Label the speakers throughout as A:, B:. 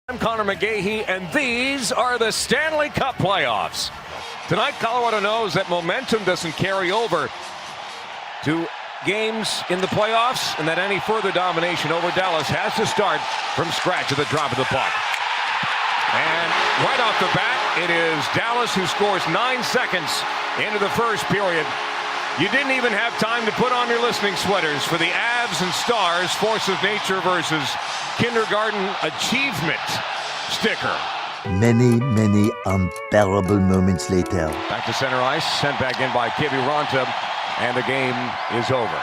A: I'm Connor McGahey, and these are the Stanley Cup playoffs. Tonight, Colorado knows that momentum doesn't carry over to games in the playoffs, and that any further domination over Dallas has to start from scratch at the drop of the puck. And right off the bat, it is Dallas who scores 9 seconds into the first period. You didn't even have time to put on your listening sweaters for the Avs and Stars Force of Nature versus Kindergarten Achievement sticker.
B: Many, many unbearable moments later.
A: Back to center ice, sent back in by Kiviranta, and the game is over.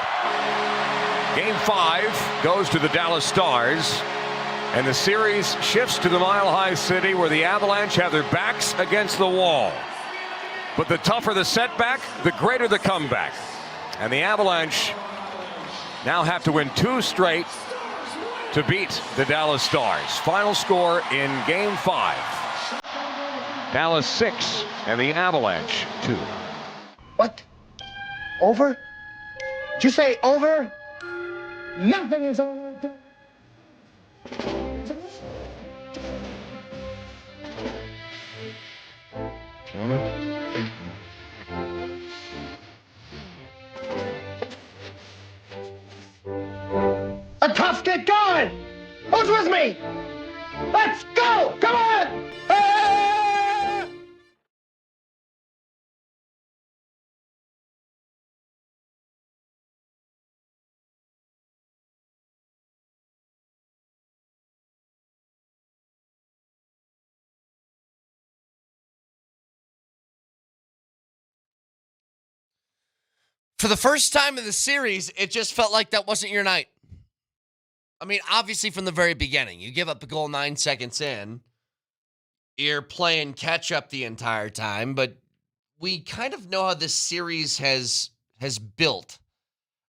A: Game 5 goes to the Dallas Stars, and the series shifts to the Mile High City, where the Avalanche have their backs against the wall. But the tougher the setback, the greater the comeback. And the Avalanche now have to win 2 straight to beat the Dallas Stars. Final score in Game 5. Dallas 6 and the Avalanche 2.
C: What? Over? Did you say over? Nothing is over. A tough get going! Who's with me? Let's go! Come on! Ah!
D: For the first time in the series, it just felt like that wasn't your night. I mean, obviously from the very beginning, you give up a goal 9 seconds in, you're playing catch up the entire time, but we kind of know how this series has built.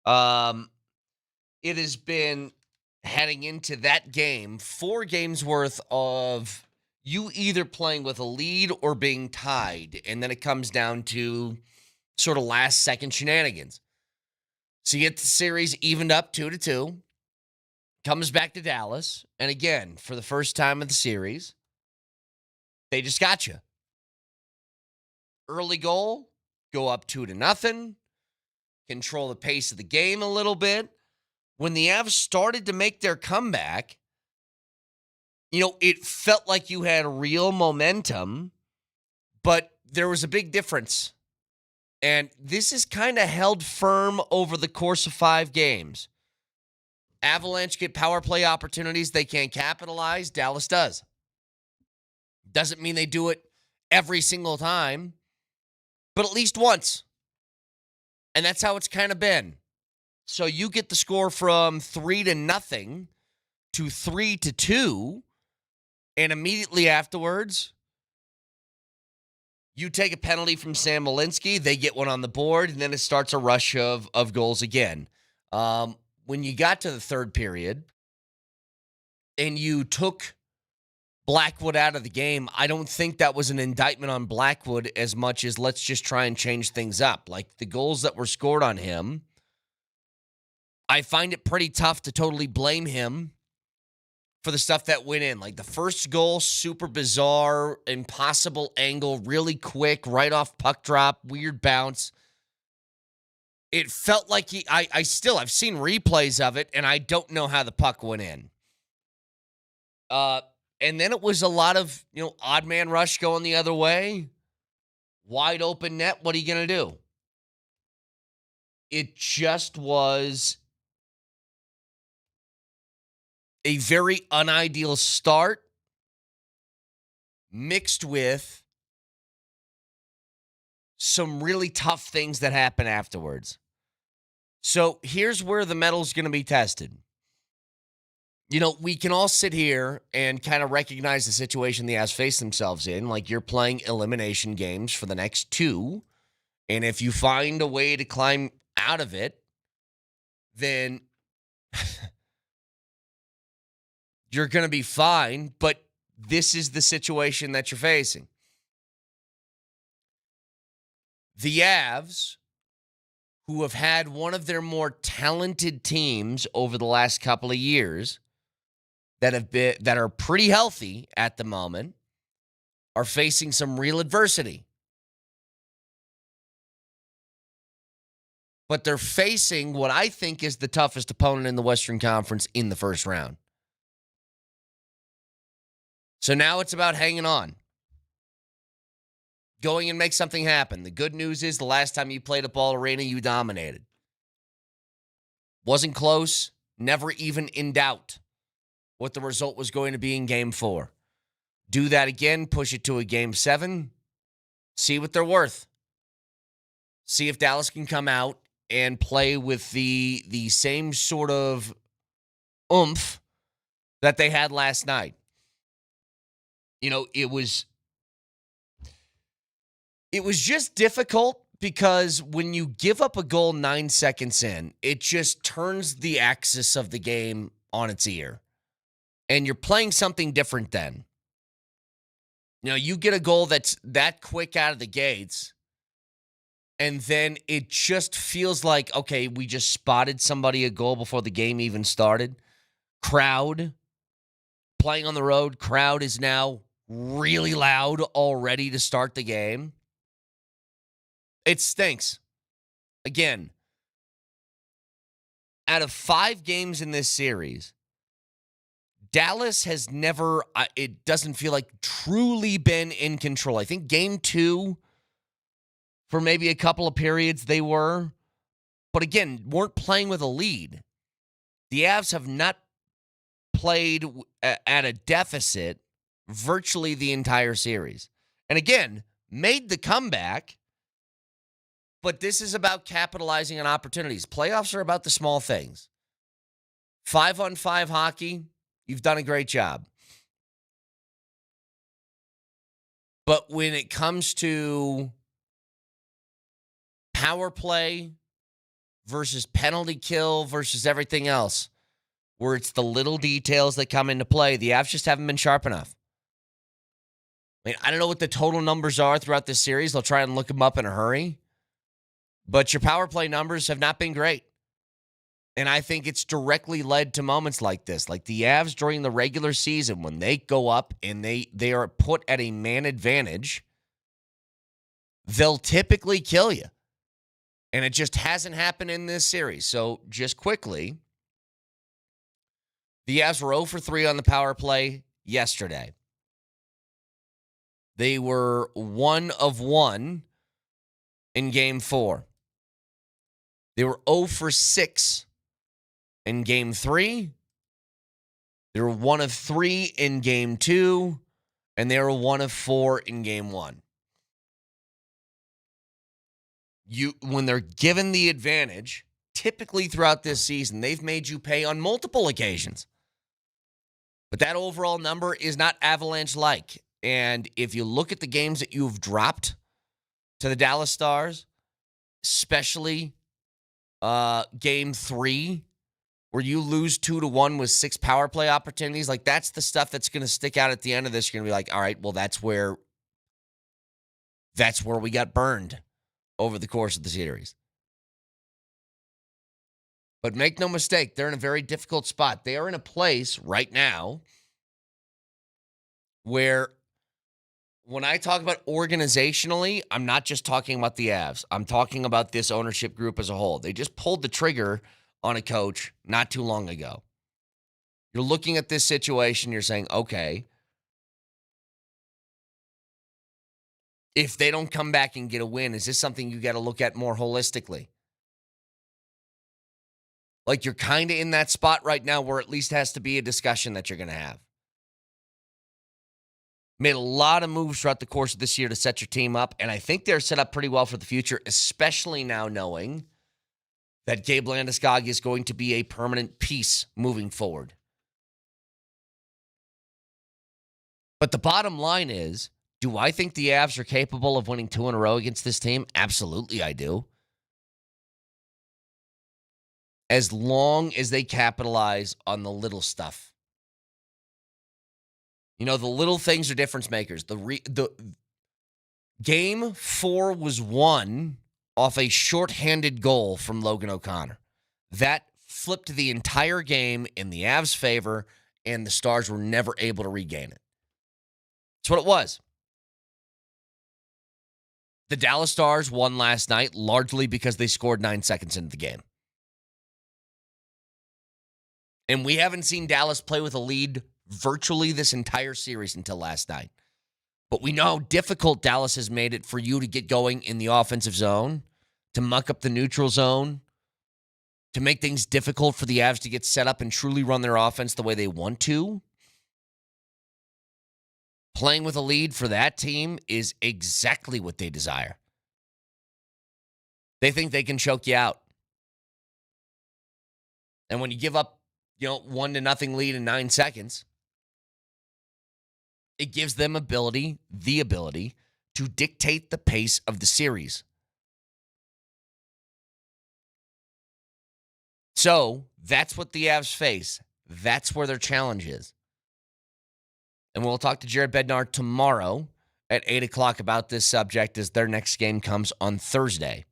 D: It has been heading into that game, 4 games worth of you either playing with a lead or being tied, and then it comes down to sort of last second shenanigans. So you get the series evened up 2-2. Comes back to Dallas, and again, for the first time of the series, they just got you. Early goal, go up 2-0, control the pace of the game a little bit. When the Avs started to make their comeback, it felt like you had real momentum, but there was a big difference. And this is kind of held firm over the course of 5 games. Avalanche get power play opportunities they can't capitalize. Dallas does. Doesn't mean they do it every single time, but at least once. And that's how it's kind of been. So you get the score from 3-0 to 3-2, and immediately afterwards, you take a penalty from Sam Malinsky, they get one on the board, and then it starts a rush of goals again. When you got to the third period and you took Blackwood out of the game, I don't think that was an indictment on Blackwood as much as let's just try and change things up. Like the goals that were scored on him, I find it pretty tough to totally blame him for the stuff that went in. Like the first goal, super bizarre, impossible angle, really quick, right off puck drop, weird bounce. It felt like I've seen replays of it, and I don't know how the puck went in. And then it was a lot of, odd man rush going the other way. Wide open net, what are you going to do? It just was a very unideal start. mixed with some really tough things that happen afterwards. So here's where the metal's going to be tested. We can all sit here and kind of recognize the situation the Avs face themselves in. Like, you're playing elimination games for the next 2. And if you find a way to climb out of it, then you're going to be fine. But this is the situation that you're facing. The Avs, who have had one of their more talented teams over the last couple of years, that are pretty healthy at the moment, are facing some real adversity. But they're facing what I think is the toughest opponent in the Western Conference in the first round. So now it's about hanging on. Going and make something happen. The good news is the last time you played at Ball Arena, you dominated. Wasn't close, never even in doubt what the result was going to be in Game 4. Do that again, push it to a Game 7, see what they're worth. See if Dallas can come out and play with the same sort of oomph that they had last night. It was just difficult because when you give up a goal 9 seconds in, it just turns the axis of the game on its ear. And you're playing something different then. You get a goal that's that quick out of the gates, and then it just feels like, okay, we just spotted somebody a goal before the game even started. Crowd, playing on the road, crowd is now really loud already to start the game. It stinks. Again, out of 5 games in this series, Dallas has never, it doesn't feel like, truly been in control. I think Game 2, for maybe a couple of periods, they were. But again, weren't playing with a lead. The Avs have not played at a deficit virtually the entire series. And again, made the comeback. But this is about capitalizing on opportunities. Playoffs are about the small things. 5-on-5 hockey, you've done a great job. But when it comes to power play versus penalty kill versus everything else, where it's the little details that come into play, the Avs just haven't been sharp enough. I don't know what the total numbers are throughout this series. They'll try and look them up in a hurry. But your power play numbers have not been great. And I think it's directly led to moments like this. Like the Avs during the regular season, when they go up and they are put at a man advantage, they'll typically kill you. And it just hasn't happened in this series. So just quickly, the Avs were 0 for 3 on the power play yesterday. They were 1 of 1 in Game 4. They were 0 for 6 in Game 3. They were 1 of 3 in Game 2. And they were 1 of 4 in Game 1. When they're given the advantage, typically throughout this season, they've made you pay on multiple occasions. But that overall number is not Avalanche-like. And if you look at the games that you've dropped to the Dallas Stars, especially Game 3, where you lose 2-1 with 6 power play opportunities, like that's the stuff that's going to stick out at the end of this. You're going to be like, all right, well, that's where we got burned over the course of the series. But make no mistake, they're in a very difficult spot. They are in a place right now where when I talk about organizationally, I'm not just talking about the Avs. I'm talking about this ownership group as a whole. They just pulled the trigger on a coach not too long ago. You're looking at this situation, you're saying, okay, if they don't come back and get a win, is this something you got to look at more holistically? Like you're kind of in that spot right now where at least has to be a discussion that you're going to have. Made a lot of moves throughout the course of this year to set your team up, and I think they're set up pretty well for the future, especially now knowing that Gabe Landeskog is going to be a permanent piece moving forward. But the bottom line is, do I think the Avs are capable of winning 2 in a row against this team? Absolutely, I do. As long as they capitalize on the little stuff. You know, the little things are difference makers. The Game 4 was won off a shorthanded goal from Logan O'Connor. That flipped the entire game in the Avs' favor, and the Stars were never able to regain it. That's what it was. The Dallas Stars won last night largely because they scored 9 seconds into the game. And we haven't seen Dallas play with a lead virtually this entire series until last night. But we know how difficult Dallas has made it for you to get going in the offensive zone, to muck up the neutral zone, to make things difficult for the Avs to get set up and truly run their offense the way they want to. Playing with a lead for that team is exactly what they desire. They think they can choke you out. And when you give up, 1-0 lead in 9 seconds, it gives them the ability to dictate the pace of the series. So that's what the Avs face. That's where their challenge is. And we'll talk to Jared Bednar tomorrow at 8 o'clock about this subject as their next game comes on Thursday.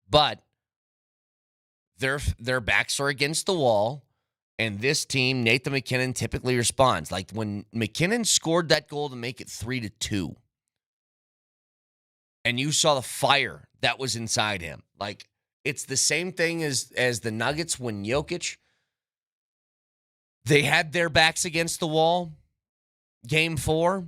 D: But their backs are against the wall. And this team, Nathan MacKinnon, typically responds. Like when MacKinnon scored that goal to make it 3-2. And you saw the fire that was inside him. Like, it's the same thing as the Nuggets when Jokic, they had their backs against the wall, Game 4,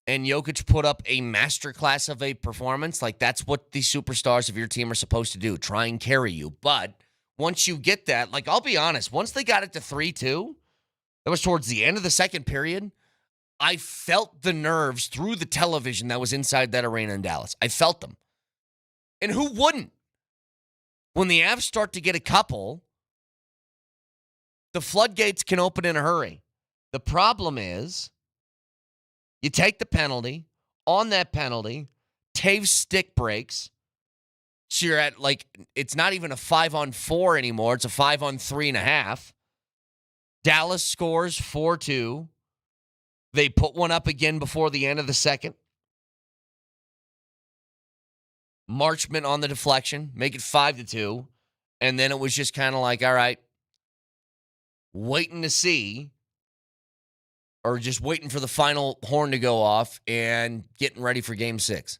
D: and Jokic put up a masterclass of a performance. Like, that's what the superstars of your team are supposed to do, try and carry you. But once you get that, like, I'll be honest, once they got it to 3-2, that was towards the end of the second period, I felt the nerves through the television that was inside that arena in Dallas. I felt them. And who wouldn't? When the Avs start to get a couple, the floodgates can open in a hurry. The problem is, you take the penalty. On that penalty, Taves stick breaks. So you're at, it's not even a 5-on-4 anymore. It's a 5-on-3.5. Dallas scores 4-2. They put one up again before the end of the second. Marchment on the deflection, make it 5-2. And then it was just kind of like, all right, waiting to see, or just waiting for the final horn to go off and getting ready for Game 6.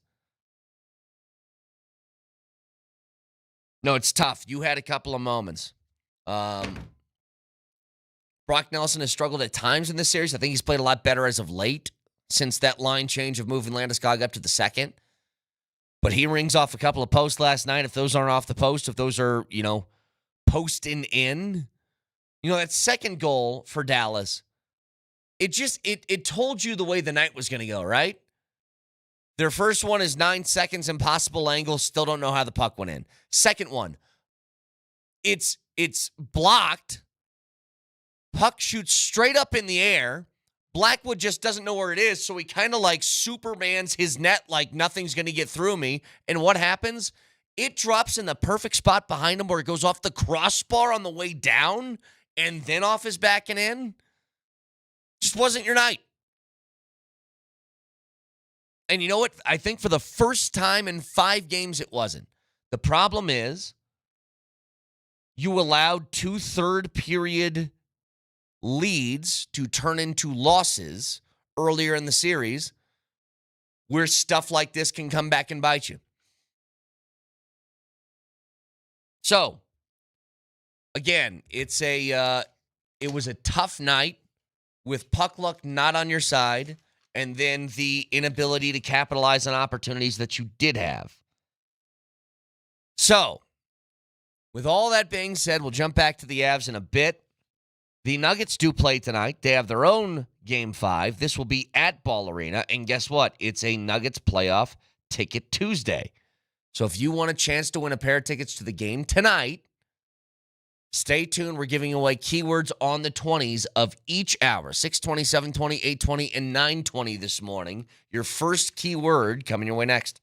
D: No, it's tough. You had a couple of moments. Brock Nelson has struggled at times in this series. I think he's played a lot better as of late since that line change of moving Landeskog up to the second. But he rings off a couple of posts last night. If those aren't off the post, if those are, posting in, that second goal for Dallas, it told you the way the night was going to go, right? Their first one is 9 seconds, impossible angle. Still don't know how the puck went in. Second one, it's blocked. Puck shoots straight up in the air. Blackwood just doesn't know where it is, so he kind of Supermans his net like nothing's going to get through me. And what happens? It drops in the perfect spot behind him where it goes off the crossbar on the way down and then off his back and in. Just wasn't your night. And you know what? I think for the first time in 5 games, it wasn't. The problem is you allowed 2 third-period leads to turn into losses earlier in the series where stuff like this can come back and bite you. So, again, it was a tough night with puck luck not on your side, and then the inability to capitalize on opportunities that you did have. So, with all that being said, we'll jump back to the Avs in a bit. The Nuggets do play tonight. They have their own Game 5. This will be at Ball Arena. And guess what? It's a Nuggets playoff ticket Tuesday. So if you want a chance to win a pair of tickets to the game tonight, stay tuned. We're giving away keywords on the 20s of each hour. 620, 720, 820, and 920 this morning. Your first keyword coming your way next.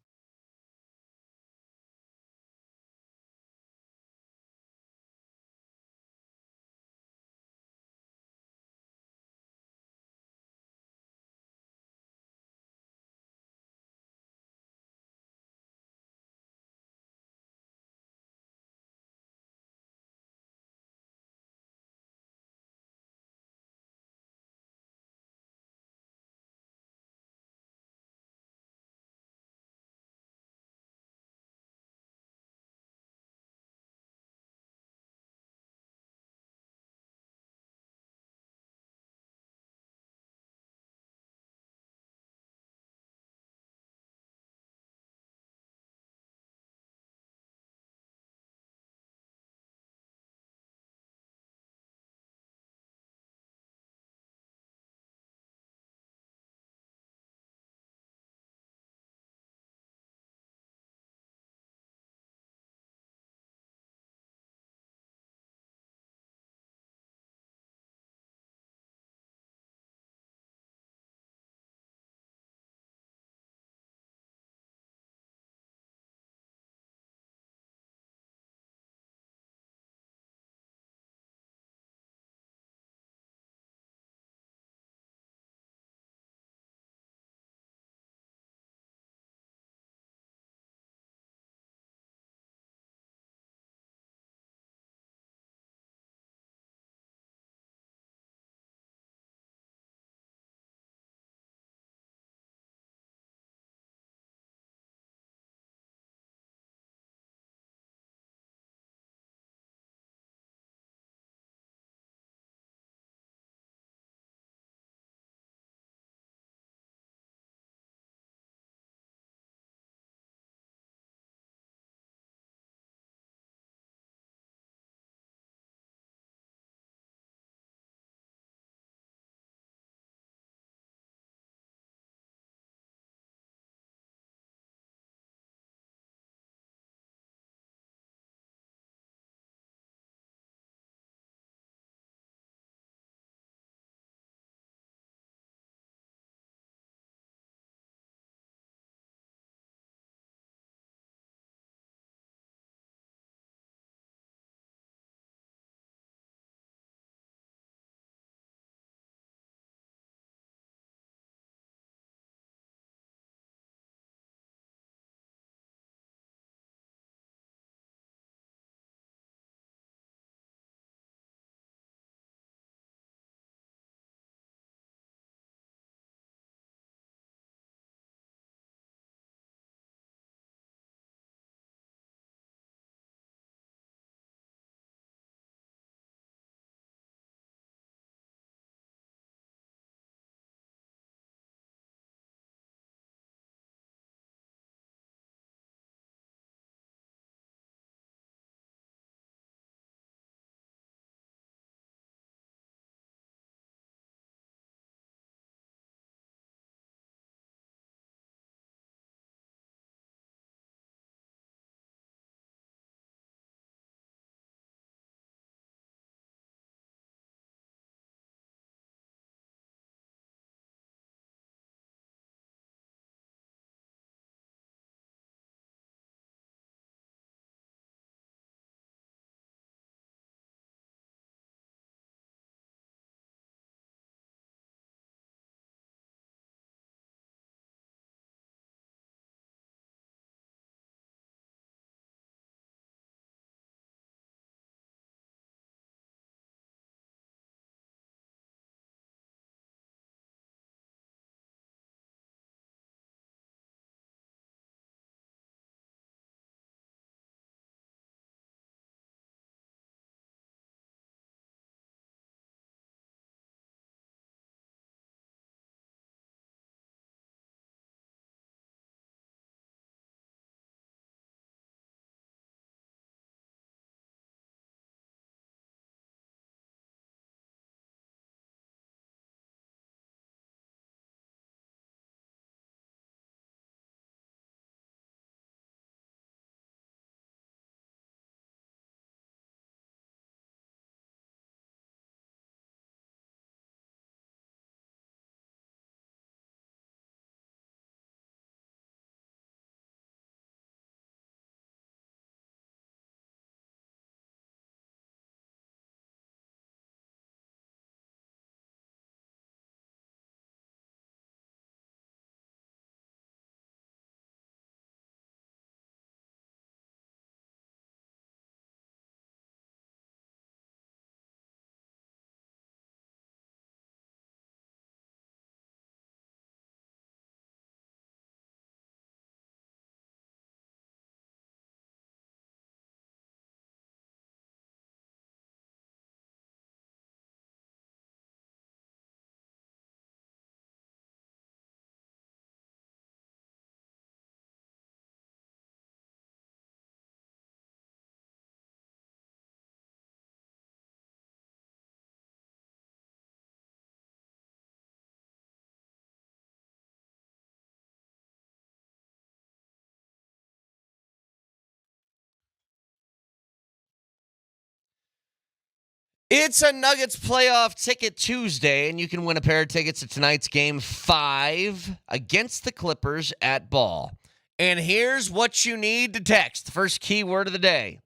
D: It's a Nuggets playoff ticket Tuesday, and you can win a pair of tickets to tonight's game 5 against the Clippers at Ball. And here's what you need to text. The first keyword of the day.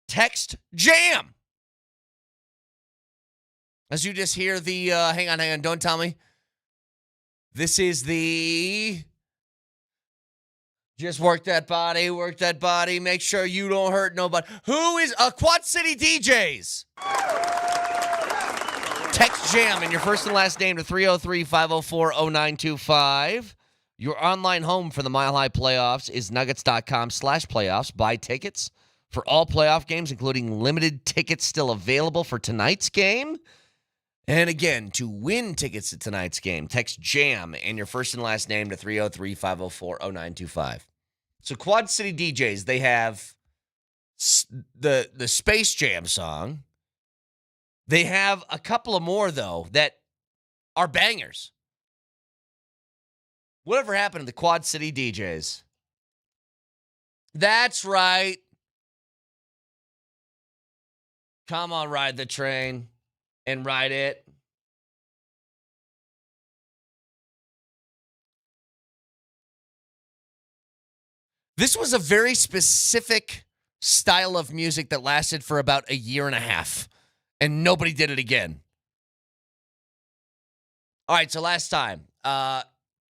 D: Text JAM. As you just hear the, hang on, don't tell me. This is the, just work that body, make sure you don't hurt nobody. Who is Quad City DJs? Text JAM and your first and last name to 303-504-0925. Your online home for the Mile High Playoffs is nuggets.com/playoffs. Buy tickets for all playoff games, including limited tickets still available for tonight's game. And again, to win tickets to tonight's game, text JAM and your first and last name to 303-504-0925. So Quad City DJs, they have the Space Jam song. They have a couple of more, though, that are bangers. Whatever happened to the Quad City DJs? That's right. Come on, ride the train. And ride it. This was a very specific style of music that lasted for about a year and a half, and nobody did it again. All right, so last time,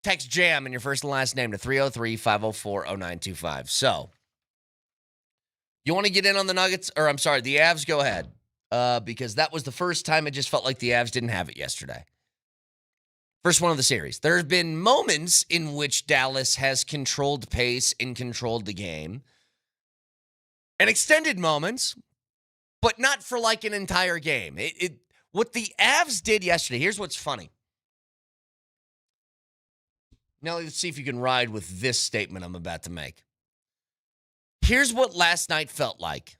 D: text JAM and your first and last name to 303-504-0925. So, you want to get in on the Nuggets, or I'm sorry, the Avs, go ahead. Because that was the first time it just felt like the Avs didn't have it yesterday. First one of the series. There have been moments in which Dallas has controlled pace and controlled the game. And extended moments, but not for like an entire game. What the Avs did yesterday, here's what's funny. Now let's see if you can ride with this statement I'm about to make. Here's what last night felt like.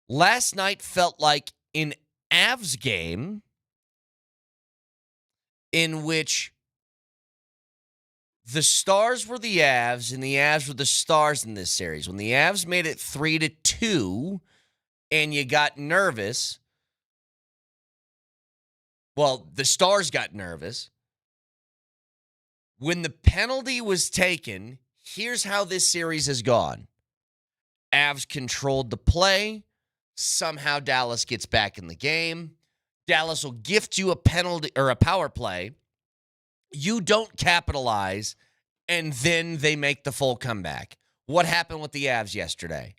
D: Last night felt like an Avs game in which the Stars were the Avs and the Avs were the Stars in this series. When the Avs made it 3-2 and you got nervous, well, the Stars got nervous. When the penalty was taken, here's how this series has gone. Avs controlled the play. Somehow Dallas gets back in the game. Dallas will gift you a penalty or a power play. You don't capitalize, and then they make the full comeback. What happened with the Avs yesterday?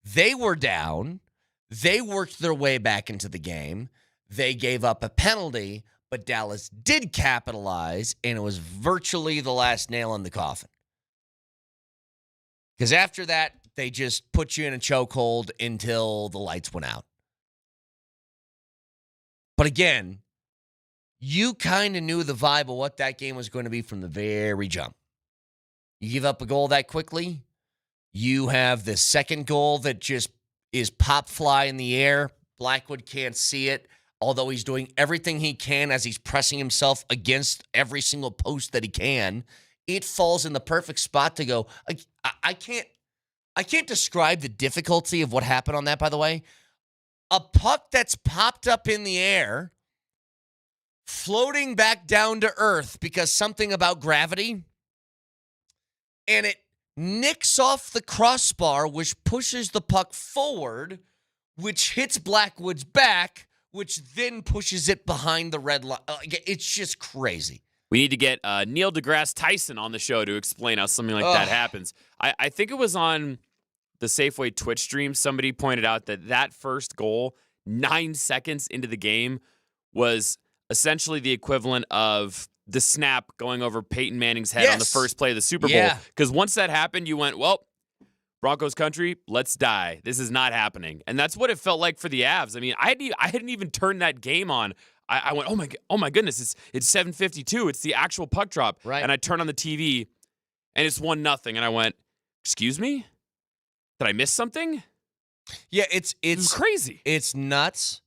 D: They were down. They worked their way back into the game. They gave up a penalty, but Dallas did capitalize, and it was virtually the last nail in the coffin. Because after that, they just put you in a chokehold until the lights went out. But again, you kind of knew the vibe of what that game was going to be from the very jump. You give up a goal that quickly. You have the second goal that just is pop fly in the air. Blackwood can't see it, although he's doing everything he can as he's pressing himself against every single post that he can. It falls in the perfect spot to go. I can't describe the difficulty of what happened on that, by the way. A puck that's popped up in the air, floating back down to earth because something about gravity, and it nicks off the crossbar, which pushes the puck forward, which hits Blackwood's back, which then pushes it behind the red line. It's just crazy.
E: We need to get Neil deGrasse Tyson on the show to explain how something like that happens. I think it was on the Safeway Twitch stream. Somebody pointed out that first goal, 9 seconds into the game, was essentially the equivalent of the snap going over Peyton Manning's head on the first play of the Super Bowl. Because once that happened, you went, well, Broncos country, let's die. This is not happening. And that's what it felt like for the Avs. I mean, I hadn't even turned that game on. I went, oh my goodness, it's 7:52. It's the actual puck drop.
D: Right.
E: And I turned on the TV, and it's 1-0. And I went, excuse me? Did I miss something?
D: Yeah, it's
E: crazy.
D: It's nuts.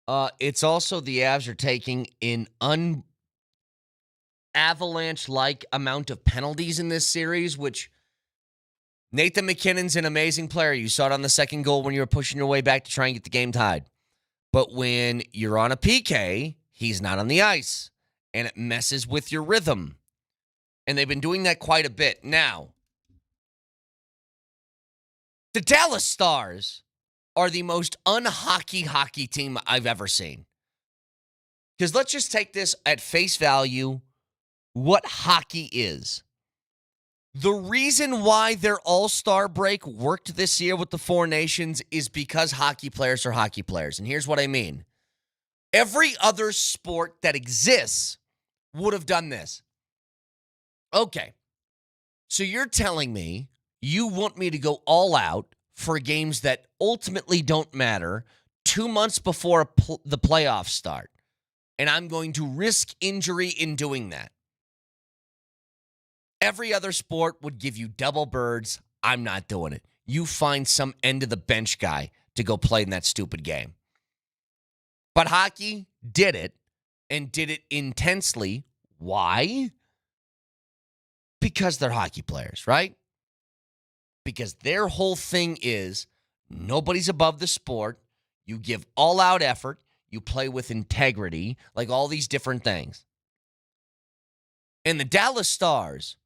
D: It's also the Avs are taking an Avalanche-like amount of penalties in this series, which Nathan McKinnon's an amazing player. You saw it on the second goal when you were pushing your way back to try and get the game tied. But when you're on a PK, he's not on the ice, and it messes with your rhythm. And they've been doing that quite a bit. Now, the Dallas Stars are the most hockey team I've ever seen. Because let's just take this at face value, what hockey is. The reason why their all-star break worked this year with the Four Nations is because hockey players are hockey players. And here's what I mean. Every other sport that exists would have done this. Okay, so you're telling me you want me to go all out for games that ultimately don't matter 2 months before the playoffs start, and I'm going to risk injury in doing that. Every other sport would give you double birds. I'm not doing it. You find some end-of-the-bench guy to go play in that stupid game. But hockey did it, and did it intensely. Why? Because they're hockey players, right? Because their whole thing is nobody's above the sport. You give all-out effort. You play with integrity, like all these different things. And the Dallas Stars,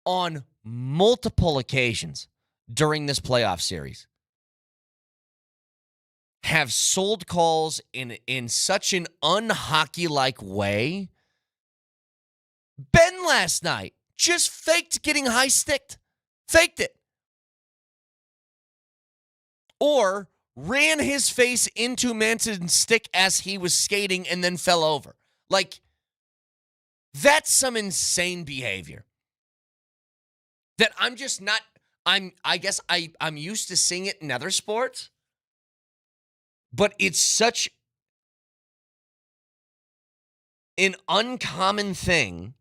D: on multiple occasions during this playoff series, have sold calls in such an unhockey-like way. Ben last night just faked getting high-sticked. Faked it. Or ran his face into Manson's stick as he was skating and then fell over. Like, that's some insane behavior. That I'm just not, I guess I'm used to seeing it in other sports. But it's such an uncommon thing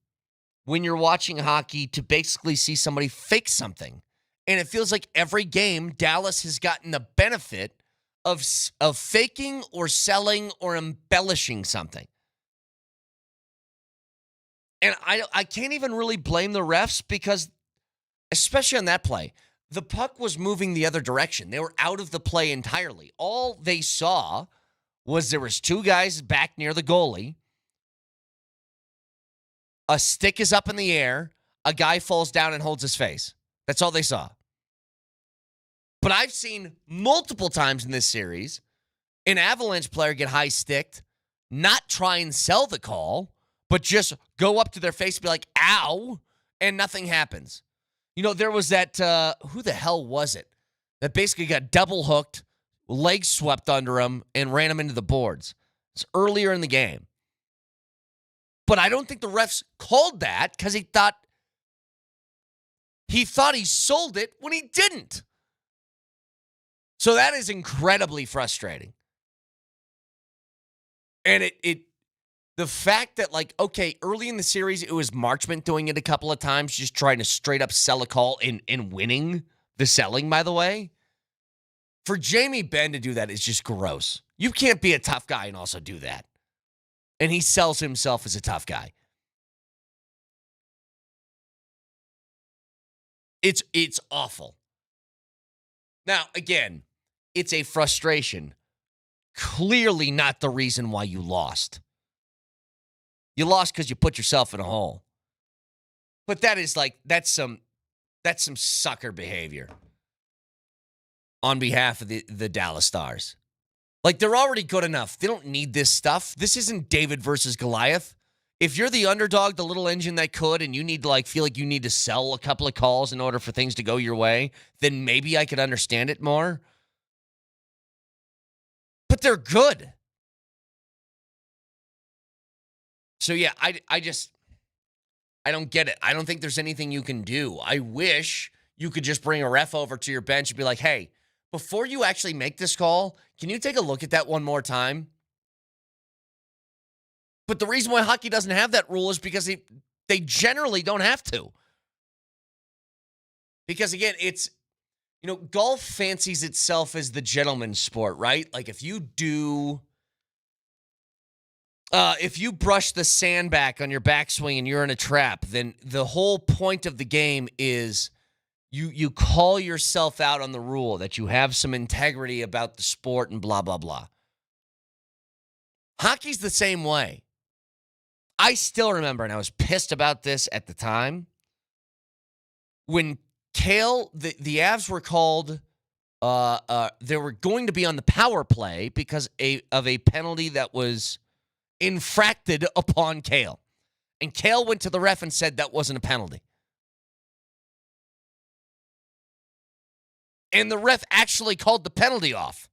D: when you're watching hockey to basically see somebody fake something. And it feels like every game, Dallas has gotten the benefit of faking or selling or embellishing something. And I can't even really blame the refs because, especially on that play, the puck was moving the other direction. They were out of the play entirely. All they saw was there was two guys back near the goalie. A stick is up in the air. A guy falls down and holds his face. That's all they saw. But I've seen multiple times in this series an Avalanche player get high-sticked, not try and sell the call, but just go up to their face and be like, ow, and nothing happens. You know, there was that, who the hell was it, that basically got double-hooked, legs swept under him, and ran him into the boards. It's earlier in the game. But I don't think the refs called that because he thought he sold it when he didn't. So that is incredibly frustrating. And the fact that, like, okay, early in the series, it was Marchment doing it a couple of times, just trying to straight up sell a call and winning the selling, by the way. For Jamie Benn to do that is just gross. You can't be a tough guy and also do that. And he sells himself as a tough guy. It's awful. Now, again, it's a frustration. Clearly not the reason why you lost. You lost because you put yourself in a hole. But that's some sucker behavior on behalf of the Dallas Stars. Like, they're already good enough. They don't need this stuff. This isn't David versus Goliath. If you're the underdog, the little engine that could, and you need to feel like you need to sell a couple of calls in order for things to go your way, then maybe I could understand it more. But they're good. So, yeah, I don't get it. I don't think there's anything you can do. I wish you could just bring a ref over to your bench and be like, hey, before you actually make this call, can you take a look at that one more time? But the reason why hockey doesn't have that rule is because they generally don't have to. Because, again, it's, golf fancies itself as the gentleman's sport, right? Like, if you brush the sand back on your backswing and you're in a trap, then the whole point of the game is you call yourself out on the rule, that you have some integrity about the sport and blah, blah, blah. Hockey's the same way. I still remember, and I was pissed about this at the time, when Kale, the Avs were called, they were going to be on the power play because of a penalty that was infracted upon Kale. And Kale went to the ref and said that wasn't a penalty. And the ref actually called the penalty off.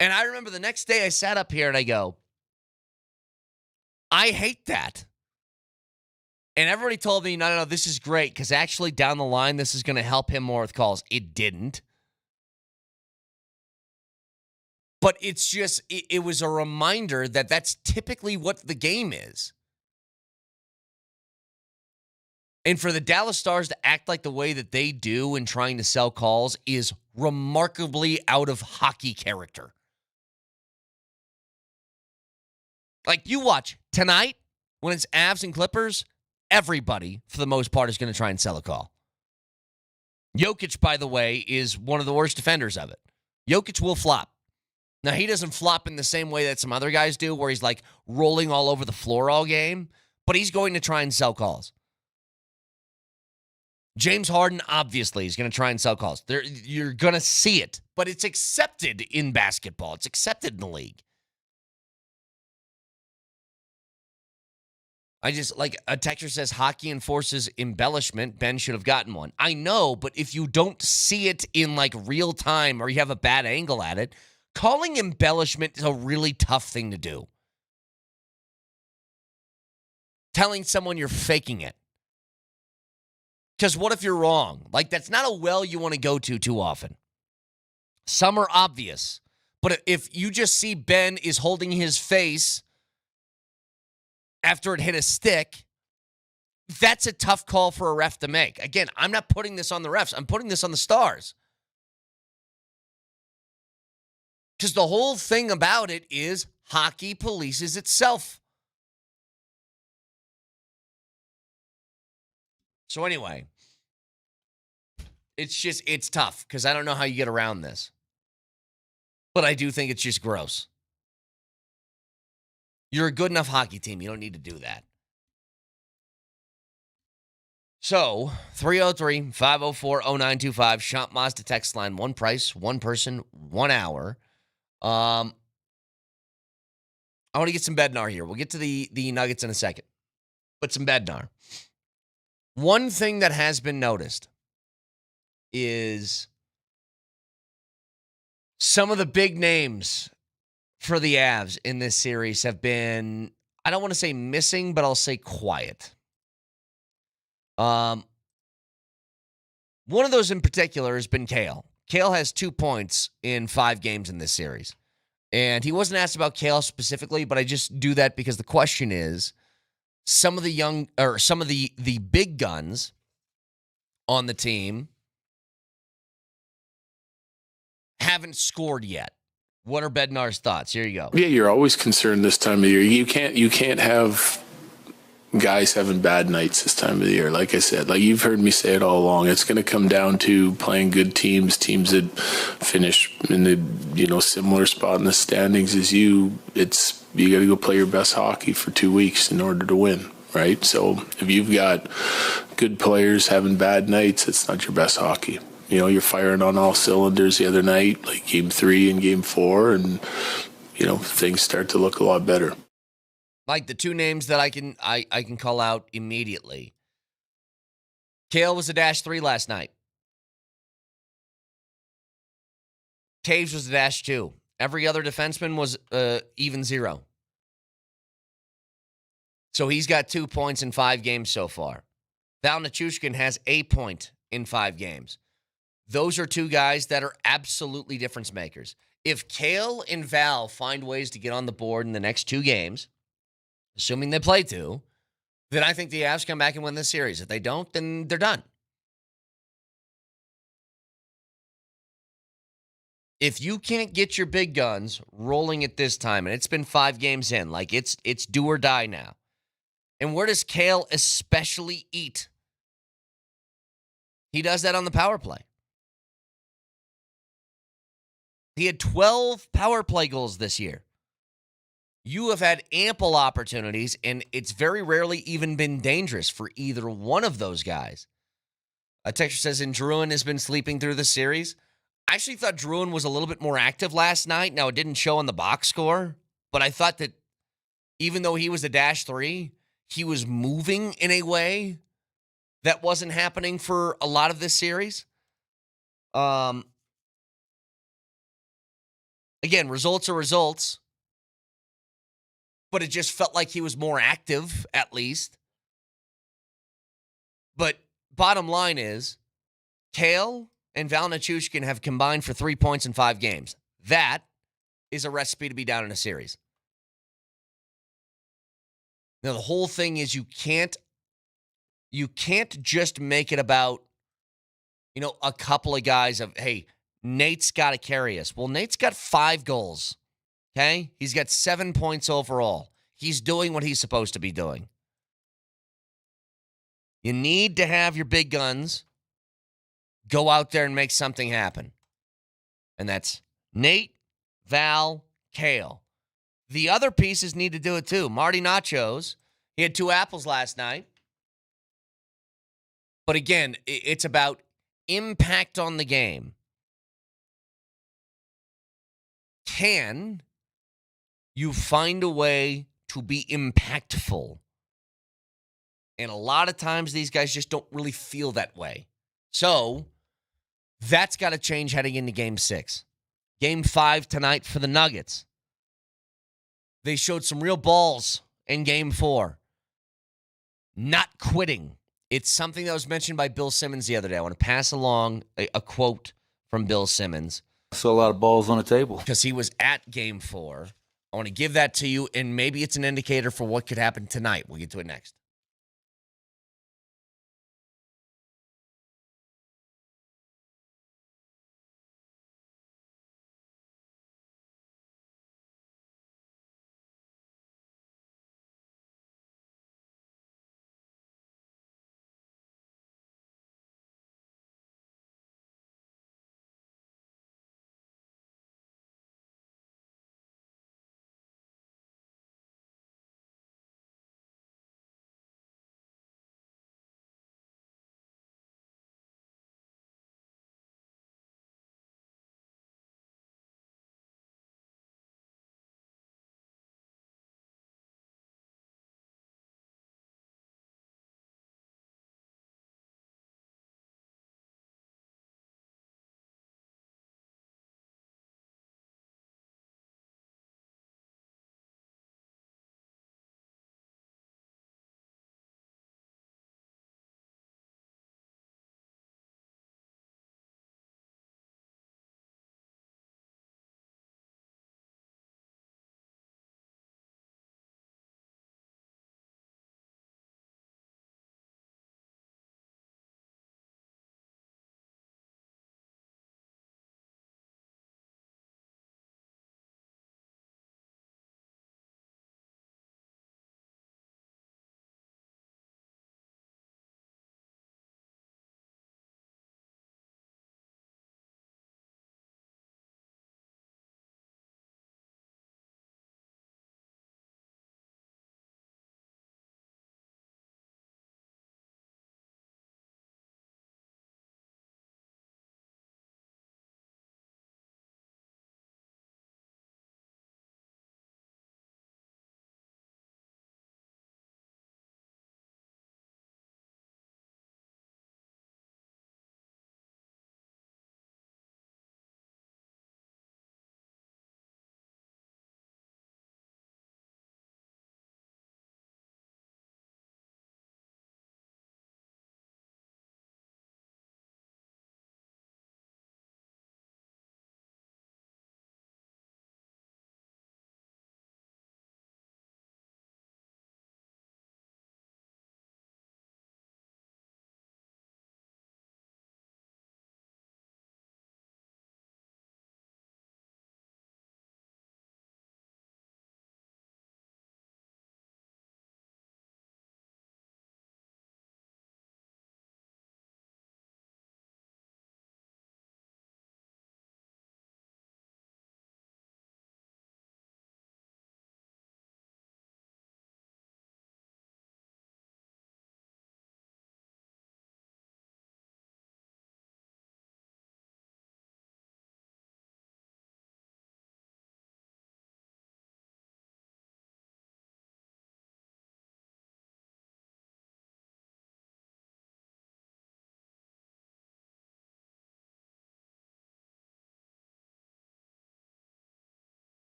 D: And I remember the next day I sat up here and I go, I hate that. And everybody told me, no, this is great because actually down the line, this is going to help him more with calls. It didn't. But it's just, it was a reminder that that's typically what the game is. And for the Dallas Stars to act like the way that they do in trying to sell calls is remarkably out of hockey character. Like, you watch tonight, when it's Avs and Clippers, everybody, for the most part, is going to try and sell a call. Jokic, by the way, is one of the worst defenders of it. Jokic will flop. Now, he doesn't flop in the same way that some other guys do, where he's like rolling all over the floor all game, but he's going to try and sell calls. James Harden, obviously, is going to try and sell calls. You're going to see it, but it's accepted in basketball. It's accepted in the league. I just, like, a texter says, hockey enforces embellishment. Ben should have gotten one. I know, but if you don't see it in, like, real time or you have a bad angle at it, calling embellishment is a really tough thing to do. Telling someone you're faking it. Because what if you're wrong? Like, that's not a well you want to go to too often. Some are obvious. But if you just see Ben is holding his face after it hit a stick, that's a tough call for a ref to make. Again, I'm not putting this on the refs. I'm putting this on the Stars. Because the whole thing about it is hockey polices itself. So anyway, it's tough because I don't know how you get around this. But I do think it's just gross. You're a good enough hockey team. You don't need to do that. So, 303-504-0925, Shop Mazda text line, one price, one person, 1 hour. I want to get some Bednar here. We'll get to the Nuggets in a second. But some Bednar. One thing that has been noticed is some of the big names for the Avs in this series have been, I don't want to say missing, but I'll say quiet. One of those in particular has been Kale. Kale has 2 points in 5 games in this series. And he wasn't asked about Kale specifically, but I just do that because the question is, some of the big guns on the team haven't scored yet. What are Bednar's thoughts? Here you go.
F: Yeah, you're always concerned this time of year. You can't have guys having bad nights this time of the year. Like I said, like you've heard me say it all along, it's going to come down to playing good teams that finish in the similar spot in the standings as you. You got to go play your best hockey for 2 weeks in order to win, right? So if you've got good players having bad nights, it's not your best hockey. You're firing on all cylinders the other night, like Game 3 and Game 4, and things start to look a lot better.
D: Like the 2 names that I can call out immediately. Kale was a -3 last night. Taves was a -2. Every other defenseman was even 0. So he's got 2 points in 5 games so far. Val Nichushkin has a point in 5 games. Those are 2 guys that are absolutely difference makers. If Kale and Val find ways to get on the board in the next 2 games, assuming they play 2, then I think the Avs come back and win this series. If they don't, then they're done. If you can't get your big guns rolling at this time, and it's been 5 games in, like it's do or die now. And where does Kale especially eat? He does that on the power play. He had 12 power play goals this year. You have had ample opportunities, and it's very rarely even been dangerous for either one of those guys. A texter says, and Druin has been sleeping through the series. I actually thought Druin was a little bit more active last night. Now, it didn't show on the box score, but I thought that even though he was a -3, he was moving in a way that wasn't happening for a lot of this series. Again, results are results. But it just felt like he was more active, at least. But bottom line is, Kale and Val Nichushkin have combined for 3 points in 5 games. That is a recipe to be down in a series. Now, the whole thing is you can't just make it about, a couple of guys of, hey, Nate's got to carry us. Well, Nate's got 5 goals. Okay? He's got 7 points overall. He's doing what he's supposed to be doing. You need to have your big guns go out there and make something happen. And that's Nate, Val, Kale. The other pieces need to do it too. Marty Nachos, he had 2 apples last night. But again, it's about impact on the game. Can you find a way to be impactful? And a lot of times these guys just don't really feel that way. So that's got to change heading into Game 6. Game 5 tonight for the Nuggets. They showed some real balls in Game 4. Not quitting. It's something that was mentioned by Bill Simmons the other day. I want to pass along a quote from Bill Simmons.
G: I saw a lot of balls on the table.
D: Because he was at Game 4. I want to give that to you, and maybe it's an indicator for what could happen tonight. We'll get to it next.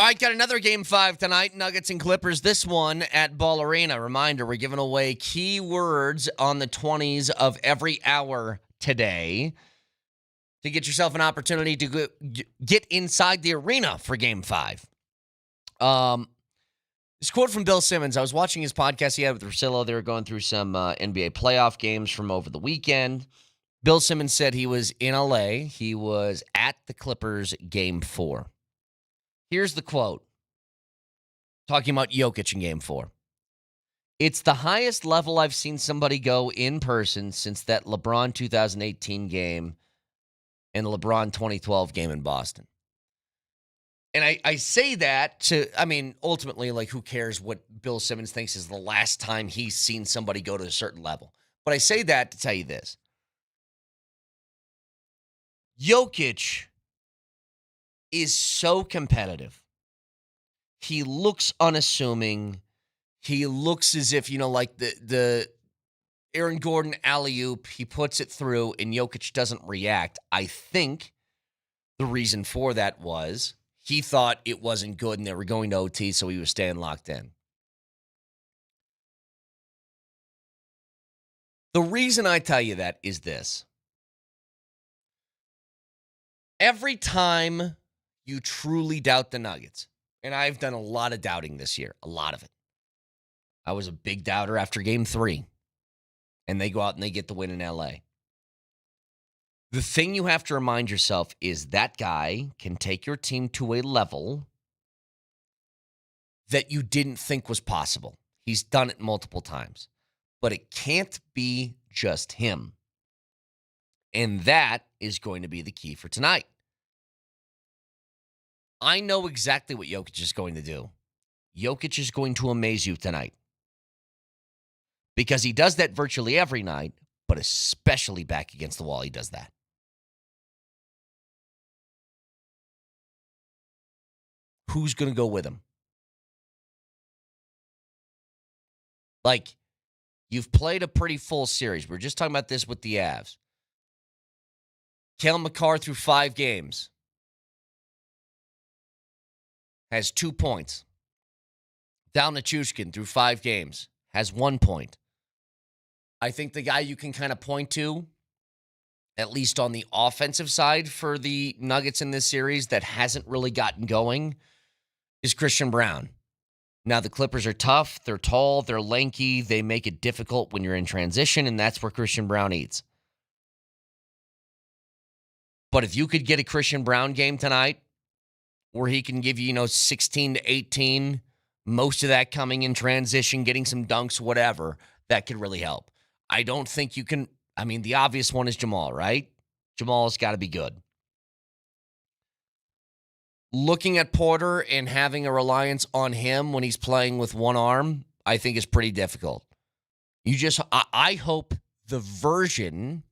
D: All right, got another Game 5 tonight, Nuggets and Clippers. This one at Ball Arena. Reminder, we're giving away keywords on the 20s of every hour today to get yourself an opportunity to get inside the arena for Game 5. This quote from Bill Simmons. I was watching his podcast he had with Russillo. They were going through some NBA playoff games from over the weekend. Bill Simmons said he was in LA. He was at the Clippers Game 4. Here's the quote, talking about Jokic in Game 4. It's the highest level I've seen somebody go in person since that LeBron 2018 game and the LeBron 2012 game in Boston. And I say that to, ultimately, like, who cares what Bill Simmons thinks is the last time he's seen somebody go to a certain level. But I say that to tell you this. Jokic is so competitive. He looks unassuming. He looks as if, like the Aaron Gordon alley-oop, he puts it through and Jokic doesn't react. I think the reason for that was he thought it wasn't good and they were going to OT, so he was staying locked in. The reason I tell you that is this. Every time you truly doubt the Nuggets, and I've done a lot of doubting this year, a lot of it. I was a big doubter after Game 3, and they go out and they get the win in LA. The thing you have to remind yourself is that guy can take your team to a level that you didn't think was possible. He's done it multiple times, but it can't be just him. And that is going to be the key for tonight. I know exactly what Jokic is going to do. Jokic is going to amaze you tonight. Because he does that virtually every night, but especially back against the wall, he does that. Who's going to go with him? Like, you've played a pretty full series. We're just talking about this with the Avs. Cale Makar through 5 games has 2 points. Dal Nichushkin through 5 games has 1 point. I think the guy you can kind of point to, at least on the offensive side for the Nuggets in this series that hasn't really gotten going, is Christian Braun. Now, the Clippers are tough. They're tall. They're lanky. They make it difficult when you're in transition, and that's where Christian Braun eats. But if you could get a Christian Braun game tonight where he can give you, 16 to 18, most of that coming in transition, getting some dunks, whatever, that could really help. I don't think you can. The obvious one is Jamal, right? Jamal's got to be good. Looking at Porter and having a reliance on him when he's playing with one arm, I think is pretty difficult. I hope the version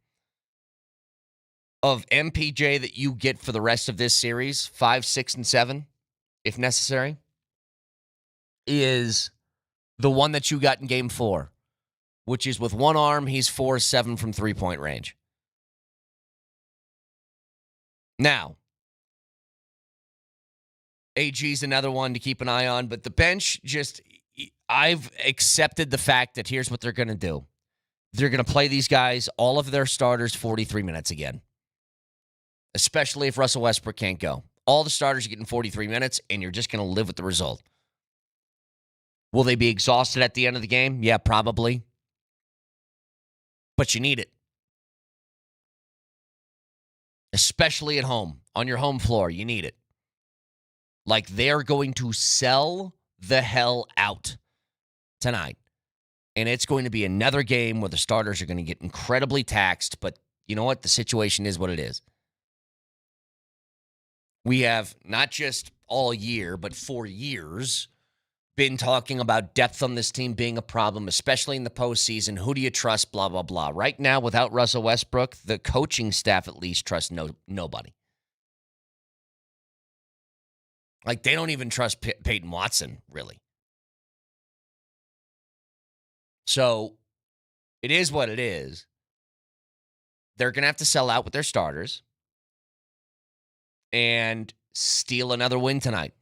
D: of MPJ that you get for the rest of this series, 5, 6, and 7, if necessary, is the one that you got in Game 4, which is with one arm, he's 4-7 from three-point range. Now, AG's another one to keep an eye on, but the bench I've accepted the fact that here's what they're going to do. They're going to play these guys, all of their starters, 43 minutes again, especially if Russell Westbrook can't go. All the starters are getting 43 minutes, and you're just going to live with the result. Will they be exhausted at the end of the game? Yeah, probably. But you need it. Especially at home, on your home floor, you need it. Like, they're going to sell the hell out tonight. And it's going to be another game where the starters are going to get incredibly taxed, but you know what? The situation is what it is. We have not just all year, but for years, been talking about depth on this team being a problem, especially in the postseason. Who do you trust? Blah, blah, blah. Right now, without Russell Westbrook, the coaching staff at least trusts nobody. Like, they don't even trust Peyton Watson, really. So, it is what it is. They're going to have to sell out with their starters and steal another win tonight.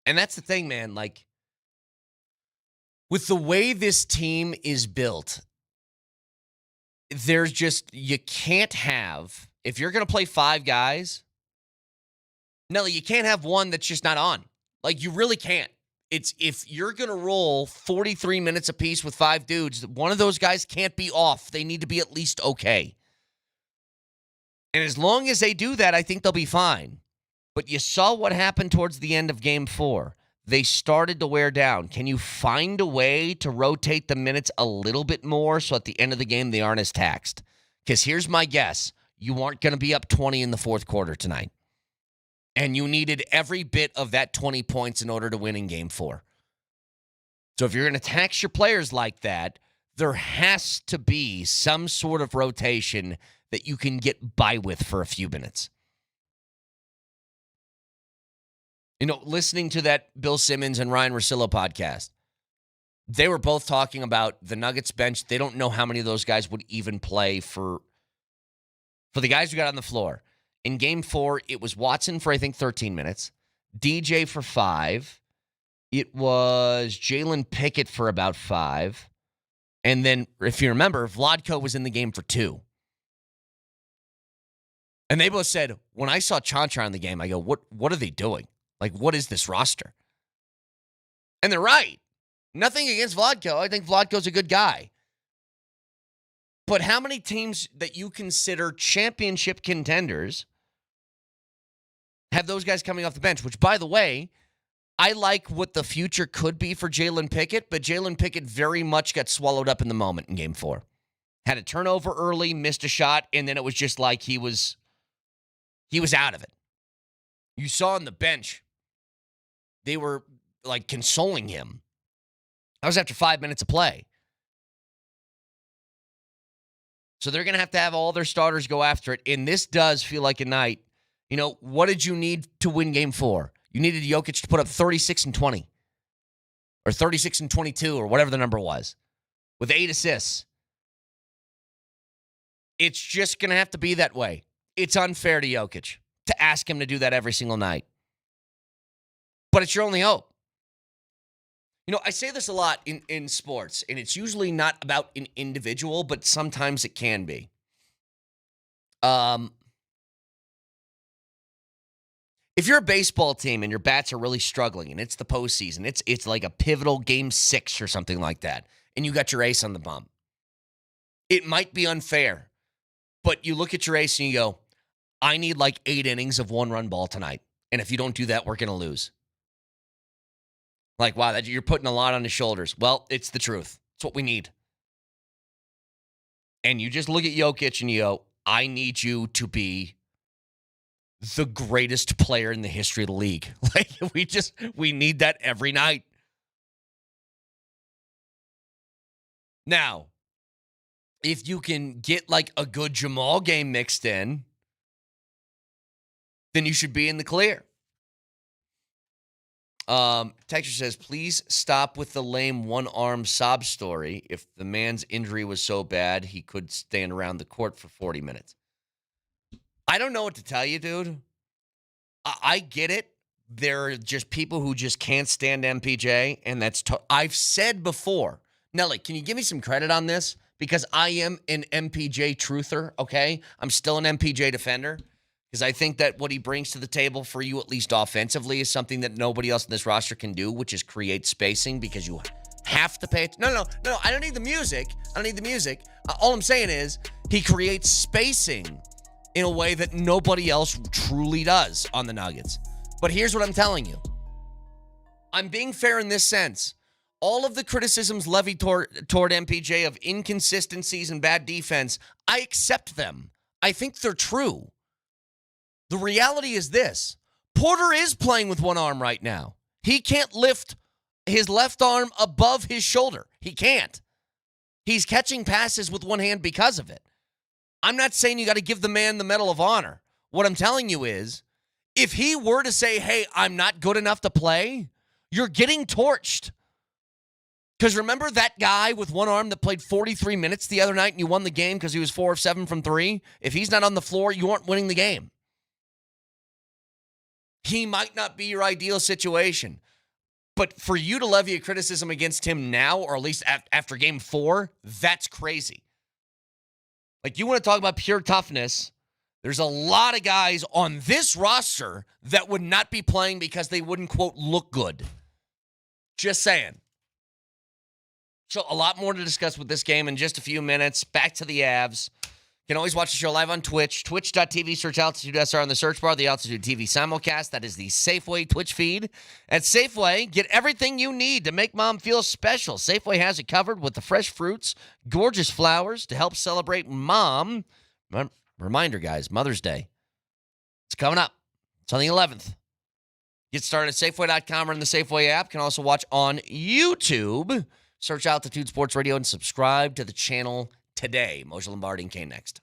D: And that's the thing, man. Like, with the way this team is built, there's just, you can't have, if you're going to play 5 guys, Nelly, you can't have one that's just not on. Like, you really can't. It's, if you're going to roll 43 minutes apiece with 5 dudes, one of those guys can't be off. They need to be at least okay. And as long as they do that, I think they'll be fine. But you saw what happened towards the end of Game 4. They started to wear down. Can you find a way to rotate the minutes a little bit more so at the end of the game they aren't as taxed? Because here's my guess. You aren't going to be up 20 in the fourth quarter tonight. And you needed every bit of that 20 points in order to win in Game 4. So if you're going to tax your players like that, there has to be some sort of rotation that you can get by with for a few minutes. You know, listening to that Bill Simmons and Ryan Russillo podcast, they were both talking about the Nuggets bench. They don't know how many of those guys would even play for the guys who got on the floor. In Game 4, it was Watson for, I think, 13 minutes, DJ for 5. It was Jalen Pickett for about 5. And then, if you remember, Vladko was in the game for 2. And they both said, when I saw Chanchar in the game, I go, what are they doing? Like, what is this roster? And they're right. Nothing against Vladko. I think Vladko's a good guy. But how many teams that you consider championship contenders have those guys coming off the bench? Which, by the way, I like what the future could be for Jalen Pickett, but Jalen Pickett very much got swallowed up in the moment in Game 4. Had a turnover early, missed a shot, and then it was just like he was out of it. You saw on the bench, they were like consoling him. That was after 5 minutes of play. So they're going to have all their starters go after it. And this does feel like a night. You know, what did you need to win Game 4? You needed Jokic to put up 36 and 20. Or 36 and 22, or whatever the number was. With 8 assists. It's just going to have to be that way. It's unfair to Jokic to ask him to do that every single night. But it's your only hope. You know, I say this a lot in sports, and it's usually not about an individual, but sometimes it can be. If you're a baseball team and your bats are really struggling, and it's the postseason, it's like a pivotal Game 6 or something like that, and you got your ace on the bump, it might be unfair, but you look at your ace and you go, I need like 8 innings of 1-run ball tonight, and if you don't do that, we're going to lose. Like, wow, you're putting a lot on his shoulders. Well, it's the truth. It's what we need. And you just look at Jokic and you go, I need you to be the greatest player in the history of the league. Like, we need that every night. Now, if you can get like a good Jamal game mixed in, then you should be in the clear. Texture says, please stop with the lame one-arm sob story. If the man's injury was so bad, he could stand around the court for 40 minutes. I don't know what to tell you, dude. I get it. There are just people who just can't stand MPJ, and I've said before. Nelly, can you give me some credit on this? Because I am an MPJ truther, okay? I'm still an MPJ defender. Because I think that what he brings to the table for you, at least offensively, is something that nobody else in this roster can do, which is create spacing, because you have to pay attention. No, I don't need the music. All I'm saying is he creates spacing in a way that nobody else truly does on the Nuggets. But here's what I'm telling you. I'm being fair in this sense. All of the criticisms levied toward MPJ of inconsistencies and bad defense, I accept them. I think they're true. The reality is this. Porter is playing with one arm right now. He can't lift his left arm above his shoulder. He can't. He's catching passes with one hand because of it. I'm not saying you got to give the man the Medal of Honor. What I'm telling you is, if he were to say, hey, I'm not good enough to play, you're getting torched. Because remember that guy with one arm that played 43 minutes the other night and you won the game because he was 4 of 7 from 3? If he's not on the floor, you aren't winning the game. He might not be your ideal situation. But for you to levy a criticism against him now, or at least after game 4, that's crazy. Like, you want to talk about pure toughness. There's a lot of guys on this roster that would not be playing because they wouldn't, quote, look good. Just saying. So a lot more to discuss with this game in just a few minutes. Back to the Avs. You can always watch the show live on Twitch. Twitch.tv, search Altitude SR on the search bar. The Altitude TV simulcast. That is the Safeway Twitch feed. At Safeway, get everything you need to make mom feel special. Safeway has it covered with the fresh fruits, gorgeous flowers to help celebrate mom. Reminder, guys, Mother's Day. It's coming up. It's on the 11th. Get started at Safeway.com or in the Safeway app. Can also watch on YouTube. Search Altitude Sports Radio and subscribe to the channel today. Moser, Lombardi, and Kane next.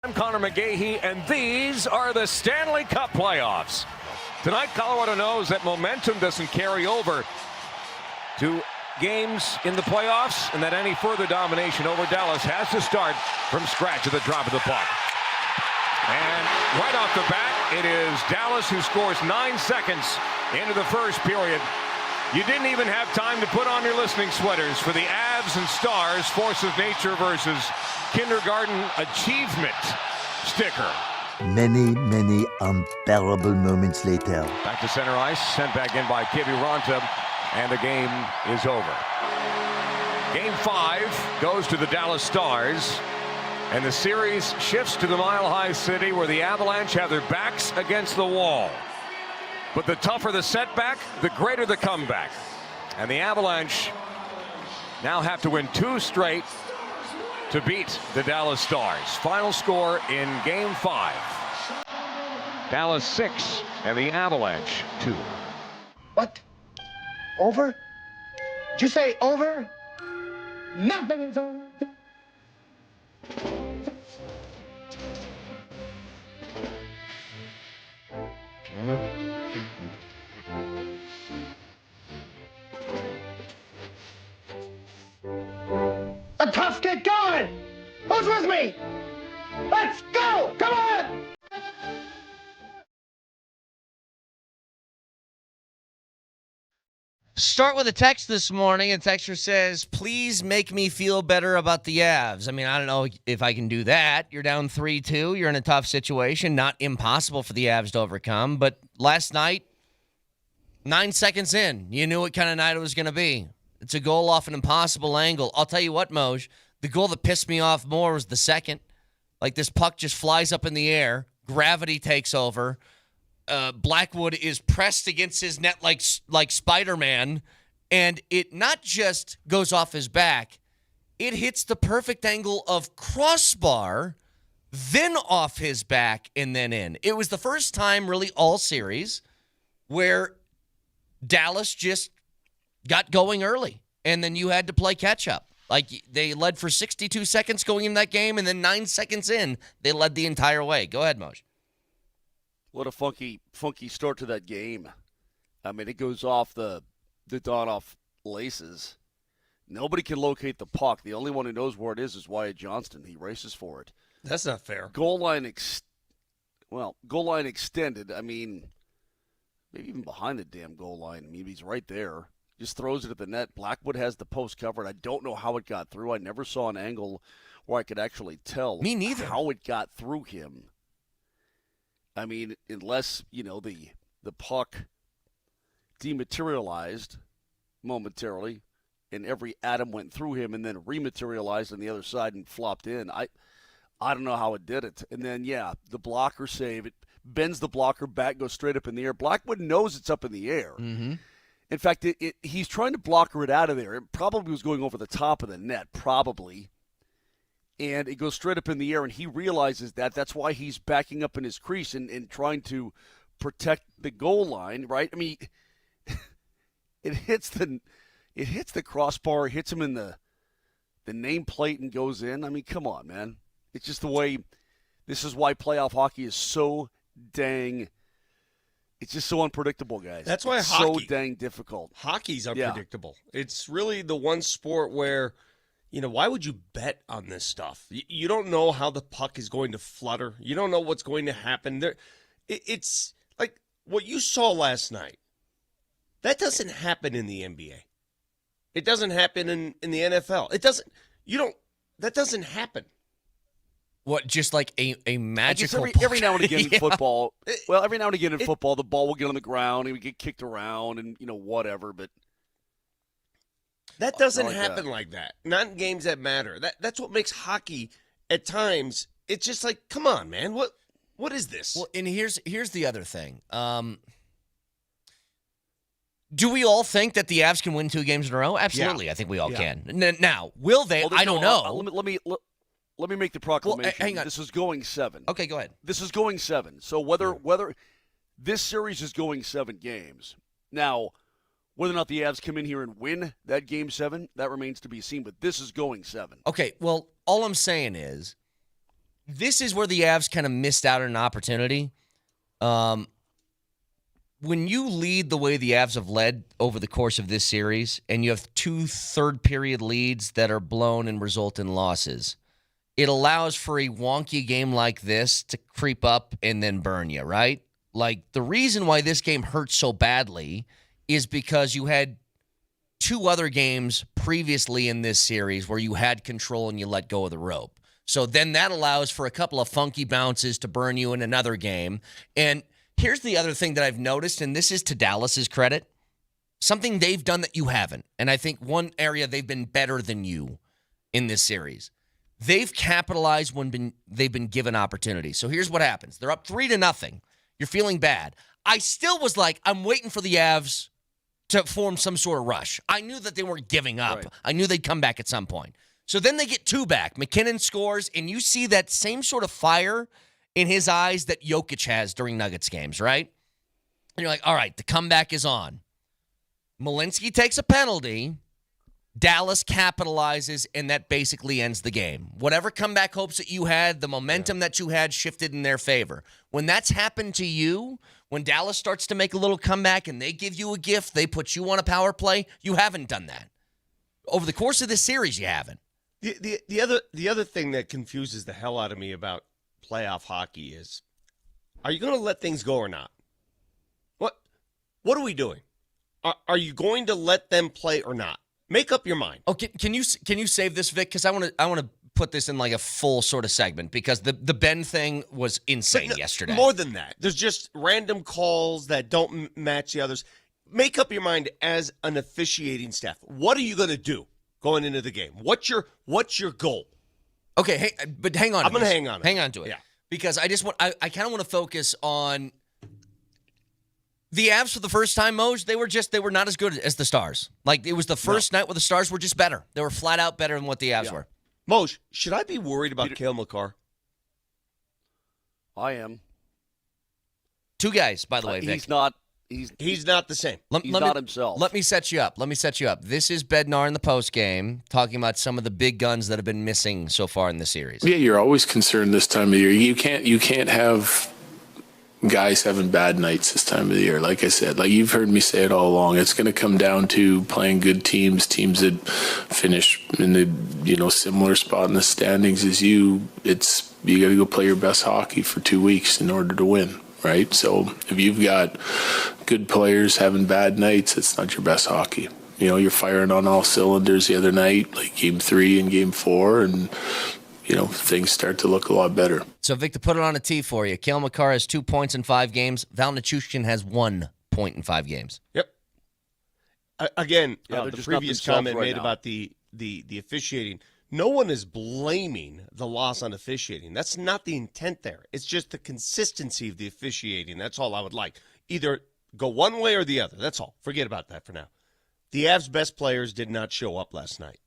A: I'm Connor McGahey, and these are the Stanley Cup playoffs. Tonight, Colorado knows that momentum doesn't carry over to games in the playoffs, and that any further domination over Dallas has to start from scratch at the drop of the puck. And right off the bat, it is Dallas who scores 9 seconds into the first period. You didn't even have time to put on your listening sweaters for the Avs and Stars Force of Nature versus Kindergarten Achievement sticker.
B: Many, many unbearable moments later.
A: Back to center ice, sent back in by Kiviranta, and the game is over. Game 5 goes to the Dallas Stars, and the series shifts to the Mile High City, where the Avalanche have their backs against the wall. But the tougher the setback, the greater the comeback. And the Avalanche now have to win 2 straight to beat the Dallas Stars. Final score in Game 5. Dallas 6 and the Avalanche 2.
C: What? Over? Did you say over? Nothing is over. The toughs get going! Who's with me? Let's go! Come on!
D: Start with a text this morning, and texter says, please make me feel better about the Avs. I mean, I don't know if I can do that. You're down 3-2. You're in a tough situation. Not impossible for the Avs to overcome. But last night, 9 seconds in, you knew what kind of night it was going to be. It's a goal off an impossible angle. I'll tell you what, Moj, the goal that pissed me off more was the second. Like, this puck just flies up in the air. Gravity takes over. Blackwood is pressed against his net like Spider-Man, and it not just goes off his back, it hits the perfect angle of crossbar, then off his back, and then in. It was the first time really all series where Dallas just got going early, and then you had to play catch-up. Like, they led for 62 seconds going in that game, and then 9 seconds in, they led the entire way. Go ahead, Moj.
H: What a funky start to that game. I mean, it goes off the Donoff laces. Nobody can locate the puck. The only one who knows where it is Wyatt Johnston. He races for it.
I: That's not fair.
H: Goal line extended. I mean, maybe even behind the damn goal line. I mean, he's right there. Just throws it at the net. Blackwood has the post covered. I don't know how it got through. I never saw an angle where I could actually tell
D: Me neither.
H: how it got through him. I mean, unless, the puck dematerialized momentarily and every atom went through him and then rematerialized on the other side and flopped in. I don't know how it did it. And then, the blocker save. It bends the blocker back, goes straight up in the air. Blackwood knows it's up in the air.
D: Mm-hmm.
H: In fact, he's trying to blocker it out of there. It probably was going over the top of the net, probably. And it goes straight up in the air, and he realizes that. That's why he's backing up in his crease and trying to protect the goal line, right? I mean, it hits the crossbar, hits him in the nameplate and goes in. I mean, come on, man. It's just the way – this is why playoff hockey is so dang – it's just so unpredictable, guys.
I: That's why
H: it's
I: hockey,
H: so dang difficult.
I: Hockey's unpredictable. Yeah. It's really the one sport where – why would you bet on this stuff? You don't know how the puck is going to flutter. You don't know what's going to happen. It's like what you saw last night. That doesn't happen in the NBA. It doesn't happen in the NFL. That doesn't happen.
D: What, just like a magical
H: every now and again in football. Well, every now and again in football, the ball will get on the ground and we get kicked around and, whatever, but
I: that doesn't happen like that. Not in games that matter. That's what makes hockey at times. It's just like, come on, man. What is this?
D: Well, and here's the other thing. Do we all think that the Avs can win 2 games in a row? Absolutely, yeah. I think we all can. Now, will they? Well, I don't know.
H: Let me make the proclamation.
D: Well, hang on.
H: This is going 7.
D: Okay, go ahead.
H: This is going 7. So whether this series is going 7 games. Now, whether or not the Avs come in here and win that game 7, that remains to be seen. But this is going 7.
D: Okay, well, all I'm saying is this is where the Avs kind of missed out on an opportunity. When you lead the way the Avs have led over the course of this series, and you have 2 third-period leads that are blown and result in losses, it allows for a wonky game like this to creep up and then burn you, right? Like, the reason why this game hurts so badly is because you had 2 other games previously in this series where you had control and you let go of the rope. So then that allows for a couple of funky bounces to burn you in another game. And here's the other thing that I've noticed, and this is to Dallas's credit, something they've done that you haven't. And I think one area they've been better than you in this series. They've capitalized when they've been given opportunities. So here's what happens. They're up 3-0. You're feeling bad. I still was like, I'm waiting for the Avs to form some sort of rush. I knew that they weren't giving up. Right. I knew they'd come back at some point. So then they get 2 back. McKinnon scores, and you see that same sort of fire in his eyes that Jokic has during Nuggets games, right? And you're like, all right, the comeback is on. Malinsky takes a penalty. Dallas capitalizes, and that basically ends the game. Whatever comeback hopes that you had, the momentum that you had shifted in their favor. When that's happened to you, when Dallas starts to make a little comeback and they give you a gift, they put you on a power play, you haven't done that. Over the course of this series, you haven't.
I: The other thing that confuses the hell out of me about playoff hockey is, are you going to let things go or not? What are we doing? Are you going to let them play or not? Make up your mind.
D: Oh, can you save this, Vic? Because I want to put this in like a full sort of segment, because the Ben thing was insane yesterday.
I: More than that, there's just random calls that don't match the others. Make up your mind as an officiating staff. What are you going to do going into the game? What's your goal?
D: Okay, but hang on.
I: I'm going to hang on.
D: Hang on to it.
I: Yeah.
D: Because I kind of want to focus on the Avs for the first time, Moj. They were not as good as the Stars. Like, it was the first night where the Stars were just better. They were flat out better than what the Avs were.
I: Moj, should I be worried about Cale Makar?
H: I am.
D: 2 guys, by the way, Vic.
H: He's not
I: the same.
H: He's not himself.
D: Let me set you up. This is Bednar in the postgame talking about some of the big guns that have been missing so far in the series.
F: Yeah, you're always concerned this time of year. You can't have guys having bad nights this time of the year. Like I said, like you've heard me say it all along, it's going to come down to playing good teams that finish in the similar spot in the standings as you. You got to go play your best hockey for 2 weeks in order to win, right? So if you've got good players having bad nights, it's not your best hockey. You're firing on all cylinders the other night, like Game 3 and Game 4, and things start to look a lot better.
D: So, Vic, to put it on a tee for you, Cale Makar has 2 points in 5 games. Val Nichushkin has 1 point in 5 games.
I: Yep. Again,
H: they're
I: the
H: just
I: previous
H: not
I: comment
H: themselves
I: made
H: right
I: about the officiating, no one is blaming the loss on officiating. That's not the intent there. It's just the consistency of the officiating. That's all I would like. Either go one way or the other. That's all. Forget about that for now. The Avs' best players did not show up last night.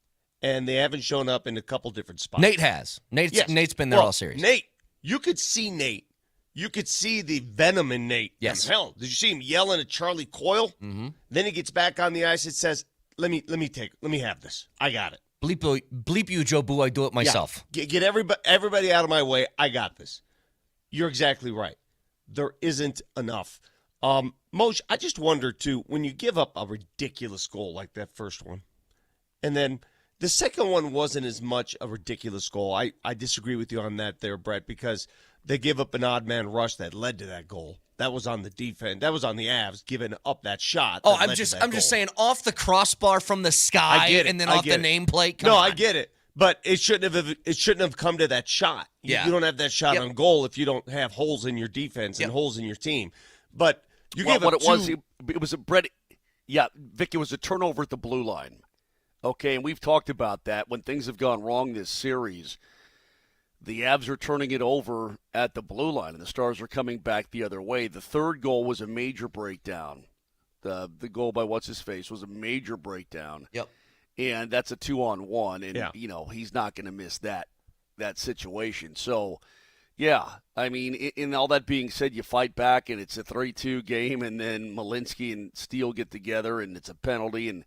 I: And they haven't shown up in a couple different spots.
D: Nate has. Nate's been there all series.
I: Nate, you could see Nate. You could see the venom in Nate.
D: Yes.
I: Hell, did you see him yelling at Charlie Coyle?
D: Mm-hmm.
I: Then he gets back on the ice and says, let me have this. I got it.
D: Bleep you, Joe Boo. I do it myself.
I: Yeah. Get everybody out of my way. I got this. You're exactly right. There isn't enough. Moj, I just wonder, too, when you give up a ridiculous goal like that first one, and then the second one wasn't as much a ridiculous goal. I disagree with you on that there, Brett, because they give up an odd man rush that led to that goal. That was on the defense. That was on the Avs giving up that shot.
D: Oh, I'm just saying, off the crossbar from the sky and then off the nameplate.
I: No, I get it. But it shouldn't have come to that shot.
D: Yeah.
I: You don't have that shot on goal if you don't have holes in your defense and holes in your team. But you gave up
H: it was a Brett. Yeah, Vic, it was a turnover at the blue line. Okay, and we've talked about that. When things have gone wrong this series, the Avs are turning it over at the blue line, and the Stars are coming back the other way. The third goal was a major breakdown. The goal by what's-his-face was a major breakdown.
D: Yep.
H: And that's a 2-on-1, and, he's not going to miss that situation. So, yeah, I mean, in all that being said, you fight back, and it's a 3-2 game, and then Malinsky and Steele get together, and it's a penalty, and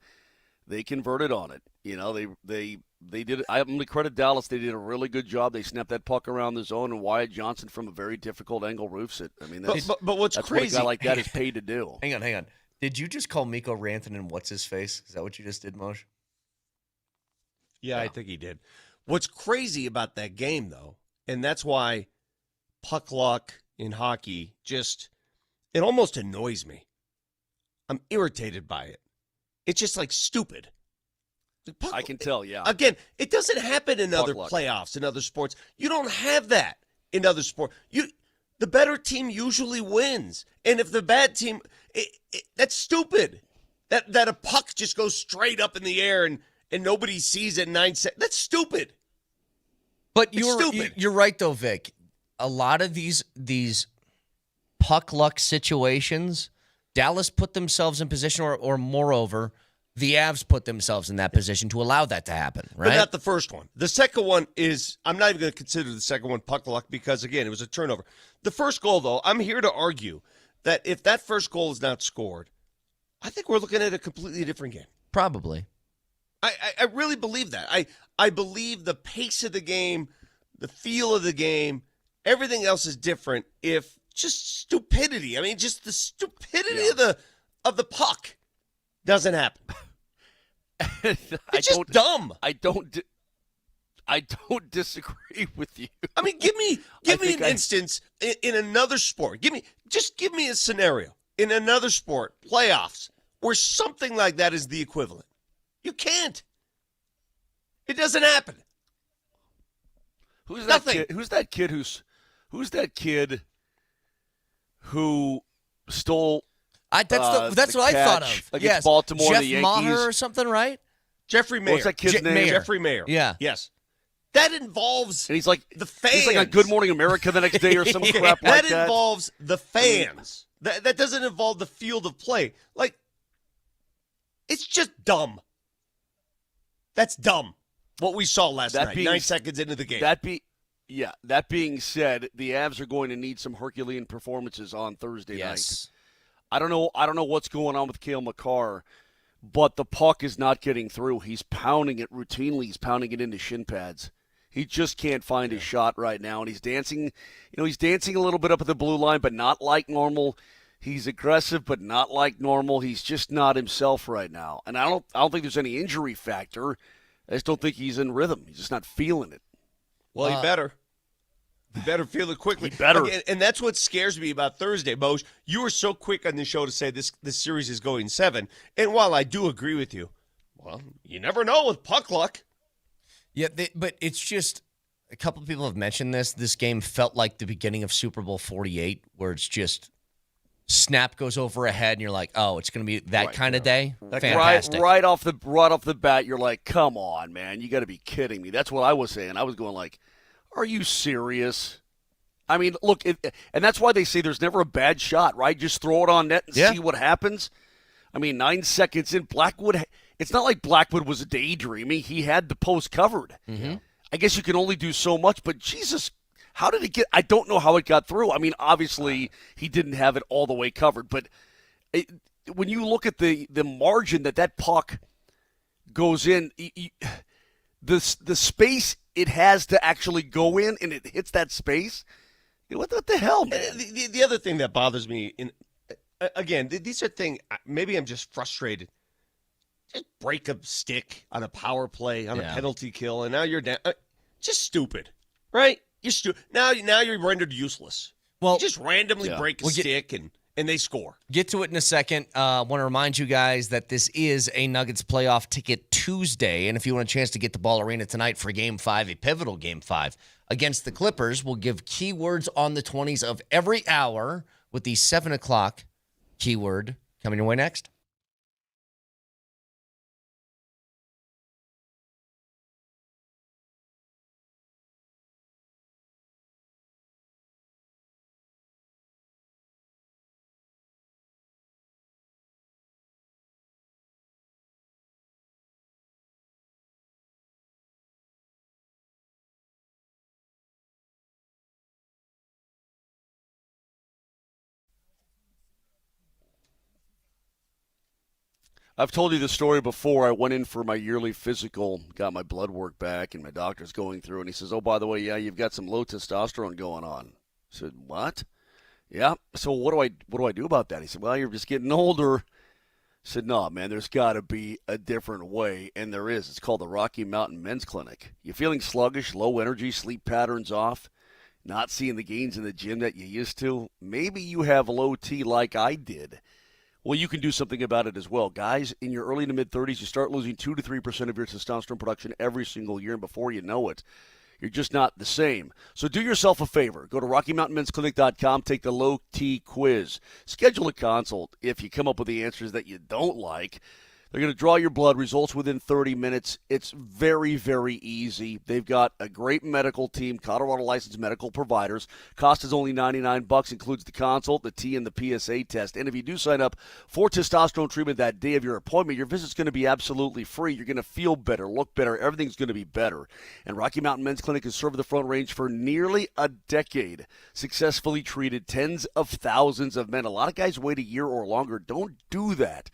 H: they converted on it. You know, they did. I'm going to credit Dallas. They did a really good job. They snapped that puck around the zone, and Wyatt Johnson from a very difficult angle roofs it. I mean, that's,
I: but what's
H: that's
I: crazy?
H: what a guy like that is paid to do.
D: Hang on. Did you just call Mikko Rantanen what's his face? Is that what you just did, Moj?
I: Yeah, I think he did. What's crazy about that game, though, and that's why puck luck in hockey it almost annoys me. I'm irritated by it. It's just like stupid.
H: I can tell, yeah.
I: Again, it doesn't happen in other
H: luck.
I: playoffs, in other sports. You don't have that in other sports. The better team usually wins. And if the bad team, that's stupid. That a puck just goes straight up in the air and nobody sees it in 9 seconds. That's stupid.
D: But you're right, though, Vic. A lot of these puck luck situations, Dallas put themselves in position, or moreover, the Avs put themselves in that position to allow that to happen, right?
I: But not the first one. The second one is, I'm not even going to consider the second one puck luck because, again, it was a turnover. The first goal, though, I'm here to argue that if that first goal is not scored, I think we're looking at a completely different game.
D: Probably.
I: I really believe that. I believe the pace of the game, the feel of the game, everything else is different if just stupidity. I mean, just the stupidity of the puck doesn't happen. It's just dumb.
H: I don't disagree with you.
I: I mean, give me an instance in another sport. Give me a scenario in another sport, playoffs, where something like that is the equivalent. You can't. It doesn't happen.
H: Who's that kid? Who's that kid who stole?
D: That's what I thought of.
H: Against Baltimore,
D: Jeff
H: the Yankees.
D: Maher or something, right?
I: Jeffrey Mayer.
H: What's that kid's name?
I: Jeffrey Mayer.
D: Yeah.
I: Yes. That involves
H: and he's like
I: the fans.
H: He's like on Good Morning America the next day or some crap like that.
I: That involves the fans. That doesn't involve the field of play. Like, it's just dumb. That's dumb. What we saw last night, 9 seconds into the game.
H: That being said, the Avs are going to need some Herculean performances on Thursday night. I don't know what's going on with Cale Makar, but the puck is not getting through. He's pounding it routinely. He's pounding it into shin pads. He just can't find his shot right now, and he's dancing. He's dancing a little bit up at the blue line, but not like normal. He's aggressive, but not like normal. He's just not himself right now, and I don't think there's any injury factor. I just don't think he's in rhythm. He's just not feeling it.
I: Well, he better. He better feel it quickly.
H: He better.
I: And that's what scares me about Thursday, Moj. You were so quick on the show to say this series is going 7. And while I do agree with you, well, you never know with puck luck.
D: Yeah, but it's just a couple of people have mentioned this. This game felt like the beginning of Super Bowl 48, where it's just snap goes over a head, and you're like, oh, it's going to be that kind of day? Fantastic.
H: Right off the bat, you're like, come on, man. You got to be kidding me. That's what I was saying. I was going like, are you serious? I mean, look, and that's why they say there's never a bad shot, right? Just throw it on net and see what happens. I mean, 9 seconds in, Blackwood, it's not like Blackwood was daydreaming. He had the post covered.
D: Mm-hmm.
H: I guess you can only do so much, but Jesus, how did it get? I don't know how it got through. I mean, obviously, he didn't have it all the way covered, but when you look at the margin that puck goes in, the space it has to actually go in, and it hits that space. What the hell, man?
I: The other thing that bothers me, again, these are things, maybe I'm just frustrated. Just break a stick on a power play, on a penalty kill, and now you're down. Just stupid, right? You're stupid. Now you're rendered useless. Well, you just randomly break a stick and they score.
D: Get to it in a second. I want to remind you guys that this is a Nuggets playoff ticket Tuesday, and if you want a chance to get to Ball Arena tonight for Game 5, a pivotal Game 5 against the Clippers, we'll give keywords on the 20s of every hour with the 7 o'clock keyword coming your way next.
H: I've told you the story before. I went in for my yearly physical, got my blood work back, and my doctor's going through, and he says, "Oh, by the way, yeah, you've got some low testosterone going on." I said, "What?" "Yeah. So what do I do about that?" He said, "Well, you're just getting older." I said, "No, man, there's got to be a different way," and there is. It's called the Rocky Mountain Men's Clinic. You feeling sluggish, low energy, sleep patterns off, not seeing the gains in the gym that you used to? Maybe you have low T like I did. Well, you can do something about it as well. Guys, in your early to mid-30s, you start losing 2 to 3% of your testosterone production every single year, and before you know it, you're just not the same. So do yourself a favor. Go to RockyMountainMen'sClinic.com, take the low T quiz. Schedule a consult. If you come up with the answers that you don't like, they're going to draw your blood, results within 30 minutes. It's very, very easy. They've got a great medical team, Colorado licensed medical providers. Cost is only $99, includes the consult, the T, and the PSA test. And if you do sign up for testosterone treatment that day of your appointment, your visit's going to be absolutely free. You're going to feel better, look better. Everything's going to be better. And Rocky Mountain Men's Clinic has served the Front Range for nearly a decade. Successfully treated tens of thousands of men. A lot of guys wait a year or longer. Don't do that.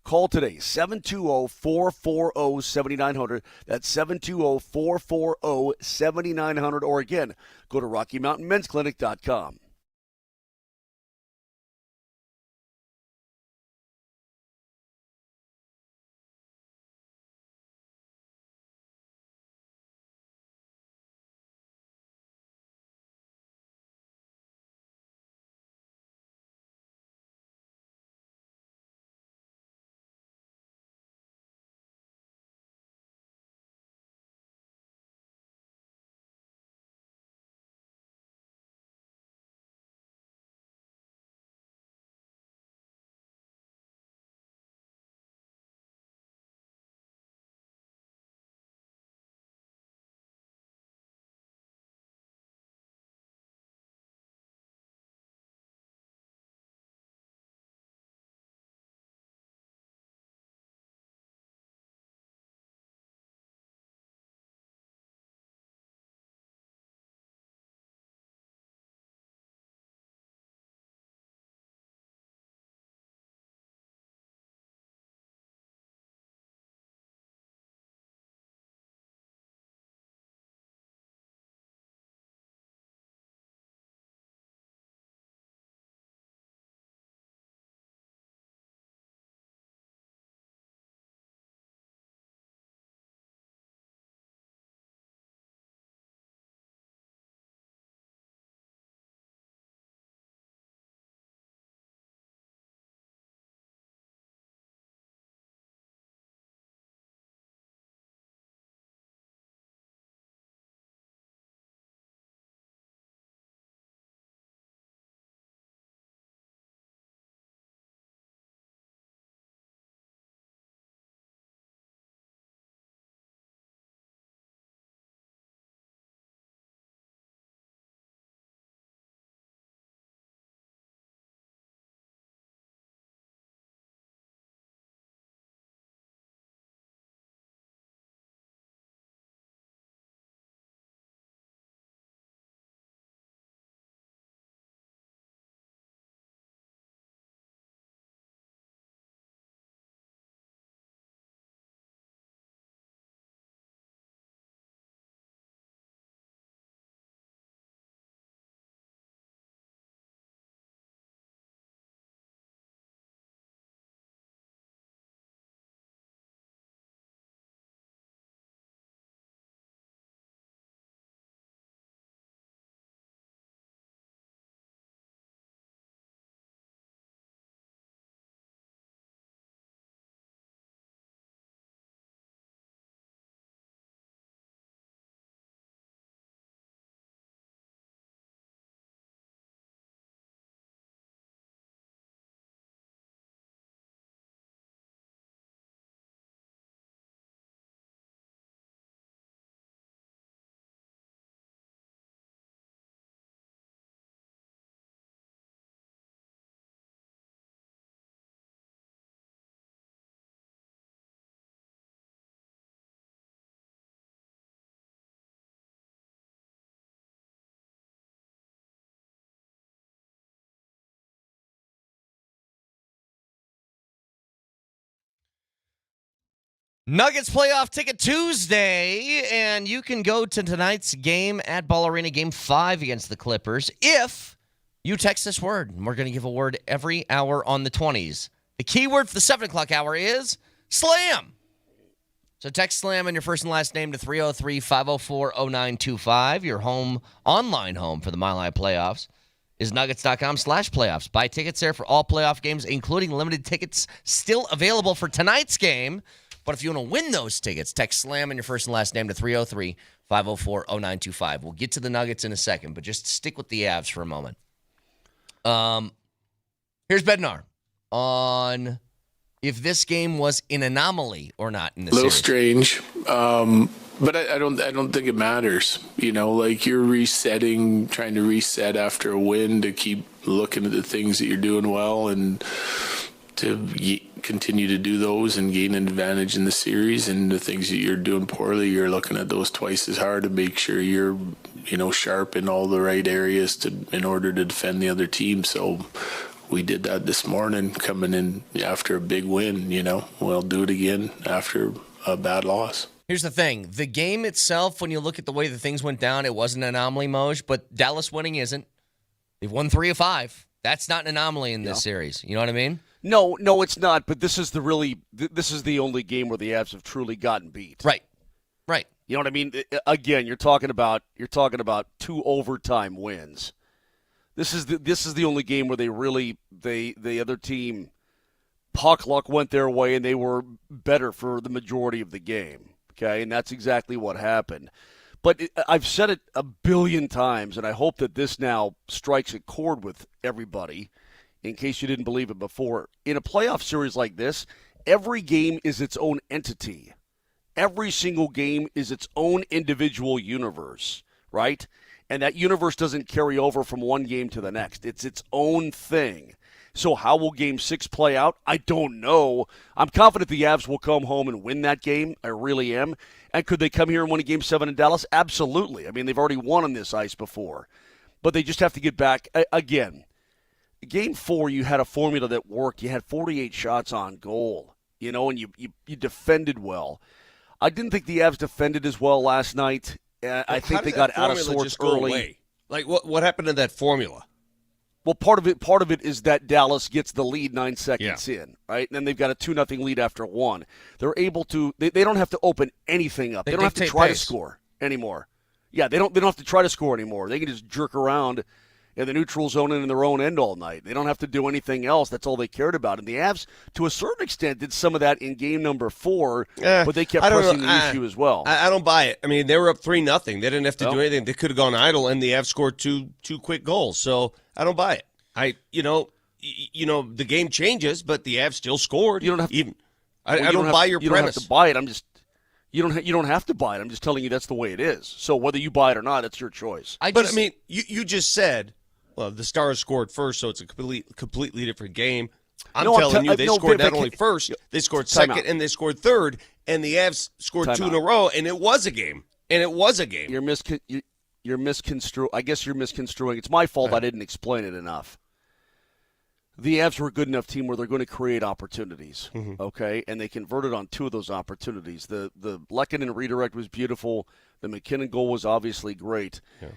H: Call today, 720-440-7900. That's 720-440-7900. Or again, go to RockyMountainMen'sClinic.com.
D: Nuggets Playoff Ticket Tuesday, and you can go to tonight's game at Ball Arena, Game 5 against the Clippers, if you text this word. And we're going to give a word every hour on the 20s. The key word for the 7 o'clock hour is SLAM. So text SLAM and your first and last name to 303-504-0925. Your online home for the Mile High Playoffs is nuggets.com/playoffs. Buy tickets there for all playoff games, including limited tickets still available for tonight's game. But if you want to win those tickets, text SLAM and your first and last name to 303-504-0925. We'll get to the Nuggets in a second, but just stick with the Avs for a moment. Here's Bednar on if this game was an anomaly or not in this
F: series. A little strange, but I don't think it matters. You know, like you're resetting, trying to reset after a win to keep looking at the things that you're doing well and to continue to do those and gain an advantage in the series, and the things that you're doing poorly, you're looking at those twice as hard to make sure you're, sharp in all the right areas in order to defend the other team. So we did that this morning, coming in after a big win. We'll do it again after a bad loss.
D: Here's the thing. The game itself, when you look at the way the things went down, it was an anomaly, Moj, but Dallas winning isn't. They've won 3 of 5. That's not an anomaly in this series. You know what I mean?
H: No, it's not. But this is the only game where the Avs have truly gotten beat.
D: Right.
H: You know what I mean? Again, you're talking about 2 overtime wins. This is the only game where the other team puck luck went their way and they were better for the majority of the game. Okay, and that's exactly what happened. But I've said it a billion times, and I hope that this now strikes a chord with everybody. In case you didn't believe it before, in a playoff series like this, every game is its own entity. Every single game is its own individual universe, right? And that universe doesn't carry over from one game to the next. It's its own thing. So how will Game 6 play out? I don't know. I'm confident the Avs will come home and win that game. I really am. And could they come here and win a Game 7 in Dallas? Absolutely. I mean, they've already won on this ice before. But they just have to get back again. Game 4, you had a formula that worked. You had 48 shots on goal, and you defended well. I didn't think the Avs defended as well last night. I think they got out of sorts early.
I: Away? Like what happened to that formula?
H: Well, part of it is that Dallas gets the lead 9 seconds in, right? And then they've got a 2-0 lead after 1. They're able to. They don't have to open anything up. They don't have to try to score anymore. Yeah, they don't have to try to score anymore. They can just jerk around in the neutral zone and in their own end all night. They don't have to do anything else. That's all they cared about. And the Avs, to a certain extent, did some of that in game number 4, but they kept pressing the issue as well.
I: I don't buy it. I mean, they were up 3-0. They didn't have to do anything. They could have gone idle, and the Avs scored two quick goals. So I don't buy it. The game changes, but the Avs still scored.
H: You don't have to,
I: even. I don't buy your premise.
H: You don't have to buy it. You don't have to buy it. I'm just telling you that's the way it is. So whether you buy it or not, it's your choice.
I: You just said, well, the Stars scored first, so it's a completely different game. I'm telling you, they scored not only first, they scored second, and they scored third, and the Avs scored 2 in a row, and it was a game.
H: You're misconstruing. I guess you're misconstruing. It's my fault I didn't explain it enough. The Avs were a good enough team where they're going to create opportunities, okay? And they converted on 2 of those opportunities. The Lehkonen redirect was beautiful. The McKinnon goal was obviously great. Yeah.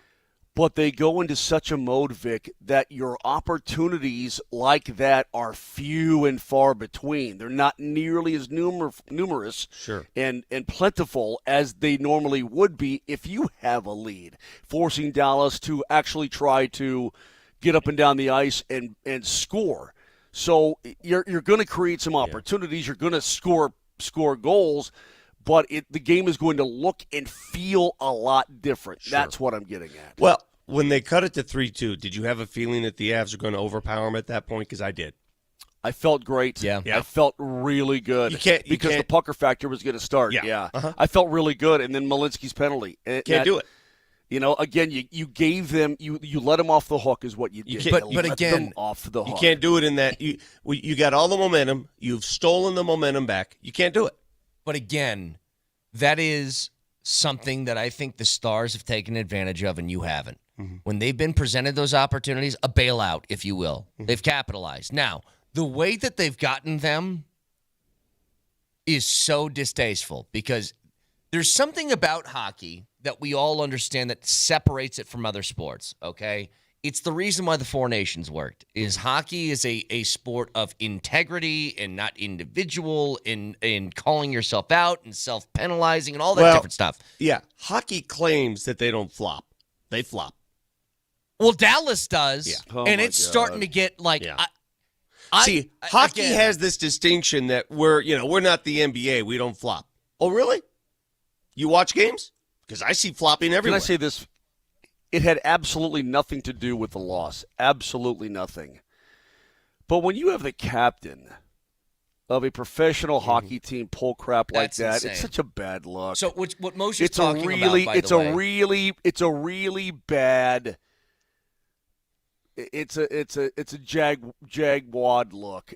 H: But they go into such a mode, Vic, that your opportunities like that are few and far between. They're not nearly as numerous and plentiful as they normally would be if you have a lead, forcing Dallas to actually try to get up and down the ice and score. So you're going to create some opportunities. You're going to score goals, but the game is going to look and feel a lot different. Sure. That's what I'm getting at.
I: Well, when they cut it to 3-2, did you have a feeling that the Avs are going to overpower them at that point? Because I did.
H: I felt great. Yeah. I felt really good. Because the pucker factor was going to start. Yeah. Uh-huh. I felt really good. And then Malinsky's penalty.
I: Can't do it.
H: Again, you gave them you let them off the hook is what you did.
D: But again,
H: them off the hook.
I: You can't do it in that. You got all the momentum. You've stolen the momentum back. You can't do it.
D: But again, that is something that I think the Stars have taken advantage of and you haven't. Mm-hmm. When they've been presented those opportunities, a bailout, if you will, they've capitalized. Now, the way that they've gotten them, is so distasteful because there's something about hockey that we all understand that separates it from other sports, okay? It's the reason why the Four Nations worked, is hockey is a sport of integrity and not individual in calling yourself out and self-penalizing and all that different stuff.
I: Yeah, hockey claims that they don't flop. They flop.
D: Well, Dallas does,
I: Yeah.
D: and it's starting to get like...
I: Yeah. See, hockey
D: again,
I: has this distinction that we're not the NBA. We don't flop. Oh, really? You watch games? Because I see flopping everywhere.
H: Can I say this? It had absolutely nothing to do with the loss. Absolutely nothing. But when you have the captain of a professional hockey team pull crap like
D: That's
H: that,
D: insane.
H: it's such a bad look.
D: So what Moser's
H: It's
D: talking about, by the way...
H: It's a really bad. It's a jagwad look.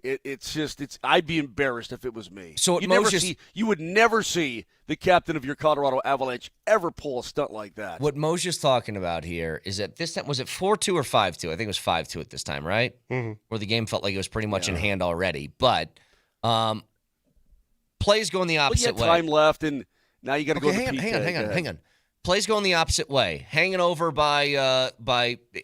H: I'd be embarrassed if it was me.
D: So
H: you would never see the captain of your Colorado Avalanche ever pull a stunt like that.
D: What Moser's talking about here is that this time, was it 4-2 or 5-2? I think it was 5-2 at this time, right? Mm-hmm. Where the game felt like it was pretty much in hand already. But plays going the opposite way.
H: Time left, and now you got to go to the PK.
D: Hang on. Plays going the opposite way. Hanging over by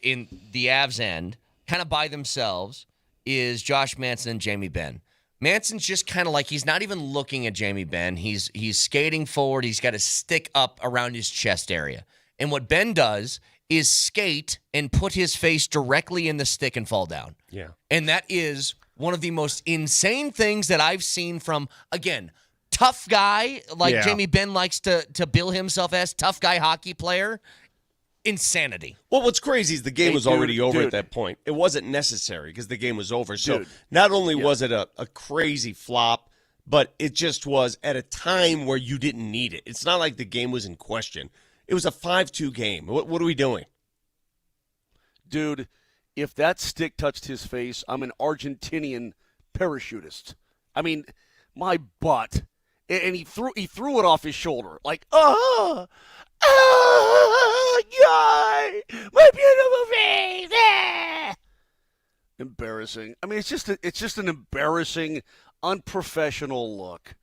D: in the Avs end, kind of by themselves, is Josh Manson and Jamie Benn. Manson's just kind of like, he's not even looking at Jamie Benn. He's skating forward. He's got his stick up around his chest area. And what Ben does is skate and put his face directly in the stick and fall down.
I: Yeah.
D: And that is one of the most insane things that I've seen from, again, tough guy, like Jamie Benn likes to bill himself as, tough guy hockey player. Insanity.
I: Well, what's crazy is the game was already over at that point. It wasn't necessary because the game was over. So not only was it a crazy flop, but it just was at a time where you didn't need it. It's not like the game was in question. It was a 5-2 game. What are we doing?
H: Dude, if that stick touched his face, I'm an Argentinian parachutist. I mean, my butt. And he threw it off his shoulder. Like, guy, my beautiful face. Embarrassing. I mean, it's just an embarrassing, unprofessional look.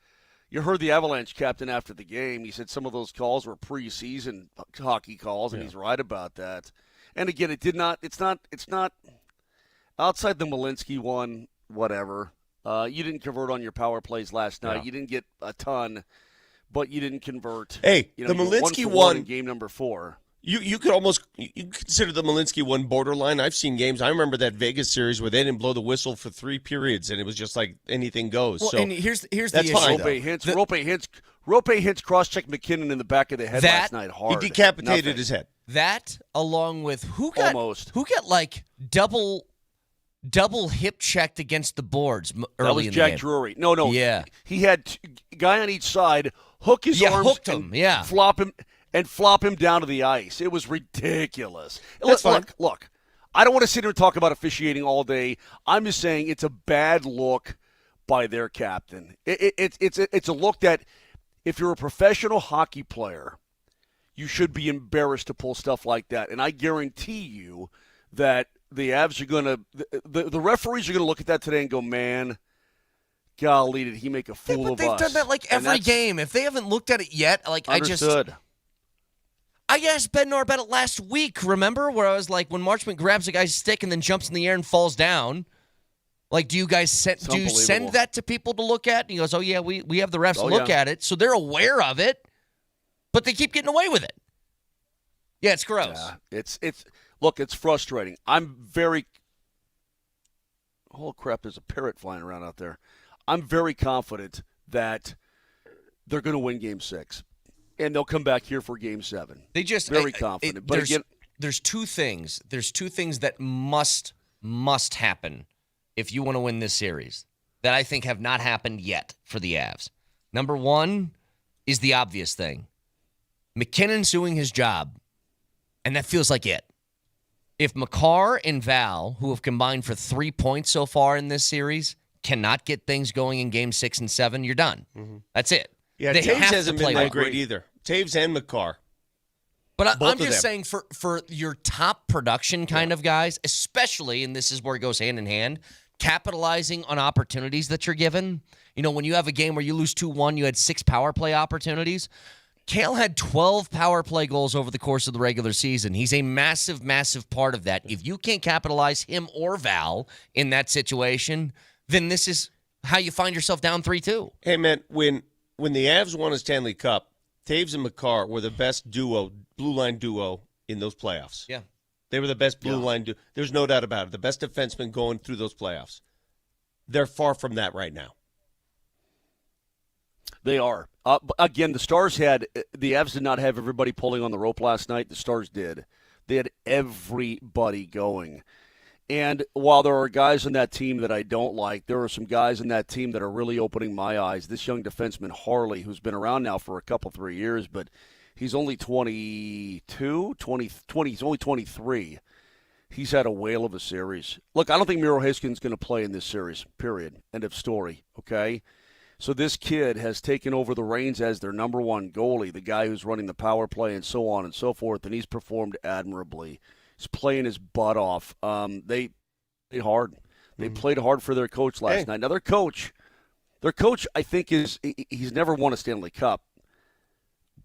H: You heard the Avalanche captain after the game. He said some of those calls were preseason hockey calls, and he's right about that. And again, it's not outside the Malinsky one, whatever. You didn't convert on your power plays last night. You didn't get a ton, but you didn't convert.
I: Hey,
H: the
I: Malinsky
H: one in game number 4.
I: You could almost consider the Malinsky one borderline. I've seen games. I remember that Vegas series where they didn't blow the whistle for 3 periods, and it was just like anything goes.
D: Well,
I: so
D: and here's the
I: that's
D: issue.
I: fine.
H: Rope Hintz cross-checked McKinnon in the back of the head last night hard.
I: He decapitated his head.
D: That, along with who got like double hip checked against the boards early in the game.
H: That was Jack Drury. No.
D: Yeah.
H: He had a guy on each side hook his arms
D: hooked him.
H: Flop him down to the ice. It was ridiculous.
I: That's fine.
H: Look, I don't want to sit here and talk about officiating all day. I'm just saying it's a bad look by their captain. It's a look that if you're a professional hockey player, you should be embarrassed to pull stuff like that. And I guarantee you that the Avs are going to the referees are going to look at that today and go, man, golly, did he make a fool of us?
D: They've done that like every game. If they haven't looked at it yet, like
H: understood.
D: I asked Bednar about it last week, remember? Where I was like, when Marchment grabs a guy's stick and then jumps in the air and falls down, like, do you guys send that to people to look at? And he goes, oh, yeah, we have the refs look at it. So they're aware of it, but they keep getting away with it. Yeah, it's gross.
H: Yeah, it's frustrating. I'm very – oh, crap, there's a parrot flying around out there. I'm very confident that they're going to win Game 6. And they'll come back here for Game 7.
D: They just
H: very confident. But
D: there's two things. There's two things that must happen if you want to win this series that I think have not happened yet for the Avs. Number one is the obvious thing. McKinnon's doing his job, and that feels like it. If Makar and Val, who have combined for 3 points so far in this series, cannot get things going in Game 6 and 7, you're done. Mm-hmm. That's it.
I: Yeah, Taves hasn't been that great either. Taves and Makar.
D: But I'm just saying for your top production kind of guys, especially, and this is where it goes hand in hand, capitalizing on opportunities that you're given. You know, when you have a game where you lose 2-1, you had 6 power play opportunities. Kale had 12 power play goals over the course of the regular season. He's a massive, massive part of that. If you can't capitalize him or Val in that situation, then this is how you find yourself down 3-2.
I: Hey, man, when the Avs won a Stanley Cup, Taves and Makar were the best duo, blue line duo in those playoffs.
D: Yeah.
I: They were the best blue line duo. There's no doubt about it. The best defenseman going through those playoffs. They're far from that right now.
H: They are. Again, the Avs did not have everybody pulling on the rope last night. The Stars did. They had everybody going. And while there are guys on that team that I don't like, there are some guys in that team that are really opening my eyes. This young defenseman, Harley, who's been around now for a couple, 3 years, but he's only 22, 20, he's only 23. He's had a whale of a series. Look, I don't think Miro Heiskanen is going to play in this series, period. End of story, okay? So this kid has taken over the reins as their number one goalie, the guy who's running the power play and so on and so forth, and he's performed admirably. He's playing his butt off. They played hard. They played hard for their coach last night. Now, their coach, I think, he's never won a Stanley Cup,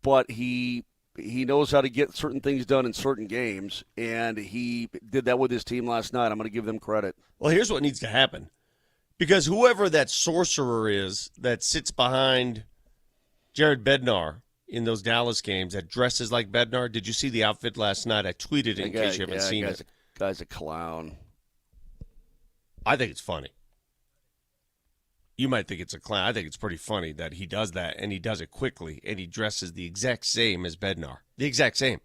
H: but he knows how to get certain things done in certain games, and he did that with his team last night. I'm going to give them credit.
I: Well, here's what needs to happen. Because whoever that sorcerer is that sits behind Jared Bednar in those Dallas games that dresses like Bednar, did you see the outfit last night? I tweeted it in case you haven't seen it.
H: Guy's a clown.
I: I think it's funny. You might think it's a clown. I think it's pretty funny that he does that, and he does it quickly, and he dresses the exact same as Bednar. The exact same.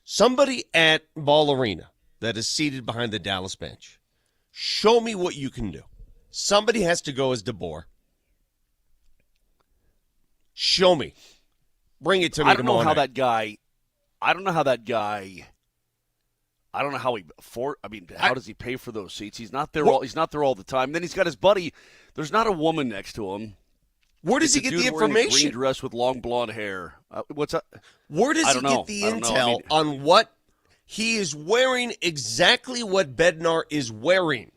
I: Somebody at Ball Arena that is seated behind the Dallas bench, show me what you can do. Somebody has to go as DeBoer. Show me. Bring it to me tomorrow night.
H: I don't know how how does he pay for those seats? He's not there he's not there all the time. Then he's got his buddy. There's not a woman next to him.
I: Where does he get the information?
H: Wearing a green dress with long blonde hair. What's up?
I: Where does he get the intel on what he is wearing, exactly what Bednar is wearing?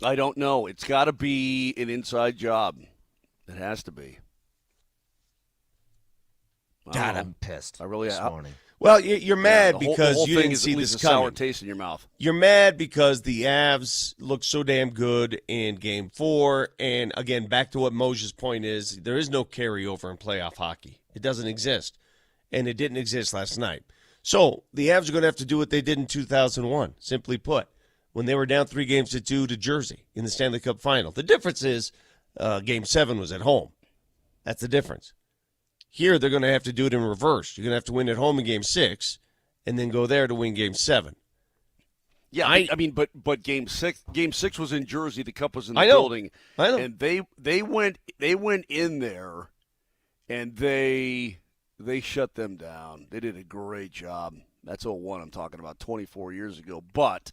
H: I don't know. It's got to be an inside job. It has to be.
D: God, I'm pissed.
H: I really
D: this morning.
I: Well, you're mad because
H: the whole
I: you
H: thing
I: didn't see
H: is
I: this
H: a sour
I: coming.
H: taste in your mouth.
I: You're mad because the Avs looked so damn good in Game 4. And, again, back to what Moser's point is, there is no carryover in playoff hockey. It doesn't exist. And it didn't exist last night. So the Avs are going to have to do what they did in 2001, simply put, when they were down 3-2 to Jersey in the Stanley Cup Final. The difference is Game 7 was at home. That's the difference. Here, they're going to have to do it in reverse. You're going to have to win at home in Game 6 and then go there to win Game 7.
H: Yeah, I mean, but Game 6 was in Jersey. The Cup was in the building.
I: I know.
H: And they went in there, and they shut them down. They did a great job. That's 01 I'm talking about, 24 years ago. But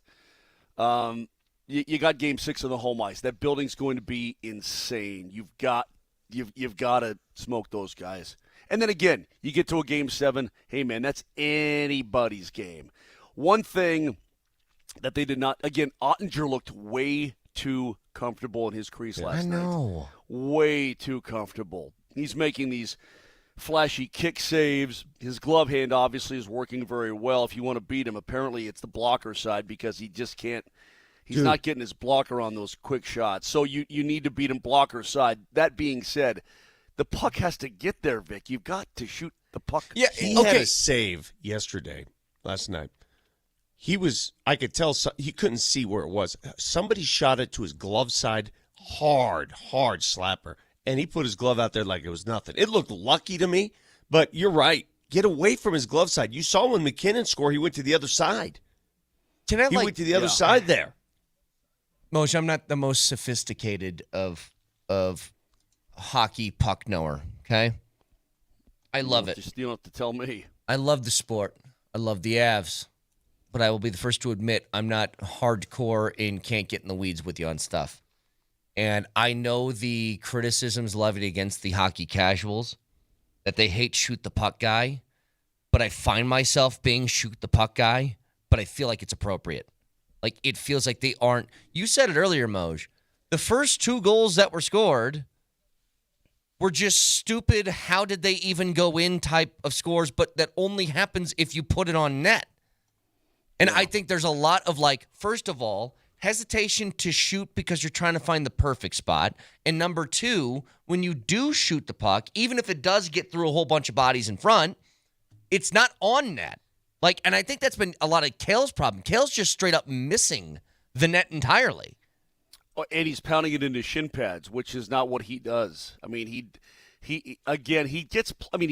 H: you got Game 6 on the home ice. That building's going to be insane. You've got to smoke those guys. And then again, you get to a Game 7. Hey, man, that's anybody's game. One thing that they did not, again, Ottinger looked way too comfortable in his crease last night. I know. Way too comfortable. He's making these flashy kick saves. His glove hand obviously is working very well. If you want to beat him, apparently it's the blocker side because he just can't. He's not getting his blocker on those quick shots. So you need to beat him blocker side. That being said, the puck has to get there, Vic. You've got to shoot the puck.
I: Yeah, he had a save last night. I could tell he couldn't see where it was. Somebody shot it to his glove side, hard slapper, and he put his glove out there like it was nothing. It looked lucky to me, but you're right. Get away from his glove side. You saw when McKinnon scored, he went to the other side. He went to the other side there.
D: Moj, I'm not the most sophisticated of hockey puck knower, okay? I love it.
H: You don't have to tell me.
D: I love the sport. I love the Avs. But I will be the first to admit I'm not hardcore and can't get in the weeds with you on stuff. And I know the criticisms levied against the hockey casuals, that they hate shoot the puck guy, but I find myself being shoot the puck guy, but I feel like it's appropriate. Like, it feels like they aren't. You said it earlier, Moj. The first 2 goals that were scored were just stupid, how did they even go in type of scores, but that only happens if you put it on net. And I think there's a lot of, like, first of all, hesitation to shoot because you're trying to find the perfect spot. And number 2, when you do shoot the puck, even if it does get through a whole bunch of bodies in front, it's not on net. Like, and I think that's been a lot of Kale's problem. Kale's just straight up missing the net entirely.
H: Oh, and he's pounding it into shin pads, which is not what he does. I mean, he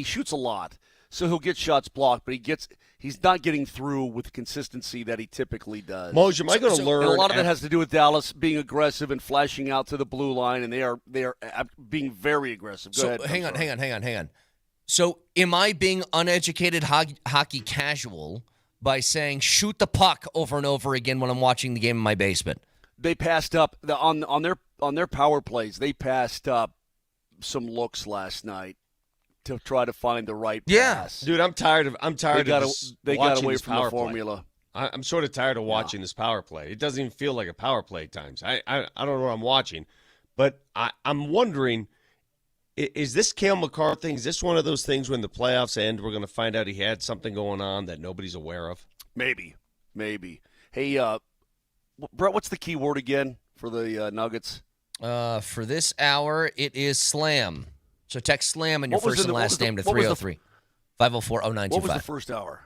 H: shoots a lot, so he'll get shots blocked, but he's not getting through with the consistency that he typically does.
I: Moj, am I going to learn?
H: And a lot of it has to do with Dallas being aggressive and flashing out to the blue line, and they are being very aggressive. Go ahead.
D: Hang on. So am I being uneducated hockey casual by saying shoot the puck over and over again when I'm watching the game in my basement?
H: They passed up on their power plays. They passed up some looks last night to try to find the right pass.
I: Dude, I'm tired of
H: They got away
I: this
H: from
I: power
H: the
I: play.
H: formula.
I: I'm sort of tired of watching this power play. It doesn't even feel like a power play at times. I don't know what I'm watching, but I'm wondering, is this Cale Makar thing, is this one of those things when the playoffs end we're going to find out he had something going on that nobody's aware of?
H: Maybe. Hey, Brett, what's the key word again for the Nuggets?
D: For this hour, it is slam. So text slam and your first and last name to 303 504-0925.
H: What was the first hour?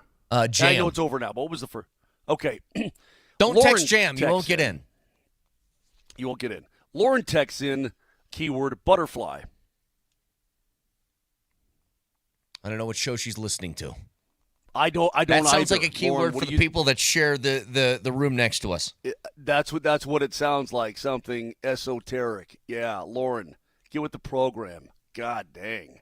D: Jam.
H: I know it's over now, but what was the first? Okay.
D: Don't
H: Lauren
D: text jam. You won't get in.
H: You won't get in. Lauren texts in keyword butterfly.
D: I don't know what show she's listening to.
H: I don't.
D: That sounds
H: either.
D: like a keyword for the people that share the room next to us.
H: That's what it sounds like. Something esoteric. Yeah, Lauren, get with the program. God dang.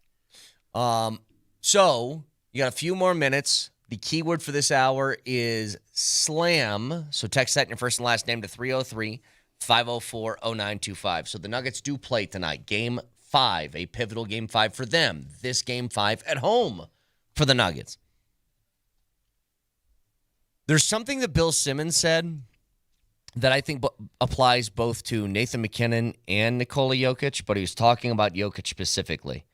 D: So you got a few more minutes. The keyword for this hour is slam. So text that in your first and last name to 303-504-0925. So the Nuggets do play tonight. Game 5, a pivotal Game 5 for them. This Game 5 at home for the Nuggets. There's something that Bill Simmons said that I think applies both to Nathan McKinnon and Nikola Jokic, but he was talking about Jokic specifically.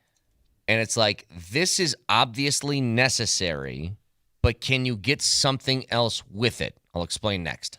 D: And it's like, this is obviously necessary, but can you get something else with it? I'll explain next.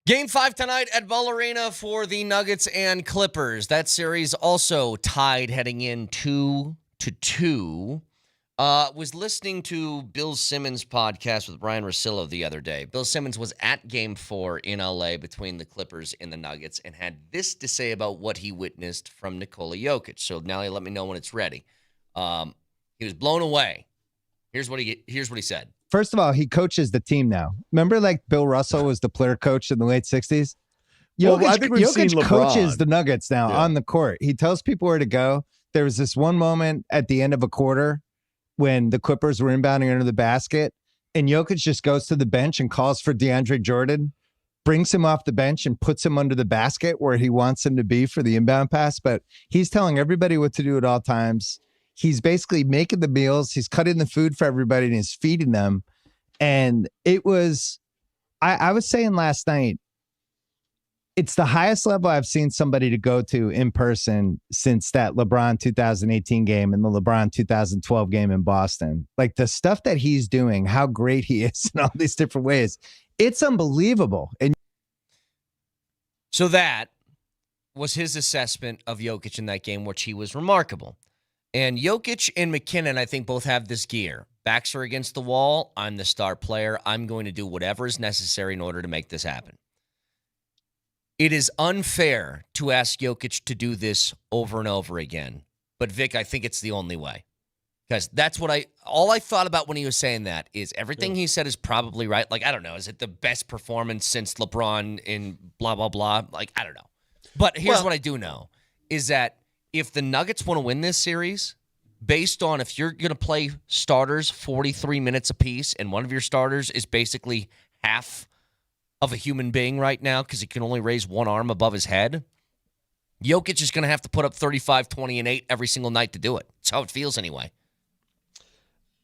D: Game 5 tonight at Ball Arena for the Nuggets and Clippers. That series also tied heading in 2-2. Was listening to Bill Simmons' podcast with Brian Russillo the other day. Bill Simmons was at Game 4 in LA between the Clippers and the Nuggets and had this to say about what he witnessed from Nikola Jokic. So now let me know when it's ready. He was blown away. Here's what he said.
J: First of all, he coaches the team now. Remember, like Bill Russell was the player coach in the late 60s? Jokic,
K: I think we've seen LeBron.
J: Coaches the Nuggets now on the court. He tells people where to go. There was this one moment at the end of a quarter when the Clippers were inbounding under the basket, and Jokic just goes to the bench and calls for DeAndre Jordan, brings him off the bench and puts him under the basket where he wants him to be for the inbound pass. But he's telling everybody what to do at all times. He's basically making the meals. He's cutting the food for everybody and he's feeding them. And it was, I was saying last night, it's the highest level I've seen somebody to go to in person since that LeBron 2018 game and the LeBron 2012 game in Boston. Like the stuff that he's doing, how great he is in all these different ways. It's unbelievable. And
D: so that was his assessment of Jokic in that game, which he was remarkable. And Jokic and McKinnon, I think, both have this gear. Backs are against the wall. I'm the star player. I'm going to do whatever is necessary in order to make this happen. It is unfair to ask Jokic to do this over and over again. But, Vic, I think it's the only way. Because that's what all I thought about when he was saying that is everything he said is probably right. Like, I don't know. Is it the best performance since LeBron in blah, blah, blah? Like, I don't know. But here's what I do know is that if the Nuggets want to win this series, based on if you're going to play starters 43 minutes apiece and one of your starters is basically half of a human being right now because he can only raise one arm above his head, Jokic is going to have to put up 35, 20, and 8 every single night to do it. That's how it feels anyway.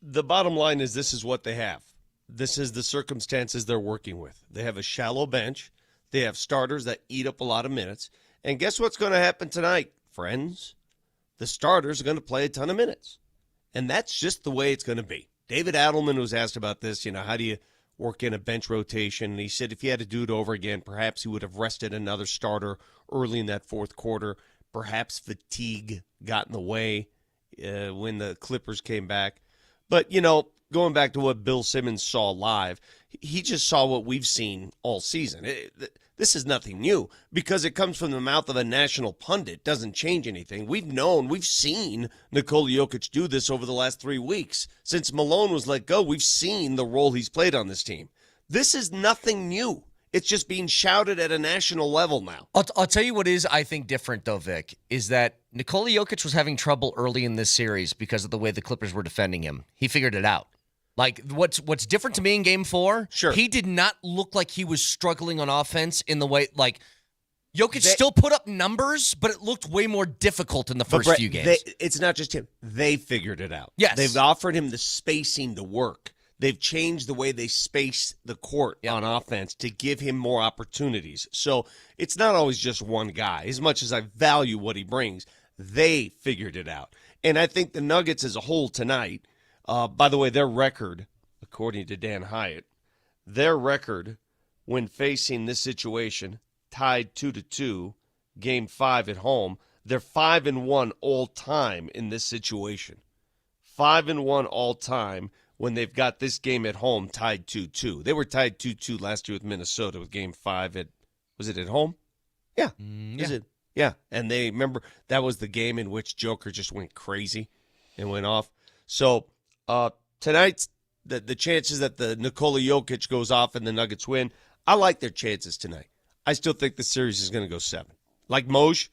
I: The bottom line is this is what they have. This is the circumstances they're working with. They have a shallow bench. They have starters that eat up a lot of minutes. And guess what's going to happen tonight, friends? The starters are going to play a ton of minutes. And that's just the way it's going to be. David Adelman was asked about this, how do you work in a bench rotation? And he said if he had to do it over again, perhaps he would have rested another starter early in that fourth quarter. Perhaps fatigue got in the way when the Clippers came back. But, going back to what Bill Simmons saw live, he just saw what we've seen all season. This is nothing new because it comes from the mouth of a national pundit. Doesn't change anything. We've seen Nikola Jokic do this over the last 3 weeks. Since Malone was let go, we've seen the role he's played on this team. This is nothing new. It's just being shouted at a national level now.
D: I'll tell you what is, I think, different, though, Vic, is that Nikola Jokic was having trouble early in this series because of the way the Clippers were defending him. He figured it out. Like, what's different to me in Game 4,
I: sure,
D: he did not look like he was struggling on offense in the way, like, Jokic still put up numbers, but it looked way more difficult in the first few games.
I: It's not just him. They figured it out.
D: Yes.
I: They've offered him the spacing to work. They've changed the way they space the court on offense to give him more opportunities. So it's not always just one guy. As much as I value what he brings, they figured it out. And I think the Nuggets as a whole tonight, by the way, their record, according to Dan Hyatt, their record when facing this situation, tied 2-2, Game 5 at home, they're 5-1 all time in this situation. 5-1 all time when they've got this game at home tied 2-2. They were tied 2-2 last year with Minnesota with Game 5 was it at home? Yeah. Is it? Yeah. And they remember that was the game in which Joker just went crazy and went off. So tonight's the chances that the Nikola Jokic goes off and the Nuggets win, I like their chances tonight. I still think the series is going to go 7. Like Moj,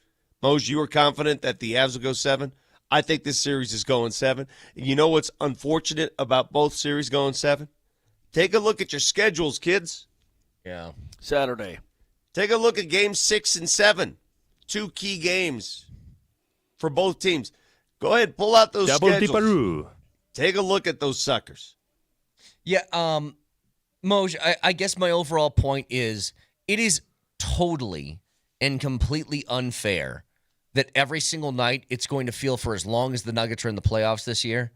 I: you were confident that the Avs will go 7. I think this series is going 7. And you know what's unfortunate about both series going 7? Take a look at your schedules, kids.
D: Yeah.
H: Saturday.
I: Take a look at Games 6 and 7. 2 key games for both teams. Go ahead, pull out those schedules. Take a look at those suckers.
D: Yeah, Moj, I guess my overall point is it is totally and completely unfair that every single night it's going to feel for as long as the Nuggets are in the playoffs this year,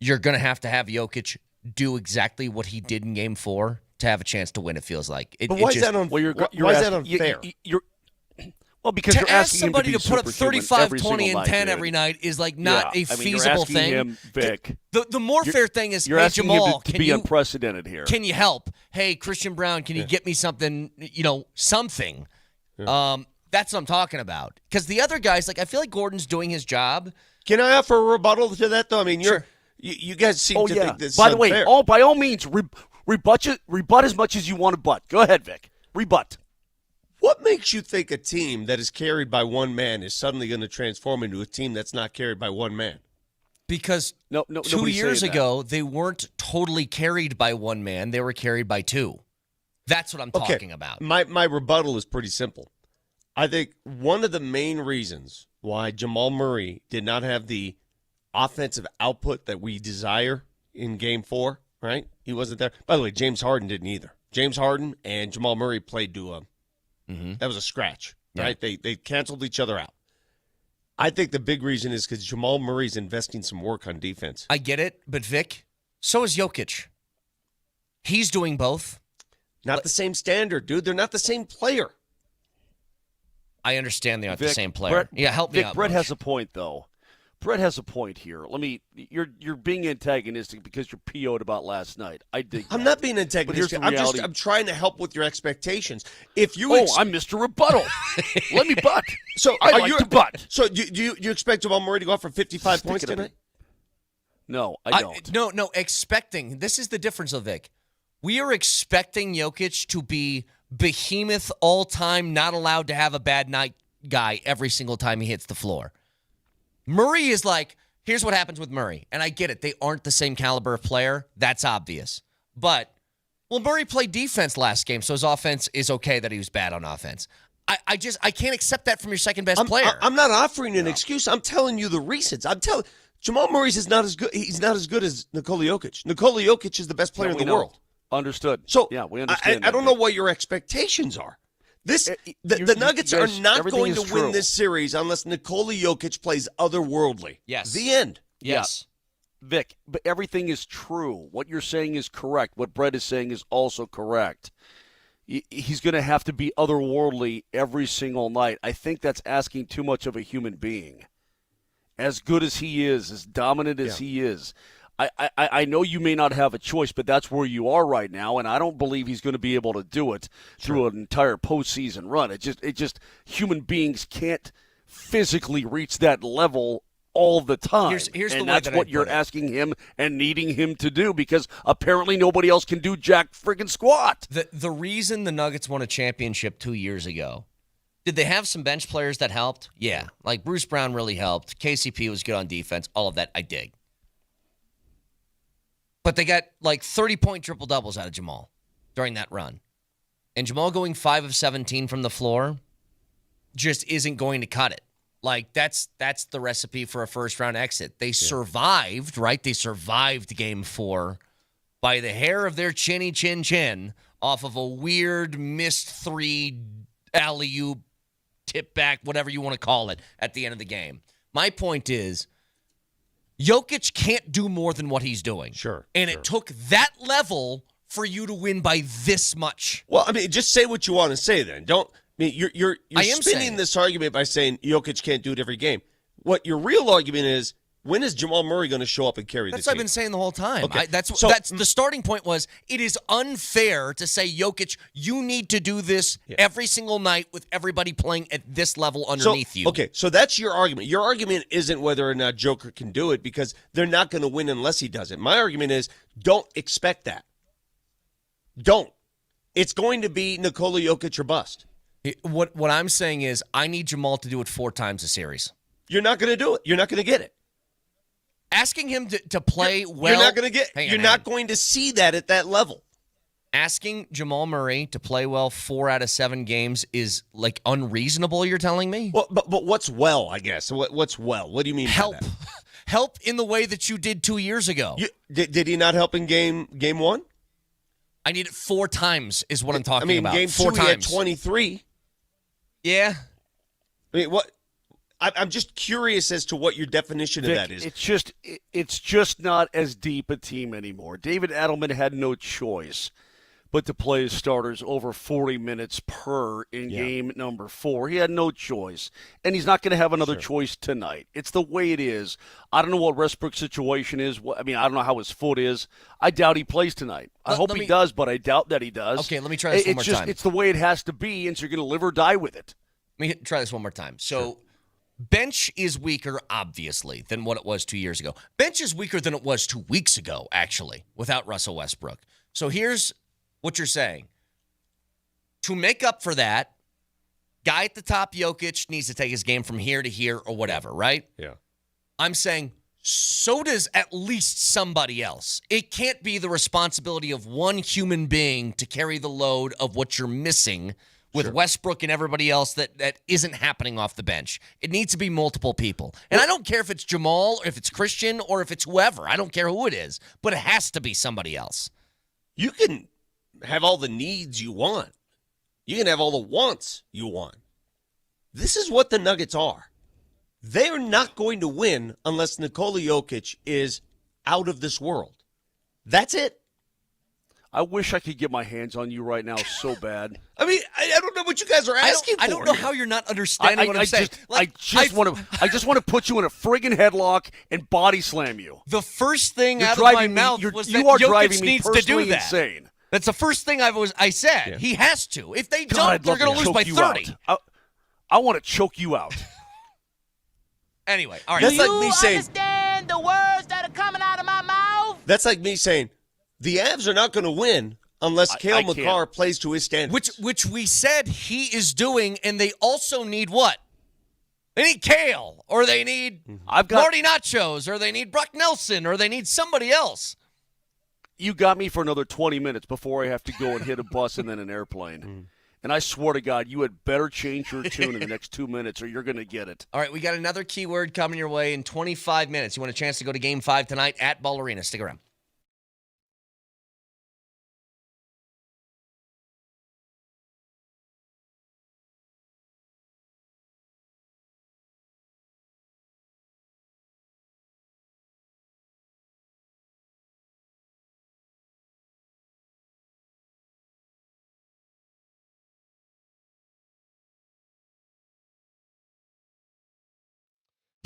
D: you're going to have Jokic do exactly what he did in Game 4 to have a chance to win. It feels like.
I: But why is that unfair?
H: Well, because
D: to
H: you're
D: ask
H: asking
D: somebody
H: him
D: to put up 35, 20, and 10
H: dude.
D: every night is like not a
H: you're
D: feasible
H: asking
D: thing.
H: Him, Vic,
D: the more fair thing is,
H: you're
D: hey,
H: asking
D: Jamal,
H: him to be unprecedented here.
D: Can you help? Hey, Christian Brown, can you get me something? Something.
I: Yeah.
D: That's what I'm talking about. Because the other guys, like I feel like Gordon's doing his job.
I: Can I offer a rebuttal to that though? I mean,
D: Sure.
I: you guys seem to think this.
H: By
I: is
H: the way,
I: unfair.
H: by all means, rebut as much as you want to butt. Go ahead, Vic. Rebut.
I: What makes you think a team that is carried by one man is suddenly going to transform into a team that's not carried by one man?
D: Because 2 years ago, they weren't totally carried by one man. They were carried by two. That's what I'm talking about.
I: My rebuttal is pretty simple. I think one of the main reasons why Jamal Murray did not have the offensive output that we desire in Game 4, right? He wasn't there. By the way, James Harden didn't either. James Harden and Jamal Murray played to that was a scratch, right? Yeah. They canceled each other out. I think the big reason is because Jamal Murray's investing some work on defense.
D: I get it, but Vic, so is Jokic. He's doing both.
I: Not the same standard, dude. They're not the same player.
D: I understand they aren't the same player. Help me out.
H: Brett has a point, though. Brett has a point here. You're being antagonistic because you're PO'd about last night. I dig.
I: I'm not being antagonistic. I'm trying to help with your expectations. If you,
H: I'm Mr. Rebuttal. Let me butt.
I: So
H: I like to butt.
I: So do you expect Jamal Murray to go off for 55 points tonight?
H: No, I don't.
D: No. Expecting. This is the difference, of Vic. We are expecting Jokic to be behemoth all-time, not allowed to have a bad night guy every single time he hits the floor. Murray is like, here's what happens with Murray. And I get it. They aren't the same caliber of player. That's obvious. But, Murray played defense last game, so his offense is okay that he was bad on offense. I can't accept that from your second-best player.
I: I'm not offering an excuse. I'm telling you the reasons. Jamal Murray's is not as good. He's not as good as Nikola Jokic. Nikola Jokic is the best player in the world.
H: Understood.
I: So
H: we understand.
I: I don't know what your expectations are. The Nuggets are not going to win this series unless Nikola Jokic plays otherworldly.
D: Yes.
I: The end.
D: Yes.
H: Yeah. Vic, but everything is true. What you're saying is correct. What Brett is saying is also correct. He's going to have to be otherworldly every single night. I think that's asking too much of a human being. As good as he is, as dominant as he is, I know you may not have a choice, but that's where you are right now, and I don't believe he's going to be able to do it through an entire postseason run. It just human beings can't physically reach that level all the time.
D: Here's
H: and
D: the
H: that's
D: way that
H: what you're asking him and needing him to do, because apparently nobody else can do jack friggin' squat.
D: The reason the Nuggets won a championship 2 years ago, did they have some bench players that helped? Yeah, like Bruce Brown really helped. KCP was good on defense. All of that I dig. But they got like 30-point triple-doubles out of Jamal during that run. And Jamal going 5 of 17 from the floor just isn't going to cut it. Like, that's the recipe for a first-round exit. They survived, right? They survived Game 4 by the hair of their chinny chin off of a weird missed 3 alley-oop, tip back, whatever you want to call it, at the end of the game. My point is, Jokic can't do more than what he's doing.
I: Sure.
D: And it took that level for you to win by this much.
I: Well, I mean, just say what you want to say then. You're spinning this argument by saying Jokic can't do it every game. What your real argument is, when is Jamal Murray going to show up and carry the team?
D: That's what I've been saying the whole time.
I: Okay.
D: That's the starting point was, it is unfair to say, Jokic, you need to do this every single night with everybody playing at this level underneath you.
I: Okay, so that's your argument. Your argument isn't whether or not Joker can do it, because they're not going to win unless he does it. My argument is, don't expect that. Don't. It's going to be Nikola Jokic or bust.
D: What I'm saying is, I need Jamal to do it 4 times a series.
I: You're not going to do it. You're not going to get it.
D: Asking him to play well.
I: You're not going to get. You're not going to see that at that level.
D: Asking Jamal Murray to play well 4 out of 7 games is like unreasonable. You're telling me?
I: Well, but what's well? I guess what's well? What do you mean?
D: Help,
I: by that?
D: Help in the way that you did 2 years ago.
I: Did he not help in game 1?
D: I need it 4 times. Is what I'm talking about.
I: Game
D: 4
I: 2
D: times.
I: He had 23.
D: Yeah.
I: I mean, what? I'm just curious as to what your definition of that is.
H: It's just not as deep a team anymore. David Adelman had no choice but to play his starters over 40 minutes per in game number 4. He had no choice, and he's not going to have another choice tonight. It's the way it is. I don't know what Westbrook's situation is. I mean, I don't know how his foot is. I doubt he plays tonight. I hope he does, but I doubt that he does.
D: Okay, let me try this one more time.
H: It's the way it has to be, and so you're going to live or die with it.
D: Let me try this one more time. So bench is weaker, obviously, than what it was 2 years ago. Bench is weaker than it was 2 weeks ago, actually, without Russell Westbrook. So here's what you're saying. To make up for that, guy at the top, Jokic, needs to take his game from here to here or whatever, right?
I: Yeah.
D: I'm saying so does at least somebody else. It can't be the responsibility of one human being to carry the load of what you're missing with Westbrook and everybody else that isn't happening off the bench. It needs to be multiple people. And I don't care if it's Jamal or if it's Christian or if it's whoever. I don't care who it is, but it has to be somebody else.
I: You can have all the needs you want. You can have all the wants you want. This is what the Nuggets are. They're not going to win unless Nikola Jokic is out of this world. That's it.
H: I wish I could get my hands on you right now so bad.
I: I mean, I don't know what you guys are asking for.
D: I don't know how you're not understanding what I'm saying.
H: I just want to put you in a friggin' headlock and body slam you.
D: The first thing out of my mouth was that Jokic needs to do that.
H: Insane.
D: That's the first thing I said. Yeah. He has to. If they
H: God,
D: don't, they're going to lose by 30.
H: I want to choke you out.
D: Anyway, all right.
I: That's like me saying,
C: understand the words that are coming out of my mouth?
I: That's like me saying, the Avs are not going to win unless Cale Makar plays to his standards.
D: Which we said he is doing, and they also need what? They need Cale, or they need Marty Nachos, or they need Brock Nelson, or they need somebody else.
H: You got me for another 20 minutes before I have to go and hit a bus and then an airplane. And I swear to God, you had better change your tune in the next 2 minutes or you're going to get it.
D: All right, we got another keyword coming your way in 25 minutes. You want a chance to go to Game 5 tonight at Ball Arena. Stick around.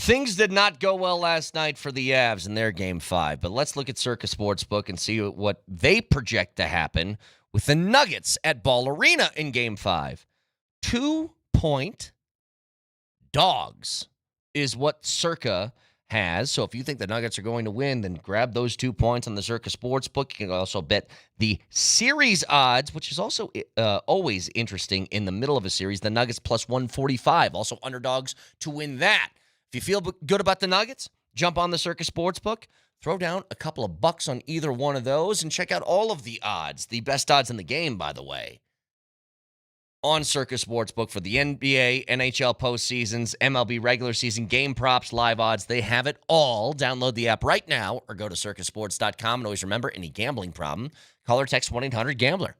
D: Things did not go well last night for the Avs in their Game 5, but let's look at Circa Sportsbook and see what they project to happen with the Nuggets at Ball Arena in Game 5. 2-point dogs is what Circa has. So if you think the Nuggets are going to win, then grab those 2 points on the Circa Sportsbook. You can also bet the series odds, which is also always interesting in the middle of a series. The Nuggets plus 145, also underdogs to win that. If you feel good about the Nuggets, jump on the Circa Sportsbook, throw down a couple of bucks on either one of those, and check out all of the odds, the best odds in the game, by the way, on Circa Sportsbook for the NBA, NHL postseasons, MLB regular season, game props, live odds. They have it all. Download the app right now or go to circasports.com. And always remember, any gambling problem, call or text 1-800-GAMBLER.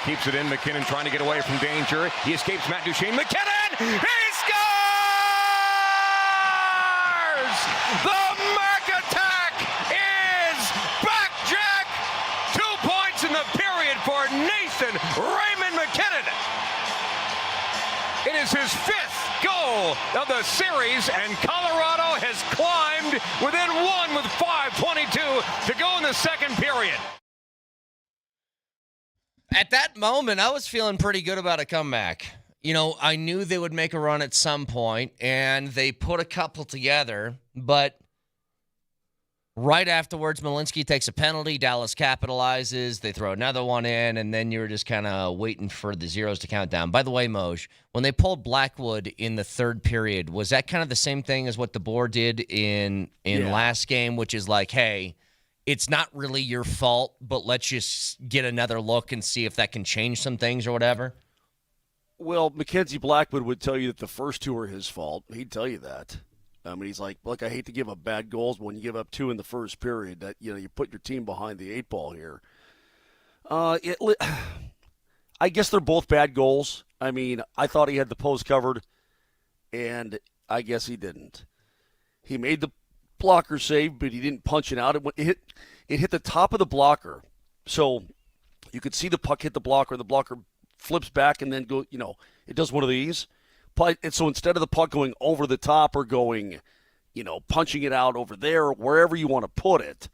A: Keeps it in. McKinnon trying to get away from danger. He escapes Matt Duchene. McKinnon! He scores! The Mac attack is back, Jack! 2 points in the period for Nathan Raymond McKinnon. It is his 5th goal of the series, and Colorado has climbed within 1 with 5:22 to go in the second period.
D: At that moment, I was feeling pretty good about a comeback. You know, I knew they would make a run at some point, and they put a couple together, but right afterwards, Malinsky takes a penalty, Dallas capitalizes, they throw another one in, and then you're just kind of waiting for the zeros to count down. By the way, Moj, when they pulled Blackwood in the third period, was that kind of the same thing as what the board did in last game, which is like, hey, it's not really your fault, but let's just get another look and see if that can change some things or whatever?
H: Well, Mackenzie Blackwood would tell you that the first 2 are his fault. He'd tell you that. I mean, he's like, look, I hate to give up bad goals, but when you give up 2 in the first period, that you put your team behind the 8 ball here. I guess they're both bad goals. I mean, I thought he had the post covered, and I guess he didn't. He made the blocker save, but he didn't punch it out. It hit the top of the blocker, so you could see the puck hit the blocker. The blocker flips back and then it does one of these. And so instead of the puck going over the top or going, punching it out over there or wherever you want to put it,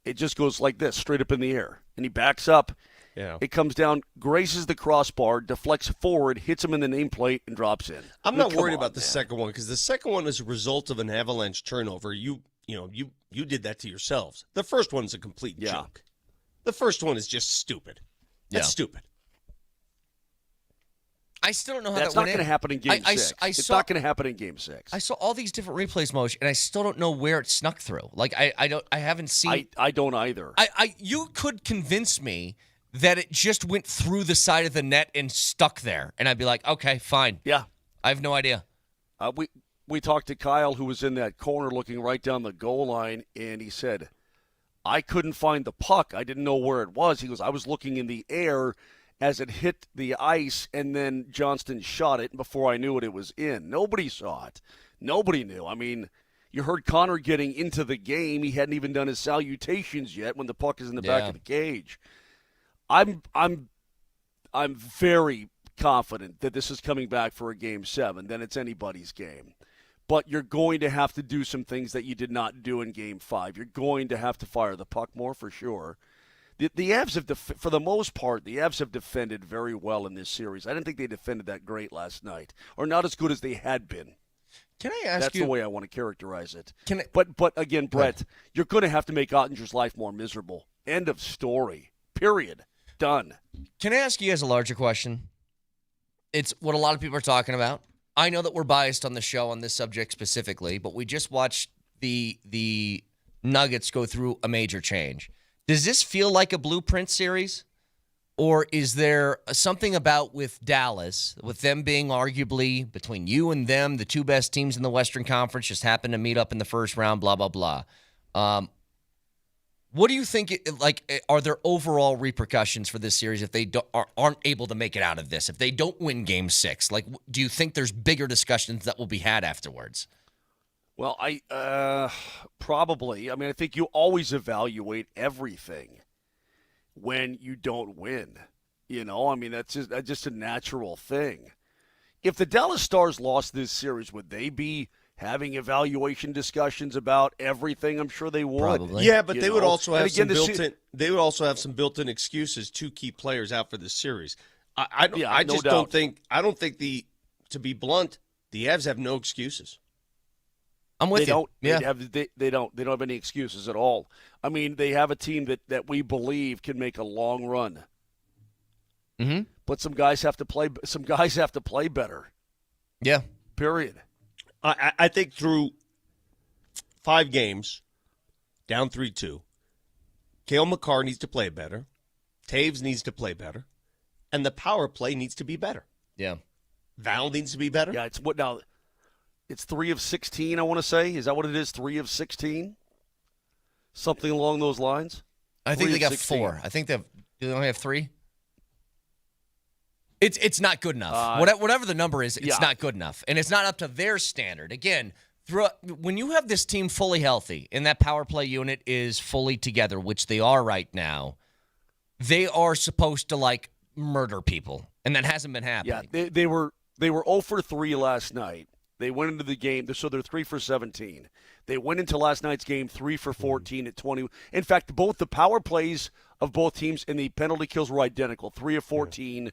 H: it just goes like this, straight up in the air. And he backs up. Yeah. It comes down, graces the crossbar, deflects forward, hits him in the nameplate, and drops in.
I: I'm not worried about the second one because the second one is a result of an Avalanche turnover. You did that to yourselves. The first one's a complete joke. The first one is just stupid. That's stupid.
D: I still don't know how
H: that's not going to happen in Game 6. It's not going to happen in Game 6.
D: I saw all these different replays, Moshe, and I still don't know where it snuck through. Like I haven't seen.
H: I don't either.
D: You could convince me that it just went through the side of the net and stuck there, and I'd be like, okay, fine.
H: Yeah,
D: I have no idea.
H: We talked to Kyle, who was in that corner looking right down the goal line, and he said, I couldn't find the puck. I didn't know where it was. He goes, I was looking in the air as it hit the ice, and then Johnston shot it, and before I knew it was in. Nobody saw it. Nobody knew. I mean, you heard Connor getting into the game. He hadn't even done his salutations yet when the puck is in the back of the cage. I'm very confident that this is coming back for a Game 7. Then it's anybody's game. But you're going to have to do some things that you did not do in Game 5. You're going to have to fire the puck more for sure. The Avs have, for the most part, the Avs have defended very well in this series. I didn't think they defended that great last night, or not as good as they had been.
D: Can I ask
H: That's
D: you?
H: the way I want to characterize it. But again, Brett, you're going to have to make Ottinger's life more miserable. End of story. Period. Done.
D: Can I ask you guys a larger question? It's what a lot of people are talking about. I know that we're biased on the show on this subject specifically, but we just watched the Nuggets go through a major change. Does this feel like a blueprint series? Or is there something about with Dallas, with them being arguably, between you and them, the 2 best teams in the Western Conference, just happened to meet up in the first round, blah, blah, blah. What do you think, are there overall repercussions for this series if they aren't able to make it out of this? If they don't win Game 6, do you think there's bigger discussions that will be had afterwards?
H: Well, probably. I mean, I think you always evaluate everything when you don't win. I mean, that's just a natural thing. If the Dallas Stars lost this series, would they be having evaluation discussions about everything? I'm sure they would.
D: Probably.
I: Yeah, but they would also have They would also have some built-in excuses to keep players out for this series. I don't think to be blunt, the Avs have no excuses.
D: I'm with you.
H: They don't have any excuses at all. I mean, they have a team that we believe can make a long run.
D: Mm-hmm.
H: But some guys have to play. Some guys have to play better.
D: Yeah.
H: Period.
I: I think through 5 games, down 3-2, Cale Makar needs to play better. Taves needs to play better, and the power play needs to be better.
D: Yeah.
I: Val needs to be better.
H: Yeah. It's what now. It's 3 of 16, I want to say. Is that what it is? 3 of 16? Something along those lines?
D: I think they got 4. I think do they only have 3? It's not good enough. Whatever the number is, it's not good enough. And it's not up to their standard. Again, when you have this team fully healthy and that power play unit is fully together, which they are right now, they are supposed to, murder people. And that hasn't been happening.
H: Yeah, they were 0 for 3 last night. They went into the game, so they're 3 for 17. They went into last night's game 3 for 14 at 20. In fact, both the power plays of both teams and the penalty kills were identical, 3 of 14.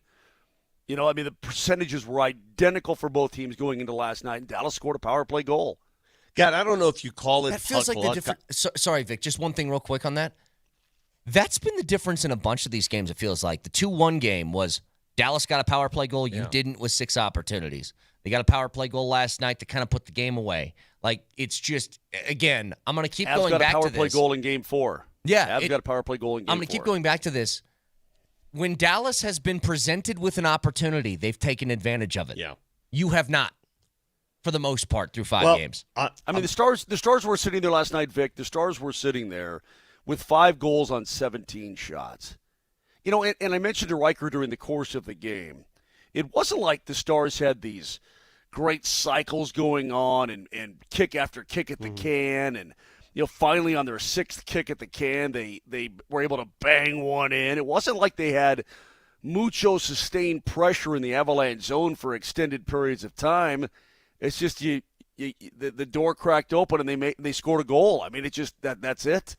H: The percentages were identical for both teams going into last night, and Dallas scored a power play goal.
I: God, I don't know if you call it.
D: That feels like the difference. Sorry, Vic, just one thing real quick on that. That's been the difference in a bunch of these games, it feels like. The 2-1 game was Dallas got a power play goal. You didn't with 6 opportunities. They got a power play goal last night to kind of put the game away. It's just, again, I'm going to keep going back to this.
H: Avs got a power play goal in Game 4.
D: Yeah.
H: Avs got a power play goal in Game 4.
D: I'm going to keep going back to this. When Dallas has been presented with an opportunity, they've taken advantage of it.
I: Yeah.
D: You have not, for the most part, through 5 games.
H: The Stars were sitting there last night, Vic. The Stars were sitting there with 5 goals on 17 shots. And I mentioned to Riker during the course of the game, it wasn't like the Stars had these great cycles going on and kick after kick at the can, and finally on their 6th kick at the can, they were able to bang one in. It wasn't like they had mucho sustained pressure in the Avalanche zone for extended periods of time. It's just the door cracked open and they scored a goal. It's just that's it.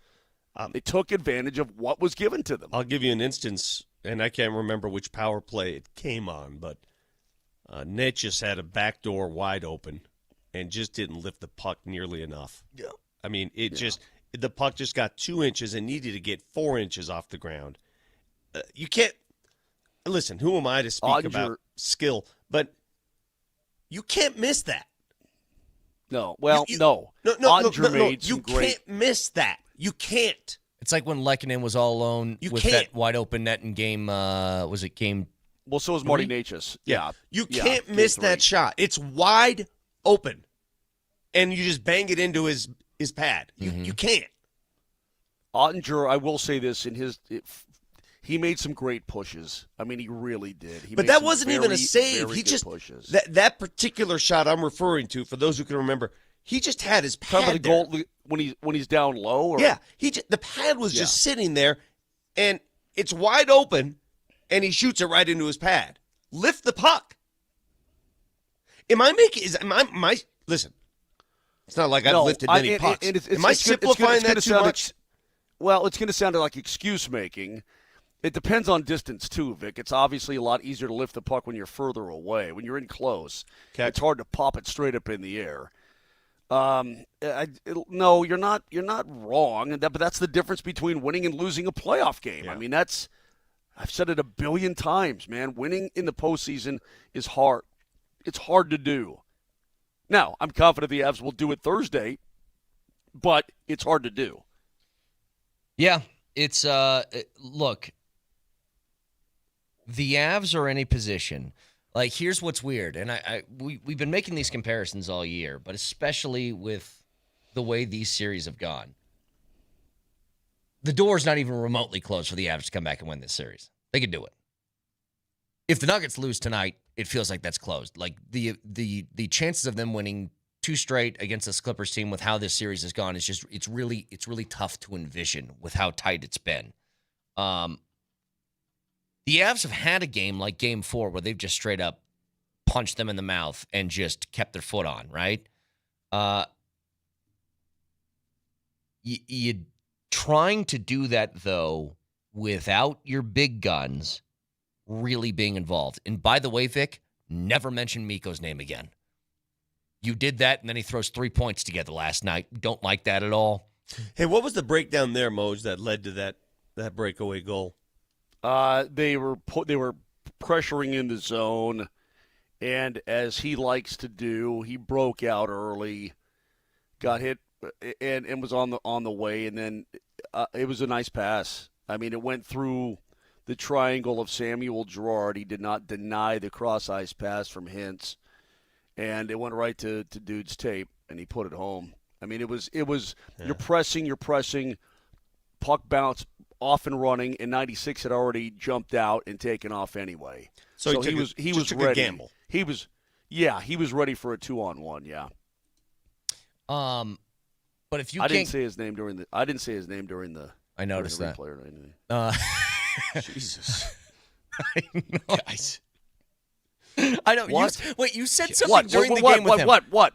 H: They took advantage of what was given to them.
I: I'll give you an instance, and I can't remember which power play it came on, but Nate just had a back door wide open and just didn't lift the puck nearly enough.
H: Yeah.
I: The puck just got 2 inches and needed to get 4 inches off the ground. You can't, listen, who am I to speak about skill, but you can't miss that.
H: No. Well,
I: no. You can't miss that. You can't.
D: It's like when Lehkonen was all alone that wide open net in game, was it game?
H: Well, so was Marty Necas. Yeah.
I: You can't miss that shot. It's wide open, and you just bang it into his pad. You can't.
H: Ottinger, I will say this, he made some great pushes. He really did.
I: But that wasn't even a save. He just pushes. That particular shot I'm referring to, for those who can remember, he just had his pad
H: the goal when he's down low. Or?
I: Yeah, the pad was just sitting there, and it's wide open, and he shoots it right into his pad. Lift the puck. Listen, it's not like I've lifted many pucks. Am I simplifying that too much?
H: Well, it's going to sound like excuse making. It depends on distance too, Vic. It's obviously a lot easier to lift the puck when you're further away. When you're in close, it's hard to pop it straight up in the air. No, you're not wrong, but that's the difference between winning and losing a playoff game. Yeah. I've said it a billion times, man. Winning in the postseason is hard. It's hard to do. Now, I'm confident the Avs will do it Thursday, but it's hard to do.
D: Yeah, it's look. The Avs are in a position. Here's what's weird, and we've been making these comparisons all year, but especially with the way these series have gone. The door's not even remotely closed for the Avs to come back and win this series. They could do it. If the Nuggets lose tonight, it feels like that's closed. The chances of them winning 2 straight against this Clippers team with how this series has gone is it's really tough to envision with how tight it's been. The Avs have had a game like Game 4 where they've just straight up punched them in the mouth and just kept their foot on, right? You trying to do that, though, without your big guns really being involved. And by the way, Vic, never mention Mikko's name again. You did that, and then he throws 3 points together last night. Don't like that at all.
I: Hey, what was the breakdown there, Moj, that led to that breakaway goal?
H: They were pressuring in the zone, and as he likes to do, he broke out early, got hit, and was on the way, and then it was a nice pass. It went through the triangle of Samuel Girard. He did not deny the cross-ice pass from Hintz, and it went right to Dude's tape, and he put it home. It was you're pressing, puck bounce off and running, and 96 had already jumped out and taken off anyway.
I: So he was
H: ready.
I: A gamble.
H: He was ready for a 2-on-1. Yeah.
D: But if you
H: I
D: can't,
H: didn't say his name during the. I didn't say his name during the.
D: I noticed that.
H: Replay or anything.
I: Jesus.
D: I know.
I: Guys.
D: I know.
H: What?
D: You said something during the game with him.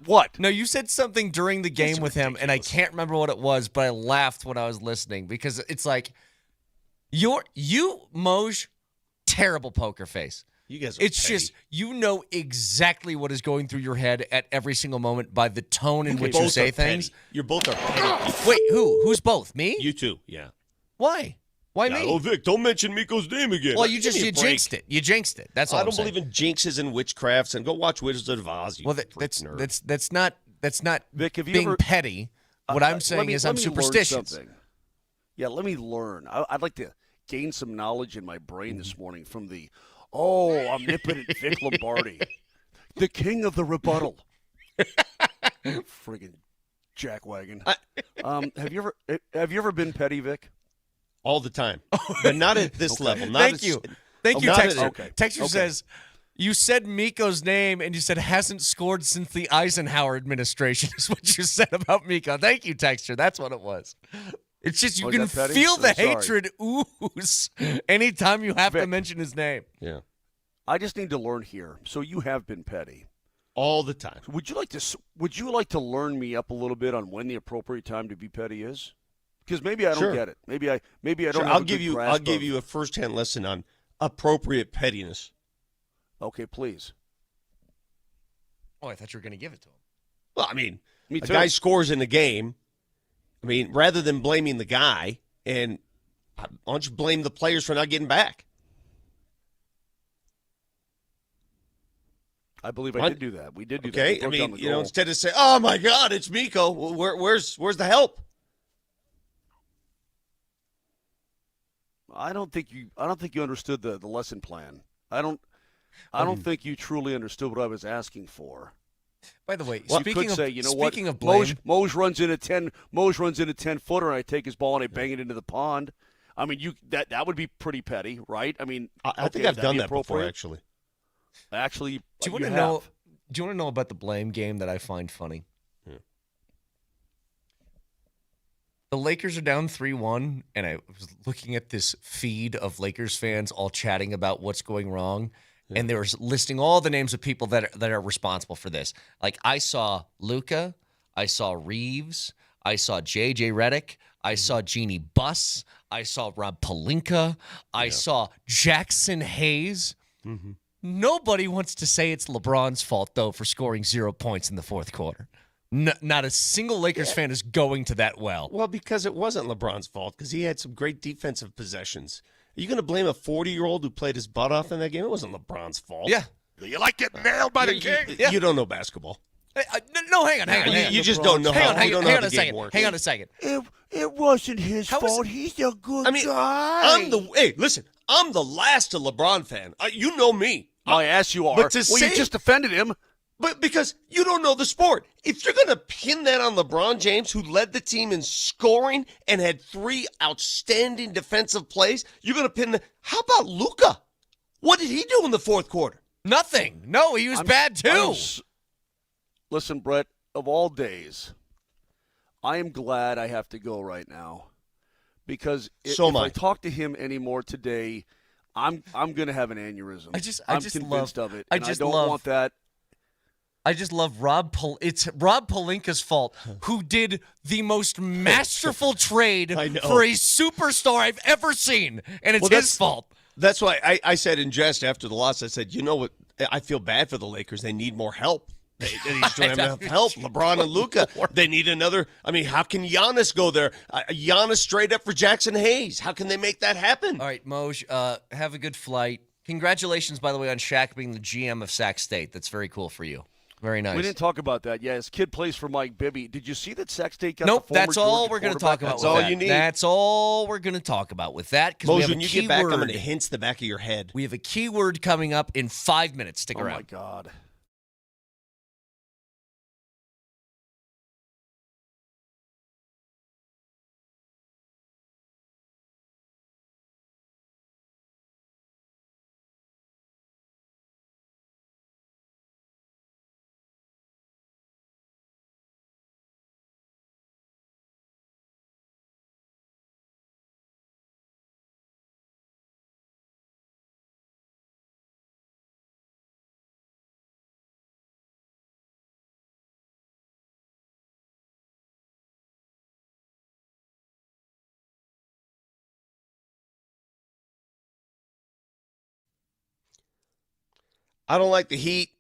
H: What?
D: No, you said something during the game with him, and I can't remember what it was, but I laughed when I was listening because it's like, you, Moj, terrible poker face.
I: You guys are
D: It's
I: petty.
D: just, you know exactly what is going through your head at every single moment by the tone in which you say things.
I: You're both are petty.
D: Wait, who? Who's both? Me?
I: You too, yeah.
D: Why? Why
I: Yeah,
D: me?
I: oh, Vic, don't mention Miko's name again.
D: Well, you
I: Give me a break.
D: jinxed it. You jinxed it. That's all
I: I don't
D: I'm saying.
I: believe in jinxes and witchcrafts, and go watch Wizards of Oz. You
D: Well,
I: freak nerd.
D: that's not
H: Vic, have you
D: being
H: ever-
D: petty. What I'm saying is I'm
H: let me learn
D: superstitious.
H: something. Yeah, let me learn. I'd like to gain some knowledge in my brain this morning from the omnipotent Vic Lombardi, the king of the rebuttal. Friggin' jackwagon. Have you ever been petty, Vic?
I: all the time, but not at this level. Not
D: Thank
I: at-
D: you. Thank you,
I: not at-
D: Texter.
H: Okay.
D: Texter
H: Okay.
D: says, you said Miko's name and you said hasn't scored since the Eisenhower administration is what you said about Miko. Thank you, Texter. That's what it was. It's just you
H: Oh, is
D: can
H: that petty?
D: feel the
H: Sorry.
D: hatred ooze anytime you have to
H: Vic.
D: mention his name.
I: Yeah,
H: I just need to learn here. So you have been petty.
I: all the time.
H: Would you like to learn me up a little bit on when the appropriate time to be petty is? Because maybe I don't
I: Sure.
H: get it. Maybe I don't.
I: Sure,
H: have
I: I'll
H: a
I: give
H: good
I: you.
H: grasp
I: I'll give
H: of-
I: you a first-hand lesson on appropriate pettiness.
H: Okay, please.
D: Oh, I thought you were going to give it to him.
I: Well, I mean,
H: Me
I: a
H: too.
I: guy scores in a game. I mean, rather than blaming the guy, and why don't you blame the players for not getting back?
H: I believe I
I: What?
H: did do that. We did do that.
I: Okay,
H: We
I: I
H: broke down
I: mean,
H: the goal.
I: instead of saying, "Oh my God, it's Miko," well, where's the help?
H: I don't think you understood the lesson plan. I don't think you truly understood what I was asking for.
D: By the way,
H: You
D: speaking
H: could
D: of
H: say, you know what?
D: speaking of blame,
H: Moj runs in a 10-footer, and I take his ball and I bang it into the pond. I mean, that would be pretty petty, right? I mean,
I: I think I've done that before, actually.
H: Actually,
D: do you
H: you
D: want to
H: have.
D: know? Do you want to know about the blame game that I find funny?
I: Yeah.
D: The Lakers are down 3-1, and I was looking at this feed of Lakers fans all chatting about what's going wrong, and they were listing all the names of people that are responsible for this. Like I saw Luka, I saw Reeves, I saw JJ Redick, I saw Jeannie Buss, I saw Rob Pelinka, I saw Jackson Hayes.
I: Mm-hmm.
D: Nobody wants to say it's LeBron's fault, though, for scoring 0 points in the fourth quarter. Not a single Lakers fan is going to that well.
I: Well, because it wasn't LeBron's fault, because he had some great defensive possessions. Are you going to blame a 40-year-old who played his butt off in that game? It wasn't LeBron's fault.
D: Yeah.
I: You like getting nailed by the king?
D: Yeah.
I: You don't know basketball.
D: Hey, no, hang on.
I: You just don't know
D: Hang
I: how,
D: on, hang
I: you
D: on,
I: don't know
D: hang
I: how
D: on
I: the
D: a
I: game
D: second.
I: works.
D: Hang on a second.
H: It wasn't his
D: How is
H: fault.
D: it-
H: He's a good
I: I mean,
H: guy.
I: hey, listen, I'm the last LeBron fan. You know me.
H: My ass, you are.
I: But to
H: well,
I: say-
H: you just offended him.
I: But because you don't know the sport. If you're going to pin that on LeBron James, who led the team in scoring and had 3 outstanding defensive plays, you're going to pin how about Luka? What did he do in the fourth quarter?
D: Nothing. No, he was bad, too.
H: Listen, Brett, of all days, I am glad I have to go right now because if I talk to him anymore today, I'm going to have an aneurysm. I'm convinced of it. And I don't want that.
D: I just love it's Rob Pelinka's fault, who did the most masterful trade for a superstar I've ever seen, and it's his fault.
I: That's why I said in jest after the loss, I said, you know what? I feel bad for the Lakers. They need more help. They just don't have enough help. LeBron and Luka, they need another. I mean, how can Giannis go there? Giannis straight up for Jackson Hayes. How can they make that happen?
D: All right, Moj, have a good flight. Congratulations, by the way, on Shaq being the GM of Sac State. That's very cool for you. Very nice.
H: We didn't talk about that. Yeah, his kid plays for Mike Bibby. Did you see that Sac State got
D: Nope,
H: the former
D: that's all
H: Georgia
D: we're going to
H: quarterback?
D: talk about.
I: That's
D: with
I: all
D: that.
I: you need.
D: That's all we're going to talk about with that. Because
I: Moser, when you get back, I'm going to hints the back of your head.
D: We have a keyword coming up in 5 minutes. Stick around.
H: Oh, my God.
I: I don't like the heat.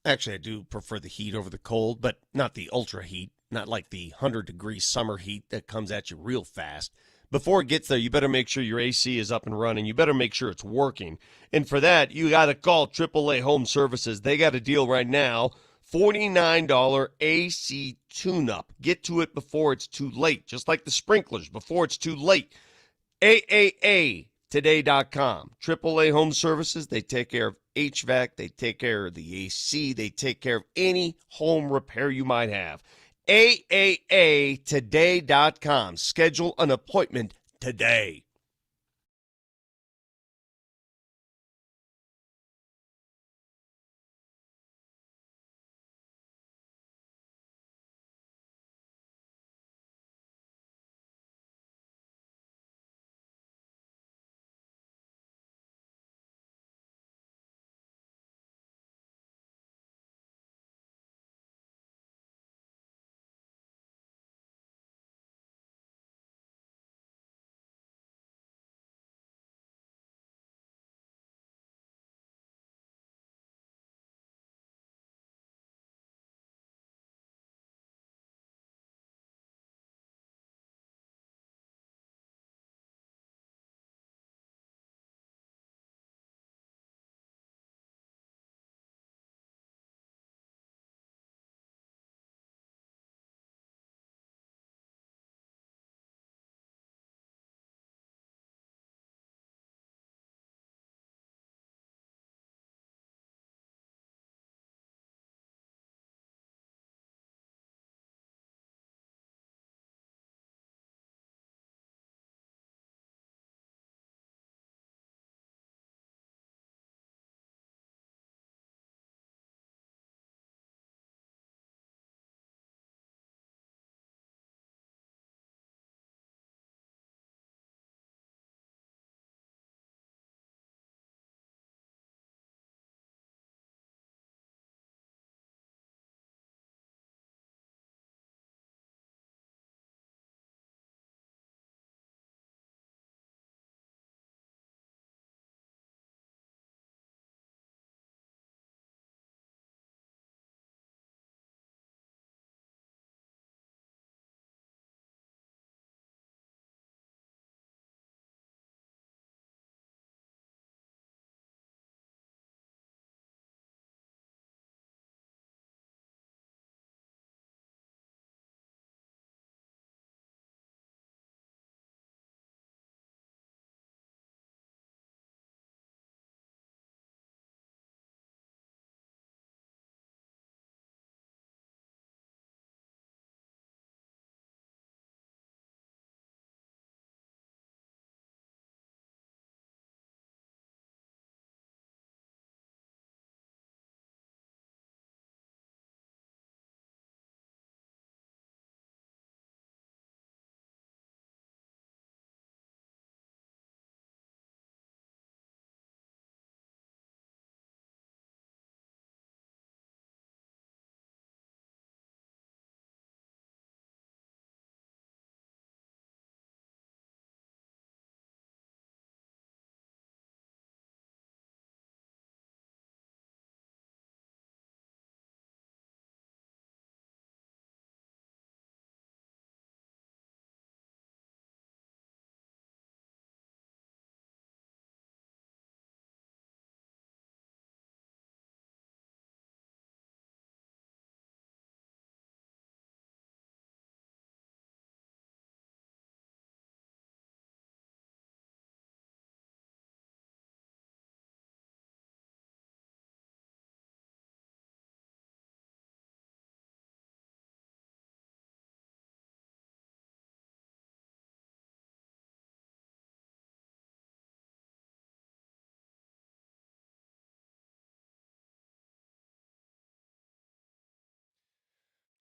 I: Actually, I do prefer the heat over the cold, but not the ultra heat, not like the 100-degree summer heat that comes at you real fast. Before it gets there, you better make sure your AC is up and running. You better make sure it's working. And for that, you got to call AAA Home Services. They got a deal right now, $49 AC tune-up. Get to it before it's too late, just like the sprinklers, before it's too late. AAAtoday.com. AAA Home Services, they take care of HVAC, they take care of the AC, they take care of any home repair you might have. AAAtoday.com. Schedule an appointment today.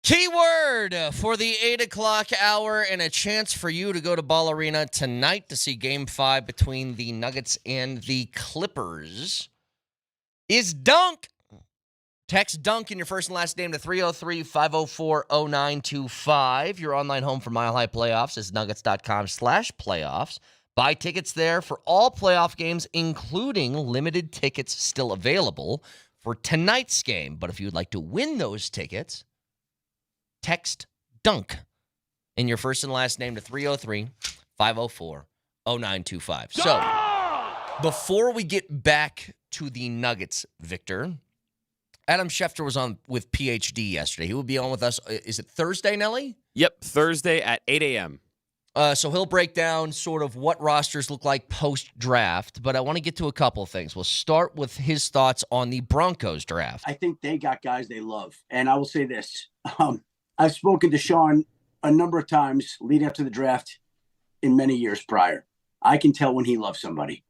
D: Keyword for the 8 o'clock hour and a chance for you to go to Ball Arena tonight to see Game 5 between the Nuggets and the Clippers is dunk. Text dunk in your first and last name to 303-504-0925. Your online home for Mile High Playoffs is nuggets.com/playoffs. Buy tickets there for all playoff games, including limited tickets still available for tonight's game. But if you would like to win those tickets, text DUNK in your first and last name to 303-504-0925. So before we get back to the Nuggets, Victor, Adam Schefter was on with PhD yesterday. He will be on with us. Is it Thursday, Nelly?
E: Yep, Thursday at 8 a.m.
D: So he'll break down sort of what rosters look like post-draft, but I want to get to a couple of things. We'll start with his thoughts on the Broncos draft.
K: I think they got guys they love. And I will say this. I've spoken to Sean a number of times leading up to the draft in many years prior. I can tell when he loves somebody.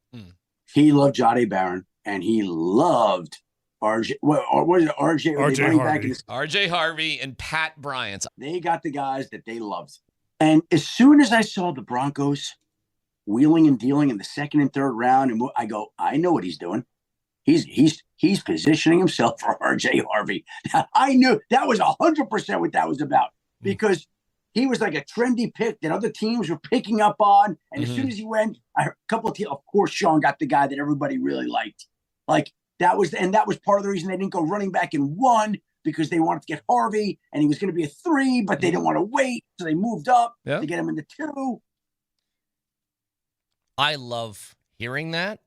K: He loved Jahdae Barron, and he loved RJ. What is it? RJ Harvey.
L: RJ Harvey and Pat Bryant.
K: They got the guys that they loved. And as soon as I saw the Broncos wheeling and dealing in the second and third round, and I go, I know what he's doing. He's positioning himself for RJ Harvey. I knew that was 100% what that was about, because he was like a trendy pick that other teams were picking up on. And as soon as he went, I heard a couple of teams, of course, Sean got the guy that everybody really liked. Like that was part of the reason they didn't go running back in 1, because they wanted to get Harvey and he was going to be a 3, but they didn't want to wait. So they moved up to get him in the 2.
D: I love hearing that,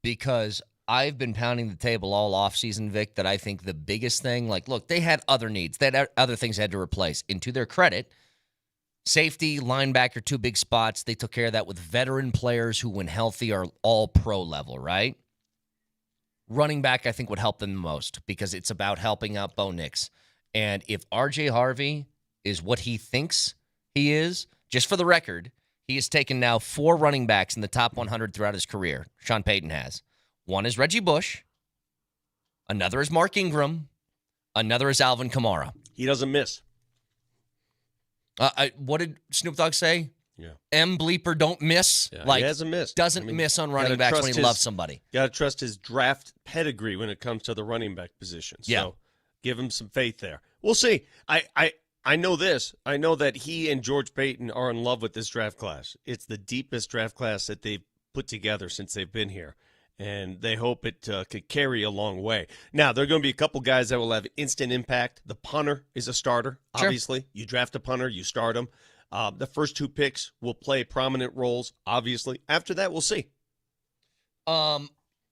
D: because I've been pounding the table all offseason, Vic, that I think the biggest thing, like, look, they had other needs. They had other things they had to replace. And to their credit, safety, linebacker, 2 big spots, they took care of that with veteran players who, when healthy, are all pro level, right? Running back, I think, would help them the most, because it's about helping out Bo Nix. And if RJ Harvey is what he thinks he is, just for the record, he has taken now 4 running backs in the top 100 throughout his career. Sean Payton has. One is Reggie Bush. Another is Mark Ingram. Another is Alvin Kamara.
I: He doesn't miss.
D: What did Snoop Dogg say?
I: Yeah.
D: M bleeper don't miss.
I: Yeah,
D: like,
I: he hasn't missed.
D: Doesn't miss on running backs when he loves somebody.
I: Got to trust his draft pedigree when it comes to the running back position. So give him some faith there. We'll see. I know this. I know that he and George Payton are in love with this draft class. It's the deepest draft class that they've put together since they've been here. And they hope it could carry a long way. Now, there are going to be a couple guys that will have instant impact. The punter is a starter, obviously. Sure. You draft a punter, you start him. The first 2 picks will play prominent roles, obviously. After that, we'll see.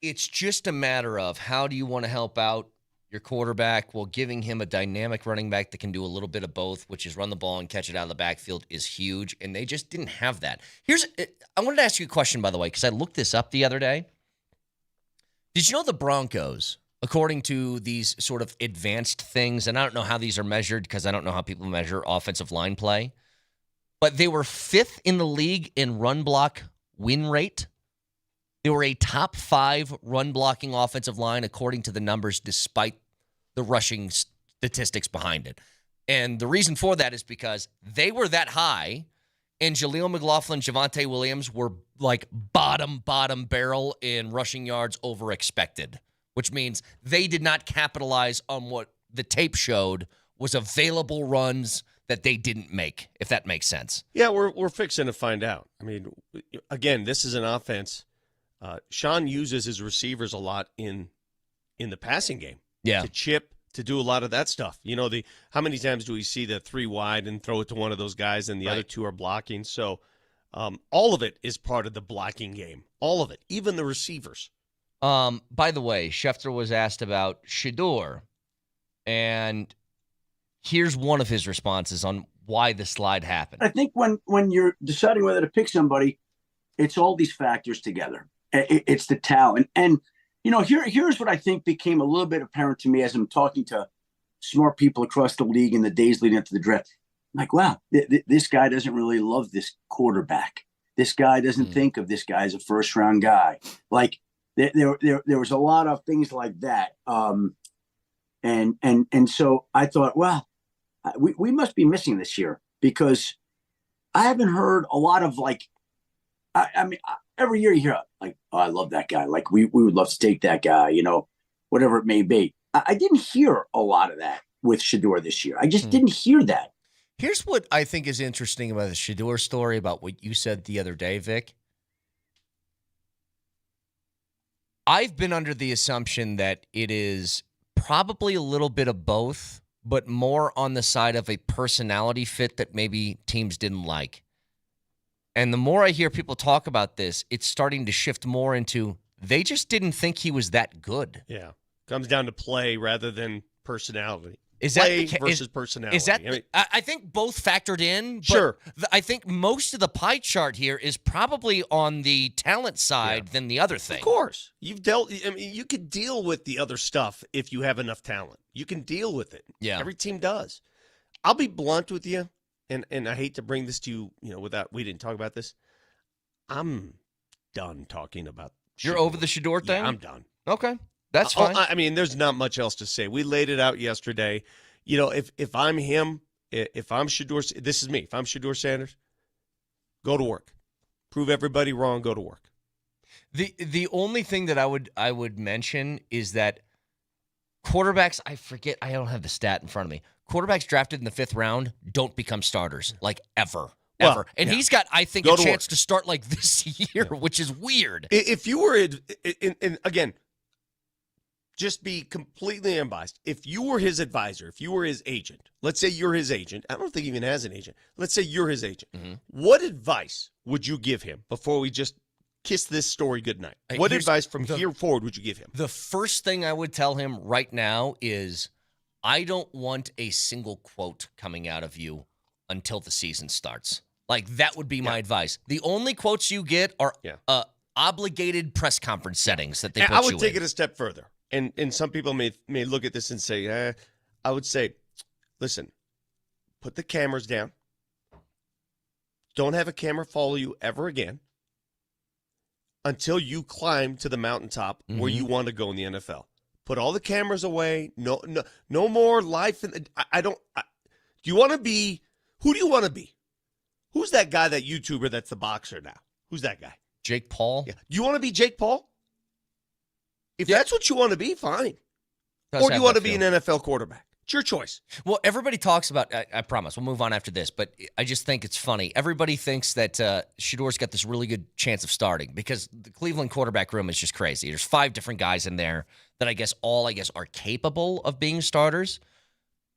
D: It's just a matter of how do you want to help out your quarterback? Well, giving him a dynamic running back that can do a little bit of both, which is run the ball and catch it out of the backfield, is huge. And they just didn't have that. I wanted to ask you a question, by the way, because I looked this up the other day. Did you know the Broncos, according to these sort of advanced things, and I don't know how these are measured because I don't know how people measure offensive line play, but they were 5th in the league in run block win rate. They were a top 5 run blocking offensive line according to the numbers, despite the rushing statistics behind it. And the reason for that is because they were that high, and Jaleel McLaughlin, Javonte Williams were like bottom barrel in rushing yards over expected, which means they did not capitalize on what the tape showed was available runs that they didn't make, if that makes sense.
I: Yeah, we're fixing to find out. I mean, again, this is an offense. Sean uses his receivers a lot in the passing game.
D: Yeah.
I: To chip, to do a lot of that stuff. You know, how many times do we see the 3 wide and throw it to one of those guys and the other 2 are blocking? So all of it is part of the blocking game. All of it, even the receivers.
D: By the way, Schefter was asked about Shedeur, and here's one of his responses on why the slide happened.
K: I think when you're deciding whether to pick somebody, it's all these factors together. It's the talent. And, you know, here's what I think became a little bit apparent to me as I'm talking to smart people across the league in the days leading up to the draft. I'm like, wow, this guy doesn't really love this quarterback. This guy doesn't think of this guy as a first-round guy. Like, there was a lot of things like that. And so I thought, well, we must be missing this year, because I haven't heard a lot of, like, I mean, every year you hear, like, oh, I love that guy. Like, we would love to take that guy, you know, whatever it may be. I didn't hear a lot of that with Shedeur this year. I just didn't hear that.
D: Here's what I think is interesting about the Shedeur story, about what you said the other day, Vic. I've been under the assumption that it is probably a little bit of both, but more on the side of a personality fit that maybe teams didn't like. And the more I hear people talk about this, it's starting to shift more into they just didn't think he was that good.
I: Yeah. Comes down to play rather than personality.
D: Is
I: play
D: that
I: versus personality?
D: Is that? I think both factored in. But
I: sure.
D: I think most of the pie chart here is probably on the talent side than the other thing.
I: Of course, you've dealt. I mean, you could deal with the other stuff if you have enough talent. You can deal with it.
D: Yeah,
I: every team does. I'll be blunt with you, and I hate to bring this to you. Without we didn't talk about this. I'm done talking about.
D: You're over the Shedeur thing.
I: Yeah, I'm done.
D: Okay. That's fine.
I: I mean, there's not much else to say. We laid it out yesterday. If I'm him, if I'm Shadur, this is me. If I'm Shadur Sanders, go to work. Prove everybody wrong, go to work.
D: The only thing that I would mention is that quarterbacks, I forget, I don't have the stat in front of me. Quarterbacks drafted in the 5th round don't become starters, like ever. Ever. And he's got, I think, a chance to start like this year, which is weird.
I: If you were again, just be completely unbiased. If you were his advisor, if you were his agent, let's say you're his agent. I don't think he even has an agent. Let's say you're his agent. Mm-hmm. What advice would you give him before we just kiss this story goodnight? What advice from here forward would you give him?
D: The first thing I would tell him right now is I don't want a single quote coming out of you until the season starts. Like, that would be my advice. The only quotes you get are obligated press conference settings that they put you in.
I: I would take it a step further. And some people may look at this and say, I would say, listen, put the cameras down. Don't have a camera follow you ever again until you climb to the mountaintop where you want to go in the NFL. Put all the cameras away. No more life. Do you want to be, who do you want to be? Who's that guy, that YouTuber that's the boxer now? Who's that guy?
D: Jake Paul?
I: Yeah. Do you want to be Jake Paul? If that's what you want to be, fine. Or do you want to be an NFL quarterback? It's your choice.
D: Well, everybody talks about, I promise, we'll move on after this, but I just think it's funny. Everybody thinks that Shedeur's got this really good chance of starting because the Cleveland quarterback room is just crazy. There's 5 different guys in there that I guess are capable of being starters.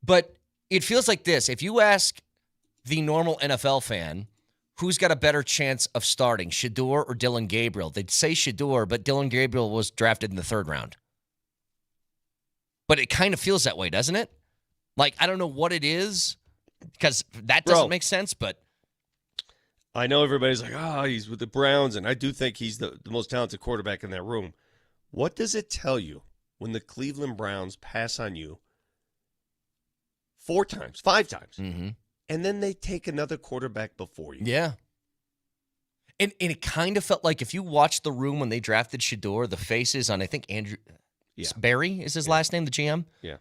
D: But it feels like this. If you ask the normal NFL fan, who's got a better chance of starting, Shedeur or Dillon Gabriel? They'd say Shedeur, but Dillon Gabriel was drafted in the 3rd round. But it kind of feels that way, doesn't it? Like, I don't know what it is, because that doesn't make sense, but
I: I know everybody's like, he's with the Browns, and I do think he's the most talented quarterback in that room. What does it tell you when the Cleveland Browns pass on you 4 times, 5 times?
D: Mm-hmm.
I: And then they take another quarterback before you.
D: Yeah. And it kind of felt like if you watched the room when they drafted Shedeur, the faces on, I think, Andrew Barry is his last name, the GM?
I: Yeah.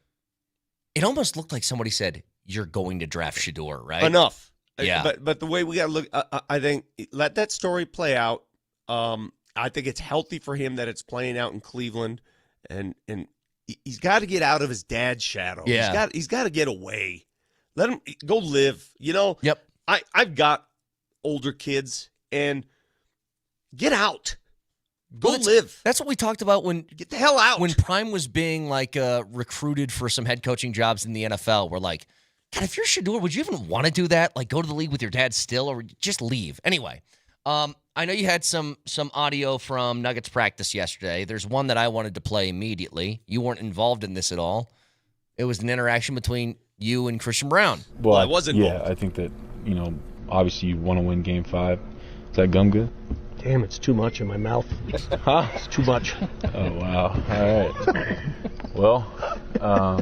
D: It almost looked like somebody said, you're going to draft Shedeur, right?
I: Enough.
D: Yeah.
I: But the way we got to look, I think, let that story play out. I think it's healthy for him that it's playing out in Cleveland. And he's got to get out of his dad's shadow.
D: Yeah.
I: He's got to get away. Let him go live.
D: Yep.
I: I've got older kids, and get out. Go live.
D: That's what we talked about when
I: get the hell out.
D: When Prime was being recruited for some head coaching jobs in the NFL. We're like, God, if you're Shedeur, would you even want to do that? Like, go to the league with your dad still, or just leave? Anyway, I know you had some audio from Nuggets practice yesterday. There's one that I wanted to play immediately. You weren't involved in this at all. It was an interaction between you and Christian Brown.
I: Well, I was involved.
M: Yeah, I think that, obviously you want to win game 5. Is that gum good?
N: Damn, it's too much in my mouth.
M: Huh?
N: It's too much.
M: Oh, wow. All right. Well, I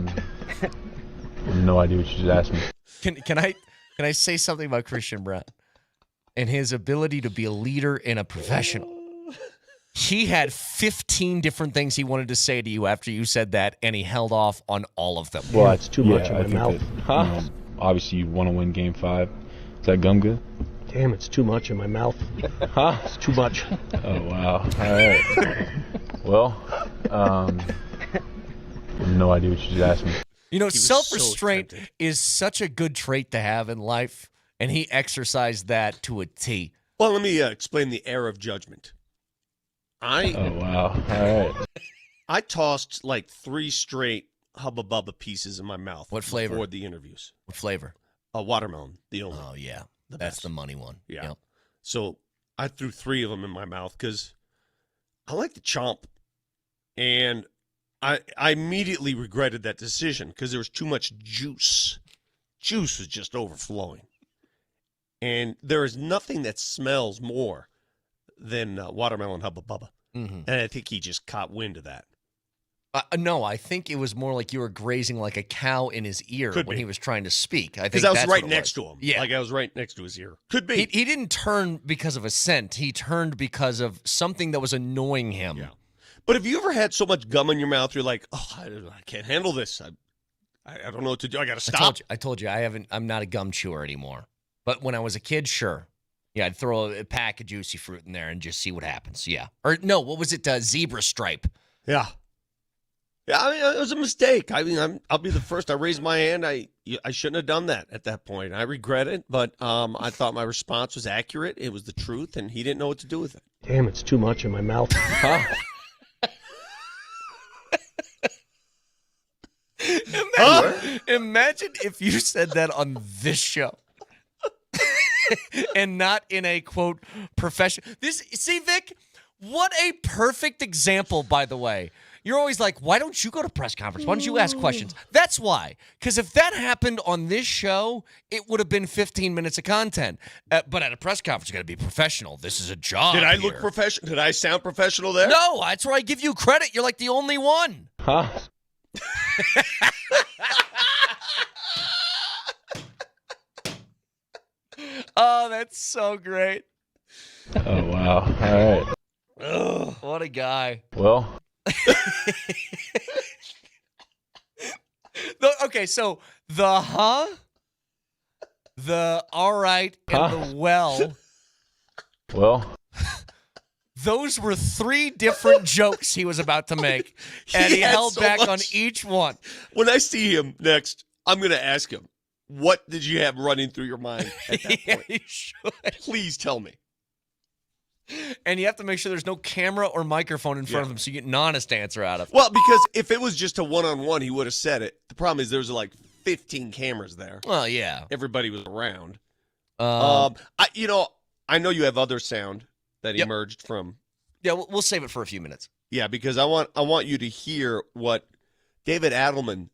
M: have no idea what you just asked me.
D: Can I say something about Christian Brown and his ability to be a leader and a professional? He had 15 different things he wanted to say to you after you said that, and he held off on all of them.
N: Well, it's too much in my mouth.
M: That, obviously, you want to win game 5. Is that gum good?
N: Damn, it's too much in my mouth.
M: Huh?
N: It's too much.
M: Oh, wow. All right. Well, I have no idea what you just asked me.
D: Self-restraint is such a good trait to have in life, and he exercised that to a T.
I: Well, let me explain the error of judgment.
M: Oh, wow. All right.
I: I tossed like 3 straight Hubba Bubba pieces in my mouth.
D: What flavor?
I: Before the interviews.
D: What flavor?
I: Watermelon, the only.
D: Oh, yeah. That's
I: best.
D: the money one.
I: Yeah.
D: Yep.
I: So I threw 3 of them in my mouth because I like to chomp. And I immediately regretted that decision because there was too much juice. Juice was just overflowing. And there is nothing that smells more than watermelon Hubba Bubba.
D: Mm-hmm.
I: And I think he just caught wind of that.
D: No, I think it was more like you were grazing like a cow in his ear when he was trying to speak. I think
I: because I was
D: that's
I: right
D: what it
I: next to him.
D: Yeah.
I: Like I was right next to his ear. Could be.
D: He didn't turn because of a scent. He turned because of something that was annoying him.
I: Yeah. But have you ever had so much gum in your mouth you're like, oh, I can't handle this. I don't know what to do. I got to stop.
D: I told you I'm not a gum chewer anymore. But when I was a kid, sure. Yeah, I'd throw a pack of Juicy Fruit in there and just see what happens. Yeah. Or no, what was it? Zebra Stripe.
I: Yeah. Yeah, I mean, it was a mistake. I mean, I'll be the first. I raised my hand. I shouldn't have done that at that point. I regret it, but I thought my response was accurate. It was the truth, and he didn't know what to do with it.
N: Damn, it's too much in my mouth. Huh?
D: Imagine if you said that on this show. And not in a, quote, profession. See, Vic, what a perfect example, by the way. You're always like, why don't you go to press conference? Why don't you ask questions? That's why. Because if that happened on this show, it would have been 15 minutes of content. But at a press conference, you got to be professional. This is a job.
I: Did I look professional? Did I sound professional there?
D: No, that's where I give you credit. You're like the only one.
N: Huh?
D: Oh, that's so great.
M: Oh, wow. All right.
D: Ugh, what a guy.
M: Well.
D: Okay, so the the all right, and the well.
M: Well.
D: Those were 3 different jokes he was about to make, and he held so back on each one.
I: When I see him next, I'm going to ask him, what did you have running through your mind at that point?
D: You should.
I: Please tell me.
D: And you have to make sure there's no camera or microphone in front of him so you get an honest answer out of it.
I: Well, because if it was just a one-on-one, he would have said it. The problem is there was like 15 cameras there.
D: Well, yeah.
I: Everybody was around. I know you have other sound that emerged from.
D: Yeah, we'll save it for a few minutes.
I: Yeah, because I want you to hear what David Adelman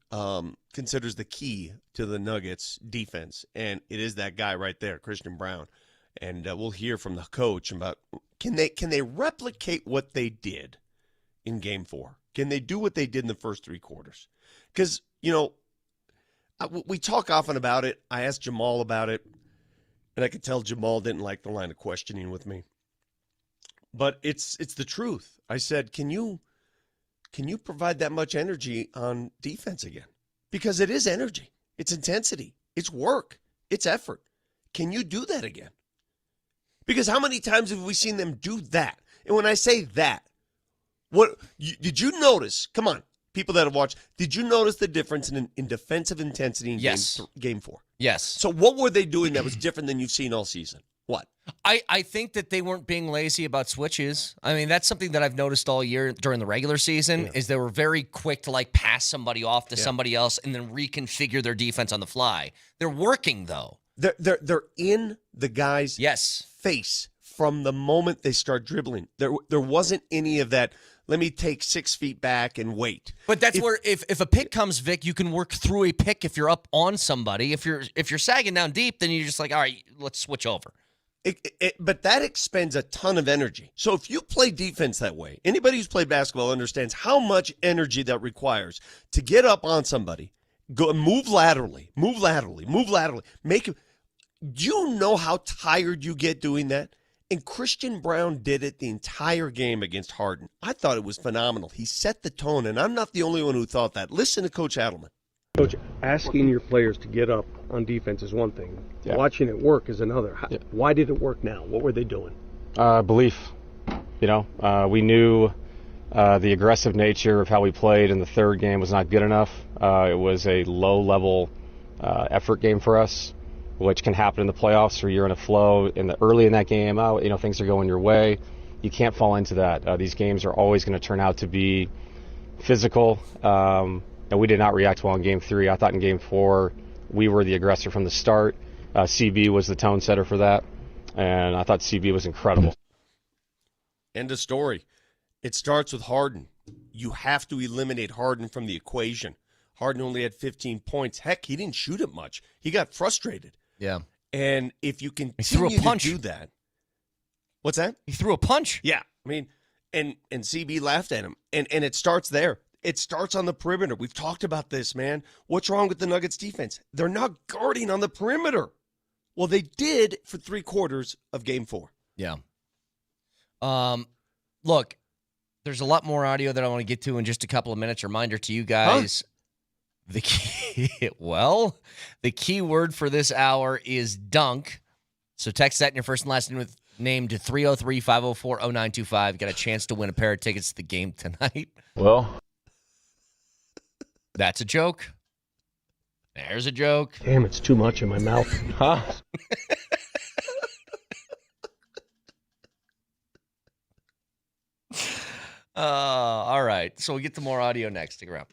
I: considers the key to the Nuggets defense, and it is that guy right there, Christian Brown. And we'll hear from the coach about can they replicate what they did in Game 4? Can they do what they did in the first 3 quarters? Because, we talk often about it. I asked Jamal about it, and I could tell Jamal didn't like the line of questioning with me. But it's the truth. I said, can you provide that much energy on defense again? Because it is energy. It's intensity. It's work. It's effort. Can you do that again? Because how many times have we seen them do that? And when I say that, did you notice? Come on, people that have watched. Did you notice the difference in defensive intensity in Game 4?
D: Yes.
I: So what were they doing that was different than you've seen all season? What?
D: I think that they weren't being lazy about switches. I mean, that's something that I've noticed all year during the regular season is they were very quick to pass somebody off to somebody else and then reconfigure their defense on the fly. They're working though.
I: They're in the guy's face from the moment they start dribbling. There wasn't any of that. Let me take 6 feet back and wait.
D: But that's where if a pick comes, Vic, you can work through a pick if you're up on somebody. If you're sagging down deep, then you're just like, all right, let's switch over.
I: But that expends a ton of energy. So if you play defense that way, anybody who's played basketball understands how much energy that requires to get up on somebody, go and move laterally. Do you know how tired you get doing that? And Christian Brown did it the entire game against Harden. I thought it was phenomenal. He set the tone, and I'm not the only one who thought that. Listen to Coach Adelman.
N: Coach, asking your players to get up on defense is one thing.
M: Yeah.
N: Watching it work is another. Why did it work now? What were they doing?
M: Belief. We knew the aggressive nature of how we played in the third game was not good enough. It was a low-level effort game for us, which can happen in the playoffs where you're in a flow early in that game. Things are going your way. You can't fall into that. These games are always going to turn out to be physical. and we did not react well in Game 3. I thought in Game 4 we were the aggressor from the start. CB was the tone setter for that, and I thought CB was incredible.
I: End of story. It starts with Harden. You have to eliminate Harden from the equation. Harden only had 15 points. Heck, he didn't shoot it much. He got frustrated.
D: Yeah.
I: And if you continue
D: threw a punch.
I: to do that. What's that?
D: He threw a punch.
I: Yeah. I mean, and CB laughed at him. And it starts there. It starts on the perimeter. We've talked about this, man. What's wrong with the Nuggets defense? They're not guarding on the perimeter. Well, they did for 3/4 of Game 4.
D: Yeah. Look, there's a lot more audio that I want to get to in just a couple of minutes. Reminder to you guys. The key word for this hour is dunk. So text that in your first and last name to 303-504-0925. Got a chance to win a pair of tickets to the game tonight.
M: Well,
D: that's a joke. There's a joke.
N: Damn, it's too much in my mouth. Huh?
D: All right. So we'll get to more audio next. Stick around.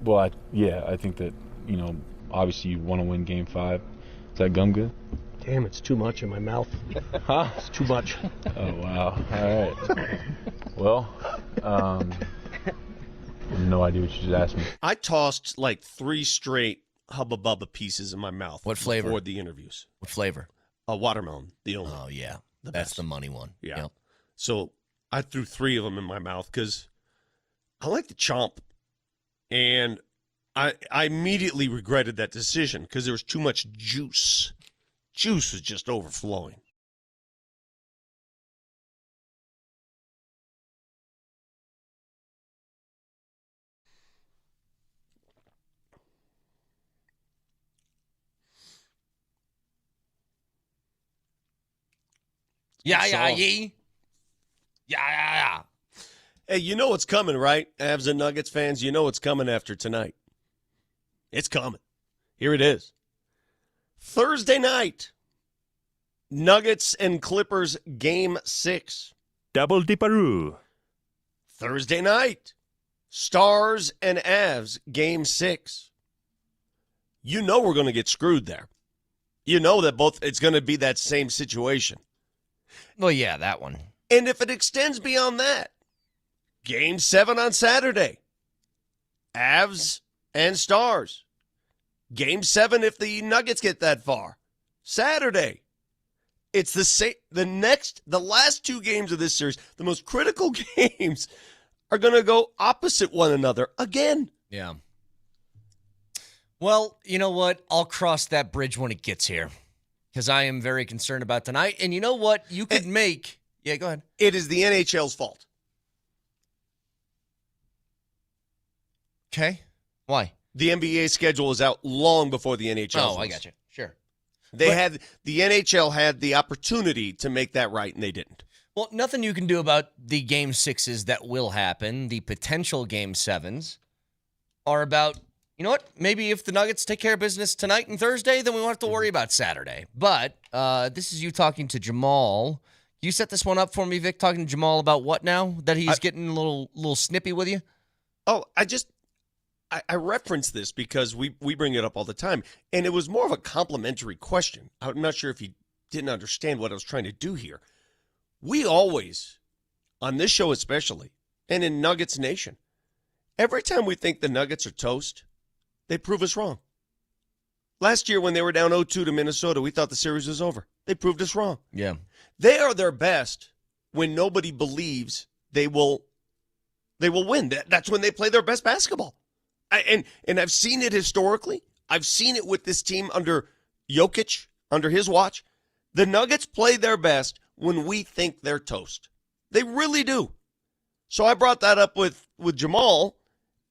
O: Well, I think that, obviously you want to win Game 5. Is that gum good?
N: Damn, it's too much in my mouth.
O: Huh?
N: It's too much.
O: Oh, wow. All right. Well, I have no idea what you just asked me.
I: I tossed like 3 straight Hubba Bubba pieces in my mouth.
D: What flavor?
I: Before the interviews.
D: What flavor?
I: A watermelon, the only.
D: Oh, yeah.
I: The
D: That's
I: best.
D: the money one.
I: Yeah.
D: Yep.
I: So I threw 3 of them in my mouth because I like to chomp. And I immediately regretted that decision because there was too much juice. Juice was just overflowing.
D: Yeah.
I: Hey, you know what's coming, right? Avs and Nuggets fans, you know what's coming after tonight. It's coming. Here it is. Thursday night, Nuggets and Clippers Game 6.
P: Double dipperoo.
I: Thursday night, Stars and Avs Game 6. You know we're going to get screwed there. You know that it's going to be that same situation.
D: Well, yeah, that one.
I: And if it extends beyond that, Game 7 on Saturday, Avs and Stars. Game 7 if the Nuggets get that far. Saturday. It's the last 2 games of this series, the most critical games, are going to go opposite one another again.
D: Yeah. Well, you know what? I'll cross that bridge when it gets here because I am very concerned about tonight. And you know what? You could make... Yeah, go ahead.
I: It is the NHL's fault.
D: Okay. Why?
I: The NBA schedule is out long before the NHL.
D: Oh, I got you. Sure.
I: The NHL had the opportunity to make that right, and they didn't.
D: Well, nothing you can do about the Game 6s that will happen. The potential Game 7s are about, you know what? Maybe if the Nuggets take care of business tonight and Thursday, then we won't have to worry about Saturday. But this is you talking to Jamal. You set this one up for me, Vic, talking to Jamal about what now? That he's getting a little snippy with you?
I: Oh, I reference this because we bring it up all the time, and it was more of a complimentary question. I'm not sure if he didn't understand what I was trying to do here. We always, on this show especially, and in Nuggets Nation, every time we think the Nuggets are toast, they prove us wrong. Last year when they were down 0-2 to Minnesota, we thought the series was over. They proved us wrong.
D: Yeah.
I: They are their best when nobody believes they will win. That's when they play their best basketball. And I've seen it historically. I've seen it with this team under Jokic, under his watch. The Nuggets play their best when we think they're toast. They really do. So I brought that up with Jamal,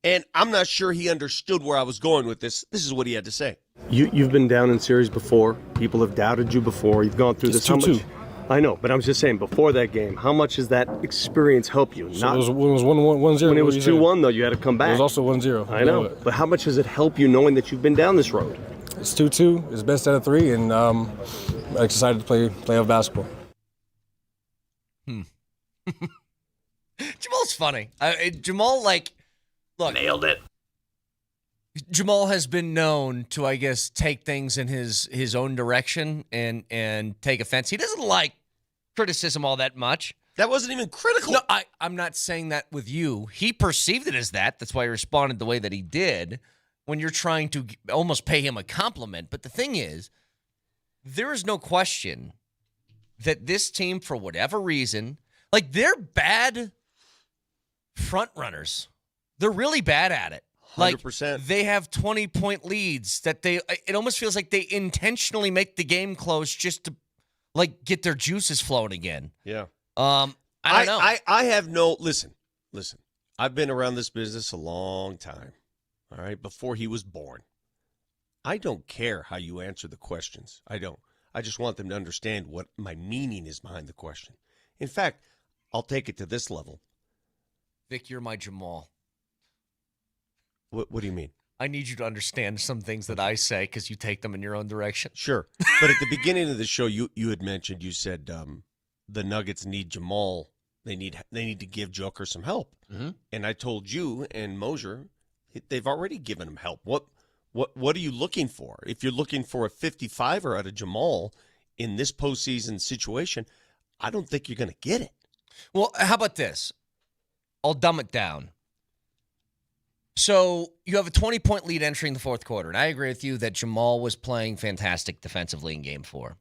I: and I'm not sure he understood where I was going with this. This is what he had to say.
N: You've been down in series before. People have doubted you before. You've gone through
O: It's
N: this.
O: 2-2.
N: I know, but I'm just saying, before that game, how much does that experience help you?
O: So it was 1-0.
N: When it was 2-1, though, you had to come back.
O: It was also 1-0.
N: I know, but how much does it help you knowing that you've been down this road?
O: It's 2-2. It's best out of 3, and I'm excited to play playoff basketball.
D: Jamal's funny. Jamal, look.
N: Nailed it.
D: Jamal has been known to, I guess, take things in his own direction and take offense. He doesn't like criticism all that much.
I: That wasn't even critical.
D: No, I'm not saying that with you. He perceived it as that. That's why he responded the way that he did when you're trying to almost pay him a compliment. But the thing is, there is no question that this team, for whatever reason, they're bad front runners. They're really bad at it.
I: 100%.
D: They have 20-point leads that it almost feels like they intentionally make the game close just to get their juices flowing again.
I: Yeah.
D: I don't know.
I: I have no listen. I've been around this business a long time. All right, before he was born. I don't care how you answer the questions. I don't. I just want them to understand what my meaning is behind the question. In fact, I'll take it to this level.
D: Vic, you're my Jamal.
I: What do you mean?
D: I need you to understand some things that I say because you take them in your own direction.
I: Sure. But at the beginning of the show, you had mentioned, you said the Nuggets need Jamal. They need to give Joker some help.
D: Mm-hmm.
I: And I told you and Moser, They've already given him help. What are you looking for? If you're looking for a 55er out of Jamal in this postseason situation, I don't think you're going to get it.
D: Well, how about this? I'll dumb it down. So you have a 20-point lead entering the fourth quarter, and I agree with you that Jamal was playing fantastic defensively in Game 4.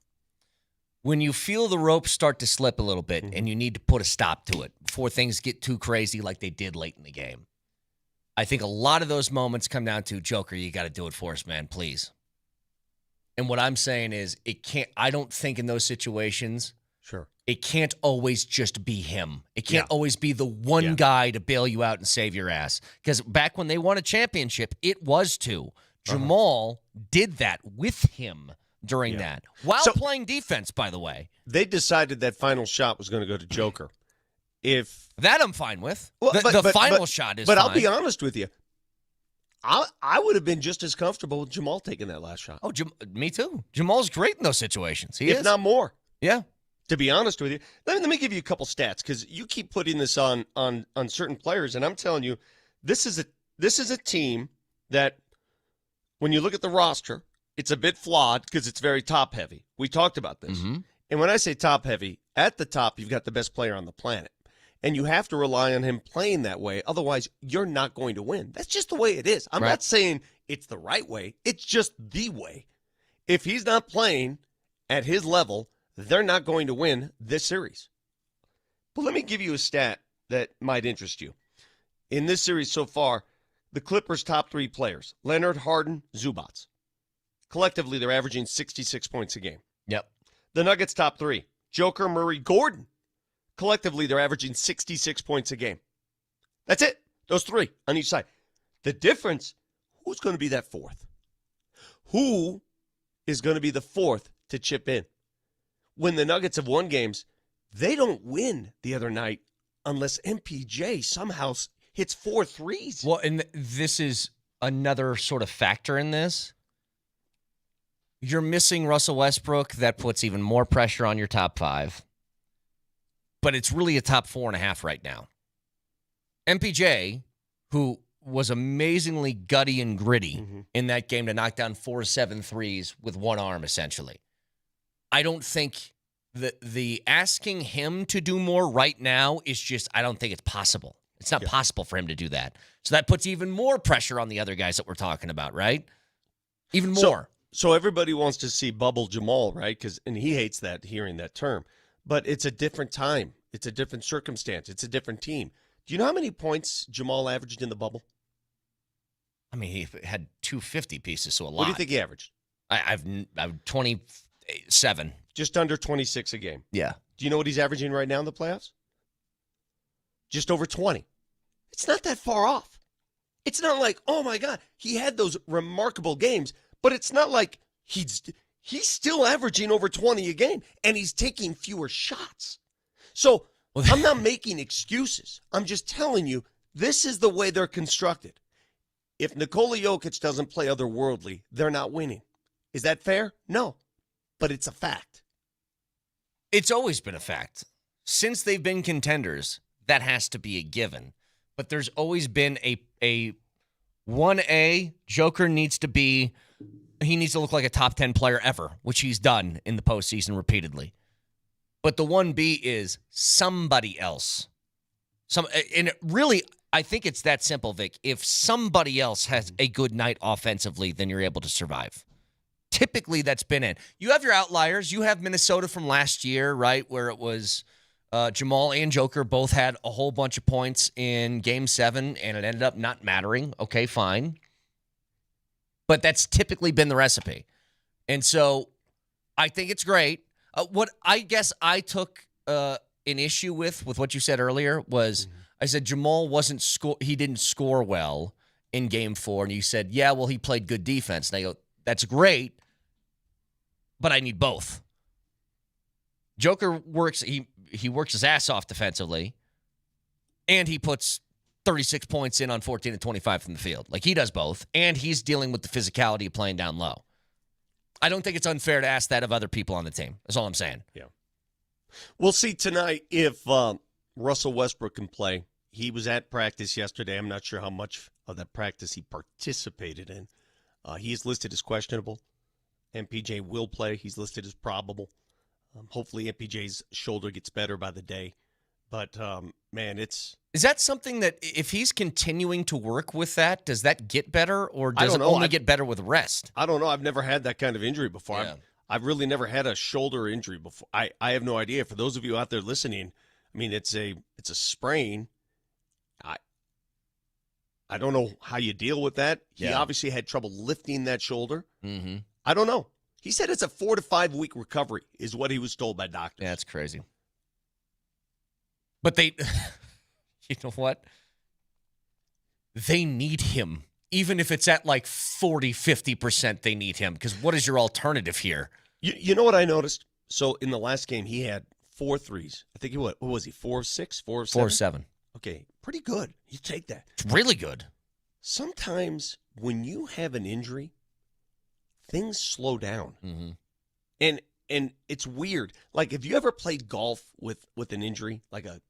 D: When you feel the ropes start to slip a little bit and you need to put a stop to it before things get too crazy like they did late in the game, I think a lot of those moments come down to, Joker, you got to do it for us, man, please. And what I'm saying is I don't think in those situations, it can't always just be him. It can't always be the one guy to bail you out and save your ass. Because back when they won a championship, it was two. Jamal did that with him during that, while playing defense, by the way.
I: They decided that final shot was going to go to Joker.
D: That I'm fine with. The final shot is fine.
I: But I'll be honest with you. I would have been just as comfortable with Jamal taking that last shot.
D: Oh, me too. Jamal's great in those situations. He
I: if
D: is.
I: not more.
D: Yeah.
I: To be honest with you, let me give you a couple stats, because you keep putting this on certain players, and I'm telling you, this is a team that, when you look at the roster, it's a bit flawed because it's very top heavy. We talked about this, and when I say top heavy, at the top you've got the best player on the planet, and you have to rely on him playing that way. Otherwise, you're not going to win. That's just the way it is. I'm not saying it's the right way. It's just the way. If he's not playing at his level, they're not going to win this series. But let me give you a stat that might interest you. In this series so far, the Clippers' top 3 players, Leonard, Harden, Zubats. Collectively, they're averaging 66 points a game.
D: Yep.
I: The Nuggets' top 3, Joker, Murray, Gordon. Collectively, they're averaging 66 points a game. That's it. Those 3 on each side. The difference, who's going to be that fourth? Who is going to be the fourth to chip in? When the Nuggets have won games, they don't win the other night unless MPJ somehow hits 4 threes.
D: Well, and this is another sort of factor in this. You're missing Russell Westbrook. That puts even more pressure on your top 5. But it's really a top 4.5 right now. MPJ, who was amazingly gutty and gritty in that game to knock down 4 7 threes with one arm, essentially. I don't think the asking him to do more right now is just, I don't think it's possible. It's not possible for him to do that. So that puts even more pressure on the other guys that we're talking about, right? Even more.
I: So everybody wants to see bubble Jamal, right? And he hates hearing that term. But it's a different time. It's a different circumstance. It's a different team. Do you know how many points Jamal averaged in the bubble?
D: I mean, he had 250 pieces, so a lot.
I: What do you think he averaged?
D: I've 27.
I: Just under 26 a game.
D: Yeah.
I: Do you know what he's averaging right now in the playoffs? Just over 20. It's not that far off. It's not like, oh my God, he had those remarkable games, but it's not like he's still averaging over 20 a game, and he's taking fewer shots. So I'm not making excuses. I'm just telling you, this is the way they're constructed. If Nikola Jokic doesn't play otherworldly, they're not winning. Is that fair? No. But it's a fact.
D: It's always been a fact. Since they've been contenders, that has to be a given. But there's always been a 1A, Joker needs to look like a top 10 player ever, which he's done in the postseason repeatedly. But the 1B is somebody else. And really, I think it's that simple, Vic. If somebody else has a good night offensively, then you're able to survive. Typically, that's been it. You have your outliers. You have Minnesota from last year, right, where it was Jamal and Joker both had a whole bunch of points in Game 7, and it ended up not mattering. Okay, fine. But that's typically been the recipe. And so I think it's great. What I guess I took an issue with what you said earlier was I said Jamal he didn't score well in Game 4, and you said, yeah, well, he played good defense. And I go, that's great, but I need both. Joker works, he works his ass off defensively, and he puts 36 points in on 14 and 25 from the field. Like, he does both, and he's dealing with the physicality of playing down low. I don't think it's unfair to ask that of other people on the team. That's all I'm saying.
I: Yeah. We'll see tonight if Russell Westbrook can play. he was at practice yesterday. I'm not sure how much of that practice he participated in. He is listed as questionable. MPJ will play. He's listed as probable. Hopefully MPJ's shoulder gets better by the day. But, man, it's...
D: Is that something that if he's continuing to work with that, does that get better or
I: I
D: does
I: don't
D: it
I: know.
D: only get better with rest?
I: I don't know. I've never had that kind of injury before.
D: Yeah.
I: I've really never had a shoulder injury before. I have no idea. For those of you out there listening, I mean, it's a sprain. I don't know how you deal with that. He obviously had trouble lifting that shoulder.
D: Mm-hmm.
I: I don't know. He said it's a 4 to 5 week recovery is what he was told by doctors.
D: Yeah, that's crazy. But they, you know what? They need him. Even if it's at like 40, 50%, they need him. Because what is your alternative here?
I: You know what I noticed? So in the last game, he had 4 threes. I think he what was he? 4 of 6? 4 of 7?
D: 4 of 7.
I: Okay, pretty good. You take that.
D: It's really good.
I: Sometimes when you have an injury, things slow down.
D: Mm-hmm.
I: And it's weird. Like, have you ever played golf with an injury, like a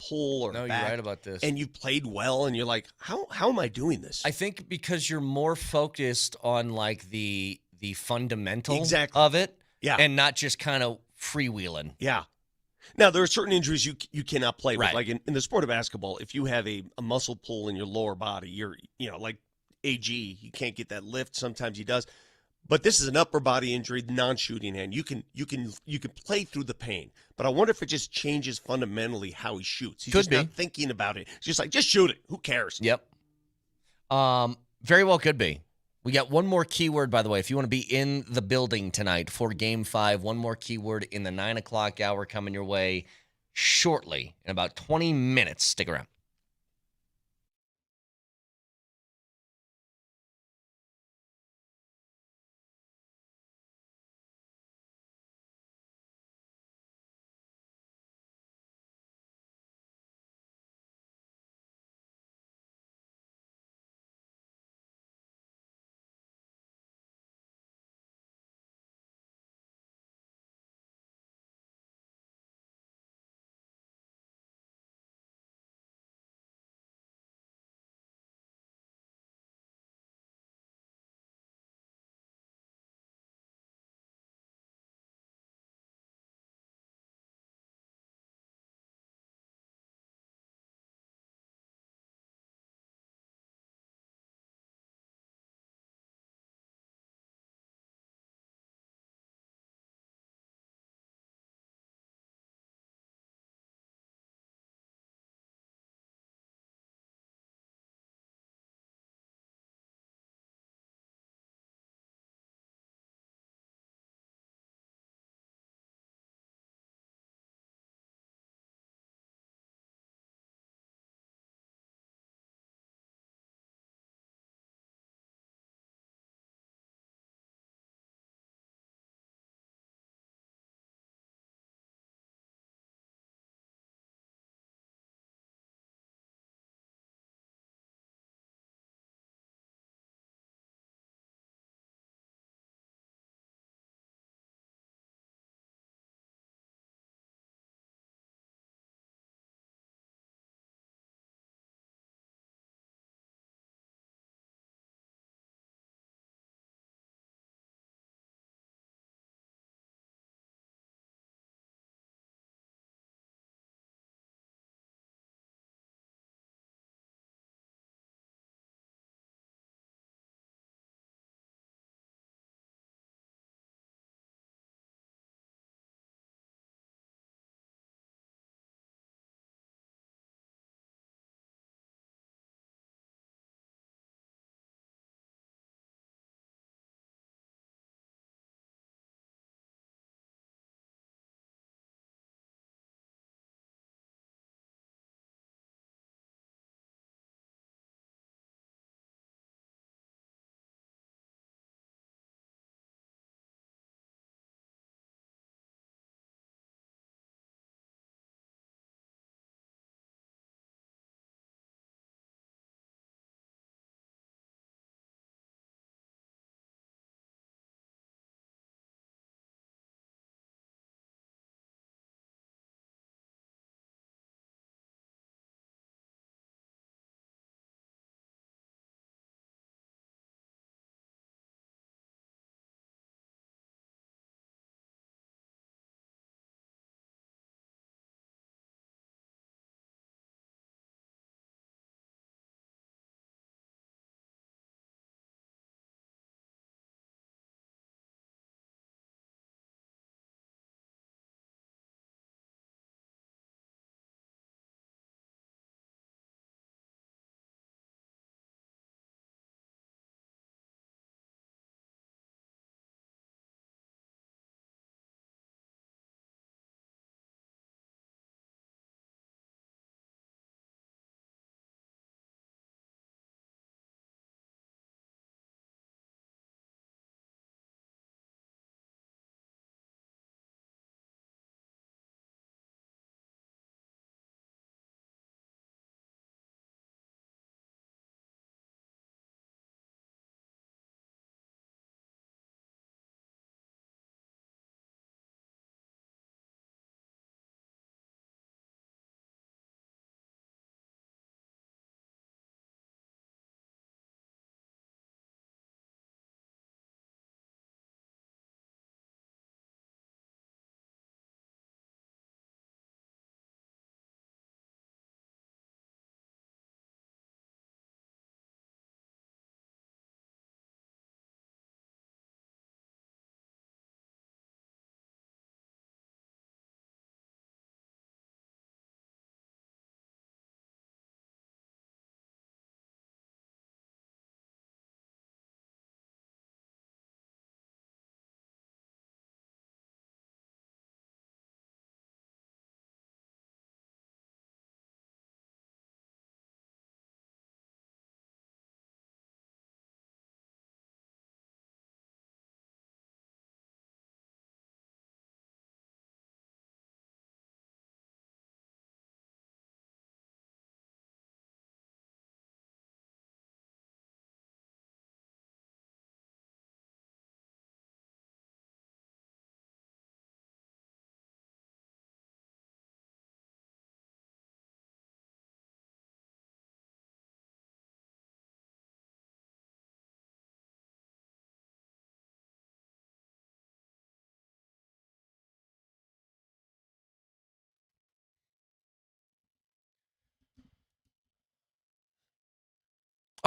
I: pull or
D: No,
I: back,
D: you're right about this.
I: and you played well, and you're like, how am I doing this?
D: I think because you're more focused on like the fundamental
I: Exactly.
D: of it,
I: Yeah.
D: and not just kind of freewheeling.
I: Yeah. Now, there are certain injuries you cannot play with.
D: Right.
I: Like in the sport of basketball, if you have a muscle pull in your lower body, like AG, you can't get that lift. Sometimes he does. But this is an upper body injury, non-shooting hand. You can play through the pain. But I wonder if it just changes fundamentally how he shoots. He's just not thinking about it. It's just like, just shoot it. Who cares?
D: Yep. Very well could be. We got one more keyword, by the way. If you want to be in the building tonight for Game 5, one more keyword in the 9 o'clock hour coming your way shortly in about 20 minutes. Stick around.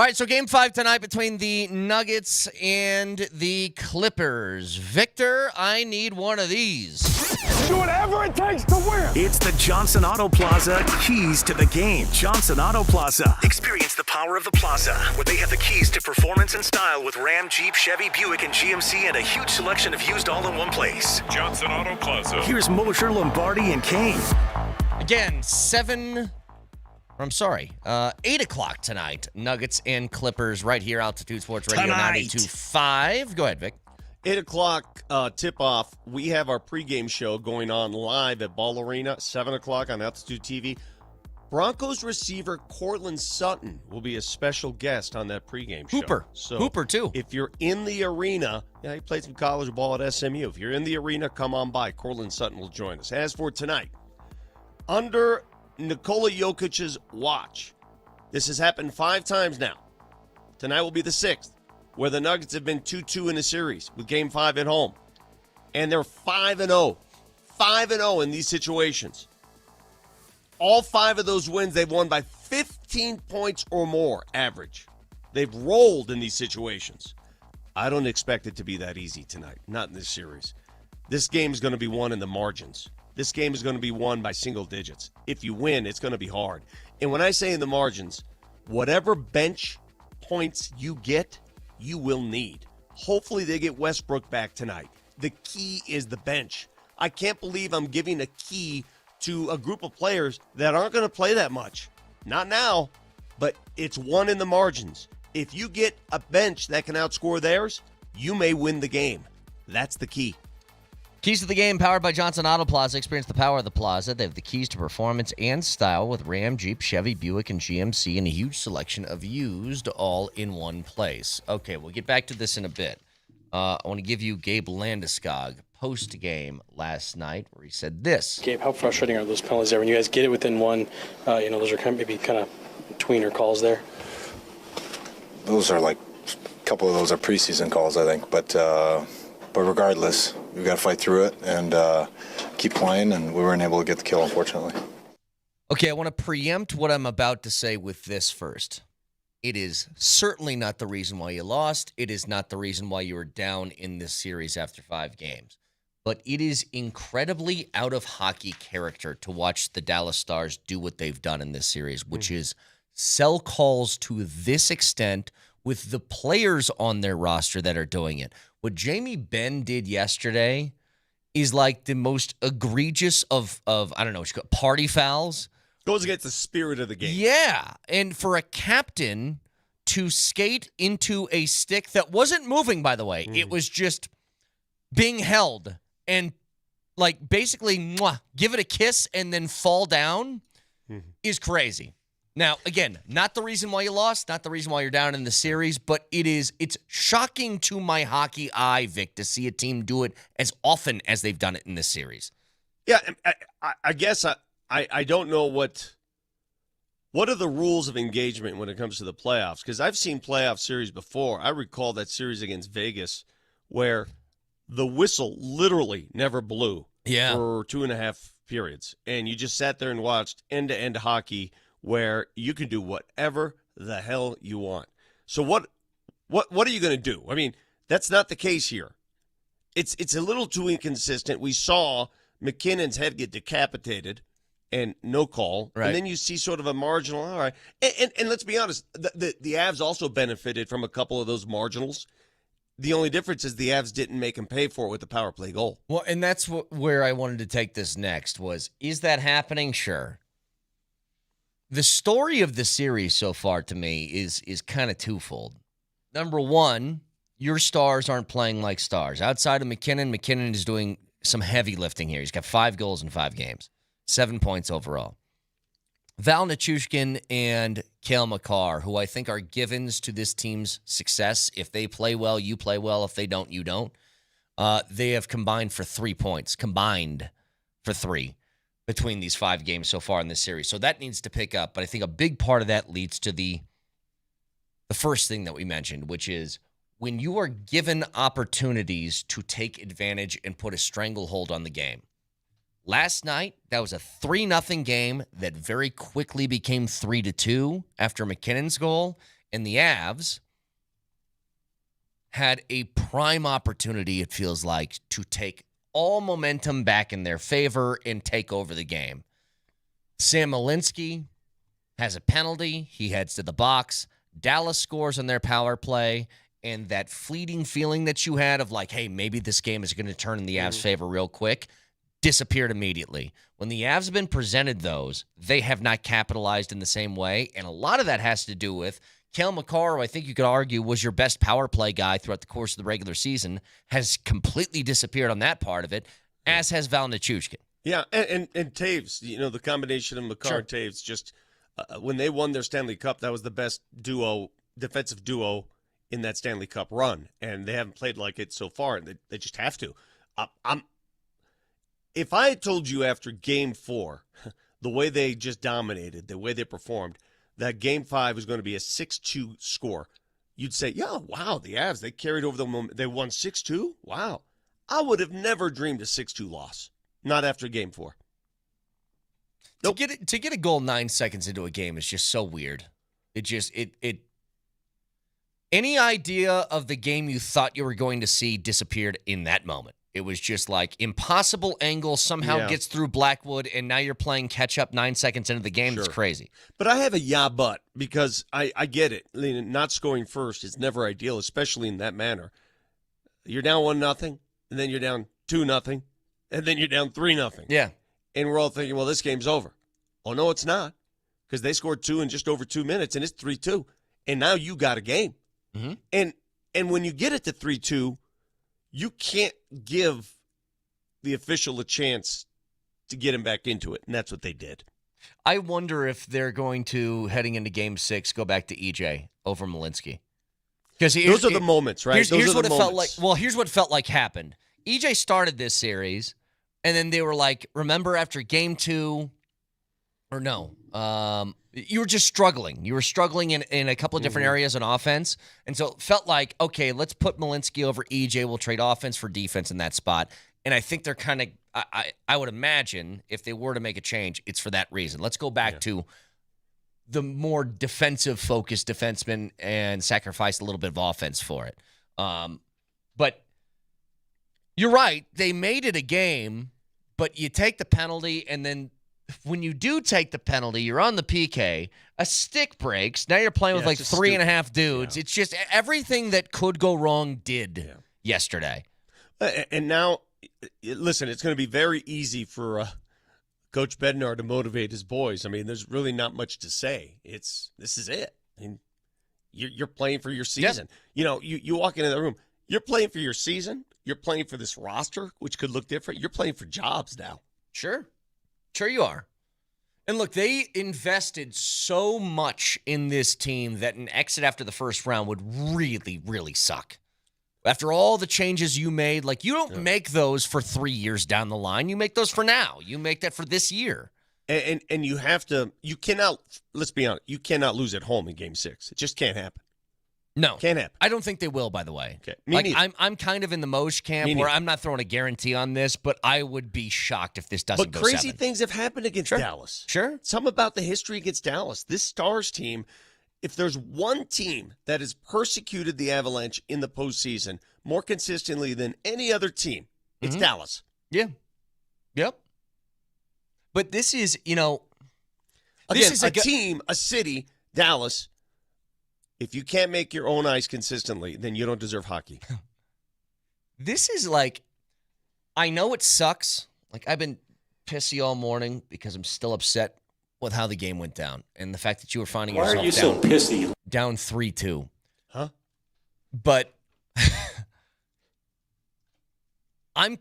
D: All right, so game 5 tonight between the Nuggets and the Clippers. Victor, I need one of these.
Q: Do whatever it takes to win. It's the Johnson Auto Plaza keys to the game. Johnson Auto Plaza. Experience the power of the plaza, where they have the keys to performance and style with Ram, Jeep, Chevy, Buick, and GMC, and a huge selection of used all in one place. Johnson Auto Plaza. Here's Moser, Lombardi, and Kane.
D: Again, 8 o'clock tonight. Nuggets and Clippers right here, Altitude Sports Radio 92.5. Go ahead, Vic.
I: 8 o'clock tip-off. We have our pregame show going on live at Ball Arena, 7 o'clock on Altitude TV. Broncos receiver Courtland Sutton will be a special guest on that pregame show.
D: Hooper, too.
I: If you're in the arena, he played some college ball at SMU. If you're in the arena, come on by. Courtland Sutton will join us. As for tonight, under Nikola Jokic's watch, this has happened 5 times now. Tonight will be the 6th, where the Nuggets have been 2-2 in a series with Game 5 at home. And they're 5-0. 5-0 in these situations. All 5 of those wins, they've won by 15 points or more average. They've rolled in these situations. I don't expect it to be that easy tonight, not in this series. This game is going to be won in the margins. This game is going to be won by single digits. If you win, it's going to be hard. And when I say in the margins, whatever bench points you get, you will need. Hopefully they get Westbrook back tonight. The key is the bench. I can't believe I'm giving a key to a group of players that aren't going to play that much. Not now, but it's won in the margins. If you get a bench that can outscore theirs, you may win the game. That's the key.
D: Keys to the game, powered by Johnson Auto Plaza. Experience the power of the plaza. They have the keys to performance and style with Ram, Jeep, Chevy, Buick, and GMC, and a huge selection of used all in one place. Okay, we'll get back to this in a bit. I want to give you Gabe Landeskog post-game last night, where he said this.
R: Gabe, how frustrating are those penalties there when you guys get it within one? Those are maybe kind of tweener calls there.
S: Those are a couple of those are preseason calls, I think, but regardless, we've got to fight through it and keep playing, and we weren't able to get the kill, unfortunately.
D: Okay, I want to preempt what I'm about to say with this first. It is certainly not the reason why you lost. It is not the reason why you were down in this series after 5 games. But it is incredibly out of hockey character to watch the Dallas Stars do what they've done in this series, which is sell calls to this extent with the players on their roster that are doing it. What Jamie Benn did yesterday is like the most egregious of I don't know, party fouls.
I: Goes against the spirit of the game.
D: Yeah, and for a captain to skate into a stick that wasn't moving, by the way, it was just being held and basically give it a kiss and then fall down is crazy. Now, again, not the reason why you lost, not the reason why you're down in the series, but it's shocking to my hockey eye, Vic, to see a team do it as often as they've done it in this series.
I: Yeah, I guess I don't know what are the rules of engagement when it comes to the playoffs, because I've seen playoff series before. I recall that series against Vegas where the whistle literally never blew for 2.5 periods, and you just sat there and watched end-to-end hockey where you can do whatever the hell you want. So what are you going to do? I mean, that's not the case here. It's a little too inconsistent. We saw McKinnon's head get decapitated and no call. Right. And then you see sort of a marginal, all right. And let's be honest, the Avs also benefited from a couple of those marginals. The only difference is the Avs didn't make him pay for it with the power play goal.
D: Well, and that's where I wanted to take this next is that happening? Sure. The story of the series so far to me is kind of twofold. Number one, your stars aren't playing like stars. Outside of McKinnon is doing some heavy lifting here. He's got 5 goals in 5 games, 7 points overall. Val Nichushkin and Cale Makar, who I think are givens to this team's success. If they play well, you play well. If they don't, you don't. They have combined for 3 points. Combined for 3. Between these 5 games so far in this series. So that needs to pick up. But I think a big part of that leads to the first thing that we mentioned, which is when you are given opportunities to take advantage and put a stranglehold on the game. Last night, that was a 3-0 game that very quickly became 3-2 after McKinnon's goal. And the Avs had a prime opportunity, it feels like, to take all momentum back in their favor and take over the game. Sam Malinsky has a penalty. He heads to the box. Dallas scores on their power play. And that fleeting feeling that you had of like, hey, maybe this game is going to turn in the Avs' favor real quick, disappeared immediately. When the Avs have been presented those, they have not capitalized in the same way. And a lot of that has to do with Cale Makar, who I think you could argue was your best power play guy throughout the course of the regular season, has completely disappeared on that part of it, as has Val Nichushkin.
I: Yeah, and Taves, the combination of Makar and Taves, just when they won their Stanley Cup, that was the best defensive duo in that Stanley Cup run, and they haven't played like it so far, and they just have to. If I had told you after Game 4, the way they just dominated, the way they performed, that Game 5 was going to be a 6-2 score, you'd say, yeah, wow, the Avs, they carried over the moment. They won 6-2? Wow. I would have never dreamed a 6-2 loss. Not after Game 4.
D: Nope. To get a goal 9 seconds into a game is just so weird. It any idea of the game you thought you were going to see disappeared in that moment. It was just like impossible angle somehow gets through Blackwood, and now you're playing catch up 9 seconds into the game. It's crazy.
I: But I have a but because I get it. Not scoring first is never ideal, especially in that manner. You're down 1-0, and then you're down 2-0, and then you're down 3-0.
D: Yeah. And
I: we're all thinking, well, this game's over. Oh, no, it's not, because they scored 2 in just over 2 minutes, and it's 3-2. And now you got a game.
D: Mm-hmm.
I: And when you get it to 3-2, you can't give the official a chance to get him back into it, and that's what they did.
D: I wonder if they're going to, heading into Game 6, go back to EJ over Malinsky. Because
I: those are the moments, right?
D: Here's what it felt like. Well, here's what felt like happened. EJ started this series, and then they were like, remember after Game 2, or no, you were just struggling. You were struggling in a couple of different areas on offense. And so it felt like, okay, let's put Malinsky over EJ. We'll trade offense for defense in that spot. And I think they're kind of, I would imagine if they were to make a change, it's for that reason. Let's go back to the more defensive-focused defenseman and sacrifice a little bit of offense for it. But you're right. They made it a game, but you take the penalty, and then when you do take the penalty, you're on the PK, a stick breaks. Now you're playing with like 3.5 dudes. Yeah. It's just everything that could go wrong did yesterday.
I: And now, listen, it's going to be very easy for Coach Bednar to motivate his boys. I mean, there's really not much to say. This is it. I mean, you're playing for your season. Yeah. You walk into the room, you're playing for your season. You're playing for this roster, which could look different. You're playing for jobs now.
D: Sure you are. And look, they invested so much in this team that an exit after the first round would really, really suck. After all the changes you made, like you don't make those for 3 years down the line. You make those for now. You make that for this year.
I: And you have to, you cannot, let's be honest, you cannot lose at home in Game 6. It just can't happen.
D: No.
I: Can't happen.
D: I don't think they will, by the way.
I: Okay. Me neither.
D: I'm kind of in the Moj camp where I'm not throwing a guarantee on this, but I would be shocked if this doesn't go 7.
I: But crazy things have happened against Dallas.
D: Sure.
I: Some about the history against Dallas. This Stars team, if there's one team that has persecuted the Avalanche in the postseason more consistently than any other team, it's Dallas.
D: Yeah. Yep. But this is,
I: again, this is a team, a city, Dallas. If you can't make your own ice consistently, then you don't deserve hockey.
D: This is like, I know it sucks. Like, I've been pissy all morning because I'm still upset with how the game went down and the fact that you were finding yourself
R: Why are you so pissy?
D: Down 3-2.
I: Huh?
D: But I'm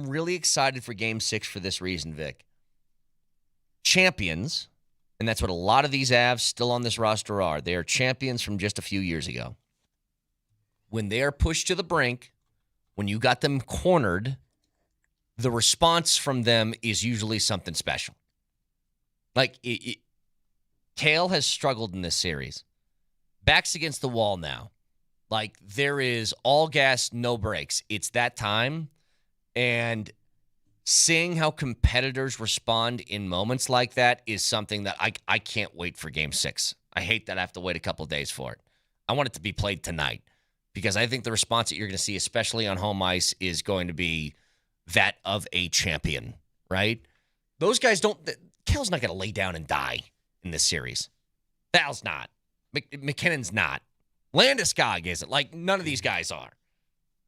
D: really excited for Game 6 for this reason, Vic. Champions, and that's what a lot of these Avs still on this roster are. They are champions from just a few years ago. When they are pushed to the brink, when you got them cornered, the response from them is usually something special. Like, Kale has struggled in this series. Back's against the wall now. Like, there is all gas, no brakes. It's that time. And seeing how competitors respond in moments like that is something that I can't wait for Game 6. I hate that I have to wait a couple of days for it. I want it to be played tonight because I think the response that you're going to see, especially on home ice, is going to be that of a champion, right? Those guys don't – Kell's not going to lay down and die in this series. Val's not. McKinnon's not. Landeskog isn't. Like, none of these guys are.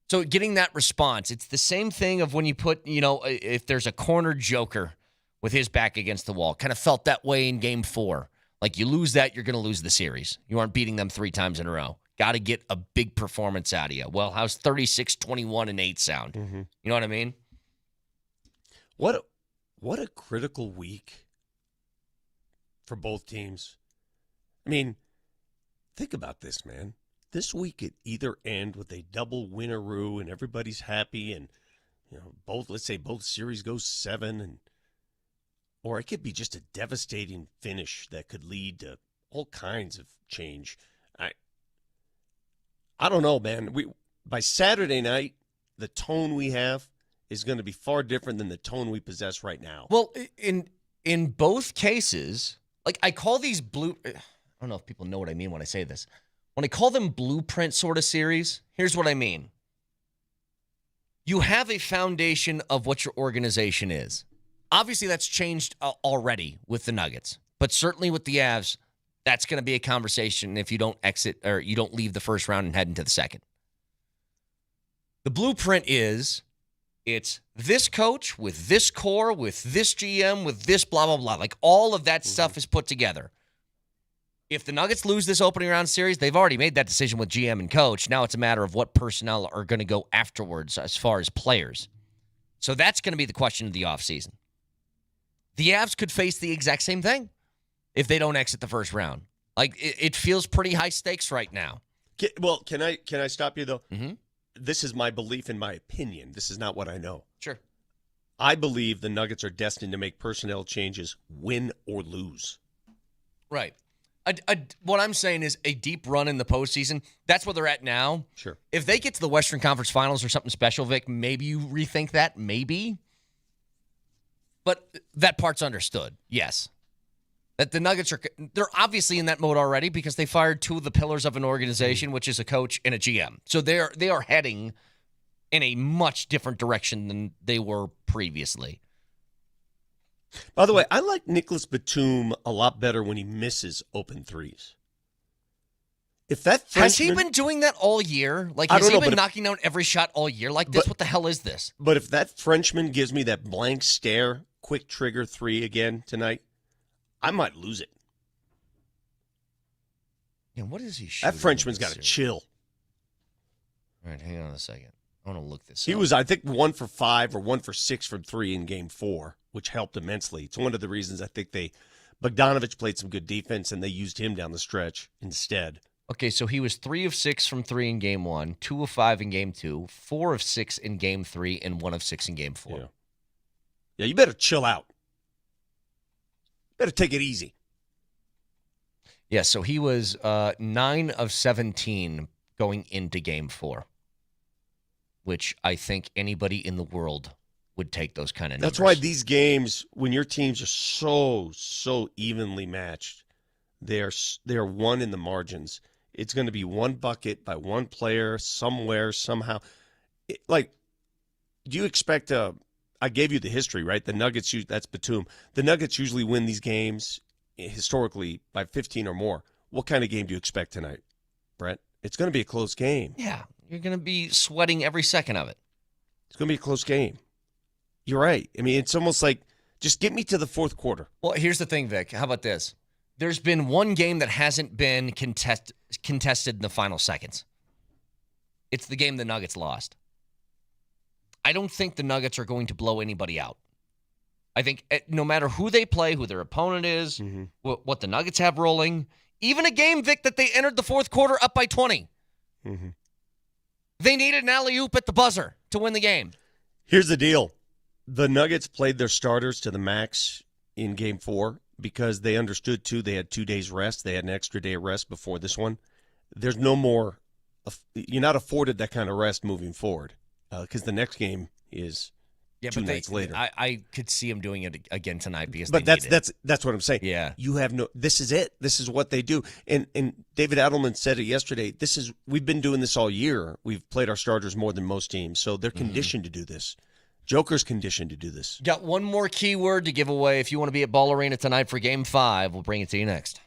D: So getting that response, it's the same thing of when you put, if there's a corner joker with his back against the wall. Kind of felt that way in Game 4. Like, you lose that, you're going to lose the series. You aren't beating them 3 times in a row. Got to get a big performance out of you. Well, how's 36, 21, and 8 sound?
I: Mm-hmm.
D: You know what I mean?
I: What a critical week for both teams. I mean, think about this, man. This week could either end with a double winneroo and everybody's happy and, let's say both series go 7 or it could be just a devastating finish that could lead to all kinds of change. I don't know, man. By Saturday night, the tone we have is going to be far different than the tone we possess right now.
D: Well, in both cases, like I call these I don't know if people know what I mean when I say this. When I call them blueprint sort of series, here's what I mean. You have a foundation of what your organization is. Obviously, that's changed already with the Nuggets, but certainly with the Avs, that's going to be a conversation if you don't exit or you don't leave the first round and head into the second. The blueprint is it's this coach with this core, with this GM, with this blah, blah, blah. Like all of that stuff is put together. If the Nuggets lose this opening round series, they've already made that decision with GM and coach. Now it's a matter of what personnel are going to go afterwards as far as players. So that's going to be the question of the offseason. The Avs could face the exact same thing if they don't exit the first round. Like, it feels pretty high stakes right now.
I: Well, can I stop you, though?
D: Mm-hmm.
I: This is my belief and my opinion. This is not what I know.
D: Sure.
I: I believe the Nuggets are destined to make personnel changes, win or lose.
D: Right. What I'm saying is a deep run in the postseason. That's where they're at now.
I: Sure.
D: If they get to the Western Conference Finals or something special, Vic, maybe you rethink that. Maybe. But that part's understood. Yes. That the Nuggets they're obviously in that mode already because they fired 2 of the pillars of an organization, which is a coach and a GM. So they are heading in a much different direction than they were previously.
I: By the way, I like Nicholas Batum a lot better when he misses open threes. If that
D: Has he been doing that all year? Like, has he been knocking down every shot all year like this? What the hell is this?
I: But if that Frenchman gives me that blank stare, quick trigger 3 again tonight, I might lose it.
D: Yeah, what is he shooting?
I: That Frenchman's got to chill.
D: All right, hang on a second. I want to look this up.
I: He was, I think, 1 for 5 or 1 for 6 from 3 in Game 4, which helped immensely. It's one of the reasons I think Bogdanovich played some good defense and they used him down the stretch instead.
D: Okay, so he was 3 of 6 from 3 in Game 1, 2 of 5 in Game 2, 4 of 6 in Game 3, and 1 of 6 in Game 4.
I: Yeah, you better chill out. Better take it easy.
D: Yeah, so he was 9 of 17 going into Game 4, which I think anybody in the world would take those kind of numbers.
I: That's why these games, when your teams are so evenly matched, they are one in the margins. It's going to be one bucket by one player somewhere, somehow. Do you expect I gave you the history, right? The Nuggets, that's Batum. The Nuggets usually win these games historically by 15 or more. What kind of game do you expect tonight, Brett? It's going to be a close game.
D: Yeah, you're going to be sweating every second of it.
I: It's going to be a close game. You're right. I mean, it's almost like just get me to the fourth quarter.
D: Well, here's the thing, Vic. How about this? There's been one game that hasn't been contested in the final seconds. It's the game the Nuggets lost. I don't think the Nuggets are going to blow anybody out. I think no matter who they play, who their opponent is, what the Nuggets have rolling, even a game, Vic, that they entered the fourth quarter up by 20.
I: Mm-hmm.
D: They needed an alley-oop at the buzzer to win the game.
I: Here's the deal. The Nuggets played their starters to the max in Game 4 because they understood, too, they had 2 days rest. They had an extra day of rest before this one. There's no more – you're not afforded that kind of rest moving forward because the next game is two nights later.
D: I could see them doing it again tonight because
I: But
D: they
I: that's what I'm saying.
D: Yeah.
I: You have no. This is it. This is what they do. And David Adelman said it yesterday. We've been doing this all year. We've played our starters more than most teams, so they're conditioned to do this. Joker's conditioned to do this.
D: Got one more keyword to give away. If you want to be at Ball Arena tonight for Game 5, we'll bring it to you next.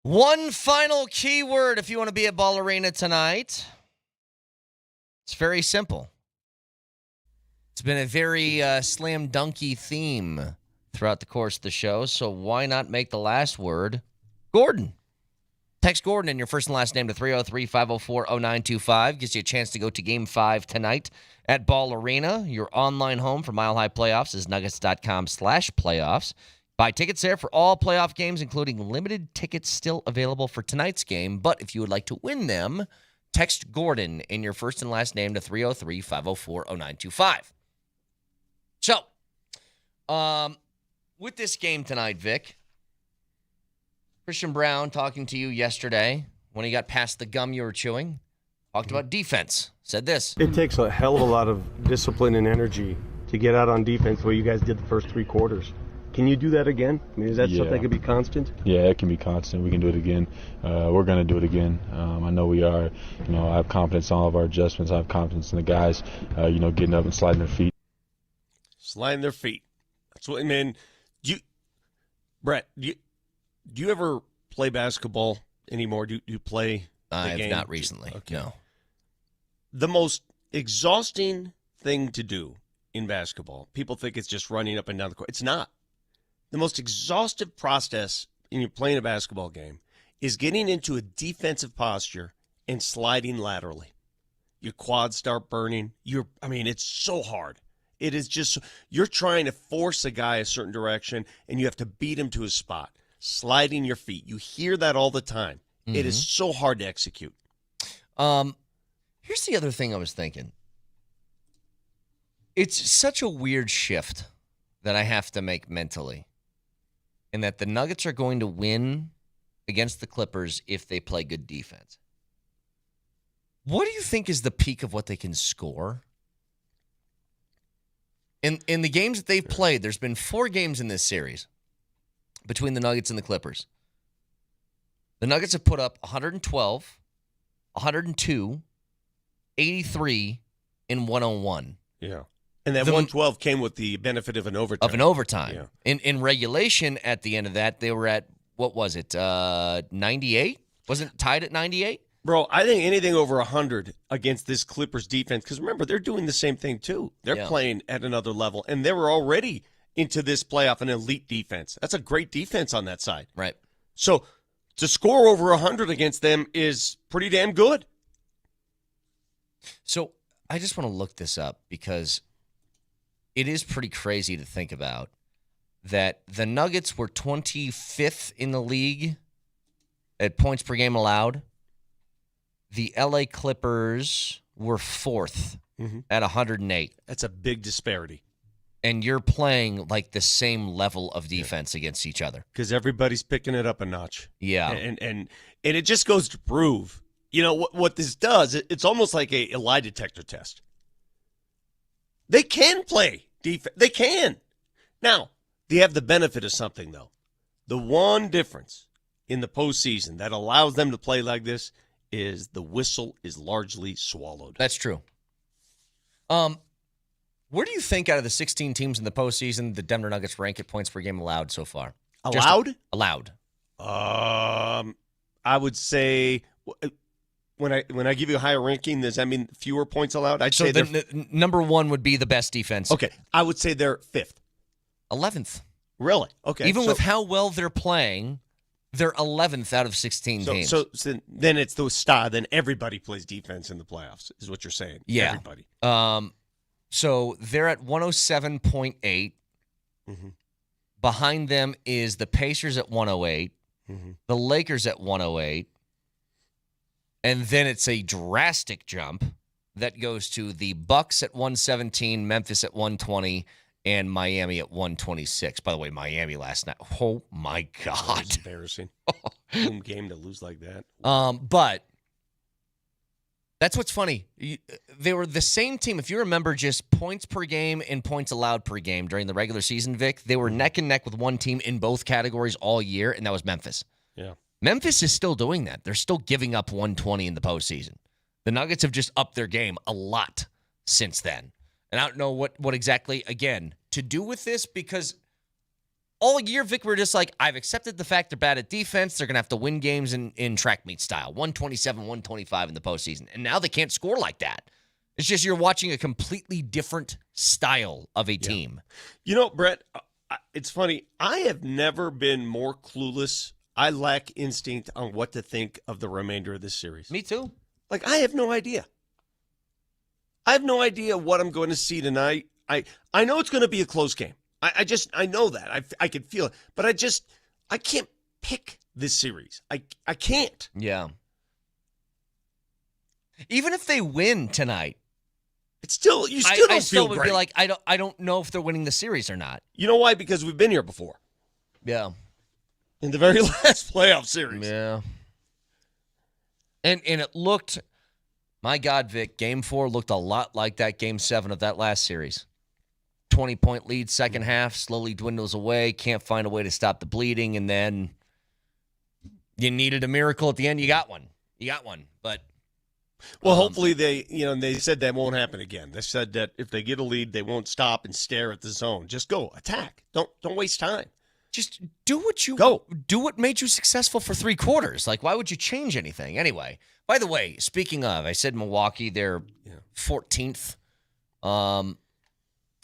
D: One final keyword if you want to be at Ball Arena tonight. It's very simple. It's been a very slam dunky theme throughout the course of the show, so why not make the last word Gordon? Text Gordon in your first and last name to 303-504-0925. Gives you a chance to go to Game 5 tonight at Ball Arena. Your online home for Mile High Playoffs is nuggets.com/playoffs. Buy tickets there for all playoff games, including limited tickets still available for tonight's game. But if you would like to win them, text Gordon in your first and last name to 303-504-0925. So, with this game tonight, Vic, Christian Brown talking to you yesterday when he got past the gum you were chewing, talked about defense, said this.
N: It takes a hell of a lot of discipline and energy to get out on defense the way you guys did the first 3 quarters. Can you do that again? I mean, is that something that can be constant?
O: Yeah, it can be constant. We can do it again. We're going to do it again. I know we are. I have confidence in all of our adjustments. I have confidence in the guys, getting up and sliding their feet.
I: Sliding their feet. That's what, man. Brett, do you ever play basketball anymore? Do you play the
D: I have
I: game?
D: not recently.
I: Okay.
D: No.
I: The most exhausting thing to do in basketball, people think it's just running up and down the court. It's not. The most exhaustive process in you playing a basketball game is getting into a defensive posture and sliding laterally. Your quads start burning. It's so hard. It is just, you're trying to force a guy a certain direction, and you have to beat him to his spot. Sliding your feet. You hear that all the time. Mm-hmm. It is so hard to execute.
D: Here's the other thing I was thinking. It's such a weird shift that I have to make mentally, in that the Nuggets are going to win against the Clippers if they play good defense. What do you think is the peak of what they can score? In the games that they've played, there's been 4 games in this series between the Nuggets and the Clippers. The Nuggets have put up 112, 102, 83, and 101.
I: Yeah. And that 112 came with the benefit of an overtime.
D: Yeah. In regulation, at the end of that, they were at, what was it, 98? Wasn't it tied at 98?
I: Bro, I think anything over 100 against this Clippers defense, because remember, they're doing the same thing too. They're playing at another level, and they were already into this playoff an elite defense. That's a great defense on that side.
D: Right.
I: So to score over 100 against them is pretty damn good.
D: So I just want to look this up because it is pretty crazy to think about that the Nuggets were 25th in the league at points per game allowed. The LA Clippers were 4th at 108.
I: That's a big disparity.
D: And you're playing like the same level of defense against each other.
I: Because everybody's picking it up a notch.
D: Yeah.
I: And it just goes to prove, what this does, it's almost like a lie detector test. They can play defense. They can. Now, they have the benefit of something, though. The one difference in the postseason that allows them to play like this is the whistle is largely swallowed.
D: That's true. Where do you think out of the 16 teams in the postseason the Denver Nuggets rank at points per game allowed so far?
I: Allowed?
D: Allowed.
I: I would say when I give you a higher ranking, does that mean fewer points allowed? I'd say
D: number 1 would be the best defense.
I: Okay, I would say they're 5th.
D: 11th.
I: Really? Okay.
D: Even with how well they're playing, they're 11th out of 16 teams.
I: So then it's the style. Then everybody plays defense in the playoffs, is what you're saying.
D: Yeah.
I: Everybody.
D: So they're at 107.8.
I: Mm-hmm.
D: Behind them is the Pacers at 108, the Lakers at 108, and then it's a drastic jump that goes to the Bucks at 117, Memphis at 120, and Miami at 126. By the way, Miami last night. Oh my God.
I: That's embarrassing. Home game to lose like that.
D: But that's what's funny. They were the same team. If you remember just points per game and points allowed per game during the regular season, Vic, they were neck and neck with one team in both categories all year, and that was Memphis.
I: Yeah.
D: Memphis is still doing that. They're still giving up 120 in the postseason. The Nuggets have just upped their game a lot since then. And I don't know what exactly, again, to do with this, because all year, Vic, we're just like, I've accepted the fact they're bad at defense. They're going to have to win games in track meet style, 127, 125 in the postseason. And now they can't score like that. It's just you're watching a completely different style of a team.
I: You know, Brett, it's funny. I have never been more clueless. I lack instinct on what to think of the remainder of this series.
D: Me too.
I: Like, I have no idea. I have no idea what I'm going to see tonight. I know it's going to be a close game. I know that. I can feel it. But I can't pick this series. I can't.
D: Yeah. Even if they win tonight,
I: it's still you still don't
D: I still
I: feel
D: would
I: great.
D: be like, I don't know if they're winning the series or not.
I: You know why? Because we've been here before.
D: Yeah.
I: In the very last playoff series.
D: Yeah. And it looked, my God, Vic, Game 4 looked a lot like that Game 7 of that last series. 20-point lead second half, slowly dwindles away, can't find a way to stop the bleeding, and then you needed a miracle at the end. You got one. But
I: well, hopefully they said that won't happen again. They said that if they get a lead, they won't stop and stare at the zone. Just go, attack. Don't waste time.
D: Just do what made you successful for 3 quarters. Like, why would you change anything? Anyway, by the way, speaking of, I said Milwaukee, they're 14th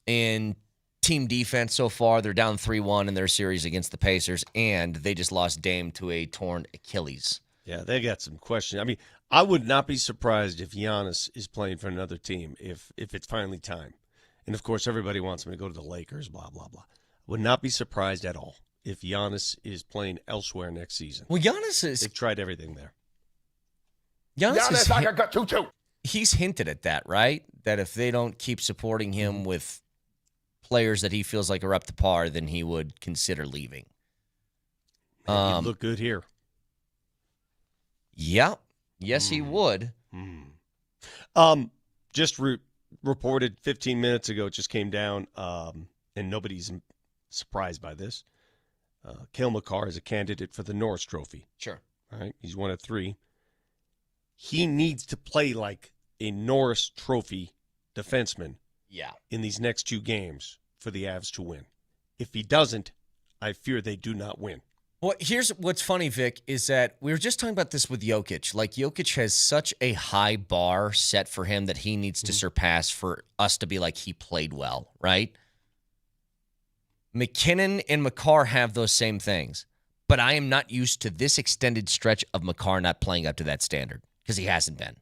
D: in team defense so far. They're down 3-1 in their series against the Pacers, and they just lost Dame to a torn Achilles.
I: Yeah, they got some questions. I mean, I would not be surprised if Giannis is playing for another team if it's finally time. And, of course, everybody wants him to go to the Lakers, blah, blah, blah. Would not be surprised at all if Giannis is playing elsewhere next season.
D: Well, They've
I: tried everything there.
D: Giannis
C: I got two.
D: He's hinted at that, right? That if they don't keep supporting him with players that he feels like are up to par, then he would consider leaving.
I: He'd look good here.
D: Yeah. Yes, he would.
I: Just reported 15 minutes ago, it just came down, and nobody's surprised by this. Cale Makar is a candidate for the Norris Trophy.
D: Sure.
I: All right, he's one of 3. He needs to play like a Norris Trophy defenseman in these next 2 games for the Avs to win. If he doesn't, I fear they do not win.
D: Well, here's what's funny, Vic, is that we were just talking about this with Jokic. Like, Jokic has such a high bar set for him that he needs to surpass for us to be like, he played well, right? McKinnon and Makar have those same things, but I am not used to this extended stretch of Makar not playing up to that standard because he hasn't been.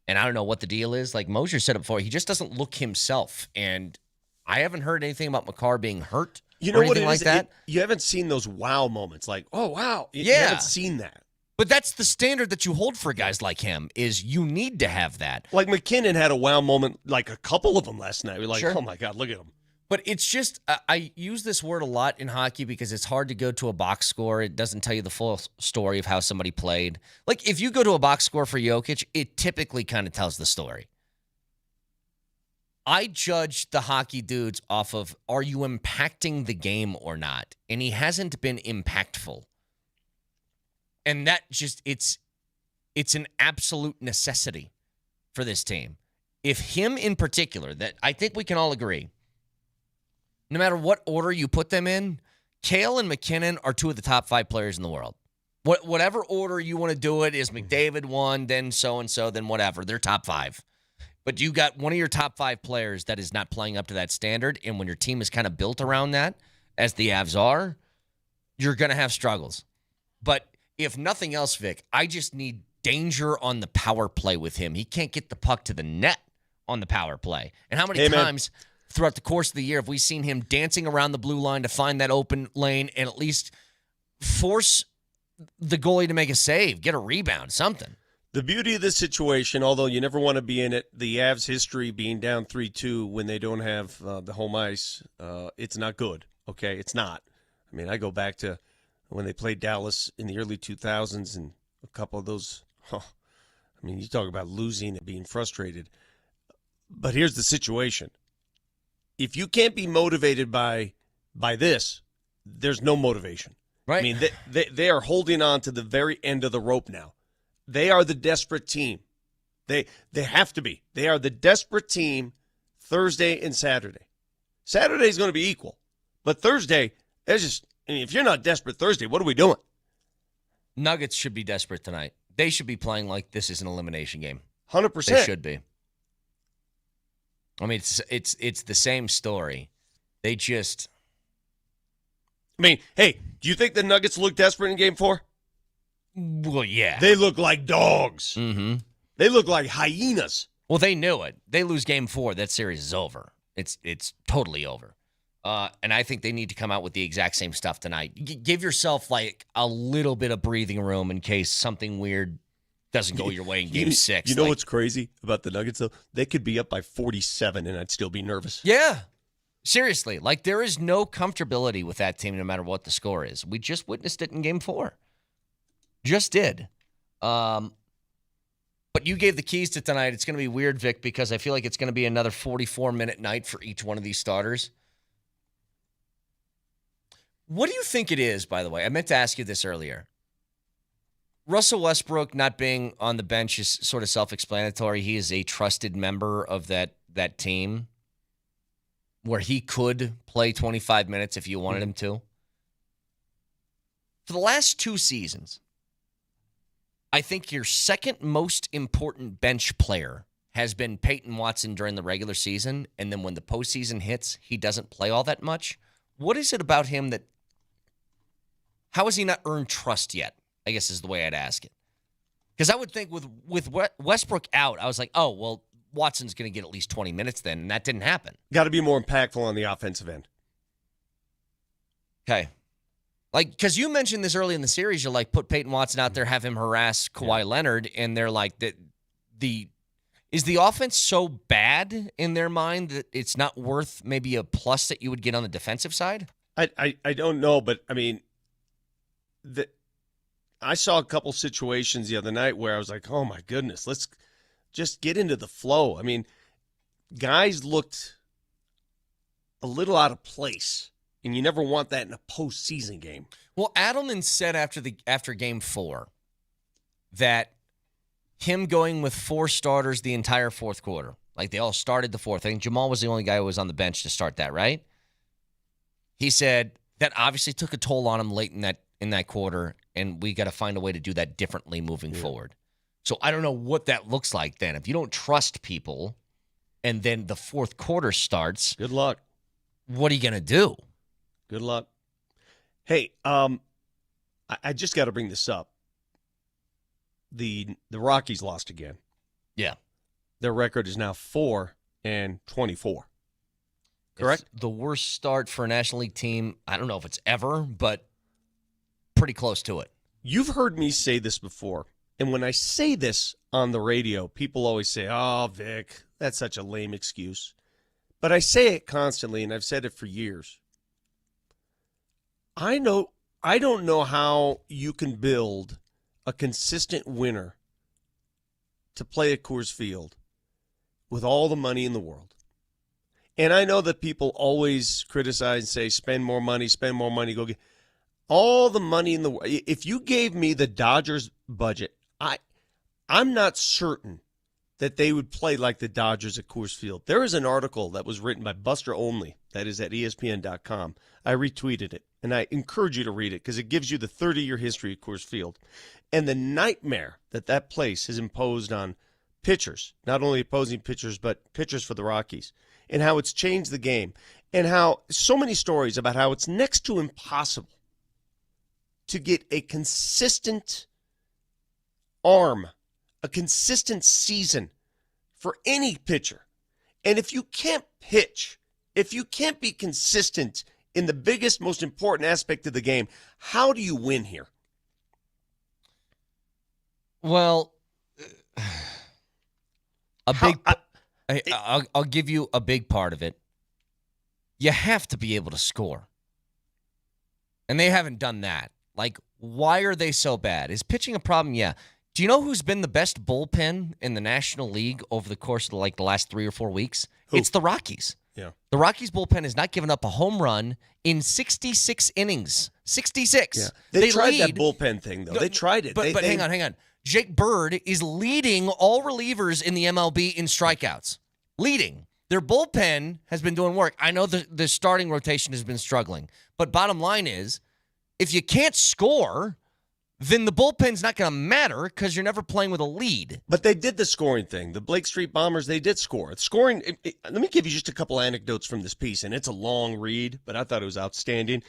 D: And I don't know what the deal is. Like Moser said it before, he just doesn't look himself. And I haven't heard anything about Makar being hurt.
I: You know
D: or
I: what
D: anything
I: it
D: like
I: is?
D: that.
I: You haven't seen those wow moments like, oh, wow. You haven't seen that.
D: But that's the standard that you hold for guys like him is you need to have that.
I: Like McKinnon had a wow moment, like a couple of them last night. We're like,
D: Sure.
I: oh, my God, look at him.
D: But it's just, I use this word a lot in hockey because it's hard to go to a box score. It doesn't tell you the full story of how somebody played. Like, if you go to a box score for Jokic, it typically kind of tells the story. I judge the hockey dudes off of, are you impacting the game or not? And he hasn't been impactful. And that just, it's an absolute necessity for this team. If him in particular, that I think we can all agree, no matter what order you put them in, Cale and McKinnon are 2 of the top 5 players in the world. Whatever order you want to do it, is McDavid 1, then so-and-so, then whatever. They're top 5. But you got one of your top 5 players that is not playing up to that standard, and when your team is kind of built around that, as the Avs are, you're going to have struggles. But if nothing else, Vic, I just need danger on the power play with him. He can't get the puck to the net on the power play. And how many times throughout the course of the year have we seen him dancing around the blue line to find that open lane and at least force the goalie to make a save, get a rebound, something?
I: The beauty of this situation, although you never want to be in it, the Avs' history being down 3-2 when they don't have the home ice, it's not good, okay? It's not. I mean, I go back to when they played Dallas in the early 2000s and a couple of those, I mean, you talk about losing and being frustrated. But here's the situation. If you can't be motivated by this, there's no motivation.
D: Right.
I: I mean, they are holding on to the very end of the rope now. They are the desperate team. They have to be. They are the desperate team Thursday and Saturday. Saturday is going to be equal. But Thursday, I mean, if you're not desperate Thursday, what are we doing?
D: Nuggets should be desperate tonight. They should be playing like this is an elimination game.
I: 100%.
D: They should be. I mean, it's the same story. They just.
I: I mean, hey, do you think the Nuggets look desperate in Game 4?
D: Well, yeah.
I: They look like dogs.
D: Mm-hmm.
I: They look like hyenas.
D: Well, they knew it. They lose Game 4, that series is over. It's totally over. And I think they need to come out with the exact same stuff tonight. Give yourself like a little bit of breathing room in case something weird doesn't go your way in Game 6.
I: You know what's crazy about the Nuggets, though? They could be up by 47, and I'd still be nervous.
D: Yeah. Seriously. Like, there is no comfortability with that team no matter what the score is. We just witnessed it in Game 4. Just did. But you gave the keys to tonight. It's going to be weird, Vic, because I feel like it's going to be another 44-minute night for each one of these starters. What do you think it is, by the way? I meant to ask you this earlier. Russell Westbrook not being on the bench is sort of self-explanatory. He is a trusted member of that team where he could play 25 minutes if you wanted him to. For the last 2 seasons, I think your second most important bench player has been Peyton Watson during the regular season, and then when the postseason hits, he doesn't play all that much. What is it about him that – how has he not earned trust yet, I guess is the way I'd ask it. Because I would think with Westbrook out, I was like, oh, well, Watson's going to get at least 20 minutes then, and that didn't happen.
I: Got to be more impactful on the offensive end.
D: Okay. Like, because you mentioned this early in the series, you're like, put Peyton Watson out there, have him harass Kawhi Leonard, and they're like, is the offense so bad in their mind that it's not worth maybe a plus that you would get on the defensive side?
I: I don't know, but I mean, I saw a couple situations the other night where I was like, oh my goodness, let's just get into the flow. I mean, guys looked a little out of place. And you never want that in a postseason game.
D: Well, Adelman said after Game 4 that him going with 4 starters the entire fourth quarter, like they all started the fourth. I think Jamal was the only guy who was on the bench to start that, right? He said that obviously took a toll on him late in that quarter, and we got to find a way to do that differently moving forward. So I don't know what that looks like then. If you don't trust people, and then the fourth quarter starts,
I: good luck.
D: What are you going to do?
I: Good luck. Hey, I just got to bring this up. The Rockies lost again.
D: Yeah.
I: Their record is now 4-24. Correct?
D: It's the worst start for a National League team. I don't know if it's ever, but pretty close to it.
I: You've heard me say this before. And when I say this on the radio, people always say, oh, Vic, that's such a lame excuse. But I say it constantly, and I've said it for years. I don't know how you can build a consistent winner to play at Coors Field with all the money in the world. And I know that people always criticize and say, spend more money, go get all the money in the world. If you gave me the Dodgers budget, I'm not certain that they would play like the Dodgers at Coors Field. There is an article that was written by Buster Olney, that is at ESPN.com. I retweeted it, and I encourage you to read it because it gives you the 30-year history of Coors Field and the nightmare that place has imposed on pitchers, not only opposing pitchers, but pitchers for the Rockies, and how it's changed the game, and how so many stories about how it's next to impossible to get a consistent arm, a consistent season for any pitcher. And if you can't pitch, if you can't be consistent in the biggest, most important aspect of the game, how do you win here?
D: Well, I'll give you a big part of it. You have to be able to score. And they haven't done that. Like, why are they so bad? Is pitching a problem? Yeah. Do you know who's been the best bullpen in the National League over the course of the last 3 or 4 weeks? Who? It's the Rockies.
I: Yeah.
D: The Rockies bullpen has not given up a home run in 66 innings. 66.
I: Yeah. They tried that bullpen thing, though. They tried it.
D: But hang on. Jake Bird is leading all relievers in the MLB in strikeouts. Leading. Their bullpen has been doing work. I know the starting rotation has been struggling. But bottom line is, if you can't score, then the bullpen's not going to matter because you're never playing with a lead.
I: But they did the scoring thing. The Blake Street Bombers, they did score. Scoring, let me give you just a couple anecdotes from this piece, and it's a long read, but I thought it was outstanding.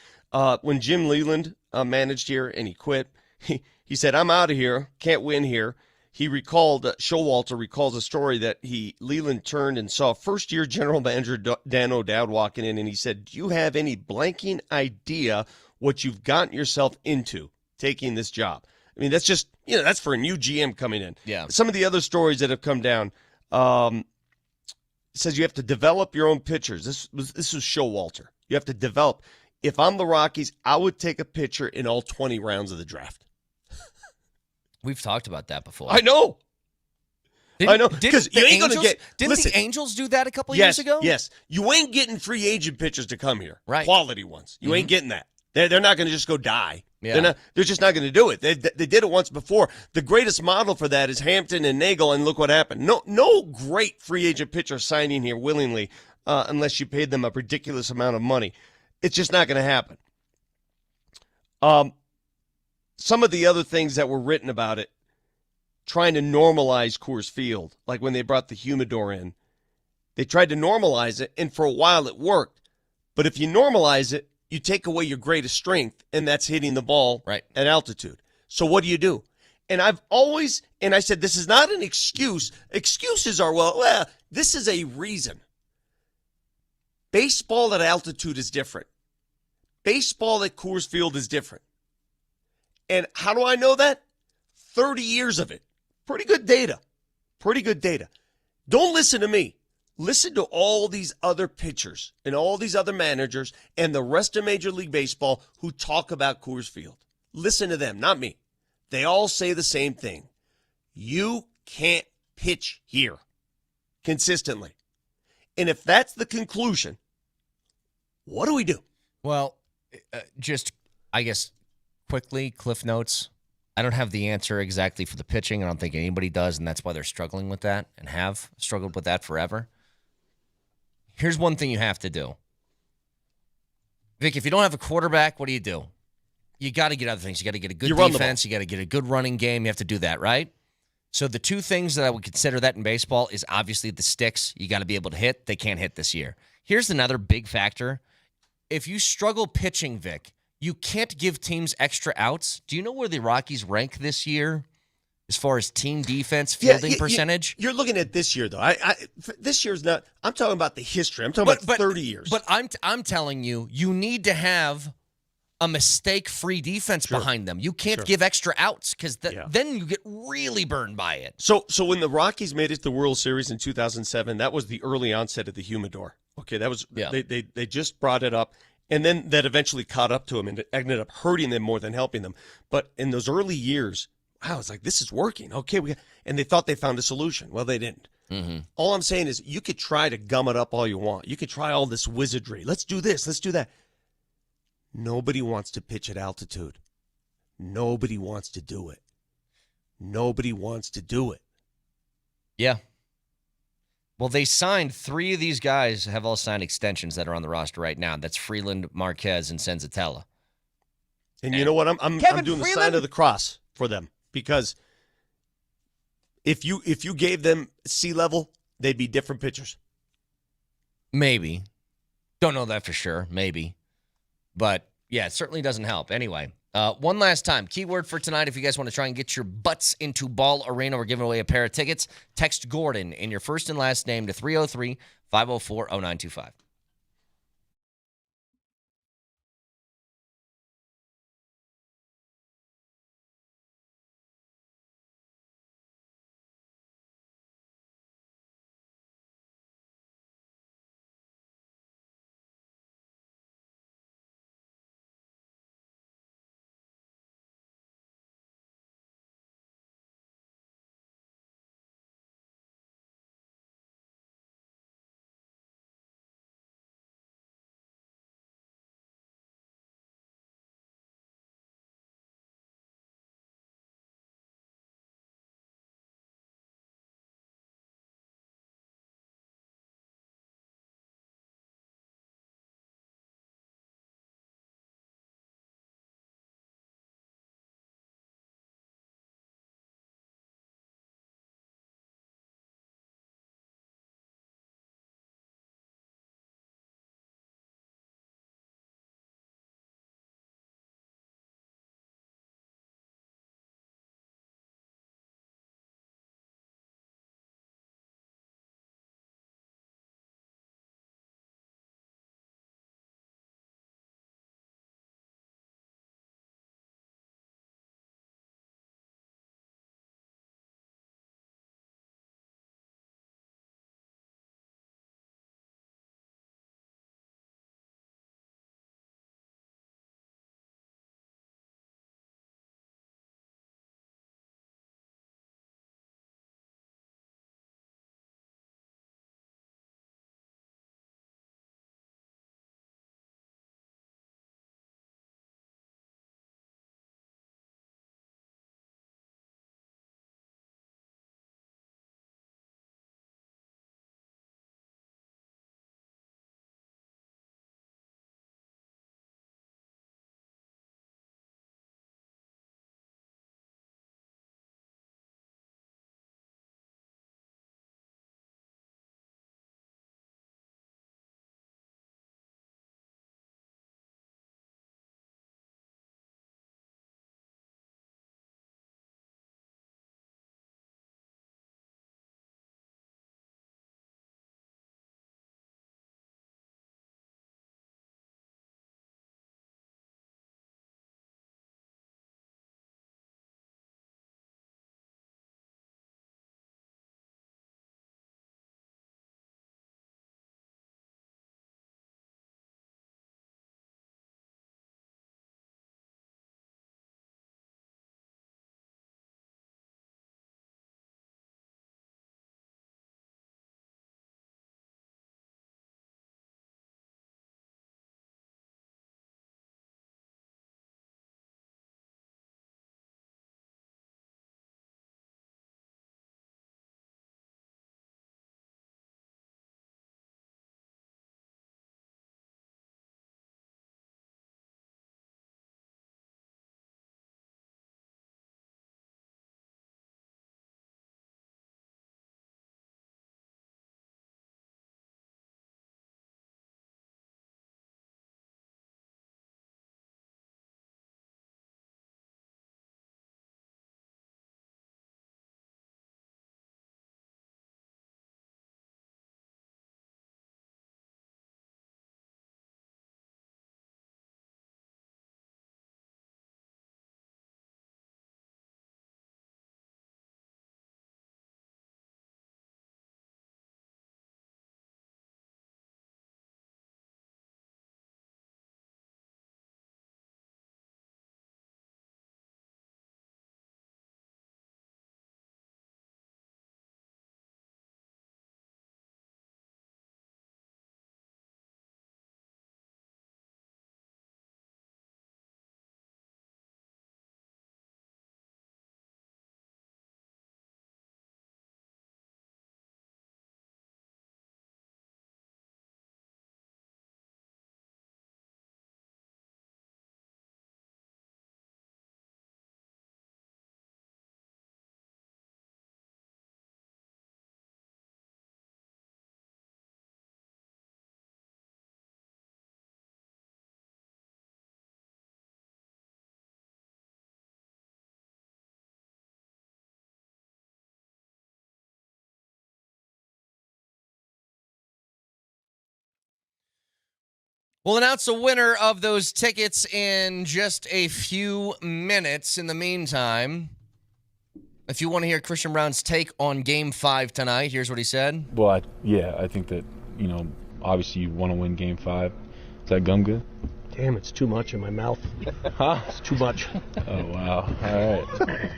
I: When Jim Leland managed here and he quit, he said, I'm out of here, can't win here. He recalled, Showalter recalls a story that Leland turned and saw first-year general manager Dan O'Dowd walking in, and he said, do you have any blanking idea what you've gotten yourself into taking this job? I mean, that's just, that's for a new GM coming in.
D: Yeah.
I: Some of the other stories that have come down, says you have to develop your own pitchers. This was Showalter. You have to develop. If I'm the Rockies, I would take a pitcher in all 20 rounds of the draft.
D: We've talked about that before.
I: I know. Because you ain't going to get.
D: Didn't the Angels do that a couple years ago?
I: Yes. You ain't getting free agent pitchers to come here.
D: Right.
I: Quality ones. You ain't getting that. They're not going to just go die.
D: Yeah.
I: They're just not going to do it. They did it once before. The greatest model for that is Hampton and Nagel, and look what happened. No great free agent pitcher signing here willingly unless you paid them a ridiculous amount of money. It's just not going to happen. Some of the other things that were written about it, trying to normalize Coors Field, like when they brought the humidor in. They tried to normalize it, and for a while it worked. But if you normalize it, you take away your greatest strength, and that's hitting the ball at altitude. So what do? And I said, this is not an excuse. Excuses are, well, this is a reason. Baseball at altitude is different. Baseball at Coors Field is different. And how do I know that? 30 years of it. Pretty good data. Don't listen to me. Listen to all these other pitchers and all these other managers and the rest of Major League Baseball who talk about Coors Field. Listen to them, not me. They all say the same thing. You can't pitch here consistently. And if that's the conclusion, what do we do?
D: Well, just, I guess, quickly, Cliff Notes. I don't have the answer exactly for the pitching. I don't think anybody does, and that's why they're struggling with that and have struggled with that forever. Here's one thing you have to do. Vic, if you don't have a quarterback, what do? You got to get other things. You got to get a good defense. You got to get a good running game. You have to do that, right? So the two things that I would consider that in baseball is obviously the sticks. You got to be able to hit. They can't hit this year. Here's another big factor. If you struggle pitching, Vic, you can't give teams extra outs. Do you know where the Rockies rank this year as far as team defense fielding percentage?
I: You're looking at this year, though. This year's not. I'm talking about the history. I'm talking about 30 years.
D: But I'm telling you, you need to have a mistake-free defense behind them. You can't give extra outs because then you get really burned by it.
I: So when the Rockies made it to the World Series in 2007, that was the early onset of the humidor. Okay, that was they just brought it up. And then that eventually caught up to them and it ended up hurting them more than helping them. But in those early years, wow, it's like, this is working. Okay, and they thought they found a solution. Well, they didn't.
D: Mm-hmm.
I: All I'm saying is you could try to gum it up all you want. You could try all this wizardry. Let's do this. Let's do that. Nobody wants to pitch at altitude. Nobody wants to do it.
D: Yeah. Well, they signed 3 of these guys, have all signed extensions that are on the roster right now. That's Freeland, Marquez, and Senzatella.
I: And you know what? I'm doing the sign of the cross for them because if you gave them sea level, they'd be different pitchers.
D: Maybe. Don't know that for sure. Maybe. But, yeah, it certainly doesn't help. Anyway, one last time. Keyword for tonight, if you guys want to try and get your butts into Ball Arena, we're giving away a pair of tickets. Text Gordon in your first and last name to 303-504-0925. We'll announce the winner of those tickets in just a few minutes. In the meantime, if you want to hear Christian Brown's take on Game 5 tonight, here's what he said.
O: Well, I think that, obviously you want to win Game 5. Is that gum good?
N: Damn, it's too much in my mouth.
O: Huh?
N: It's too much.
O: Oh, wow. All right.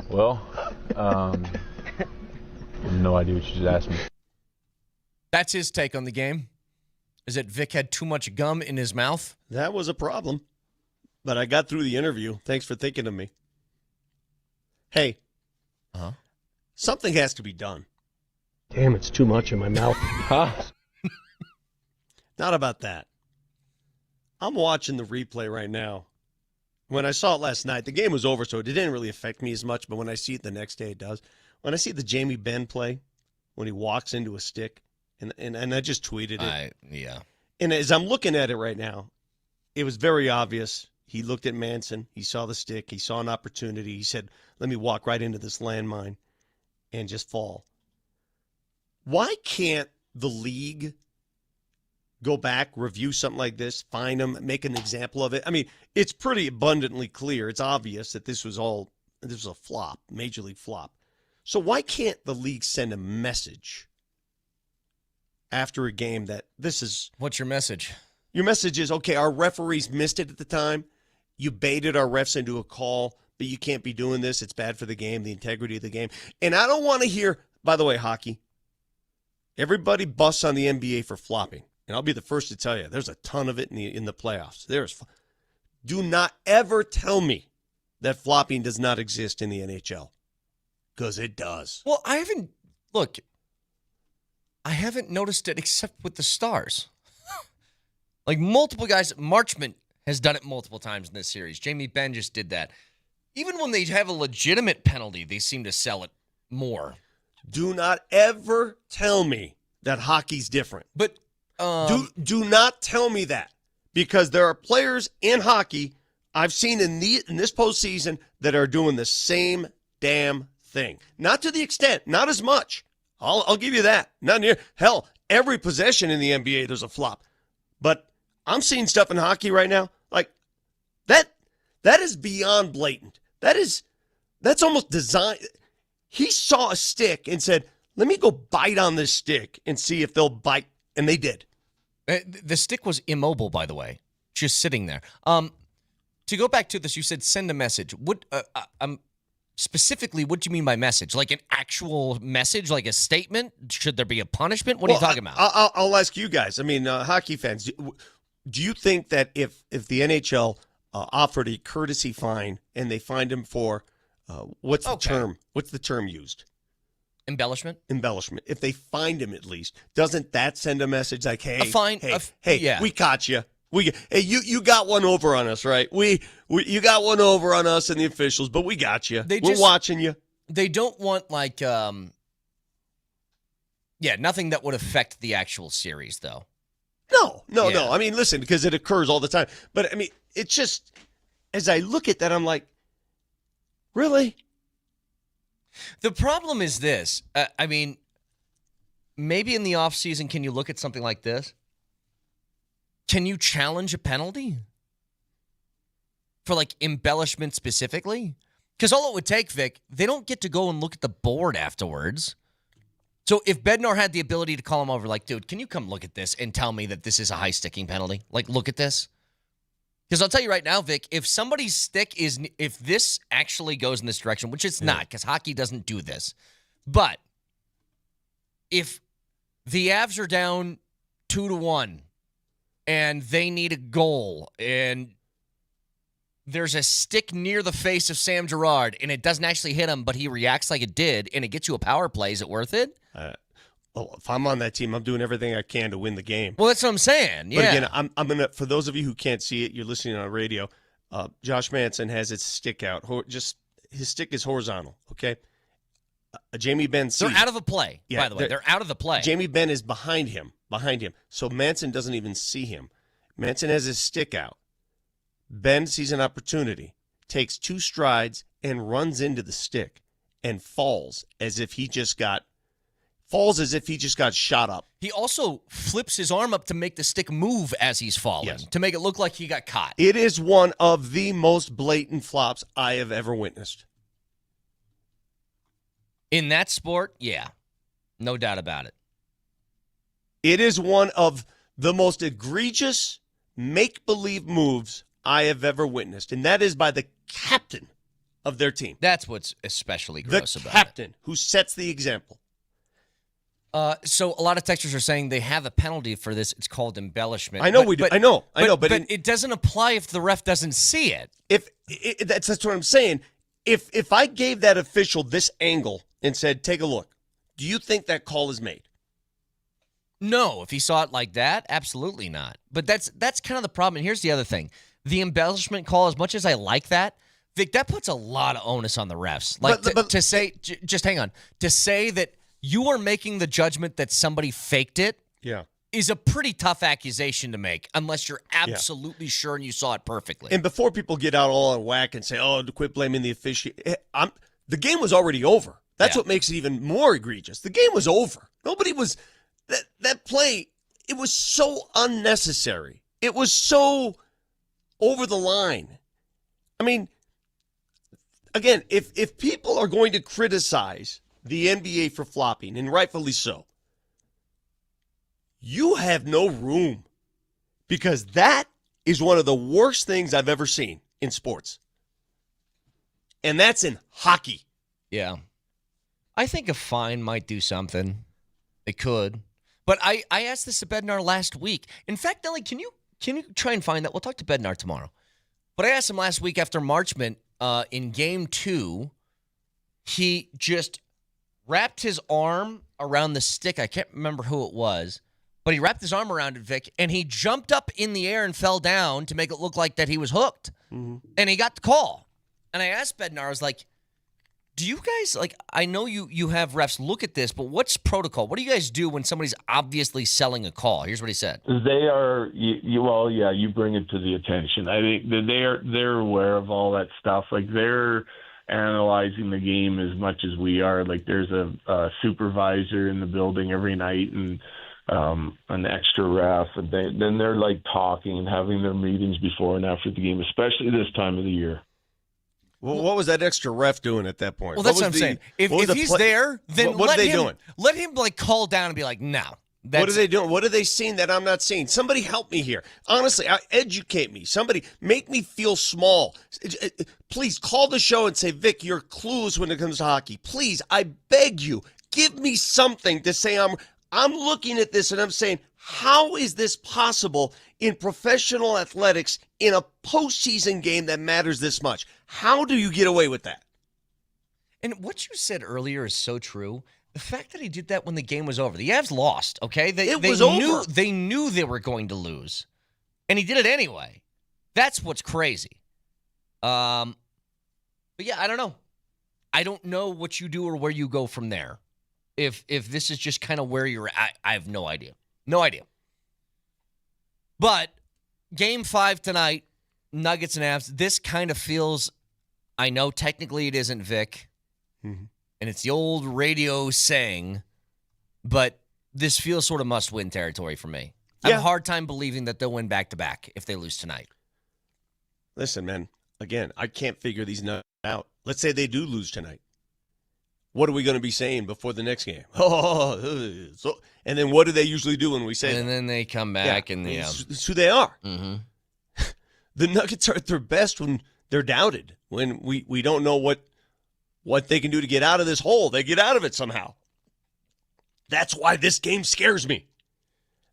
O: Well, I have no idea what you just asked me.
D: That's his take on the game. Is that Vic had too much gum in his mouth?
I: That was a problem. But I got through the interview. Thanks for thinking of me. Hey, something has to be done.
N: Damn, it's too much in my mouth.
O: Huh?
I: Not about that. I'm watching the replay right now. When I saw it last night, the game was over, so it didn't really affect me as much, but when I see it the next day, it does. When I see the Jamie Benn play, when he walks into a stick, and I just tweeted it.
D: Yeah.
I: And as I'm looking at it right now, it was very obvious. He looked at Manson. He saw the stick. He saw an opportunity. He said, let me walk right into this landmine and just fall. Why can't the league go back, review something like this, find him, make an example of it? I mean, it's pretty abundantly clear. It's obvious that this was a flop, major league flop. So why can't the league send a message after a game that this is...
D: What's your message?
I: Your message is, okay, our referees missed it at the time. You baited our refs into a call, but you can't be doing this. It's bad for the game, the integrity of the game. And I don't want to hear, by the way, hockey, everybody busts on the NBA for flopping. And I'll be the first to tell you, there's a ton of it in the playoffs. Do not ever tell me that flopping does not exist in the NHL, because it does.
D: Well, I haven't noticed it except with the Stars. Like multiple guys, Marchment has done it multiple times in this series. Jamie Benn just did that. Even when they have a legitimate penalty, they seem to sell it more.
I: Do not ever tell me that hockey's different.
D: But
I: do not tell me that, because there are players in hockey I've seen in this postseason that are doing the same damn thing. Not to the extent, not as much. I'll give you that. Not near. Hell, every possession in the NBA, there's a flop. But I'm seeing stuff in hockey right now like that. That is beyond blatant. That's almost designed. He saw a stick and said, "Let me go bite on this stick and see if they'll bite," and they did.
D: The stick was immobile, by the way, just sitting there. To go back to this, you said send a message. What? Specifically, what do you mean by message? Like an actual message, like a statement? Should there be a punishment? What are you talking about?
I: I'll ask you guys. I mean, hockey fans, do you think that if the NHL offered a courtesy fine and they fined him for what's the term? What's the term used?
D: Embellishment.
I: If they fined him at least, doesn't that send a message like, "Hey,
D: a fine,
I: hey, we caught you. Hey, you got one over on us, right? You got one over on us and the officials, but we got you. We're watching you."
D: They don't want nothing that would affect the actual series, though.
I: No. I mean, listen, because it occurs all the time. But I mean, it's just, as I look at that, I'm like, really?
D: The problem is this. I mean, maybe in the offseason, can you look at something like this? Can you challenge a penalty for embellishment specifically? Because all it would take, Vic, they don't get to go and look at the board afterwards. So if Bednar had the ability to call him over, dude, can you come look at this and tell me that this is a high sticking penalty? Look at this. Because I'll tell you right now, Vic, if somebody's stick if this actually goes in this direction, which it's not, because hockey doesn't do this, but if the Avs are down 2-1, and they need a goal, and there's a stick near the face of Sam Girard, and it doesn't actually hit him, but he reacts like it did, and it gets you a power play, is it worth it?
I: If I'm on that team, I'm doing everything I can to win the game.
D: Well, that's what I'm saying. Yeah.
I: But again, I'm gonna. For those of you who can't see it, you're listening on radio. Josh Manson has his stick out. Just his stick is horizontal. Okay. Jamie Benn.
D: They're out of the play. By the way, they're out of the play.
I: Jamie Benn is behind him. So Manson doesn't even see him. Manson has his stick out. Ben sees an opportunity, takes 2 strides, and runs into the stick and falls as if he just got falls as if he just got shot up.
D: He also flips his arm up to make the stick move as he's falling, to make it look like he got caught.
I: It is one of the most blatant flops I have ever witnessed.
D: In that sport, yeah. No doubt about it.
I: It is one of the most egregious make-believe moves I have ever witnessed, and that is by the captain of their team.
D: That's what's especially gross about it.
I: The captain who sets the example.
D: So a lot of texters are saying they have a penalty for this. It's called embellishment.
I: I know we do. I know.
D: But it doesn't apply if the ref doesn't see it.
I: That's what I'm saying. If I gave that official this angle and said, "Take a look," do you think that call is made?
D: No, if he saw it like that, absolutely not. But that's kind of the problem. And here's the other thing: the embellishment call. As much as I like that, Vic, that puts a lot of onus on the refs. Like to say, just hang on, to say that you are making the judgment that somebody faked it.
I: Yeah.
D: Is a pretty tough accusation to make unless you're absolutely sure and you saw it perfectly.
I: And before people get out all on whack and say, "Oh, to quit blaming the official," the game was already over. That's what makes it even more egregious. The game was over. Nobody was that play. It was so unnecessary. It was so over the line. I mean, again, if people are going to criticize the NBA for flopping, and rightfully so, you have no room, because that is one of the worst things I've ever seen in sports. And that's in hockey.
D: Yeah. I think a fine might do something. It could. But I asked this to Bednar last week. In fact, Nelly, can you try and find that? We'll talk to Bednar tomorrow. But I asked him last week after Marchment in Game 2, he just wrapped his arm around the stick. I can't remember who it was. But he wrapped his arm around it, Vic, and he jumped up in the air and fell down to make it look like that he was hooked. Mm-hmm. And he got the call. And I asked Bednar, I was like, do you guys, like, I know you have refs look at this, but what's protocol? What do you guys do when somebody's obviously selling a call? Here's what he said.
T: They are, you bring it to the attention. I think that they're aware of all that stuff. Like, they're analyzing the game as much as we are. Like, there's a supervisor in the building every night, and an extra ref, and then they're like talking and having their meetings before and after the game, especially this time of the year.
I: Well, what was that extra ref doing at that point?
D: Well, that's what I'm saying. If he's there, then
I: what are they doing?
D: Let him like call down and be like, no.
I: What are they doing? What are they seeing that I'm not seeing? Somebody help me here. Honestly, educate me. Somebody make me feel small. Please call the show and say, Vic, you're clueless when it comes to hockey. Please, I beg you, give me something to say I'm looking at this and I'm saying, how is this possible in professional athletics in a postseason game that matters this much? How do you get away with that?
D: And what you said earlier is so true. The fact that he did that when the game was over. The Avs lost, okay? They knew they were going to lose. And he did it anyway. That's what's crazy. But yeah, I don't know. I don't know what you do or where you go from there. If this is just kind of where you're at, I have no idea. No idea. But Game 5 tonight, Nuggets and Avs, this kind of feels, I know technically it isn't, Vic, and it's the old radio saying, but this feels sort of must-win territory for me. I have a hard time believing that they'll win back-to-back if they lose tonight.
I: Listen, man, again, I can't figure these nuts out. Let's say they do lose tonight. What are we going to be saying before the next game? And then what do they usually do when we say that?
D: And then they come back and
I: it's who they are. Mm-hmm. The Nuggets are at their best when they're doubted, when we don't know what they can do to get out of this hole. They get out of it somehow. That's why this game scares me.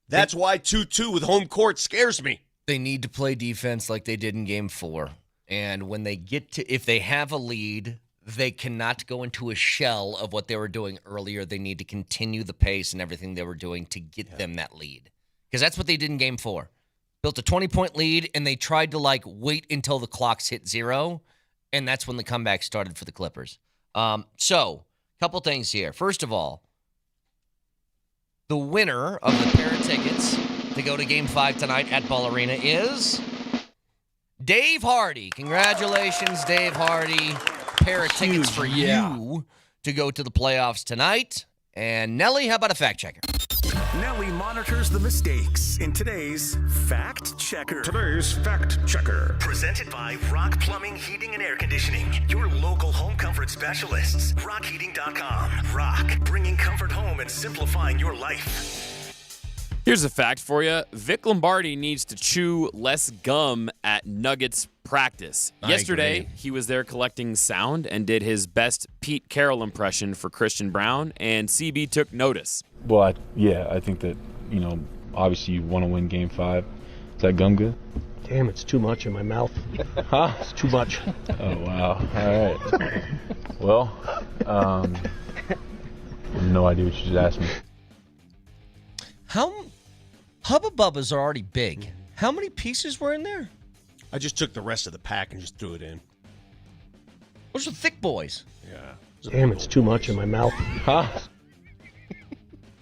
I: That's why 2-2 with home court scares me.
D: They need to play defense like they did in Game 4. And when they if they have a lead, they cannot go into a shell of what they were doing earlier. They need to continue the pace and everything they were doing to get them that lead. Because that's what they did in Game 4. Built a 20-point lead, and they tried to, wait until the clocks hit 0, and that's when the comeback started for the Clippers. So, a couple things here. First of all, the winner of the pair of tickets to go to Game 5 tonight at Ball Arena is Dave Hardy. Congratulations, Dave Hardy. Pair of tickets for you to go to the playoffs tonight. And Nelly, how about a fact checker?
Q: Nelly monitors the mistakes in today's Fact Checker.
P: Today's Fact Checker.
Q: Presented by Rock Plumbing, Heating, and Air Conditioning. Your local home comfort specialists. RockHeating.com. Rock, bringing comfort home and simplifying your life.
E: Here's a fact for you. Vic Lombardi needs to chew less gum at Nuggets practice. Yesterday, he was there collecting sound and did his best Pete Carroll impression for Christian Brown, and CB took notice.
O: Well, I think that, obviously you want to win Game 5. Is that gum good?
N: Damn, it's too much in my mouth.
O: Huh?
N: It's too much.
O: Oh, wow. All right. Well, I have no idea what you just asked me.
D: Hubba Bubbas are already big. How many pieces were in there?
I: I just took the rest of the pack and just threw it in.
D: Those are thick boys.
I: Yeah.
N: Damn, it's too much in my mouth.
O: Huh?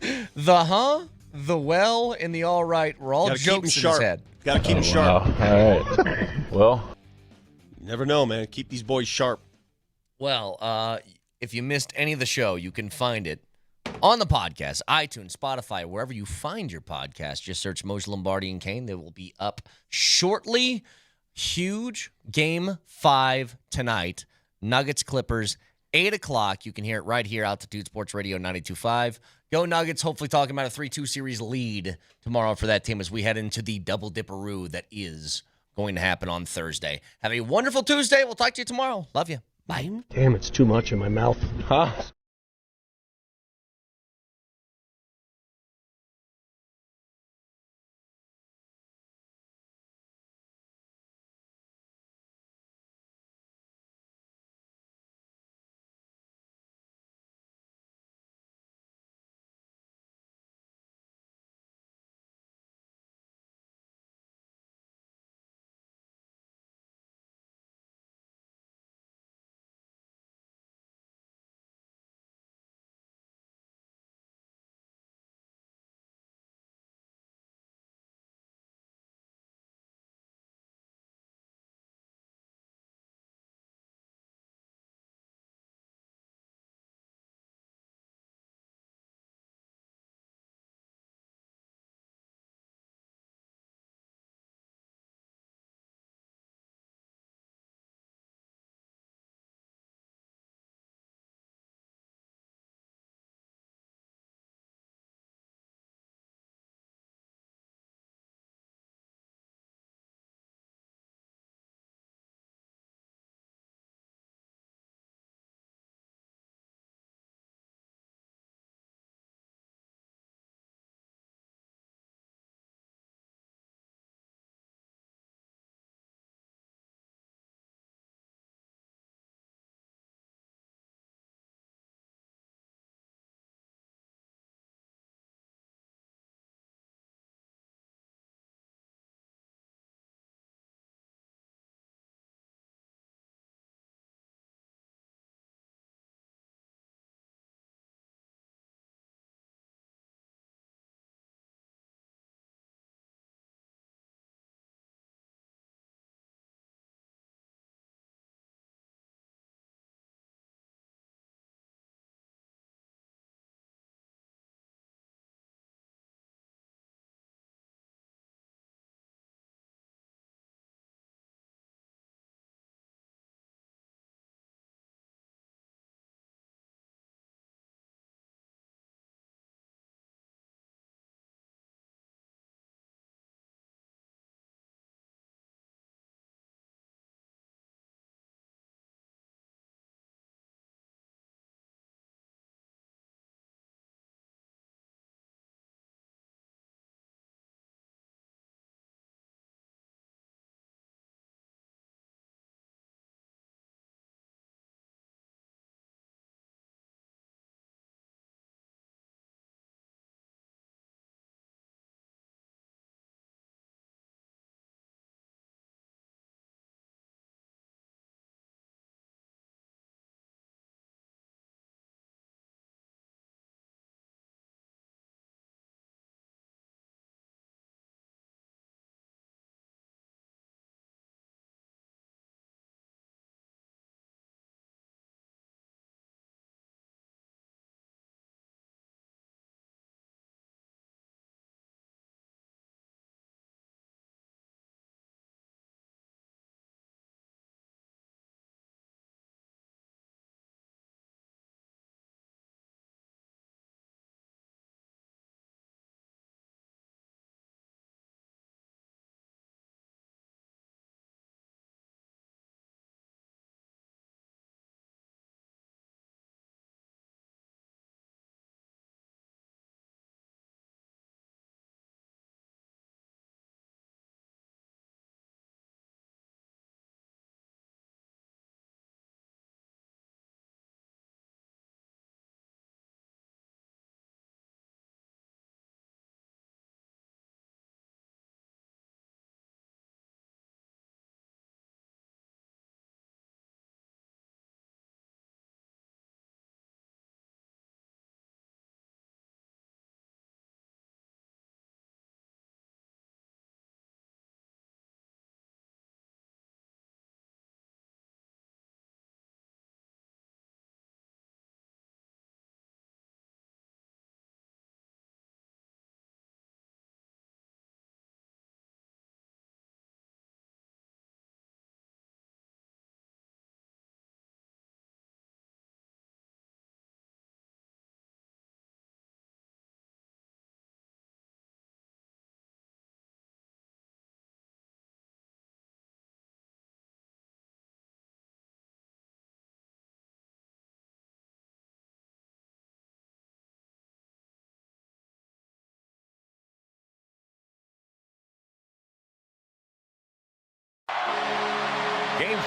D: The well, and the all right were all jokes in his head.
I: Got to keep him sharp.
O: Wow. All right. Well.
I: You never know, man. Keep these boys sharp.
D: Well, if you missed any of the show, you can find it on the podcast, iTunes, Spotify, wherever you find your podcast. Just search Moser, Lombardi, and Kane. They will be up shortly. Huge Game 5 tonight. Nuggets, Clippers, 8 o'clock. You can hear it right here, Altitude Sports Radio 92.5. Go Nuggets, hopefully talking about a 3-2 series lead tomorrow for that team as we head into the double dipperoo that is going to happen on Thursday. Have a wonderful Tuesday. We'll talk to you tomorrow. Love you. Bye.
N: Damn, it's too much in my mouth.
O: Huh?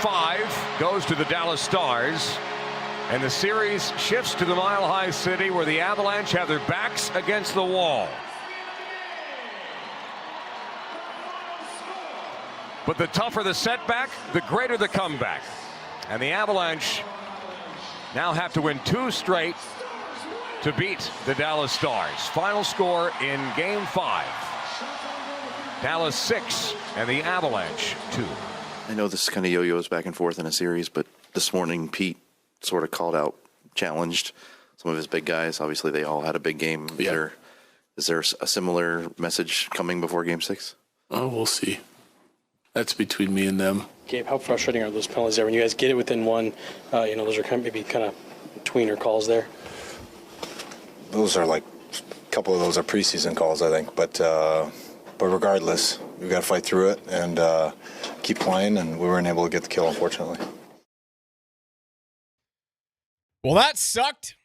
A: 5 goes to the Dallas Stars, and the series shifts to the Mile High City, where the Avalanche have their backs against the wall. But the tougher the setback, the greater the comeback. And the Avalanche now have to win 2 straight to beat the Dallas Stars. Final score in Game 5. Dallas 6 and the Avalanche 2.
U: I know this kind of yo-yos back and forth in a series, but this morning Pete sort of called out, challenged some of his big guys. Obviously, they all had a big game.
F: Yeah.
U: Is there a similar message coming before Game 6?
F: Oh, we'll see. That's between me and them.
R: Gabe, how frustrating are those penalties there when you guys get it within one? Those are maybe kind of tweener calls there.
S: Those are like a couple of those are preseason calls, I think. But regardless, we've got to fight through it and keep playing, and we weren't able to get the kill, unfortunately.
V: Well, that sucked.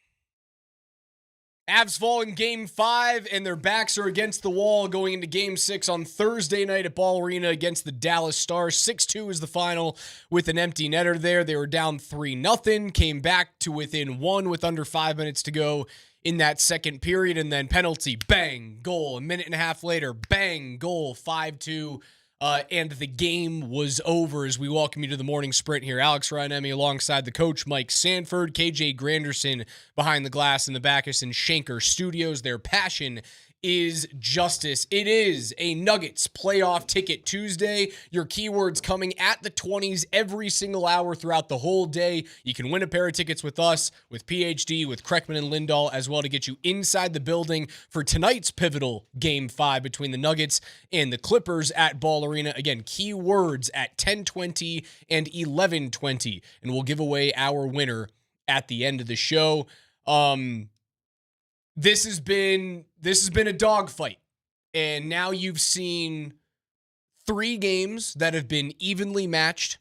V: Avs fall in Game 5, and their backs are against the wall going into Game 6 on Thursday night at Ball Arena against the Dallas Stars. 6-2 is the final with an empty netter there. They were down 3-0, came back to within 1 with under 5 minutes to go in that second period, and then penalty, bang, goal. A minute and a half later, bang, goal, 5-2. And the game was over as we welcome you to the morning sprint here. Alex Ryanemi alongside the coach, Mike Sanford, KJ Granderson behind the glass in the Backus and Schenker studios. Their passion is justice. It is a Nuggets playoff ticket Tuesday. Your keywords coming at the 20s every single hour throughout the whole day. You can win a pair of tickets with us, with PhD, with Kreckman and Lindahl, as well to get you inside the building for tonight's pivotal Game 5 between the Nuggets and the Clippers at Ball Arena. Again, keywords at 10:20 and 11:20, and we'll give away our winner at the end of the show. This has been a dogfight, and now you've seen 3 games that have been evenly matched,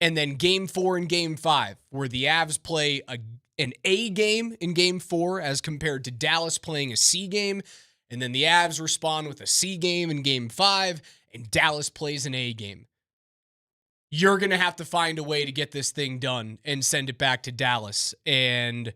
V: and then Game 4 and Game 5, where the Avs play an A game in Game 4 as compared to Dallas playing a C game, and then the Avs respond with a C game in Game 5, and Dallas plays an A game. You're going to have to find a way to get this thing done and send it back to Dallas, and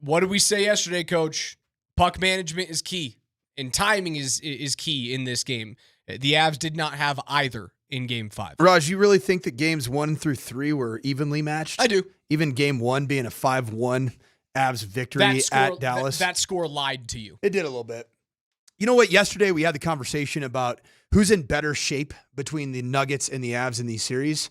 V: what did we say yesterday, Coach? Puck management is key, and timing is key in this game. The Avs did not have either in Game 5.
W: Raj, you really think that games 1 through 3 were evenly matched?
V: I do.
W: Even Game 1 being a 5-1 Avs victory at Dallas?
V: That score lied to you.
W: It did a little bit. You know what? Yesterday we had the conversation about who's in better shape between the Nuggets and the Avs in these series,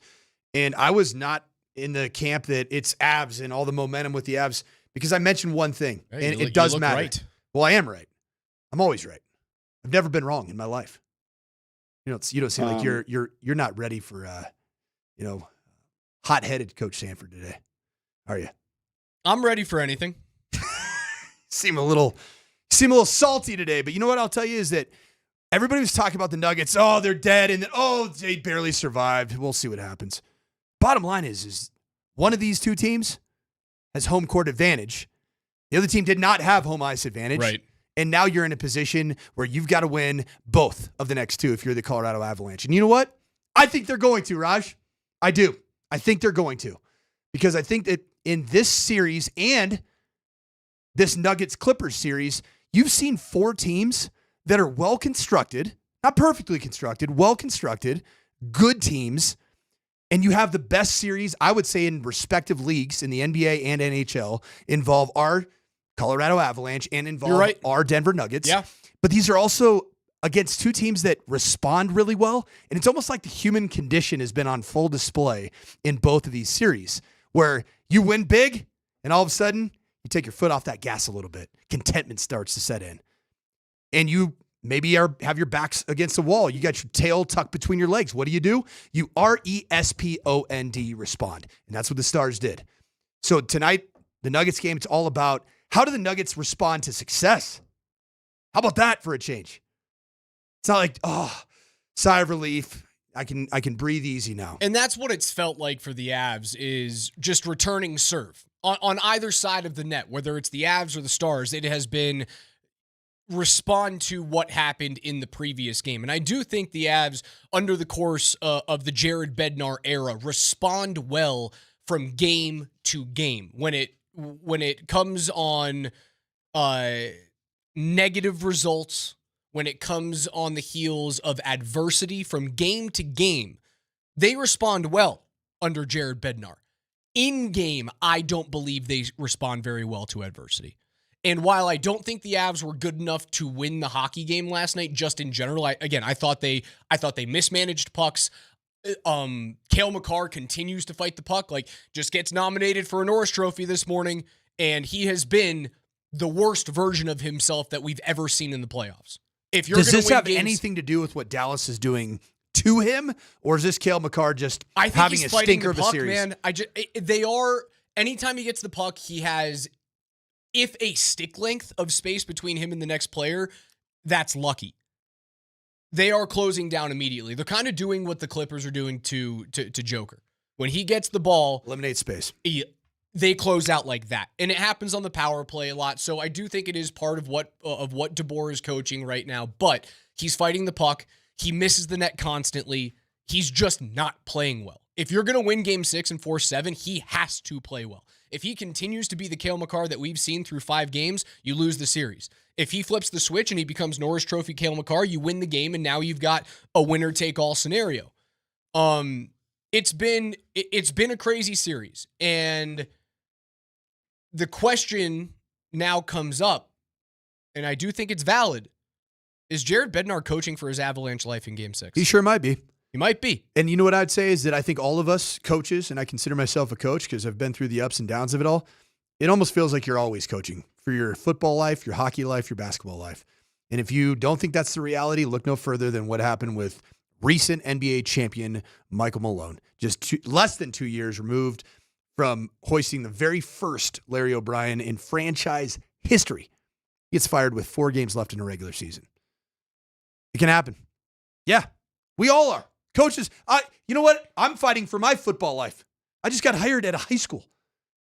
W: and I was not in the camp that it's Avs and all the momentum with the Avs, because I mentioned one thing, and it does matter. Right. Well, I am right. I'm always right. I've never been wrong in my life. You don't seem like you're not ready for hot-headed Coach Sanford today, are you?
V: I'm ready for anything.
W: Seem a little salty today, but you know what I'll tell you is that everybody was talking about the Nuggets. Oh, they're dead, and then they barely survived. We'll see what happens. Bottom line is one of these two teams has home court advantage. The other team did not have home ice advantage.
V: Right.
W: And now you're in a position where you've got to win both of the next 2 if you're the Colorado Avalanche. And you know what? I think they're going to, Raj. I do. I think they're going to. Because I think that in this series and this Nuggets-Clippers series, you've seen 4 teams that are well-constructed, not perfectly constructed, well-constructed, good teams. And you have the best series, I would say, in respective leagues in the NBA and NHL involve our Colorado Avalanche and involve our Denver Nuggets.
V: Yeah.
W: But these are also against 2 teams that respond really well. And it's almost like the human condition has been on full display in both of these series, where you win big and all of a sudden you take your foot off that gas a little bit. Contentment starts to set in. And you maybe have your backs against the wall. You got your tail tucked between your legs. What do? You RESPOND, respond. And that's what the Stars did. So tonight, the Nuggets game, it's all about how do the Nuggets respond to success? How about that for a change? It's not like, sigh of relief. I can breathe easy now.
V: And that's what it's felt like for the Avs, is just returning serve. On either side of the net, whether it's the Avs or the Stars, it has been respond to what happened in the previous game. And I do think the Avs, under the course of the Jared Bednar era, respond well from game to game. When it comes on negative results, when it comes on the heels of adversity from game to game, they respond well under Jared Bednar. In game, I don't believe they respond very well to adversity. And while I don't think the Avs were good enough to win the hockey game last night, just in general, I thought they mismanaged pucks. Cale Makar continues to fight the puck, just gets nominated for a Norris Trophy this morning, and he has been the worst version of himself that we've ever seen in the playoffs. If you're
W: Does this
V: win
W: have
V: games,
W: anything to do with what Dallas is doing to him, or is this Cale Makar just
V: I think
W: having
V: he's
W: a
V: fighting
W: stinker
V: the
W: of a
V: puck,
W: series?
V: man. They are. Anytime he gets the puck, he has, if a stick length of space between him and the next player, that's lucky. They are closing down immediately. They're kind of doing what the Clippers are doing to Joker. When he gets the ball,
W: eliminate space.
V: They close out like that, and it happens on the power play a lot. So I do think it is part of what DeBoer is coaching right now. But he's fighting the puck. He misses the net constantly. He's just not playing well. If you're going to win Game 6 and 4-7, he has to play well. If he continues to be the Cale Makar that we've seen through 5 games, you lose the series. If he flips the switch and he becomes Norris Trophy Cale Makar, you win the game, and now you've got a winner-take-all scenario. It's been a crazy series, and the question now comes up, and I do think it's valid, is Jared Bednar coaching for his Avalanche life in Game 6?
W: He sure might be.
V: He might be.
W: And you know what I'd say is that I think all of us coaches, and I consider myself a coach because I've been through the ups and downs of it all, it almost feels like you're always coaching for your football life, your hockey life, your basketball life. And if you don't think that's the reality, look no further than what happened with recent NBA champion Michael Malone. Just less than 2 years removed from hoisting the very first Larry O'Brien in franchise history. He gets fired with 4 games left in a regular season. It can happen. Yeah, we all are. Coaches, you know what? I'm fighting for my football life. I just got hired at a high school,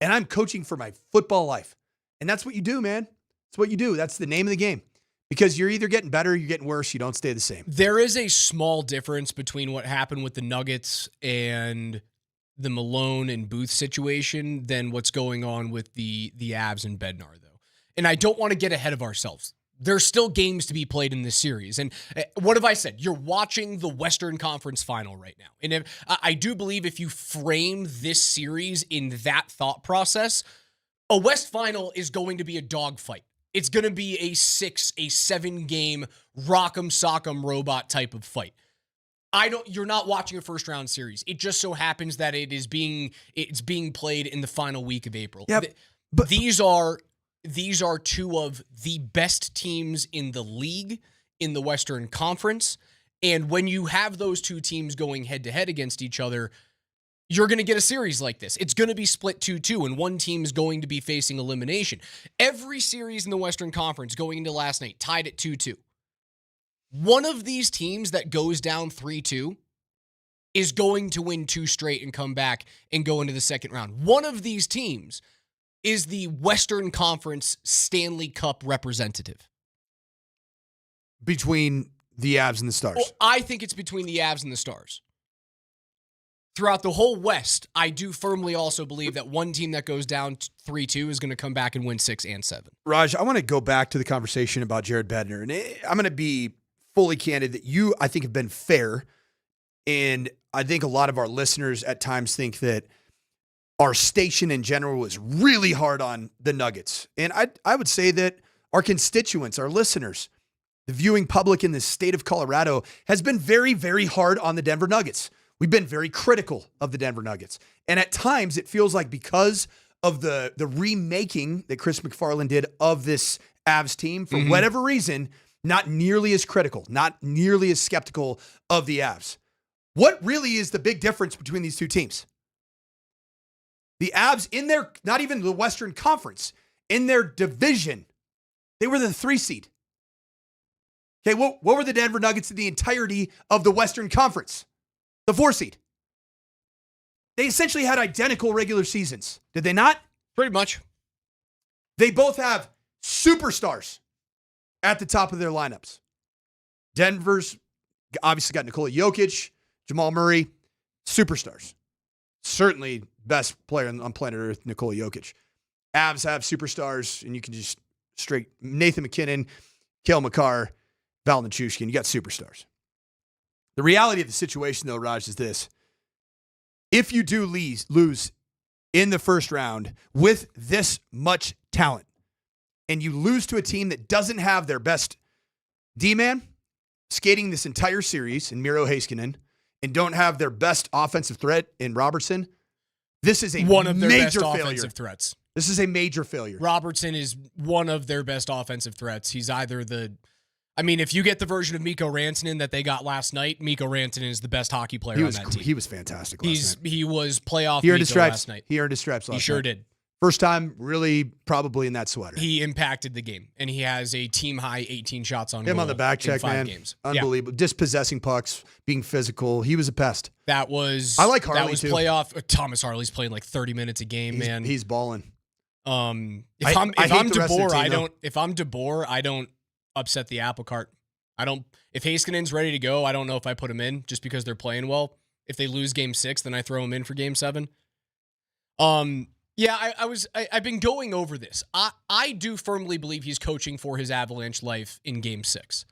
W: and I'm coaching for my football life. And that's what you do, man. That's what you do. That's the name of the game. Because you're either getting better or you're getting worse. You don't stay the same.
V: There is a small difference between what happened with the Nuggets and the Malone and Booth situation than what's going on with the Avs and Bednar, though. And I don't want to get ahead of ourselves. There's still games to be played in this series. And what have I said? You're watching the Western Conference Final right now. And I do believe if you frame this series in that thought process, a West Final is going to be a dogfight. It's going to be a 7 game rock'em sock'em robot type of fight. You're not watching a first round series. It just so happens that it's being played in the final week of April.
W: Yep.
V: But these are 2 of the best teams in the league in the Western Conference. And when you have those 2 teams going head to head against each other, you're going to get a series like this. It's going to be split 2-2, and one team is going to be facing elimination. Every series in the Western Conference going into last night tied at 2-2. One of these teams that goes down 3-2 is going to win 2 straight and come back and go into the second round. One of these teams is the Western Conference Stanley Cup representative.
W: Between the Avs and the Stars.
V: Well, I think it's between the Avs and the Stars. Throughout the whole West, I do firmly also believe that one team that goes down 3-2 is going to come back and win 6 and 7.
W: Raj, I want to go back to the conversation about Jared Bednar. And I'm going to be fully candid that you, I think, have been fair. And I think a lot of our listeners at times think that our station in general was really hard on the Nuggets. And I would say that our constituents, our listeners, the viewing public in the state of Colorado has been very, very hard on the Denver Nuggets. We've been very critical of the Denver Nuggets. And at times it feels like because of the remaking that Chris McFarland did of this Avs team, for whatever reason, not nearly as critical, not nearly as skeptical of the Avs. What really is the big difference between these 2 teams? The Avs in their, not even the Western Conference, in their division, they were the 3 seed. Okay, what were the Denver Nuggets in the entirety of the Western Conference? The 4 seed. They essentially had identical regular seasons, did they not?
V: Pretty much.
W: They both have superstars. at the top of their lineups. Denver's obviously got Nikola Jokic, Jamal Murray, superstars. Certainly best player on planet Earth, Nikola Jokic. Avs have superstars, and you can just straight Nathan McKinnon, Cale Makar, Val Nichushkin. You got superstars. The reality of the situation, though, Raj, is this. If you do lose in the first round with this much talent, and you lose to a team that doesn't have their best D-man skating this entire series in Miro Heiskanen, and don't have their best offensive threat in Robertson, this is
V: one of their
W: major
V: best
W: failure.
V: offensive threats.
W: This is a major failure.
V: Robertson is one of their best offensive threats. He's either if you get the version of Mikko Rantanen that they got last night, Mikko Rantanen is the best hockey player on that team.
W: He was fantastic last night.
V: He was playoff
W: He earned
V: Mikko
W: his stripes.
V: last night.
W: He earned his stripes last night.
V: He sure did.
W: First time, really, probably in that sweater.
V: He impacted the game, and he has a team-high 18 shots on goal.
W: Him on the back check,
V: in 5
W: man.
V: games.
W: Unbelievable.
V: Yeah.
W: Dispossessing pucks, being physical. He was a pest.
V: I like Harley,
W: too.
V: Playoff. Thomas Harley's playing like 30 minutes a game, man.
W: He's balling.
V: If I'm DeBoer, I don't upset the apple cart. If Heiskanen's ready to go, I don't know if I put him in just because they're playing well. If they lose game 6, then I throw him in for game 7. Yeah, I've been going over this. I do firmly believe he's coaching for his Avalanche life in game 6.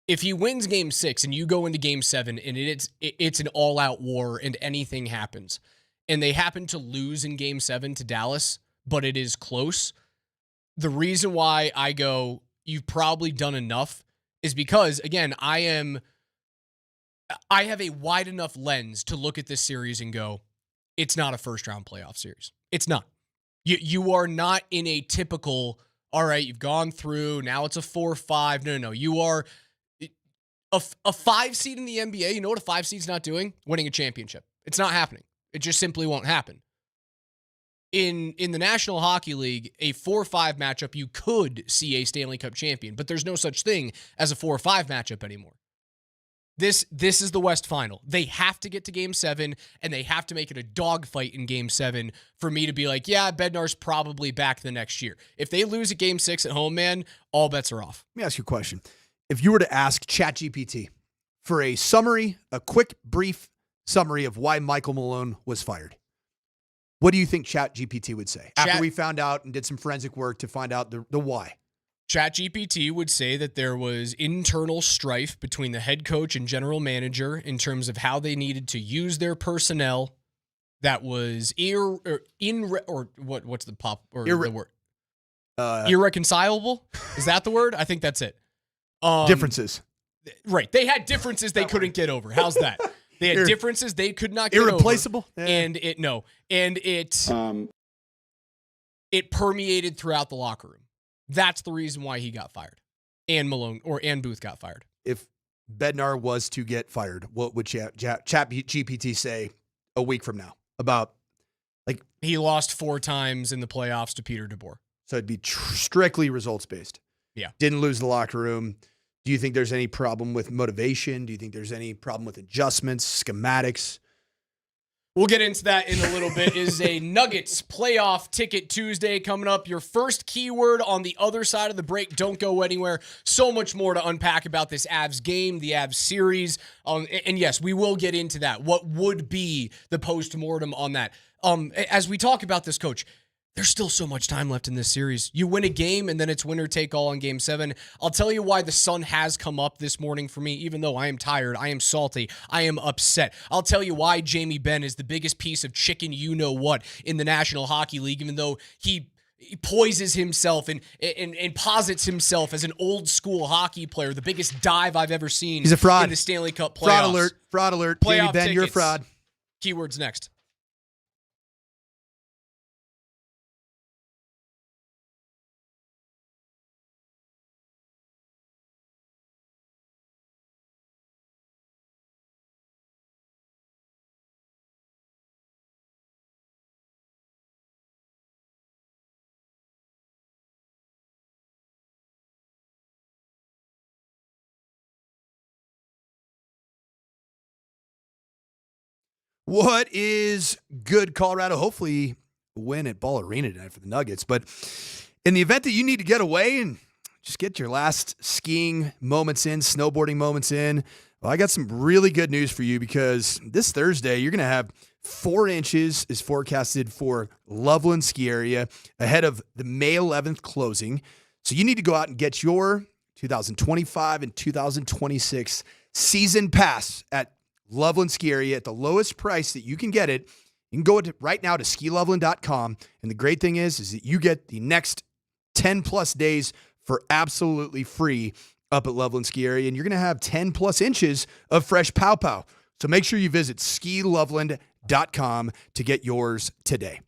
V: If he wins game 6 and you go into game 7 and it's an all-out war and anything happens, and they happen to lose in game 7 to Dallas, but it is close, the reason why I go, you've probably done enough, is because, again, I have a wide enough lens to look at this series and go, it's not a first-round playoff series. It's not. You are not in a typical, all right, you've gone through, now it's a 4-5. No. You are a 5 seed in the NBA. You know what a 5 seed's not doing? Winning a championship. It's not happening. It just simply won't happen. In the National Hockey League, a 4-5 matchup, you could see a Stanley Cup champion, but there's no such thing as a 4-5 matchup anymore. This is the West Final. They have to get to Game 7, and they have to make it a dogfight in Game 7 for me to be like, yeah, Bednar's probably back the next year. If they lose at Game 6 at home, man, all bets are off.
W: Let me ask you a question. If you were to ask ChatGPT for a quick, brief summary of why Michael Malone was fired, what do you think ChatGPT would say? After we found out and did some forensic work to find out the why.
V: ChatGPT would say that there was internal strife between the head coach and general manager in terms of how they needed to use their personnel. That was irreconcilable? Is that the word? I think that's it.
W: Differences.
V: Right. They had differences they couldn't get over. How's that? They had differences they could not get
W: irreplaceable?
V: over. And it permeated throughout the locker room. That's the reason why he got fired. And Booth got fired.
W: If Bednar was to get fired, what would ChatGPT say a week from now about
V: he lost 4 times in the playoffs to Peter DeBoer.
W: So it'd be strictly results based.
V: Yeah.
W: Didn't lose the locker room. Do you think there's any problem with motivation? Do you think there's any problem with adjustments, schematics?
V: We'll get into that in a little bit. Is a Nuggets playoff ticket Tuesday coming up. Your first keyword on the other side of the break. Don't go anywhere. So much more to unpack about this Avs game, the Avs series. And yes, we will get into that. What would be the postmortem on that? As we talk about this, Coach, there's still so much time left in this series. You win a game, and then it's winner take all on Game 7. I'll tell you why the sun has come up this morning for me, even though I am tired, I am salty, I am upset. I'll tell you why Jamie Benn is the biggest piece of chicken you-know-what in the National Hockey League, even though he poises himself and posits himself as an old-school hockey player, the biggest dive I've ever seen.
W: He's a fraud.
V: In the Stanley Cup playoffs.
W: Fraud alert.
V: Playoff
W: Jamie Benn,
V: tickets.
W: you're a fraud.
V: Keywords next.
W: What is good, Colorado? Hopefully win at Ball Arena tonight for the Nuggets. But in the event that you need to get away and just get your last skiing moments in, snowboarding moments in. Well, I got some really good news for you because this Thursday, you're going to have 4 inches is forecasted for Loveland ski area ahead of the May 11th closing. So you need to go out and get your 2025 and 2026 season pass at Loveland ski area at the lowest price that you can get it. You can go right now to skiloveland.com. And the great thing is that you get the next 10 plus days for absolutely free up at Loveland ski area. And you're going to have 10 plus inches of fresh pow pow. So make sure you visit skiloveland.com to get yours today.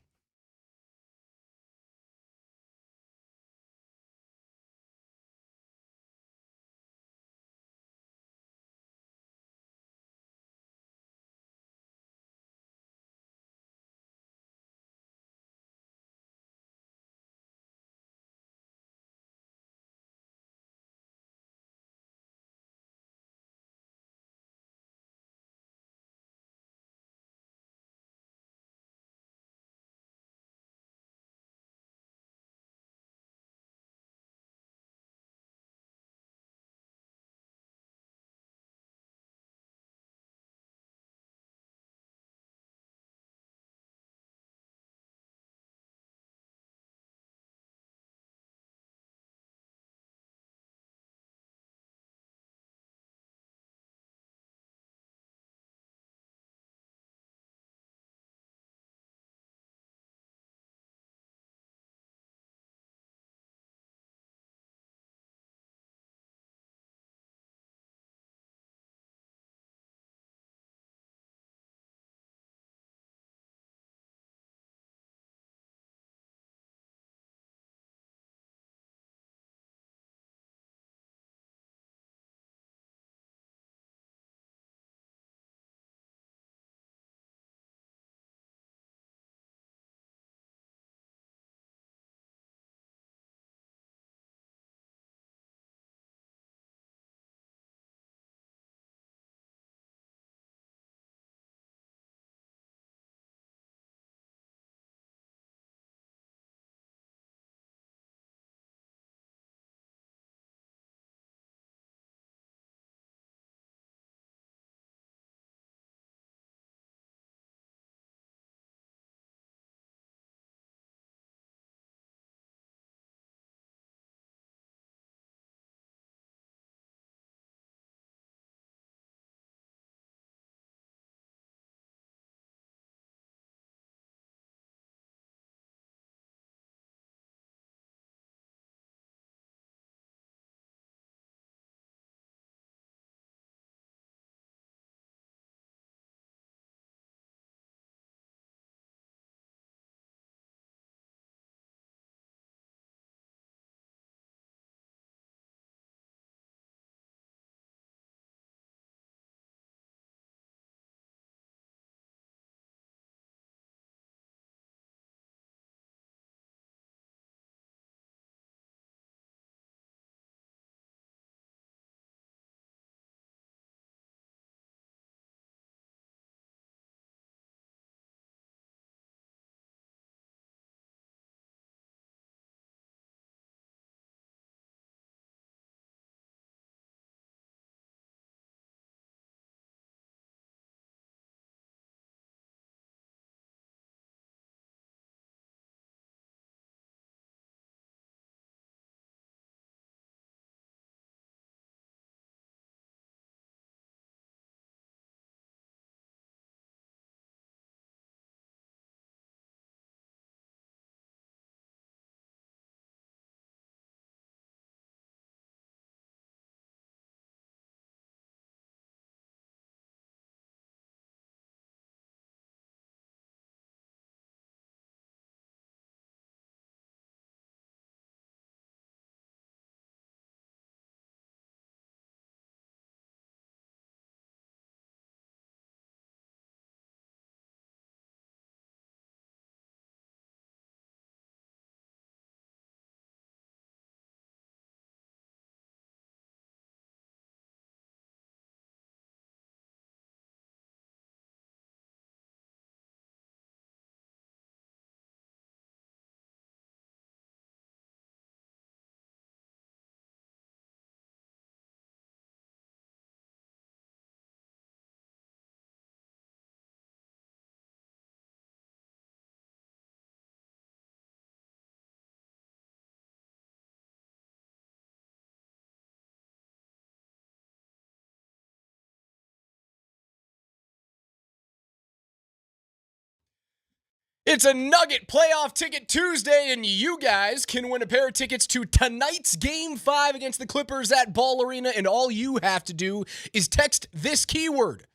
V: It's a Nugget Playoff Ticket Tuesday, and you guys can win a pair of tickets to tonight's Game 5 against the Clippers at Ball Arena, and all you have to do is text this keyword,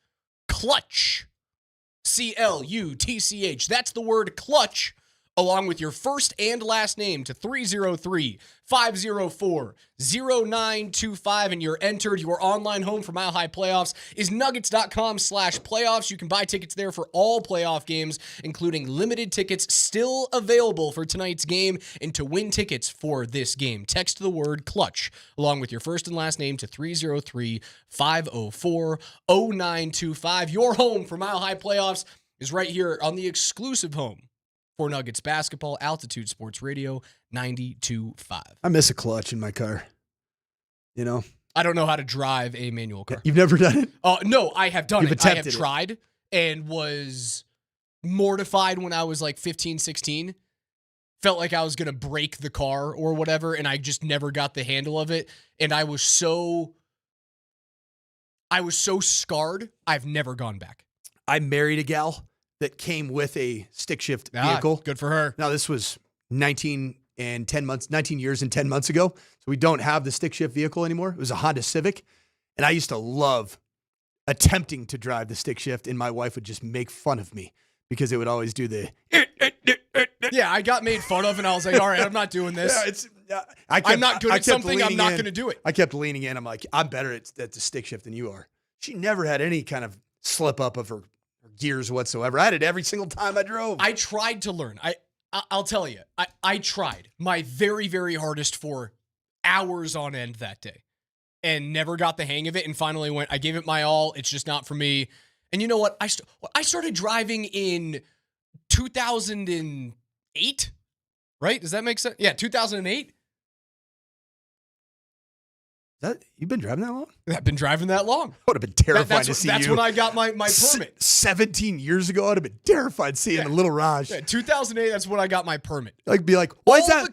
V: clutch, C-L-U-T-C-H. That's the word clutch, along with your first and last name to 303-504-0925, and you're entered. Your online home for Mile High Playoffs is nuggets.com/playoffs. You can buy tickets there for all playoff games, including limited tickets still available for tonight's game. And to win tickets for this game, text the word clutch along with your first and last name to 303-504-0925. Your home for Mile High Playoffs is right here on the exclusive home for Nuggets basketball, Altitude Sports Radio 92.5.
W: I miss a clutch in my car. You know?
V: I don't know how to drive a manual car.
W: You've never done it?
V: No, I have done it. I have
W: attempted
V: tried and was mortified when I was like 15, 16. Felt like I was going to break the car or whatever, and I just never got the handle of it. And I was so scarred, I've never gone back.
W: I married a gal that came with a stick shift vehicle.
V: Good for her. Oh,
W: Now, this was 19 years and 10 months ago. So we don't have the stick shift vehicle anymore. It was a Honda Civic. And I used to love attempting to drive the stick shift, and my wife would just make fun of me because it would always do the...
V: Yeah, I got made fun of, and I was like, all right, I'm not doing this. I'm not good at something, I'm not going to do it.
W: I kept leaning in. I'm like, I'm better at the stick shift than you are. She never had any kind of slip up of her gears whatsoever. I had it every single time I drove.
V: I tried to learn. I'll tell you, I tried my very, very hardest for hours on end that day and never got the hang of it, and finally I gave it my all. It's just not for me. And you know what? I started driving in 2008, right? Does that make sense? Yeah, 2008.
W: You've been driving that long?
V: I've been driving that long.
W: I would have been terrified to see you.
V: That's when I got my permit.
W: 17 years ago, I would have been terrified seeing a little Raj.
V: Yeah, 2008, that's when I got my permit.
W: I'd be like, why is that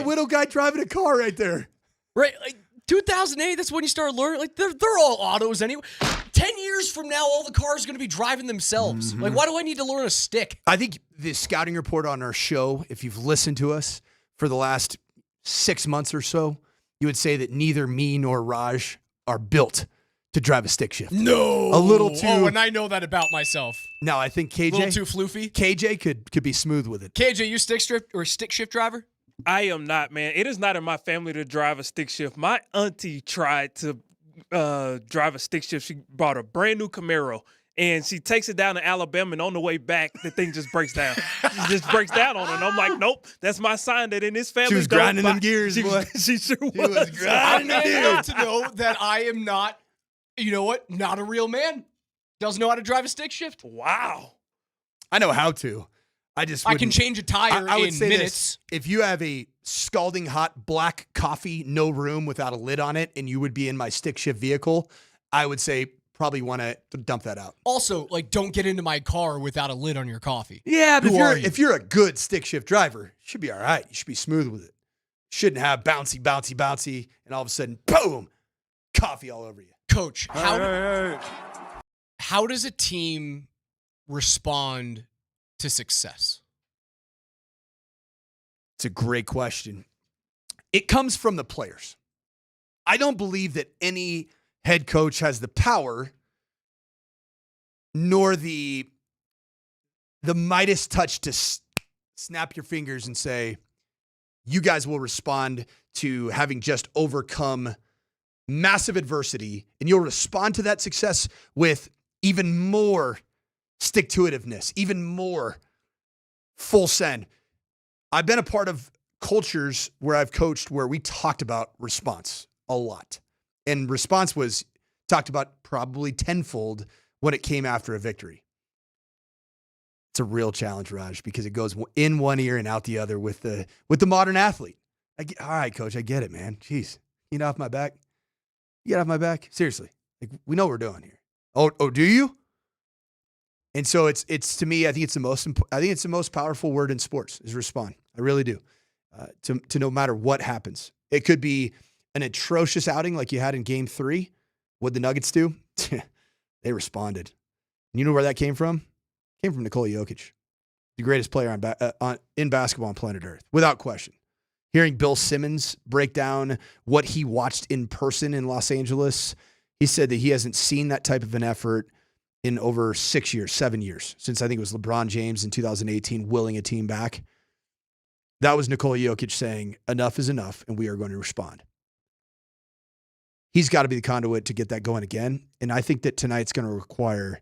W: widow guy driving a car right there?
V: Right, like 2008, that's when you start learning. Like they're all autos anyway. 10 years from now, all the cars are going to be driving themselves.
W: Mm-hmm.
V: Like, why do I need to learn a stick?
W: I think the scouting report on our show, if you've listened to us for the last 6 months or so, you would say that neither me nor Raj are built to drive a stick shift.
V: No.
W: A little too.
V: Oh, and I know that about myself.
W: No, I think KJ.
V: A little too floofy.
W: KJ could be smooth with it.
V: KJ, you stick shift driver?
B: I am not, man. It is not in my family to drive a stick shift. My auntie tried to drive a stick shift. She bought a brand new Camaro, and she takes it down to Alabama, and on the way back, the thing just breaks down. She just breaks down on it. And I'm like, nope, that's my sign that in this family.
W: She was grinding them gears, boy.
B: She sure was.
V: I'm enough to know that I am not, you know what, not a real man. Doesn't know how to drive a stick shift.
B: Wow.
W: I know how to. I
V: can change a tire
W: I would
V: in
W: say
V: minutes.
W: This, if you have a scalding hot black coffee, no room without a lid on it, and you would be in my stick shift vehicle, I would say probably want to dump that out.
V: Also, like, don't get into my car without a lid on your coffee.
W: Yeah, but if you're a good stick shift driver, you should be all right. You should be smooth with it. Shouldn't have bouncy, and all of a sudden, boom, coffee all over you.
V: Coach, how does a team respond to success?
W: It's a great question. It comes from the players. I don't believe that any head coach has the power nor the Midas touch to snap your fingers and say, you guys will respond to having just overcome massive adversity, and you'll respond to that success with even more stick-to-itiveness, even more full send. I've been a part of cultures where I've coached where we talked about response a lot. And response was talked about probably tenfold when it came after a victory. It's a real challenge, Raj, because it goes in one ear and out the other with the modern athlete. All right, coach, I get it, man. Jeez, you get off my back. You get off my back? Seriously. Like, we know what we're doing here. Oh, do you? And so it's to me, I think it's the most powerful word in sports is respond. I really do. To no matter what happens. It could be an atrocious outing like you had in Game 3. What'd the Nuggets do? They responded. And you know where that came from? It came from Nikola Jokic, the greatest player in basketball on planet Earth, without question. Hearing Bill Simmons break down what he watched in person in Los Angeles, he said that he hasn't seen that type of an effort in over 7 years, since I think it was LeBron James in 2018 willing a team back. That was Nikola Jokic saying, enough is enough, and we are going to respond. He's got to be the conduit to get that going again, and I think that tonight's going to require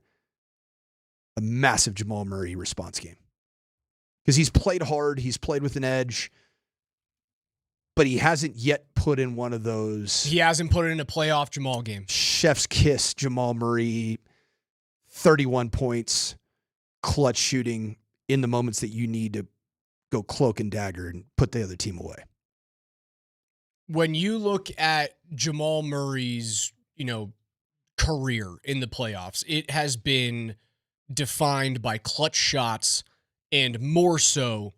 W: a massive Jamal Murray response game. Because he's played hard, he's played with an edge, but he hasn't yet put in one of those.
V: He hasn't put it in a playoff Jamal game.
W: Chef's kiss, Jamal Murray, 31 points, clutch shooting in the moments that you need to go cloak and dagger and put the other team away.
V: When you look at Jamal Murray's, career in the playoffs, it has been defined by clutch shots and more so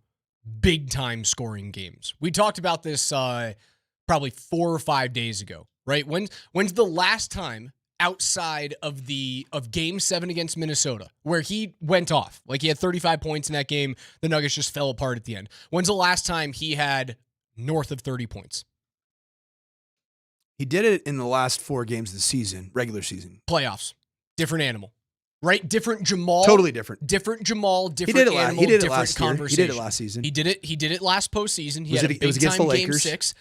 V: big-time scoring games. We talked about this probably 4 or 5 days ago, right? When's the last time outside of Game 7 against Minnesota where he went off? Like he had 35 points in that game. The Nuggets just fell apart at the end. When's the last time he had north of 30 points?
W: He did it in the last 4 games of the season, regular season.
V: Playoffs. Different animal. Right? Different Jamal.
W: Totally different.
V: Different Jamal, different animal,
W: he did it
V: different
W: last
V: conversation.
W: Year. He did it last season.
V: He did it last postseason. He
W: Was
V: had
W: it
V: a
W: was against the
V: big-time Game
W: Lakers?
V: 6.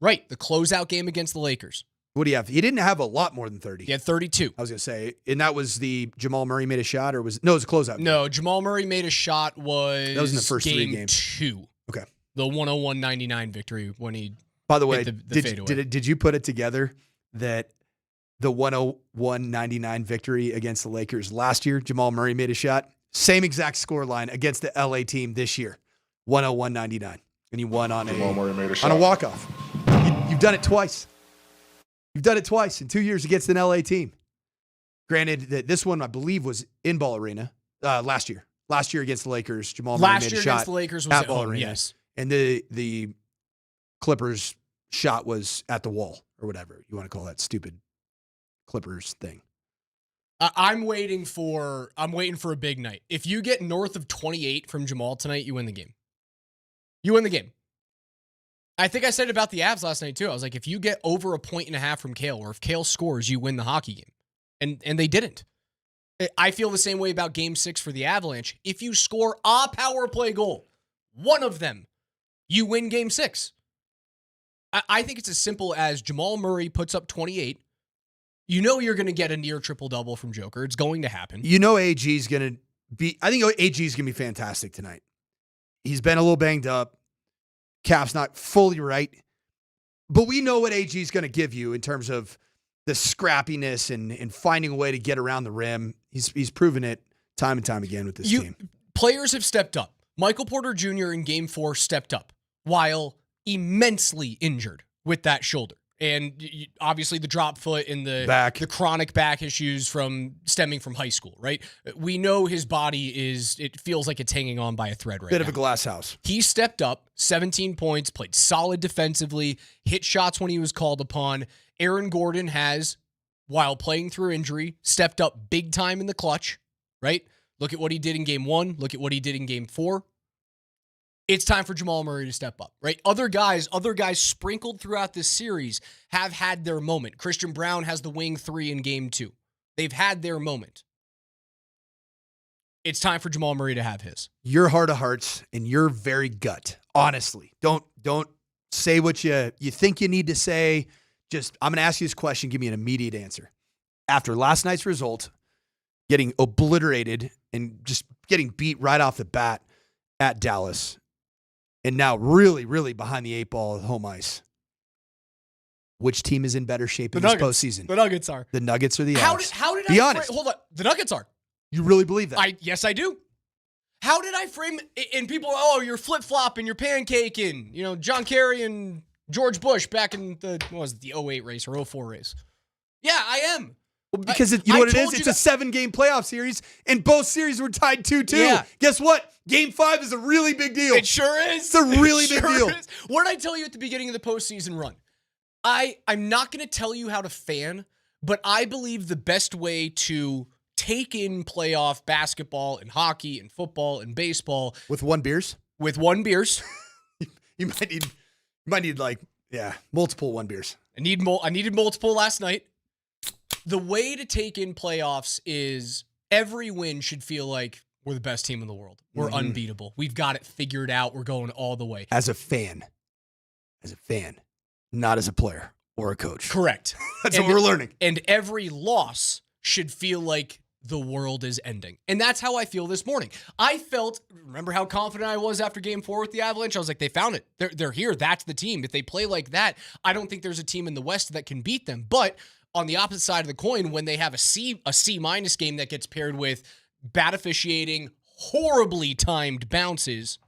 V: Right, the closeout game against the Lakers.
W: What do you have? He didn't have a lot more than 30.
V: He had 32.
W: I was going to say, and that was the Jamal Murray made a shot, or it was a closeout game?
V: No, Jamal Murray made a shot
W: That was in the first 3
V: game
W: games.
V: 2.
W: Okay.
V: The 101-99 victory when he
W: By the way,
V: hit the fadeaway.
W: did you put it together that the 101-99 victory against the Lakers last year, Jamal Murray made a shot? Same exact score line against the LA team this year, 101-99. And he won on a walk-off. You've done it twice. You've done it twice in 2 years against an LA team. Granted, that this one, I believe, was in Ball Arena last year. Last year against the Lakers, Jamal Murray made a shot.
V: Last year against the Lakers was at
W: Ball
V: home,
W: Arena.
V: yes.
W: And the Clippers shot was at the wall, or whatever you want to call that stupid Clippers thing.
V: I'm waiting for a big night. If you get north of 28 from Jamal tonight, you win the game. You win the game. I think I said about the Avs last night too. I was like, if you get over 1.5 points from Kale, or if Kale scores, you win the hockey game. And they didn't. I feel the same way about Game 6 for the Avalanche. If you score a power play goal, one of them, you win Game 6. I think it's as simple as Jamal Murray puts up 28. You know you're going to get a near triple-double from Joker. It's going to happen.
W: You know AG's going to be – I think AG's going to be fantastic tonight. He's been a little banged up. Cap's not fully right. But we know what AG's going to give you in terms of the scrappiness and finding a way to get around the rim. He's proven it time and time again with this team.
V: Players have stepped up. Michael Porter Jr. in Game 4 stepped up while immensely injured with that shoulder. And obviously the drop foot and the chronic back issues stemming from high school, right? We know his body it feels like it's hanging on by a thread right now.
W: Bit of a glass house.
V: He stepped up, 17 points, played solid defensively, hit shots when he was called upon. Aaron Gordon has, while playing through injury, stepped up big time in the clutch, right? Look at what he did in Game 1. Look at what he did in Game 4. It's time for Jamal Murray to step up, right? Other guys sprinkled throughout this series have had their moment. Christian Brown has the wing 3 in Game 2. They've had their moment. It's time for Jamal Murray to have his.
W: Your heart of hearts and your very gut, honestly. Don't say what you think you need to say. Just, I'm going to ask you this question. Give me an immediate answer. After last night's result, getting obliterated and just getting beat right off the bat at Dallas, and now really, really behind the 8 ball at home ice. Which team is in better shape in this postseason?
V: The Nuggets are.
W: The Nuggets or the Avs?
V: How did
W: Be
V: I
W: honest.
V: hold on. The Nuggets are.
W: You really believe that?
V: Yes, I do. How did I frame it? And people are, you're flip-flopping, you're pancaking. John Kerry and George Bush back in the 08 race or 04 race. Yeah, I am.
W: Well, because you know what it is? It's a 7-game playoff series, and both series were tied 2-2.
V: Yeah.
W: Guess what? Game 5 is a really big deal.
V: It sure is.
W: It's a really big deal.
V: Is. What did I tell you at the beginning of the postseason run? I'm not going to tell you how to fan, but I believe the best way to take in playoff basketball and hockey and football and baseball
W: with one beers.
V: With one beers,
W: you might need like multiple one beers.
V: I needed multiple last night. The way to take in playoffs is every win should feel like we're the best team in the world. We're unbeatable. We've got it figured out. We're going all the way.
W: As a fan, not as a player or a coach.
V: Correct.
W: That's what we're learning.
V: And every loss should feel like the world is ending. And that's how I feel this morning. Remember how confident I was after game 4 with the Avalanche? I was like, they found it. They're here. That's the team. If they play like that, I don't think there's a team in the West that can beat them. But on the opposite side of the coin, when they have a C- game that gets paired with bad officiating, horribly timed bounces,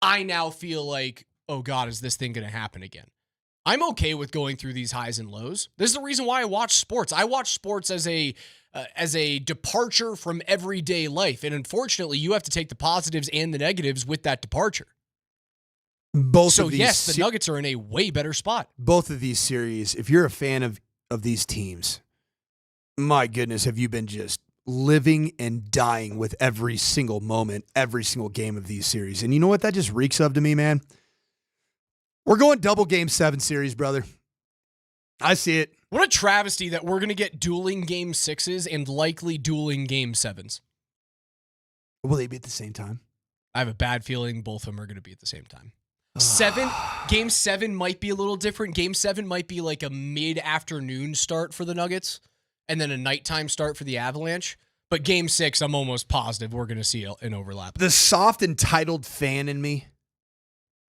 V: I now feel like, oh God, is this thing going to happen again? I'm okay with going through these highs and lows. This is the reason why I watch sports. I watch sports as a departure from everyday life. And unfortunately, you have to take the positives and the negatives with that departure. The Nuggets are in a way better spot.
W: Both of these series, if you're a fan of these teams, my goodness, have you been just living and dying with every single moment, every single game of these series. And you know what that just reeks of to me, man? We're going double game 7 series, brother. I see it.
V: What a travesty that we're going to get dueling game 6s and likely dueling game 7s.
W: Will they be at the same time?
V: I have a bad feeling both of them are going to be at the same time. Game 7 might be a little different. Game 7 might be like a mid-afternoon start for the Nuggets and then a nighttime start for the Avalanche. But game 6, I'm almost positive we're going to see an overlap.
W: The soft, entitled fan in me,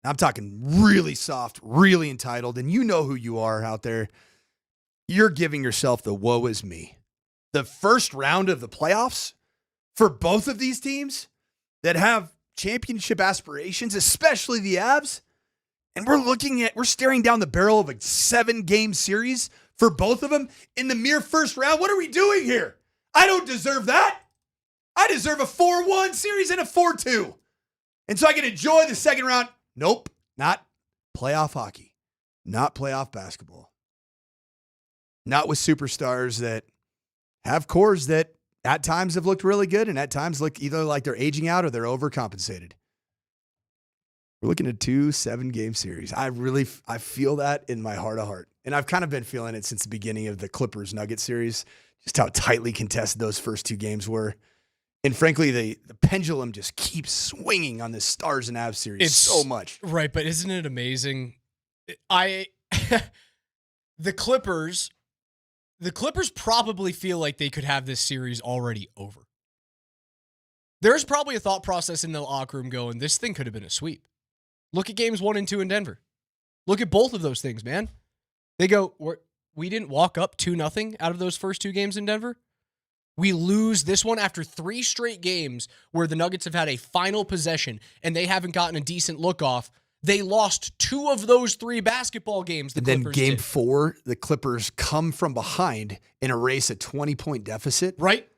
W: I'm talking really soft, really entitled, and you know who you are out there. You're giving yourself the woe is me. The first round of the playoffs for both of these teams that have championship aspirations, especially the Avs, and we're staring down the barrel of a 7-game series for both of them in the mere first round. What are we doing here? I don't deserve that. I deserve a 4-1 series and a 4-2. And so I can enjoy the second round. Nope, not playoff hockey, not playoff basketball, not with superstars that have cores that at times have looked really good and at times look either like they're aging out or they're overcompensated. We're looking at 2 7-game series. I feel that in my heart of heart. And I've kind of been feeling it since the beginning of the Clippers-Nugget series, just how tightly contested those first 2 games were. And frankly, the pendulum just keeps swinging on this Stars and Avs series so much.
V: Right, but isn't it amazing? The Clippers probably feel like they could have this series already over. There's probably a thought process in the locker room going, this thing could have been a sweep. Look at games 1 and 2 in Denver. Look at both of those things, man. They go, we didn't walk up 2-0 out of those first 2 games in Denver. We lose this one after 3 straight games where the Nuggets have had a final possession and they haven't gotten a decent look off. They lost 2 of those 3 basketball games.
W: And then game 4, the Clippers come from behind and erase a 20-point deficit.
V: Right.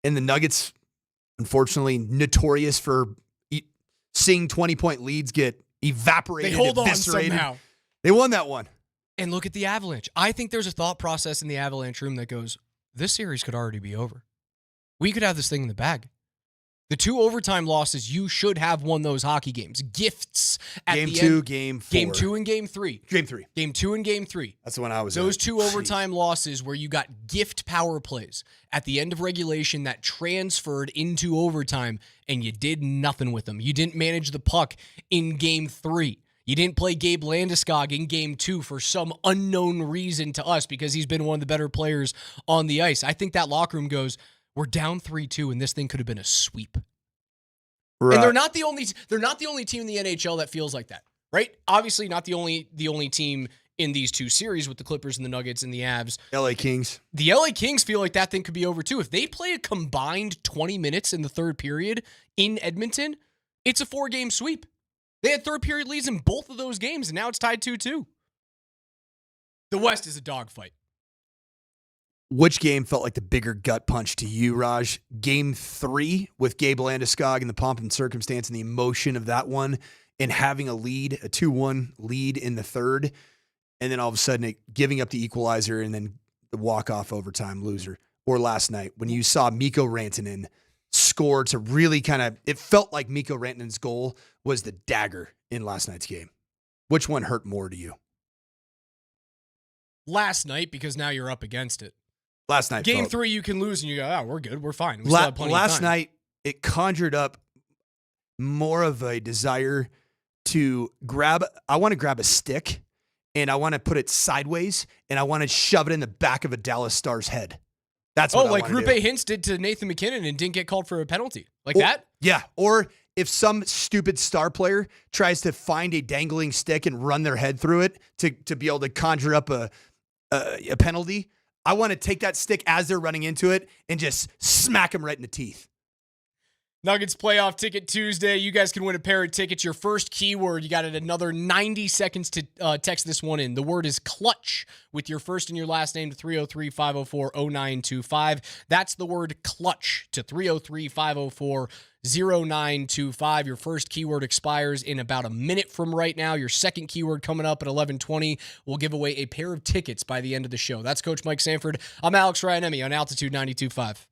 W: And the Nuggets, unfortunately, notorious for seeing 20-point leads get evaporated.
V: They hold on
W: eviscerated.
V: somehow.
W: They won that one.
V: And look at the Avalanche. I think there's a thought process in the Avalanche room that goes, this series could already be over. We could have this thing in the bag. The 2 overtime losses, you should have won those hockey games. Gifts at
W: game
V: the
W: 2,
V: end.
W: game 4.
V: Game 2 and game 3.
W: Game 3.
V: Game 2 and game 3.
W: That's the one I was
V: Those
W: at.
V: 2 overtime losses where you got gift power plays at the end of regulation that transferred into overtime and you did nothing with them. You didn't manage the puck in game 3. You didn't play Gabe Landeskog in game 2 for some unknown reason to us because he's been one of the better players on the ice. I think that locker room goes, we're down 3-2 and this thing could have been a sweep. Right. And they're not the only team in the NHL that feels like that, right? Obviously not the only team in these 2 series with the Clippers and the Nuggets and the Avs.
W: LA Kings.
V: The LA Kings feel like that thing could be over too. If they play a combined 20 minutes in the third period in Edmonton, it's a 4-game sweep. They had third period leads in both of those games, and now it's tied 2-2. The West is a dogfight.
W: Which game felt like the bigger gut punch to you, Raj? Game 3 with Gabe Landeskog and the pomp and circumstance and the emotion of that one and having a lead, a 2-1 lead in the third, and then all of a sudden giving up the equalizer and then the walk-off overtime loser. or last night when you saw Mikko Rantanen score to really it felt like Mikko Rantanen's goal was the dagger in last night's game? Which one hurt more to you?
V: Last night, because now you're up against it.
W: Last night.
V: Game 3, you can lose and you go, oh, we're good. We're fine. We still have plenty of
W: last
V: time.
W: night, it conjured up more of a desire to I want to grab a stick and I want to put it sideways and I want to shove it in the back of a Dallas Stars head. That's what I
V: like
W: want to
V: Rupe
W: do.
V: Hintz did to Nathan McKinnon and didn't get called for a penalty. That?
W: Yeah. Or if some stupid star player tries to find a dangling stick and run their head through it to be able to conjure up a penalty, I want to take that stick as they're running into it and just smack them right in the teeth.
V: Nuggets playoff ticket Tuesday. You guys can win a pair of tickets. Your first keyword, you got it another 90 seconds to text this one in. The word is clutch with your first and your last name to 303-504-0925. That's the word clutch to 303-504-0925. Your first keyword expires in about a minute from right now. Your second keyword coming up at 11:20. We'll give away a pair of tickets by the end of the show. That's Coach Mike Sanford. I'm Alex Ryanemi on Altitude 92.5.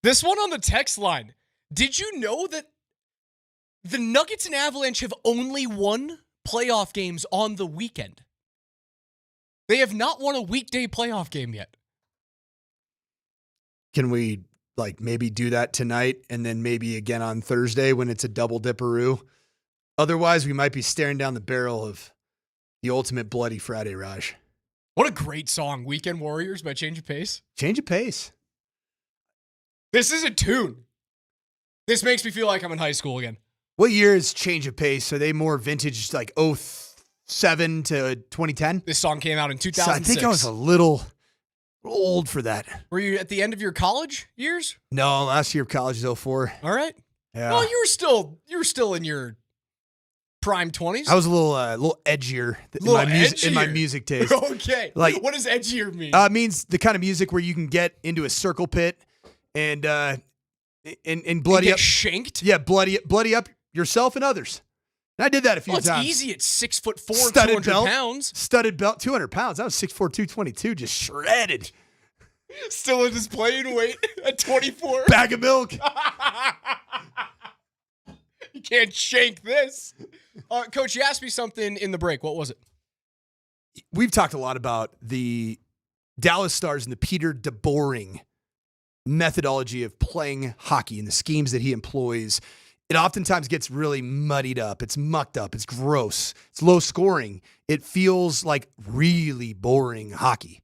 V: This one on the text line. Did you know that the Nuggets and Avalanche have only won playoff games on the weekend? They have not won a weekday playoff game yet.
W: Can we maybe do that tonight and then maybe again on Thursday when it's a double dipperoo? Otherwise, we might be staring down the barrel of the ultimate Bloody Friday, Raj.
V: What a great song, Weekend Warriors by Change of Pace.
W: Change of Pace.
V: This is a tune. This makes me feel like I'm in high school again.
W: What year is Change of Pace? Are they more vintage, like 07 to 2010?
V: This song came out in 2006.
W: So I think I was a little old for that.
V: Were you at the end of your college years?
W: No, last year of college is 04.
V: All right.
W: Yeah.
V: Well, you were still in your prime 20s.
W: I was a little edgier in my music taste.
V: Okay. What does edgier mean?
W: It means the kind of music where you can get into a circle pit and bloody up,
V: shanked.
W: Yeah, bloody up yourself and others. And I did that a few times.
V: It's easy at 6'4", 200 pounds.
W: Studded belt, 200 pounds. I was 6'4", 222, just shredded.
V: Still in his playing weight at 24.
W: Bag of milk.
V: You can't shank this. Coach, you asked me something in the break. What was it?
W: We've talked a lot about the Dallas Stars and the Peter DeBoering methodology of playing hockey and the schemes that he employs. It oftentimes gets really muddied up. It's mucked up. It's gross. It's low scoring. It feels like really boring hockey.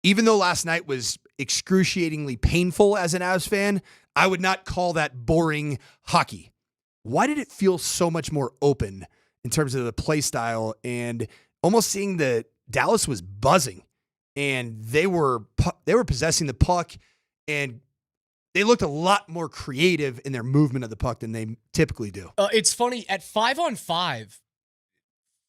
W: Even though last night was excruciatingly painful as an Avs fan, I would not call that boring hockey. Why did it feel so much more open in terms of the play style and almost seeing that Dallas was buzzing and they were possessing the puck and they looked a lot more creative in their movement of the puck than they typically do.
V: It's funny, at 5-on-5,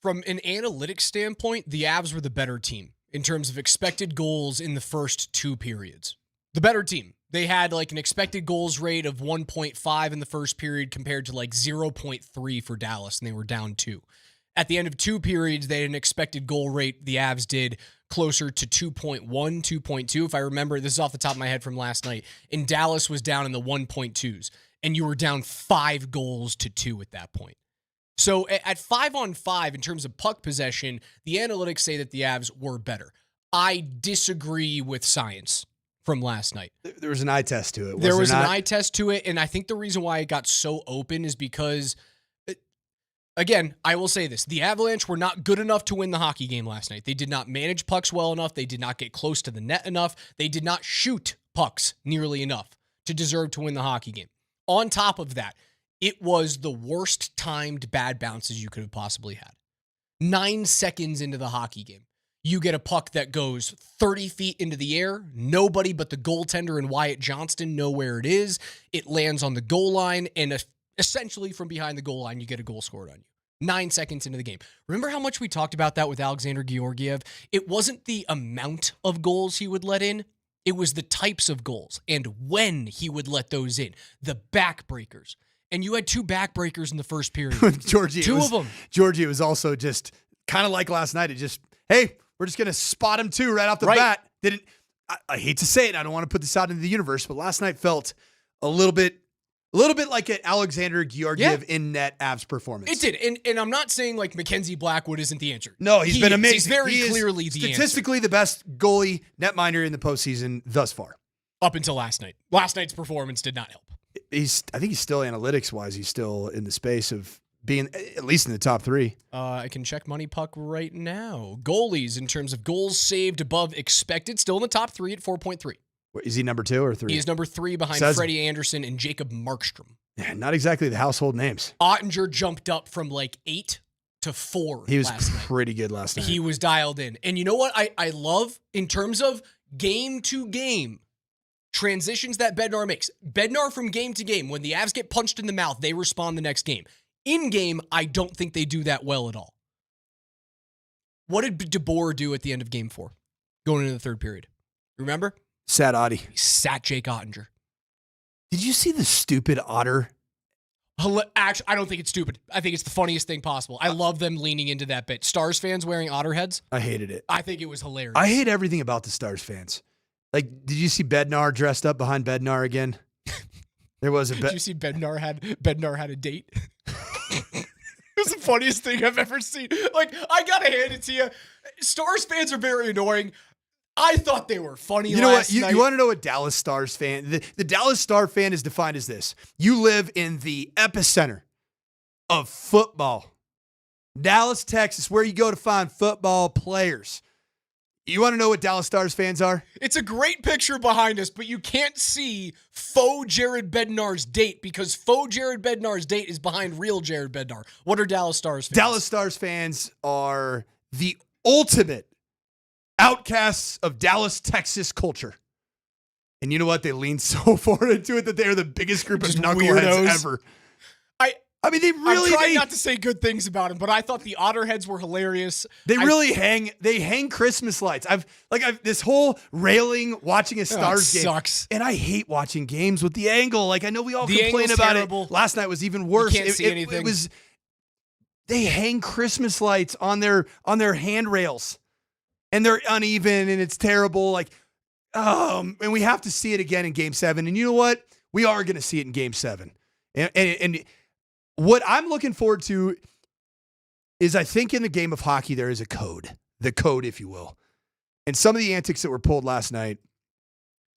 V: from an analytics standpoint, the Avs were the better team in terms of expected goals in the first two periods. The better team. They had an expected goals rate of 1.5 in the first period compared to 0.3 for Dallas, and they were down 2. At the end of two periods, they had an expected goal rate, the Avs did, closer to 2.1, 2.2. If I remember, this is off the top of my head from last night. And Dallas was down in the 1.2s. And you were down 5 goals to 2 at that point. So at 5-on-5, in terms of puck possession, the analytics say that the Avs were better. I disagree with science from last night.
W: There was an eye test to it.
V: There was an eye test to it. And I think the reason why it got so open is because, again, I will say this. The Avalanche were not good enough to win the hockey game last night. They did not manage pucks well enough. They did not get close to the net enough. They did not shoot pucks nearly enough to deserve to win the hockey game. On top of that, it was the worst timed bad bounces you could have possibly had. 9 seconds into the hockey game, you get a puck that goes 30 feet into the air. Nobody but the goaltender and Wyatt Johnston know where it is. It lands on the goal line, and essentially from behind the goal line, you get a goal scored on you. 9 seconds into the game. Remember how much we talked about that with Alexander Georgiev? It wasn't the amount of goals he would let in. It was the types of goals and when he would let those in. The backbreakers. And you had 2 backbreakers in the first period.
W: Georgie,
V: Two of them.
W: Georgie was also just kind of like last night. It just, hey, we're just going to spot him too right off the bat. I hate to say it. I don't want to put this out into the universe, but last night felt a little bit like an Alexander Georgiev in net Avs performance.
V: It did. And I'm not saying Mackenzie Blackwood isn't the answer.
W: No, he's been amazing.
V: He's very clearly the
W: statistically the best goalie netminder in the postseason thus far.
V: Up until last night. Last night's performance did not help.
W: I think he's still analytics-wise, he's still in the space of being at least in the top 3.
V: I can check Money Puck right now. Goalies in terms of goals saved above expected, still in the top 3 at 4.3.
W: Is he number 2 or 3?
V: He is number 3 behind Freddie Anderson and Jacob Markstrom.
W: Yeah, not exactly the household names.
V: Ottinger jumped up from 8 to 4
W: He was
V: last night.
W: pretty good last night.
V: He was dialed in. And you know what I love in terms of game to game transitions that Bednar makes. Bednar from game to game, when the Avs get punched in the mouth, they respond the next game. In game, I don't think they do that well at all. What did DeBoer do at the end of game 4? Going into the third period. Remember?
W: Sat Otti.
V: He sat Jake Ottinger.
W: Did you see the stupid Otter?
V: Actually, I don't think it's stupid. I think it's the funniest thing possible. I love them leaning into that bit. Stars fans wearing Otter heads.
W: I hated it.
V: I think it was hilarious.
W: I hate everything about the Stars fans. Like, did you see Bednar dressed up behind Bednar again? There was a
V: Did you see Bednar had a date? It was the funniest thing I've ever seen. Like, I gotta hand it to you. Stars fans are very annoying. I thought they were funny.
W: You know what? You want to know what Dallas Stars fan? The Dallas Star fan is defined as this: you live in the epicenter of football. Dallas, Texas, where you go to find football players. You want to know what Dallas Stars fans are?
V: It's a great picture behind us, but you can't see faux Jared Bednar's date because faux Jared Bednar's date is behind real Jared Bednar. What are Dallas Stars fans?
W: Dallas Stars fans are the ultimate outcasts of Dallas, Texas culture. And you know what? They lean so far into it that they are the biggest group of knuckleheads ever. I mean, they really.
V: I'm trying not to say good things about him, but I thought the Otterheads were hilarious.
W: They hang Christmas lights. I've this whole railing watching a Stars game
V: sucks.
W: And I hate watching games with the angle. Like, I know we all complain about
V: terrible.
W: it. Last night was even worse.
V: You can't see anything.
W: They hang Christmas lights on their handrails, and they're uneven, and it's terrible. Like, and we have to see it again in Game 7. And you know what? We are going to see it in Game 7. And what I'm looking forward to is, I think in the game of hockey, there is a code, the code, if you will. And some of the antics that were pulled last night,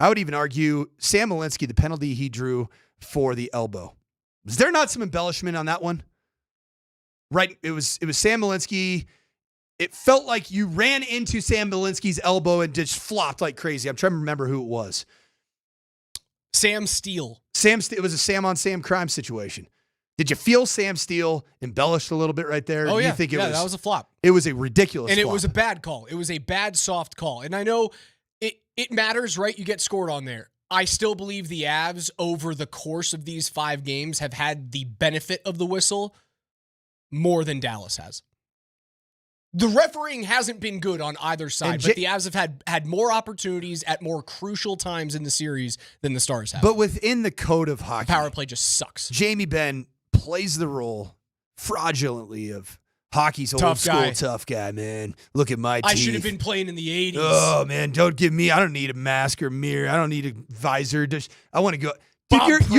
W: I would even argue Sam Malinsky, the penalty he drew for the elbow. Was there not some embellishment on that one? Right. It was Sam Malinsky. It felt like you ran into Sam Malinsky's elbow and just flopped like crazy. I'm trying to remember who it was.
V: Sam Steele.
W: It was a Sam on Sam crime situation. Did you feel Sam Steele embellished a little bit right there?
V: Oh,
W: Do
V: yeah.
W: You think
V: that was a flop.
W: It was a ridiculous
V: And
W: flop.
V: it was a bad call. It was a bad, soft call. And I know it matters, right? You get scored on there. I still believe the Avs, over the course of these 5 games, have had the benefit of the whistle more than Dallas has. The refereeing hasn't been good on either side, but the Avs have had more opportunities at more crucial times in the series than the Stars have.
W: But within the code of hockey,
V: power play just sucks.
W: Jamie Benn plays the role fraudulently of hockey's old school tough guy, man. Look at my teeth.
V: I should have been playing in the 80s.
W: Oh, man, don't give me. I don't need a mask or mirror. I don't need a visor. I want to go. Dude,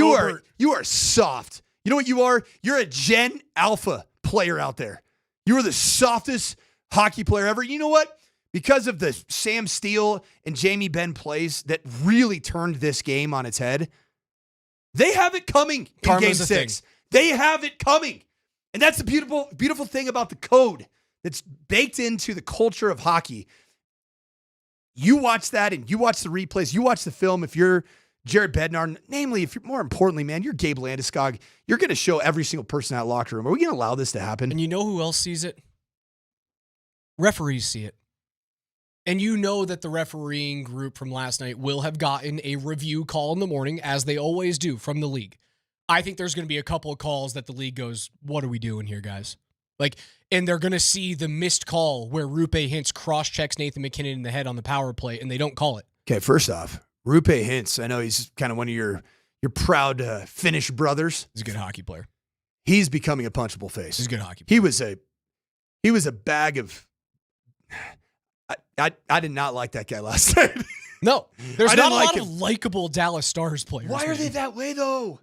W: you are soft. You know what you are? You're a Gen Alpha player out there. You are the softest hockey player ever. You know what? Because of the Sam Steele and Jamie Benn plays that really turned this game on its head, they have it coming in Game 6. They have it coming. And that's the beautiful, beautiful thing about the code that's baked into the culture of hockey. You watch that and you watch the replays, you watch the film. If you're Jared Bednar, namely, if you're more importantly, man, you're Gabe Landeskog, you're going to show every single person in that locker room. Are we going to allow this to happen?
V: And you know who else sees it? Referees see it. And you know that the refereeing group from last night will have gotten a review call in the morning, as they always do, from the league. I think there's going to be a couple of calls that the league goes, what are we doing here, guys? And they're going to see the missed call where Roope Hintz cross-checks Nathan MacKinnon in the head on the power play, and they don't call it.
W: Okay, first off, Roope Hintz, I know he's kind of one of your proud Finnish brothers.
V: He's a good hockey player.
W: He's becoming a punchable face.
V: He's a good hockey player.
W: He was a bag of... I did not like that guy last night.
V: No, there's not a lot of likable Dallas Stars players.
W: Why are they that way, though?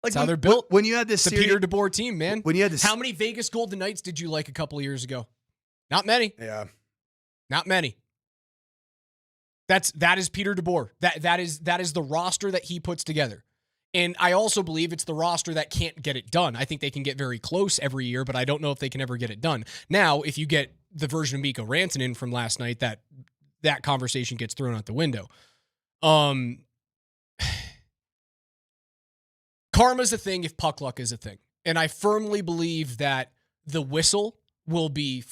V: That's how they're built.
W: When you had this
V: series, Peter DeBoer team, man.
W: When you had this,
V: how many Vegas Golden Knights did you like a couple of years ago? Not many.
W: Yeah,
V: not many. That is Peter DeBoer. That is the roster that he puts together. And I also believe it's the roster that can't get it done. I think they can get very close every year, but I don't know if they can ever get it done. Now, if you get the version of Mikko Rantanen from last night, that conversation gets thrown out the window. Karma's a thing if puck luck is a thing. And I firmly believe that the whistle will be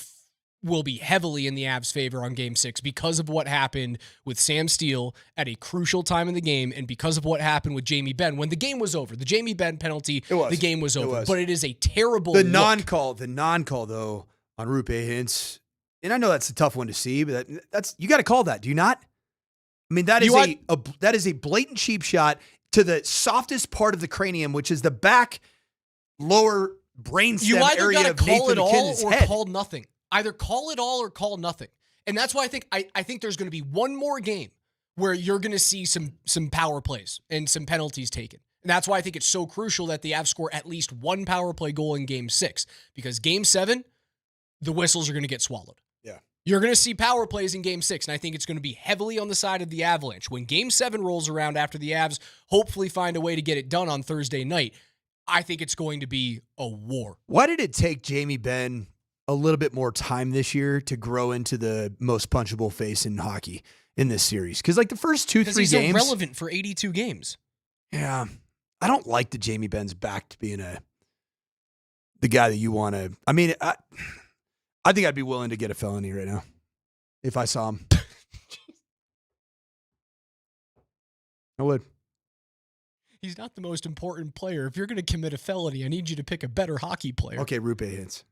V: heavily in the Avs' favor on Game 6 because of what happened with Sam Steele at a crucial time in the game and because of what happened with Jamie Benn when the game was over. The Jamie Benn penalty, the game was over. But it is a terrible
W: The non-call, though, on Roope Hintz, and I know that's a tough one to see, but that's you got to call that, do you not? I mean, that is a blatant cheap shot to the softest part of the cranium, which is the back lower brainstem area of Nathan MacKinnon's head.
V: Call nothing. Either call it all or call nothing. And that's why I think there's going to be one more game where you're going to see some power plays and some penalties taken. And that's why I think it's so crucial that the Avs score at least one power play goal in Game 6. Because Game 7, the whistles are going to get swallowed.
W: Yeah.
V: You're going to see power plays in Game 6, and I think it's going to be heavily on the side of the Avalanche. When Game 7 rolls around after the Avs hopefully find a way to get it done on Thursday night, I think it's going to be a war.
W: Why did it take Jamie Benn a little bit more time this year to grow into the most punchable face in hockey in this series? Because like the first 2-3 games,
V: he's irrelevant for 82 games.
W: Yeah, I don't like that Jamie Benn's back to being the guy that you want to. I mean, I think I'd be willing to get a felony right now if I saw him. I would.
V: He's not the most important player. If you're going to commit a felony, I need you to pick a better hockey player.
W: Okay, Rupe Hintz.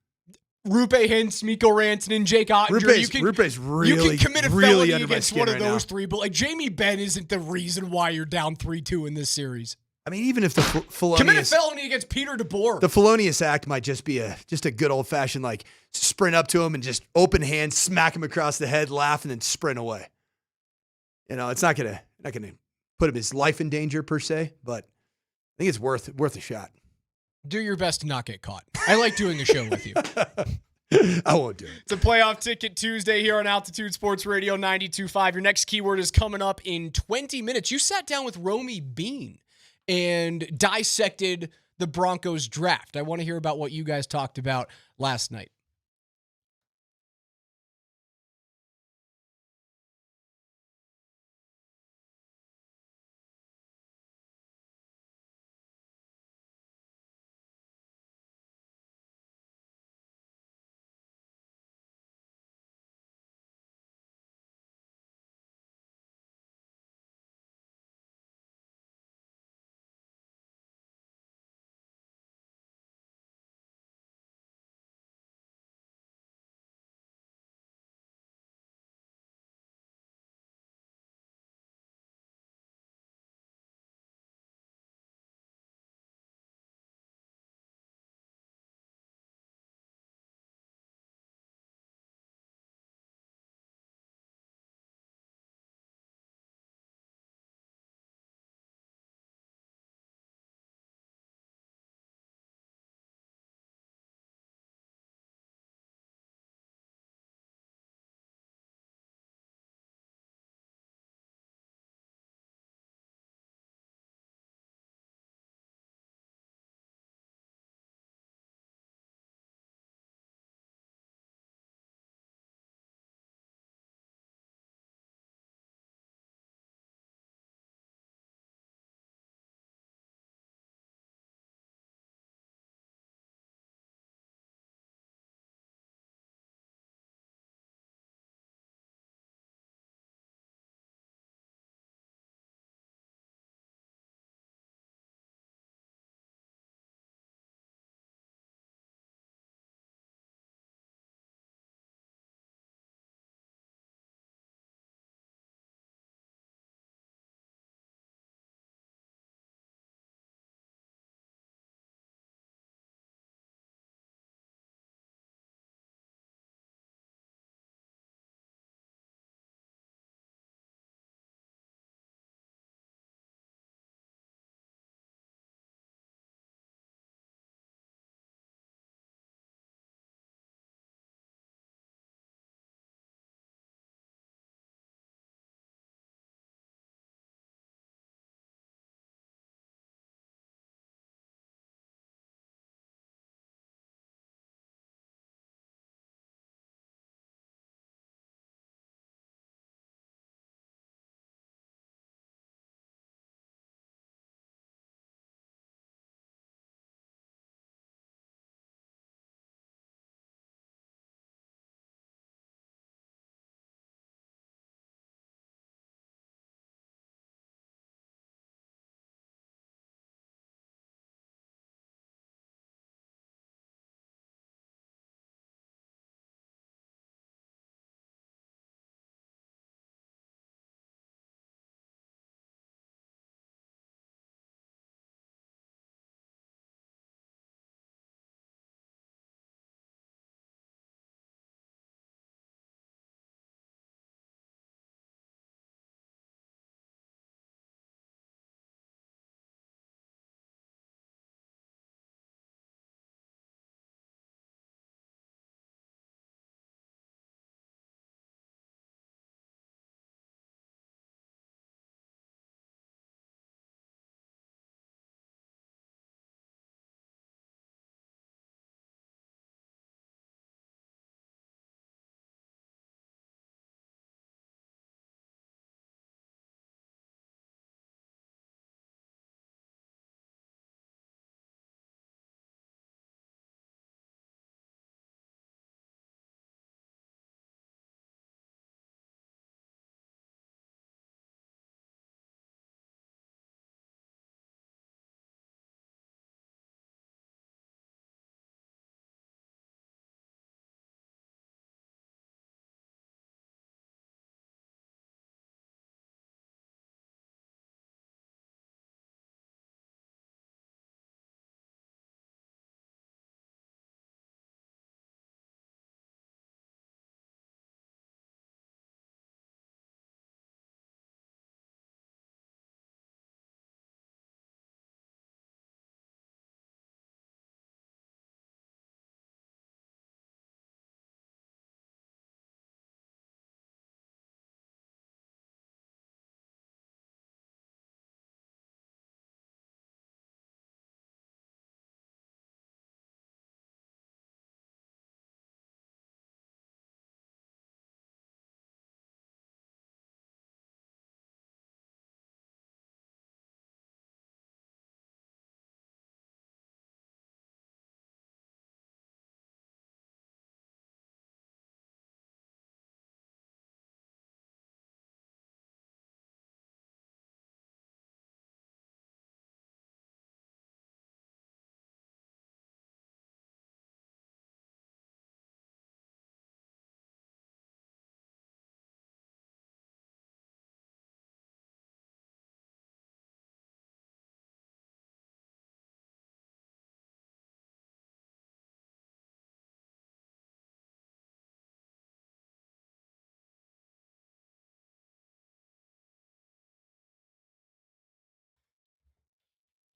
V: Rupe Hintz, Mikko Rantanen, Jake Ottinger.
W: Rupe's really,
V: you can commit a
W: really
V: felony
W: under my
V: against
W: skin
V: one of
W: right
V: those
W: now.
V: three, but like Jamie Benn isn't the reason why you're down 3-2 in this series.
W: I mean, even if the
V: Commit a
W: felonious,
V: felony against Peter DeBoer.
W: the felonious act might just be just a good old fashioned like sprint up to him and just open hand, smack him across the head, laugh, and then sprint away. You know, it's not gonna put his life in danger per se, but I think it's worth a shot.
V: Do your best to not get caught. I like doing a show with you.
W: I won't do it.
V: It's a playoff ticket Tuesday here on Altitude Sports Radio 92.5. Your next keyword is coming up in 20 minutes. You sat down with Romy Bean and dissected the Broncos draft. I want to hear about what you guys talked about last night.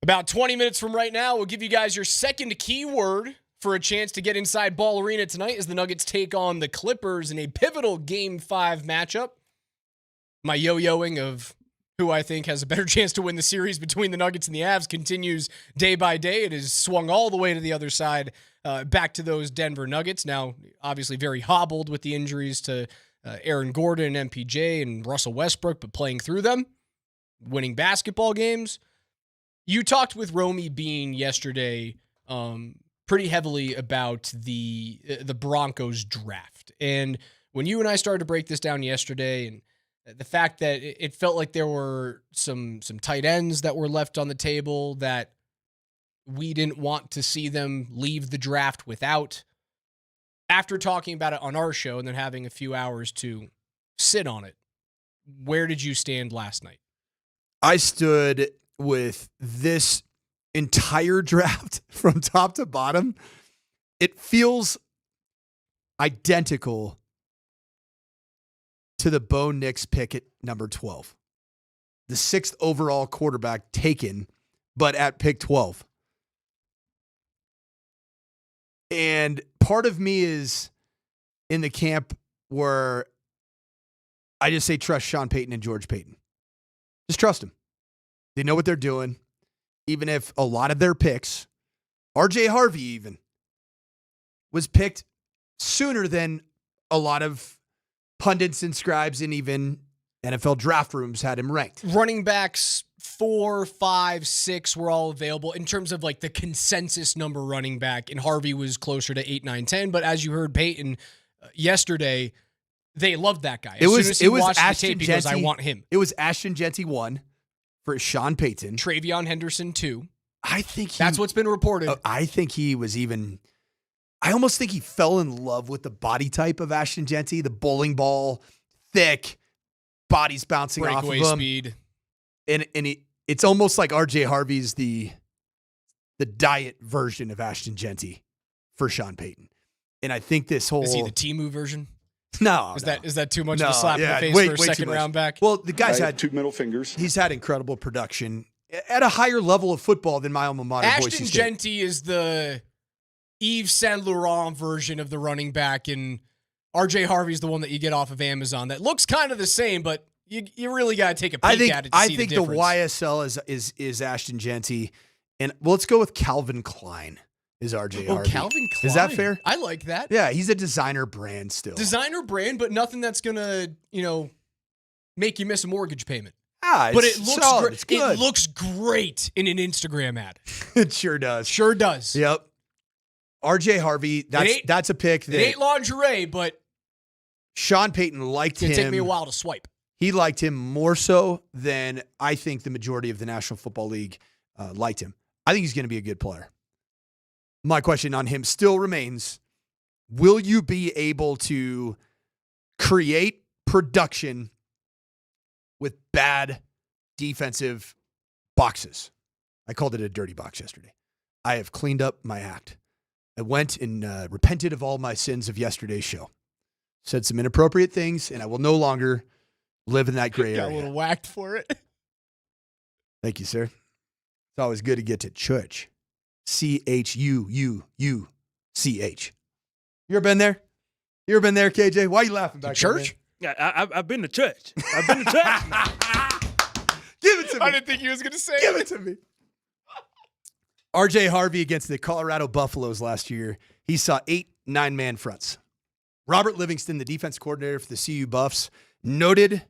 V: About 20 minutes from right now, we'll give you guys your second keyword for a chance to get inside Ball Arena tonight as the Nuggets take on the Clippers in a pivotal Game 5 matchup. My yo-yoing of who I think has a better chance to win the series between the Nuggets and the Avs continues day by day. It has swung all the way to the other side, back to those Denver Nuggets. Now, obviously very hobbled with the injuries to Aaron Gordon, MPJ, and Russell Westbrook, but playing through them, winning basketball games. You talked with Romy Bean yesterday pretty heavily about the Broncos draft. And when you and I started to break this down yesterday, and the fact that it felt like there were some tight ends that were left on the table that we didn't want to see them leave the draft without. After talking about it on our show and then having a few hours to sit on it, where did you stand last night?
W: I stood with this entire draft from top to bottom. It feels identical to the Bo Nix pick at number 12. The 6th overall quarterback taken, but at pick 12. And part of me is in the camp where I just say trust Sean Payton and George Payton. Just trust them. They know what they're doing. Even if a lot of their picks, RJ Harvey even, was picked sooner than a lot of pundits and scribes and even NFL draft rooms had him ranked.
V: Running backs 4, 5, 6 were all available in terms of like the consensus number running back, and Harvey was closer to 8, 9, 10. But as you heard Peyton yesterday, they loved that guy. As soon as he watched the tape, he goes, I want him.
W: It was Ashton Jeanty 1 for Sean Payton.
V: Travion Henderson 2.
W: I think
V: that's what's been reported.
W: I think he was even. I almost think he fell in love with the body type of Ashton Jeanty, the bowling ball, thick, bodies bouncing
V: breakaway
W: off of him.
V: Speed.
W: And it's almost like RJ Harvey's the diet version of Ashton Jeanty for Sean Payton. And I think this whole...
V: Is he the Temu version?
W: No.
V: Is that too much of a slap in the face for a second round back?
W: Well, the guy's had
G: 2 middle fingers.
W: He's had incredible production at a higher level of football than my alma mater, Boise
V: Ashton
W: State.
V: Jeanty is the Yves Saint Laurent version of the running back, and RJ Harvey's the one that you get off of Amazon that looks kind of the same, but you really got to take a peek at it to see the difference.
W: The YSL is Ashton Jeanty, and let's go with Calvin Klein is RJ Harvey.
V: Calvin Klein.
W: Is that fair?
V: I like that.
W: Yeah, he's a designer brand still.
V: Designer brand, but nothing that's going to, make you miss a mortgage payment.
W: But
V: it looks
W: solid.
V: great.
W: It's good.
V: It looks great in an Instagram ad.
W: It sure does.
V: Sure does.
W: Yep. RJ Harvey, that's a pick that
V: it ain't lingerie, but
W: Sean Payton liked him.
V: It'll take me a while to swipe.
W: He liked him more so than I think the majority of the National Football League liked him. I think he's going to be a good player. My question on him still remains, will you be able to create production with bad defensive boxes? I called it a dirty box yesterday. I have cleaned up my act. I went and repented of all my sins of yesterday's show. Said some inappropriate things, and I will no longer live in that gray area.
V: Got a little whacked for it.
W: Thank you, sir. It's always good to get to church. CHUUUCH. You ever been there? You ever been there, KJ? Why are you laughing back there,
B: church? Yeah, I've been to church. I've been to church.
W: Give it to me.
V: I didn't think he was going to say
W: Give it to me. RJ Harvey against the Colorado Buffaloes last year. He saw 8 9-man fronts. Robert Livingston, the defense coordinator for the CU Buffs, noted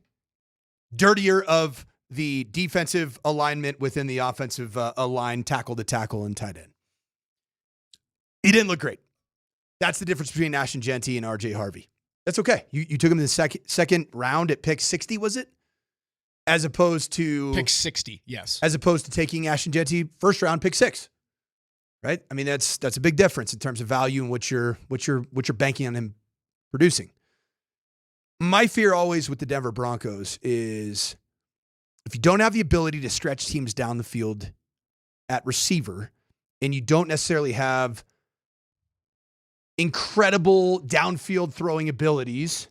W: dirtier of the defensive alignment within the offensive line, tackle to tackle and tight end. He didn't look great. That's the difference between Ashton Jeanty and RJ Harvey. That's okay. You took him in the second round at pick 60, was it? As opposed to
V: pick 60, yes.
W: As opposed to taking Ashton Jeanty first round, pick 6. Right? I mean, that's a big difference in terms of value and what you're banking on him producing. My fear always with the Denver Broncos is if you don't have the ability to stretch teams down the field at receiver, and you don't necessarily have incredible downfield throwing abilities,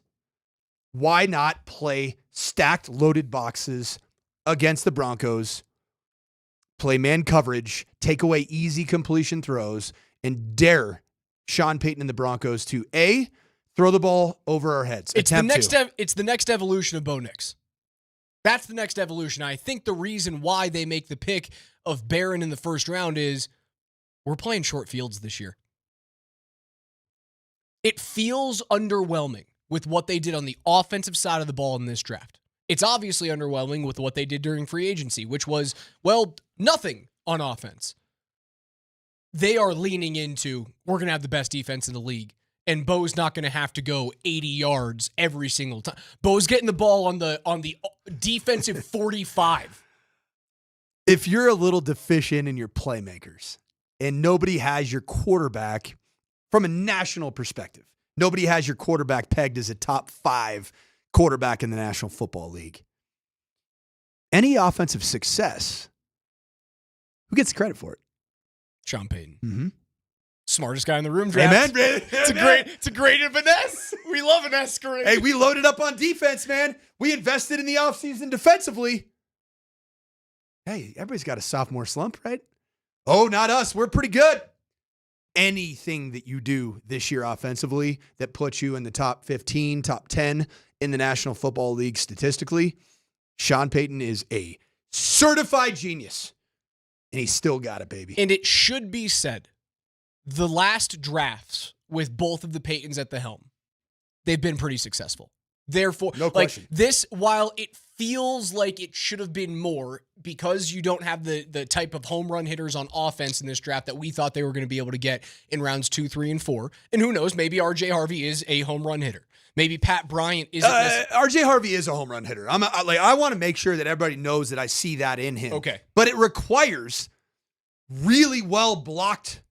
W: why not play stacked, loaded boxes against the Broncos, play man coverage, take away easy completion throws, and dare Sean Payton and the Broncos to A, throw the ball over our heads.
V: It's the next evolution of Bo Nix. That's the next evolution. I think the reason why they make the pick of Barron in the first round is we're playing short fields this year. It feels underwhelming with what they did on the offensive side of the ball in this draft. It's obviously underwhelming with what they did during free agency, which was, well, nothing on offense. They are leaning into, we're going to have the best defense in the league, and Bo's not going to have to go 80 yards every single time. Bo's getting the ball on the defensive 45.
W: If you're a little deficient in your playmakers and nobody has your quarterback from a national perspective, nobody has your quarterback pegged as a top 5 quarterback in the National Football League, any offensive success, who gets the credit for it?
V: Sean Payton.
W: Mm-hmm.
V: Smartest guy in the room, draft.
W: Amen.
V: It's a great finesse. We love an escort.
W: Hey, we loaded up on defense, man. We invested in the offseason defensively. Hey, everybody's got a sophomore slump, right? Oh, not us. We're pretty good. Anything that you do this year offensively that puts you in the top 15, top 10 in the National Football League statistically, Sean Payton is a certified genius. And he's still got it, baby.
V: And it should be said, the last drafts with both of the Paytons at the helm, they've been pretty successful. Therefore,
W: no question.
V: This, while it feels like it should have been more because you don't have the type of home run hitters on offense in this draft that we thought they were going to be able to get in rounds 2, 3, and 4. And who knows, maybe RJ Harvey is a home run hitter. Maybe Pat Bryant isn't.
W: RJ Harvey is a home run hitter. I want to make sure that everybody knows that I see that in him.
V: Okay.
W: But it requires really well blocked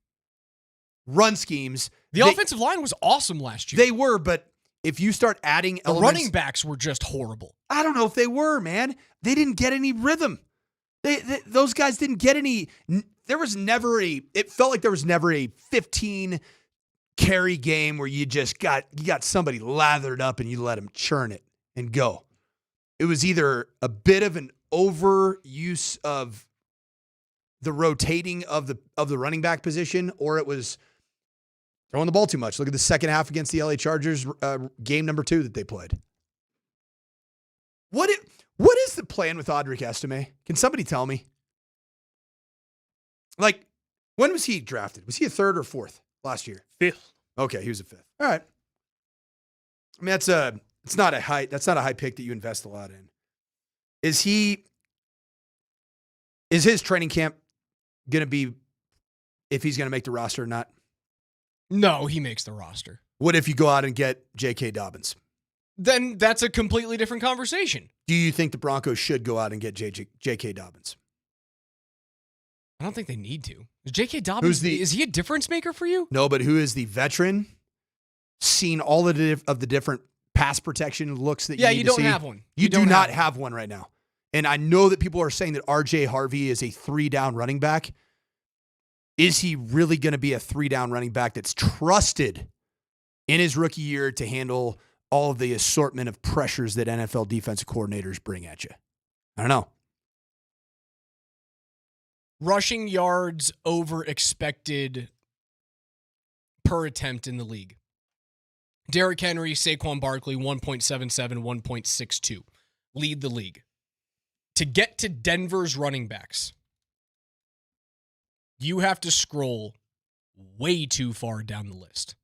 W: run schemes.
V: The offensive line was awesome last year.
W: They were, but if you start adding
V: the running backs were just horrible.
W: I don't know if they were, man. They didn't get any rhythm. Those guys didn't get any. There was never it felt like there was never a 15 carry game where you got somebody lathered up and you let them churn it and go. It was either a bit of an overuse of the rotating of the running back position, or it was throwing the ball too much. Look at the second half against the LA Chargers, game number 2 that they played. What is the plan with Audric Estime? Can somebody tell me? Like, when was he drafted? Was he a 3rd or 4th last year?
B: 5th.
W: Okay, he was a 5th. All right. I mean, that's not a high pick that you invest a lot in. Is his training camp going to be, if he's going to make the roster or not?
V: No, he makes the roster.
W: What if you go out and get J.K. Dobbins?
V: Then that's a completely different conversation.
W: Do you think the Broncos should go out and get J.K. Dobbins?
V: I don't think they need to. J.K. Dobbins, is he a difference maker for you?
W: No, but who is the veteran, seen all of the different pass protection looks that you need to see?
V: You don't have one.
W: You do not have one right now. And I know that people are saying that RJ Harvey is a 3-down running back. Is he really going to be a 3-down running back that's trusted in his rookie year to handle all of the assortment of pressures that NFL defensive coordinators bring at you? I don't know.
V: Rushing yards over expected per attempt in the league. Derrick Henry, Saquon Barkley, 1.77, 1.62. Lead the league. To get to Denver's running backs, you have to scroll way too far down the list.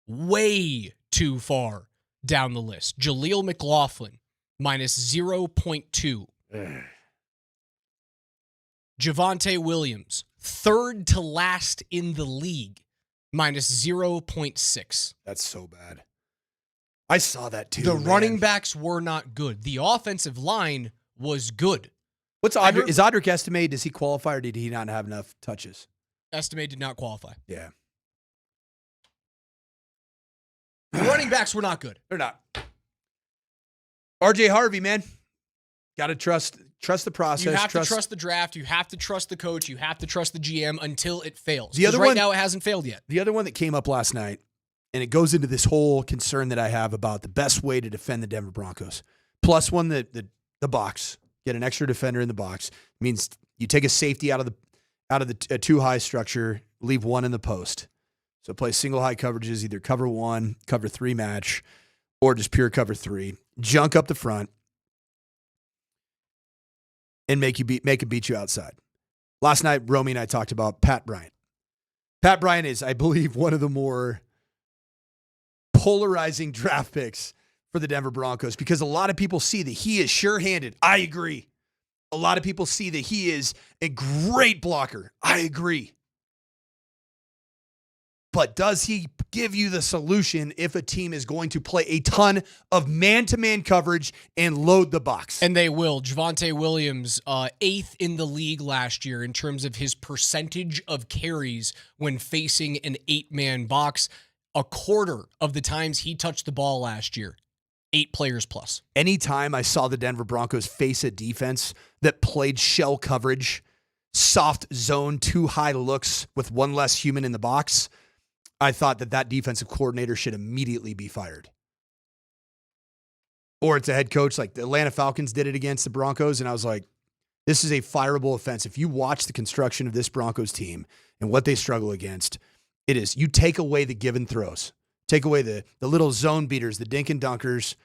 V: Way too far down the list. Jaleel McLaughlin, minus 0.2. Javonte Williams, 3rd to last in the league, minus 0.6.
W: That's so bad. I saw that too.
V: The running backs were not good. The offensive line was good.
W: Is Audric Estime, does he qualify or did he not have enough touches?
V: Estime did not qualify.
W: Yeah.
V: The running backs were not good.
W: They're not. RJ Harvey, man. Got to trust the process.
V: You have to trust the draft. You have to trust the coach. You have to trust the GM until it fails.
W: The other
V: right
W: one,
V: now, it hasn't failed yet.
W: The other one that came up last night, and it goes into this whole concern that I have about the best way to defend the Denver Broncos. +1 the box. Get an extra defender in the box. Means You take a safety out of the two high structure, leave one in the post. So play single high coverages, either cover 1, cover 3 match, or just pure cover 3. Junk up the front and make it beat you outside. Last night, Romy and I talked about Pat Bryant. Pat Bryant is, I believe, one of the more polarizing draft picks for the Denver Broncos because a lot of people see that he is sure-handed. I agree. A lot of people see that he is a great blocker. I agree. But does he give you the solution if a team is going to play a ton of man-to-man coverage and load the box?
V: And they will. Javonte Williams, 8th in the league last year in terms of his percentage of carries when facing an 8-man box. A quarter of the times he touched the ball last year, 8 players plus.
W: Anytime I saw the Denver Broncos face a defense that played shell coverage, soft zone, 2 high looks with one less human in the box, I thought that defensive coordinator should immediately be fired. Or it's a head coach like the Atlanta Falcons did it against the Broncos, and I was like, this is a fireable offense. If you watch the construction of this Broncos team and what they struggle against, it is you take away the give and throws. Take away the little zone beaters, the dink and dunkers,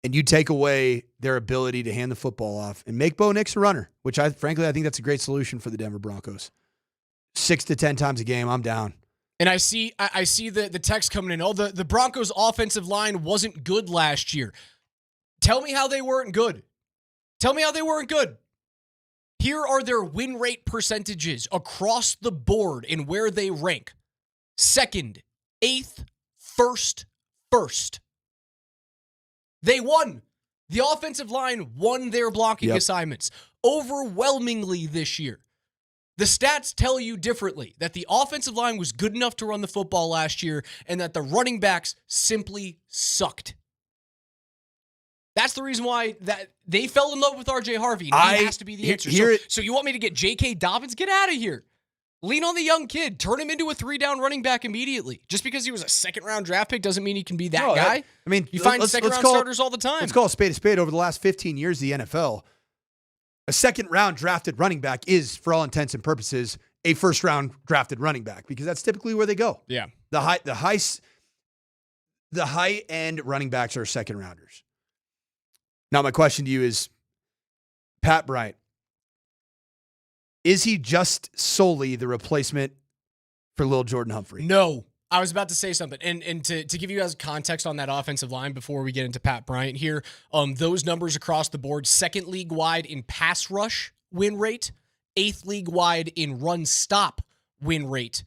W: and you take away their ability to hand the football off and make Bo Nix a runner, which I think that's a great solution for the Denver Broncos. 6 to 10 times a game, I'm down.
V: And I see the text coming in. Oh, the Broncos' offensive line wasn't good last year. Tell me how they weren't good. Tell me how they weren't good. Here are their win rate percentages across the board and where they rank. 2nd, 8th, 1st. They won. The offensive line won their blocking assignments overwhelmingly this year. The stats tell you differently, that the offensive line was good enough to run the football last year and that the running backs simply sucked. That's the reason why that they fell in love with R.J. Harvey. And he has to be the answer. So you want me to get J.K. Dobbins? Get out of here. Lean on the young kid. Turn him into a 3-down running back immediately. Just because he was a second-round draft pick doesn't mean he can be that guy.
W: I mean,
V: you find second-round starters all the time.
W: Let's call a spade a spade. Over the last 15 years of the NFL, a second-round drafted running back is, for all intents and purposes, a first-round drafted running back because that's typically where they go.
V: Yeah.
W: The high-end running backs are second-rounders. Now, my question to you is, Pat Bryant, is he just solely the replacement for Lil Jordan Humphrey?
V: No. I was about to say something. And to give you guys context on that offensive line before we get into Pat Bryant here, those numbers across the board, 2nd league-wide in pass rush win rate, 8th league-wide in run stop win rate,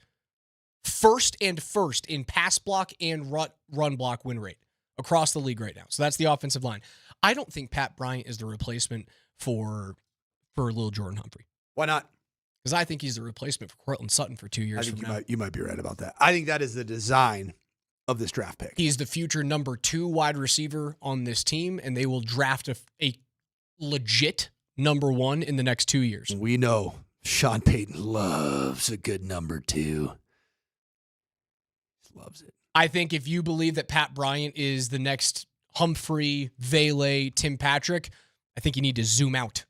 V: 1st in pass block and run block win rate across the league right now. So that's the offensive line. I don't think Pat Bryant is the replacement for Lil Jordan Humphrey.
W: Why not?
V: Because I think he's the replacement for Cortland Sutton for 2 years from now.
W: You might be right about that. I think that is the design of this draft pick.
V: He's the future number 2 wide receiver on this team, and they will draft a legit number 1 in the next 2 years.
W: We know Sean Payton loves a good number 2. He loves it.
V: I think if you believe that Pat Bryant is the next Humphrey, Vele, Tim Patrick, I think you need to zoom out.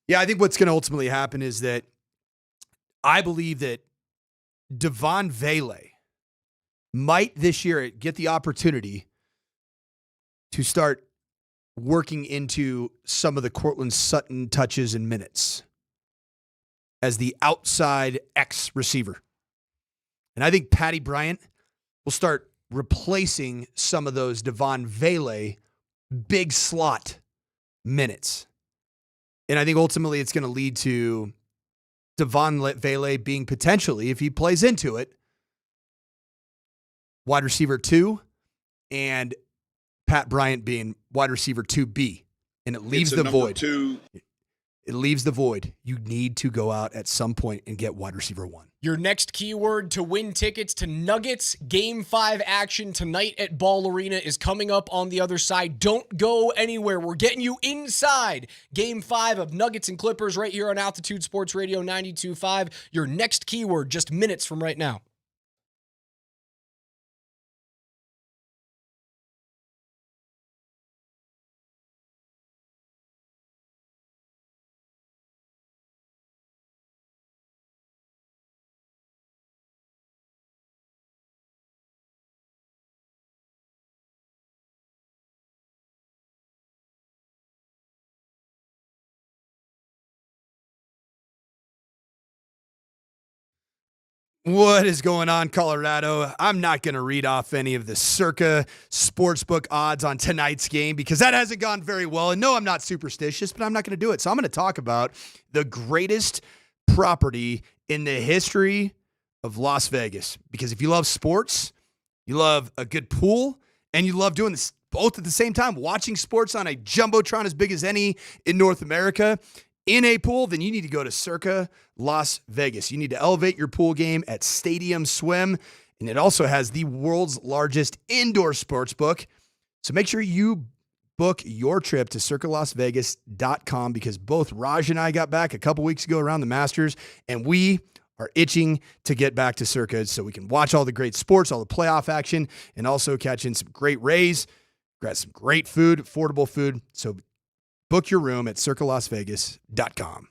W: Yeah, I think what's going to ultimately happen is that I believe that Devon Vele might this year get the opportunity to start working into some of the Cortland Sutton touches and minutes as the outside X receiver. And I think Patty Bryant will start replacing some of those Devon Vele big slot minutes. And I think ultimately it's going to lead to Devon Vele being potentially, if he plays into it, wide receiver 2 and Pat Bryant being wide receiver 2B. And it leaves the void. It leaves the void. You need to go out at some point and get wide receiver 1.
V: Your next keyword to win tickets to Nuggets Game 5 action tonight at Ball Arena is coming up on the other side. Don't go anywhere. We're getting you inside Game 5 of Nuggets and Clippers right here on Altitude Sports Radio 92.5. Your next keyword just minutes from right now.
W: What is going on, Colorado? I'm not going to read off any of the Circa Sportsbook odds on tonight's game because that hasn't gone very well. And no, I'm not superstitious, but I'm not going to do it. So I'm going to talk about the greatest property in the history of Las Vegas. Because if you love sports, you love a good pool, and you love doing this both at the same time, watching sports on a jumbotron as big as any in North America, in a pool, then you need to go to Circa Las Vegas. You need to elevate your pool game at Stadium Swim, and it also has the world's largest indoor sports book. So make sure you book your trip to circalasvegas.com because both Raj and I got back a couple weeks ago around the Masters, and we are itching to get back to Circa so we can watch all the great sports, all the playoff action, and also catch in some great rays, grab some great food, affordable food. So book your room at circalasvegas.com.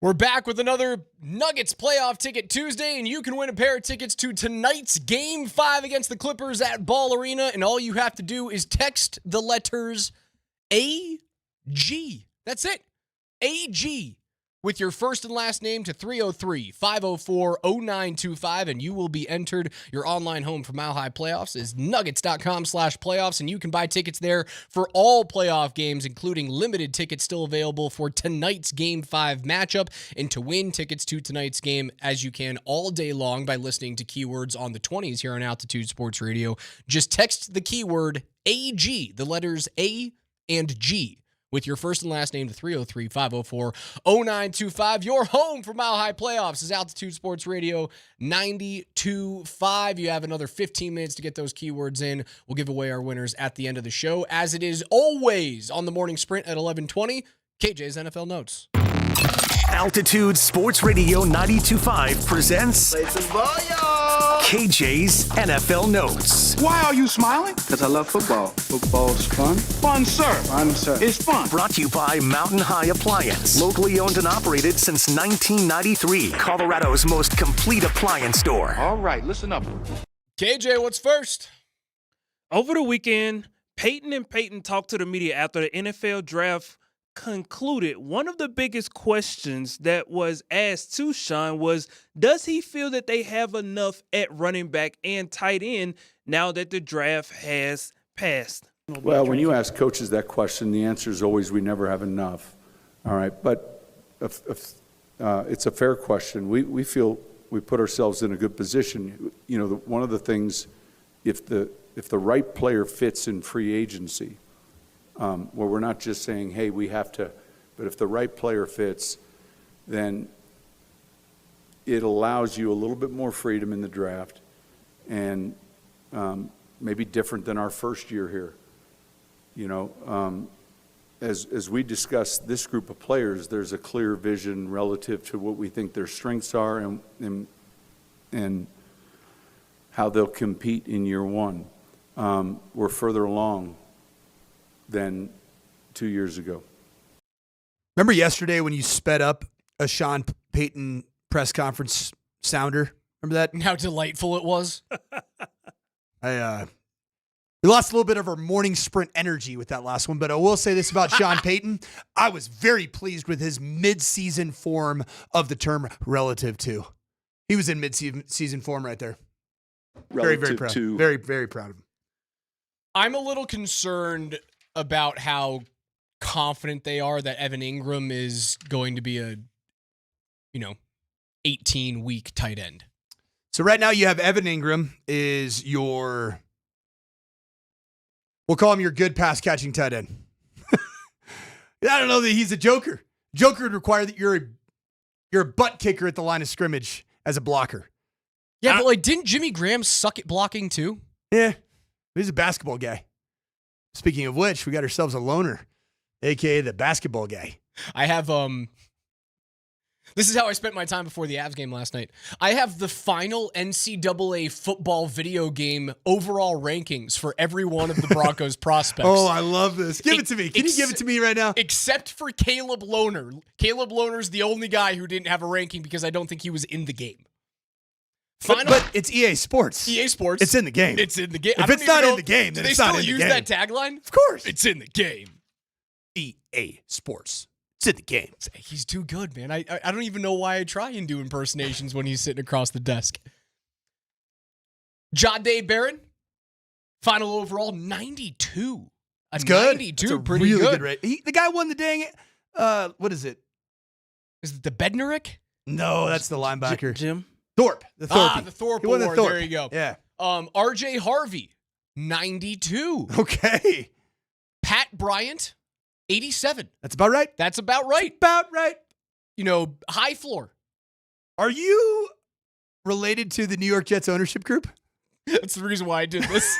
V: We're back with another Nuggets playoff ticket Tuesday, and you can win a pair of tickets to tonight's Game 5 against the Clippers at Ball Arena, and all you have to do is text the letters AG. That's it. AG. With your first and last name to 303-504-0925, and you will be entered. Your online home for Mile High Playoffs is nuggets.com/playoffs, and you can buy tickets there for all playoff games, including limited tickets still available for tonight's Game 5 matchup, and to win tickets to tonight's game, as you can all day long by listening to keywords on the 20s here on Altitude Sports Radio. Just text the keyword AG, the letters A and G, with your first and last name to 303-504-0925. Your home for Mile High Playoffs is Altitude Sports Radio 92.5. You have another 15 minutes to get those keywords in. We'll give away our winners at the end of the show, as it is always on the morning sprint at 11:20. KJ's NFL Notes.
Q: Altitude Sports Radio 92.5 presents KJ's NFL Notes.
G: Why are you smiling? Because I love football. Football's fun. Fun, sir. Fun, sir. It's fun.
Q: Brought to you by Mountain High Appliance. Locally owned and operated since 1993. Colorado's most complete appliance store.
G: All right, listen up.
V: KJ, what's first?
B: Over the weekend, Peyton talked to the media after the NFL draft concluded. One of the biggest questions that was asked to Sean was, does he feel that they have enough at running back and tight end now that the draft has passed?
H: Well, when you ask coaches that question, the answer is always we never have enough. All right, but if it's a fair question. We feel we put ourselves in a good position. You know, one of the things, if the right player fits in free agency, where we're not just saying, hey, we have to, but if the right player fits, then it allows you a little bit more freedom in the draft, and maybe different than our first year here. You know, as we discuss this group of players, there's a clear vision relative to what we think their strengths are and how they'll compete in year one. We're further along than 2 years ago.
W: Remember yesterday when you sped up a Sean Payton press conference sounder? Remember that?
V: And how delightful it was?
W: We lost a little bit of our morning sprint energy with that last one, but I will say this about Sean Payton. I was very pleased with his mid-season form of the term relative to. He was in mid-season form right there. Very, very proud. Very, very proud of him.
V: I'm a little concerned about how confident they are that Evan Ingram is going to be a, 18-week tight end.
W: So right now you have Evan Ingram is your, we'll call him your good pass-catching tight end. I don't know that he's a joker. Joker would require that you're a butt kicker at the line of scrimmage as a blocker.
V: Yeah, but didn't Jimmy Graham suck at blocking too?
W: Yeah, he's a basketball guy. Speaking of which, we got ourselves a loner, a.k.a. the basketball guy.
V: I have, this is how I spent my time before the Avs game last night. I have the final NCAA football video game overall rankings for every one of the Broncos prospects.
W: Oh, I love this. Give it to me. Can you give it to me right now?
V: Except for Caleb Lohner. Caleb Lohner's the only guy who didn't have a ranking because I don't think he was in the game.
W: But it's EA Sports.
V: EA Sports.
W: It's in the game.
V: It's in the game.
W: If it's not in the game, then it's not in the game.
V: Do they still use that tagline?
W: Of course.
V: It's in the game.
W: EA Sports. It's in the game.
V: He's too good, man. I don't even know why I try and do impersonations when he's sitting across the desk. Jahdae Barron, final overall 92.
W: That's good.
V: 92,
W: That's a
V: pretty
W: really
V: good.
W: rate. The guy won the dang, what is it?
V: Is it the Bednarick?
W: No, that's the linebacker.
B: Jim?
W: Thorpe. The Thorpe.
V: The Thorpe
W: He won the
V: Award.
W: Thorpe.
V: There you go.
W: Yeah.
V: RJ Harvey, 92.
W: Okay.
V: Pat Bryant, 87.
W: That's about right.
V: That's about right.
W: About right.
V: High floor.
W: Are you related to the New York Jets ownership group?
V: That's the reason why I did this.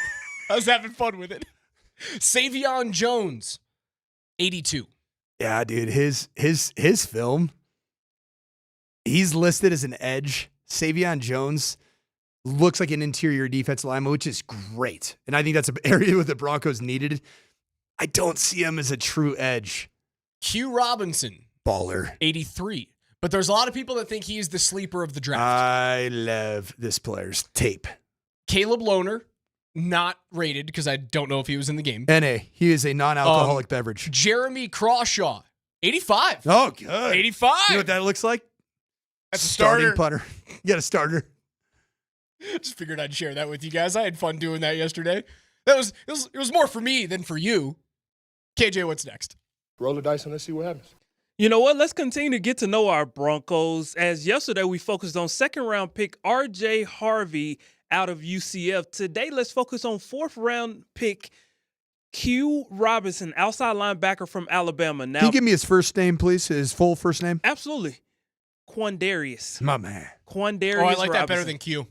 V: I was having fun with it. Savion Jones, 82.
W: Yeah, dude. His film, he's listed as an edge. Savion Jones looks like an interior defensive lineman, which is great. And I think that's an area where the Broncos needed. I don't see him as a true edge.
V: Q Robinson.
W: Baller.
V: 83. But there's a lot of people that think he's the sleeper of the draft.
W: I love this player's tape.
V: Caleb Lohner, not rated because I don't know if he was in the game.
W: NA. He is a non-alcoholic beverage.
V: Jeremy Crawshaw, 85.
W: Oh, good.
V: 85.
W: You know what that looks like?
V: That's a
W: Starting
V: starter.
W: punter. You got a starter.
V: Just figured I'd share that with you guys. I had fun doing that yesterday. It was more for me than for you. KJ, what's next?
J: Roll the dice and let's see what happens.
B: You know what? Let's continue to get to know our Broncos. As yesterday we focused on second-round pick R.J. Harvey out of UCF. Today, let's focus on fourth-round pick Q Robinson, outside linebacker from Alabama. Now,
W: Can you give me his first name, please? His full first name?
B: Absolutely. Quandarius.
W: My man.
B: Quandarius
V: Oh, I like
B: Robinson.
V: that better than Q.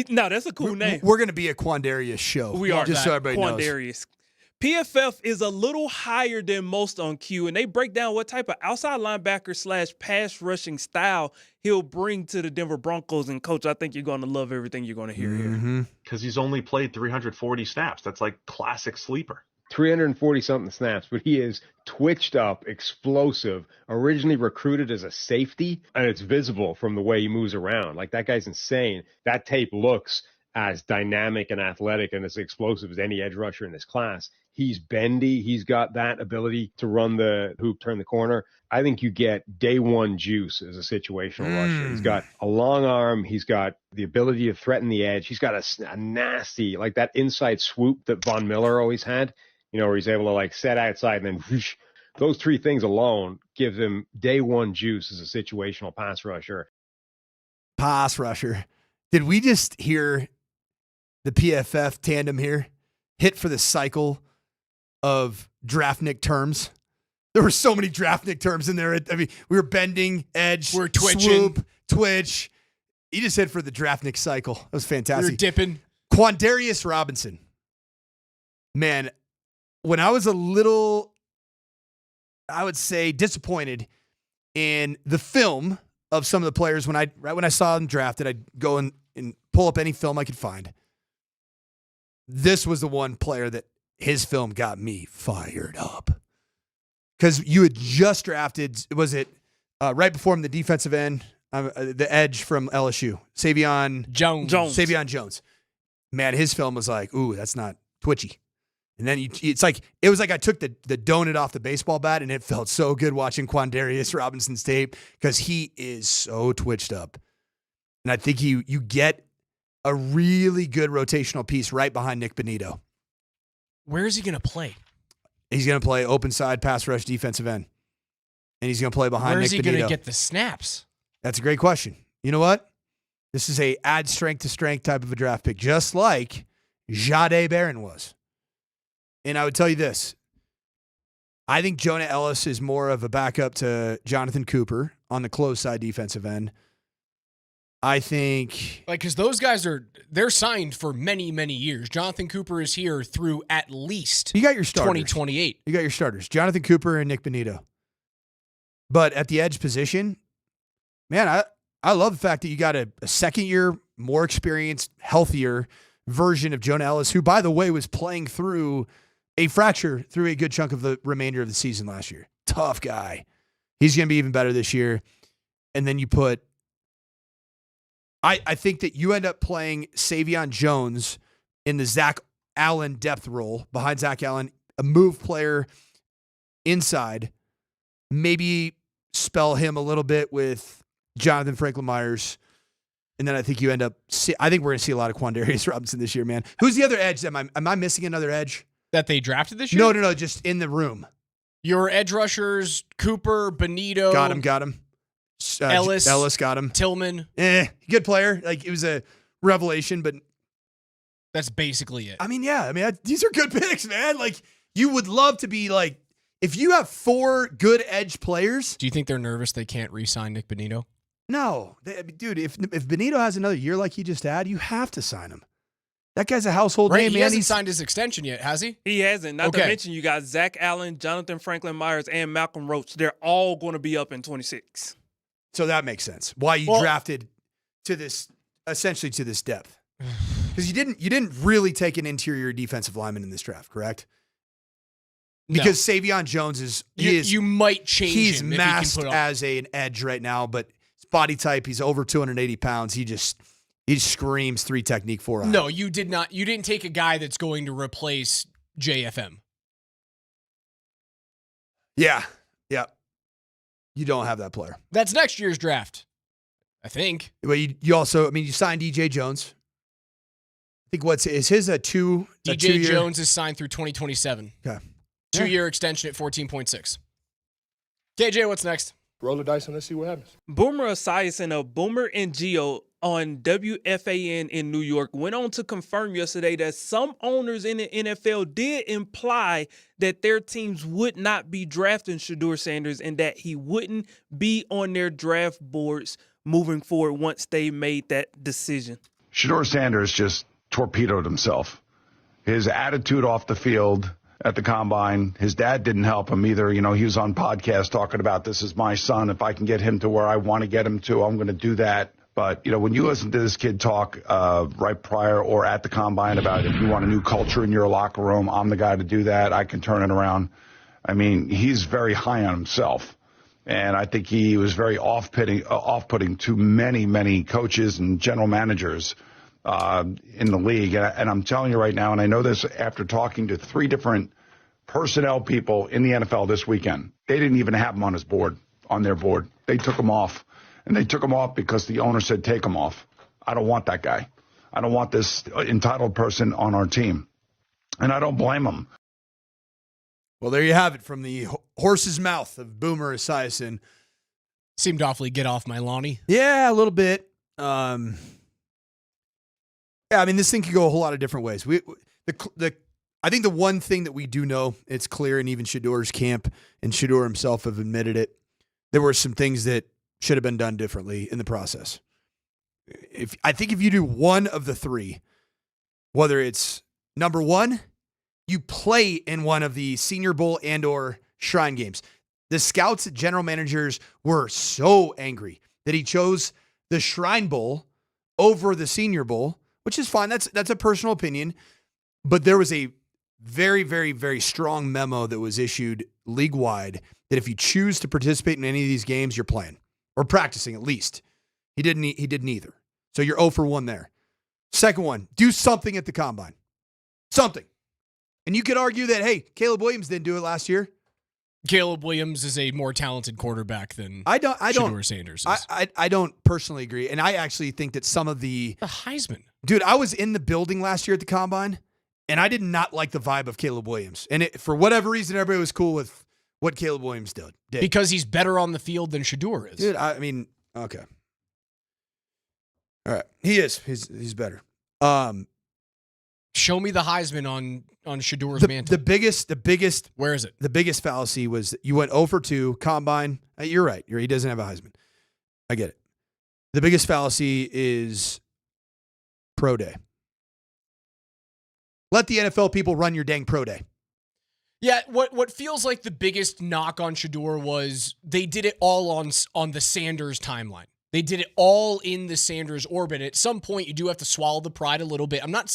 B: No, that's a cool name.
W: We're going to be a Quandarius show.
B: We are.
W: Just so everybody knows.
B: Quandarius. PFF is a little higher than most on Q, and they break down what type of outside linebacker / pass rushing style he'll bring to the Denver Broncos. And, Coach, I think you're going to love everything you're going to hear here.
K: Because he's only played 340 snaps. That's like classic sleeper.
L: 340-something snaps, but he is twitched up, explosive, originally recruited as a safety, and it's visible from the way he moves around. Like, that guy's insane. That tape looks as dynamic and athletic and as explosive as any edge rusher in this class. He's bendy. He's got that ability to run the hoop, turn the corner. I think you get day one juice as a situational rusher. He's got a long arm. He's got the ability to threaten the edge. He's got a nasty, like that inside swoop that Von Miller always had, you know, where he's able to like set outside and then whoosh. Those three things alone give him day one juice as a situational pass rusher.
W: Pass rusher. Did we just hear the PFF tandem here hit for the cycle of draftnik terms? There were so many draftnik terms in there. I mean, we were bending, edge,
V: we're twitching,
W: swoop, twitch. He just hit for the draftnik cycle. That was fantastic.
V: We were dipping.
W: Quandarius Robinson. Man, when I was a little, I would say, disappointed in the film of some of the players, right when I saw them drafted, I'd go and pull up any film I could find. This was the one player that his film got me fired up. Because you had just drafted, was it right before him, the defensive end, the edge from LSU, Savion Jones. Man, his film was like, ooh, that's not twitchy. And then it was like I took the donut off the baseball bat, and it felt so good watching Quandarius Robinson's tape because he is so twitched up. And I think you get a really good rotational piece right behind Nick Bonito.
V: Where is he going to play?
W: He's going to play open side pass rush defensive end. And he's going to play behind Nick Bonito.
V: Where is he going to get the snaps?
W: That's a great question. You know what? This is a add strength to strength type of a draft pick, just like Jahdae Barron was. And I would tell you this. I think Jonah Ellis is more of a backup to Jonathan Cooper on the close side defensive end. I think...
V: because those guys they're signed for many, many years. Jonathan Cooper is here through at least
W: you got your starters.
V: 2028.
W: You got your starters. Jonathan Cooper and Nick Bonito. But at the edge position, man, I love the fact that you got a second year, more experienced, healthier version of Jonah Ellis, who, by the way, was playing through a fracture through a good chunk of the remainder of the season last year. Tough guy. He's going to be even better this year. And then you put... I think that you end up playing Savion Jones in the Zach Allen depth role behind Zach Allen, a move player inside, maybe spell him a little bit with Jonathan Franklin Myers. And then I think you end up, I think we're going to see a lot of Quandarius Robinson this year, man. Who's the other edge? Am I missing another edge?
V: That they drafted this year?
W: No, just in the room.
V: Your edge rushers, Cooper, Bonito.
W: Got him. Ellis got him.
V: Tillman.
W: Good player. Like, it was a revelation, but
V: that's basically it.
W: I mean, yeah. These are good picks, man. Like, you would love to be like, if you have 4 good edge players.
V: Do you think they're nervous they can't re-sign Nick Bonito?
W: No. Dude, if Bonito has another year like he just had, you have to sign him. That guy's a household name, man.
V: He hasn't signed his extension yet, has he?
B: He hasn't. Not to mention you got Zach Allen, Jonathan Franklin Myers, and Malcolm Roach. They're all going to be up in 26.
W: So that makes sense. Why you drafted to this, essentially to this depth. Because you didn't really take an interior defensive lineman in this draft, correct? Because Savion Jones is
V: you might change
W: he's
V: him.
W: masked
V: If he can
W: as an edge right now, but his body type, he's over 280 pounds. He screams 3 technique 4 out.
V: No, you did not. You didn't take a guy that's going to replace JFM.
W: Yeah. You don't have that player.
V: That's next year's draft, I think.
W: But you also, you signed DJ Jones. I think is his a 2
V: DJ
W: year?
V: Jones is signed through 2027.
W: Okay.
V: 2-year extension at 14.6. KJ, what's next?
J: Roll the dice and let's see what happens.
B: Boomer Esiason of Boomer and Geo on WFAN in New York went on to confirm yesterday that some owners in the NFL did imply that their teams would not be drafting Shadur Sanders and that he wouldn't be on their draft boards moving forward once they made that decision.
C: Shadur Sanders just torpedoed himself. His attitude off the field at the combine, his dad didn't help him either. He was on podcast talking about, this is my son. If I can get him to where I want to get him to, I'm going to do that. But, when you listen to this kid talk right prior or at the combine about if you want a new culture in your locker room, I'm the guy to do that. I can turn it around. He's very high on himself. And I think he was very off-putting to many, many coaches and general managers in the league. And I'm telling you right now, and I know this after talking to 3 different personnel people in the NFL this weekend, they didn't even have him on their board. They took him off. And they took him off because the owner said, take him off. I don't want that guy. I don't want this entitled person on our team. And I don't blame him.
W: Well, there you have it from the horse's mouth of Boomer Esiason.
V: Seemed awfully get off my Lonnie.
W: Yeah, a little bit. This thing could go a whole lot of different ways. I think the one thing that we do know, it's clear, and even Shedur's camp and Shedeur himself have admitted it, there were some things that should have been done differently in the process. I think if you do one of the 3, whether it's number 1, you play in one of the Senior Bowl and or Shrine games. The scouts and general managers were so angry that he chose the Shrine Bowl over the Senior Bowl, which is fine. That's a personal opinion. But there was a very, very, very strong memo that was issued league-wide that if you choose to participate in any of these games, you're playing. Or practicing, at least. He didn't either. So you're 0 for 1 there. Second one, do something at the combine. Something. And you could argue that, hey, Caleb Williams didn't do it last year.
V: Caleb Williams is a more talented quarterback than Shadur Sanders is.
W: I don't personally agree. And I actually think that some of the
V: Heisman.
W: Dude, I was in the building last year at the combine, and I did not like the vibe of Caleb Williams. And for whatever reason, everybody was cool with what Caleb Williams did.
V: Because he's better on the field than Shedeur is.
W: Dude, okay. All right. He is. He's better.
V: Show me the Heisman on Shedeur's mantle.
W: The biggest.
V: Where is it?
W: The biggest fallacy was that you went 0 for 2, combine. You're right. He doesn't have a Heisman. I get it. The biggest fallacy is pro day. Let the NFL people run your dang pro day.
V: Yeah, what feels like the biggest knock on Shedeur was they did it all on the Sanders timeline. They did it all in the Sanders orbit. At some point, you do have to swallow the pride a little bit. I'm not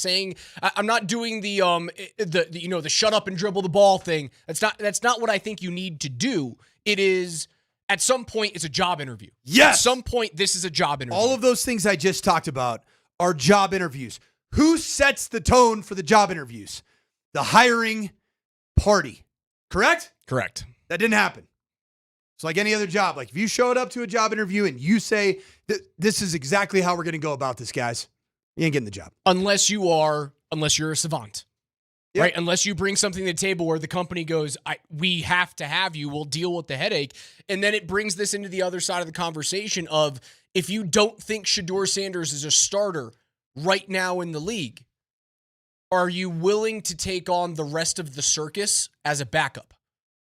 V: doing the shut up and dribble the ball thing. That's not what I think you need to do. It is at some point it's a job interview.
W: Yes.
V: At some point this is a job interview.
W: All of those things I just talked about are job interviews. Who sets the tone for the job interviews? The hiring party. Correct?
V: Correct.
W: That didn't happen. It's like any other job. Like if you showed up to a job interview and you say, this is exactly how we're going to go about this, guys, you ain't getting the job.
V: Unless you're a savant. Yep. Right? Unless you bring something to the table where the company goes, we have to have you, we'll deal with the headache. And then it brings this into the other side of the conversation of if you don't think Shadur Sanders is a starter right now in the league, are you willing to take on the rest of the circus as a backup?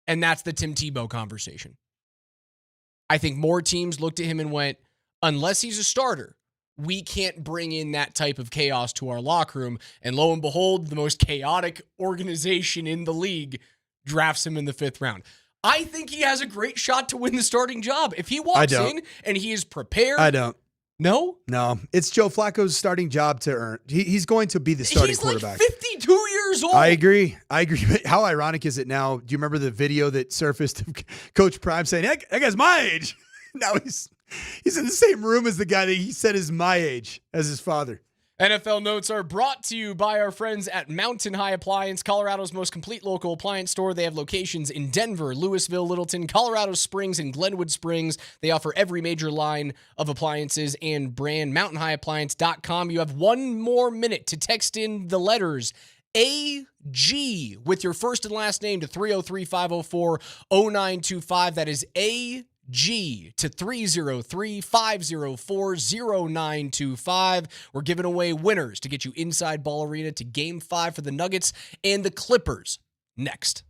V: And that's the Tim Tebow conversation. I think more teams looked at him and went, unless he's a starter, we can't bring in that type of chaos to our locker room. And lo and behold, the most chaotic organization in the league drafts him in the 5th round. I think he has a great shot to win the starting job. If he walks in and he is prepared.
W: I don't.
V: No?
W: No. It's Joe Flacco's starting job to earn. He's going to be the starting quarterback.
V: He's like 52 years years old.
W: I agree. How ironic is it now? Do you remember the video that surfaced of Coach Prime saying, that guy's my age? Now he's in the same room as the guy that he said is my age as his father.
V: NFL notes are brought to you by our friends at Mountain High Appliance, Colorado's most complete local appliance store. They have locations in Denver, Louisville, Littleton, Colorado Springs, and Glenwood Springs. They offer every major line of appliances and brand. MountainHighAppliance.com. You have one more minute to text in the letters AG with your first and last name to 303-504-0925. That is AG to 303-504-0925. We're giving away winners to get you inside Ball Arena to Game 5 for the Nuggets and the Clippers next.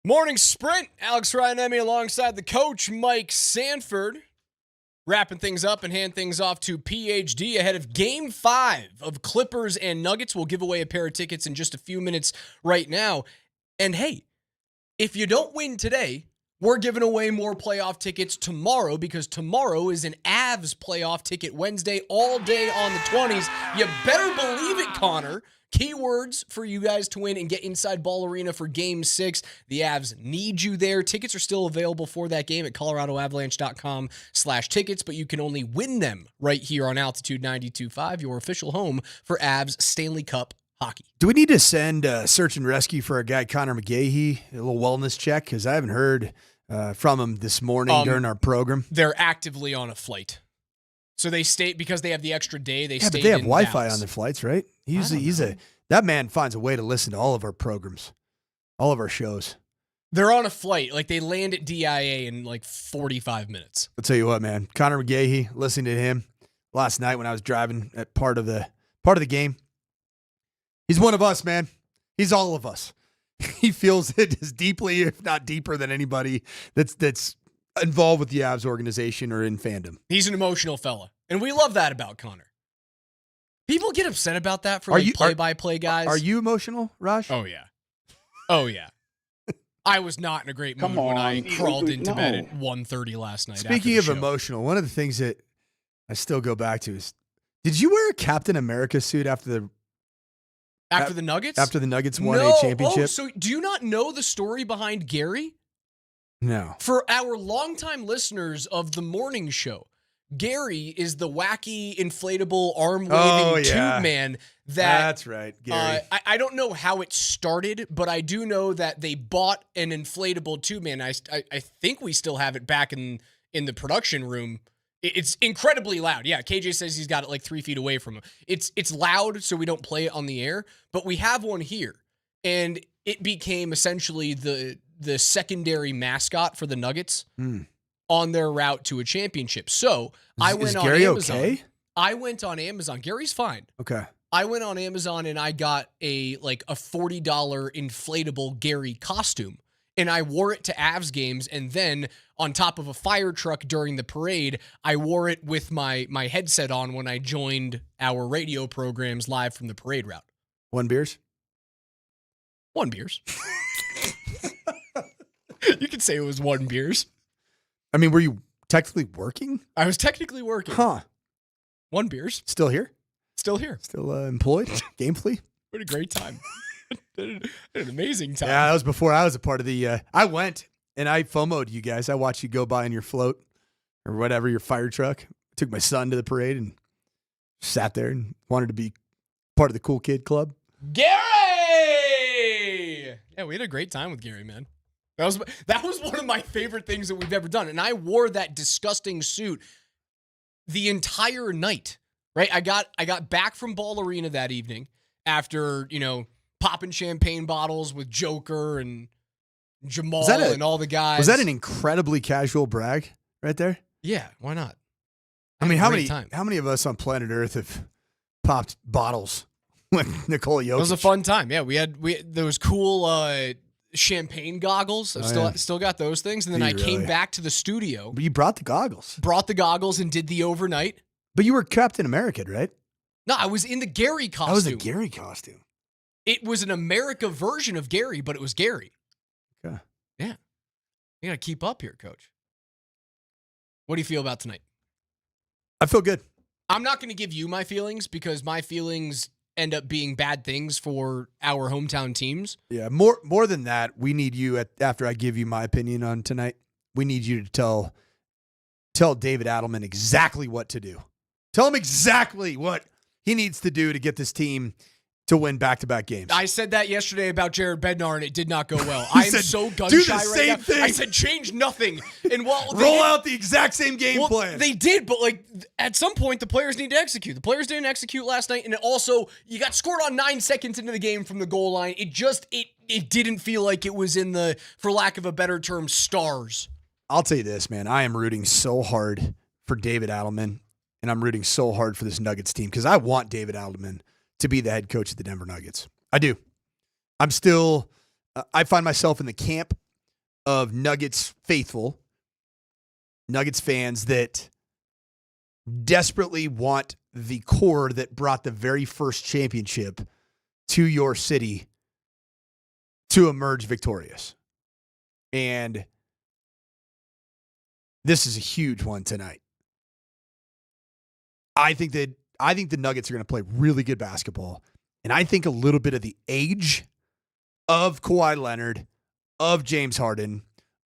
V: Morning Sprint. Alex Ryan-Emmy alongside the coach, Mike Sanford. Wrapping things up and hand things off to PhD ahead of Game 5 of Clippers and Nuggets. We'll give away a pair of tickets in just a few minutes right now. And hey, if you don't win today, we're giving away more playoff tickets tomorrow because tomorrow is an Avs playoff ticket Wednesday all day on the 20s. You better believe it, Connor. Keywords for you guys to win and get inside Ball Arena for Game 6. The Avs need you there. Tickets are still available for that game at coloradoavalanche.com/tickets, but you can only win them right here on Altitude 92.5, your official home for Avs Stanley Cup hockey.
W: Do we need to send search and rescue for our guy Connor McGahee, a little wellness check? Because I haven't heard from him this morning during our program.
V: They're actively on a flight. So they stay, because they have the extra day, they stay.
W: But they have Wi-Fi on their flights, right? That man finds a way to listen to all of our programs, all of our shows.
V: They're on a flight. Like, they land at DIA in like 45 minutes.
W: I'll tell you what, man. Connor McGahee, listening to him last night when I was driving at part of the game. He's one of us, man. He's all of us. He feels it as deeply, if not deeper, than anybody that's involved with the Avs organization or in fandom.
V: He's an emotional fella, and we love that about Connor. People get upset about that for play-by-play guys.
W: Are you emotional, Raj?
V: Oh, yeah. Oh, yeah. I was not in a great mood when I crawled into bed at 1:30 last night.
W: Speaking of emotional, one of the things that I still go back to is, did you wear a Captain America suit after the
V: Nuggets?
W: After the Nuggets won a championship?
V: Oh, so do you not know the story behind Gary?
W: No.
V: For our longtime listeners of the morning show, Gary is the wacky, inflatable, arm-waving tube man.
W: That's right, Gary.
V: I don't know how it started, but I do know that they bought an inflatable tube man. I think we still have it back in the production room. It's incredibly loud. Yeah, KJ says he's got it like 3 feet away from him. It's loud, so we don't play it on the air, but we have one here. And it became essentially the secondary mascot for the Nuggets on their route to a championship. So I went on Amazon. Okay? I went on Amazon. Gary's fine.
W: Okay.
V: I went on Amazon and I got a $40 inflatable Gary costume. And I wore it to Avs games, and then on top of a fire truck during the parade, I wore it with my headset on when I joined our radio programs live from the parade route.
W: 1 beers?
V: 1 beers. You could say it was 1 beers.
W: I mean, were you technically working?
V: I was technically working.
W: Huh.
V: 1 beers.
W: Still here?
V: Still here.
W: Still employed? Gamefully?
V: What a great time. An amazing time.
W: Yeah, that was before I was a part of the I went and I FOMO'd you guys. I watched you go by in your float or whatever, your fire truck. Took my son to the parade and sat there and wanted to be part of the cool kid club.
V: Gary! Yeah, we had a great time with Gary, man. That was one of my favorite things that we've ever done. And I wore that disgusting suit the entire night. Right? I got back from Ball Arena that evening after, popping champagne bottles with Joker and Jamal and all the guys.
W: Was that an incredibly casual brag right there?
V: Yeah, why not?
W: I mean, how many of us on planet Earth have popped bottles with Nikola Jokic?
V: It was a fun time. Yeah, we had those cool champagne goggles. I've still got those things. And then I came back to the studio.
W: But you brought the goggles.
V: Brought the goggles and did the overnight.
W: But you were Captain America, right?
V: No, I was in the Gary costume.
W: That was a Gary costume.
V: It was an America version of Gary, but it was Gary.
W: Okay.
V: Yeah. You got to keep up here, Coach. What do you feel about tonight?
W: I feel good.
V: I'm not going to give you my feelings because my feelings end up being bad things for our hometown teams.
W: Yeah, more than that, we need you, after I give you my opinion on tonight, we need you to tell David Adelman exactly what to do. Tell him exactly what he needs to do to get this team to win back-to-back games.
V: I said that yesterday about Jared Bednar, and it did not go well. I am so gun-shy right now.
W: Thing.
V: I said change nothing. And
W: roll out the exact same game plan.
V: They did, but at some point, the players need to execute. The players didn't execute last night, and also, you got scored on 9 seconds into the game from the goal line. It didn't feel like it was in the, for lack of a better term, stars.
W: I'll tell you this, man. I am rooting so hard for David Adelman, and I'm rooting so hard for this Nuggets team because I want David Adelman to be the head coach of the Denver Nuggets. I do. I'm still, I find myself in the camp of Nuggets faithful, Nuggets fans that desperately want the core that brought the very first championship to your city to emerge victorious. And this is a huge one tonight. I think the Nuggets are going to play really good basketball. And I think a little bit of the age of Kawhi Leonard, of James Harden,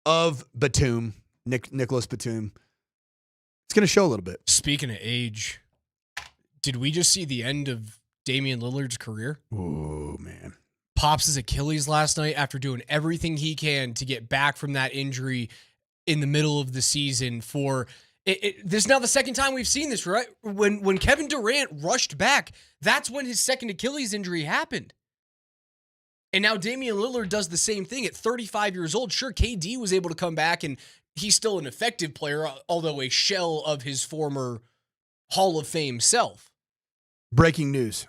W: of Batum, Nicholas Batum, it's going to show a little bit.
V: Speaking of age, did we just see the end of Damian Lillard's career?
W: Oh, man.
V: Pops his Achilles last night after doing everything he can to get back from that injury in the middle of the season for this is now the second time we've seen this, right? When Kevin Durant rushed back, that's when his second Achilles injury happened. And now Damian Lillard does the same thing at 35 years old. Sure, KD was able to come back, and he's still an effective player, although a shell of his former Hall of Fame self.
W: Breaking news.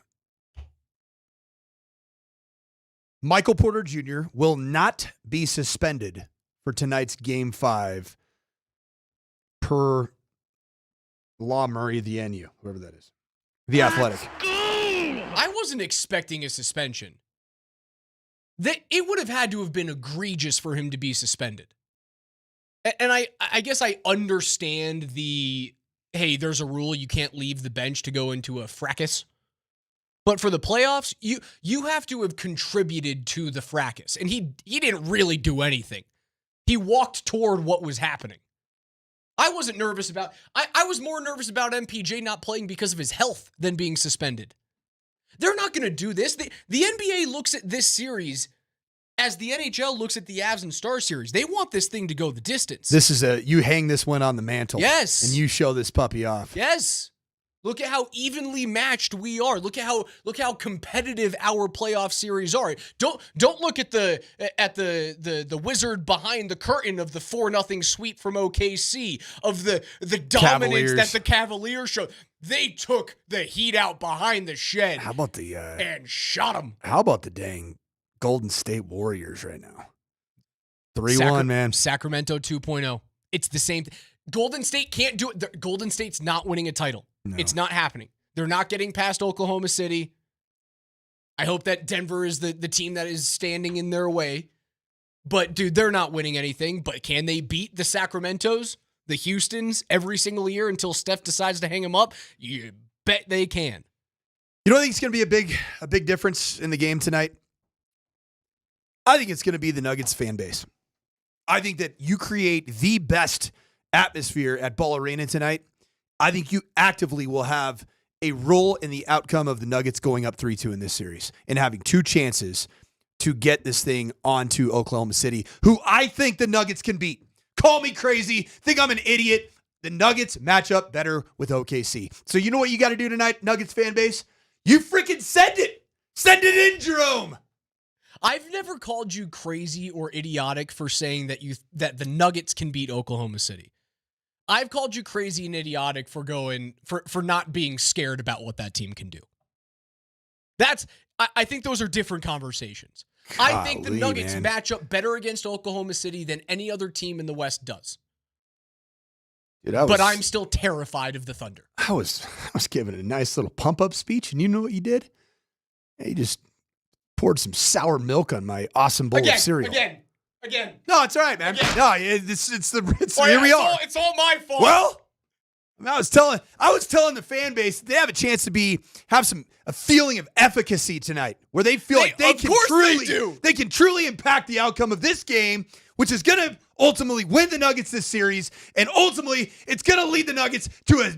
W: Michael Porter Jr. will not be suspended for tonight's Game 5 per Law Murray, the NU, whoever that is. The Athletic.
V: I wasn't expecting a suspension. It would have had to have been egregious for him to be suspended. And I guess I understand hey, there's a rule you can't leave the bench to go into a fracas. But for the playoffs, you have to have contributed to the fracas. And he didn't really do anything. He walked toward what was happening. I wasn't nervous about I was more nervous about MPJ not playing because of his health than being suspended. They're not going to do this. The NBA looks at this series as the NHL looks at the Avs and Stars series. They want this thing to go the distance.
W: This is you hang this one on the mantle.
V: Yes.
W: And you show this puppy off.
V: Yes. Look at how evenly matched we are. Look at how competitive our playoff series are. Don't look at the wizard behind the curtain of the 4-0 sweep from OKC, of the dominance
W: Cavaliers.
V: that the Cavaliers showed. They took the heat out behind the shed.
W: How about
V: and shot them?
W: How about the dang Golden State Warriors right now? 3-1, man.
V: Sacramento 2.0. It's the same thing. Golden State can't do it. Golden State's not winning a title. No. It's not happening. They're not getting past Oklahoma City. I hope that Denver is the team that is standing in their way. But, dude, they're not winning anything. But can they beat the Sacramentos, the Houstons, every single year until Steph decides to hang them up? You bet they can.
W: You know what I think is going to be a big difference in the game tonight? I think it's going to be the Nuggets fan base. I think that you create the best atmosphere at Ball Arena tonight. I think you actively will have a role in the outcome of the Nuggets going up 3-2 in this series and having two chances to get this thing onto Oklahoma City, who I think the Nuggets can beat. Call me crazy. Think I'm an idiot. The Nuggets match up better with OKC. So you know what you got to do tonight, Nuggets fan base? You freaking send it. Send it in, Jerome.
V: I've never called you crazy or idiotic for saying that the Nuggets can beat Oklahoma City. I've called you crazy and idiotic for not being scared about what that team can do. I think those are different conversations. I think the Nuggets match up better against Oklahoma City than any other team in the West does.
W: Dude,
V: but I'm still terrified of the Thunder.
W: I was giving a nice little pump-up speech, and you know what you did? You just poured some sour milk on my awesome bowl of cereal.
V: Again.
W: No, it's all right, man.
V: Again.
W: No, here we are.
V: It's all my fault.
W: Well, I was telling the fan base they have a chance to have a feeling of efficacy tonight, where they feel like they can truly impact the outcome of this game, which is going to ultimately win the Nuggets this series, and ultimately it's going to lead the Nuggets to a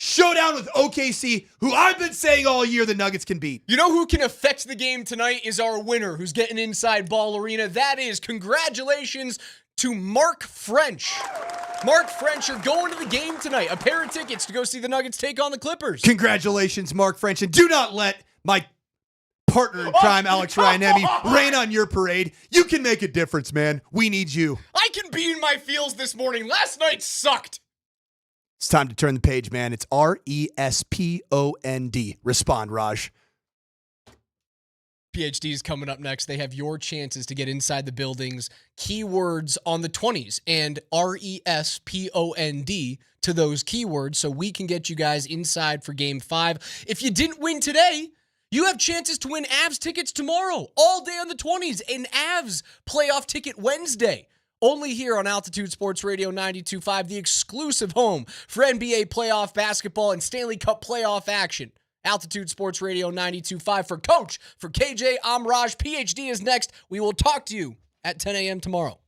W: showdown with OKC, who I've been saying all year the Nuggets can beat.
V: You know who can affect the game tonight is our winner, who's getting inside Ball Arena. That is, congratulations to Mark French. Mark French, you're going to the game tonight. A pair of tickets to go see the Nuggets take on the Clippers.
W: Congratulations, Mark French. And do not let my partner in crime, Alex Ryanemi, rain on your parade. You can make a difference, man. We need you.
V: I can be in my feels this morning. Last night sucked.
W: It's time to turn the page, man. It's RESPOND. Respond, Raj.
V: PhD is coming up next. They have your chances to get inside the buildings, keywords on the 20s, and RESPOND to those keywords so we can get you guys inside for Game 5. If you didn't win today, you have chances to win Avs tickets tomorrow, all day on the 20s, and Avs playoff ticket Wednesday. Only here on Altitude Sports Radio 92.5, the exclusive home for NBA playoff basketball and Stanley Cup playoff action. Altitude Sports Radio 92.5 for Coach, for KJ, I'm Raj. PhD is next. We will talk to you at 10 a.m. tomorrow.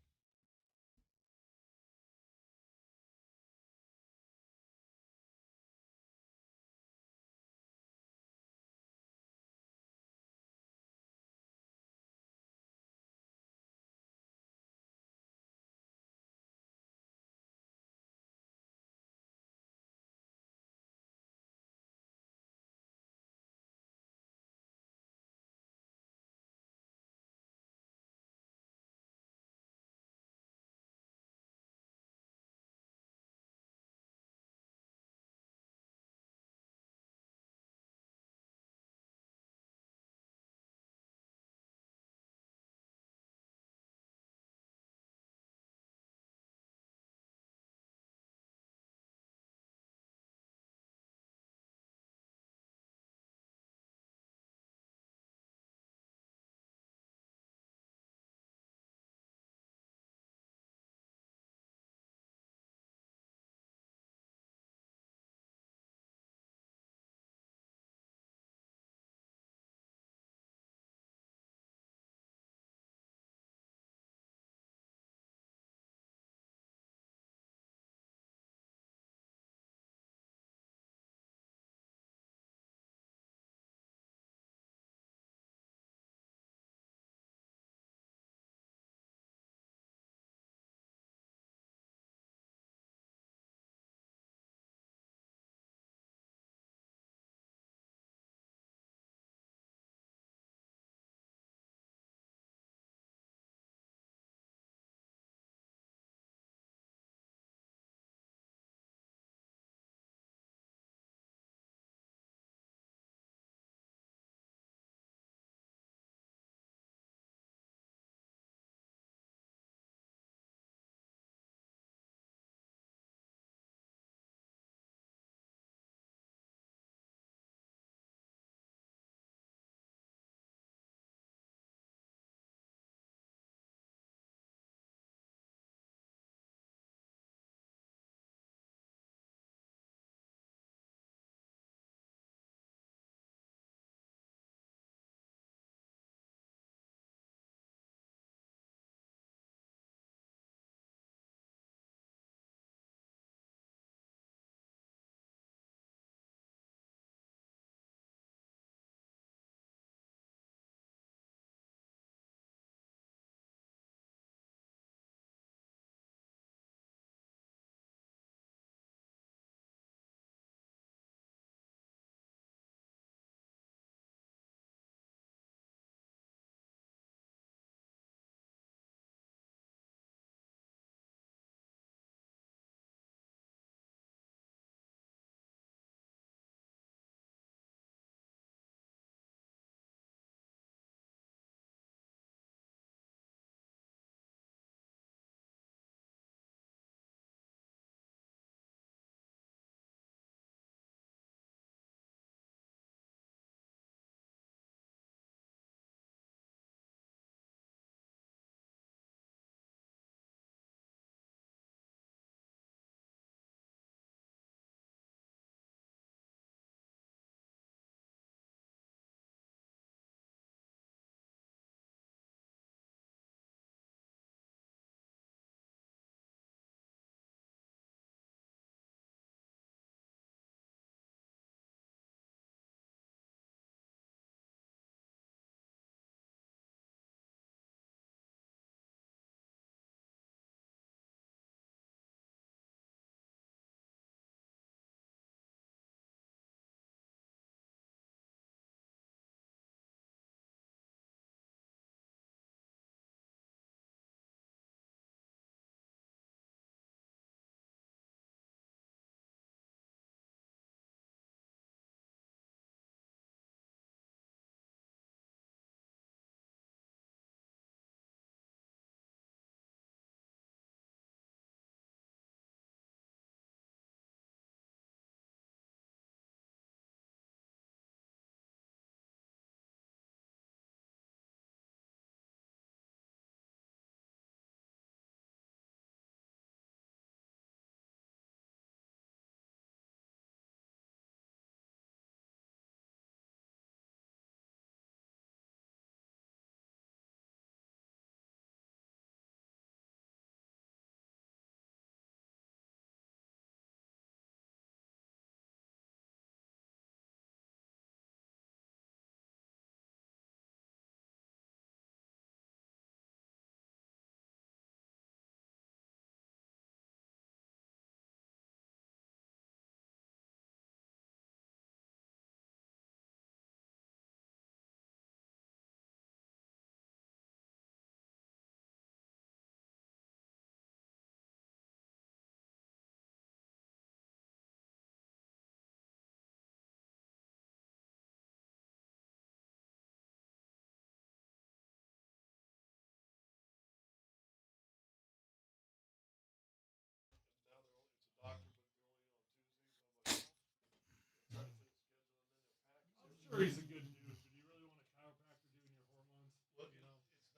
M: Surgery's a good news, but you really want a chiropractor doing your hormones? Look, it's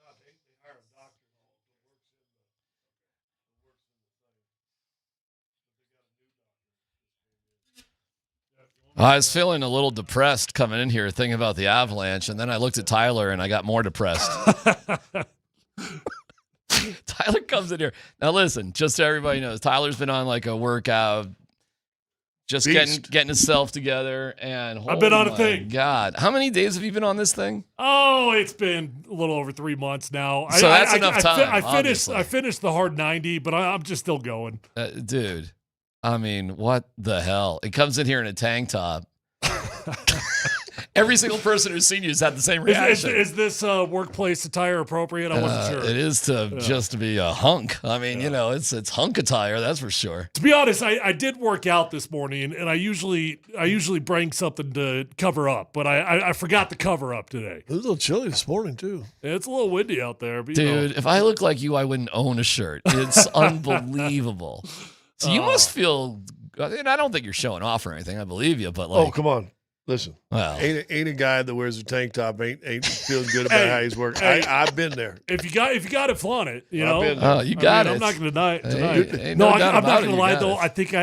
M: not. They hire a doctor that works in the thing.
P: I was feeling a little depressed coming in here thinking about the Avalanche, and then I looked at Tyler and I got more depressed. Tyler comes in here. Now listen, just so everybody knows, Tyler's been on like a workout, just getting himself together, and
M: I've been on a
P: my
M: thing.
P: God, how many days have you been on this thing?
M: Oh, it's been a little over 3 months now.
P: So that's enough time.
M: I finished the hard 90, but I'm just still going.
P: Dude, I mean, what the hell? It comes in here in a tank top. Every single person who's seen you has had the same reaction.
M: Is this workplace attire appropriate? I wasn't sure.
P: It is just to be a hunk. I mean, it's hunk attire, that's for sure.
M: To be honest, I did work out this morning, and I usually bring something to cover up, but I forgot to cover up today.
T: It was a little chilly this morning too.
M: It's a little windy out there, but
P: dude. If I look like you, I wouldn't own a shirt. It's unbelievable. So you must feel. And I don't think you're showing off or anything. I believe you, but like,
T: oh come on. Listen,
P: well,
T: ain't a guy that wears a tank top ain't feeling good about how he's working. I've been there.
M: If you got it, flaunt it. You know,
P: oh, you got it.
M: I'm not going to deny it tonight.
P: Ain't
M: no,
P: no doubt
M: I'm not
P: about
M: going
P: it,
M: to
P: you
M: lie
P: got
M: though.
P: it.
M: I think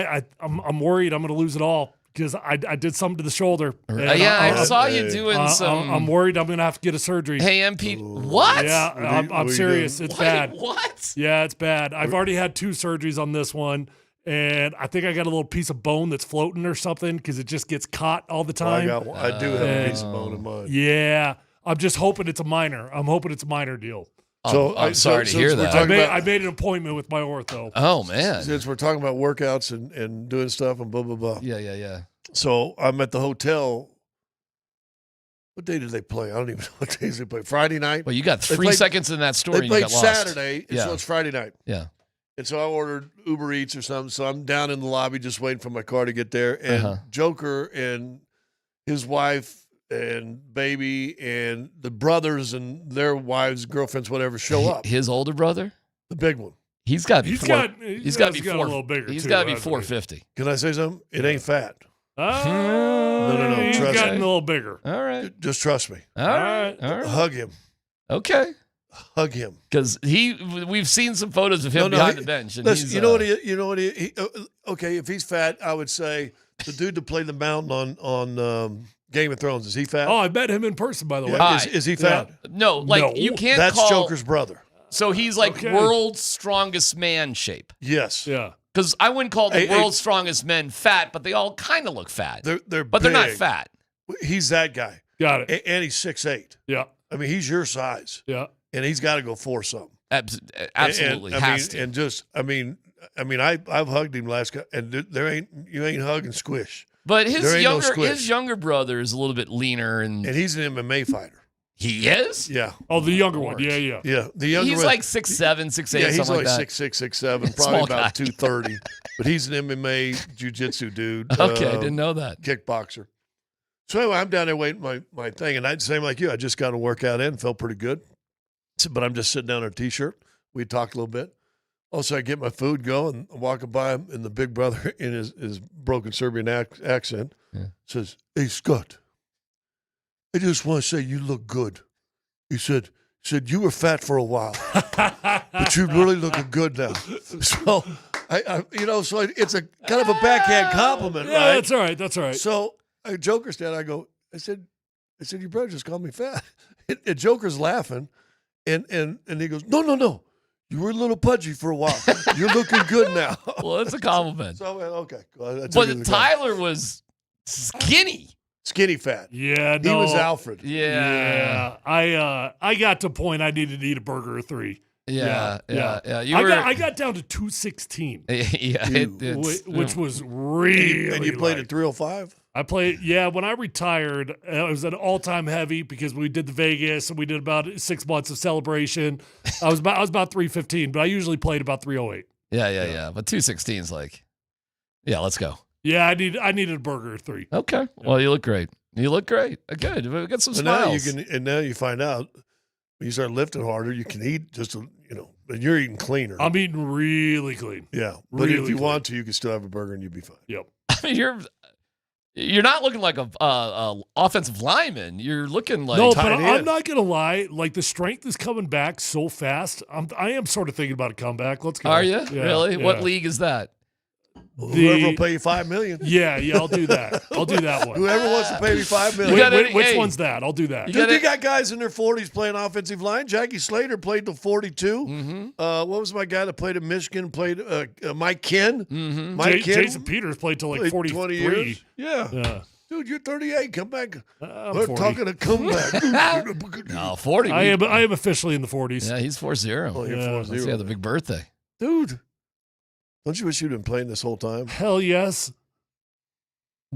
M: I'm worried I'm going to lose it all because I did something to the shoulder.
P: I saw you doing some.
M: I'm worried I'm going to have to get a surgery.
P: Hey, MP, what?
M: Yeah, I'm serious. It's bad.
P: What?
M: Yeah, it's bad. I've already had 2 surgeries on this one. And I think I got a little piece of bone that's floating or something because it just gets caught all the time.
T: Well, I do have a piece of bone in mine.
M: Yeah. I'm just hoping it's a minor. I'm hoping it's a minor deal.
T: So
P: I'm sorry to hear that.
M: I made an appointment with my ortho.
P: Oh, man.
T: Since we're talking about workouts and doing stuff and blah, blah, blah.
P: Yeah.
T: So I'm at the hotel. What day did they play? I don't even know what days they play. Friday night?
P: Well, you got 3 seconds in that story.
T: They played
P: and you got lost.
T: Saturday, so it's Friday night.
P: Yeah.
T: And so I ordered Uber Eats or something. So I'm down in the lobby just waiting for my car to get there. And Joker and his wife and baby and the brothers and their wives, girlfriends, whatever, show up.
P: His older brother?
T: The big one.
P: He's got to be
M: He's got a little bigger.
P: He's
M: too,
P: got to be 450.
T: Can I say something? It ain't fat.
M: No. He's
T: Trust
M: gotten
T: me.
M: a little bigger.
P: All right.
T: Just trust me.
P: All right.
T: Hug him.
P: Okay.
T: Hug him.
P: Because we've seen some photos of him behind the bench. And
T: listen,
P: he's,
T: you know what he okay, if he's fat, I would say the dude that played the mountain on Game of Thrones, is he fat?
M: Oh, I met him in person, by the way.
T: Is he fat?
P: No, you can't
T: That's
P: call...
T: Joker's brother.
P: So he's like world's strongest man shape.
T: Yes.
M: Yeah.
P: Because I wouldn't call the world's strongest men fat, but they all kind of look fat.
T: They're
P: but they're not fat.
T: He's that guy.
M: Got it.
T: And he's 6'8".
M: Yeah.
T: I mean, he's your size.
M: Yeah.
T: And he's got to go for something.
P: Absolutely.
T: I've hugged him last guy, and you ain't hug and squish.
P: But his younger brother is a little bit leaner, and
T: he's an MMA fighter.
P: He is?
T: Yeah.
M: Oh, the younger one. Yeah.
T: Yeah. The younger
P: he's
T: one,
P: like 6'7", 6'8",
T: yeah, he's
P: something
T: only
P: like that.
T: 6'6", 6'7", probably about 230. But he's an MMA jiu-jitsu dude.
P: Okay, I didn't know that.
T: Kickboxer. So anyway, I'm down there waiting my thing, and same like you. I just got a workout in, felt pretty good. But I'm just sitting down in a T-shirt. We talked a little bit. Also, I get my food going. I'm walking by him, and the big brother in his broken Serbian accent says, "Hey, Scott, I just want to say you look good." He said, "You were fat for a while, but you're really looking good now." So, so it's a kind of a backhand compliment,
M: yeah,
T: right?
M: That's all right. That's all right.
T: So, Joker's dad, I said, your brother just called me fat. And Joker's laughing, and he goes, No. You were a little pudgy for a while. You're looking good now.
P: Well, that's a compliment.
T: So, okay.
P: But Tyler was skinny.
T: Skinny fat.
M: Yeah,
T: He was Alfred.
P: Yeah.
M: I got to a point I needed to eat a burger or 3.
P: Yeah.
M: I got down to 216. Which was really
T: And you played
M: light.
T: at 305?
M: I played, when I retired, it was an all-time heavy because we did the Vegas and we did about 6 months of celebration. I was about 315, but I usually played about 308.
P: Yeah. But 216 is like, let's go.
M: Yeah, I needed a burger or 3.
P: Okay. Well, you look great. Good. We got some smiles.
T: Now you find out when you start lifting harder, you can eat but you're eating cleaner.
M: I'm eating really clean.
T: Yeah. But if you want to, you can still have a burger and you'll be fine.
M: Yep.
P: I mean, You're not looking like a offensive lineman. You're looking like
M: no, but I'm not gonna lie. Like the strength is coming back so fast. I am sort of thinking about a comeback. Let's go.
P: Are you really?
M: Yeah.
P: What league is that?
T: Whoever will pay you $5 million.
M: Yeah, I'll do that. I'll do that one.
T: Whoever wants to pay me $5 million.
M: Which one's that? I'll do that.
T: Dude, you got guys in their 40s playing offensive line. Jackie Slater played till 42.
P: Mm-hmm.
T: What was my guy that played at Michigan? Played Mike Ken.
P: Mm-hmm.
T: Mike Ken.
M: Jason Peters played till like 43.
T: 20 years. Yeah. Dude, you're 38. Come back. We're
M: 40.
T: talking a comeback.
P: No, 40.
M: I am officially in the 40s.
P: Yeah, he's 40.
T: Oh, you're 40.
P: Let's see, the big birthday.
T: Dude, don't you wish you'd been playing this whole time?
M: Hell yes.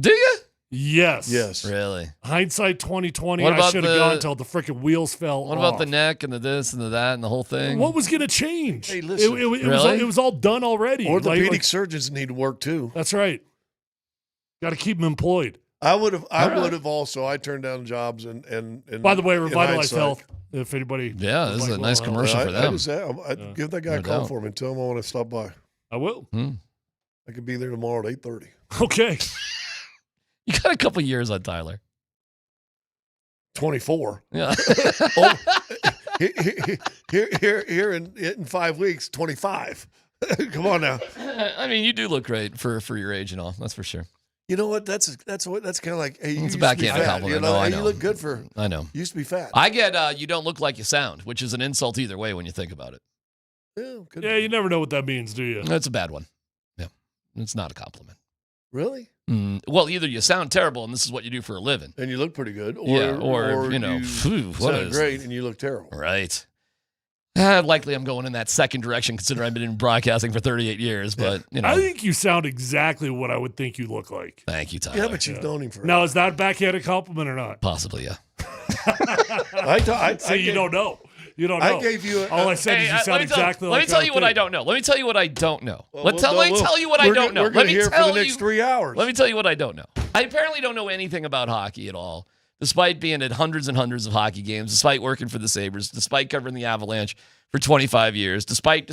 P: Do you?
M: Yes.
T: Yes.
P: Really?
M: Hindsight 2020.
P: What
M: I
P: about
M: should have gone until the freaking wheels fell
P: What
M: off.
P: about the neck and the this and the that and the whole thing?
M: What was going to change?
T: Hey, listen.
M: It was all done already.
T: Orthopedic surgeons need to work too.
M: That's right. Got to keep them employed.
T: I would have also. I turned down jobs and
M: by the way,
T: in
M: Revitalize
T: hindsight.
M: Health. If anybody,
P: Yeah, this is a nice commercial for them.
T: I'd give that guy a call for me and tell him I want to stop by.
M: I will.
T: I could be there tomorrow at 8:30.
M: Okay.
P: You got a couple years on Tyler.
T: 24.
P: Yeah.
T: Here in 5 weeks, 25. Come on now.
P: I mean, you do look great for your age and all. That's for sure.
T: You know what? That's kind of like, hey, you
P: It's a
T: used
P: backhanded
T: to be fat.
P: compliment.
T: You know,
P: No, I
T: hey,
P: know.
T: you look good for.
P: I know.
T: You used to be fat.
P: I get you don't look like you sound, which is an insult either way when you think about it.
M: Yeah, you never know what that means, do you?
P: That's a bad one. Yeah, it's not a compliment.
T: Really?
P: Well, either you sound terrible and this is what you do for a living,
T: And you look pretty good, or
P: you know, phew, what
T: sound
P: is
T: great and you look terrible.
P: right? Likely, I'm going in that second direction, considering I've been in broadcasting for 38 years. But you know,
M: I think you sound exactly what I would think you look like.
P: Thank you, Tyler.
T: Yeah, but you've known him for.
M: Now, is that a backhanded compliment or not?
P: Possibly, yeah.
M: You don't know. You don't know.
T: I gave you.
M: All I said is you sound exactly like.
P: Let me tell you what I don't know. Let me tell you what I don't know.
T: Let
P: me tell you what I don't know.
T: We're going to hear for the next 3 hours.
P: Let me tell you what I don't know. I apparently don't know anything about hockey at all, despite being at hundreds and hundreds of hockey games, despite working for the Sabres, despite covering the Avalanche for 25 years, despite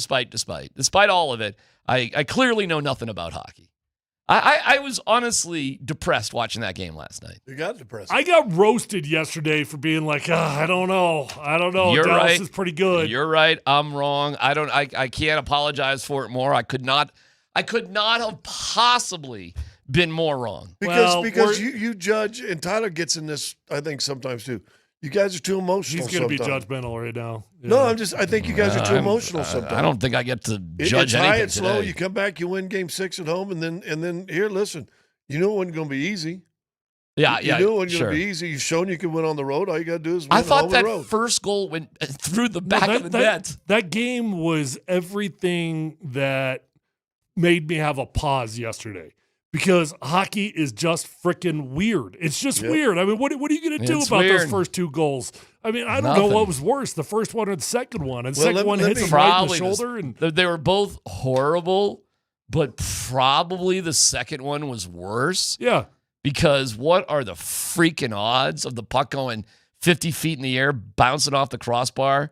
P: all of it, I clearly know nothing about hockey. I was honestly depressed watching that game last night.
T: You got depressed.
M: I got roasted yesterday for being like, I don't know.
P: You're
M: Dallas
P: right.
M: is pretty good.
P: You're right. I'm wrong. I can't apologize for it more. I could not have possibly been more wrong.
T: Because you judge, and Tyler gets in this, I think, sometimes too. You guys are too emotional.
M: He's going to be
T: sometimes.
M: judgmental right now. Yeah.
T: No, I think you guys are too emotional sometimes.
P: I don't think I get to judge
T: it's
P: anything
T: high and slow.
P: today.
T: You come back, you win game 6 at home, and then here, listen, you know it wasn't going to be easy.
P: Yeah,
T: You knew it wasn't going to be easy. You've shown you can win on the road. All you got to do is win
P: I thought
T: home and
P: that
T: road.
P: first goal went through the back of the net.
M: That game was everything that made me have a pause yesterday. Because hockey is just freaking weird. It's just weird. I mean, what are you going to do about those first 2 goals? I mean, I don't know what was worse, the first one or the second one. And the second one hits him right in the shoulder. And
P: they were both horrible, but probably the second one was worse.
M: Yeah.
P: Because what are the freaking odds of the puck going 50 feet in the air, bouncing off the crossbar,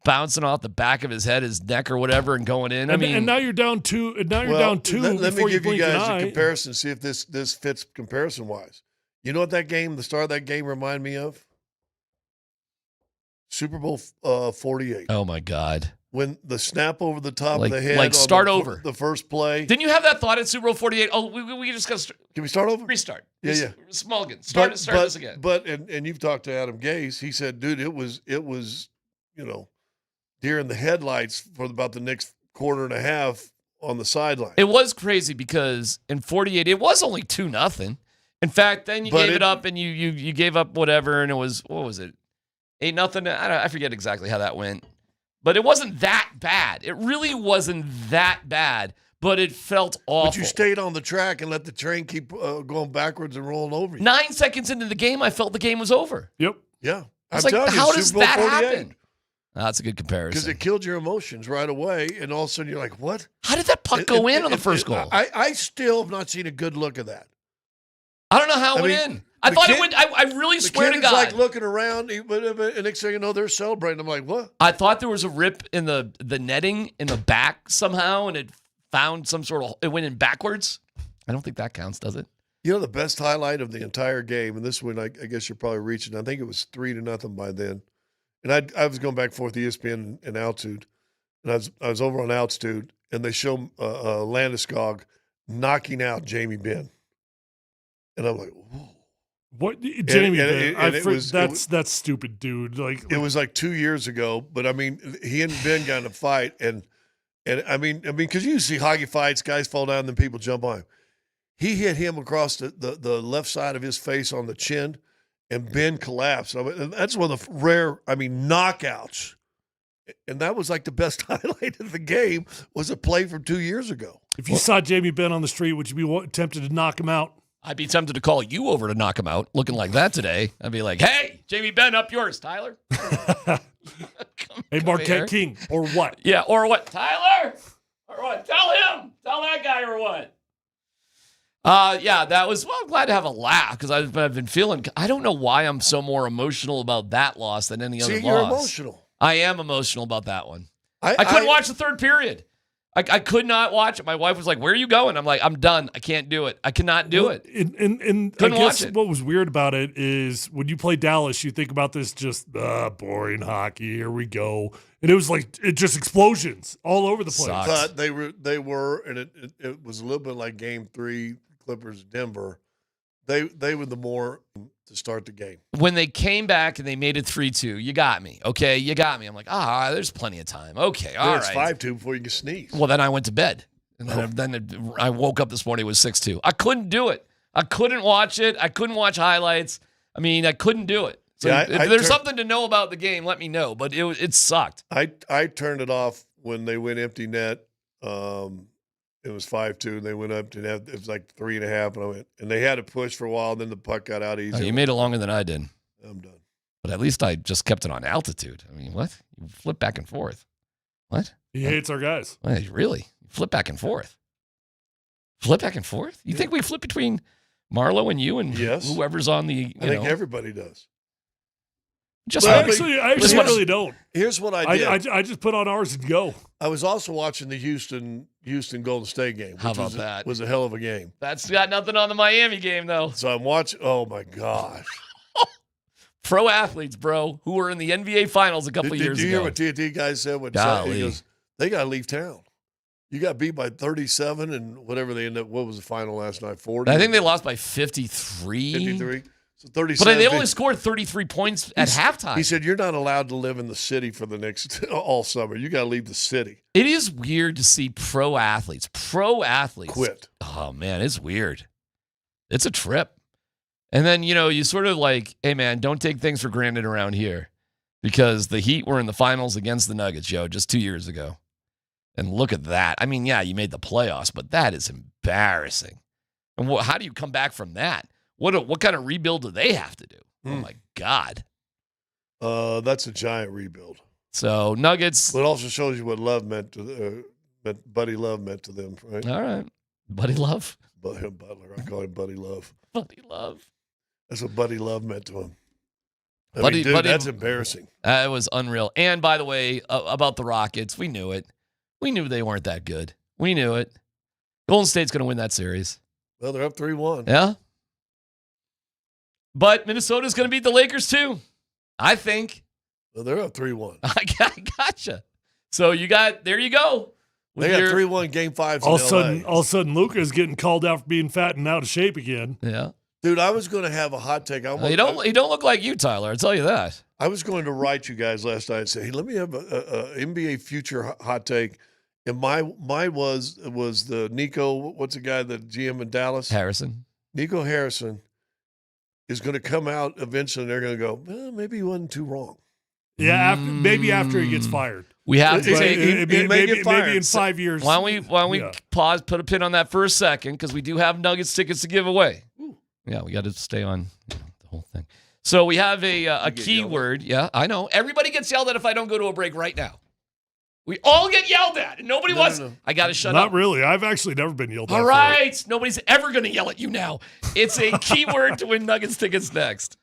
P: bouncing off the back of his head, his neck or whatever, and going in?
M: And now you're down 2. And now you're down 2.
T: Let me give you guys
M: a
T: a comparison, see if this fits comparison-wise. You know what the start of that game reminded me of? Super Bowl 48.
P: Oh, my God.
T: When the snap over the top of the head.
P: Like start over.
T: The first play.
P: Didn't you have that thought at Super Bowl 48? Oh, we just got to
T: Can we start over?
P: Restart.
T: Yeah.
P: Smulgan. Start this again.
T: But you've talked to Adam Gase. He said, dude, it was, deer in the headlights for about the next quarter and a half on the sideline.
P: It was crazy because in 48, it was only 2-0. In fact, then you gave it up and you gave up whatever, and it was, what was it? 8-0. I forget exactly how that went. But it wasn't that bad. It really wasn't that bad, but it felt awful.
T: But you stayed on the track and let the train keep going backwards and rolling over you.
P: 9 seconds into the game, I felt the game was over.
M: Yep.
T: Yeah.
P: I was like, how does that happen? That's a good comparison.
T: Because it killed your emotions right away, and all of a sudden you're like, what?
P: How did that puck go in on the first goal?
T: I still have not seen a good look of that.
P: I don't know how it went in. I thought it went. I really swear to God.
T: The kid is like looking around, and next thing you know, they're celebrating. I'm like, what?
P: I thought there was a rip in the netting in the back somehow, and it found some sort of. It went in backwards. I don't think that counts, does it?
T: You know the best highlight of the entire game, and this one I guess you're probably reaching. I think it was 3-0 by then, and I was going back and forth ESPN and Altitude, and I was over on Altitude, and they show Landeskog knocking out Jamie Benn, and I'm like, whoa.
M: What Jamie?
T: That's
M: stupid, dude. Like
T: it was like 2 years ago, but I mean, he and Ben got in a fight, and I mean, because you see hockey fights, guys fall down, and then people jump on him. He hit him across the left side of his face on the chin, and Ben collapsed. I mean, that's one of the rare, knockouts, and that was like the best highlight of the game was a play from 2 years ago.
M: If you saw Jamie Benn on the street, would you be tempted to knock him out?
P: I'd be tempted to call you over to knock him out, looking like that today. I'd be like, hey, Jamie Benn, up yours, Tyler.
M: Hey, Marquette King, or what?
P: Yeah, or what? Tyler? Or what? Tell him. Tell that guy or what? Yeah, that was, well, I'm glad to have a laugh because I've been feeling, I don't know why I'm so more emotional about that loss than any other loss.
T: You're emotional.
P: I am emotional about that one. I couldn't watch the third period. I could not watch it. My wife was like, where are you going? I'm like, I'm done. I can't do it. I cannot do it.
M: And I guess what was weird about it is when you play Dallas, you think about this just boring hockey. Here we go. And it was like just explosions all over the place.
T: But they were, and it was a little bit like Game 3, Clippers, Denver. They were the more to start the game.
P: When they came back and they made it 3-2, you got me. Okay, you got me. I'm like, there's plenty of time. Okay, all right.
T: It's 5-2 before you can sneeze.
P: Well, then I went to bed. And then I woke up this morning, it was 6-2. I couldn't do it. I couldn't watch it. I couldn't watch highlights. I mean, I couldn't do it. So if there's something to know about the game, let me know. But it sucked.
T: I turned it off when they went empty net. It was 5-2, and they went up to net. It was like 3.5, and they had to push for a while. And then the puck got out easy.
P: Oh, you made it longer than I did.
T: I'm done.
P: But at least I just kept it on altitude. I mean, what? You flip back and forth. What?
M: He hates our guys.
P: Wait, really? Flip back and forth. Flip back and forth? You think we flip between Marlo and you and whoever's on the?
T: I think everybody does.
M: I actually really don't.
T: Here's what I did.
M: I just put on ours and go.
T: I was also watching the Houston Golden State game.
P: How about that?
T: Was a hell of a game.
P: That's got nothing on the Miami game though.
T: So I'm watching. Oh my gosh.
P: Pro athletes, bro, who were in the NBA Finals a couple years ago.
T: Did you hear what TNT guy said? He goes, they got to leave town. You got beat by 37 and whatever they ended up. What was the final last night? 40.
P: I think they lost by 53.
T: 53. So 37.
P: But they only scored 33 points at halftime.
T: He said, you're not allowed to live in the city for the next all summer. You got to leave the city.
P: It is weird to see pro athletes
T: quit.
P: Oh, man, it's weird. It's a trip. And then, you sort of like, hey, man, don't take things for granted around here because the Heat were in the finals against the Nuggets, just 2 years ago. And look at that. I mean, yeah, you made the playoffs, but that is embarrassing. And how do you come back from that? What kind of rebuild do they have to do? Oh, my God.
T: That's a giant rebuild.
P: So, Nuggets.
T: But it also shows you what love meant to Buddy Love meant to them, right?
P: All right. Buddy Love?
T: Butler. I call him Buddy Love.
P: Buddy Love.
T: That's what Buddy Love meant to him.
P: Buddy,
T: that's embarrassing.
P: It was unreal. And by the way, about the Rockets, we knew it. We knew they weren't that good. We knew it. Golden State's going to win that series.
T: Well, they're up 3-1.
P: Yeah. But Minnesota's going to beat the Lakers too, I think.
T: Well, they're up 3-1.
P: I gotcha. So there you go.
T: They got 3-1 Game 5s
M: all of a sudden, Luka is getting called out for being fat and out of shape again.
P: Yeah.
T: Dude, I was going to have a hot take.
P: You don't look like you, Tyler. I'll tell you that.
T: I was going to write you guys last night and say, hey, let me have a NBA future hot take. And mine was the Nico, what's the guy, the GM in Dallas?
P: Harrison.
T: Nico Harrison is going to come out eventually and they're going to go, well, maybe he wasn't too wrong.
M: Yeah, maybe after he gets fired.
P: We have to
T: maybe
M: in 5 years.
P: Why don't we pause, put a pin on that for a second, because we do have Nuggets tickets to give away. Ooh. Yeah, we got to stay on the whole thing. So we have a keyword. Yeah, I know. Everybody gets yelled at if I don't go to a break right now. We all get yelled at, and nobody wants. No. I got to shut up.
M: Not really. I've actually never been yelled at.
P: All right. Nobody's ever going to yell at you now. It's a keyword to win Nuggets tickets next.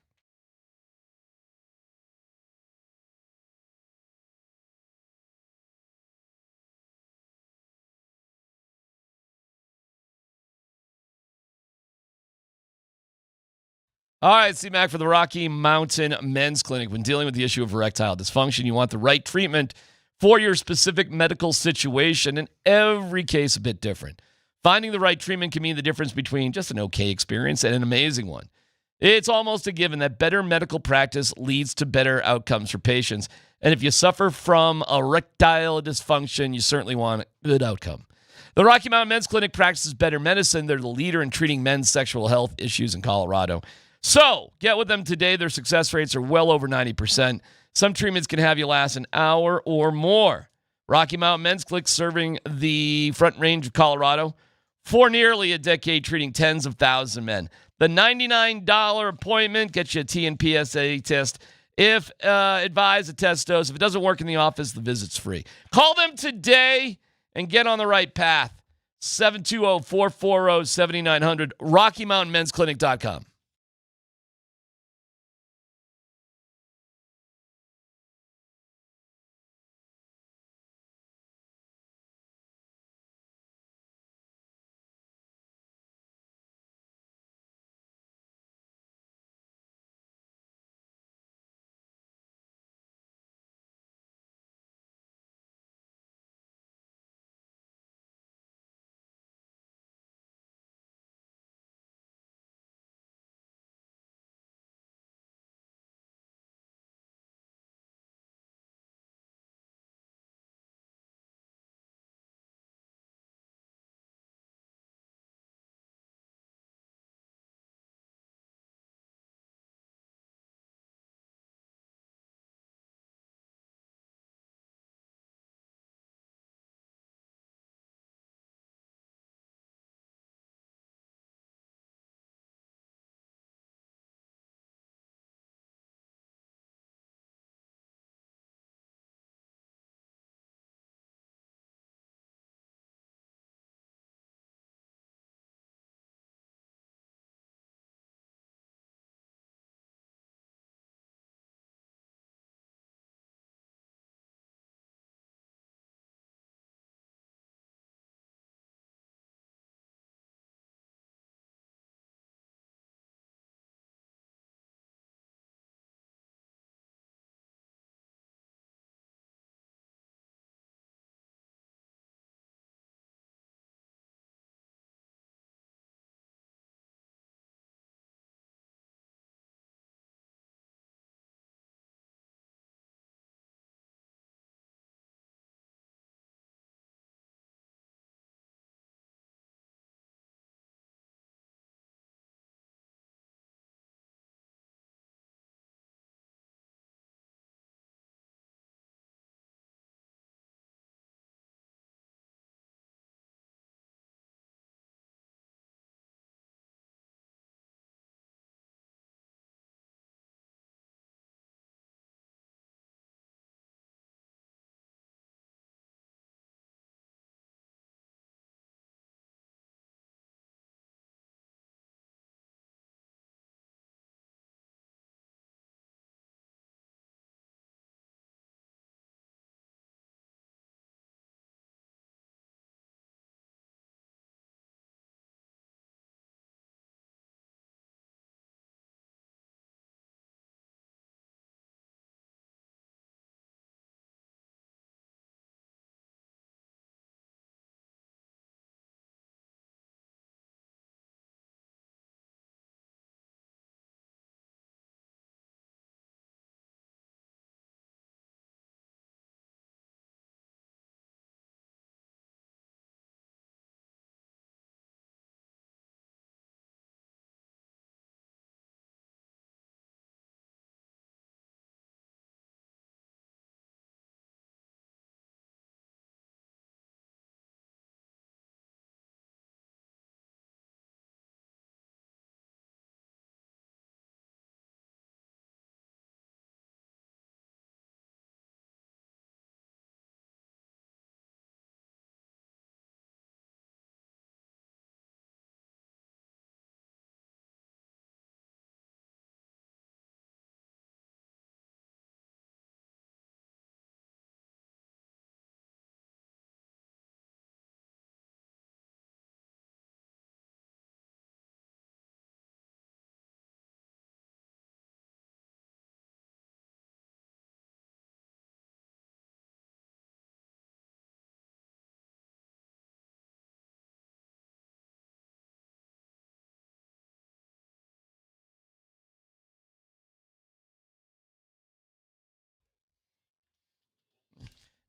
P: All right, C-Mac for the Rocky Mountain Men's Clinic. When dealing with the issue of erectile dysfunction, you want the right treatment for your specific medical situation, and every case a bit different. Finding the right treatment can mean the difference between just an okay experience and an amazing one. It's almost a given that better medical practice leads to better outcomes for patients. And if you suffer from erectile dysfunction, you certainly want a good outcome. The Rocky Mountain Men's Clinic practices better medicine. They're the leader in treating men's sexual health issues in Colorado. So get with them today. Their success rates are well over 90%. Some treatments can have you last an hour or more. Rocky Mountain Men's Clinic serving the Front Range of Colorado for nearly a decade, treating tens of thousands of men. The $99 appointment gets you a TNPSA test. If advised, a test dose. If it doesn't work in the office, the visit's free. Call them today and get on the right path. 720-440-7900, RockyMountainMen'sClinic.com.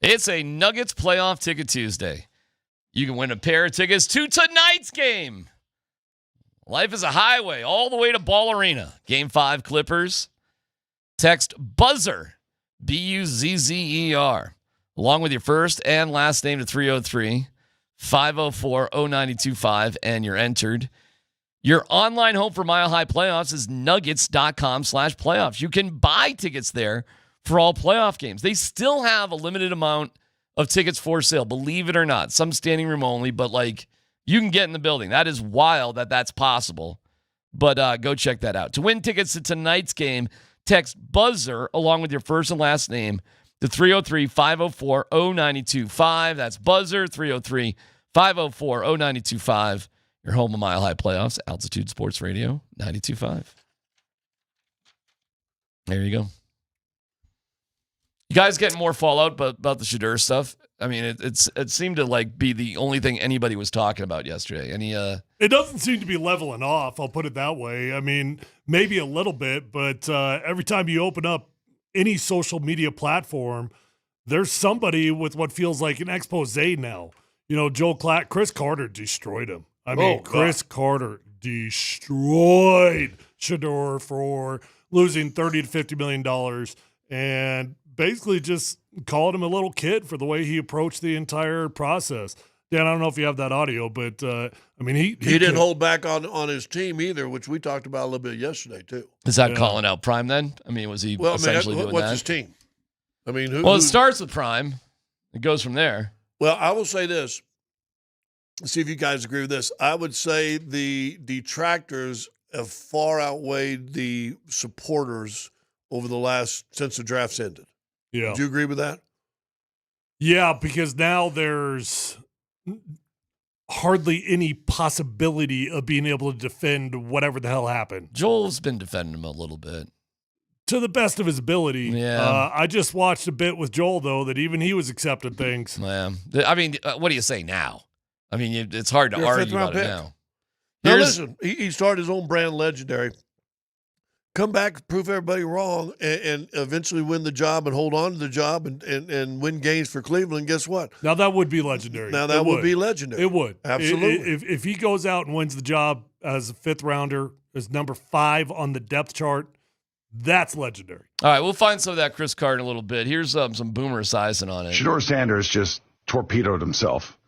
P: It's a Nuggets playoff ticket Tuesday. You can win a pair of tickets to tonight's game. Life is a highway all the way to Ball Arena. Game 5 Clippers. Text BUZZER, BUZZER, along with your first and last name to 303-504-0925, and you're entered. Your online home for Mile High Playoffs is nuggets.com/playoffs. You can buy tickets there for all playoff games. They still have a limited amount of tickets for sale, believe it or not. Some standing room only, but like you can get in the building. That is wild that that's possible. But go check that out. To win tickets to tonight's game, text BUZZER along with your first and last name to 303-504-0925. That's BUZZER, 303-504-0925. Your home of Mile High Playoffs, Altitude Sports Radio, 92.5. There you go. You guys getting more fallout about the Shedeur stuff? I mean, it seemed to like be the only thing anybody was talking about yesterday.
M: It doesn't seem to be leveling off, I'll put it that way. I mean, maybe a little bit, but every time you open up any social media platform, there's somebody with what feels like an expose now. You know, Chris Carter destroyed him. I mean, Chris Carter destroyed Shedeur for losing $30 to $50 million and basically just called him a little kid for the way he approached the entire process. Dan, I don't know if you have that audio, but I mean, he
T: didn't hold back on his team either, which we talked about a little bit yesterday too.
P: Is that calling out Prime then? I mean, was he essentially doing
T: what's
P: that?
T: his team? I mean,
P: it starts with Prime. It goes from there.
T: Well, I will say this. Let's see if you guys agree with this. I would say the detractors have far outweighed the supporters over the since the drafts ended.
M: Yeah.
T: Do you agree with that?
M: Yeah, because now there's hardly any possibility of being able to defend whatever the hell happened.
P: Joel's been defending him a little bit.
M: To the best of his ability.
P: Yeah.
M: I just watched a bit with Joel, though, that even he was accepting things.
P: Yeah. I mean, what do you say now? I mean, it's hard to argue about it now.
T: Now, listen, he started his own brand, Legendary. Come back, prove everybody wrong, and eventually win the job and hold on to the job and win games for Cleveland. Guess what?
M: Now, that would be legendary.
T: Now, that would be legendary.
M: It would.
T: Absolutely.
M: If he goes out and wins the job as a fifth rounder, as number 5 on the depth chart, that's legendary.
P: All right, we'll find some of that Chris Carter in a little bit. Here's some boomer sizing on it.
C: Shadur Sanders just torpedoed himself.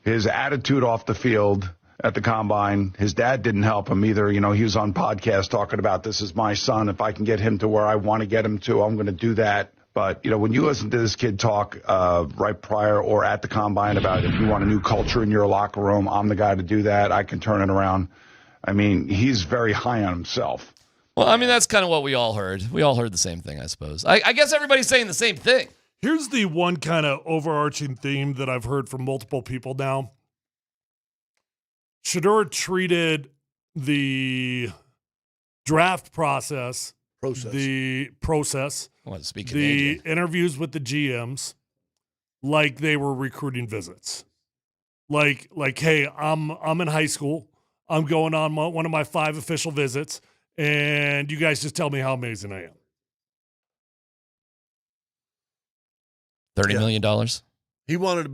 C: His attitude off the field at the combine, his dad didn't help him either. You know, he was on podcast talking about, this is my son. If I can get him to where I want to get him to, I'm going to do that. But, you know, when you listen to this kid talk right prior or at the combine about if you want a new culture in your locker room, I'm the guy to do that. I can turn it around. I mean, he's very high on himself.
P: Well, I mean, that's kind of what we all heard. We all heard the same thing, I suppose. I guess everybody's saying the same thing.
M: Here's the one kind of overarching theme that I've heard from multiple people now. Shedeur treated the draft process, the interviews with the GMs, like they were recruiting visits. Like, hey, I'm in high school. I'm going on one of my 5 official visits, and you guys just tell me how amazing I am.
P: $30 million.
T: He wanted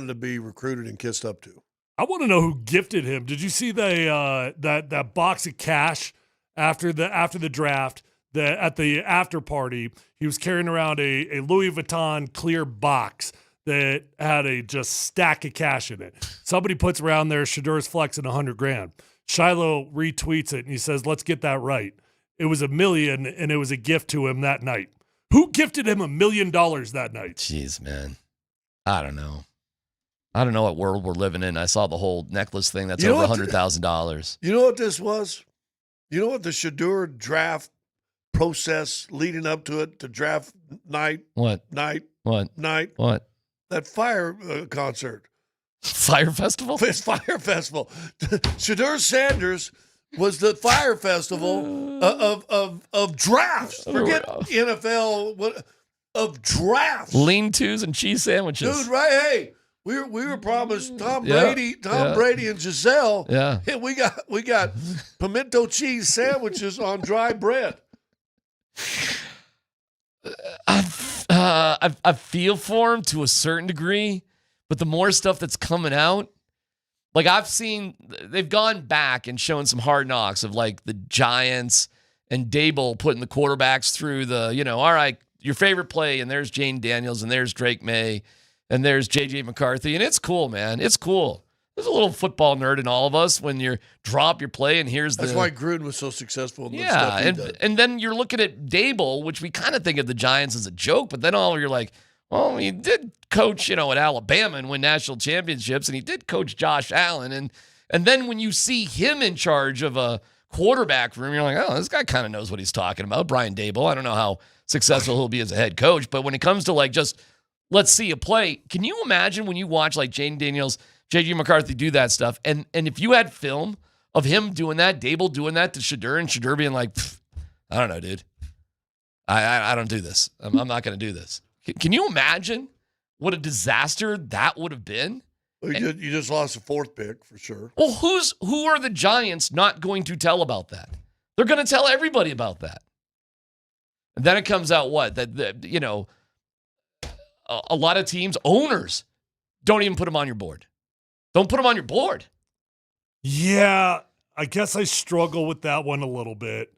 T: to be recruited and kissed up to.
M: I want to know who gifted him. Did you see that box of cash after the draft? At the after party, he was carrying around a Louis Vuitton clear box that had a just stack of cash in it. Somebody puts around there, Shedeur's flexing $100,000. Shiloh retweets it and he says, "Let's get that right. It was $1 million and it was a gift to him that night." Who gifted him $1 million that night?
P: Jeez, man. I don't know. I don't know what world we're living in. I saw the whole necklace thing. That's over $100,000.
T: You know what this was? You know what the Shedeur draft process leading up to it, to draft night?
P: What?
T: Night?
P: What?
T: Night?
P: What?
T: That fire concert.
P: Fire festival?
T: It's fire festival. Shadur Sanders was the fire festival of drafts. Forget NFL, of drafts.
P: Lean-tos and cheese sandwiches.
T: Dude, right? Hey. We were promised Tom Brady and Giselle.
P: Yeah.
T: And we got pimento cheese sandwiches on dry bread.
P: I feel for him to a certain degree, but the more stuff that's coming out, like I've seen, they've gone back and shown some hard knocks of like the Giants and Dable putting the quarterbacks through the, all right, your favorite play, and there's Jane Daniels, and there's Drake May, and there's J.J. McCarthy, and it's cool, man. It's cool. There's a little football nerd in all of us when you drop your play, and here's
T: That's why Gruden was so successful in the
P: yeah,
T: stuff he did.
P: and then you're looking at Dable, which we kind of think of the Giants as a joke, but then you're like, well, he did coach, at Alabama and win national championships, and he did coach Josh Allen, and then when you see him in charge of a quarterback room, you're like, oh, this guy kind of knows what he's talking about. Brian Dable. I don't know how successful he'll be as a head coach, but when it comes to like just let's see a play, can you imagine when you watch like Jane Daniels, J.J. McCarthy do that stuff, and if you had film of him doing that, Dable doing that to Shedeur, and Shedeur being like, I don't know, dude. I don't do this. I'm not going to do this. Can you imagine what a disaster that would have been?
T: Well, you just lost a fourth pick for sure.
P: Well, who are the Giants not going to tell about that? They're going to tell everybody about that. And then it comes out that a lot of teams, owners, don't even put them on your board. Don't put them on your board.
M: Yeah, I guess I struggle with that one a little bit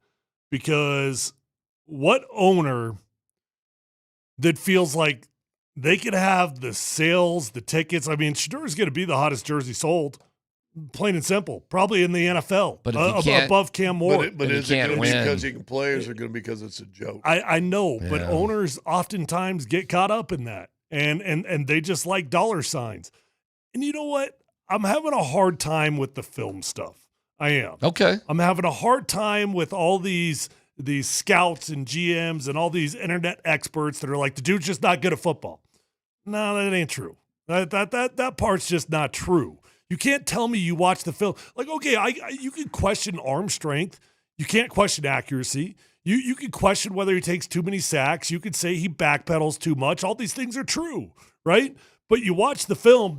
M: because what owner that feels like they could have the sales, the tickets? I mean, Shedeur is going to be the hottest jersey sold, plain and simple, probably in the NFL,
P: but
M: above Cam Moore.
T: But is it going to be because he can play, or is it going to be because it's a joke?
M: I know, but owners oftentimes get caught up in that, and they just like dollar signs. And you know what? I'm having a hard time with the film stuff. I am.
P: Okay.
M: I'm having a hard time with all these scouts and GMs and all these internet experts that are like, the dude's just not good at football. No, that ain't true. That part's just not true. You can't tell me you watch the film. Like, okay, you can question arm strength. You can't question accuracy. You can question whether he takes too many sacks. You could say he backpedals too much. All these things are true, right? But you watch the film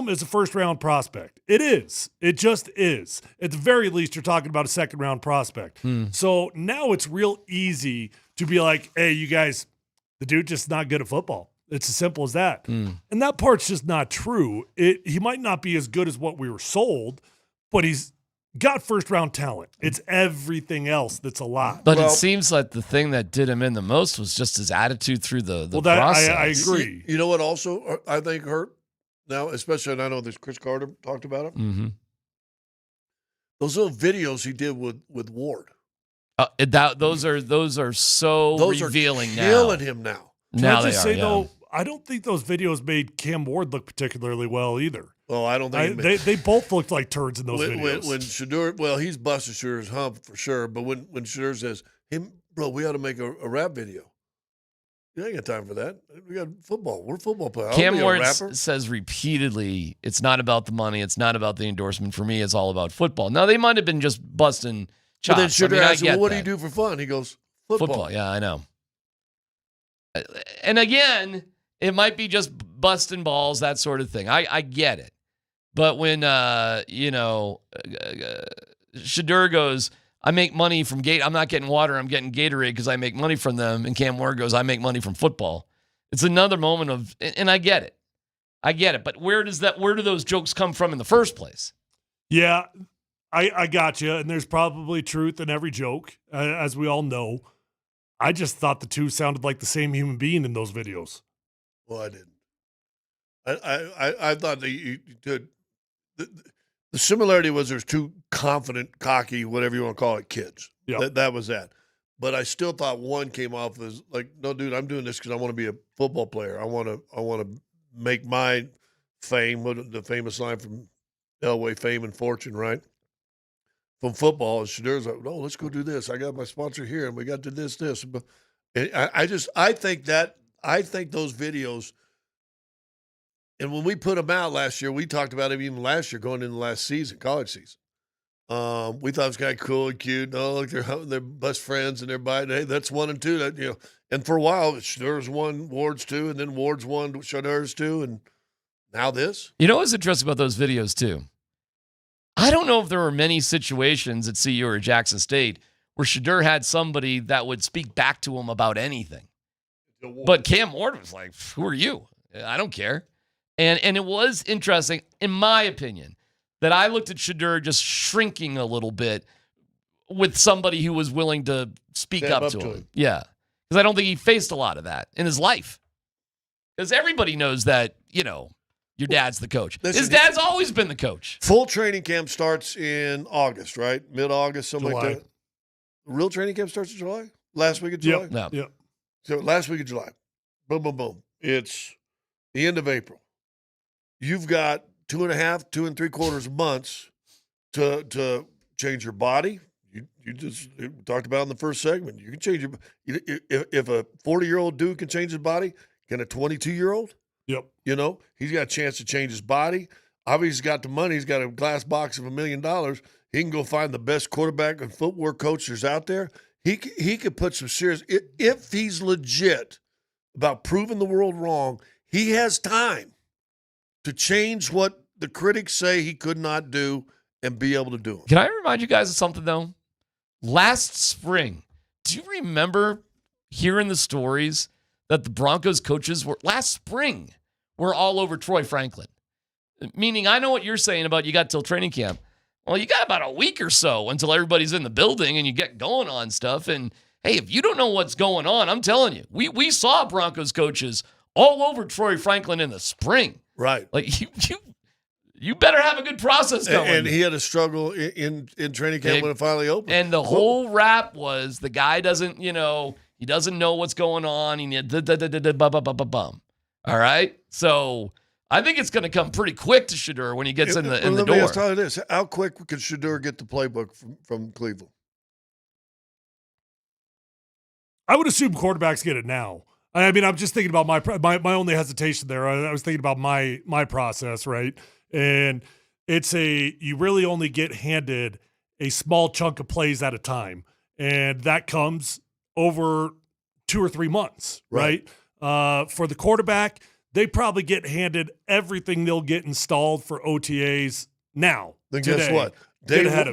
M: is a first-round prospect. It is. It just is. At the very least, you're talking about a second-round prospect. So now it's real easy to be like, hey, you guys, the dude just not good at football. It's as simple as that. And that part's just not true. He might not be as good as what we were sold, but he's got first-round talent. It's everything else that's a lot.
P: But it seems like the thing that did him in the most was just his attitude through the process.
M: I agree.
T: You know what also I think hurt now, especially, and I know this Chris Carter talked about it.
P: Mm-hmm.
T: Those little videos he did with Ward.
P: Those are so revealing now.
T: Killing him now.
M: Can I just say, though, I don't think those videos made Cam Ward look particularly well either.
T: Well, I don't think
M: they both looked like turds in those videos.
T: When Shedeur, well, he's busted Shedeur's hump for sure. But when Shedeur says, "Hey, bro, we ought to make a rap video," you ain't got time for that. We got football. We're football players.
P: Cam Ward says repeatedly, "It's not about the money. It's not about the endorsement. For me, it's all about football." Now they might have been just busting chops.
T: But then Shedeur asked him, "Well, what do you
P: that.
T: do for fun?" He goes, "Football."
P: Yeah, I know. And again, it might be just busting balls, that sort of thing. I get it. But when, Shedeur goes, I make money from I'm not getting water, I'm getting Gatorade because I make money from them. And Cam Ward goes, I make money from football. It's another moment of, and I get it. But where do those jokes come from in the first place?
M: Yeah, I got you. And there's probably truth in every joke, as we all know. I just thought the two sounded like the same human being in those videos.
T: Well, I didn't. I thought that you did. The similarity was there's two confident, cocky, whatever you want to call it, kids.
M: Yeah.
T: That was that. But I still thought one came off as like, no, dude, I'm doing this because I want to be a football player. I want to make my fame, the famous line from Elway, Fame and Fortune, right? From football, and Shedeur's like, no, let's go do this. I got my sponsor here, and we got to this. And I think those videos. And when we put them out last year, we talked about it even last year, going into the last season, college season. We thought it was kind of cool and cute. No, like they're best friends and they're buying. Hey, that's 1 and 2. That And for a while, Shedeur's 1, Ward's 2, and then Ward's 1, Shedeur's 2, and now this.
P: You know what's interesting about those videos too? I don't know if there were many situations at CU or Jackson State where Shedeur had somebody that would speak back to him about anything. But Cam Ward was like, who are you? I don't care. And it was interesting, in my opinion, that I looked at Shedeur just shrinking a little bit with somebody who was willing to speak up to him. Yeah. Because I don't think he faced a lot of that in his life. Because everybody knows that, your dad's the coach. His dad's always been the coach.
T: Full training camp starts in August, right? Mid-August, something
M: July.
T: like that. Real training camp starts in July? Last week of July?
M: Yep.
T: So last week of July. Boom, boom, boom. It's the end of April. You've got 2.5, 2 3/4 months to change your body. You just talked about in the first segment. You can change your. If a 40-year-old dude can change his body, can a 22-year-old?
M: Yep.
T: He's got a chance to change his body. Obviously, he's got the money. He's got a glass box of $1 million. He can go find the best quarterback and footwork coach there's out there. He could put some serious. If he's legit about proving the world wrong, he has time to change what the critics say he could not do and be able to do it.
P: Can I remind you guys of something, though? Last spring, do you remember hearing the stories that the Broncos coaches were all over Troy Franklin? Meaning, I know what you're saying about you got till training camp. Well, you got about a week or so until everybody's in the building and you get going on stuff. And, hey, if you don't know what's going on, I'm telling you, we saw Broncos coaches all over Troy Franklin in the spring.
T: Right.
P: Like, you better have a good process going.
T: And he had a struggle in training camp when it finally opened.
P: And the whole rap was the guy doesn't, he doesn't know what's going on. He bum. All right? So I think it's going to come pretty quick to Shedeur when he gets in the door.
T: Let me just tell you this. How quick could Shedeur get the playbook from Cleveland?
M: I would assume quarterbacks get it now. I mean, I'm just thinking about my only hesitation there. I was thinking about my process, right? And you really only get handed a small chunk of plays at a time. And that comes over 2 or 3 months, right? For the quarterback, they probably get handed everything they'll get installed for OTAs now.
T: Then
M: today.
T: Guess what?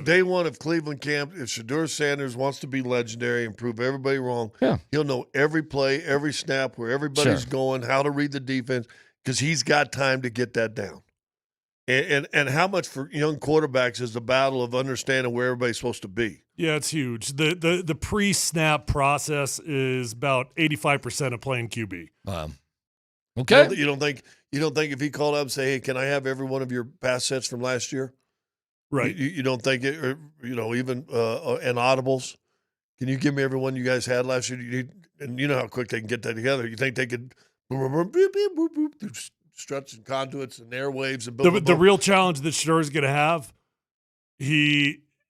T: Day one of Cleveland camp, if Shadur Sanders wants to be legendary and prove everybody wrong, he'll know every play, every snap, where everybody's going, how to read the defense, because he's got time to get that down. And how much for young quarterbacks is the battle of understanding where everybody's supposed to be?
M: Yeah, it's huge. The pre-snap process is about 85% of playing QB.
P: Okay.
T: You don't think if he called up and say, "Hey, can I have every one of your pass sets from last year?"
M: Right.
T: You don't think it, or, even and audibles. Can you give me every one you guys had last year? And you know how quick they can get that together. You think they could struts and conduits and airwaves and build
M: the real challenge that Shedeur is going to have,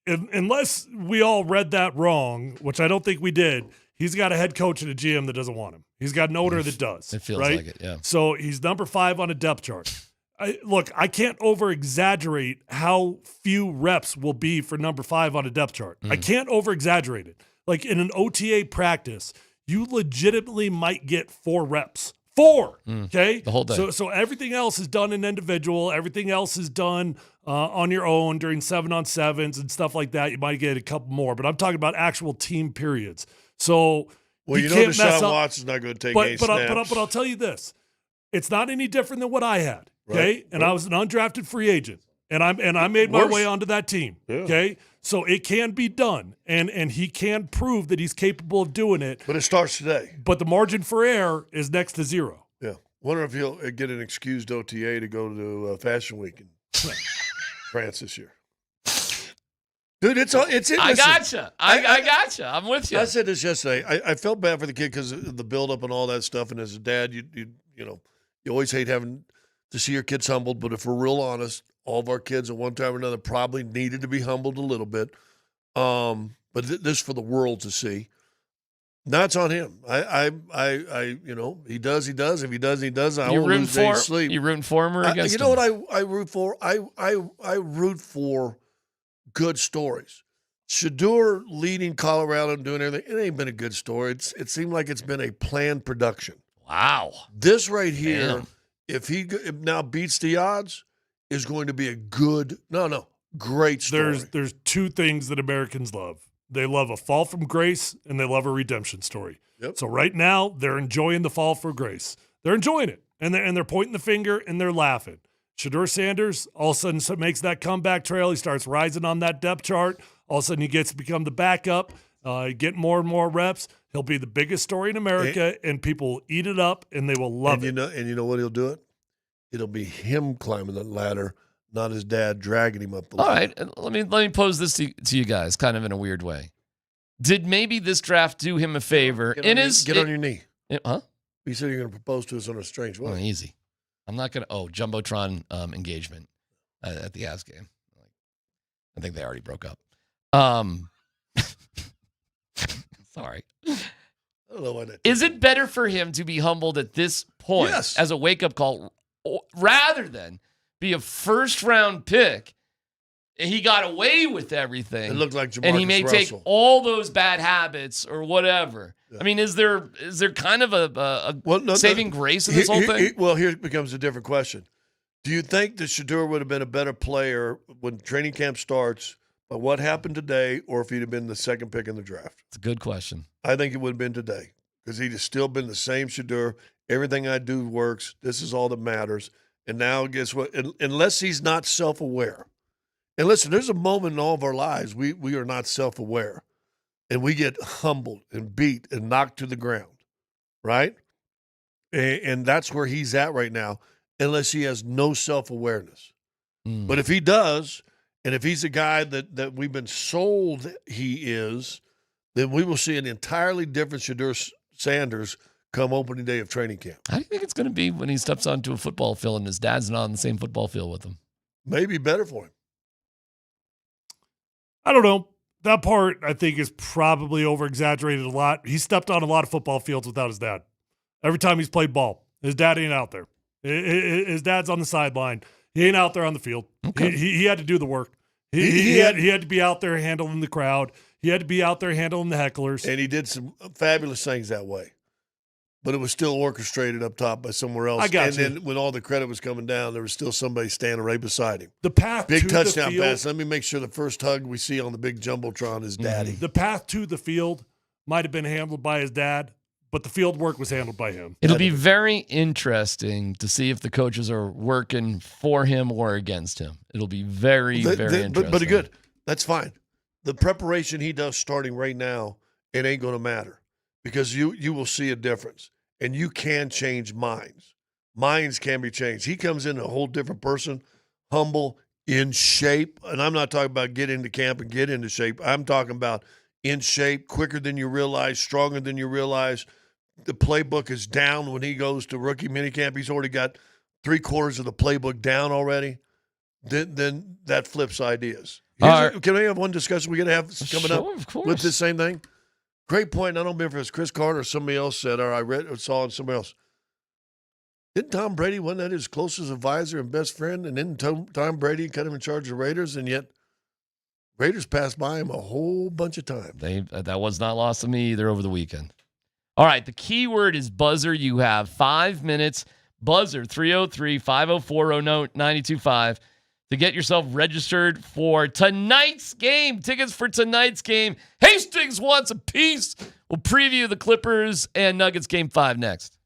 M: unless we all read that wrong, which I don't think we did, he's got a head coach and a GM that doesn't want him. He's got an owner that does.
P: It feels
M: right?
P: like it, yeah.
M: So he's number 5 on a depth chart. I can't over-exaggerate how few reps will be for number 5 on a depth chart. I can't over-exaggerate it. Like in an OTA practice, you legitimately might get 4 reps. 4, okay?
P: The whole day.
M: So everything else is done in individual. Everything else is done on your own during 7-on-7s and stuff like that. You might get a couple more, but I'm talking about actual team periods. So
T: you know Deshaun Watson's not going to take any snaps.
M: But I'll tell you this. It's not any different than what I had, okay? Right. And I was an undrafted free agent, and I made my way onto that team, okay? So it can be done, and he can prove that he's capable of doing it.
T: But it starts today.
M: But the margin for error is next to 0.
T: Yeah. Wonder if he'll get an excused OTA to go to Fashion Week in France this year. Dude, it's
P: I gotcha. I gotcha. I'm with you.
T: I said this yesterday. I felt bad for the kid because of the buildup and all that stuff. And as a dad, you always hate having to see your kids humbled. But if we're real honest, all of our kids at one time or another probably needed to be humbled a little bit. But this for the world to see. Now it's on him. He does. If he doesn't, he doesn't. I won't lose days sleep.
P: You rooting for him or against him?
T: You know what I root for? I root for good stories. Shedeur leading Colorado and doing everything, it ain't been a good story. It seemed like it's been a planned production.
P: Wow.
T: This right here, if he now beats the odds, is going to be a great story.
M: There's 2 things that Americans love. they love a fall from grace, and they love a redemption story.
T: Yep.
M: So right now, they're enjoying the fall from grace. They're enjoying it, and they're pointing the finger, and they're laughing. Shadur Sanders all of a sudden makes that comeback trail. He starts rising on that depth chart. All of a sudden, he gets to become the backup, get more and more reps. He'll be the biggest story in America, and people will eat it up, and they will love it.
T: And you know what he'll do it? It'll be him climbing the ladder, not his dad dragging him up the ladder.
P: All right, let me pose this to you guys, kind of in a weird way. Did maybe this draft do him a favor?
T: Get on your knee.
P: Huh?
T: You said you're going to propose to us in a strange way.
P: Oh, easy. I'm not going to. Oh, Jumbotron engagement at the Avs game. I think they already broke up. Sorry.
T: I don't know why that.
P: Is it better for him to be humbled at this point as a wake-up call rather than be a first-round pick? He got away with everything.
T: It looked like Jamarcus
P: and he may
T: Russell.
P: take all those bad habits or whatever. Yeah. I mean, is there kind of a saving grace in this whole thing?
T: Well, here becomes a different question. Do you think that Shedeur would have been a better player when training camp starts by what happened today, or if he'd have been the second pick in the draft?
P: It's a good question.
T: I think it would have been today because he'd have still been the same Shedeur. Everything I do works. This is all that matters. And now, guess what? Unless he's not self-aware. And listen, there's a moment in all of our lives we are not self-aware. And we get humbled and beat and knocked to the ground, right? And that's where he's at right now, unless he has no self-awareness. But if he does, and if he's a guy that we've been sold he is, then we will see an entirely different Shadur Sanders come opening day of training camp.
P: How do you think it's going to be when he steps onto a football field and his dad's not on the same football field with him?
T: Maybe better for him.
M: I don't know. That part, I think, is probably over-exaggerated a lot. He stepped on a lot of football fields without his dad. Every time he's played ball, his dad ain't out there. His dad's on the sideline. He ain't out there on the field. Okay. He had to do the work. He had to be out there handling the crowd. He had to be out there handling the hecklers.
T: And he did some fabulous things that way. But it was still orchestrated up top by somewhere else.
M: I got
T: and
M: you.
T: then when all the credit was coming down, there was still somebody standing right beside him.
M: The path
T: big
M: to
T: touchdown
M: the field,
T: pass. Let me make sure the first hug we see on the big Jumbotron is daddy.
M: The path to the field might have been handled by his dad, but the field work was handled by him.
P: It'll be very interesting to see if the coaches are working for him or against him. It'll be very interesting.
T: But good. That's fine. The preparation he does starting right now, it ain't going to matter because you will see a difference. And you can change minds. Minds can be changed. He comes in a whole different person, humble, in shape. And I'm not talking about get into camp and get into shape. I'm talking about in shape, quicker than you realize, stronger than you realize. The playbook is down when he goes to rookie minicamp. He's already got 3/4 of the playbook down already. Then that flips ideas. Can we have one discussion we're going to have coming up with this same thing? Great point. I don't remember if it's Chris Carter or somebody else said, or I read or saw it somewhere else. Didn't Tom Brady, wasn't that his closest advisor and best friend? And then Tom Brady cut him in charge of the Raiders, and yet Raiders passed by him a whole bunch of times.
P: That was not lost to me either over the weekend. All right, the keyword is buzzer. You have 5 minutes. Buzzer, 303-504-0925 to get yourself registered for tonight's game. Tickets for tonight's game. Hastings wants a piece. We'll preview the Clippers and Nuggets game 5 next.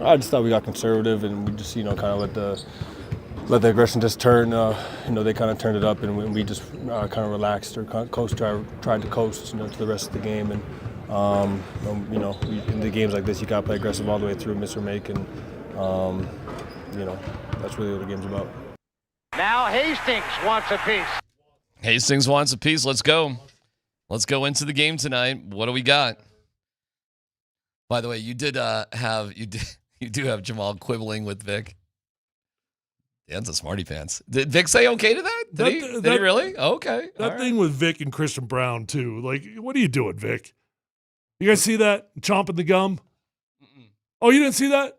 D: I just thought we got conservative and we just, kind of let the aggression just turn. They kind of turned it up and we just kind of relaxed or tried to coast, to the rest of the game. And, in the games like this, you got to play aggressive all the way through, miss or make. And, that's really what the game's about.
E: Now Hastings wants a piece.
P: Hastings wants a piece. Let's go. Let's go into the game tonight. What do we got? By the way, you do have Jamal quibbling with Vic. Dan's a smarty pants. Did Vic say okay to that? Did he really? Okay.
M: That thing with Vic and Christian Brown too. Like, what are you doing, Vic? You guys see that? Chomping the gum? Oh, you didn't see that?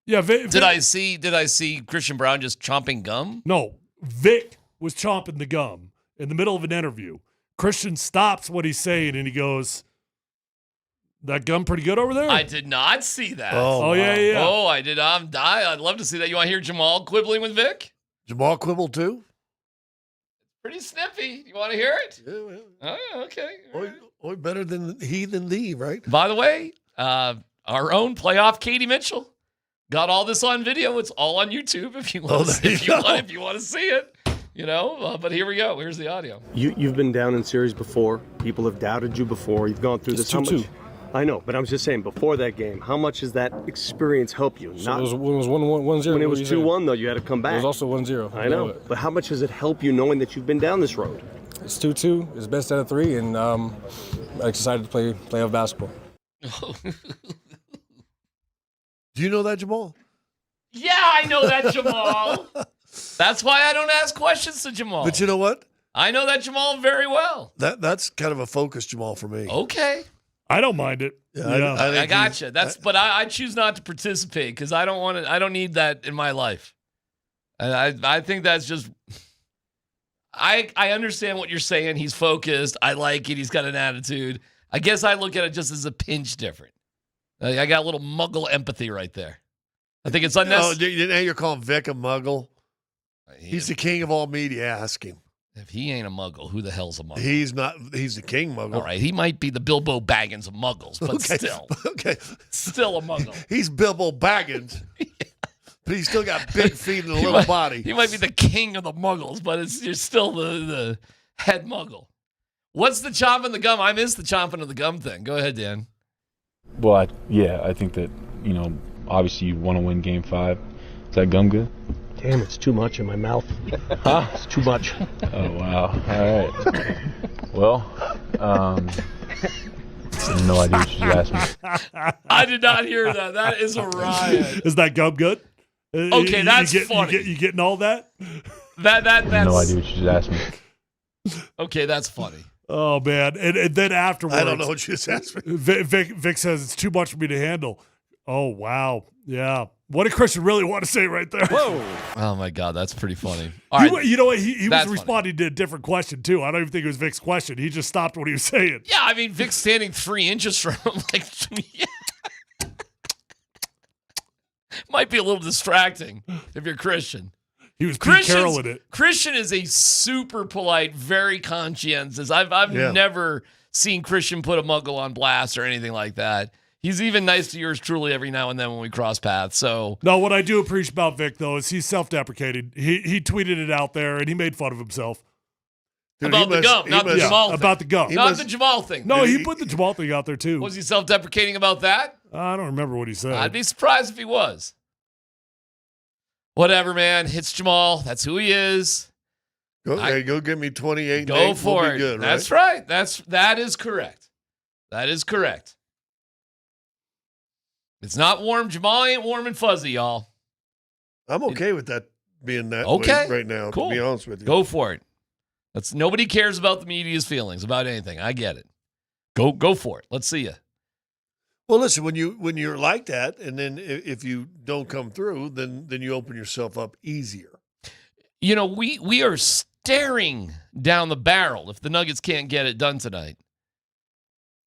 M: Yeah, Vic.
P: Did I see Christian Brown just chomping gum?
M: No, Vic was chomping the gum in the middle of an interview. Christian stops what he's saying and he goes, "That gum pretty good over there?"
P: I did not see that.
M: Oh, yeah.
P: Oh, I did. I'd love to see that. You want to hear Jamal quibbling with Vic?
T: Jamal quibbled too?
P: Pretty snippy. You want to hear it?
T: Yeah.
P: Oh, okay.
T: Or better than he than thee, right?
P: By the way, our own playoff Katie Mitchell got all this on video. It's all on YouTube if you want to see it. But here we go. Here's the audio.
N: You've been down in series before. People have doubted you before. You've gone through
D: It's
N: this.
D: 2-2.
N: I know, but I'm just saying, before that game, how much has that experience helped you?
D: So it was 1-0.
N: When it was 2-1, though, you had to come back.
D: It was also 1-0.
N: I know, but how much has it helped you knowing that you've been down this road?
D: It's 2-2. It's best out of 3, and I'm excited to play playoff basketball.
T: Do you know that, Jamal?
P: Yeah, I know that, Jamal. That's why I don't ask questions to Jamal.
T: But you know what?
P: I know that Jamal very well.
T: That's kind of a focus, Jamal, for me.
P: Okay.
M: I don't mind it.
T: Yeah.
P: I gotcha. But I choose not to participate because I don't want to. I don't need that in my life. And I think that's just. I understand what you're saying. He's focused. I like it. He's got an attitude. I guess I look at it just as a pinch different. I got a little muggle empathy right there. I think it's unnecessary.
T: Oh, now you're calling Vic a muggle? He's the king of all media. Ask him.
P: If he ain't a muggle, who the hell's a muggle?
T: He's not. He's the king muggle.
P: All right, he might be the Bilbo Baggins of muggles, but still.
T: Okay.
P: Still a muggle.
T: He's Bilbo Baggins. But he's still got big feet and a little body.
P: He might be the king of the muggles, but you're still the head muggle. What's the chomping the gum? I missed the chomping of the gum thing. Go ahead, Dan.
O: Well, I think that, obviously you want to win Game 5. Is that gum good?
N: Damn, it's too much in my mouth. Huh? It's too much.
O: Oh, wow. All right. Well, I have no idea what you just asked me.
P: I did not hear that. That is a riot.
M: Is that gum good?
P: Okay, that's funny.
M: You getting all that?
P: That's
O: I have no idea what you just asked me.
P: Okay, that's funny.
M: Oh, man. And then afterwards.
T: I don't know what you just asked me.
M: Vic says it's too much for me to handle. Oh, wow. Yeah. What did Christian really want to say right there?
P: Whoa. Oh, my God. That's pretty funny. All right.
M: You know what? He was responding to a different question, too. I don't even think it was Vic's question. He just stopped what he was saying.
P: Yeah, I mean, Vic's standing 3 inches from him. Might be a little distracting if you're Christian.
M: He was Pete Carroll in it.
P: Christian is a super polite, very conscientious. I've never seen Christian put a muggle on blast or anything like that. He's even nice to yours truly every now and then when we cross paths. So
M: no, what I do appreciate about Vic though is he's self-deprecating. He tweeted it out there and he made fun of himself.
T: Dude,
P: about the gum, not the Jamal thing.
M: About the gum.
P: Not the Jamal thing.
M: No, he put the Jamal thing out there too.
P: Was he self-deprecating about that?
M: I don't remember what he said.
P: I'd be surprised if he was. Whatever, man. It's Jamal. That's who he is.
T: Go get me 28.
P: Go for
T: we'll
P: it.
T: Be good,
P: That's
T: right.
P: That is correct. That is correct. It's not warm. Jamal ain't warm and fuzzy, y'all.
T: I'm okay with that being that
P: okay.
T: way right now,
P: cool.
T: to be honest with you.
P: Go for it. Nobody cares about the media's feelings about anything. I get it. Go for it. Let's see you.
T: Well, listen, when you're like that, and then if you don't come through, then you open yourself up easier.
P: We are staring down the barrel, if the Nuggets can't get it done tonight,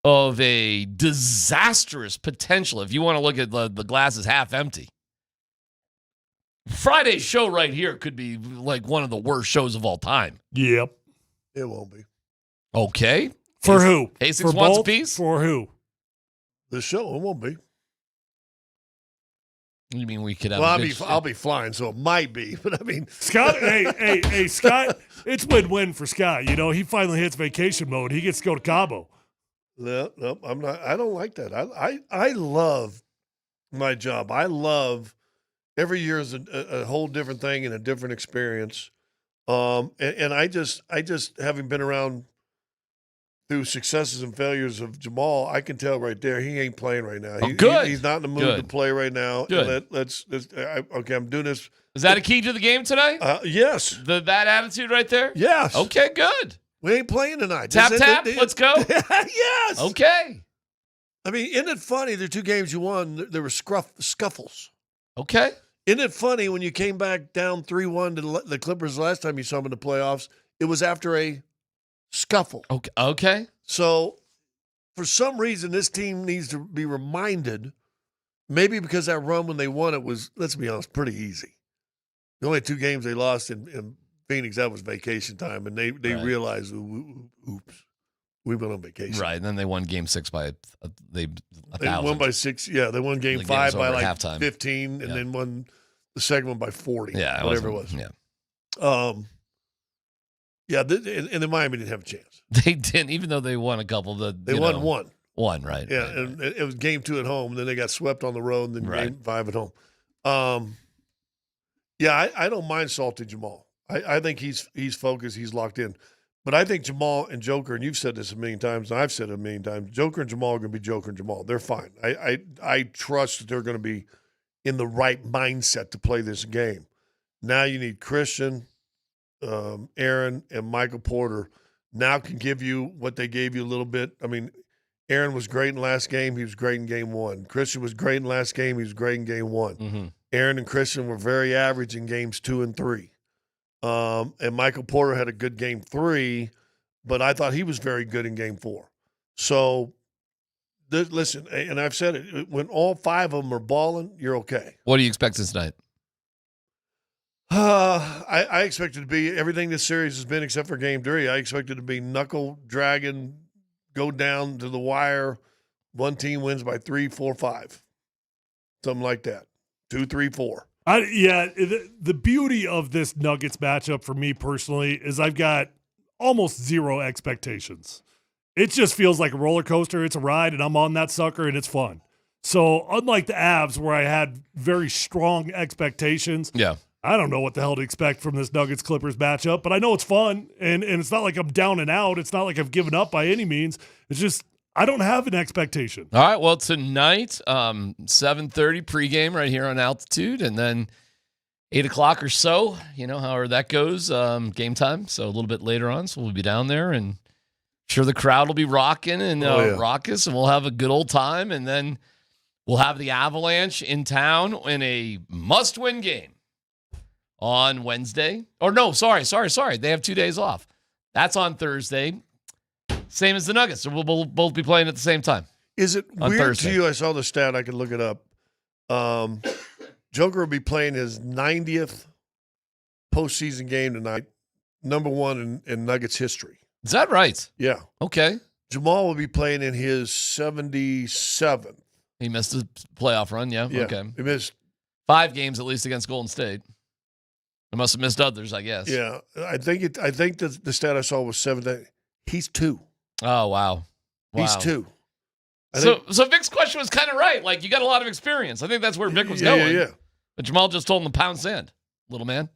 P: of a disastrous potential, if you want to look at the glass is half empty. Friday's show right here could be like one of the worst shows of all time.
M: Yep.
T: It won't be.
P: Okay.
M: For who?
P: Hastings
M: For
P: wants
M: both?
P: a piece?
M: For who?
T: The show, it won't be.
P: You mean we could have?
T: Well, I'll be flying, so it might be. But I mean,
M: Scott. hey, Scott. It's win-win for Scott. You know, he finally hits vacation mode. He gets to go to Cabo.
T: No, I'm not. I don't like that. I love my job. I love every year is a whole different thing and a different experience. And I just having been around through successes and failures of Jamal, I can tell right there he ain't playing right now. He's not in the mood to play right now.
P: Good.
T: Okay, I'm doing this.
P: Is that a key to the game tonight?
T: Yes.
P: That attitude right there?
T: Yes.
P: Okay, good.
T: We ain't playing tonight.
P: Tap. Let's go.
T: Yes.
P: Okay.
T: I mean, isn't it funny? The 2 games you won, there were scuffles.
P: Okay.
T: Isn't it funny when you came back down 3-1 to the Clippers last time you saw them in the playoffs? It was after a scuffle.
P: Okay.
T: So, for some reason, this team needs to be reminded, maybe because that run when they won it was, let's be honest, pretty easy. The only 2 games they lost in Phoenix, that was vacation time, and they realized, oops, we've been on vacation.
P: Right, and then they won Game 6 by
T: They won by 6. Yeah, they won Game 5 by like halftime. 15, and then won the second one by 40.
P: Yeah,
T: whatever it was.
P: Yeah.
T: And then Miami didn't have a chance.
P: They didn't, even though they won a couple.
T: They won one.
P: One, right.
T: Yeah,
P: right,
T: and it was Game 2 at home. Then they got swept on the road, and then Game 5 at home. I don't mind Salty Jamal. I think he's focused. He's locked in. But I think Jamal and Joker, and you've said this a million times, and I've said it a million times, Joker and Jamal are going to be Joker and Jamal. They're fine. I trust that they're going to be in the right mindset to play this game. Now you need Christian, Aaron, and Michael Porter now can give you what they gave you a little bit. I mean, Aaron was great in last game. He was great in game 1. Christian was great in last game. He was great in game 1.
P: Mm-hmm.
T: Aaron and Christian were very average in games 2 and 3. And Michael Porter had a good game 3, but I thought he was very good in game 4. So, listen, and I've said it, when all 5 of them are balling, you're okay.
P: What do you expect this night?
T: I expect it to be everything this series has been except for game 3. I expect it to be knuckle dragging, go down to the wire. One team wins by 3, 4, 5. Something like that. 2, 3, 4.
M: The beauty of this Nuggets matchup for me personally is I've got almost 0 expectations. It just feels like a roller coaster. It's a ride, and I'm on that sucker, and it's fun. So unlike the Avs, where I had very strong expectations, I don't know what the hell to expect from this Nuggets-Clippers matchup, but I know it's fun, and it's not like I'm down and out. It's not like I've given up by any means. It's just I don't have an expectation.
P: All right, well, tonight, 7:30 pregame right here on Altitude, and then 8 o'clock or so, however that goes, game time, so a little bit later on, so we'll be down there, and sure the crowd will be rocking and raucous, and we'll have a good old time, and then we'll have the Avalanche in town in a must-win game on Wednesday. Or no, sorry. They have 2 days off. That's on Thursday. Same as the Nuggets. So we'll both be playing at the same time.
T: Is it weird to you? I saw the stat. I can look it up. Joker will be playing his 90th postseason game tonight, number 1 in Nuggets history.
P: Is that right?
T: Yeah.
P: Okay.
T: Jamal will be playing in his 77th.
P: He missed a playoff run, yeah. Okay.
T: He missed
P: 5 games at least against Golden State. He must have missed others, I guess.
T: Yeah. I think the stat I saw was 7. He's 2.
P: Oh, wow.
T: He's 2.
P: So Vic's question was kind of right. Like, you got a lot of experience. I think that's where Vic was going.
T: Yeah.
P: But Jamal just told him to pound sand, little man.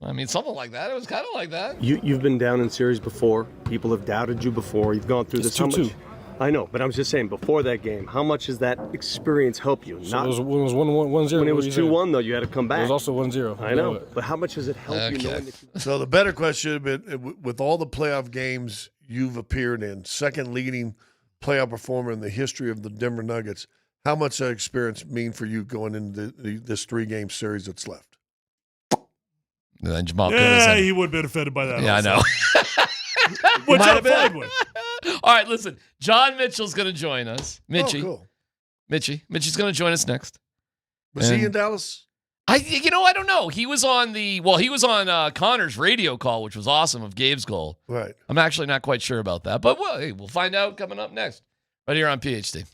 P: I mean, something like that. It was kind of like that.
N: You've been down in series before. People have doubted you before. You've gone through this.
D: 2-2.
N: I know, but I'm just saying, before that game, how much does that experience help you?
D: So it was 1-0.
N: When it was 2-1, though, you had to come back.
D: It was also 1-0.
N: I know, but how much does it help you knowing that you...
T: So the better question would have been, with all the playoff games you've appeared in, second leading playoff performer in the history of the Denver Nuggets, how much that experience mean for you going into this 3-game series that's left?
P: And then Jamal
M: he would have been offended by that.
P: Yeah,
M: also.
P: I know.
M: Which I'm fine with.
P: All right, listen. John Mitchell's going to join us. Mitchie.
T: Oh, cool.
P: Mitchie's going to join us next.
T: Was he in Dallas?
P: I don't know. He was on Connor's radio call, which was awesome, of Gabe's goal.
T: Right.
P: I'm actually not quite sure about that, but we'll find out coming up next, right here on PhD.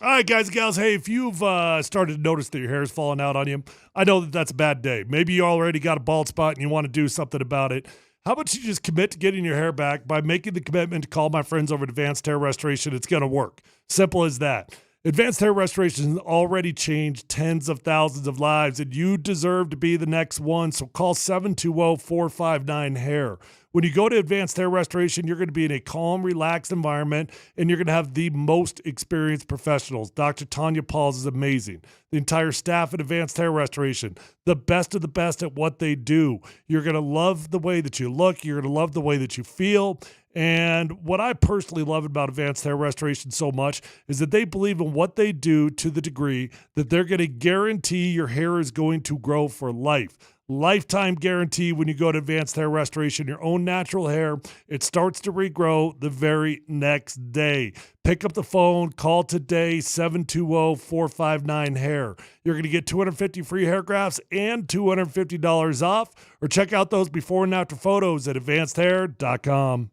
M: All right, guys and gals. Hey, if you've started to notice that your hair is falling out on you, I know that that's a bad day. Maybe you already got a bald spot and you want to do something about it. How about you just commit to getting your hair back by making the commitment to call my friends over at Advanced Hair Restoration? It's going to work. Simple as that. Advanced Hair Restoration has already changed tens of thousands of lives, and you deserve to be the next one. So call 720-459-HAIR. When you go to Advanced Hair Restoration, you're going to be in a calm, relaxed environment, and you're going to have the most experienced professionals. Dr. Tanya Pauls is amazing. The entire staff at Advanced Hair Restoration, the best of the best at what they do. You're going to love the way that you look. You're going to love the way that you feel. And what I personally love about Advanced Hair Restoration so much is that they believe in what they do to the degree that they're going to guarantee your hair is going to grow for life. Lifetime guarantee when you go to Advanced Hair Restoration, your own natural hair, it starts to regrow the very next day. Pick up the phone, call today, 720-459-HAIR. You're going to get 250 free hair grafts and $250 off, or check out those before and after photos at advancedhair.com.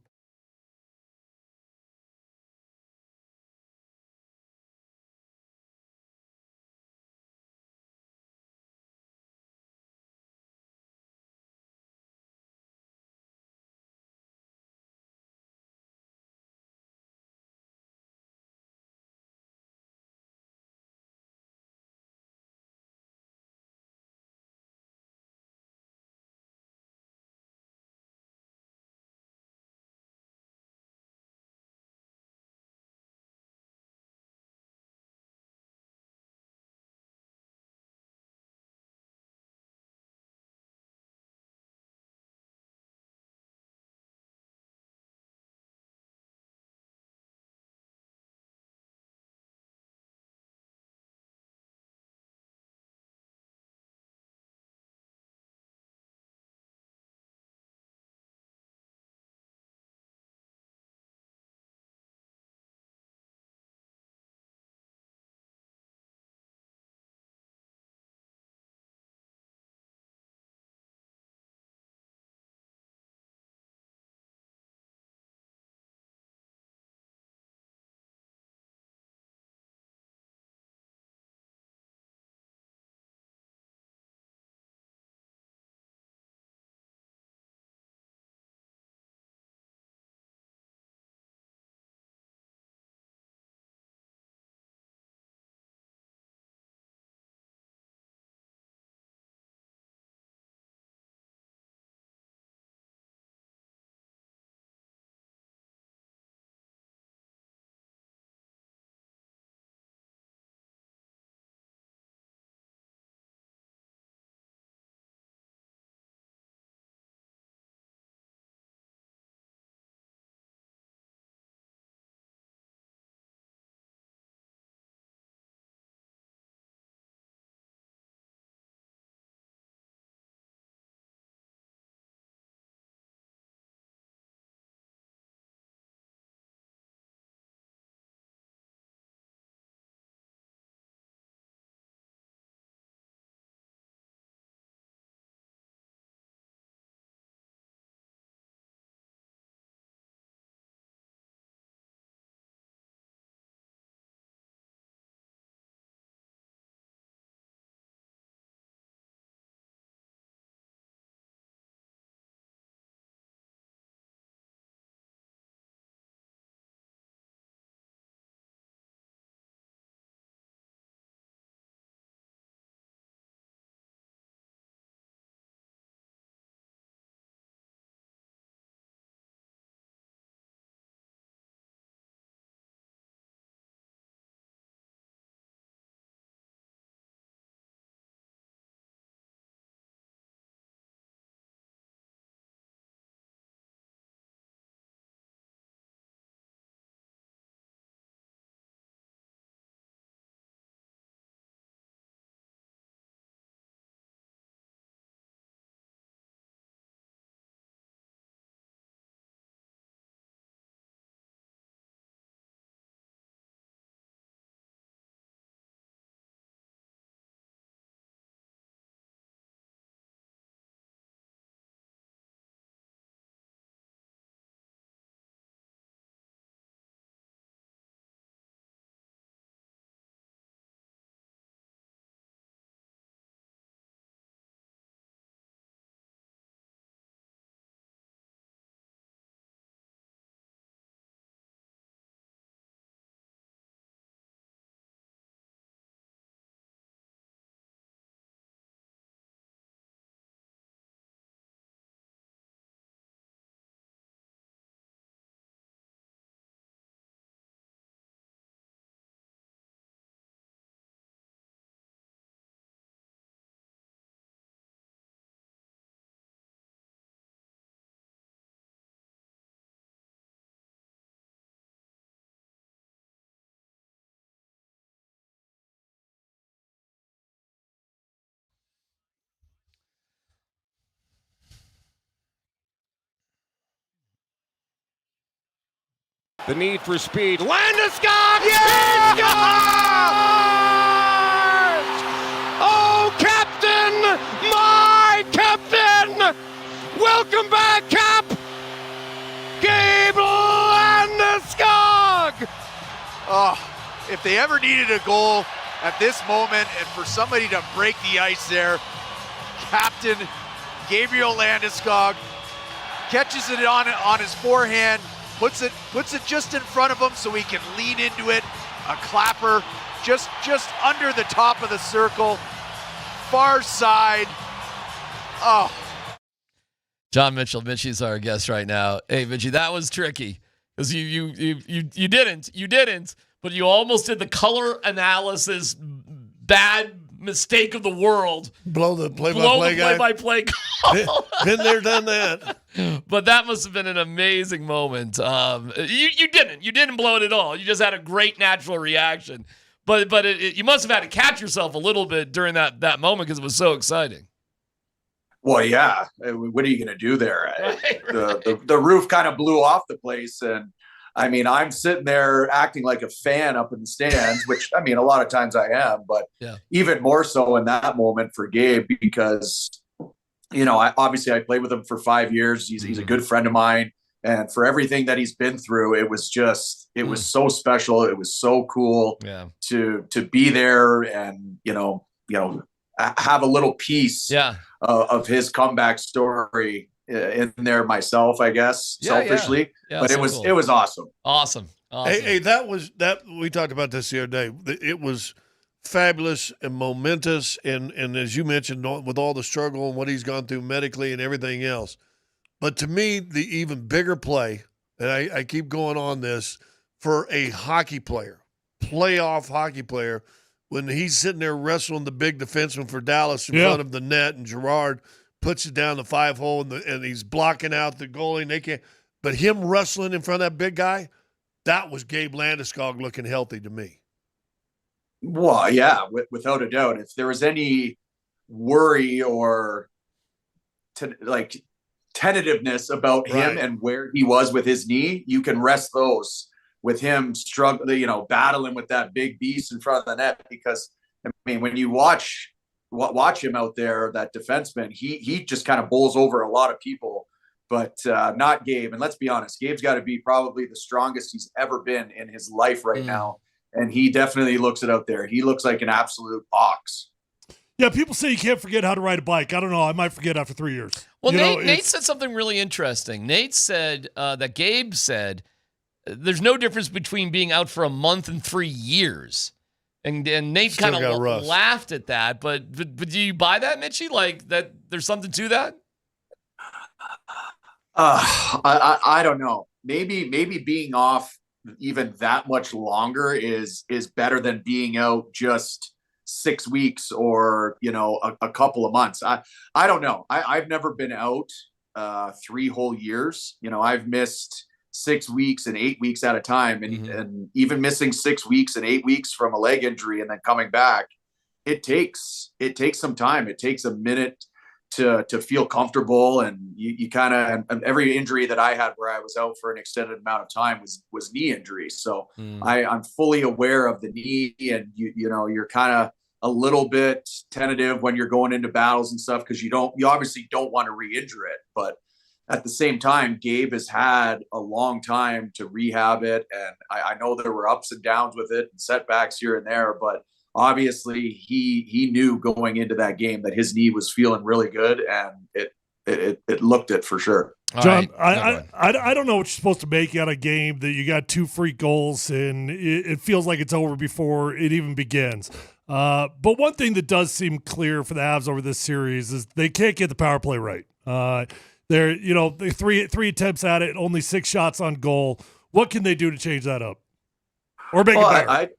A: The need for speed. Landeskog! Yeah! Oh, Captain! My Captain! Welcome back, Cap! Gabe Landeskog!
I: Oh, if they ever needed a goal at this moment and for somebody to break the ice there, Captain Gabriel Landeskog catches it on his forehand, puts it just in front of him so he can lean into it. A clapper just under the top of the circle, far side. Oh.
P: John Mitchell, Mitchie's our guest right now. Hey, Mitchie, that was tricky because you didn't, but you almost did the color analysis bad mistake of the world.
T: Blow the play-by-play
P: call.
T: Been there, done that.
P: But that must have been an amazing moment. You didn't blow it at all. You just had a great natural reaction. But you must have had to catch yourself a little bit during that moment because it was so exciting.
U: Well, yeah. What are you going to do there? Right. The roof kind of blew off the place, and I mean, I'm sitting there acting like a fan up in the stands, which, I mean, a lot of times I am, but even more so in that moment for Gabe because, you know, I played with him for 5 years. He's a good friend of mine. And for everything that he's been through, it was so special. It was so cool to be there and, you know, have a little piece of his comeback story in there myself, I guess, selfishly. Yeah, but
P: so
U: it was awesome.
P: Awesome.
T: Hey, that we talked about this the other day. It was fabulous and momentous, and as you mentioned, with all the struggle and what he's gone through medically and everything else. But to me, the even bigger play, and I keep going on this, for a hockey player, playoff hockey player, when he's sitting there wrestling the big defenseman for Dallas in front of the net, and Girard puts it down the 5-hole, and he's blocking out the goalie, and they can't. But him wrestling in front of that big guy, that was Gabe Landeskog looking healthy to me.
U: Well, yeah, without a doubt. If there was any worry or tentativeness about him and where he was with his knee, you can rest those with him struggling, battling with that big beast in front of the net. Because, I mean, when you watch him out there, that defenseman, he just kind of bowls over a lot of people, but not Gabe. And let's be honest, Gabe's got to be probably the strongest he's ever been in his life right now. And he definitely looks it out there. He looks like an absolute ox.
M: Yeah, people say you can't forget how to ride a bike. I don't know. I might forget after 3 years.
P: Well, Nate said something really interesting. Nate said that Gabe said there's no difference between being out for a month and 3 years. And Nate kind of laughed at that. But do you buy that, Mitchie? Like that there's something to that?
U: I don't know. Maybe being off even that much longer is better than being out just 6 weeks or, a couple of months. I don't know. I've never been out 3 whole years. I've missed 6 weeks and 8 weeks at a time. And even missing 6 weeks and 8 weeks from a leg injury and then coming back, it takes some time. It takes a minute to feel comfortable. And you kind of, and every injury that I had where I was out for an extended amount of time was knee injury. So I'm fully aware of the knee, and you're kind of a little bit tentative when you're going into battles and stuff, because you obviously don't want to re-injure it. But at the same time, Gabe has had a long time to rehab it. And I know there were ups and downs with it and setbacks here and there, but obviously he knew going into that game that his knee was feeling really good, and it looked it for sure.
M: John, I don't know what you're supposed to make out of a game that you got 2 free goals and it feels like it's over before it even begins. But one thing that does seem clear for the Avs over this series is they can't get the power play right. They're three attempts at it, only 6 shots on goal. What can they do to change that up or make it better?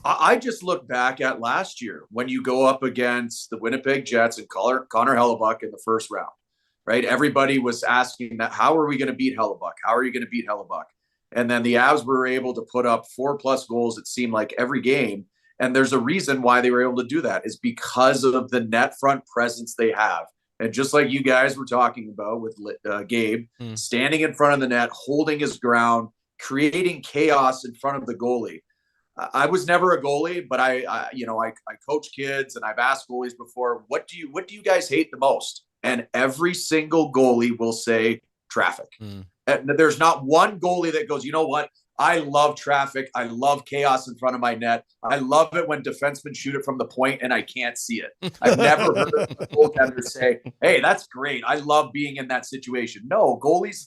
U: I just look back at last year when you go up against the Winnipeg Jets and Connor Hellebuyck in the first round, right? Everybody was asking that, how are we going to beat Hellebuyck? How are you going to beat Hellebuyck? And then the Avs were able to put up 4+ goals, it seemed like, every game. And there's a reason why they were able to do that, is because of the net front presence they have. And just like you guys were talking about with Gabe, standing in front of the net, holding his ground, creating chaos in front of the goalie. I was never a goalie, but I coach kids, and I've asked goalies before, what do you guys hate the most? And every single goalie will say traffic. And there's not one goalie that goes, you know what? I love traffic. I love chaos in front of my net. I love it when defensemen shoot it from the point and I can't see it. I've never heard a goaltender say, hey, that's great. I love being in that situation. No, goalies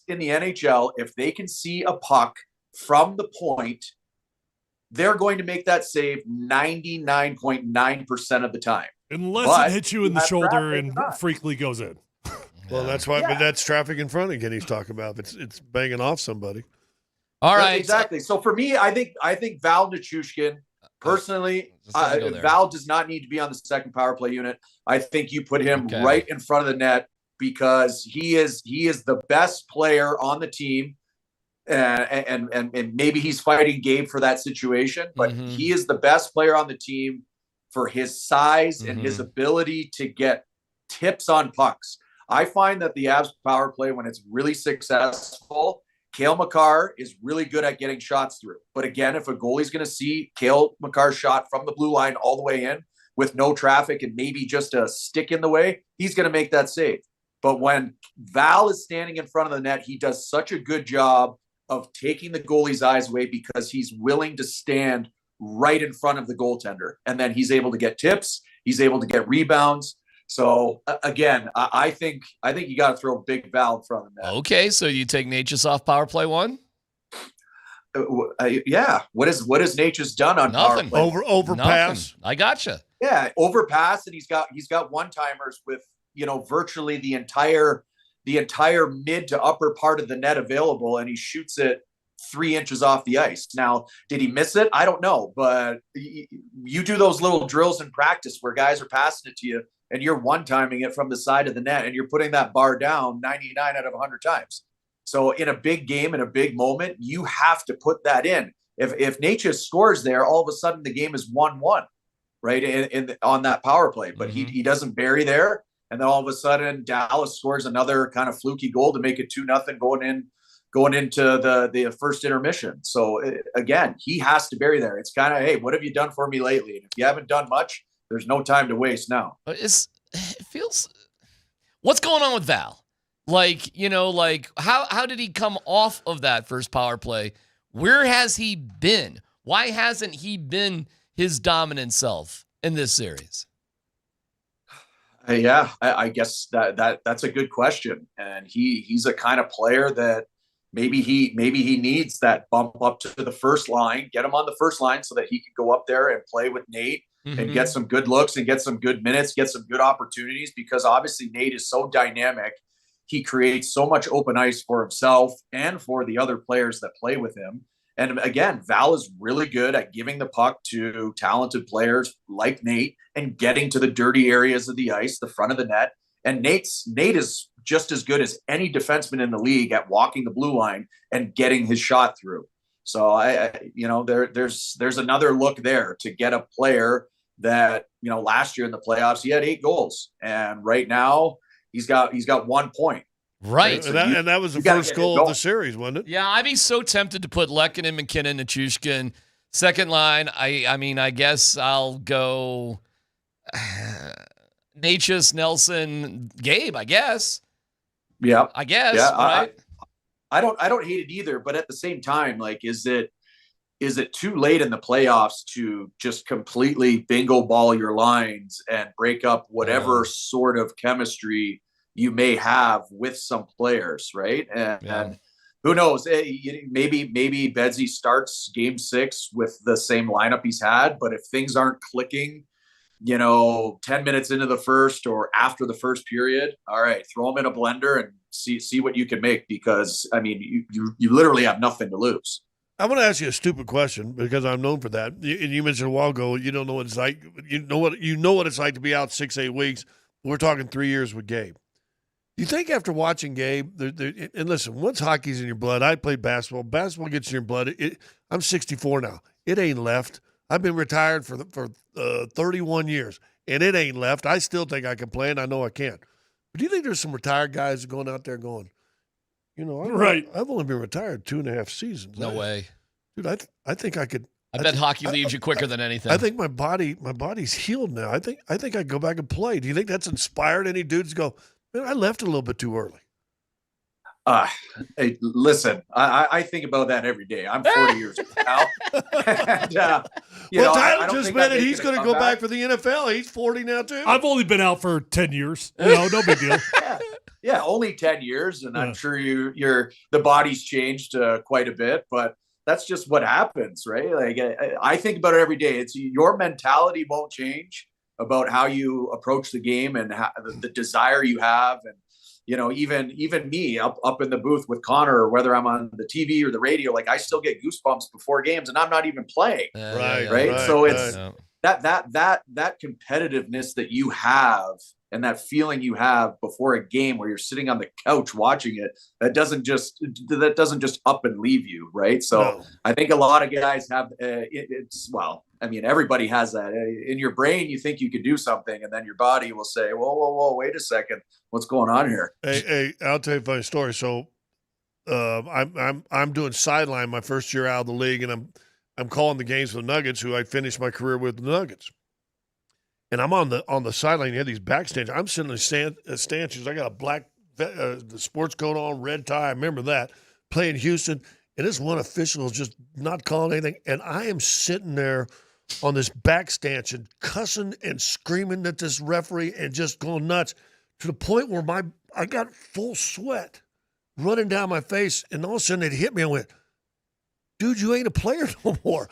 U: in the NHL, if they can see a puck from the point, they're going to make that save 99.9% of the time.
M: Unless it hits you in the shoulder and freakily goes in.
T: Well, that's why. But that's traffic in front again. He's talking about it's banging off somebody.
P: All right,
U: exactly. So for me, I think Val Nichushkin personally, Val does not need to be on the second power play unit. I think you put him right in front of the net because he is the best player on the team. And maybe he's fighting Gabe for that situation, but he is the best player on the team for his size and his ability to get tips on pucks. I find that the Avs power play, when it's really successful, Cale Makar is really good at getting shots through. But again, if a goalie's going to see Cale Makar's shot from the blue line all the way in with no traffic and maybe just a stick in the way, he's going to make that save. But when Val is standing in front of the net, he does such a good job of taking the goalie's eyes away because he's willing to stand right in front of the goaltender. And then he's able to get tips. He's able to get rebounds. So again, I think you got to throw Big Val in front of that.
P: Okay, so you take Natchez off power play one?
U: Yeah. What has Natchez done on
P: Nothing.
U: power play?
T: Overpass.
P: I gotcha.
U: Yeah, overpass, and he's got one-timers with virtually the entire mid to upper part of the net available, and he shoots it 3 inches off the ice. Now, did he miss it? I don't know, but you do those little drills in practice where guys are passing it to you and you're one-timing it from the side of the net and you're putting that bar down 99 out of 100 times. So in a big game, in a big moment, you have to put that in. If Natchez scores there, all of a sudden the game is 1-1, right, on that power play. But he doesn't bury there. And then all of a sudden Dallas scores another kind of fluky goal to make it 2-0 going into the first intermission. So again, he has to bury there. It's kind of, hey, what have you done for me lately? And if you haven't done much, there's no time to waste now.
P: It feels. What's going on with Val? How did he come off of that first power play? Where has he been? Why hasn't he been his dominant self in this series?
U: Yeah, I guess that's a good question. And he's a kind of player that maybe he needs that bump up to the first line, get him on the first line so that he can go up there and play with Nate and get some good looks and get some good minutes, get some good opportunities, because obviously Nate is so dynamic. He creates so much open ice for himself and for the other players that play with him. And again, Val is really good at giving the puck to talented players like Nate and getting to the dirty areas of the ice, the front of the net. And Nate is just as good as any defenseman in the league at walking the blue line and getting his shot through. So there's another look there to get a player that, last year in the playoffs, he had 8 goals. And right now he's got 1 point.
P: Right.
U: So
T: and that was the first goal of the series, wasn't it?
P: Yeah, I'd be so tempted to put Lehkonen, McKinnon, and Nichushkin second line. I guess I'll go Natchez, Nelson, Gabe, I guess.
U: Yeah.
P: I guess,
U: yeah,
P: right?
U: I don't hate it either, but at the same time, is it too late in the playoffs to just completely bingo ball your lines and break up whatever sort of chemistry you may have with some players, right? And who knows? Maybe Bedsy starts Game 6 with the same lineup he's had, but if things aren't clicking, 10 minutes into the first or after the first period, all right, throw them in a blender and see what you can make, because you literally have nothing to lose.
T: I want to ask you a stupid question because I'm known for that. And you mentioned a while ago, you don't know what it's like. You know what it's like to be out 6-8 weeks. We're talking 3 years with Gabe. You think after watching Gabe, and listen, once hockey's in your blood, I played basketball. Basketball gets in your blood. I'm 64 now. It ain't left. I've been retired for 31 years, and it ain't left. I still think I can play, and I know I can. But do you think there's some retired guys going out there going, I've only been retired 2.5 seasons.
P: No way.
T: Dude, I think I could.
P: I bet hockey leaves you quicker than anything.
T: I think my body's healed now. I think I'd go back and play. Do you think that's inspired any dudes to go, man, I left a little bit too early?
U: Hey, listen, I think about that every day. I'm 40 years old now. And,
T: Tyler just admitted he's going to go back for the NFL. He's 40 now, too.
M: I've only been out for 10 years. No big deal.
U: Yeah, only 10 years, and I'm sure the body's changed quite a bit, but that's just what happens, right? Like I think about it every day. It's your mentality won't change about how you approach the game and the desire you have, and even me up in the booth with Connor, or whether I'm on the TV or the radio, like I still get goosebumps before games, and I'm not even playing. Right. So it's that competitiveness that you have, and that feeling you have before a game where you're sitting on the couch watching it, that doesn't just up and leave you, right? So I think a lot of guys have everybody has that in your brain. You think you could do something, and then your body will say, whoa, wait a second, what's going on here?
T: Hey, I'll tell you a funny story. So I'm doing sideline my first year out of the league, and I'm calling the games for the Nuggets, who I finished my career with the Nuggets. And I'm on the sideline. You have these backstands. I'm sitting in the stanchions. I got a black the sports coat on, red tie. I remember that, playing Houston. And this one official is just not calling anything. And I am sitting there on this back stanchion cussing and screaming at this referee and just going nuts, to the point where I got full sweat running down my face. And all of a sudden it hit me. I went, dude, you ain't a player no more.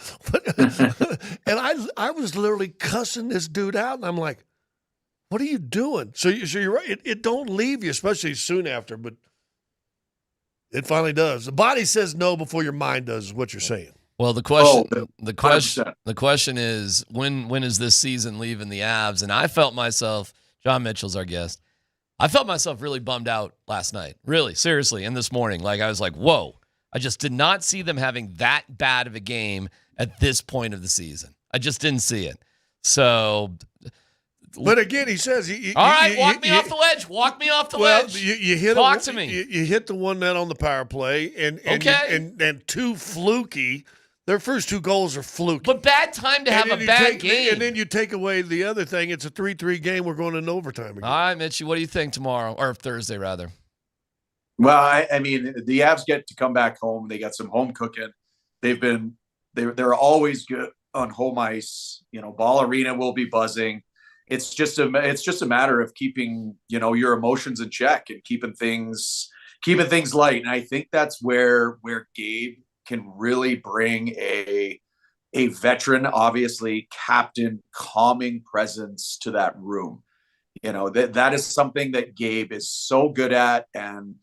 T: And I was literally cussing this dude out, and I'm like, what are you doing? So you're right. It don't leave you, especially soon after, but it finally does. The body says no before your mind does, is what you're saying.
P: Well, the question is, when is this season leaving the Avs? And I felt myself, John Mitchell's our guest, I felt myself really bummed out last night. Really, seriously, and this morning. Like, I was like, whoa. I just did not see them having that bad of a game at this point of the season. I just didn't see it. So,
T: but again, he says,
P: "All right, walk me off the ledge. Walk me off the ledge.
T: You hit
P: Talk to me.
T: You hit the one net on the power play, and two fluky. Their first two goals are fluky.
P: But bad time to have a bad game.
T: And then you take away the other thing. It's a 3-3 game. We're going into overtime again.
P: All right, Mitchie, what do you think tomorrow, or Thursday rather?
U: Well, I mean, the Avs get to come back home. They got some home cooking. They're always good on home ice. Ball Arena will be buzzing. It's just a matter of keeping, your emotions in check and keeping things light. And I think that's where Gabe can really bring a veteran, obviously captain, calming presence to that room. That is something that Gabe is so good at, and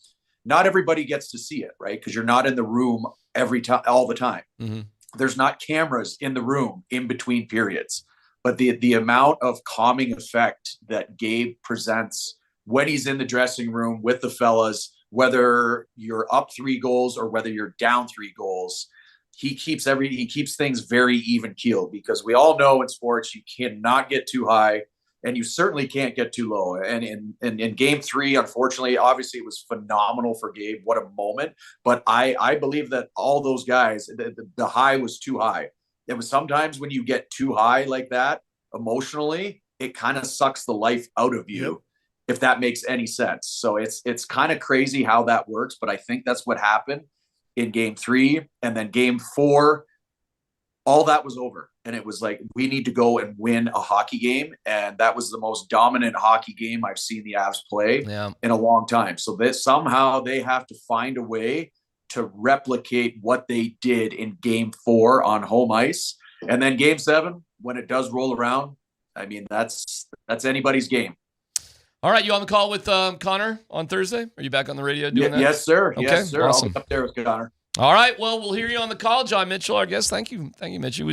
U: not everybody gets to see it, right? Because you're not in the room every time, all the time.
P: Mm-hmm.
U: There's not cameras in the room in between periods, but the amount of calming effect that Gabe presents when he's in the dressing room with the fellas, whether you're up 3 goals or whether you're down 3 goals, he keeps things very even keeled, because we all know in sports you cannot get too high. And you certainly can't get too low. And in game 3, unfortunately, obviously it was phenomenal for Gabe. What a moment. But I believe that all those guys, the high was too high. It was sometimes when you get too high like that, emotionally, it kind of sucks the life out of you, if that makes any sense. So it's kind of crazy how that works. But I think that's what happened in game 3. And then game 4, all that was over. And it was like, we need to go and win a hockey game. And that was the most dominant hockey game I've seen the Avs play in a long time. So somehow they have to find a way to replicate what they did in game 4 on home ice. And then game 7, when it does roll around, I mean, that's anybody's game.
P: All right, you on the call with Connor on Thursday? Are you back on the radio doing that?
U: Yes, sir.
P: Okay,
U: yes, sir.
P: Awesome.
U: I'll be up there with Connor.
P: All right, well, we'll hear you on the call. John Mitchell, our guest. Thank you, Mitchell.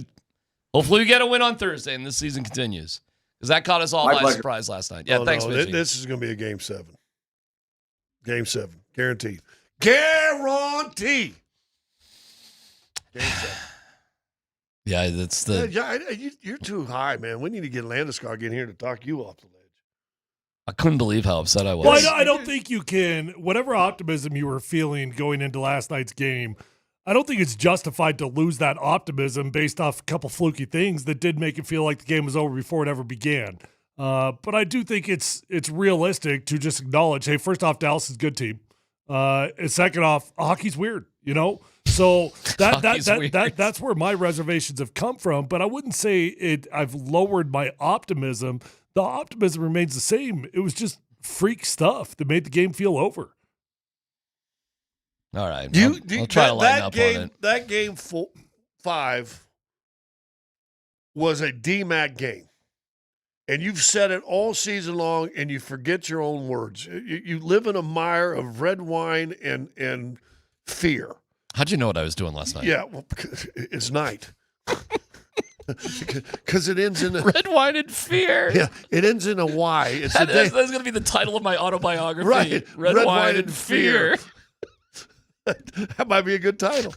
P: Hopefully we get a win on Thursday and this season continues, because that caught us all by surprise last night. Yeah, thanks, Mitchell.
T: This is going to be a game 7. Game 7. Guaranteed. Guarantee. Game 7.
P: Yeah, that's the...
T: You're too high, man. We need to get Landeskog in here to talk you off the ledge.
P: I couldn't believe how upset I was.
M: Well, I don't think you can. Whatever optimism you were feeling going into last night's game, I don't think it's justified to lose that optimism based off a couple fluky things that did make it feel like the game was over before it ever began. But I do think it's realistic to just acknowledge, hey, first off, Dallas is a good team. And second off, hockey's weird, you know? So that's where my reservations have come from. But I wouldn't say I've lowered my optimism. The optimism remains the same. It was just freak stuff that made the game feel over.
P: All right. I'll try to lighten up on it.
T: That game 5 was a DMac game. And you've said it all season long, and you forget your own words. You live in a mire of red wine and fear.
P: How'd you know what I was doing last night?
T: Yeah, well, it's night. Because it ends in a
P: red wine and fear.
T: Yeah, it ends in a Y.
P: That's going to be the title of my autobiography.
T: Right,
P: Red wine and fear.
T: That might be a good title.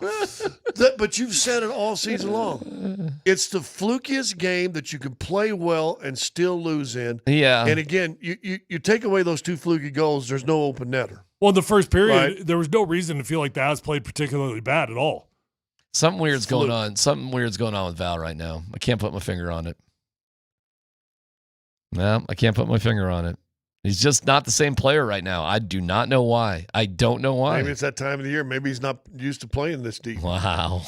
T: But you've said it all season long. It's the flukiest game that you can play well and still lose in.
P: Yeah.
T: And again, you take away those 2 fluky goals, there's no open netter.
M: Well, in the first period, there was no reason to feel like the Avs played particularly bad at all.
P: Something weird's going on. Something weird's going on with Val right now. I can't put my finger on it. No, I can't put my finger on it. He's just not the same player right now. I do not know why. I don't know why.
T: Maybe it's that time of the year. Maybe he's not used to playing this deep.
P: Wow.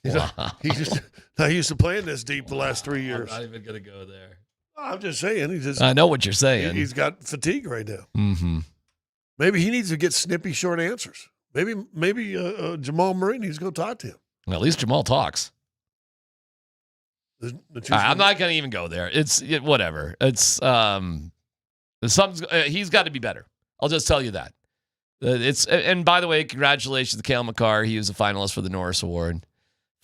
T: He's just not used to playing this deep the last 3 years.
P: I'm not even going to go there.
T: I'm just saying.
P: I know what you're saying.
T: He's got fatigue right now.
P: Mm-hmm.
T: Maybe he needs to get snippy, short answers. Maybe Jamal Murray needs to go talk to him.
P: Well, at least Jamal talks. I'm not going to even go there. It's whatever. It's he's got to be better. I'll just tell you that. And by the way, congratulations to Cale Makar. He was a finalist for the Norris Award.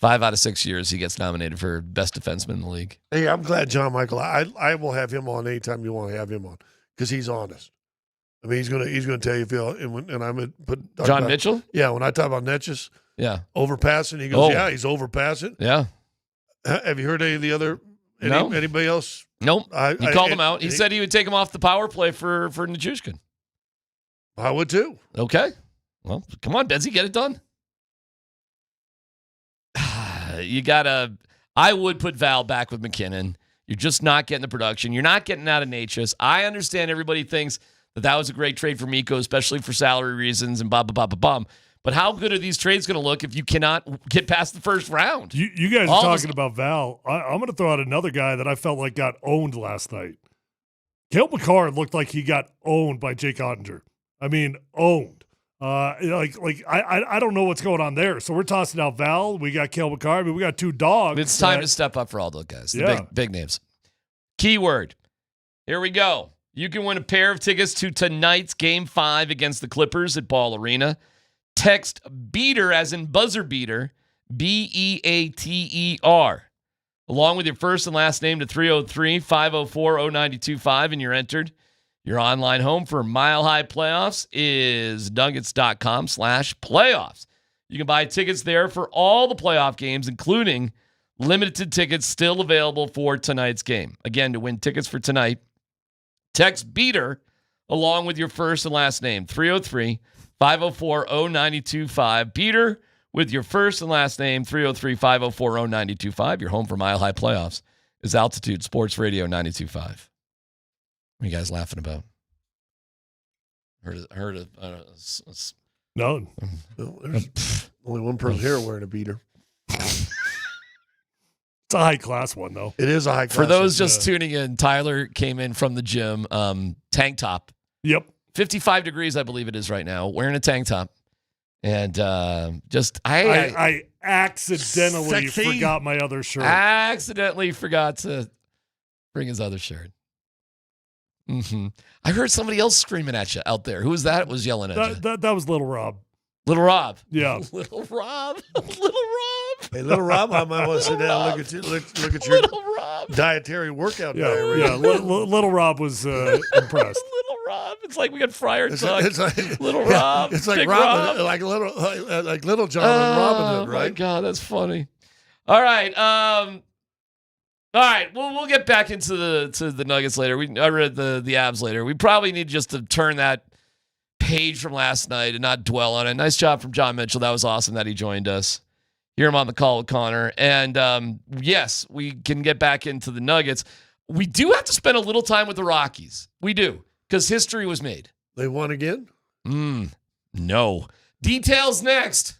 P: 5 out of 6 years he gets nominated for best defenseman in the league.
T: Hey, I'm glad John Michael. I will have him on anytime you want to have him on because he's honest. I mean, he's gonna tell you if you and I'm gonna put
P: John Mitchell.
T: Yeah, when I talk about Netches, overpassing, he goes, yeah, he's overpassing.
P: Yeah.
T: Have you heard any of the other? Anybody else?
P: Nope. He called him out. He said he would take him off the power play for Nichushkin.
T: I would too.
P: Okay. Well, come on, Benzie, get it done. I would put Val back with McKinnon. You're just not getting the production. You're not getting out of Natchez. I understand everybody thinks that was a great trade for Mikko, especially for salary reasons and blah. But how good are these trades going to look if you cannot get past the first round?
M: You guys are talking about Val. I'm going to throw out another guy that I felt like got owned last night. Cale Makar looked like he got owned by Jake Ottinger. I mean, owned. I don't know what's going on there. So we're tossing out Val. We got Cale Makar. I mean, we got 2 dogs.
P: It's time to step up for all those guys. The big names. Keyword. Here we go. You can win a pair of tickets to tonight's Game 5 against the Clippers at Ball Arena. Text BEATER as in buzzer beater, BEATER, along with your first and last name to 303-504-0925, and you're entered. Your online home for Mile High Playoffs is nuggets.com/playoffs. You can buy tickets there for all the playoff games, including limited tickets still available for tonight's game. Again, to win tickets for tonight, text BEATER along with your first and last name, 303-504-0925. BEATER with your first and last name, 303-504-0925. Your home for Mile High Playoffs is Altitude Sports Radio 92.5. What are you guys laughing about?
M: No.
T: There's only one person here wearing a beater.
M: It's a high-class one, though.
T: It is a high-class
P: one. For those just tuning in, Tyler came in from the gym, tank top.
M: Yep.
P: 55 degrees, I believe it is right now, wearing a tank top. And I
M: accidentally forgot my other shirt.
P: Accidentally forgot to bring his other shirt. Mm-hmm. I heard somebody else screaming at you out there. Who was that? Was yelling at you?
M: That was Little Rob.
P: Little Rob.
M: Yeah.
P: Little Rob. Little Rob.
T: Hey, Little Rob, I might want to sit down and look at your dietary workout diary.
M: Yeah, Little Rob was impressed.
P: Little Rob. It's like we got Friar Tuck.
T: It's like
P: Little Rob.
T: It's like
P: Big
T: Robin,
P: Rob.
T: like Little John and Robin Hood, right?
P: Oh my God, that's funny. All right. All right, well, we'll get back into the Nuggets later. I read the Avs later. We probably need just to turn that page from last night and not dwell on it. Nice job from John Mitchell. That was awesome that he joined us. Hear him on the call with Connor. And yes, we can get back into the Nuggets. We do have to spend a little time with the Rockies. We do, because history was made.
T: They won again?
P: No. Details next.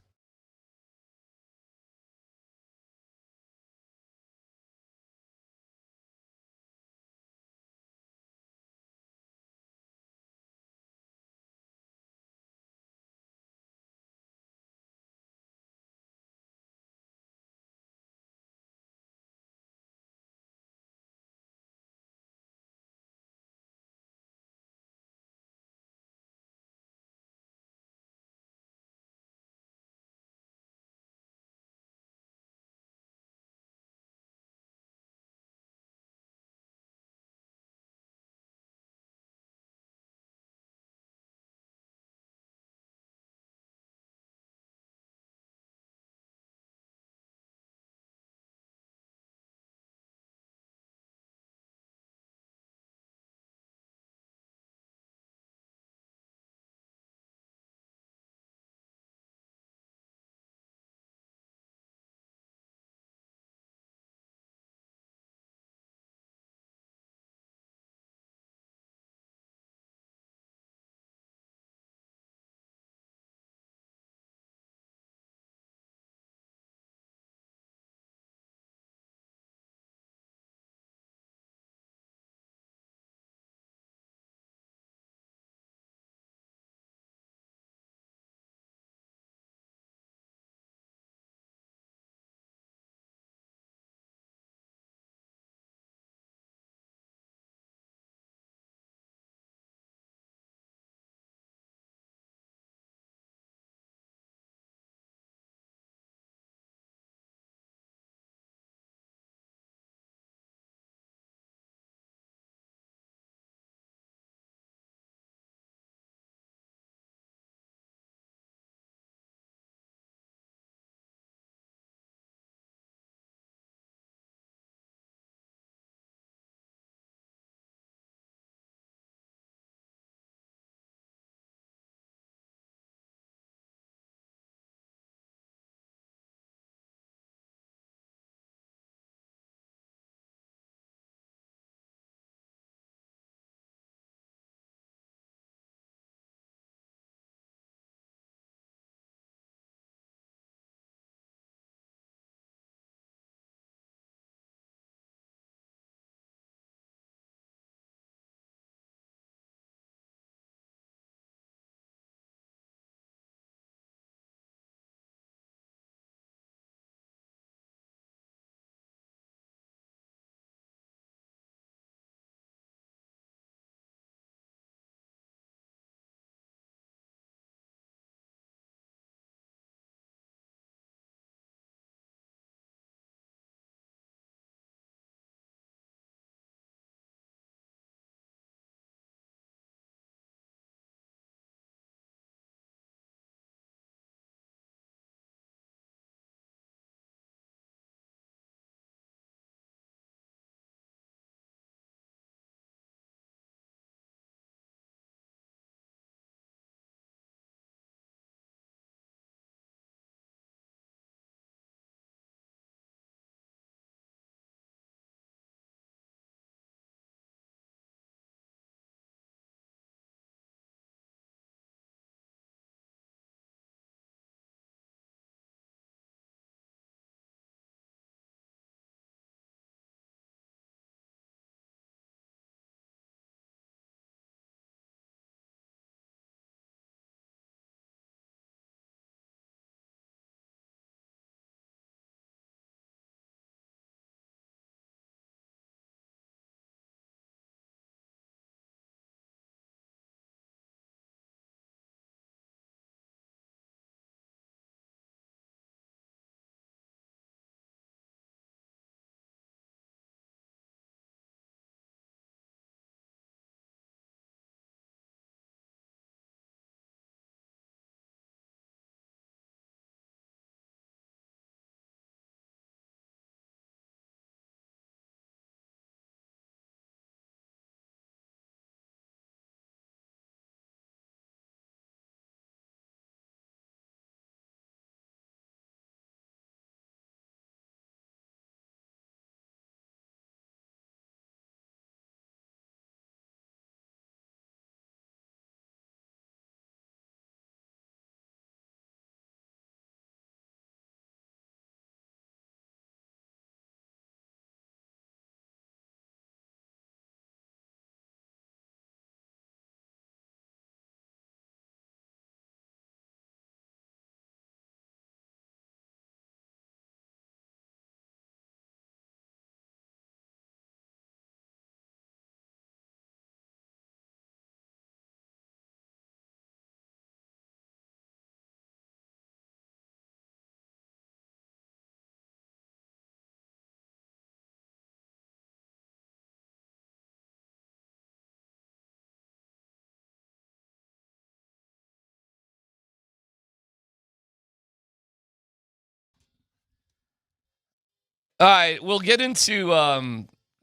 P: All right, we'll get into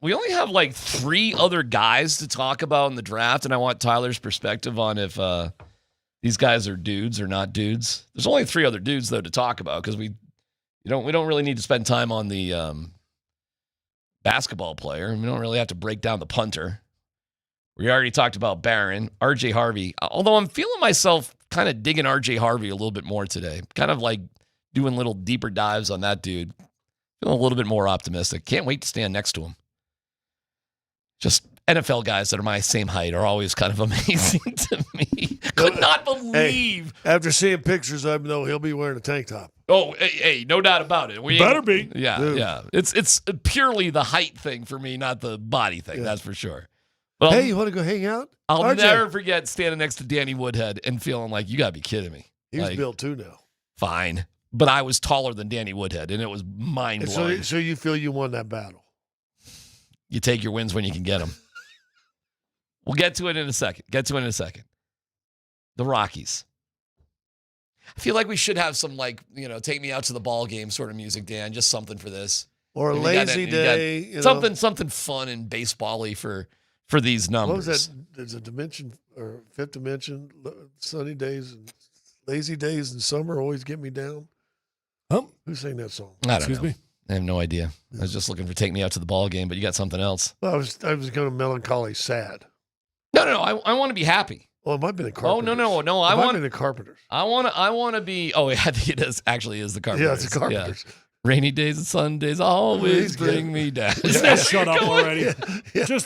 P: we only have like 3 other guys to talk about in the draft, and I want Tyler's perspective on if these guys are dudes or not dudes. There's only 3 other dudes though to talk about because we don't really need to spend time on the basketball player. We don't really have to break down the punter. We already talked about Barron, RJ Harvey. Although I'm feeling myself kind of digging RJ Harvey a little bit more today. Kind of like doing little deeper dives on that dude. Feeling a little bit more optimistic. Can't wait to stand next to him. Just NFL guys that are my same height are always kind of amazing to me. Could not believe.
T: Hey, after seeing pictures of him, though, he'll be wearing a tank top.
P: Oh, hey, no doubt about it.
M: Better be.
P: Yeah,
T: Dude.
P: yeah. It's purely the height thing for me, not the body thing. That's for sure. But
T: Hey, you want to go hang out?
P: I'll
T: RJ.
P: never forget standing next to Danny Woodhead and feeling like, you got to be kidding me.
T: He's
P: Like,
T: built too now.
P: fine. But I was taller than Danny Woodhead, and it was
T: And
P: mind-blowing.
T: so you feel you won that battle?
P: You take your wins when you can get them. We'll get to it in a second. The Rockies. I feel like we should have some, like, take me out to the ball game sort of music, Dan. Just something for this.
T: Or a
P: You got
T: lazy
P: it, you
T: day.
P: got something fun and baseball-y for these numbers.
T: What was that? There's a dimension or fifth dimension. Sunny days and lazy days in summer always get me down. Who sang that song?
P: I don't know. I have no idea. I was just looking for take me out to the ball game, but you got something else.
T: Well, I was kind of melancholy, sad.
P: No. I want to be happy.
T: Well, it might be the Carpenters.
P: Oh no. I
T: might
P: want
T: be the Carpenters.
P: I want to be. Oh, I think it is actually is the Carpenters.
T: Yeah, it's the Carpenters.
P: Yeah. Rainy days and Sundays always bring me down.
M: Shut up already. Yeah. Just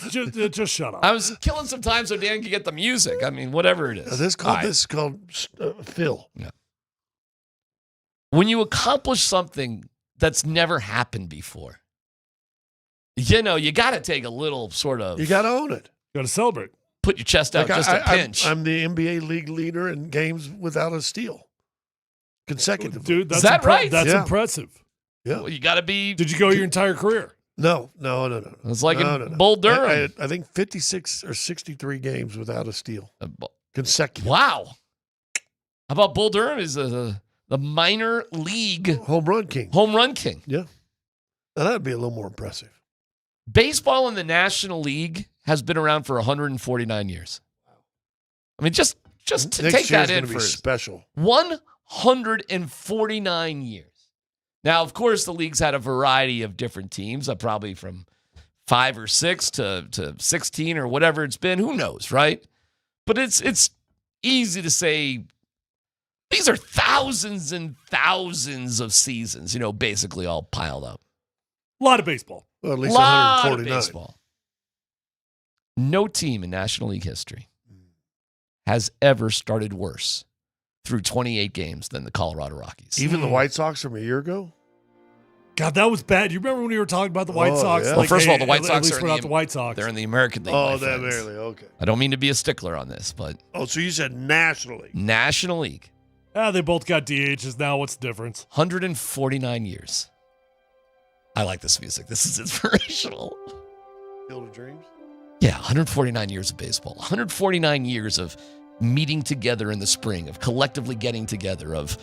M: shut up.
P: I was killing some time so Dan could get the music. I mean, whatever it is.
T: This is called Phil.
P: Yeah. When you accomplish something that's never happened before, you got to take a little sort of.
T: You got to own it.
M: You got to celebrate.
P: Put your chest out just a pinch.
T: I'm the NBA league leader in games without a steal. Consecutively.
M: Dude, that's
P: Is that right?
M: That's
T: Yeah.
M: impressive.
T: Yeah.
P: Well, you got to be.
M: Did you go your entire career?
T: No.
P: It's like
T: no.
P: Bull Durham.
T: I think 56 or 63 games without a steal. Consecutive.
P: Wow. How about Bull Durham is the minor league
T: home run king.
P: Yeah.
T: Now, that'd be a little more impressive.
P: Baseball in the National League has been around for 149 years. I mean, just to take that in
T: for special.
P: 149 years. Now, of course, the league's had a variety of different teams, probably from 5 or 6 to 16 or whatever it's been. Who knows, right? But it's easy to say these are thousands and thousands of seasons, basically all piled up.
M: A lot of baseball.
T: Well, at least
P: Lot
T: 149.
P: of baseball. No team in National League history has ever started worse through 28 games than the Colorado Rockies.
T: Even the White Sox from a year ago?
M: God, that was bad. You remember when we were talking about the White Sox?
T: Yeah.
P: Well, first of all, the White Sox
M: are
P: in
M: the White Sox.
P: They're in the American League.
T: Oh, that barely. Okay.
P: I don't mean to be a stickler on this, but
T: Oh, so you said National League.
P: National League,
M: They both got DHs now. What's the difference?
P: 149 years. I like this music. This is inspirational.
T: Field of Dreams?
P: Yeah, 149 years of baseball. 149 years of meeting together in the spring, of collectively getting together, of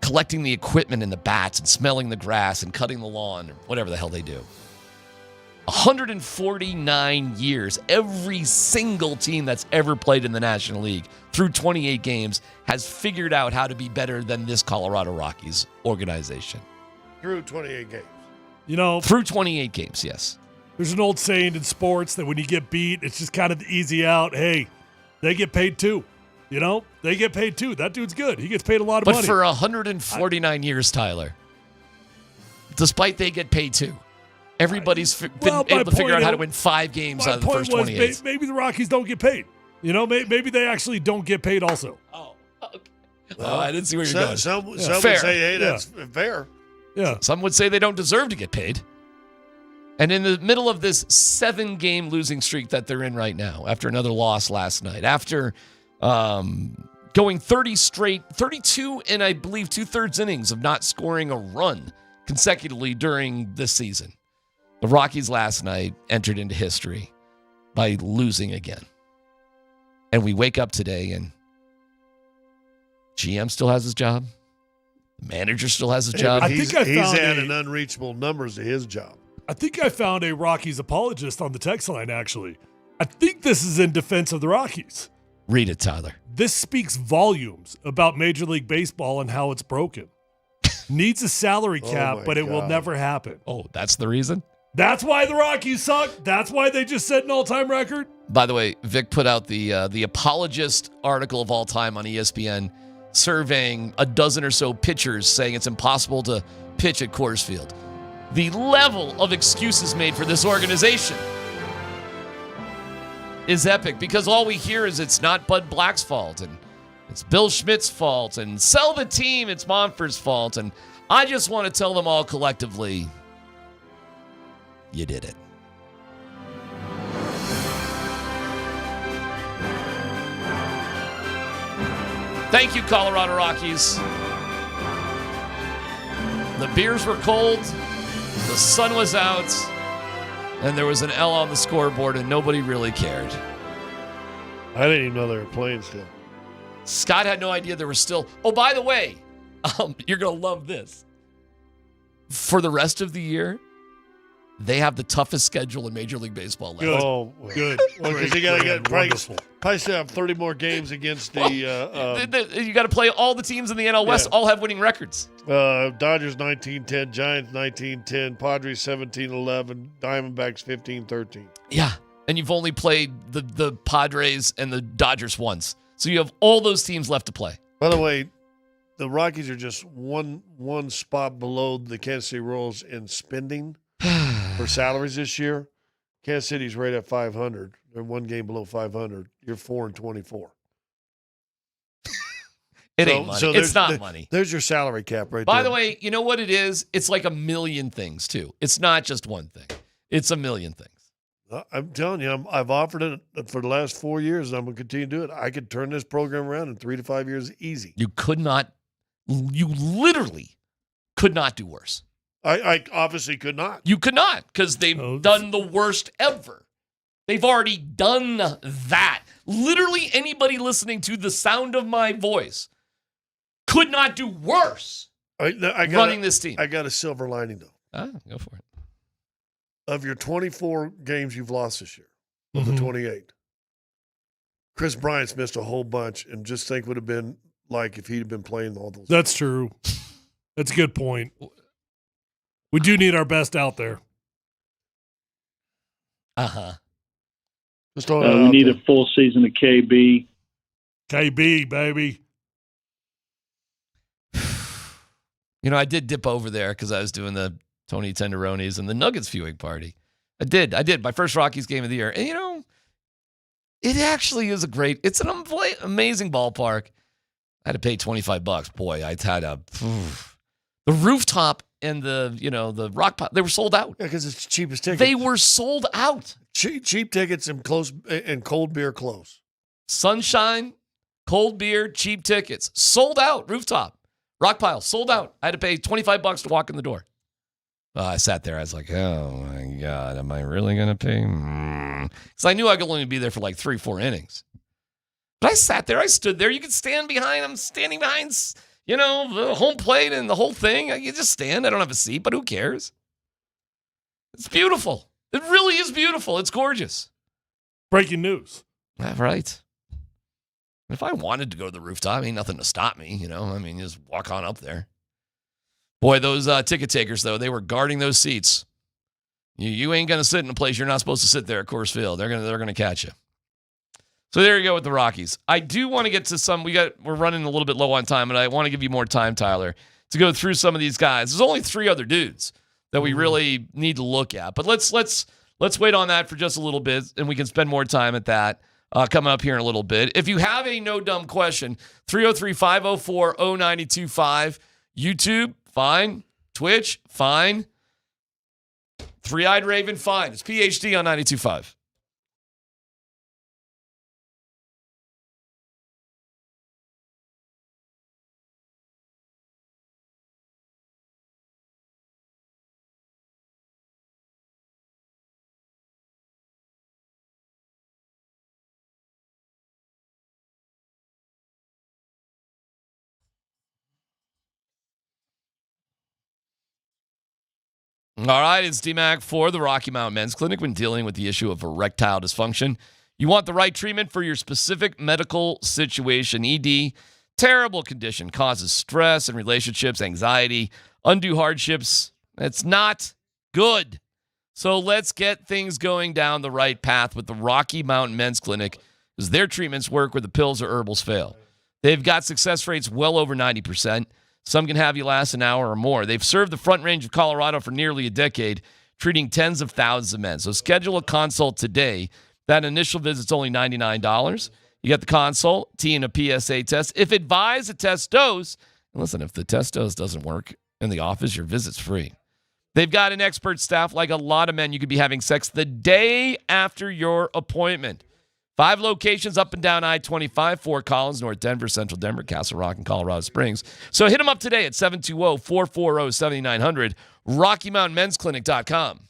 P: collecting the equipment and the bats and smelling the grass and cutting the lawn, or whatever the hell they do. 149 years. Every single team that's ever played in the National League through 28 games has figured out how to be better than this Colorado Rockies organization.
T: Through 28 games.
P: Through 28 games, yes.
M: There's an old saying in sports that when you get beat, it's just kind of the easy out. Hey, they get paid too. They get paid too. That dude's good. He gets paid a lot of money.
P: But for 149 years, Tyler, despite they get paid too, everybody's been able to figure out how to win 5 games out of the first 28.
M: Maybe the Rockies don't get paid. Maybe they actually don't get paid also.
P: Well, I didn't see where you're going.
T: Some would say, hey, that's fair.
M: Yeah.
P: Some would say they don't deserve to get paid. And in the middle of this 7-game losing streak that they're in right now, after another loss last night, after going 32 and I believe 2/3 innings of not scoring a run consecutively during this season, the Rockies last night entered into history by losing again. And we wake up today and GM still has his job. Manager still has a
T: Hey,
P: job.
T: but
M: I
T: he's
M: think I found
T: added unreachable numbers to his job.
M: I think I found a Rockies apologist on the text line, actually. I think this is in defense of the Rockies.
P: Read it, Tyler.
M: This speaks volumes about Major League Baseball and how it's broken. Needs a salary cap, but it will never happen.
P: Oh, that's the reason?
M: That's why the Rockies suck. That's why they just set an all-time record.
P: By the way, Vic put out the apologist article of all time on ESPN, surveying a dozen or so pitchers, saying it's impossible to pitch at Coors Field. The level of excuses made for this organization is epic, because all we hear is it's not Bud Black's fault and it's Bill Schmidt's fault and sell the team, it's Monford's fault. And I just want to tell them all collectively, you did it. Thank you, Colorado Rockies. The beers were cold, the sun was out, and there was an L on the scoreboard, and nobody really cared.
T: I didn't even know they were playing still.
P: Scott had no idea there was still. Oh, by the way, you're going to love this. For the rest of the year, they have the toughest schedule in Major League Baseball left.
M: Good.
T: Oh,
M: Good.
T: Well, because you got to get probably still have 30 more games against the.
P: You got to play all the teams in the NL West. All have winning records.
T: Dodgers 19-10, Giants 19-10, Padres 17-11, Diamondbacks 15-13.
P: Yeah, and you've only played the Padres and the Dodgers once, so you have all those teams left to play.
T: By the way, the Rockies are just one spot below the Kansas City Royals in spending for salaries this year. Kansas City's right at 500. They're one game below 500. You're 4-24.
P: It ain't money. It's not money.
T: There's your salary cap right there.
P: By the way, you know what it is? It's like a million things, too. It's not just one thing. It's a million things.
T: I'm telling you, I've offered it for the last 4 years, and I'm going to continue to do it. I could turn this program around in 3 to 5 years easy.
P: You literally could not do worse.
T: I obviously could not.
P: You could not, because they've done the worst ever. They've already done that. Literally anybody listening to the sound of my voice could not do worse running this team.
T: I got a silver lining, though.
P: Go for it.
T: Of your 24 games you've lost this year, of the 28, Chris Bryant's missed a whole bunch, and just think would have been like if he'd have been playing all those.
M: That's true. That's a good point. We do need our best out there.
T: Just
F: we need a full season of KB.
M: KB, baby.
P: You know, I did dip over there because I was doing the Tony Tenderonis and the Nuggets viewing party. I did. My first Rockies game of the year. And, you know, it actually is it's an amazing ballpark. I had to pay $25. Boy, I had the rooftop and the rock pile, they were sold out.
T: Yeah, because it's the cheapest ticket.
P: They were sold out.
T: Cheap tickets and cold beer close.
P: Sunshine, cold beer, cheap tickets. Sold out. Rooftop. Rock pile. Sold out. I had to pay $25 to walk in the door. I sat there. I was like, oh, my God. Am I really going to pay? Because I knew I could only be there for like 3-4 innings. But I sat there. I stood there. You could stand behind. I'm standing behind, the home plate and the whole thing. You just stand. I don't have a seat, but who cares? It's beautiful. It really is beautiful. It's gorgeous.
M: Breaking news.
P: Right. If I wanted to go to the rooftop, ain't nothing to stop me, just walk on up there. Boy, those ticket takers, though, they were guarding those seats. You ain't going to sit in a place you're not supposed to sit there at Coors Field. They're going to catch you. So there you go with the Rockies. I do want to get to we're running a little bit low on time, and I want to give you more time, Tyler, to go through some of these guys. There's only 3 other dudes that we really need to look at. But let's wait on that for just a little bit, and we can spend more time at that coming up here in a little bit. If you have a no dumb question, 303-504-0925. YouTube, fine. Twitch, fine. Three-Eyed Raven, fine. It's PhD on 92.5. All right, it's DMac for the Rocky Mountain Men's Clinic. When dealing with the issue of erectile dysfunction, you want the right treatment for your specific medical situation. ED, terrible condition, causes stress in relationships, anxiety, undue hardships. It's not good. So let's get things going down the right path with the Rocky Mountain Men's Clinic, because their treatments work where the pills or herbals fail. They've got success rates well over 90%. Some can have you last an hour or more. They've served the Front Range of Colorado for nearly a decade, treating tens of thousands of men. So schedule a consult today. That initial visit's only $99. You get the consult, T and a PSA test. If advised, the test dose. And listen, if the test dose doesn't work in the office, your visit's free. They've got an expert staff. Like a lot of men, you could be having sex the day after your appointment. 5 locations up and down I-25, Fort Collins, North Denver, Central Denver, Castle Rock, and Colorado Springs. So hit them up today at 720-440-7900, RockyMountainMen'sClinic.com.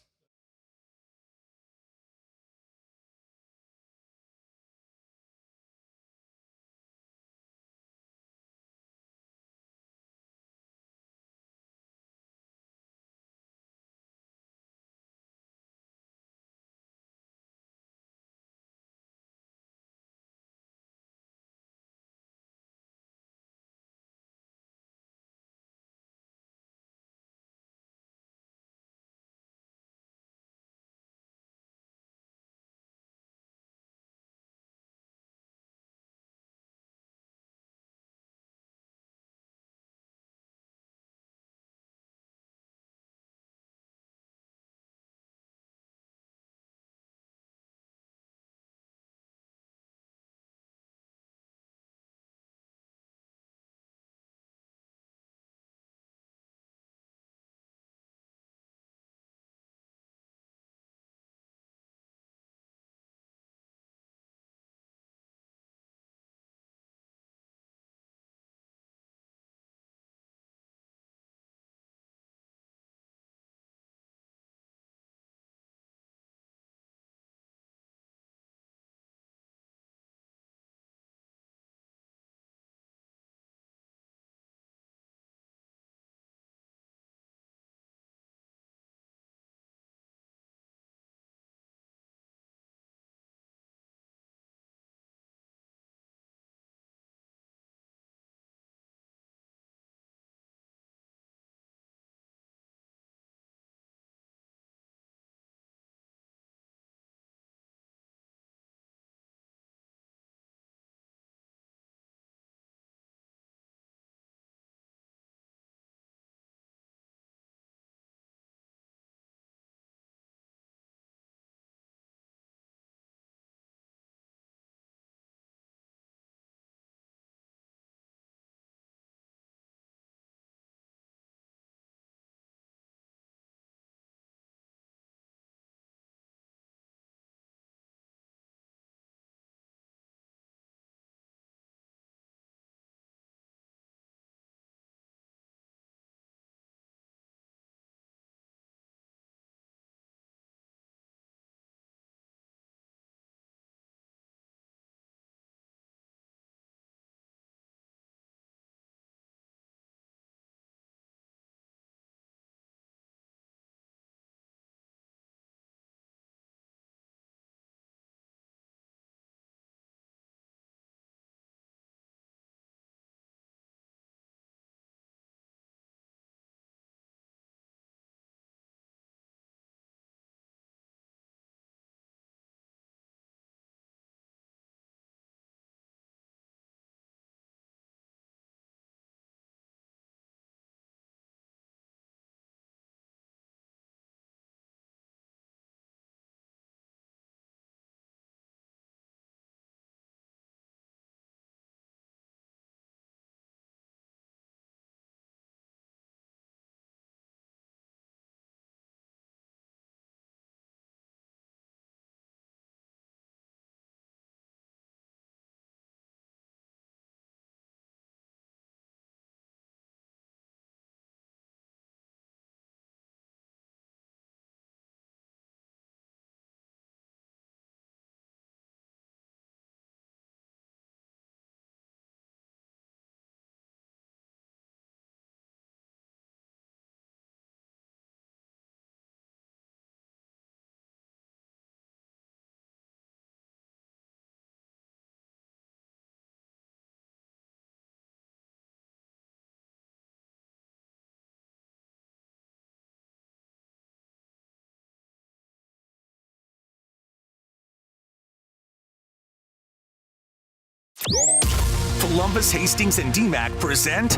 Q: Polumbus, Hastings, and DMac present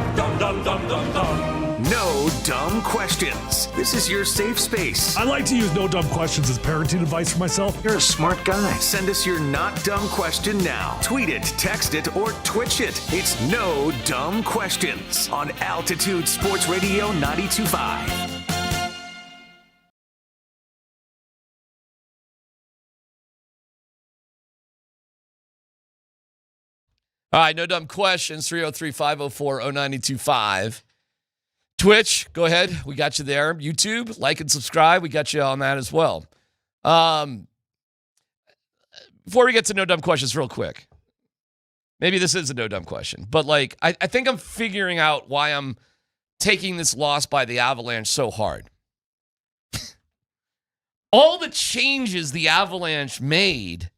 Q: No Dumb Questions. This is your safe space.
M: I like to use no dumb questions as parenting advice for myself.
Q: You're a smart guy. Send us your not dumb question now. Tweet it, text it, or Twitch it. It's No Dumb Questions on Altitude Sports Radio 92.5.
P: All right, no dumb questions. 303-504-0925. Twitch, go ahead. We got you there. YouTube, like and subscribe. We got you on that as well. Before we get to no dumb questions real quick, maybe this is a no dumb question, but like I think I'm figuring out why I'm taking this loss by the Avalanche so hard. All the changes the Avalanche made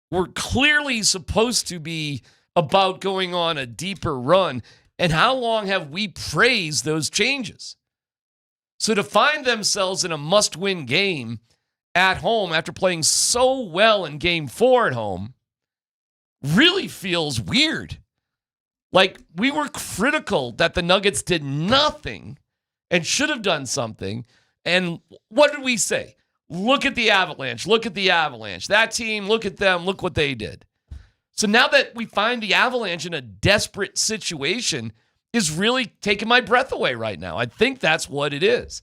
P: were clearly supposed to be about going on a deeper run. And how long have we praised those changes? So to find themselves in a must-win game at home after playing so well in Game 4 at home really feels weird. Like, we were critical that the Nuggets did nothing and should have done something. And what did we say? Look at the Avalanche. Look at the Avalanche. That team, look at them. Look what they did. So now that we find the Avalanche in a desperate situation is really taking my breath away right now. I think that's what it is.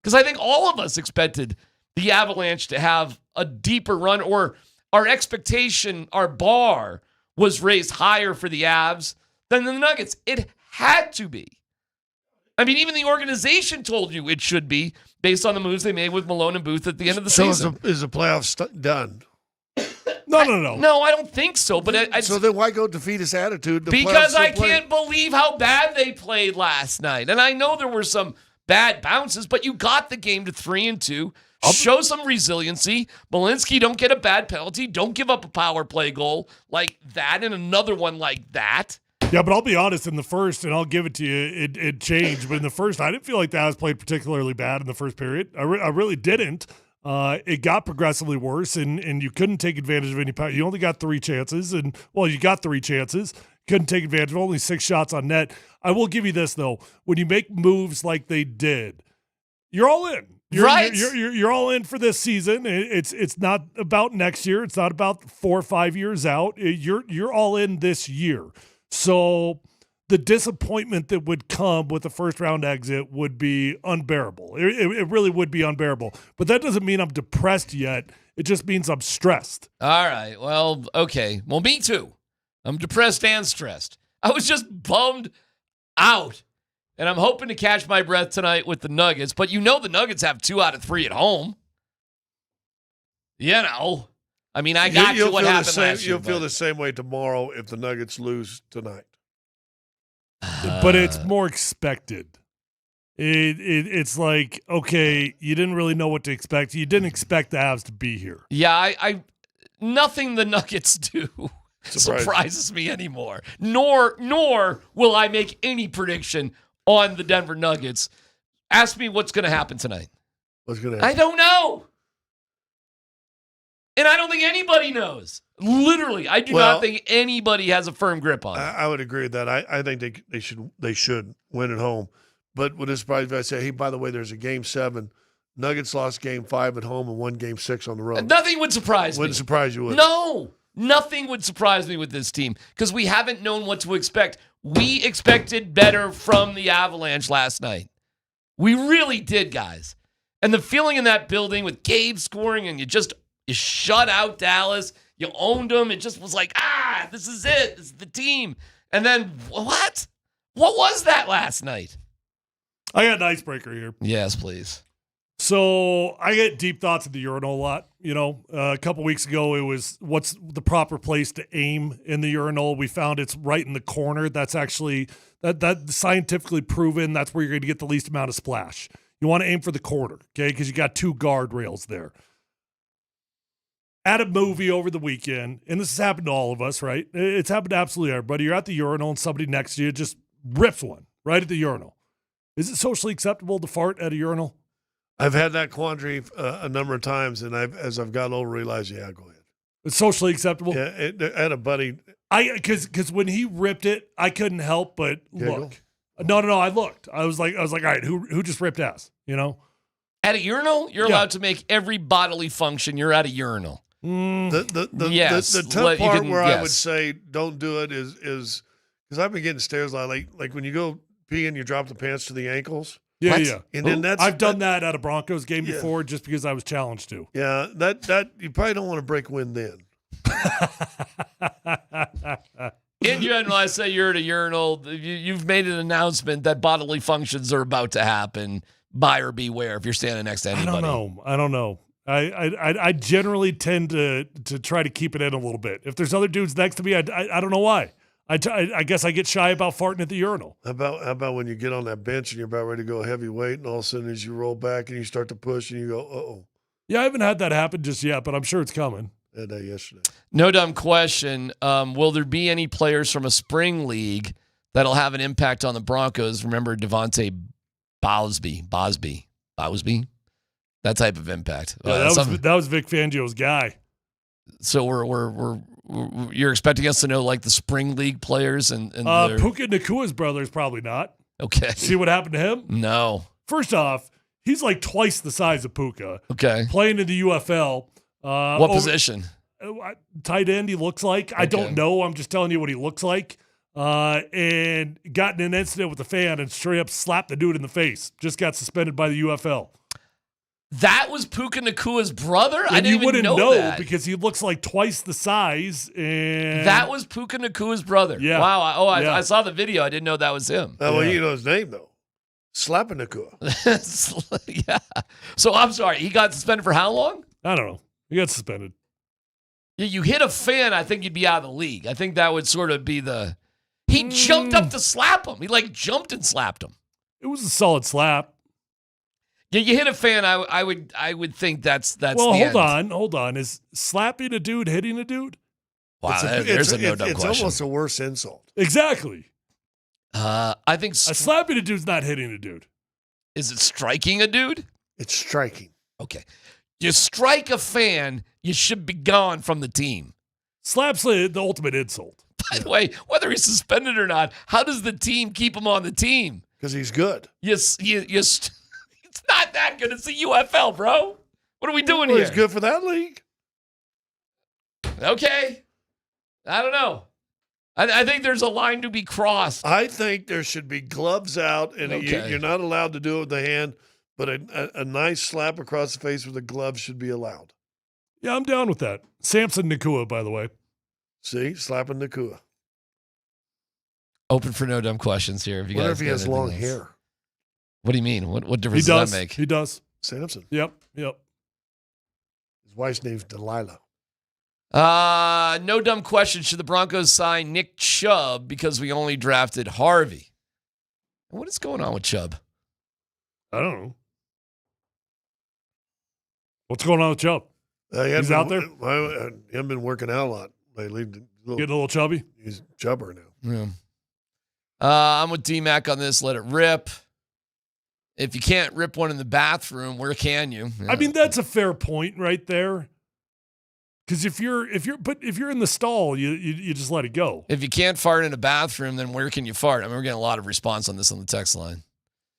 P: Because I think all of us expected the Avalanche to have a deeper run, or our expectation, our bar was raised higher for the Avs than the Nuggets. It had to be. I mean, even the organization told you it should be based on the moves they made with Malone and Booth at the end of the season.
T: So is the playoffs done?
M: No.
P: No, I don't think so. But
T: so then why go defeatist attitude?
P: Because I can't believe how bad they played last night. And I know there were some bad bounces, but you got the game to 3-2. Show some resiliency. Malinsky, don't get a bad penalty. Don't give up a power play goal like that and another one like that.
M: Yeah, but I'll be honest, in the first, and I'll give it to you, it changed. But in the first, I didn't feel like the Avs played particularly bad in the first period. I really didn't. It got progressively worse, and you couldn't take advantage of any power. You only got 3 chances, and, well, you got 3 chances. Couldn't take advantage of only 6 shots on net. I will give you this, though. When you make moves like they did, you're all in. You're all in for this season. It's not about next year. It's not about 4 or 5 years out. You're all in this year. So the disappointment that would come with the first round exit would be unbearable. It really would be unbearable. But that doesn't mean I'm depressed yet. It just means I'm stressed.
P: All right. Well, okay. Well, me too. I'm depressed and stressed. I was just bummed out. And I'm hoping to catch my breath tonight with the Nuggets. But you know the Nuggets have 2 out of 3 at home. You know. I mean, I got you what happened last year.
T: You'll feel the same way tomorrow if the Nuggets lose tonight.
M: But it's more expected. It's like, okay, you didn't really know what to expect. You didn't expect the Avs to be here.
P: Yeah, I nothing the Nuggets do surprises me anymore. Nor will I make any prediction on the Denver Nuggets. Ask me what's going to happen tonight.
T: What's going to happen?
P: I don't know. And I don't think anybody knows. Literally, I do not think anybody has a firm grip on it.
T: I would agree with that. I think they should win at home. But would it surprise me if I say, hey, by the way, there's a Game 7. Nuggets lost Game 5 at home and won Game 6 on the road.
P: Nothing would surprise me.
T: Wouldn't surprise you, would it?
P: No. Nothing would surprise me with this team because we haven't known what to expect. We expected better from the Avalanche last night. We really did, guys. And the feeling in that building with Gabe scoring and you shut out Dallas. You owned them. It just was like, this is it. This is the team. And then what? What was that last night?
M: I got an icebreaker here.
P: Yes, please.
M: So I get deep thoughts at the urinal a lot. You know, a couple weeks ago, it was what's the proper place to aim in the urinal. We found it's right in the corner. That's actually that scientifically proven. That's where you're going to get the least amount of splash. You want to aim for the corner, okay? Because you got 2 guardrails there. At a movie over the weekend, and this has happened to all of us, right? It's happened to absolutely everybody. You're at the urinal and somebody next to you just rips one right at the urinal. Is it socially acceptable to fart at a urinal?
T: I've had that quandary a number of times, and as I've gotten older, realized, yeah, go ahead.
M: It's socially acceptable.
T: Yeah, I had a buddy.
M: Because when he ripped it, I couldn't help but look. No. I looked. I was like, all right, who just ripped ass? You know.
P: At a urinal, you're allowed to make every bodily function. You're at a urinal.
T: The tough part where I would say don't do it is because I've been getting stares a lot. Like when you go pee and you drop the pants to the ankles.
M: Yeah.
T: And then
M: I've done that at a Broncos game before just because I was challenged to.
T: Yeah, that you probably don't want to break wind then.
P: In general, I say you're at a urinal. You've made an announcement that bodily functions are about to happen. Buyer beware if you're standing next to anybody.
M: I don't know. I generally tend to try to keep it in a little bit. If there's other dudes next to me, I don't know why. I guess I get shy about farting at the urinal.
T: How about when you get on that bench and you're about ready to go heavyweight, and all of a sudden as you roll back and you start to push and you go, uh-oh.
M: Yeah, I haven't had that happen just yet, but I'm sure it's coming.
T: I had that yesterday.
P: No dumb question. Will there be any players from a spring league that'll have an impact on the Broncos? Remember Devontae Bosby, that type of impact.
M: Yeah, that was Vic Fangio's guy.
P: So you're expecting us to know like the spring league players and
M: Puka Nakua's brother is probably not.
P: Okay.
M: See what happened to him?
P: No.
M: First off, he's like twice the size of Puka.
P: Okay.
M: Playing in the UFL.
P: What position?
M: Tight end, he looks like. Okay. I don't know. I'm just telling you what he looks like. And got in an incident with a fan and straight up slapped the dude in the face. Just got suspended by the UFL.
P: That was Puka Nakua's brother?
M: And
P: I didn't even know that.
M: Because he looks like twice the size. And
P: that was Puka Nakua's brother?
M: Yeah.
P: Wow. I saw the video. I didn't know that was him.
T: Oh, well, you know his name, though. Slapping Nakua.
P: Yeah. So, I'm sorry. He got suspended for how long?
M: I don't know. He got suspended.
P: Yeah, you hit a fan, I think you'd be out of the league. I think that would sort of be the... He jumped up to slap him. He, jumped and slapped him.
M: It was a solid slap.
P: Yeah, you hit a fan, I would think that's
M: well,
P: the
M: hold on. Is slapping a dude hitting a dude?
P: Wow, there's a no-dumb question.
T: It's almost a worse insult.
M: Exactly.
P: I think...
M: slapping a dude's not hitting a dude.
P: Is it striking a dude?
T: It's striking.
P: Okay. You strike a fan, you should be gone from the team.
M: Slap's the ultimate insult.
P: By the way, whether he's suspended or not, how does the team keep him on the team?
T: Because he's good.
P: Yes, it's not that good. It's the UFL, bro. What are we doing here?
T: He's good for that league.
P: Okay. I don't know. I think there's a line to be crossed.
T: I think there should be gloves out, and you're not allowed to do it with the hand, but a nice slap across the face with a glove should be allowed.
M: Yeah, I'm down with that. Samson Nakua, by the way.
T: See, slapping Nakua.
P: Open for no dumb questions here.
T: What if he has long hair?
P: What do you mean? What difference does that make?
M: He does.
T: Samson.
M: Yep.
T: His wife's name's Delilah.
P: No dumb question. Should the Broncos sign Nick Chubb because we only drafted Harvey? What is going on with Chubb?
M: I don't know. What's going on with Chubb? He's out there?
T: I haven't been working out a lot lately.
M: Getting a little chubby?
T: He's chubber now.
P: Yeah. I'm with DMac on this. Let it rip. If you can't rip one in the bathroom, where can you? Yeah.
M: I mean, that's a fair point right there. Because if you're in the stall, you just let it go.
P: If you can't fart in a bathroom, then where can you fart? I mean, we're getting a lot of response on this on the text line.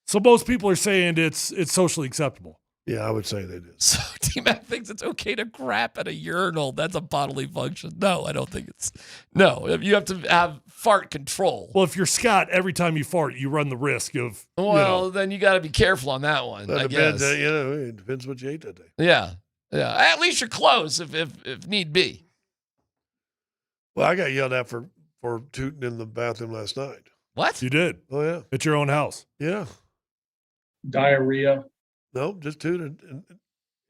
M: So most people are saying it's socially acceptable.
T: Yeah, I would say they do.
P: So DMac thinks it's okay to crap at a urinal. That's a bodily function. No, I don't think it's. No, you have to have fart control.
M: Well, if you're Scott, every time you fart, you run the risk of.
P: Well, then you got to be careful on that one. I guess.
T: It depends what you ate that day.
P: Yeah. At least you're close if need be.
T: Well, I got yelled at for tooting in the bathroom last night.
P: What?
M: You did?
T: Oh yeah.
M: At your own house?
T: Yeah.
F: Diarrhea.
T: No, just tooted.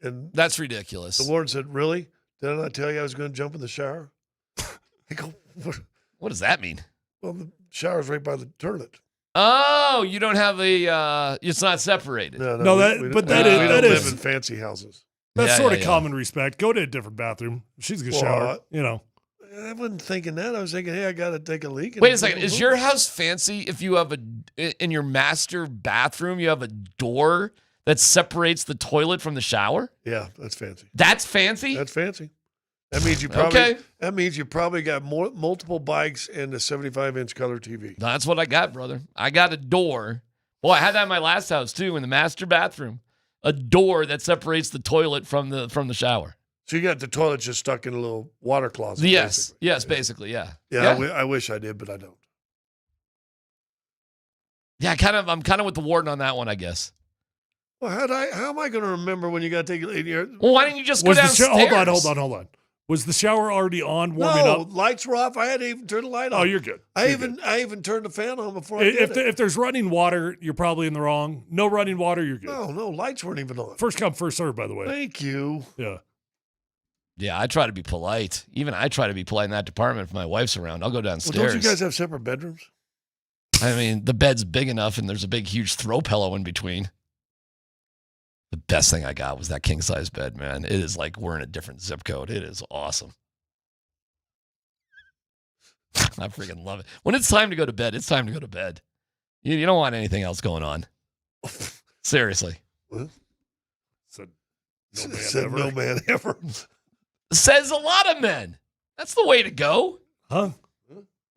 T: And
P: that's ridiculous.
T: The Lord said, "Really? Didn't I tell you I was going to jump in the shower?" I go,
P: what does that mean?
T: Well, the shower's right by the toilet.
P: Oh, you don't have it's not separated.
T: No, we don't live in fancy houses.
M: That's sort of common respect. Go to a different bathroom. She's going to shower,
T: I wasn't thinking that. I was thinking, hey, I got to take a leak.
P: Wait a second. Is your house fancy if you have in your master bathroom, you have a door that separates the toilet from the shower?
T: Yeah, that's fancy.
P: That's fancy?
T: That's fancy. That means you probably got multiple bikes and a 75-inch color TV.
P: That's what I got, brother. I got a door. Well, I had that in my last house too, in the master bathroom. A door that separates the toilet from the shower.
T: So you got the toilet just stuck in a little water closet.
P: Yes,
T: basically.
P: basically, yeah.
T: Yeah, I wish I did, but I don't.
P: Yeah, I'm kind of with the warden on that one, I guess.
T: Well, how am I going to remember when you got to take your?
P: Well, why didn't you just go downstairs?
M: Hold on. Was the shower already on, warming up?
T: No, lights were off. I had to even turn the light on.
M: Oh, you're good.
T: I even turned the fan on before I did it.
M: If there's running water, you're probably in the wrong. No running water, you're good.
T: No, lights weren't even on.
M: First come, first serve, by the way.
T: Thank you.
M: Yeah.
P: Yeah, I try to be polite. Even I try to be polite in that department if my wife's around. I'll go downstairs.
T: Well, don't you guys have separate bedrooms?
P: I mean, the bed's big enough and there's a big, huge throw pillow in between. The best thing I got was that king-size bed, man. It is like we're in a different zip code. It is awesome. I freaking love it. When it's time to go to bed, it's time to go to bed. You don't want anything else going on. Seriously.
T: What?
M: Said
T: no man ever.
P: Says a lot of men. That's the way to go.
M: Huh?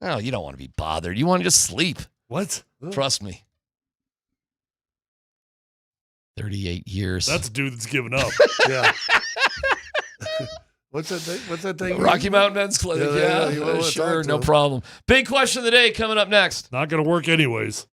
P: Oh, you don't want to be bothered. You want to just sleep.
M: What?
P: Trust me. 38 years.
M: That's a dude that's given up.
T: Yeah. What's that thing?
P: Rocky Mountain Men's Clinic. Yeah, sure, no problem. Big question of the day coming up next.
M: Not going to work anyways.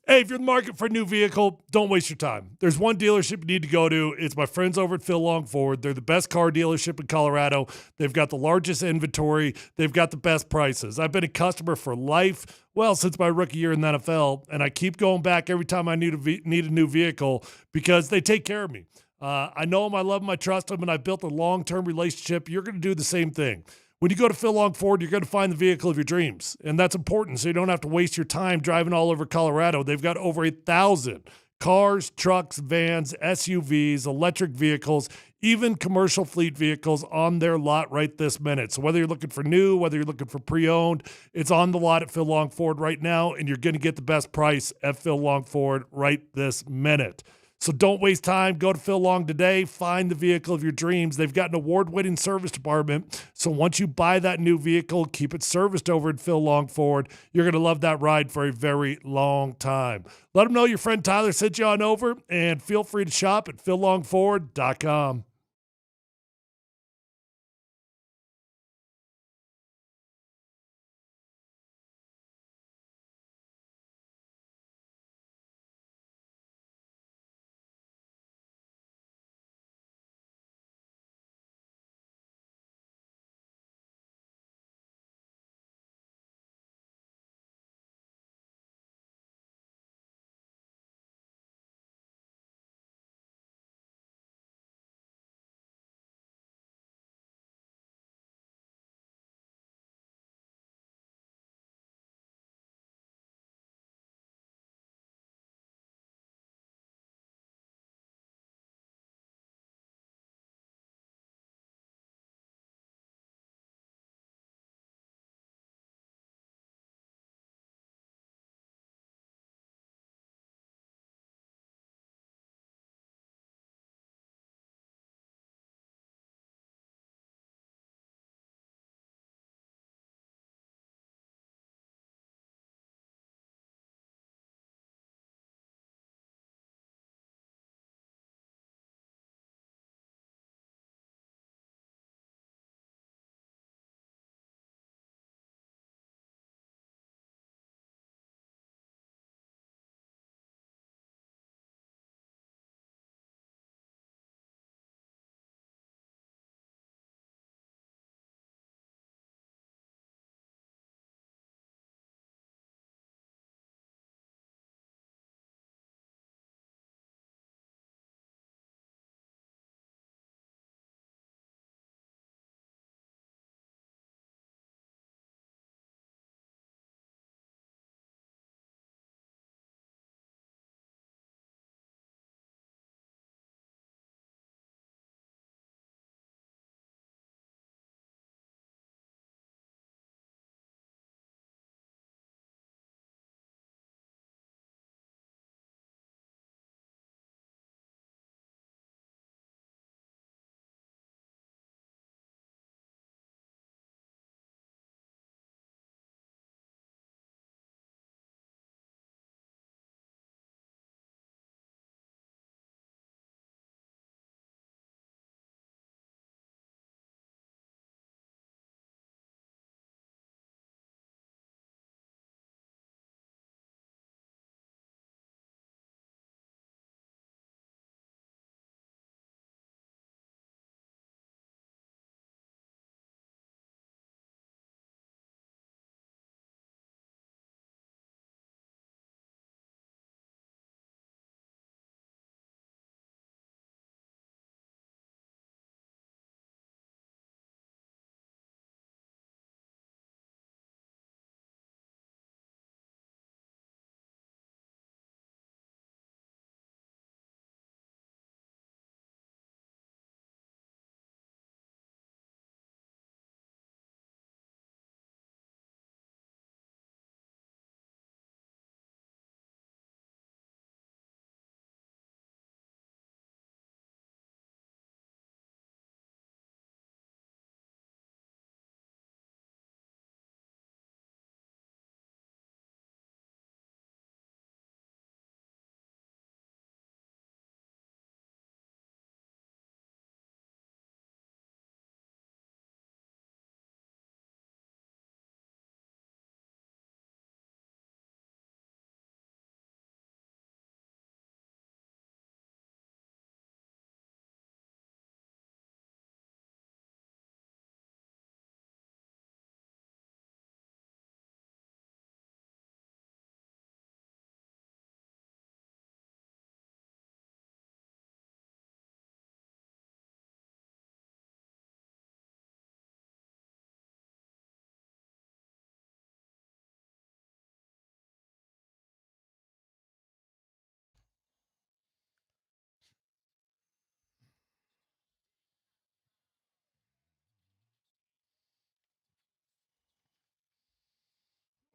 M: Hey, if you're in the market for a new vehicle, don't waste your time. There's one dealership you need to go to. It's my friends over at Phil Long Ford. They're the best car dealership in Colorado. They've got the largest inventory. They've got the best prices. I've been a customer for life, well, since my rookie year in the NFL, and I keep going back every time I need a new vehicle because they take care of me. I know them, I love them, I trust them, and I built a long-term relationship. You're going to do the same thing. When you go to Phil Long Ford, you're going to find the vehicle of your dreams, and that's important so you don't have to waste your time driving all over Colorado. They've got over 1,000 cars, trucks, vans, SUVs, electric vehicles, even commercial fleet vehicles on their lot right this minute. So whether you're looking for new, whether you're looking for pre-owned, it's on the lot at Phil Long Ford right now, and you're going to get the best price at Phil Long Ford right this minute. So don't waste time. Go to Phil Long today. Find the vehicle of your dreams. They've got an award-winning service department. So once you buy that new vehicle, keep it serviced over at Phil Long Ford. You're going to love that ride for a very long time. Let them know your friend Tyler sent you on over, and feel free to shop at phillongford.com.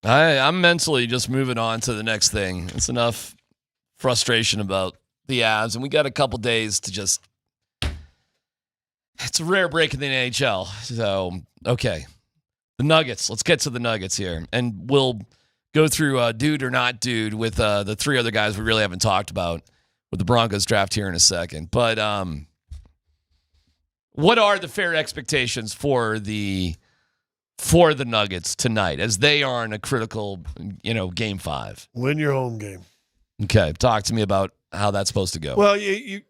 P: I'm mentally just moving on to the next thing. It's enough frustration about the Avs, and we got a couple days to just. It's a rare break in the NHL. So, okay. The Nuggets. Let's get to the Nuggets here. And we'll go through dude or not dude with the three other guys we really haven't talked about with the Broncos draft here in a second. But what are the fair expectations for the Nuggets tonight as they are in a critical, game 5?
T: Win your home game.
P: Okay. Talk to me about how that's supposed to go.
T: Well, you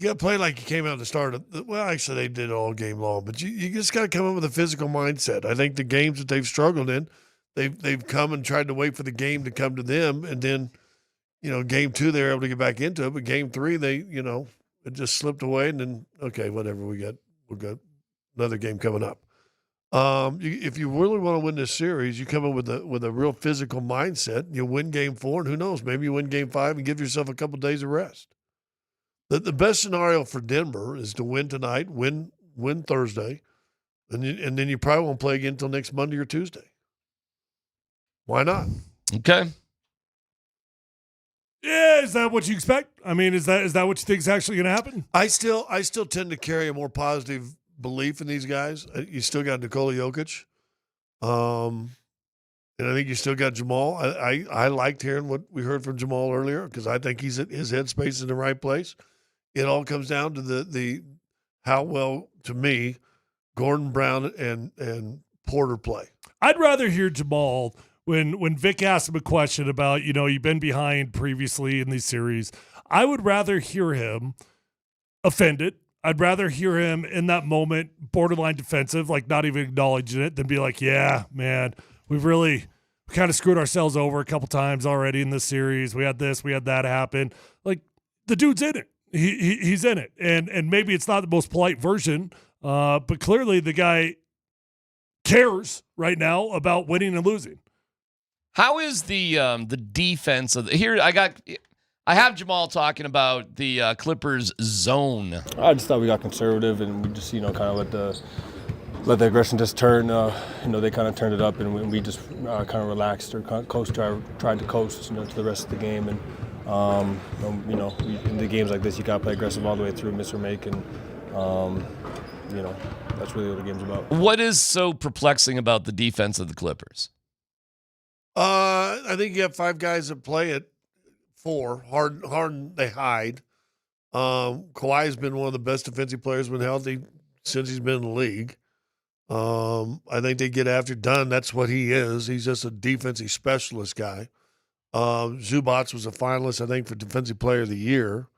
T: got to play like you came out to start. Well, actually, they did all game long, but you just got to come up with a physical mindset. I think the games that they've struggled in, they've come and tried to wait for the game to come to them, and then, game 2 they're able to get back into it, but game 3 they, it just slipped away, and then okay, whatever, we've got another game coming up. If you really want to win this series, you come in with a real physical mindset. You win game 4, and who knows, maybe you win game 5 and give yourself a couple days of rest. The best scenario for Denver is to win tonight, win Thursday, and then you probably won't play again until next Monday or Tuesday. Why not?
P: Okay.
M: Yeah, is that what you expect? I mean, is that what you think is actually going to happen?
T: I still tend to carry a more positive belief in these guys. You still got Nikola Jokic, and I think you still got Jamal. I liked hearing what we heard from Jamal earlier because I think his headspace is in the right place. It all comes down to the how well, to me, Gordon Brown and Porter play.
M: I'd rather hear Jamal when Vic asked him a question about, you've been behind previously in these series. I would rather hear him offended. I'd rather hear him in that moment borderline defensive, like not even acknowledging it, than be like, yeah, man, we kind of screwed ourselves over a couple times already in this series. We had this, we had that happen. Like, the dude's in it. He's in it. And maybe it's not the most polite version, but clearly the guy cares right now about winning and losing.
P: How is the defense of here? I have Jamal talking about the Clippers zone.
D: I just thought we got conservative and we just, kind of let the aggression just turn. They kind of turned it up and we just kind of relaxed or tried to coast, to the rest of the game. And, in the games like this, you got to play aggressive all the way through, miss or make. And, that's really what the game's about.
P: What is so perplexing about the defense of the Clippers?
T: I think you have 5 guys that play at 4. Harden, they hide. Kawhi's been one of the best defensive players when healthy since he's been in the league. I think they get after Dunn. That's what he is. He's just a defensive specialist guy. Zubats was a finalist, I think, for Defensive Player of the Year.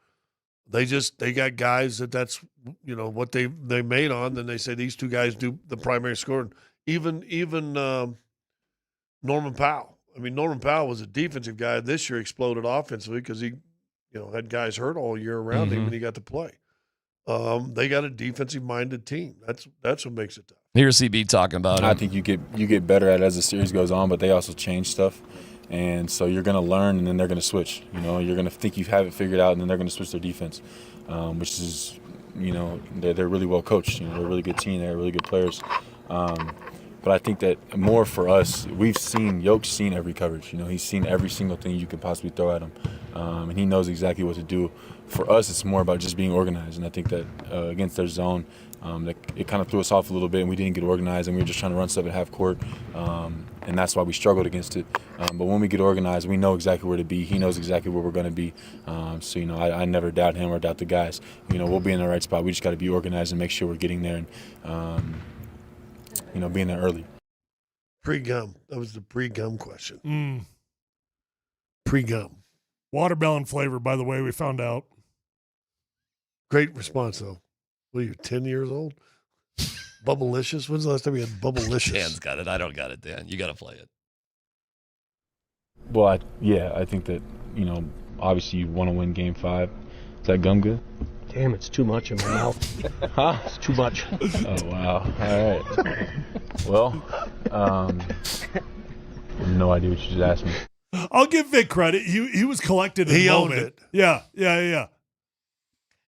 T: They got guys that's what they made on. Then they say these 2 guys do the primary scoring. Even Norman Powell. I mean, Norman Powell was a defensive guy. This year exploded offensively because he, had guys hurt all year around him when he got to play. They got a defensive-minded team. That's what makes it tough.
P: Here's CB talking about it.
O: I think you get better at it as the series goes on, but they also change stuff. And so you're going to learn, and then they're going to switch. You're going to think you have it figured out, and then they're going to switch their defense, which is, they're really well coached. They're a really good team. They're really good players. But I think that more for us, Yoke's seen every coverage. He's seen every single thing you can possibly throw at him, and he knows exactly what to do. For us, it's more about just being organized, and I think that against their zone, it kind of threw us off a little bit, and we didn't get organized, and we were just trying to run stuff at half court, and that's why we struggled against it. But when we get organized, we know exactly where to be. He knows exactly where we're going to be. So I never doubt him or doubt the guys. We'll be in the right spot. We just got to be organized and make sure we're getting there and being there early.
T: Pre-gum. That was the pre-gum question. Pre-gum.
M: Watermelon flavor, by the way, we found out.
T: Great response, though. What are you, 10 years old? Bubblicious? When's the last time you had Bubblicious?
P: Dan's got it. I don't got it, Dan. You got to play it.
O: Well, I think that, obviously you want to win Game 5. Is that gum good?
N: Damn, it's too much in my mouth.
O: Huh?
N: It's too much.
O: Oh, wow. All right. Well, I have no idea what you just asked me.
M: I'll give Vic credit. He was collected in the moment.
T: Owned it.
M: Yeah.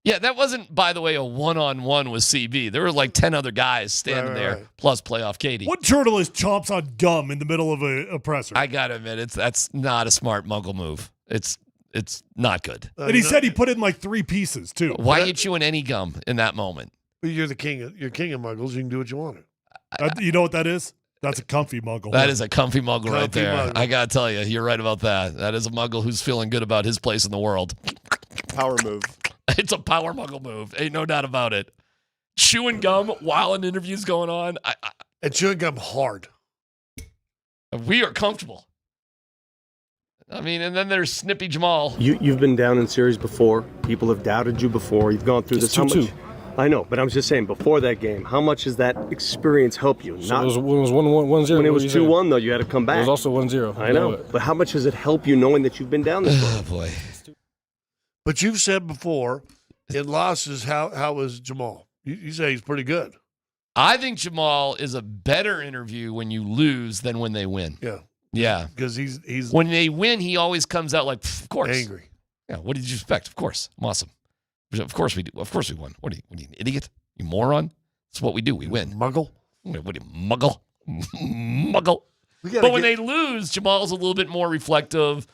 P: Yeah, that wasn't, by the way, a one-on-one with CB. There were like 10 other guys standing there, plus playoff Katie.
M: What journalist chomps on gum in the middle of a presser?
P: I got to admit, that's not a smart Muggle move. It's not good.
M: And he said he put in like 3 pieces, too.
P: Why are you chewing any gum in that moment?
T: You're king of Muggles. You can do what you want.
M: You know what that is? That's a comfy Muggle.
P: That is a comfy Muggle right there. Muggle. I got to tell you, you're right about that. That is a Muggle who's feeling good about his place in the world.
G: Power move.
P: It's a power Muggle move. Ain't no doubt about it. Chewing gum while an interview's going on.
T: And chewing gum hard.
P: We are comfortable. I mean, and then there's Snippy Jamal.
N: You've been down in series before. People have doubted you before. You've gone through this. How much? I know, but I'm just saying, before that game, how much does that experience help you?
D: So it was 1-0.
N: When it was 2-1, though, you had to come back.
D: It was also 1-0.
N: I know, but how much does it help you knowing that you've been down this road?
P: Oh, boy.
T: But you've said before, in losses, how was Jamal? You say he's pretty good.
P: I think Jamal is a better interview when you lose than when they win.
T: Yeah.
P: Yeah.
T: Because he's
P: when they win, he always comes out like, of course.
T: Angry.
P: Yeah. What did you expect? Of course. I'm awesome. Of course we do. Of course we won. What are you, an idiot? You moron? That's what we do. We win.
T: Muggle?
P: What are you, Muggle? Muggle. But when they lose, Jamal's a little bit more reflective,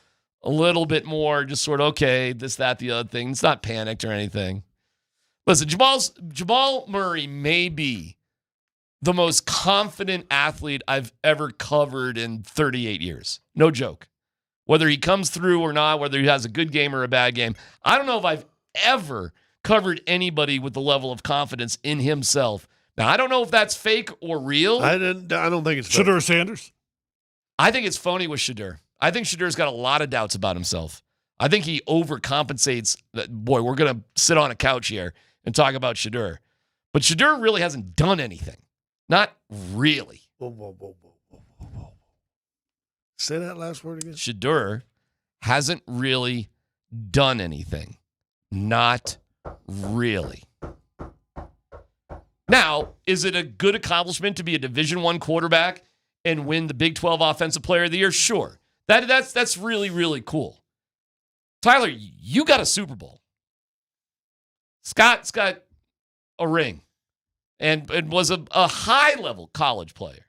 P: a little bit more just sort of, okay, this, that, the other thing. It's not panicked or anything. Listen, Jamal Murray may be the most confident athlete I've ever covered in 38 years. No joke. Whether he comes through or not, whether he has a good game or a bad game, I don't know if I've ever covered anybody with the level of confidence in himself. Now, I don't know if that's fake or real.
T: I don't think it's fake.
M: Shadur Sanders?
P: I think it's phony with Shedeur. I think Shedeur's got a lot of doubts about himself. I think he overcompensates. Boy, we're going to sit on a couch here and talk about Shedeur. But Shedeur really hasn't done anything. Not really.
T: Whoa. Say that last word again.
P: Shedeur hasn't really done anything. Not really. Now, is it a good accomplishment to be a Division I quarterback and win the Big 12 Offensive Player of the Year? Sure. That's really, really cool. Tyler, you got a Super Bowl. Scott's got a ring and was a high-level college player.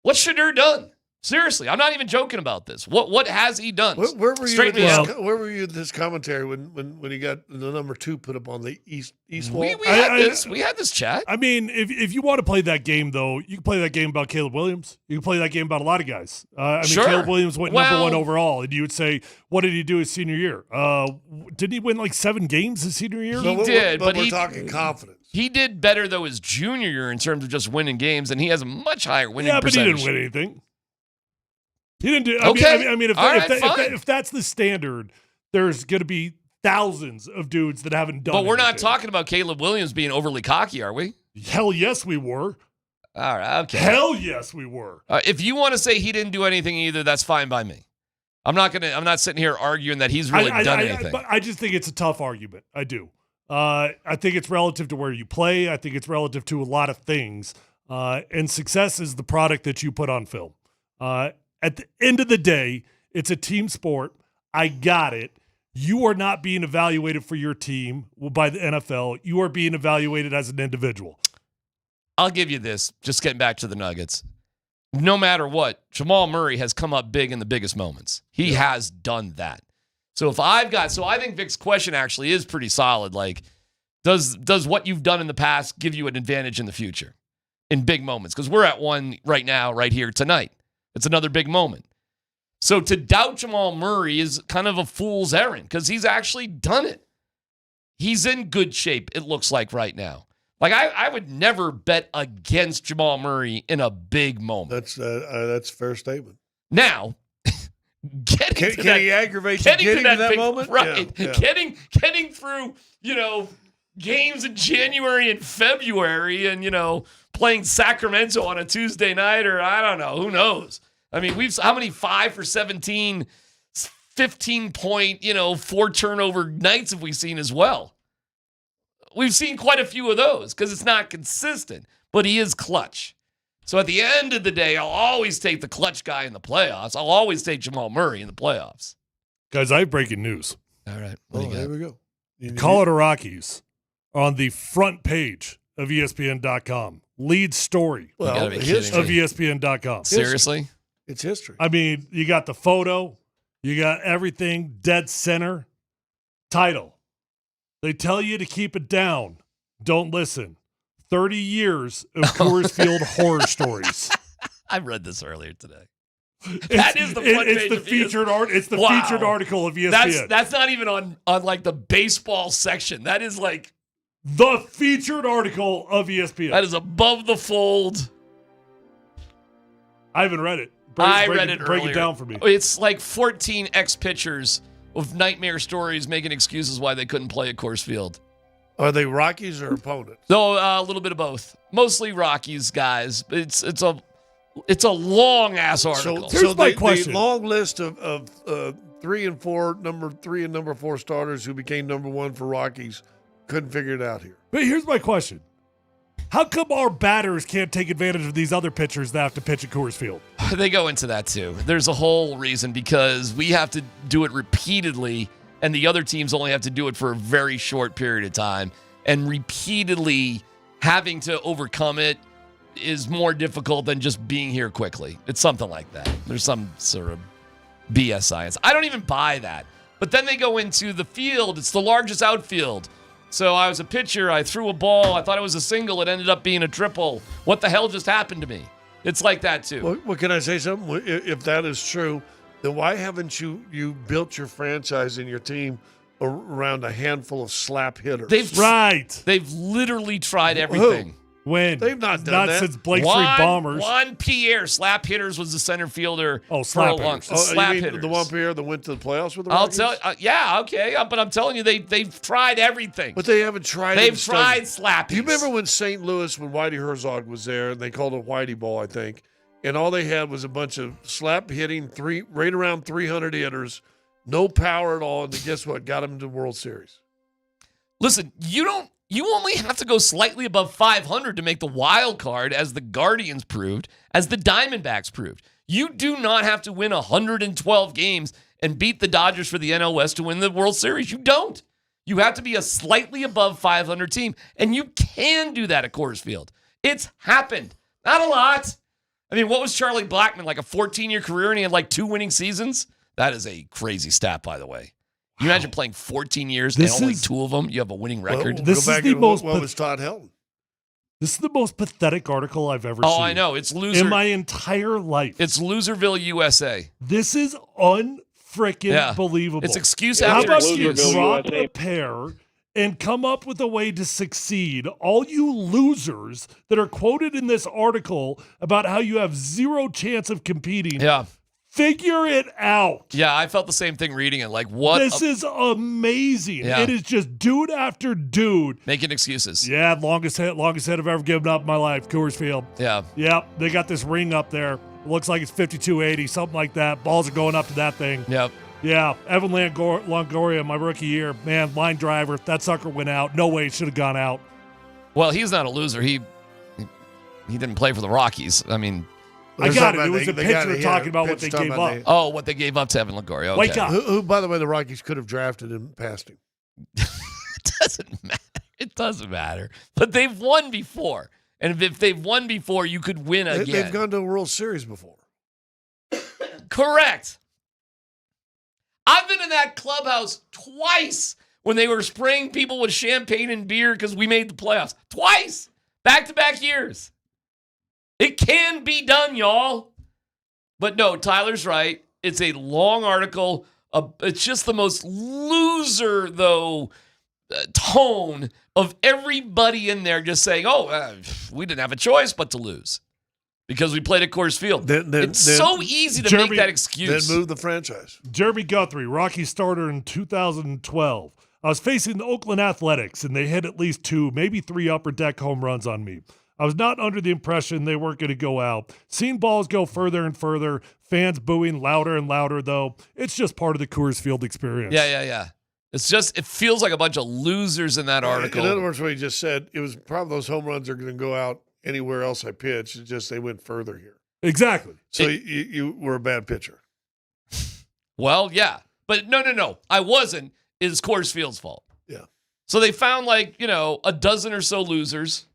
P: What's Shedeur done? Seriously, I'm not even joking about this. What has he done?
T: Where were you at this commentary when he got the number 2 put up on the east wall?
P: We had this chat.
M: I mean, if you want to play that game, though, you can play that game about Caleb Williams. You can play that game about a lot of guys.
P: Sure.
M: Caleb Williams went number 1 overall, and you would say, what did he do his senior year? Didn't he win like 7 games his senior year?
P: He did, but
T: we're talking confidence.
P: He did better, though, his junior year in terms of just winning games, and he has a much higher winning percentage.
M: Yeah, but he didn't win anything. He didn't do.
P: Okay.
M: I mean, if that's the standard, there's going to be thousands of dudes that haven't done.
P: But we're not talking about Caleb Williams being overly cocky, are we?
M: Hell yes, we were.
P: All right. Okay.
M: Hell yes, we were.
P: If you want to say he didn't do anything either, that's fine by me. I'm not sitting here arguing that he's really done anything.
M: But I just think it's a tough argument. I do. I think it's relative to where you play. I think it's relative to a lot of things. And success is the product that you put on film. At the end of the day, it's a team sport. I got it. You are not being evaluated for your team by the NFL. You are being evaluated as an individual.
P: I'll give you this, just getting back to the Nuggets. No matter what, Jamal Murray has come up big in the biggest moments. He has done that. So I think Vic's question actually is pretty solid. Like, does what you've done in the past give you an advantage in the future in big moments? Because we're at one right now, right here tonight. It's another big moment. So to doubt Jamal Murray is kind of a fool's errand because he's actually done it. He's in good shape, it looks like right now. Like I would never bet against Jamal Murray in a big moment.
T: That's a fair statement.
P: Now,
T: can he aggravate you getting to that moment?
P: Right.
T: Yeah.
P: Getting through, games in January and February and, playing Sacramento on a Tuesday night or I don't know, who knows? I mean, how many 5 for 17, 15-point, 4 turnover nights have we seen as well? We've seen quite a few of those because it's not consistent, but he is clutch. So at the end of the day, I'll always take the clutch guy in the playoffs. I'll always take Jamal Murray in the playoffs.
M: Guys, I have breaking news.
P: All right.
T: There we go.
M: The Colorado Rockies are on the front page of ESPN.com. Lead story
T: Well,
M: of ESPN.com.
P: Seriously?
T: It's history.
M: I mean, you got the photo, you got everything dead center. Title. They tell you to keep it down. Don't listen. 30 years of Coors Field horror stories.
P: I read this earlier today. That is the front page of
M: featured It's the
P: Wow.
M: featured article of ESPN.
P: That's not even on like the baseball section. That is like
M: the featured article of ESPN.
P: that is above the fold.
M: I haven't read it.
P: I read it
M: Break
P: earlier.
M: it down for me.
P: It's like 14 ex-pitchers of nightmare stories making excuses why they couldn't play at Coors Field.
T: Are they Rockies or opponents?
P: No, a little bit of both. Mostly Rockies guys. It's a long ass article.
M: Here's my question.
T: The long list of 3 and 4, number 3 and number 4 starters who became number 1 for Rockies couldn't figure it out here.
M: But here's my question. How come our batters can't take advantage of these other pitchers that have to pitch at Coors Field?
P: They go into that too. There's a whole reason because we have to do it repeatedly and the other teams only have to do it for a very short period of time. And repeatedly having to overcome it is more difficult than just being here quickly. It's something like that. There's some sort of BS science. I don't even buy that. But then they go into the field. It's the largest outfield. So I was a pitcher. I threw a ball. I thought it was a single. It ended up being a triple. What the hell just happened to me? It's like that too.
T: Well, can I say something? If that is true, then why haven't you built your franchise and your team around a handful of slap hitters?
P: They've literally tried everything.
M: When?
T: They've not done that.
M: Since Blake Street Bombers.
P: Juan Pierre, slap hitters, was the center fielder.
M: Oh, slap hitters.
P: Slap
T: you mean
P: hitters.
T: the Juan Pierre that went to the playoffs with the
P: I'll
T: Rockies?
P: tell. Yeah, okay, but I'm telling you, they've tried everything.
T: But they haven't tried.
P: They've tried slappies.
T: Do you remember when St. Louis, when Whitey Herzog was there, and they called it Whitey Ball, I think, and all they had was a bunch of slap hitting, right around 300 hitters, no power at all, and then guess what? Got them to the World Series.
P: Listen, you only have to go slightly above 500 to make the wild card, as the Guardians proved, as the Diamondbacks proved. You do not have to win 112 games and beat the Dodgers for the NL West to win the World Series. You don't. You have to be a slightly above 500 team, and you can do that at Coors Field. It's happened. Not a lot. I mean, what was Charlie Blackmon, like a 14-year career, and he had like 2 winning seasons? That is a crazy stat, by the way. Can you imagine playing 14 years and only 2 of them, you have a winning record?
T: Well, this is the most. What was Todd Helton?
M: This is the most pathetic article I've ever seen.
P: Oh, I know. It's loser.
M: In my entire life.
P: It's Loserville, USA.
M: This is unfreaking believable.
P: It's excuse
M: How
P: after
M: about you
P: excuse.
M: drop a pair and come up with a way to succeed? All you losers that are quoted in this article about how you have zero chance of competing.
P: Yeah.
M: Figure it out.
P: Yeah, I felt the same thing reading it. Like, what?
M: This is amazing.
P: Yeah.
M: It is just dude after dude
P: making excuses.
M: Yeah, longest hit I've ever given up in my life, Coors Field.
P: Yeah.
M: Yep, they got this ring up there. It looks like it's 5280, something like that. Balls are going up to that thing.
P: Yep.
M: Yeah, Evan Longoria, my rookie year, man, line driver. That sucker went out. No way it should have gone out.
P: Well, he's not a loser. He didn't play for the Rockies. I mean,
M: I got it. It was a pitcher talking about what they gave up.
P: Oh, what they gave up to Evan Longoria. Okay.
M: Wake up.
T: Who, by the way, the Rockies could have drafted and passed him.
P: It doesn't matter. It doesn't matter. But they've won before. And if they've won before, you could win again.
T: They've gone to a World Series before.
P: Correct. I've been in that clubhouse twice when they were spraying people with champagne and beer because we made the playoffs. Twice. Back-to-back years. It can be done, y'all. But no, Tyler's right. It's a long article. It's just the most loser, though, tone of everybody in there just saying, we didn't have a choice but to lose because we played at Coors Field. It's so easy to make that excuse.
T: Then move the franchise.
M: Jeremy Guthrie, Rocky starter in 2012. I was facing the Oakland Athletics, and they hit at least 2, maybe 3 upper deck home runs on me. I was not under the impression they weren't going to go out. Seeing balls go further and further, fans booing louder and louder, though. It's just part of the Coors Field experience.
P: Yeah. It's just, it feels like a bunch of losers in that article.
T: In other words, what he just said, it was probably those home runs are going to go out anywhere else I pitch. It's just they went further here.
M: Exactly.
T: So you were a bad pitcher.
P: Well, yeah. But no. I wasn't. It's Coors Field's fault.
T: Yeah.
P: So they found a dozen or so losers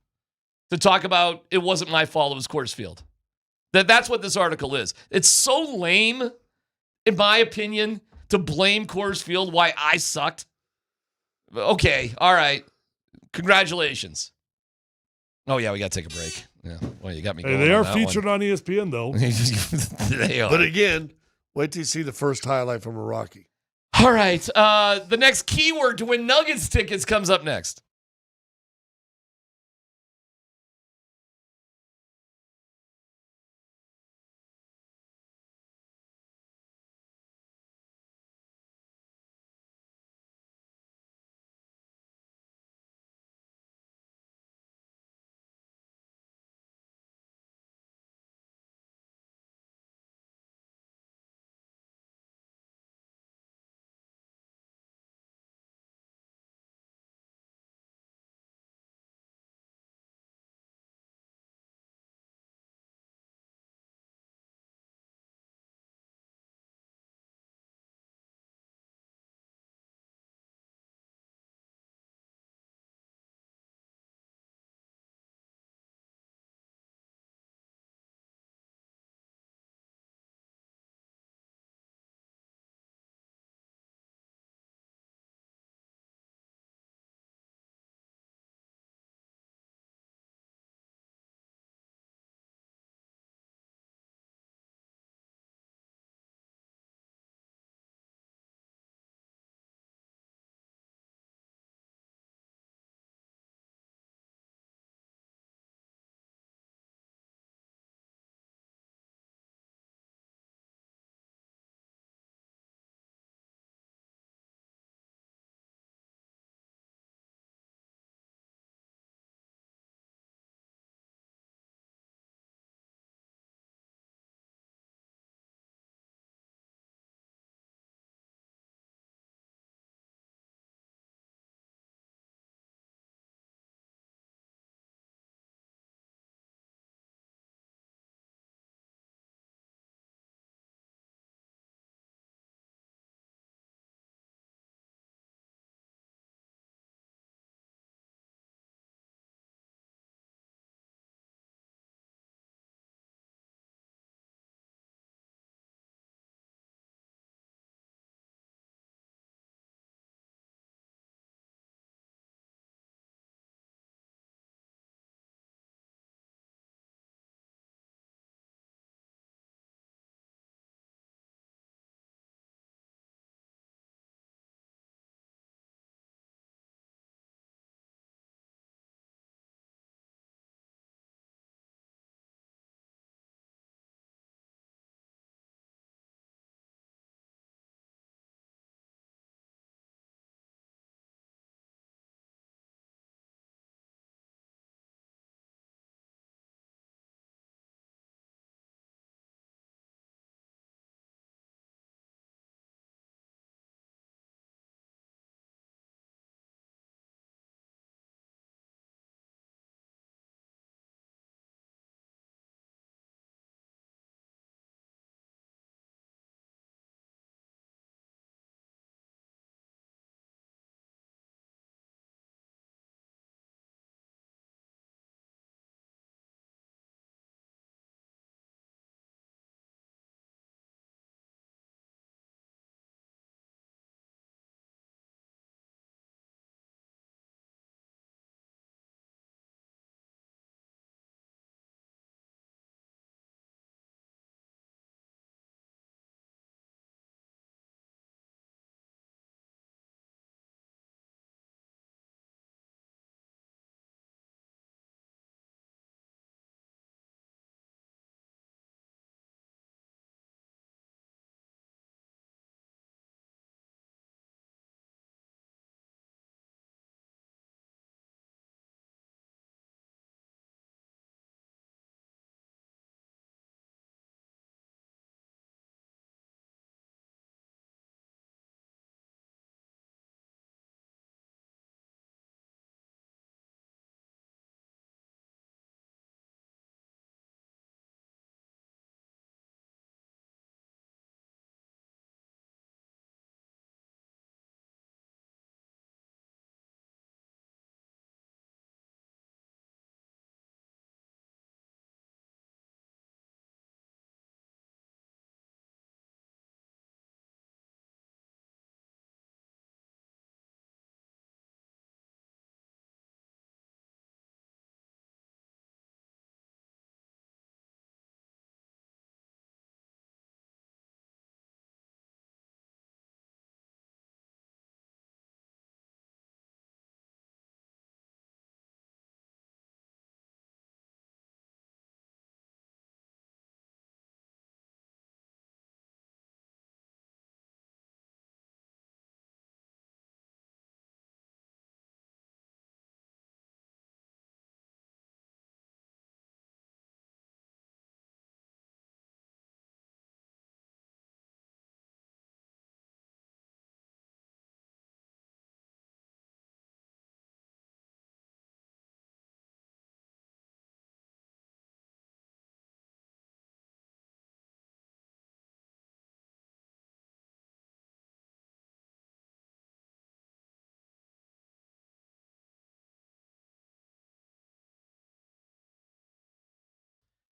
P: to talk about it wasn't my fault, it was Coors Field. That's what this article is. It's so lame, in my opinion, to blame Coors Field why I sucked. Okay, all right. Congratulations. Oh, yeah, we got to take a break. Yeah, well, you got me going.
M: Hey, they
P: on
M: are
P: that
M: featured on ESPN, though.
P: They are.
T: But again, wait till you see the first highlight from a Rocky.
P: All right. The next keyword to win Nuggets tickets comes up next.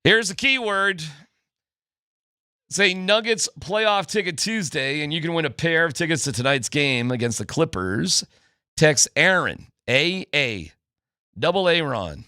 P: Here's the keyword. Say Nuggets playoff ticket Tuesday, and you can win a pair of tickets to tonight's game against the Clippers. Text Aaron, A-A, double A-Ron,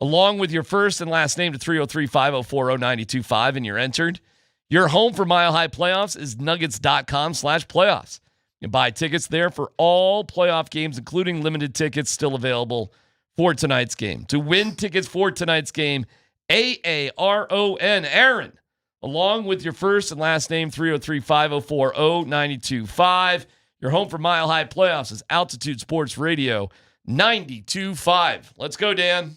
P: along with your first and last name to 303-504-0925, and you're entered. Your home for Mile High Playoffs is nuggets.com/playoffs. You can buy tickets there for all playoff games, including limited tickets still available for tonight's game. To win tickets for tonight's game, A-A-R-O-N, Aaron, along with your first and last name, 303-504-0925. Your home for Mile High Playoffs is Altitude Sports Radio 92.5. Let's go, Dan.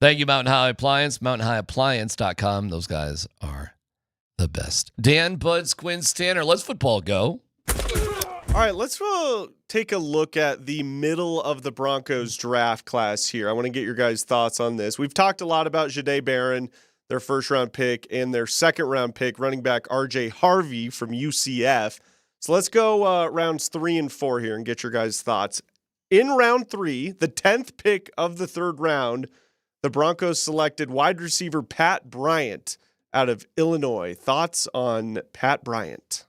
P: Thank you, Mountain High Appliance, mountainhighappliance.com. Those guys are the best. Dan, Buds, Quinn, Stanner, let's football go.
G: All right, let's take a look at the middle of the Broncos draft class here. I want to get your guys' thoughts on this. We've talked a lot about Jahdae Barron, their first-round pick, and their second-round pick, running back R.J. Harvey from UCF. So let's go rounds 3 and 4 here and get your guys' thoughts. In round 3, the 10th pick of the third round, the Broncos selected wide receiver Pat Bryant out of Illinois. Thoughts on Pat Bryant?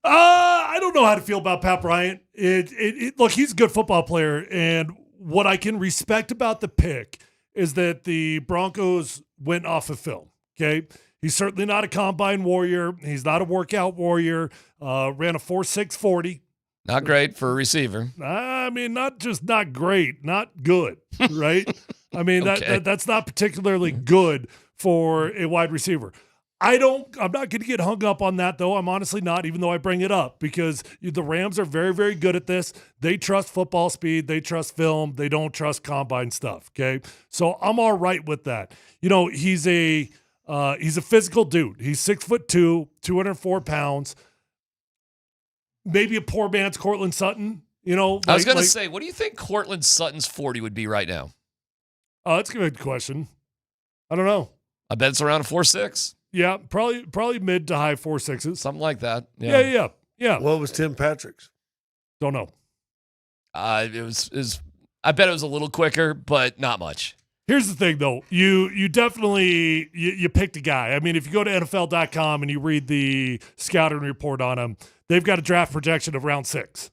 M: I don't know how to feel about Pat Bryant. Look, he's a good football player, and what I can respect about the pick is that the Broncos went off of film, okay? He's certainly not a combine warrior. He's not a workout warrior. Ran a 4.6 40.
P: Not great for a receiver.
M: I mean, not just not great, not good, right? I mean,
P: Okay.
M: that's not particularly good for a wide receiver. I'm not going to get hung up on that, though. I'm honestly not, even though I bring it up, because the Rams are very, very good at this. They trust football speed. They trust film. They don't trust combine stuff, okay? So I'm all right with that. He's a physical dude. He's 6'2", 204 pounds. Maybe a poor man's Cortland Sutton, I
P: was going to say, what do you think Cortland Sutton's 40 would be right now?
M: That's a good question. I don't know.
P: I bet it's around a 4.6.
M: Yeah, probably mid to high 4.6s.
P: Something like that.
M: Yeah.
T: What was Tim Patrick's?
M: Don't know.
P: It was. I bet it was a little quicker, but not much.
M: Here's the thing, though. You definitely you picked a guy. I mean, if you go to NFL.com and you read the scouting report on him, they've got a draft projection of round 6.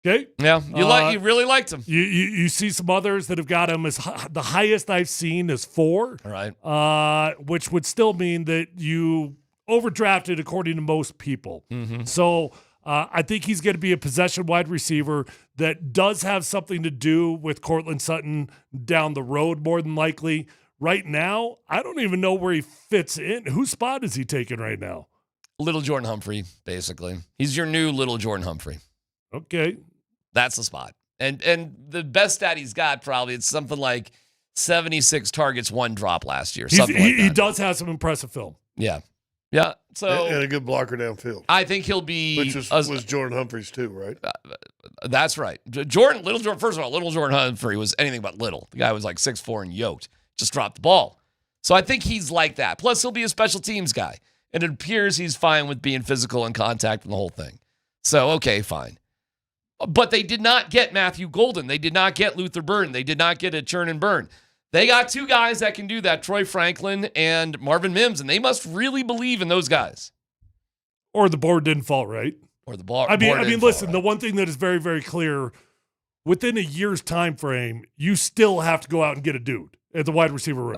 M: Okay.
P: Yeah, you really liked him.
M: You see some others that have got him as the highest I've seen is 4.
P: All right.
M: Which would still mean that you overdrafted according to most people.
P: Mm-hmm.
M: So I think he's going to be a possession wide receiver that does have something to do with Cortland Sutton down the road, more than likely. Right now, I don't even know where he fits in. Whose spot is he taking right now?
P: Little Jordan Humphrey, basically. He's your new little Jordan Humphrey.
M: Okay.
P: That's the spot. And the best stat he's got, probably, it's something like 76 targets, 1 drop last year. Something like that.
M: He does have some impressive film.
P: Yeah. So
T: and a good blocker downfield.
P: I think he'll be.
T: Which was Jordan Humphreys too, right?
P: That's right. Little Jordan. First of all, little Jordan Humphrey was anything but little. The guy was like 6'4" and yoked. Just dropped the ball. So I think he's like that. Plus, he'll be a special teams guy, and it appears he's fine with being physical and contact and the whole thing. So okay, fine. But they did not get Matthew Golden. They did not get Luther Burden. They did not get a churn and burn. They got 2 guys that can do that, Troy Franklin and Marvin Mims, and they must really believe in those guys.
M: Or the board didn't fall right.
P: Or the ball.
M: I mean, listen, the one thing that is very, very clear, within a year's time frame, you still have to go out and get a dude at the wide receiver room.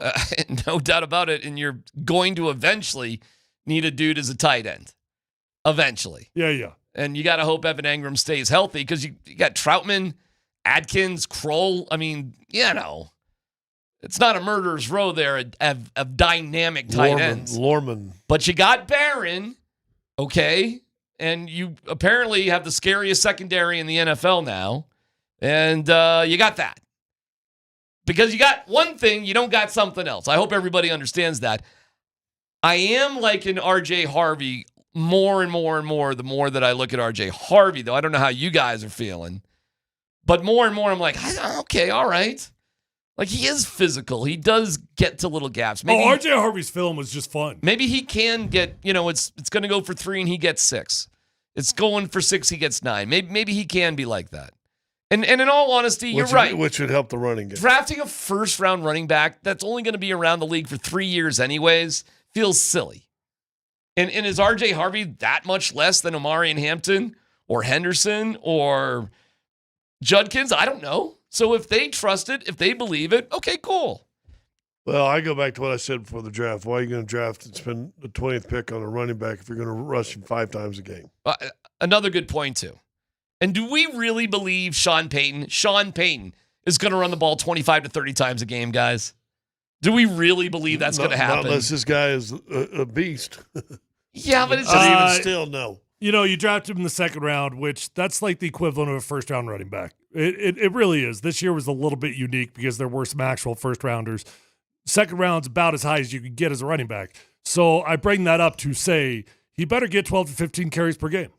P: No doubt about it. And you're going to eventually need a dude as a tight end. Eventually.
M: Yeah.
P: And you got to hope Evan Engram stays healthy because you got Troutman, Adkins, Kroll. I mean, It's not a murderer's row there of dynamic tight ends.
T: Lorman.
P: But you got Barron, okay? And you apparently have the scariest secondary in the NFL now. And you got that. Because you got one thing, you don't got something else. I hope everybody understands that. I am like an RJ Harvey more and more and more the more that I look at RJ Harvey, though. I don't know how you guys are feeling. But more and more, I'm like, okay, all right. Like, he is physical. He does get to little gaps. Maybe
M: RJ Harvey's film was just fun.
P: Maybe he can get, it's going to go for 3 and he gets 6. It's going for 6, he gets 9. Maybe he can be like that. And in all honesty, you're right.
T: Which would help the running game.
P: Drafting a first-round running back that's only going to be around the league for 3 years anyways feels silly. And is RJ Harvey that much less than Omarion Hampton or Henderson or Judkins? I don't know. So if they trust it, if they believe it, okay, cool.
T: Well, I go back to what I said before the draft. Why are you going to draft and spend the 20th pick on a running back if you're going to rush him 5 times a game?
P: Another good point, too. And do we really believe Sean Payton is going to run the ball 25 to 30 times a game, guys? Do we really believe that's going to happen?
T: Not unless this guy is a beast.
P: Yeah, but it's
T: even still, no.
M: You drafted him in the second round, which that's like the equivalent of a first-round running back. It really is. This year was a little bit unique because there were some actual first-rounders. Second round's about as high as you could get as a running back. So I bring that up to say he better get 12 to 15 carries per game.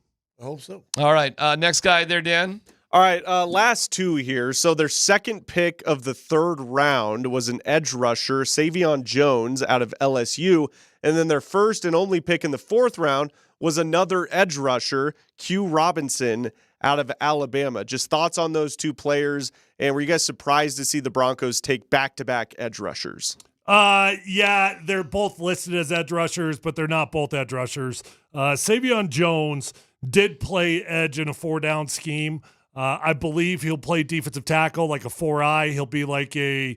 T: I hope so.
P: All right. Next guy there, Dan.
G: All right, last 2 here. So their second pick of the 3rd round was an edge rusher, Savion Jones out of LSU. And then their first and only pick in the 4th round was another edge rusher, Q Robinson out of Alabama. Just thoughts on those 2 players, and were you guys surprised to see the Broncos take back-to-back edge rushers?
M: Yeah, they're both listed as edge rushers, but they're not both edge rushers. Savion Jones did play edge in a 4-down scheme. I believe he'll play defensive tackle, like a 4-eye. He'll be like a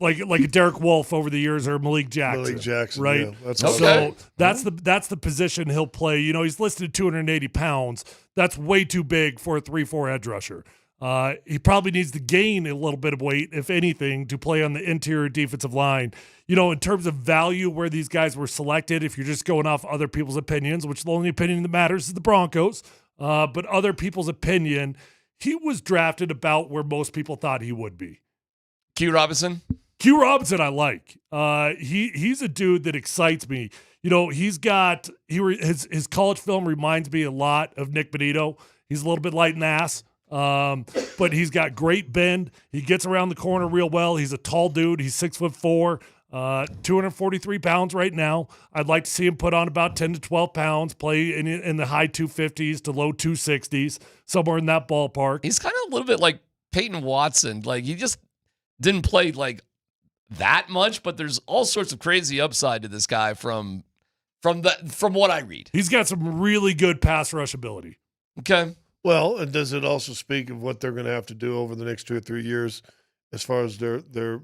M: like a Derek Wolfe over the years, or Malik Jackson. Right?
T: Yeah, that's
M: so that's the position he'll play. He's listed at 280 pounds. That's way too big for a 3-4 edge rusher. He probably needs to gain a little bit of weight, if anything, to play on the interior defensive line. In terms of value where these guys were selected, if you're just going off other people's opinions, which the only opinion that matters is the Broncos, but other people's opinion, he was drafted about where most people thought he would be.
P: Q Robinson I like. He's a dude that excites me. He's got his college film reminds me a lot of Nick Benito. He's a little bit light in the ass. But he's got great bend. He gets around the corner real well. He's a tall dude. He's 6'4", 243 pounds right now. I'd like to see him put on about 10 to 12 pounds, play in the high 250s to low 260s, somewhere in that ballpark. He's kind of a little bit like Peyton Watson. Like, he just didn't play like that much, but there's all sorts of crazy upside to this guy from what I read.
M: He's got some really good pass rush ability.
P: Okay.
T: Well, and does it also speak of what they're going to have to do over the next 2 or 3 years as far as their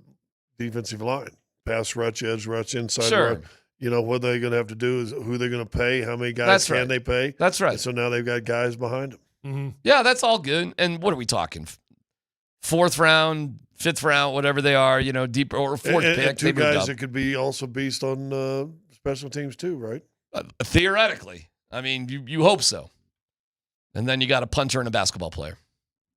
T: defensive line? Pass rush, edge rush, inside rush. What they're going to have to do is who they're going to pay, how many guys can they pay.
P: That's right.
T: And so now they've got guys behind them.
M: Mm-hmm.
P: Yeah, that's all good. And what are we talking? 4th round, 5th round, whatever they are, deep or 4th pick.
T: And 2 guys that could be also beast on special teams too, right?
P: Theoretically. I mean, you hope so. And then you got a punter and a basketball player.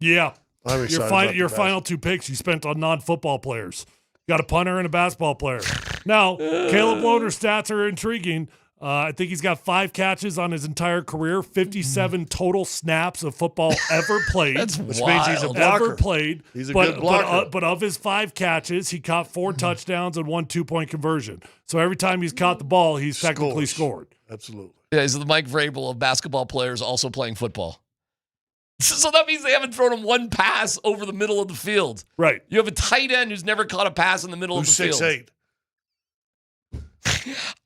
M: Yeah.
T: I'm excited
M: your final 2 picks you spent on non-football players. Got a punter and a basketball player. Now, Caleb Lohner's stats are intriguing. I think he's got 5 catches on his entire career, 57 total snaps of football ever played.
T: Which means he's a blocker.
M: Ever played.
T: He's a good blocker.
M: But of his 5 catches, he caught 4 touchdowns and 1 2-point conversion. So every time he's caught the ball, he's technically scored.
T: Absolutely.
P: Yeah, he's the Mike Vrabel of basketball players also playing football. So that means they haven't thrown him 1 pass over the middle of the field.
M: Right.
P: You have a tight end who's never caught a pass in the middle of the field.
T: 6'8".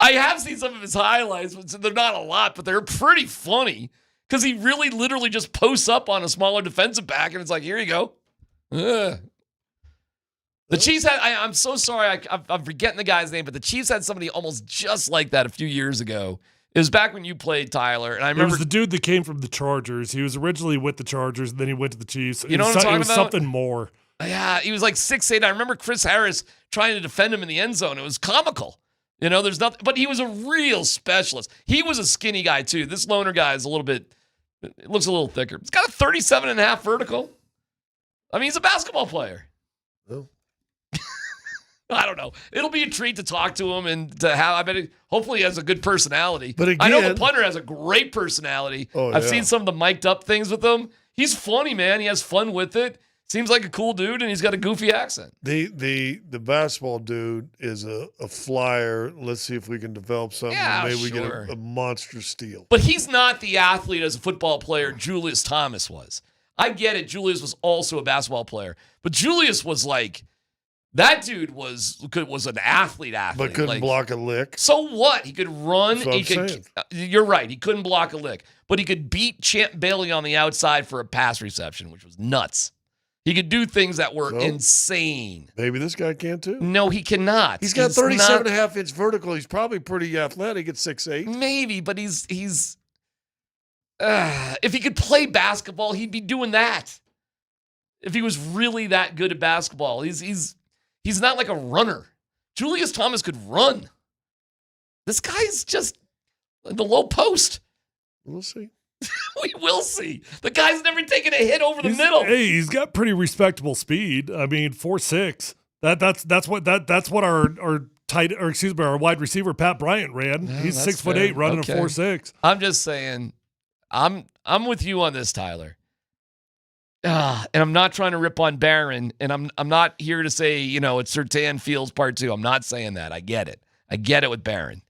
P: I have seen some of his highlights, but they're not a lot, but they're pretty funny because he really literally just posts up on a smaller defensive back, and it's like, here you go. The Chiefs had, I'm so sorry, I'm forgetting the guy's name, but the Chiefs had somebody almost just like that a few years ago. It was back when you played, Tyler, and I remember.
M: It was the dude that came from the Chargers. He was originally with the Chargers, and then he went to the Chiefs.
P: You know what I'm talking about?
M: It was something more.
P: Yeah, he was like 6'8". I remember Chris Harris trying to defend him in the end zone. It was comical. You know, there's nothing, but he was a real specialist. He was a skinny guy too. This loner guy is it looks a little thicker. He's got a 37.5 vertical. I mean, he's a basketball player.
T: Oh.
P: I don't know. It'll be a treat to talk to him and to have. I bet hopefully he has a good personality.
T: But again,
P: I know the punter has a great personality. I've seen some of the mic'd up things with him. He's funny, man. He has fun with it. Seems like a cool dude, and he's got a goofy accent.
T: The basketball dude is a flyer. Let's see if we can develop something.
P: Yeah,
T: Maybe we get
P: sure.
T: a monster steal.
P: But he's not the athlete as a football player Julius Thomas was. I get it. Julius was also a basketball player. But Julius was like, that dude was an athlete.
T: But couldn't block a lick.
P: So what? He could run.
T: That's what I'm saying.
P: You're right. He couldn't block a lick. But he could beat Champ Bailey on the outside for a pass reception, which was nuts. He could do things that were insane.
T: Maybe this guy can too.
P: No, he cannot.
T: He's got 37.5-inch vertical. He's probably pretty athletic at 6'8".
P: Maybe, but he's if he could play basketball, he'd be doing that. If he was really that good at basketball, he's not like a runner. Julius Thomas could run. This guy's just in the low post.
T: We'll see.
P: We will see. The guy's never taken a hit over the middle.
M: Hey, he's got pretty respectable speed. I mean, 4.6. That's what our wide receiver Pat Bryant ran.
P: Yeah,
M: he's
P: that's
M: 6'8",
P: fair.
M: running
P: Okay.
M: a 4.6.
P: I'm just saying, I'm with you on this, Tyler. And I'm not trying to rip on Barron, and I'm not here to say, it's Surtain Fields Part 2. I'm not saying that. I get it with Barron.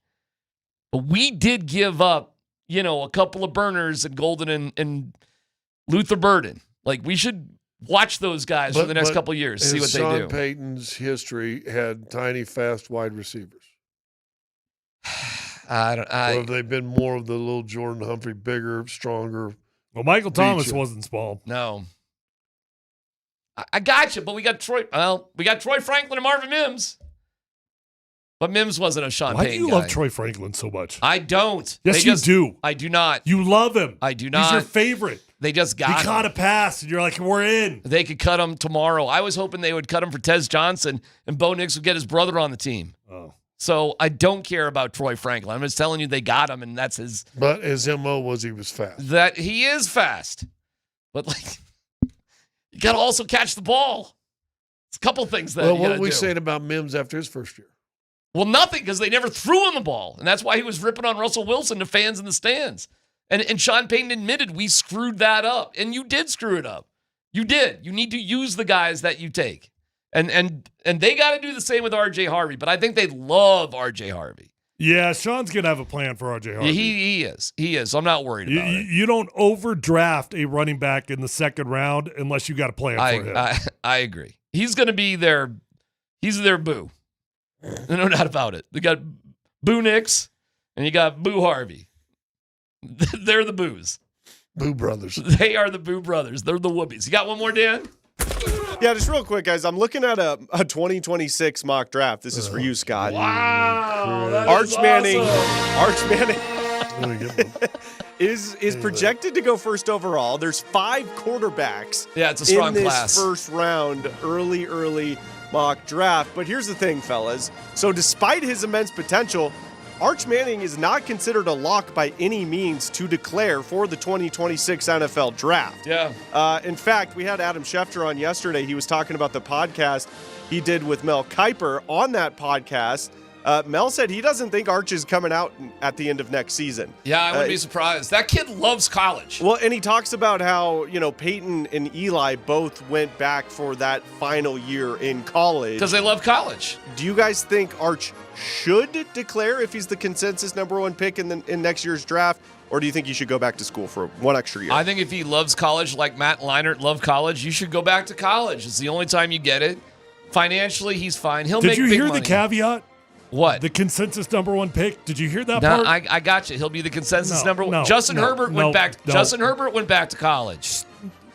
P: But we did give up, a couple of burners and Golden and Luther Burden. Like, we should watch those guys for the next couple of years, see what they do.
T: Sean Payton's history had tiny, fast wide receivers. Or have they been more of the little Jordan Humphrey, bigger, stronger?
M: Well, Michael Thomas wasn't small.
P: No. I got you, but we got Troy Franklin and Marvin Mims. But Mims wasn't a Sean
M: Why
P: Payton
M: do you
P: guy.
M: love Troy Franklin so much?
P: I don't.
M: Yes, you do.
P: I do not.
M: You love him.
P: I do not.
M: He's your favorite.
P: They just
M: He
P: got
M: caught
P: him.
M: a pass, and you're like, we're in.
P: They could cut him tomorrow. I was hoping they would cut him for Tez Johnson, and Bo Nix would get his brother on the team.
M: Oh.
P: So I don't care about Troy Franklin. I'm just telling you they got him, and that's his.
T: But his MO was he was fast.
P: That he is fast. But, you got to also catch the ball. It's a couple things that
T: Well,
P: you
T: what
P: gotta
T: were we
P: do.
T: saying about Mims after his first year?
P: Well, nothing, because they never threw him the ball. And that's why he was ripping on Russell Wilson to fans in the stands. And Sean Payton admitted we screwed that up. And you did screw it up. You did. You need to use the guys that you take. And they got to do the same with RJ Harvey. But I think they love RJ Harvey.
M: Yeah, Sean's going to have a plan for RJ Harvey.
P: Yeah, he is. So I'm not worried about it.
M: You don't overdraft a running back in the second round unless you got a plan for him.
P: I agree. He's going to be he's their boo. No doubt about it. They got Boo Nix and you got Boo Harvey. They're the Boos.
T: Boo Brothers.
P: They are the Boo Brothers. They're the Whoopies. You got one more, Dan?
G: Yeah, just real quick, guys. I'm looking at a 2026 mock draft. This is for you, Scott.
P: Wow.
G: Arch Manning
T: Awesome.
G: is projected to go first overall. There's 5 quarterbacks
P: Yeah, it's a strong
G: in this
P: class.
G: first round early mock draft. But here's the thing, fellas. So despite his immense potential, Arch Manning is not considered a lock by any means to declare for the 2026 NFL draft.
P: Yeah.
G: In fact, we had Adam Schefter on yesterday. He was talking about the podcast he did with Mel Kiper. On that podcast, Mel said he doesn't think Arch is coming out at the end of next season.
P: Yeah, I wouldn't be surprised. That kid loves college.
G: Well, and he talks about how, Peyton and Eli both went back for that final year in college.
P: Because they love college.
G: Do you guys think Arch should declare if he's the consensus number 1 pick in next year's draft, or do you think he should go back to school for 1 extra year?
P: I think if he loves college like Matt Leinart loved college, you should go back to college. It's the only time you get it. Financially, he's fine. He'll make big money.
M: Did you hear the caveat?
P: What?
M: The consensus number 1 pick. Did you hear that
P: No,
M: part?
P: I got you. He'll be the consensus number 1.
M: no,
P: Justin
M: no,
P: Herbert
M: no,
P: went back.
M: no.
P: Justin Herbert went back to college.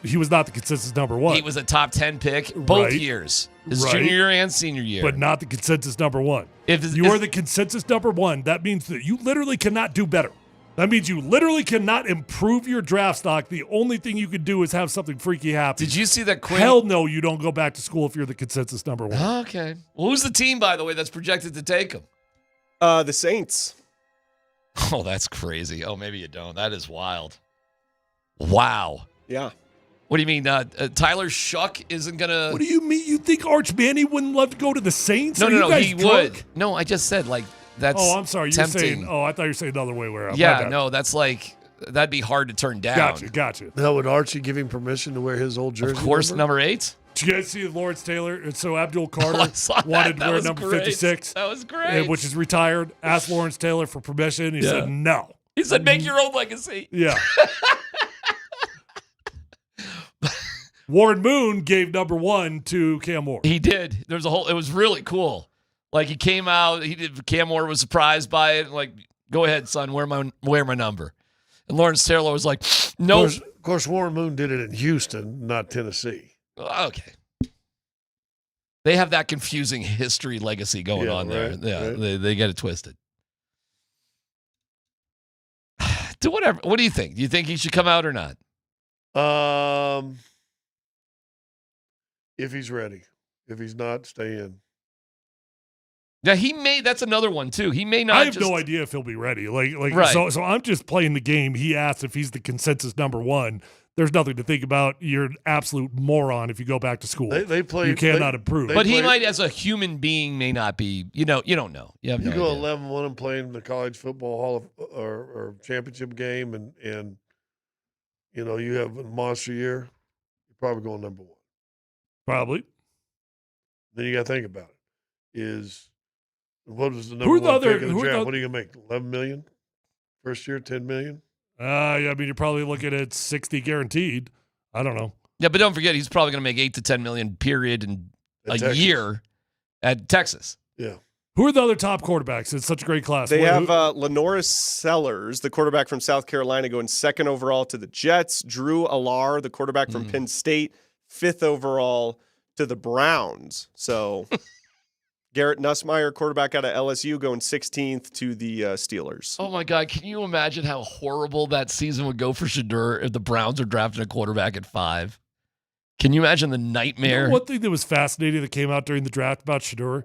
M: He was not the consensus number 1.
P: He was a top 10 pick both
M: Right.
P: years, his
M: Right.
P: junior year and senior year.
M: But not the consensus number 1.
P: If
M: you are the consensus number 1, that means that you literally cannot do better. That means you literally cannot improve your draft stock. The only thing you could do is have something freaky happen.
P: Did you see that Quinn?
M: Hell no, you don't go back to school if you're the consensus number one.
P: Okay. Well, who's the team, by the way, that's projected to take him?
G: The Saints.
P: Oh, that's crazy. Oh, maybe you don't. That is wild. Wow.
G: Yeah.
P: What do you mean? Tyler Shuck isn't going to...
M: What do you mean? You think Arch Manning wouldn't love to go to the Saints?
P: No, he
M: drunk?
P: would. No, I just said, like, that's
M: Oh, I'm sorry. You're
P: tempting.
M: saying... Oh, I thought you were saying the other way around.
P: Yeah, no, that's like... That'd be hard to turn down.
M: Gotcha.
T: Now, would Archie give him permission to wear his old jersey?
P: Of course, number 8.
M: Did you guys see Lawrence Taylor? And so Abdul Carter
P: I saw that.
M: wanted to
P: That
M: wear
P: was
M: number
P: great.
M: 56.
P: That was great.
M: Which is retired. Asked Lawrence Taylor for permission. He said no.
P: He said, make your own legacy.
M: Yeah. Warren Moon gave number 1 to Cam Moore.
P: He did. There's a whole. It was really cool. Like he came out. Cam Moore was surprised by it. Like, go ahead, son. Wear my number. And Lawrence Taylor was like, no.
T: Of course, Warren Moon did it in Houston, not Tennessee.
P: Okay. They have that confusing history legacy going on there.
T: Right,
P: Yeah,
T: right.
P: They get it twisted. Do whatever. What do you think? Do you think he should come out or not?
T: If he's ready. If he's not, stay in.
P: Yeah, he may. That's another one too. He may not.
M: I have no idea if he'll be ready. Like
P: Right.
M: So I'm just playing the game. He asked if he's the consensus number 1. There's nothing to think about. You're an absolute moron if you go back to school.
T: They play.
M: You cannot improve.
P: But he might, as a human being, may not be. You don't know. You have
T: You
P: no
T: go
P: idea.
T: 11-1 and play in the college football hall of, or championship game, and you have a monster year. You're probably going number 1.
M: Probably.
T: Then you got to think about it. What was the
M: Who
T: number
M: are the
T: 1
M: other-
T: pick in the
M: who are
T: draft?
M: the-
T: What are you gonna make? 11 million first year, 10 million.
M: Yeah, I mean, you're probably looking at 60 guaranteed. I don't know.
P: Yeah, but don't forget, he's probably going to make $8 to $10 million period in
T: At
P: a
T: Texas.
P: year at Texas.
T: Yeah.
M: Who are the other top quarterbacks? It's such a great class.
G: They
M: Who-
G: have Lenoris Sellers, the quarterback from South Carolina, going 2nd overall to the Jets. Drew Alar, the quarterback from Penn State, 5th overall to the Browns. So Garrett Nussmeier, quarterback out of LSU, going 16th to the Steelers.
P: Oh my God! Can you imagine how horrible that season would go for Shedeur if the Browns are drafting a quarterback at 5? Can you imagine the nightmare?
M: You know, one thing that was fascinating that came out during the draft about Shedeur,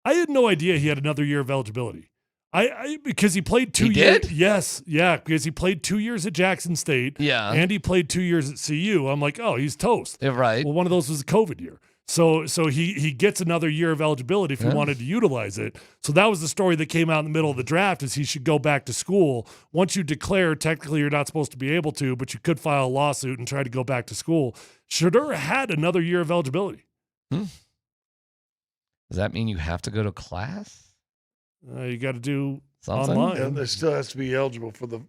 M: I had no idea he had another year of eligibility. I because he played 2
P: He
M: years.
P: did?
M: Yes, yeah, because he played 2 years at Jackson State.
P: Yeah.
M: and he played 2 years at CU. I'm like, oh, he's toast.
P: Yeah, right.
M: Well, one of those was a COVID year. So he gets another year of eligibility if he wanted to utilize it. So that was the story that came out in the middle of the draft is he should go back to school. Once you declare, technically you're not supposed to be able to, but you could file a lawsuit and try to go back to school. Shedeur had another year of eligibility.
P: Does that mean you have to go to class?
M: You got to do
P: Something?
M: online.
T: And they still has to be eligible for the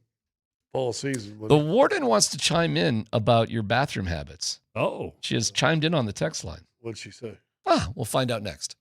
T: fall season.
P: The warden wants to chime in about your bathroom habits.
M: Oh.
P: She has chimed in on the text line.
T: What'd she say?
P: We'll find out next.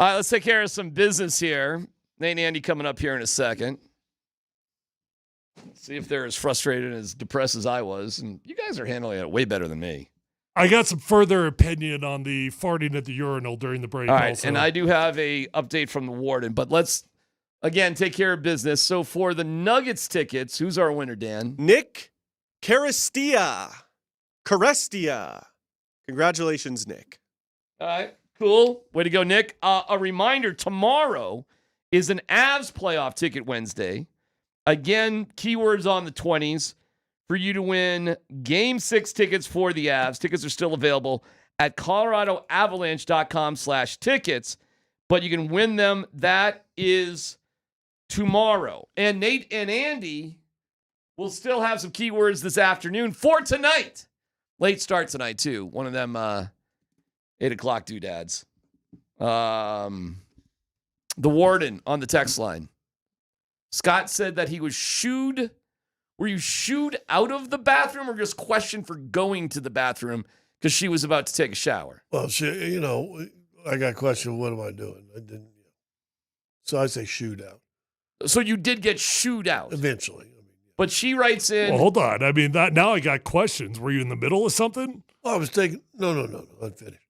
P: All right, let's take care of some business here. Nate and Andy coming up here in a second. See if they're as frustrated and as depressed as I was. And you guys are handling it way better than me.
M: I got some further opinion on the farting at the urinal during the break.
P: All right,
M: also.
P: and I do have a update from the warden, but let's, again, take care of business. So for the Nuggets tickets, who's our winner, Dan?
G: Nick Carestia. Congratulations, Nick.
P: All right, cool. Way to go, Nick. A reminder, tomorrow is an Avs playoff ticket Wednesday. Again, keywords on the 20s for you to win Game 6 tickets for the Avs. Tickets are still available at coloradoavalanche.com/tickets, but you can win them. That is tomorrow. And Nate and Andy will still have some keywords this afternoon for tonight. Late start tonight, too. One of them 8 o'clock doodads. The warden on the text line. Scott said that he was shooed. Were you shooed out of the bathroom or just questioned for going to the bathroom because she was about to take a shower?
T: Well, I got questioned. What am I doing? I didn't. So I say shoot out.
P: So you did get shooed out
T: Eventually.
P: but she writes in.
M: Well, hold on. I mean, now I got questions. Were you in the middle of something?
T: Well, I was taking. No. I'm finished.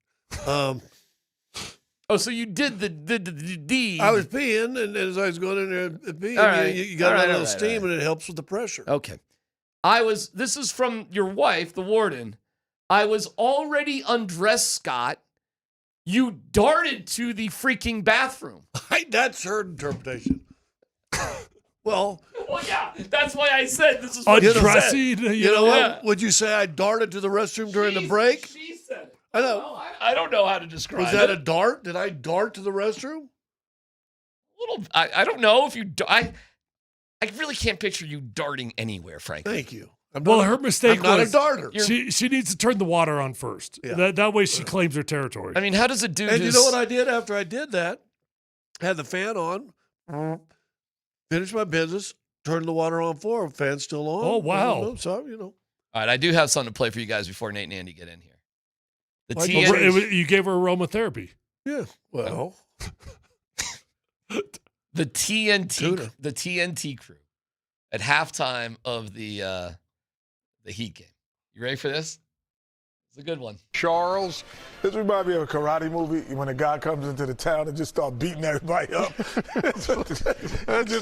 P: So you did the deed.
T: I was peeing, and as I was going in there peeing,
P: right.
T: you got a little
P: right,
T: steam, and it helps with the pressure.
P: Okay. This is from your wife, the warden. I was already undressed, Scott. You darted to the freaking bathroom.
T: That's her interpretation. Well,
P: yeah, that's why I said this is
T: what
M: undressing.
T: You know what? Would you say I darted to the restroom during the break?
P: She said it.
T: I know.
P: Well, I don't know how to describe it.
T: Was that a dart? Did I dart to the restroom?
P: I don't know if you. I really can't picture you darting anywhere, frankly.
T: Thank you.
M: Her mistake
T: I'm not
M: was
T: a darter.
M: She needs to turn the water on first.
T: Yeah.
M: That way she claims her territory.
P: I mean, how does a dude?
T: And you know what I did after I did that? Had the fan on, finished my business, turned the water on for her. Fan's still on.
M: Oh, wow.
T: So,
P: All right, I do have something to play for you guys before Nate and Andy get in here.
M: You gave her aromatherapy.
T: Yeah. Well,
P: the TNT crew at halftime of the Heat game. You ready for this? It's a good one.
J: Charles, this reminds me of a karate movie when a guy comes into the town and just start beating everybody up. It's just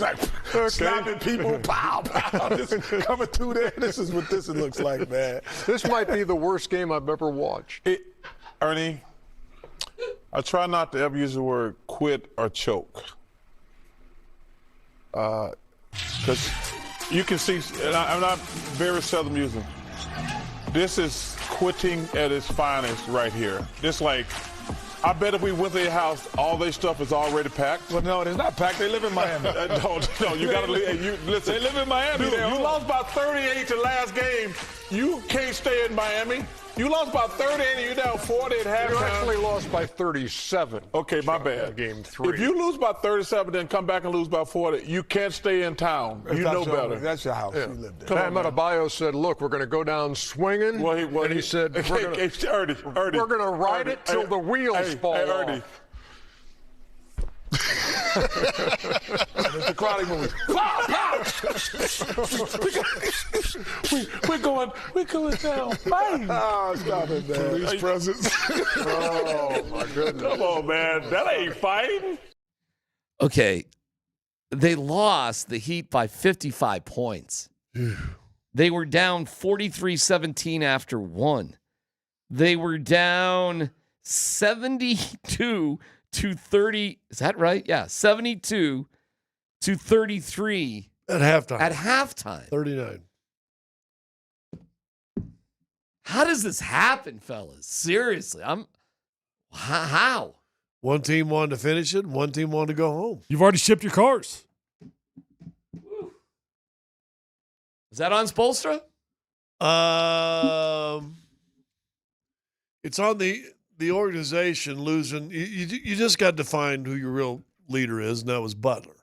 J: like slapping people, pow, pow, just coming through there. This is what this looks like, man.
H: This might be the worst game I've ever watched.
J: Ernie, I try not to ever use the word quit or choke. Because you can see, and I'm not very seldom using. This is quitting at its finest right here. This I bet if we went to their house, all their stuff is already packed.
H: Well, no, it's not packed. They live in Miami.
J: No, you got to listen.
H: They live in Miami.
J: Dude, you lost by 38 the last game. You can't stay in Miami. You lost by 38 and you're down 40 at halftime.
H: You actually lost by 37.
J: Okay, my bad.
H: Game 3.
J: If you lose by 37, then come back and lose by 40, you can't stay in town. You know better.
H: That's your house.
J: Yeah.
H: You live there. Bam Adebayo said, look, we're going to go down swinging. And he said, we're going to ride it till the wheels fall off.
J: It's a karate movie. We're going down. Bang.
H: Oh, stop it, man.
J: Police presence.
H: Oh, my goodness.
J: Come on, man. That ain't fighting.
P: Okay. They lost the Heat by 55 points. They were down 43-17 after one. They were down 72 to 30. Is that right? Yeah. 72 to 33
T: at halftime.
J: 39.
P: How does this happen, fellas? Seriously. How?
T: One team wanted to finish it, one team wanted to go home.
M: You've already shipped your cars.
P: Is that on Spoelstra?
T: It's on the organization losing. You just got to find who your real leader is, and that was Butler.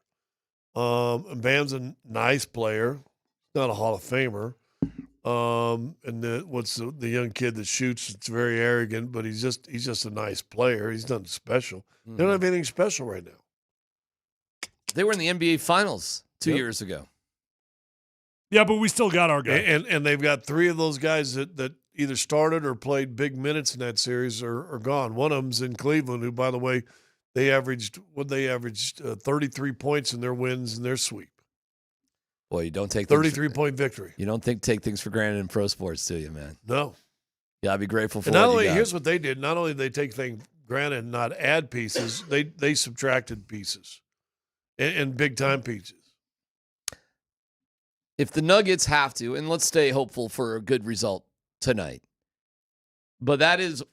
T: And Bam's a nice player, not a Hall of Famer. And the young kid that shoots? It's very arrogant, but he's just a nice player. He's nothing special. They don't have anything special right now.
P: They were in the NBA Finals 2 years ago.
M: Yeah, but we still got our guy.
T: And they've got 3 of those guys that either started or played big minutes in that series are gone. One of them's in Cleveland, who, by the way, they averaged 33 points in their wins and their sweep.
P: Boy, you don't take
T: 33-point victory.
P: You don't take things for granted in pro sports, do you, man?
T: No.
P: Yeah, I'd be grateful for.
T: And not only here's what they did. Not only did they take things granted and not add pieces, they subtracted pieces and big time pieces.
P: If the Nuggets have to, and let's stay hopeful for a good result tonight, but that is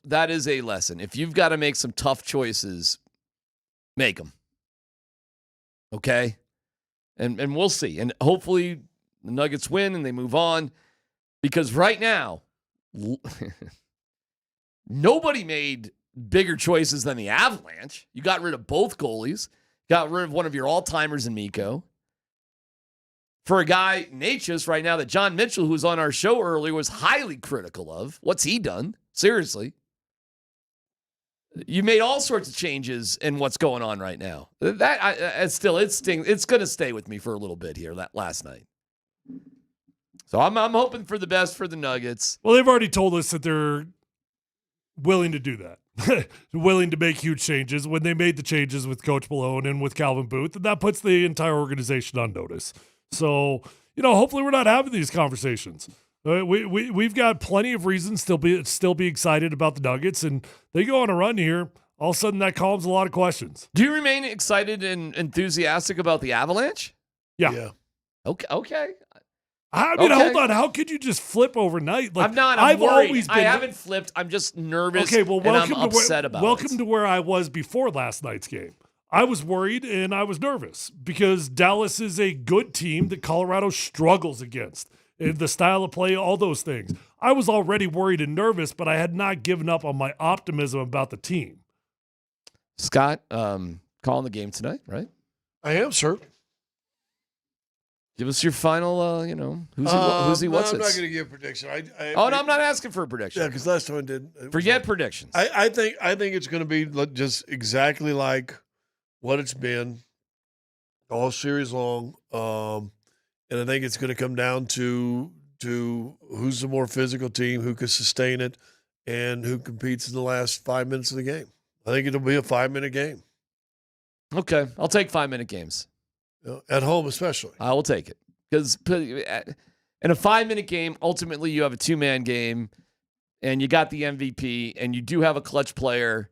P: a lesson. If you've got to make some tough choices, make them. Okay? And we'll see. And hopefully the Nuggets win and they move on, because right now, nobody made bigger choices than the Avalanche. You got rid of both goalies, got rid of one of your all-timers in Mikko. For a guy, Natchez, right now, that John Mitchell, who was on our show earlier, was highly critical of. What's he done? Seriously. You made all sorts of changes in what's going on right now. It's going to stay with me for a little bit here, that last night. So I'm hoping for the best for the Nuggets.
M: Well, they've already told us that they're willing to do that. Willing to make huge changes when they made the changes with Coach Malone and with Calvin Booth, and that puts the entire organization on notice. So, hopefully we're not having these conversations. We've got plenty of reasons still be excited about the Nuggets, and they go on a run here. All of a sudden, that calms a lot of questions.
P: Do you remain excited and enthusiastic about the Avalanche?
M: Yeah.
P: Okay.
M: I mean, hold on. How could you just flip overnight?
P: I'm not. I'm worried. I haven't flipped. I'm just nervous.
M: Okay, well,
P: and I'm upset about it.
M: Welcome to where I was before last night's game. I was worried and I was nervous because Dallas is a good team that Colorado struggles against. And the style of play, all those things. I was already worried and nervous, but I had not given up on my optimism about the team.
P: Scott, calling the game tonight, right?
T: I am, sir.
P: Give us your final, who's he, what's it?
T: I'm not going to give a prediction.
P: No, I'm not asking for a prediction.
T: Yeah, because last time I did.
P: Forget predictions.
T: I think it's going to be just exactly like what it's been all series long. And I think it's going to come down to who's the more physical team, who can sustain it, and who competes in the last 5 minutes of the game. I think it'll be a 5-minute game.
P: Okay, I'll take 5-minute games.
T: At home especially.
P: I will take it. Because in a 5-minute game, ultimately you have a 2-man game, and you got the MVP, and you do have a clutch player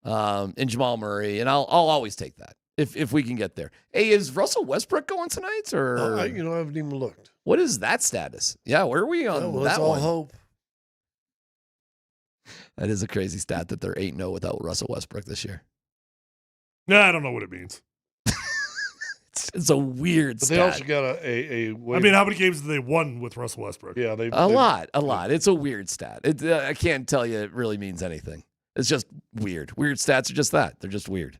P: in Jamal Murray, and I'll always take that. If we can get there. Hey, is Russell Westbrook going tonight? Or
T: I haven't even looked.
P: What is that status? Yeah, where are we on that
T: it's all
P: one?
T: Hope.
P: That is a crazy stat that they're 8-0 without Russell Westbrook this year.
M: No, I don't know what it means.
P: It's a weird
T: But
P: stat.
T: they also got a
M: I mean, how many games have they won with Russell Westbrook?
T: Yeah,
P: a lot. It's a weird stat. I can't tell you it really means anything. It's just weird. Weird stats are just that. They're just weird.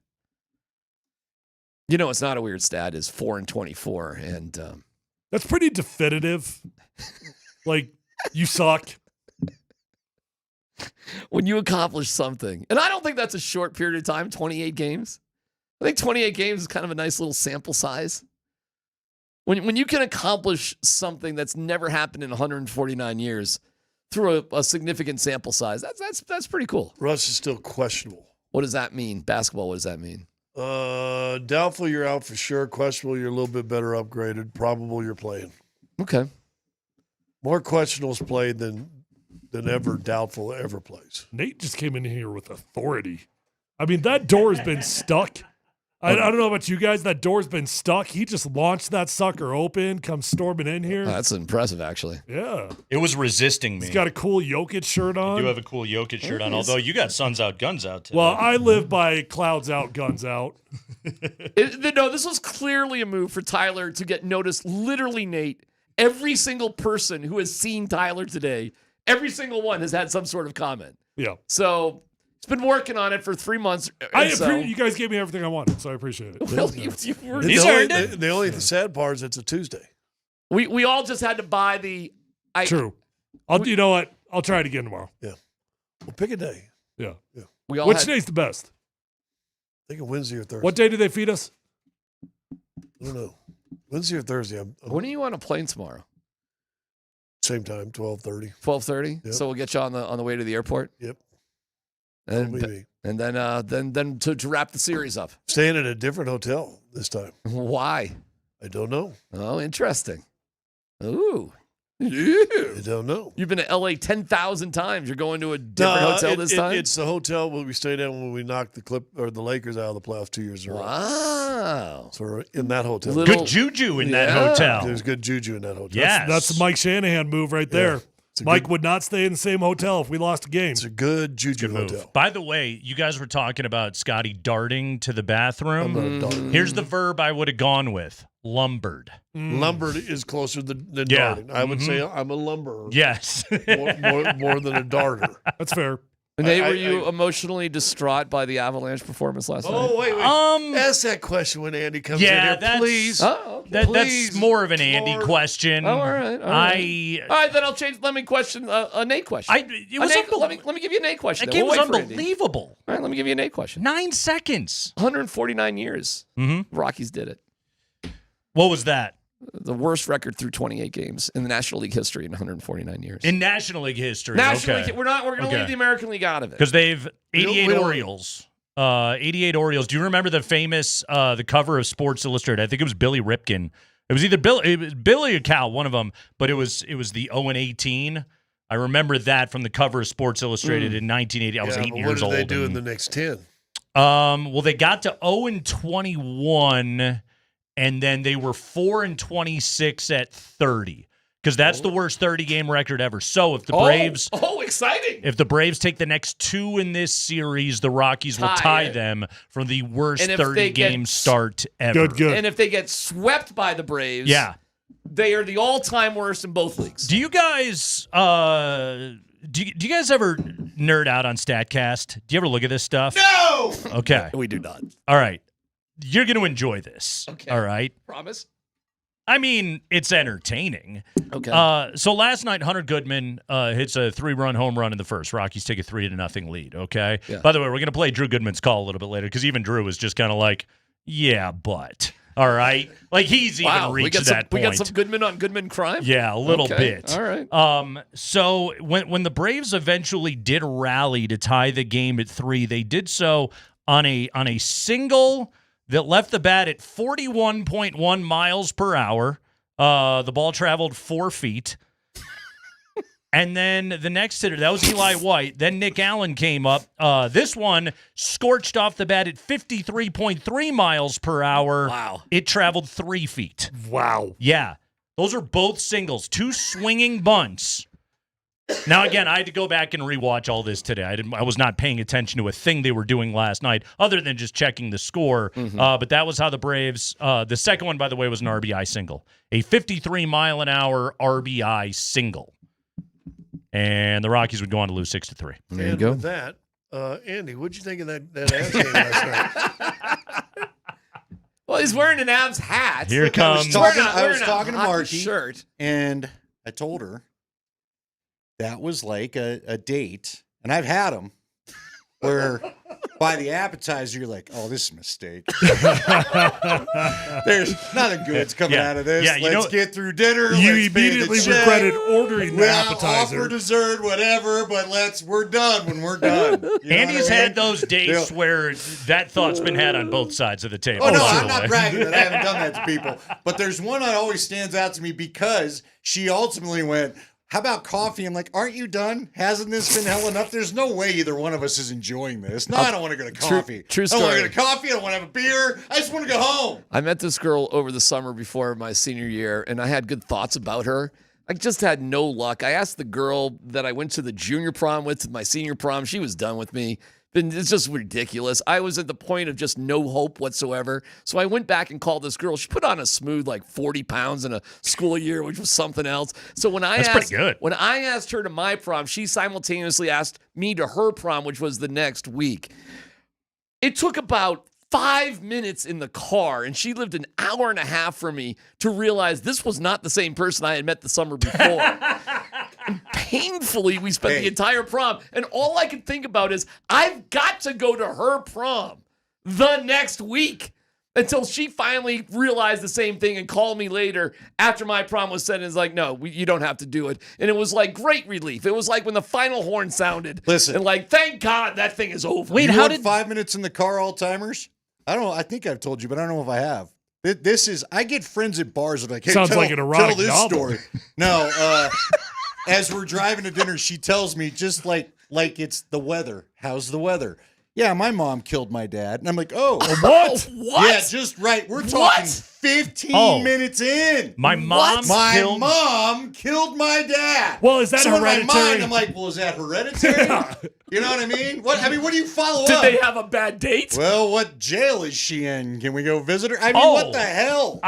P: It's not a weird stat. Is 4-24, and
M: that's pretty definitive. Like, you suck
P: when you accomplish something. And I don't think that's a short period of time. 28 games. I think 28 games is kind of a nice little sample size. When you can accomplish something that's never happened in 149 years through a significant sample size, that's pretty cool.
T: Russ is still questionable.
P: What does that mean? Basketball, what does that mean?
T: Doubtful you're out for sure. Questionable you're a little bit better upgraded. Probable you're playing.
P: Okay.
T: More questionables played than ever doubtful ever plays.
M: Nate just came in here with authority. I mean, that door has been stuck. I don't know about you guys. That door's been stuck. He just launched that sucker open, comes storming in here.
P: That's impressive, actually.
M: Yeah.
K: It was resisting me.
M: He's got a cool Jokic shirt on.
K: You do have a cool Jokic shirt on, although you got suns out, guns out today.
M: Well, I live by clouds out, guns out.
P: No, this was clearly a move for Tyler to get noticed. Literally, Nate, every single person who has seen Tyler today, every single one has had some sort of comment.
M: Yeah.
P: So he's been working on it for 3 months.
M: You guys gave me everything I wanted, so I appreciate it.
P: Well,
T: The only sad part is it's a Tuesday.
P: We all just had to buy the.
M: True. You know what? I'll try it again tomorrow.
T: Yeah. Well, pick a day.
M: Yeah.
V: Which
M: day's the best?
T: I think Wednesday or Thursday.
M: What day do they feed us?
T: I don't know. Wednesday or Thursday.
P: When are you on a plane tomorrow?
T: Same time, 12:30.
P: 12:30.
T: Yep.
P: So we'll get you on the way to the airport.
T: Yep.
P: And then to wrap the series up.
T: Staying at a different hotel this time.
P: Why?
T: I don't know.
P: Oh, interesting. Ooh.
T: I don't know.
P: You've been to LA 10,000 times. You're going to a different hotel this time?
T: It's the hotel where we stayed at when we knocked the Lakers out of the playoffs 2 years in a row.
P: Wow.
T: So we're in that hotel.
L: Good juju in that hotel.
T: There's good juju in that hotel.
L: Yes.
M: That's the Mike Shanahan move right there. Mike would not stay in the same hotel if we lost a game.
T: It's a good juju hotel.
L: By the way, you guys were talking about Scotty darting to the bathroom. Here's the verb I would have gone with. Lumbered.
T: Lumbered is closer than darting. I would say I'm a lumberer.
L: Yes.
T: more than a darter.
M: That's fair.
P: Nate, were you emotionally distraught by the Avalanche performance last night?
T: Oh, wait. Ask that question when Andy comes in here, please.
L: That's more of an Andy question.
P: Oh, all right. All right, then I'll change. Let me question a Nate question. let me give you a Nate question.
L: That game was unbelievable.
P: All right, let me give you a Nate question.
L: 9 seconds.
P: 149 years.
L: Mm-hmm.
P: Rockies did it.
L: What was that?
P: The worst record through 28 games in the National League history in 149 years.
L: In National League history.
P: National League, we're going to leave the American League out of it.
L: Because they've 88 Orioles. 88 Orioles. Do you remember the famous the cover of Sports Illustrated? I think it was Billy Ripken. It was either Billy or Cal, one of them, but it was the 0-18. I remember that from the cover of Sports Illustrated in 1980. I was 8 years old.
T: What did they do in the next 10?
L: Well, they got to 0-21. And then they were 4-26 at 30, because that's the worst 30-game record ever. So if the Braves,
P: exciting!
L: If the Braves take the next 2 in this series, the Rockies will tie them for the worst 30-game start ever.
M: Good.
P: And if they get swept by the Braves, they are the all-time worst in both leagues.
L: Do you guys do you guys ever nerd out on StatCast? Do you ever look at this stuff?
P: No.
L: Okay,
P: we do not.
L: All right. You're going to enjoy this.
P: Okay.
L: All right.
P: Promise?
L: I mean, it's entertaining.
P: Okay.
L: So last night, Hunter Goodman hits a 3-run home run in the first. Rockies take a 3-0 lead, okay?
P: Yeah.
L: By the way, we're going to play Drew Goodman's call a little bit later, because even Drew was just kind of like, yeah, but. All right? Like, he's even reached that point.
P: We got some Goodman on Goodman crime?
L: Yeah, a little bit.
P: All right.
L: So when the Braves eventually did rally to tie the game at 3, they did so on a single that left the bat at 41.1 miles per hour. The ball traveled 4 feet. And then the next hitter, that was Eli White. Then Nick Allen came up. This one scorched off the bat at 53.3 miles per hour.
P: Wow.
L: It traveled 3 feet.
M: Wow.
L: Yeah. Those are both singles. 2 swinging bunts. Now, again, I had to go back and rewatch all this today. I was not paying attention to a thing they were doing last night other than just checking the score. But that was how the Braves, the second one, by the way, was an RBI single. A 53-mile-an-hour RBI single. And the Rockies would go on to lose 6-3.
P: There you go.
T: With that, Andy, what'd you think of that Avs game last night?
P: Well, he's wearing an Avs hat.
L: Here comes.
R: I was talking to Marky,
P: shirt.
R: and I told her that was like a date, and I've had them where by the appetizer you're like, oh, this is a mistake. There's nothing good's coming out of this. Let's get through dinner.
M: You immediately regretted ordering the appetizer.
R: Offer dessert, whatever, but we're done when we're done. You know
L: Andy's
R: what I mean?
L: had those dates where that thought's been had on both sides of the table.
R: Oh, no,
L: by the
R: I'm not
L: way.
R: bragging that I haven't done that to people. But there's one that always stands out to me because she ultimately went, how about coffee? I'm like, aren't you done? Hasn't this been hell enough? There's no way either one of us is enjoying this. No, I don't want to go to coffee.
P: True
R: I don't want
P: story.
R: to go to coffee. I don't want to have a beer. I just want to go home.
P: I met this girl over the summer before my senior year, and I had good thoughts about her. I just had no luck. I asked the girl that I went to the junior prom with, my senior prom. She was done with me. It's just ridiculous. I was at the point of just no hope whatsoever. So I went back and called this girl. She put on a smooth 40 pounds in a school year, which was something else. So when I
L: pretty good.
P: When I asked her to my prom, she simultaneously asked me to her prom, which was the next week. It took about 5 minutes in the car, and she lived an hour and a half from me to realize this was not the same person I had met the summer before. painfully we spent the entire prom. And all I could think about is I've got to go to her prom the next week. Until she finally realized the same thing and called me later after my prom was said and is like, no, you don't have to do it. And it was like great relief. It was like when the final horn sounded.
R: Listen.
P: And like, thank God that thing is over.
R: Wait, how did 5 minutes in the car all-timers? I don't know. I think I've told you, but I don't know if I have. This is, I get friends at bars that are like, hey,
M: Sounds like an erotic
R: tell this
M: novel.
R: story. No, as we're driving to dinner, she tells me just like it's the weather. How's the weather? Yeah, my mom killed my dad. And I'm like, oh.
M: What?
P: What?
R: Yeah, just right. We're talking 15 minutes in.
L: My mom killed...
R: mom killed my dad.
M: Well, is that
R: so
M: hereditary?
R: In my mind, I'm like, well, is that hereditary? You know what I mean? What do you follow
P: Did
R: up?
P: they have a bad date?
R: Well, what jail is she in? Can we go visit her? I mean, what the hell?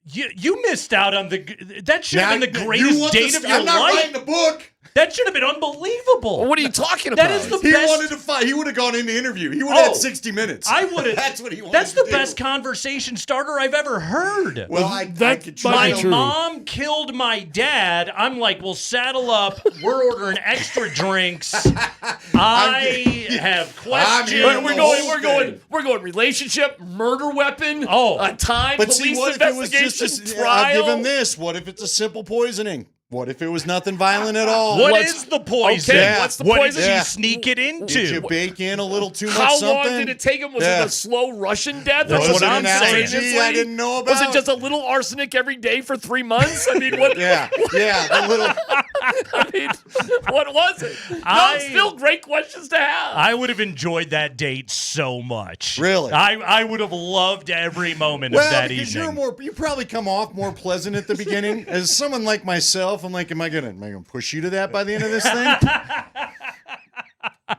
L: You missed out on that should have been the greatest date of your life.
R: I'm not writing the book.
L: That should have been unbelievable.
P: What are you talking about?
L: That is the
R: he
L: best.
R: Wanted to fight. He would have gone in the interview. He would have had 60 minutes.
L: I would have.
R: That's what he wanted.
L: That's the best conversation starter I've ever heard.
R: Well, I could try.
L: My mom killed my dad. I'm like, well, saddle up. We're ordering extra drinks. I have questions.
P: We're going relationship, murder weapon, time,
R: But
P: police
R: see, what if it was
P: investigation,
R: just
P: trial.
R: I'll give him this. What if it's a simple poisoning? What if it was nothing violent at all?
L: What is the poison?
P: Okay, what's the poison?
L: Did you sneak it into?
R: Did you bake in a little too much
P: How
R: something?
P: long did it take him? Was it a slow Russian death?
R: That's
P: what
R: an allergy I didn't know about.
P: Was it just a little arsenic every day for 3 months? I mean, what?
R: Yeah, the little.
P: I mean, what was it? No, still great questions to have.
L: I would have enjoyed that date so much.
R: Really?
L: I would have loved every moment of that
R: because
L: evening.
R: you probably come off more pleasant at the beginning. As someone like myself, I'm like, am I gonna push you to that by the end of this thing?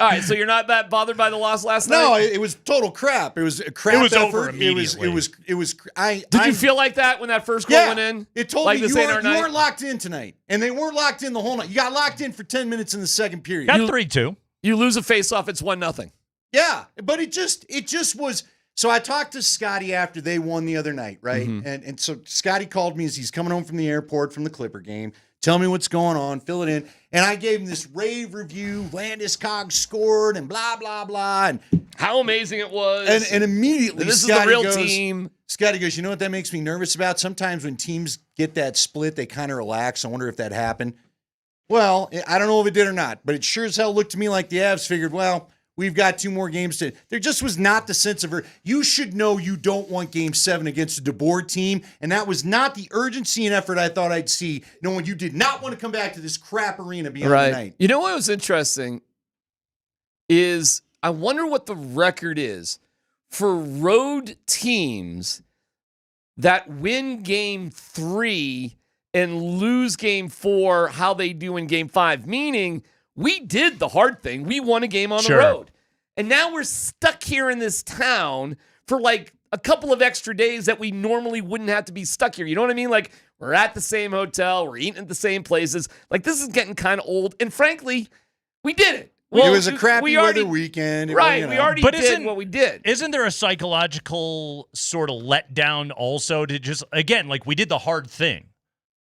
P: All right, so you're not that bothered by the loss last night?
R: No, it was total crap. It was a crap.
L: It was
R: effort.
L: over immediately.
R: It was.
P: Did you feel like that when that first goal went in?
R: It told me you weren't locked in tonight, and they weren't locked in the whole night. You got locked in for 10 minutes in the second period.
L: Got 3-2.
P: You lose a face-off, it's 1-0.
R: Yeah, but it just was. So I talked to Scotty after they won the other night, right?
P: Mm-hmm.
R: And so Scotty called me as he's coming home from the airport from the Clipper game. Tell me what's going on, fill it in. And I gave him this rave review. Landeskog scored and blah, blah, blah. And
P: how amazing it was.
R: And immediately
P: this
R: Scotty
P: is the real team.
R: Scotty goes, you know what that makes me nervous about? Sometimes when teams get that split, they kind of relax. I wonder if that happened. Well, I don't know if it did or not, but it sure as hell looked to me like the Avs figured, well, we've got 2 more games to. There just was not the sense of you should know you don't want Game 7 against a DeBoer team, and that was not the urgency and effort I thought I'd see, knowing you did not want to come back to this crap arena beyond the night.
P: You know what was interesting is I wonder what the record is for road teams that win Game 3 and lose Game 4, how they do in Game 5, meaning we did the hard thing. We won a game on the road. And now we're stuck here in this town for like a couple of extra days that we normally wouldn't have to be stuck here. You know what I mean? Like we're at the same hotel. We're eating at the same places. Like this is getting kind of old. And frankly, we did it.
R: Well, it was a crappy weather weekend.
P: Right. We already did what we did.
L: Isn't there a psychological sort of letdown also to just, again, like we did the hard thing.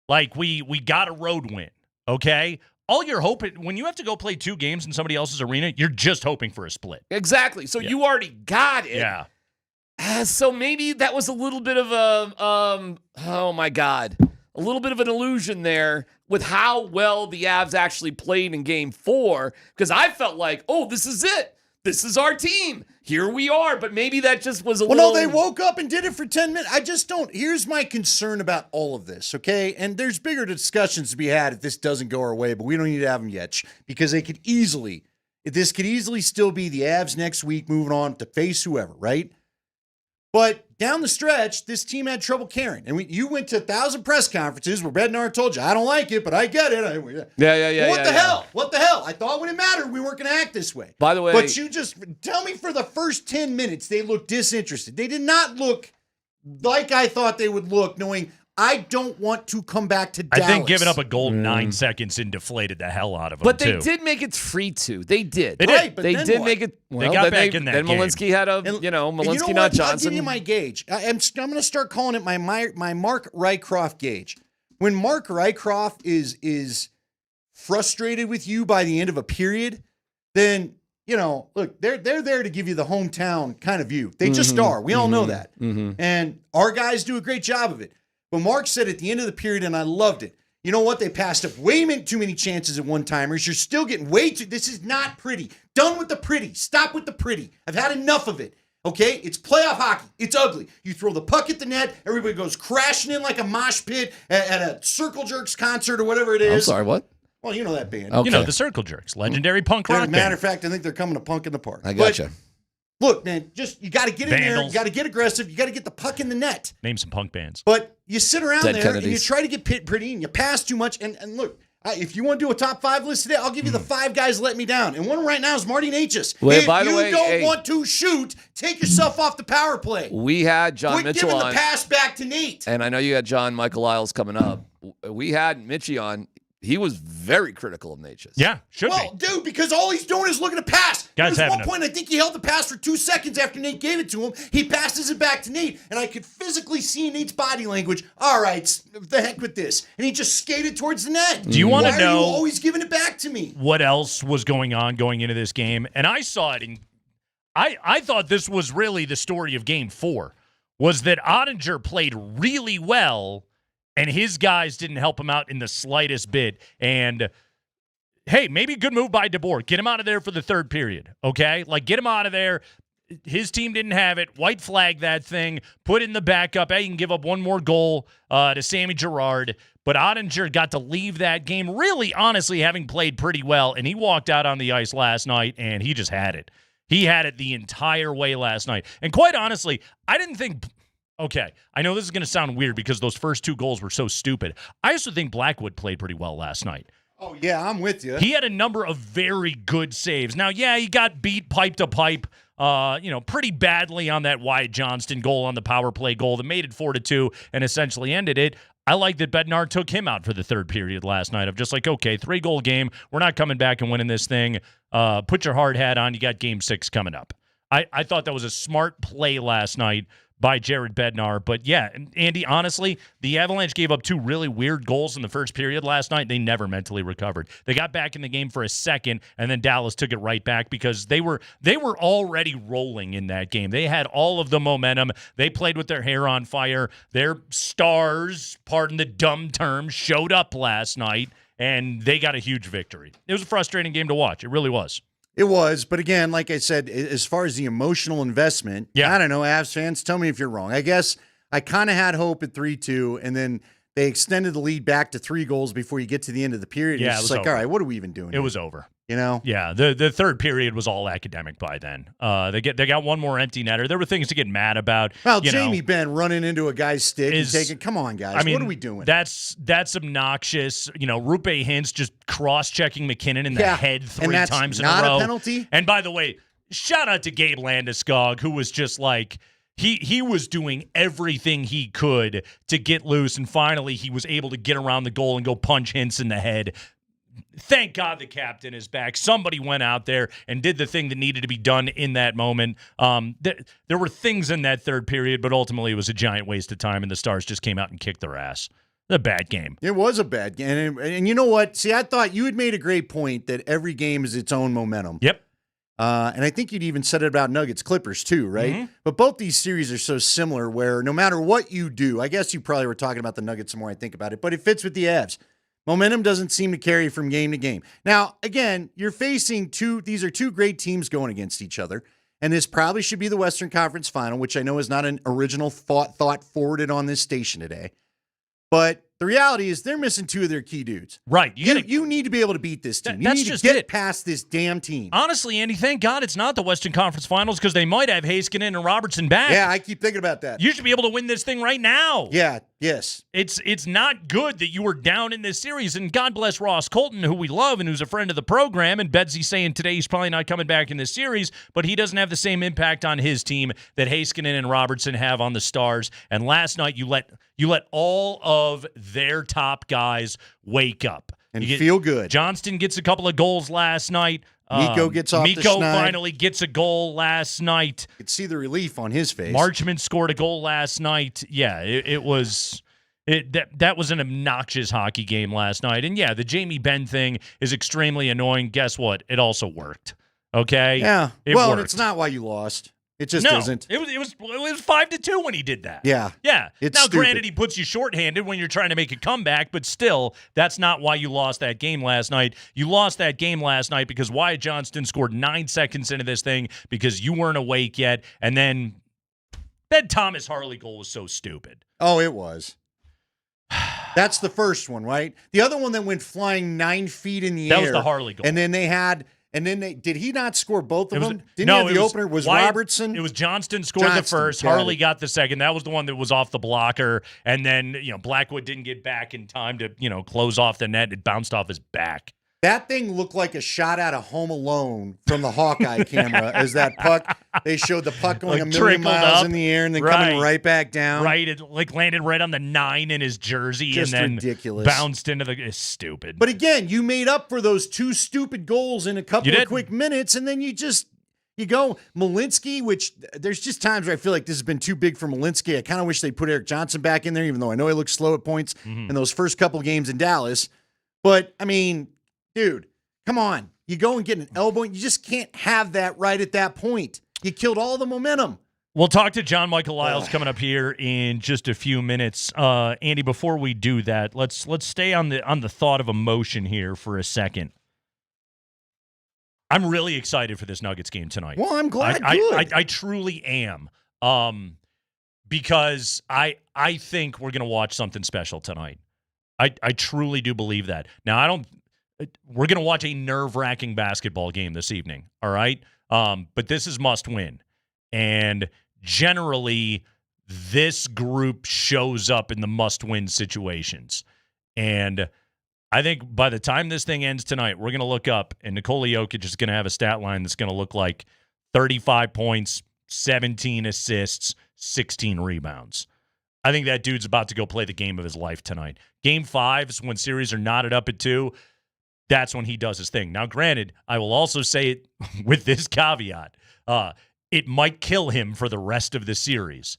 L: Like we got a road win, okay? All you're hoping, when you have to go play 2 games in somebody else's arena, you're just hoping for a split.
P: Exactly. So you already got it.
L: Yeah.
P: So maybe that was a little bit of a, oh my God, a little bit of an illusion there with how well the Avs actually played in Game 4. Because I felt like, oh, this is it. This is our team. Here we are. But maybe that just was a little.
R: Well, no, they woke up and did it for 10 minutes. I just don't. Here's my concern about all of this, okay? And there's bigger discussions to be had if this doesn't go our way, but we don't need to have them yet because this could easily still be the Avs next week moving on to face whoever, right? But down the stretch, this team had trouble carrying. And you went to 1,000 press conferences where Bednar told you, I don't like it, but I get it.
P: Yeah.
R: What the hell? What the hell? I thought when it mattered, we weren't going to act this way.
P: By the way.
R: But you just tell me for the first 10 minutes, they looked disinterested. They did not look like I thought they would look, knowing I don't want to come back to Dallas.
L: I think giving up a goal 9 seconds and deflated the hell out of them,
P: But they
L: too.
P: did make it 3-2. They did.
L: They did.
R: Right, but
P: they
R: then
P: did
R: what?
P: make it.
L: They got back in that
P: Then
L: game.
P: Malinsky had Malinsky, not Johnson.
R: I'll give you my gauge. I'm going to start calling it my Mark Rycroft gauge. When Mark Rycroft is frustrated with you by the end of a period, then, look, they're there to give you the hometown kind of view. They just are. We all know that. And our guys do a great job of it. But Mark said at the end of the period, and I loved it, you know what? They passed up way too many chances at one-timers. You're still getting this is not pretty. Done with the pretty. Stop with the pretty. I've had enough of it. Okay? It's playoff hockey. It's ugly. You throw the puck at the net, everybody goes crashing in like a mosh pit at a Circle Jerks concert or whatever it is.
P: I'm sorry, what?
R: Well, you know that band.
L: Okay. You know the Circle Jerks, legendary punk rock band.
R: Matter of fact, I think they're coming to Punk in the Park.
P: I gotcha.
R: Look, man, you got to get in there. You got to get aggressive. You got to get the puck in the net.
L: Name some punk bands.
R: But you sit around
P: Dead
R: there
P: Kennedys.
R: and you try to get pretty and you pass too much. And look, if you want to do a top 5 list today, I'll give you the 5 guys let me down. And one right now is Marty Natchez. If you don't want to shoot, take yourself off the power play.
P: We had John
R: Quit
P: Mitchell
R: giving
P: on.
R: the pass back to Nate.
P: And I know you had John Michael Isles coming up. We had Mitchie on. He was very critical of Natchez.
L: Yeah, should
R: be. Dude, because all he's doing is looking to pass.
L: Guys,
R: There was one point, I think he held the pass for 2 seconds after Nate gave it to him. He passes it back to Nate, and I could physically see Nate's body language. All right, the heck with this. And he just skated towards the net.
L: Do you want to know?
R: Why are you always giving it back to me?
L: What else was going on going into this game? And I saw it, I thought this was really the story of Game 4, was that Ottinger played really well, and his guys didn't help him out in the slightest bit. And, hey, maybe a good move by DeBoer. Get him out of there for the third period, okay? Like, get him out of there. His team didn't have it. White flag that thing. Put in the backup. Hey, you can give up one more goal to Sammy Girard. But Ottinger got to leave that game really, honestly, having played pretty well. And he walked out on the ice last night, and he just had it. He had it the entire way last night. And quite honestly, I didn't think... Okay, I know this is going to sound weird because those first 2 goals were so stupid. I also think Blackwood played pretty well last night.
R: Oh, yeah, I'm with you.
L: He had a number of very good saves. Now, yeah, he got beat pipe to pipe, pretty badly on that Wyatt Johnston goal on the power play goal that made it 4-2 and essentially ended it. I like that Bednar took him out for the third period last night of just like, okay, 3-goal game. We're not coming back and winning this thing. Put your hard hat on. You got Game 6 coming up. I thought that was a smart play last night by Jared Bednar. But yeah, Andy, honestly, the Avalanche gave up 2 really weird goals in the first period last night. They never mentally recovered. They got back in the game for a second, and then Dallas took it right back because they were already rolling in that game. They had all of the momentum. They played with their hair on fire. Their stars, pardon the dumb term, showed up last night, and they got a huge victory. It was a frustrating game to watch. It really was.
R: It was, but again, like I said, as far as the emotional investment, I don't know, Avs fans, tell me if you're wrong. I guess I kind of had hope at 3-2, and then they extended the lead back to 3 goals before you get to the end of the period.
L: Yeah,
R: it's just like,
L: over.
R: all right, what are we even doing?
L: It was over.
R: You know?
L: Yeah, the third period was all academic by then. They got one more empty netter. There were things to get mad about.
R: Well, Jamie Benn running into a guy's stick and taking, come on, guys,
L: I mean,
R: what are we doing?
L: That's obnoxious. Rupe Hintz just cross-checking McKinnon in the head 3 times in a row.
R: Not a penalty?
L: And by the way, shout out to Gabe Landeskog, who was just like, he was doing everything he could to get loose, and finally he was able to get around the goal and go punch Hintz in the head. Thank God the captain is back. Somebody went out there and did the thing that needed to be done in that moment. There were things in that third period, but ultimately it was a giant waste of time, and the Stars just came out and kicked their ass. A bad game.
R: It was a bad game. And you know what? See, I thought you had made a great point that every game is its own momentum.
L: Yep.
R: And I think you'd even said it about Nuggets Clippers too, right?
L: Mm-hmm.
R: But both these series are so similar where no matter what you do, I guess you probably were talking about the Nuggets the more I think about it, but it fits with the Avs. Momentum doesn't seem to carry from game to game. Now, again, you're facing these are 2 great teams going against each other, and this probably should be the Western Conference Final, which I know is not an original thought forwarded on this station today. But the reality is they're missing 2 of their key dudes.
L: Right.
R: You need to be able to beat this team. You
L: That's
R: need
L: just
R: to get
L: it.
R: past this damn team.
L: Honestly, Andy, thank God it's not the Western Conference Finals because they might have Heiskanen and Robertson back.
R: Yeah, I keep thinking about that.
L: You should be able to win this thing right now.
R: Yeah, yes.
L: It's not good that you were down in this series, and God bless Ross Colton, who we love and who's a friend of the program, and Bedsy saying today he's probably not coming back in this series, but he doesn't have the same impact on his team that Heiskanen and Robertson have on the Stars, and last night you let all of their top guys wake up.
R: And feel good.
L: Johnston gets a couple of goals last night.
R: Miko gets off the schneid.
L: Finally gets a goal last night.
R: You could see the relief on his face.
L: Marchman scored a goal last night. Yeah, it was That was an obnoxious hockey game last night. And yeah, the Jamie Benn thing is extremely annoying. Guess what? It also worked. Okay?
R: Yeah.
L: It
R: well,
L: worked.
R: it's not why you lost. It just
L: no,
R: isn't.
L: It was 5-2 when he did that.
R: Yeah.
L: Yeah.
R: It's
L: now,
R: stupid.
L: granted, he puts you shorthanded when you're trying to make a comeback, but still, that's not why you lost that game last night. You lost that game last night because Wyatt Johnston scored 9 seconds into this thing because you weren't awake yet, and then that Thomas Harley goal was so stupid.
R: Oh, it was. That's the first one, right? The other one that went flying 9 feet in the air.
L: That was the Harley goal.
R: And then did he not score both of them? Didn't
L: no,
R: he have the opener? Was
L: Wyatt,
R: Robertson?
L: It was Johnston scored the first. Harley got the second. That was the one that was off the blocker. And then, Blackwood didn't get back in time to, close off the net. It bounced off his back.
R: That thing looked like a shot out of Home Alone from the Hawkeye camera. As that puck, they showed the puck going a million miles up in the air and then coming right back down.
L: Right, it landed right on the 9 in his jersey
R: Just
L: and then
R: ridiculous.
L: Bounced into it's stupid.
R: But again, you made up for those 2 stupid goals in a couple of quick minutes, and then you go Malinsky, which there's just times where I feel like this has been too big for Malinsky. I kind of wish they put Eric Johnson back in there, even though I know he looked slow at points in those first couple of games in Dallas. But I mean, dude, come on. You go and get an elbow, and you just can't have that right at that point. You killed all the momentum.
L: We'll talk to John Michael Lyles coming up here in just a few minutes. Andy, before we do that, let's stay on the thought of emotion here for a second. I'm really excited for this Nuggets game tonight.
R: Well, I'm glad.
L: I truly am. Because I think we're going to watch something special tonight. I truly do believe that. Now, we're going to watch a nerve-wracking basketball game this evening, all right? But this is must-win. And generally, this group shows up in the must-win situations. And I think by the time this thing ends tonight, we're going to look up, and Nikola Jokic is going to have a stat line that's going to look like 35 points, 17 assists, 16 rebounds. I think that dude's about to go play the game of his life tonight. Game 5s, when series are knotted up at 2, that's when he does his thing. Now, granted, I will also say it with this caveat. It might kill him for the rest of the series,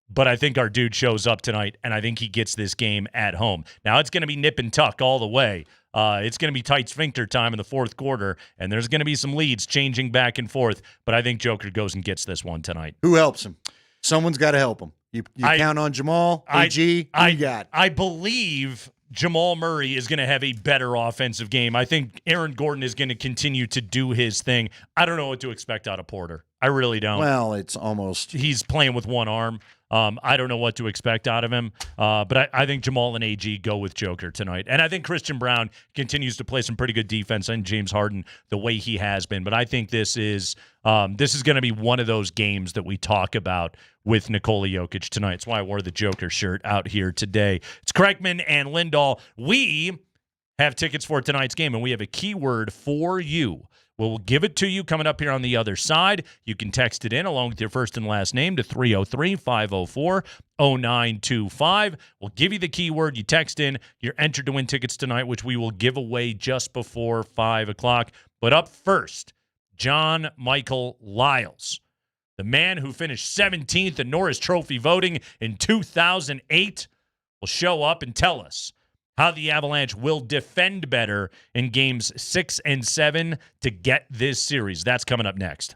L: but I think our dude shows up tonight, and I think he gets this game at home. Now, it's going to be nip and tuck all the way. It's going to be tight sphincter time in the fourth quarter, and there's going to be some leads changing back and forth, but I think Joker goes and gets this one tonight.
R: Who helps him? Someone's got to help him. You count on Jamal, AG, you got.
L: I believe Jamal Murray is going to have a better offensive game. I think Aaron Gordon is going to continue to do his thing. I don't know what to expect out of Porter. I really don't.
R: Well, it's almost.
L: He's playing with one arm. I don't know what to expect out of him. But I think Jamal and AG go with Joker tonight. And I think Christian Brown continues to play some pretty good defense, and James Harden the way he has been. But I think this is going to be one of those games that we talk about with Nikola Jokic tonight. That's why I wore the Joker shirt out here today. It's Kreckman and Lindahl. We have tickets for tonight's game, and we have a keyword for you. We'll give it to you coming up here on the other side. You can text it in along with your first and last name to 303-504-0925. We'll give you the keyword. You text in. You're entered to win tickets tonight, which we will give away just before 5 o'clock. But up first, John Michael Lyles, the man who finished 17th in Norris Trophy voting in 2008, will show up and tell us how the Avalanche will defend better in games 6 and 7 to get this series. That's coming up next.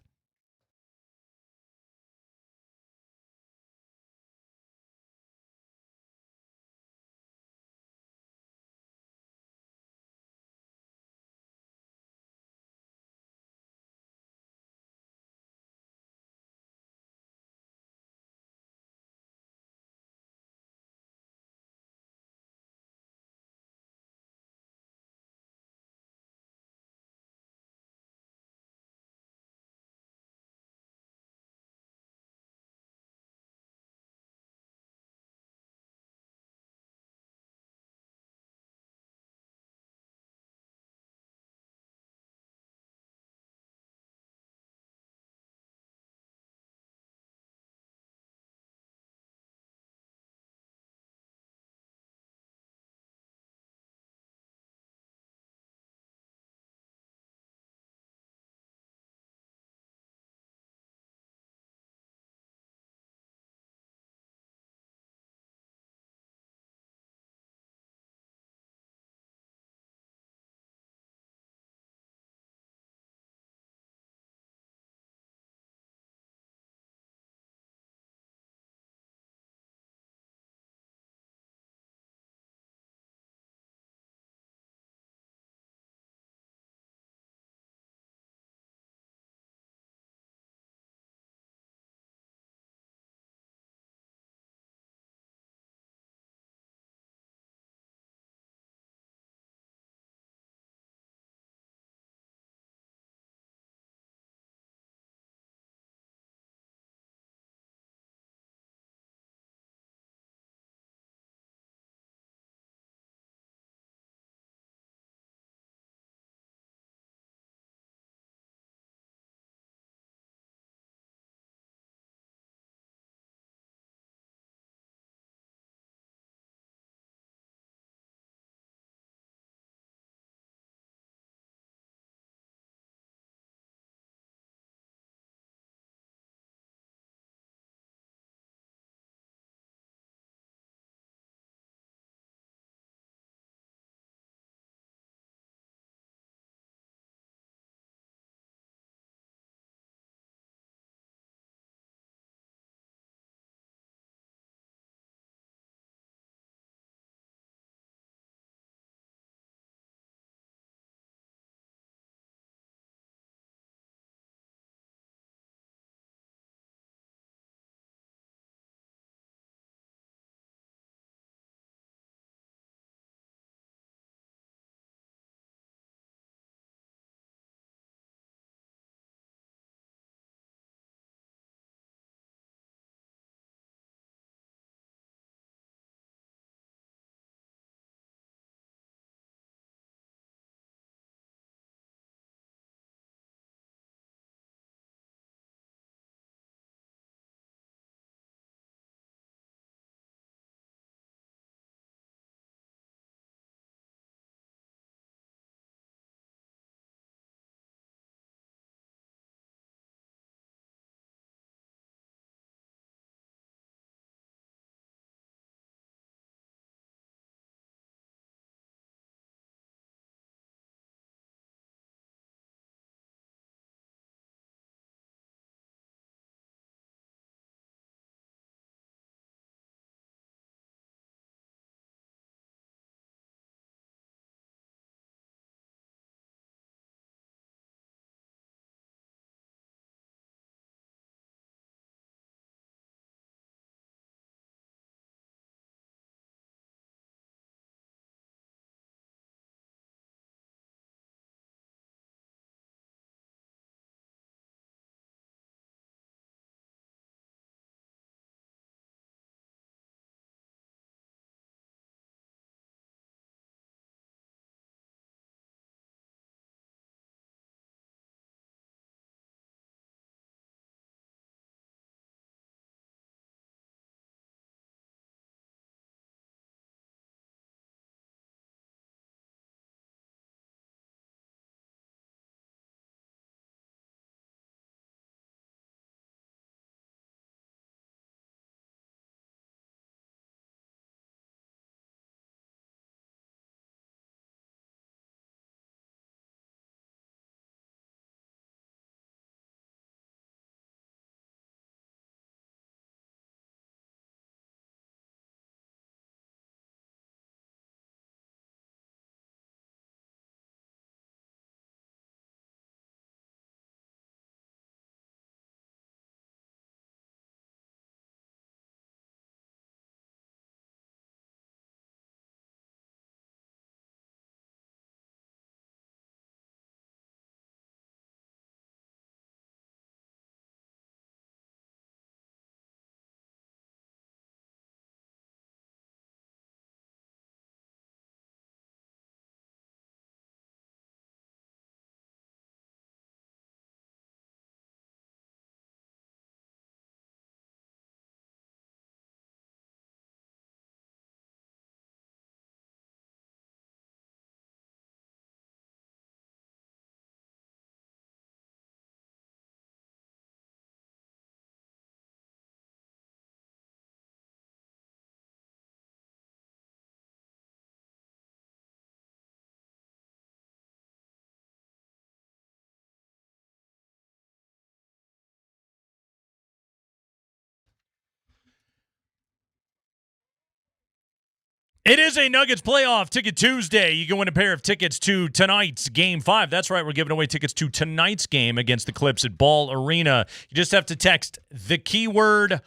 L: It is a Nuggets playoff ticket Tuesday. You can win a pair of tickets to tonight's Game 5. That's right, we're giving away tickets to tonight's game against the Clips at Ball Arena. You just have to text the keyword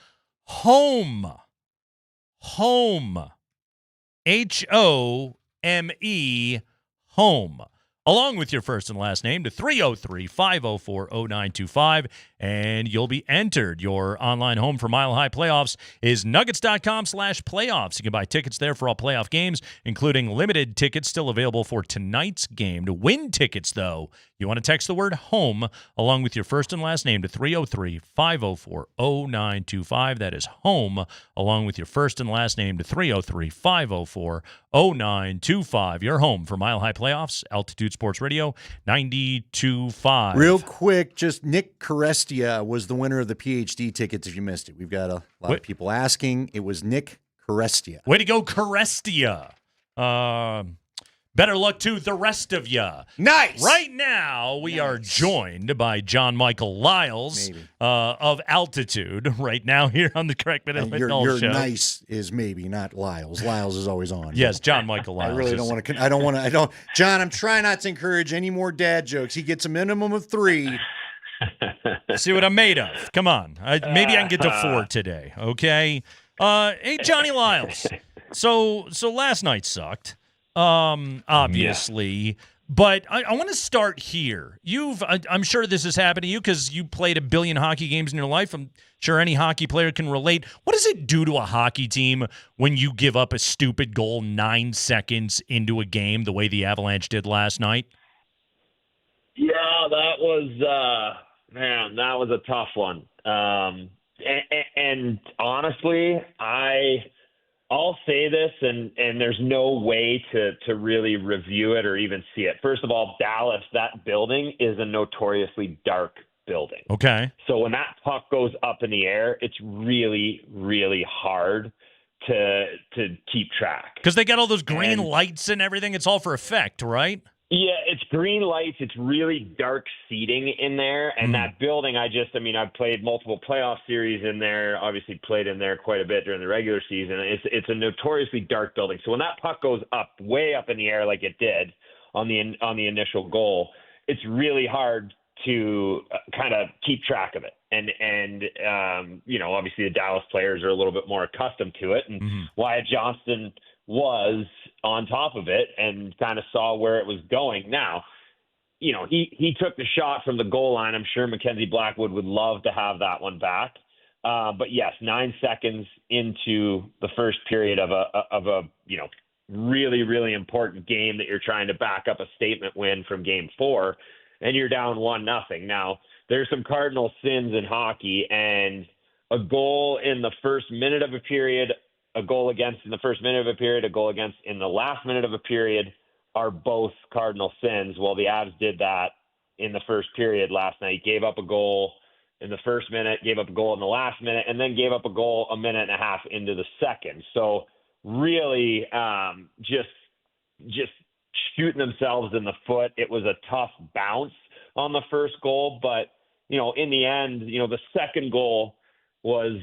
L: HOME. HOME. HOME. HOME. Along with your first and last name to 303-504-0925, and you'll be entered. Your online home for Mile High Playoffs is nuggets.com/playoffs. You can buy tickets there for all playoff games, including limited tickets still available for tonight's game. To win tickets, though, you want to text the word HOME along with your first and last name to 303-504-0925. That is HOME along with your first and last name to 303-504-0925. Your home for Mile High Playoffs, Altitude Sports Radio 92.5.
R: Real quick, just Nick Carestia was the winner of the PhD tickets if you missed it. We've got a lot of people asking. It was Nick Carestia.
L: Way to go, Carestia. Better luck to the rest of you.
R: Nice.
L: Right now, we are joined by John Michael Lyles of Altitude. Right now, here on the Kreckman and Lindahl show.
R: Your nice is maybe, not Lyles. Lyles is always on.
L: Yes, John Michael Lyles.
R: I really don't want to. John, I'm trying not to encourage any more dad jokes. He gets a minimum of 3.
L: See what I'm made of. Come on. Maybe I can get to 4 today. Okay. Hey, Johnny Lyles. So last night sucked. Obviously, but I want to start here. I'm sure this has happened to you because you played a billion hockey games in your life. I'm sure any hockey player can relate. What does it do to a hockey team when you give up a stupid goal 9 seconds into a game the way the Avalanche did last night?
B: Yeah, that was, that was a tough one. And honestly, I'll say this, and there's no way to really review it or even see it. First of all, Dallas, that building is a notoriously dark building.
L: Okay.
B: So when that puck goes up in the air, it's really, really hard to keep track.
L: Because they got all those green lights and everything. It's all for effect, right?
B: Yeah, it's green lights. It's really dark seating in there. And that building, I've played multiple playoff series in there, obviously played in there quite a bit during the regular season. It's a notoriously dark building. So when that puck goes up, way up in the air like it did on the initial goal, it's really hard to kind of keep track of it. And obviously the Dallas players are a little bit more accustomed to it. And Wyatt Johnston was on top of it and kind of saw where it was going. Now, he took the shot from the goal line. I'm sure Mackenzie Blackwood would love to have that one back. But yes, 9 seconds into the first period of a really, really important game that you're trying to back up a statement win from Game 4, and you're down 1-0. Now, there's some cardinal sins in hockey, and a goal in the first minute of a period, a goal against in the first minute of a period, a goal against in the last minute of a period are both cardinal sins. Well, the Avs did that in the first period last night. Gave up a goal in the first minute, gave up a goal in the last minute, and then gave up a goal a minute and a half into the second. So really just shooting themselves in the foot. It was a tough bounce on the first goal, but, in the end, the second goal was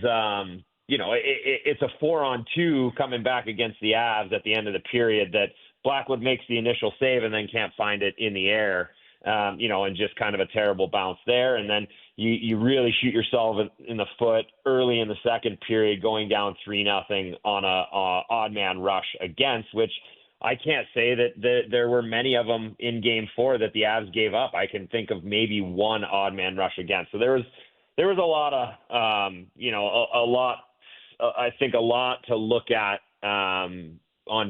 B: it's a 4-on-2 coming back against the Avs at the end of the period that Blackwood makes the initial save and then can't find it in the air, and just kind of a terrible bounce there. And then you really shoot yourself in the foot early in the second period, going down 3-0 on a odd man rush against, which I can't say that there were many of them in Game 4 that the Avs gave up. I can think of maybe one odd man rush against. So there was a lot of, I think a lot to look at on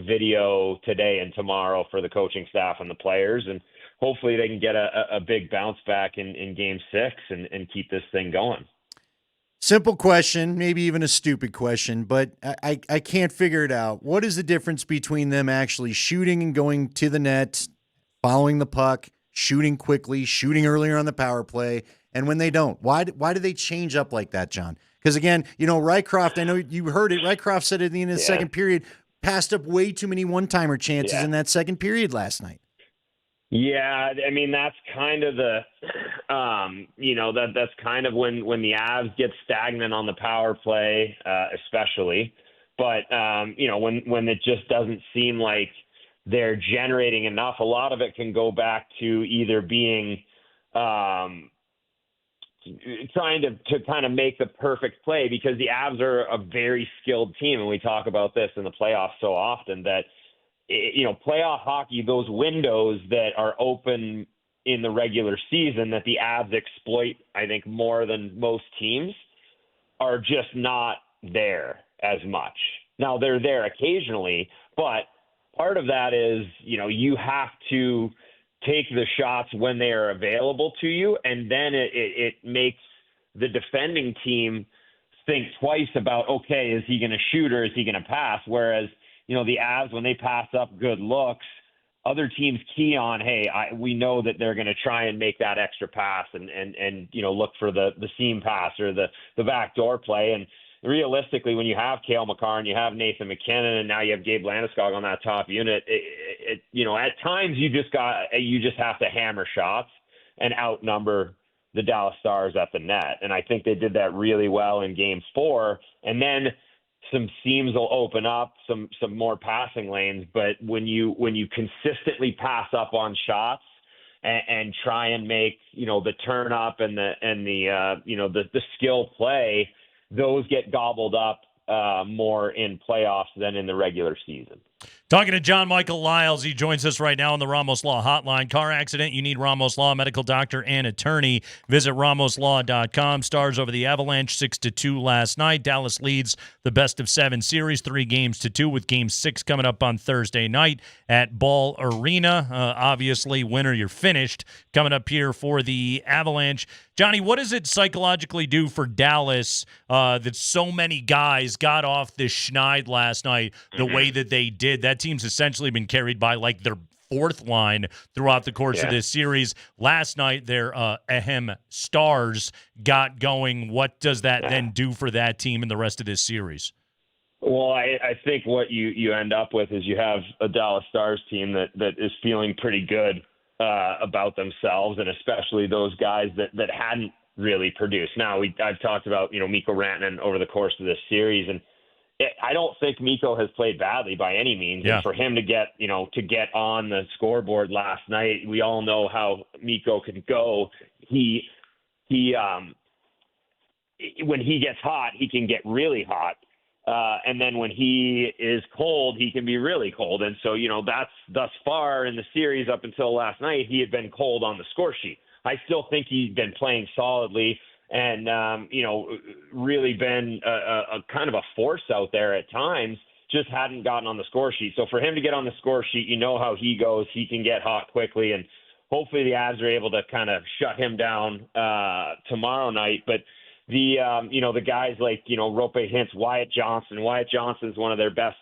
B: video today and tomorrow for the coaching staff and the players, and hopefully they can get a big bounce back in Game 6 and keep this thing going.
R: Simple question, maybe even a stupid question, but I can't figure it out. What is the difference between them actually shooting and going to the net, following the puck, shooting quickly, shooting earlier on the power play, and when they don't? Why do they change up like that, John? Because, again, Rycroft, I know you heard it. Rycroft said at the end of the second period, passed up way too many one-timer chances in that second period last night.
B: Yeah, that's kind of the, that's kind of when the Avs get stagnant on the power play, especially. But, when it just doesn't seem like they're generating enough, a lot of it can go back to either being trying to kind of make the perfect play, because the Avs are a very skilled team. And we talk about this in the playoffs so often that, playoff hockey, those windows that are open in the regular season that the Avs exploit, I think, more than most teams, are just not there as much. Now, they're there occasionally, but part of that is, you have to take the shots when they are available to you, and then it makes the defending team think twice about, okay, is he going to shoot or is he going to pass? Whereas, the Avs, when they pass up good looks, other teams key on, hey, we know that they're going to try and make that extra pass and look for the seam pass or the backdoor play. And realistically, when you have Cale Makar and you have Nathan McKinnon and now you have Gabe Landeskog on that top unit, at times you just have to hammer shots and outnumber the Dallas Stars at the net. And I think they did that really well in Game 4. And then some seams will open up, some more passing lanes. But when you consistently pass up on shots and try and make the turn up and the skill play, those get gobbled up more in playoffs than in the regular season.
L: Talking to John Michael Lyles. He joins us right now on the Ramos Law Hotline. Car accident, you need Ramos Law, medical doctor and attorney. Visit ramoslaw.com. Stars over the Avalanche 6-2 last night. Dallas leads the best-of-7 series, 3-2, with Game 6 coming up on Thursday night at Ball Arena. Obviously, winner, you're finished. Coming up here for the Avalanche. Johnny, what does it psychologically do for Dallas that so many guys got off this schneid last night the way that they did? That team's essentially been carried by like their fourth line throughout the course of this series. Last night, their Stars got going. What does that then do for that team in the rest of this series?
B: Well, I think what you end up with is you have a Dallas Stars team that is feeling pretty good about themselves, and especially those guys that hadn't really produced. Now, I've talked about Mikko Rantanen over the course of this series, and I don't think Mikko has played badly by any means.
L: Yeah.
B: And for him to get on the scoreboard last night, we all know how Mikko can go. He when he gets hot, he can get really hot. And then when he is cold, he can be really cold. And so, that's thus far in the series up until last night, he had been cold on the score sheet. I still think he's been playing solidly and, really been a kind of a force out there at times, just hadn't gotten on the score sheet. So for him to get on the score sheet, how he goes, he can get hot quickly, and hopefully the Avs are able to kind of shut him down tomorrow night. But the guys like, Rope Hintz, Wyatt Johnson's one of their best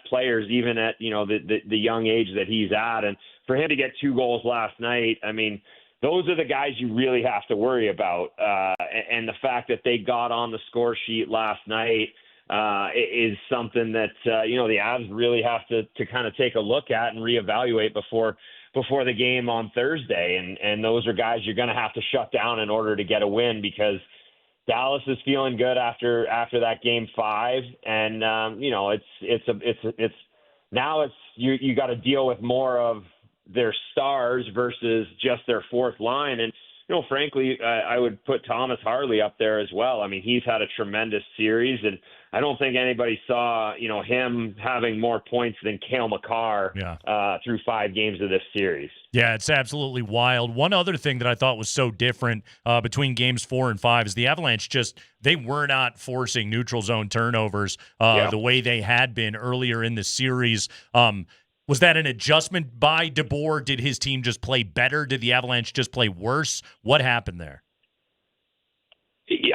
B: players, even at, the young age that he's at. And for him to get 2 goals last night, I mean, those are the guys you really have to worry about. And the fact that they got on the score sheet last night is something that, the Avs really have to kind of take a look at and reevaluate before the game on Thursday. And those are guys you're going to have to shut down in order to get a win, because Dallas is feeling good after that Game 5, and you got to deal with more of their stars versus just their fourth line. And frankly, I would put Thomas Harley up there as well. I mean, he's had a tremendous series, and I don't think anybody saw him having more points than Cale Makar through 5 games of this series.
L: Yeah, it's absolutely wild. One other thing that I thought was so different between games 4 and 5 is the Avalanche they were not forcing neutral zone turnovers the way they had been earlier in the series. Was that an adjustment by DeBoer? Did his team just play better? Did the Avalanche just play worse? What happened there?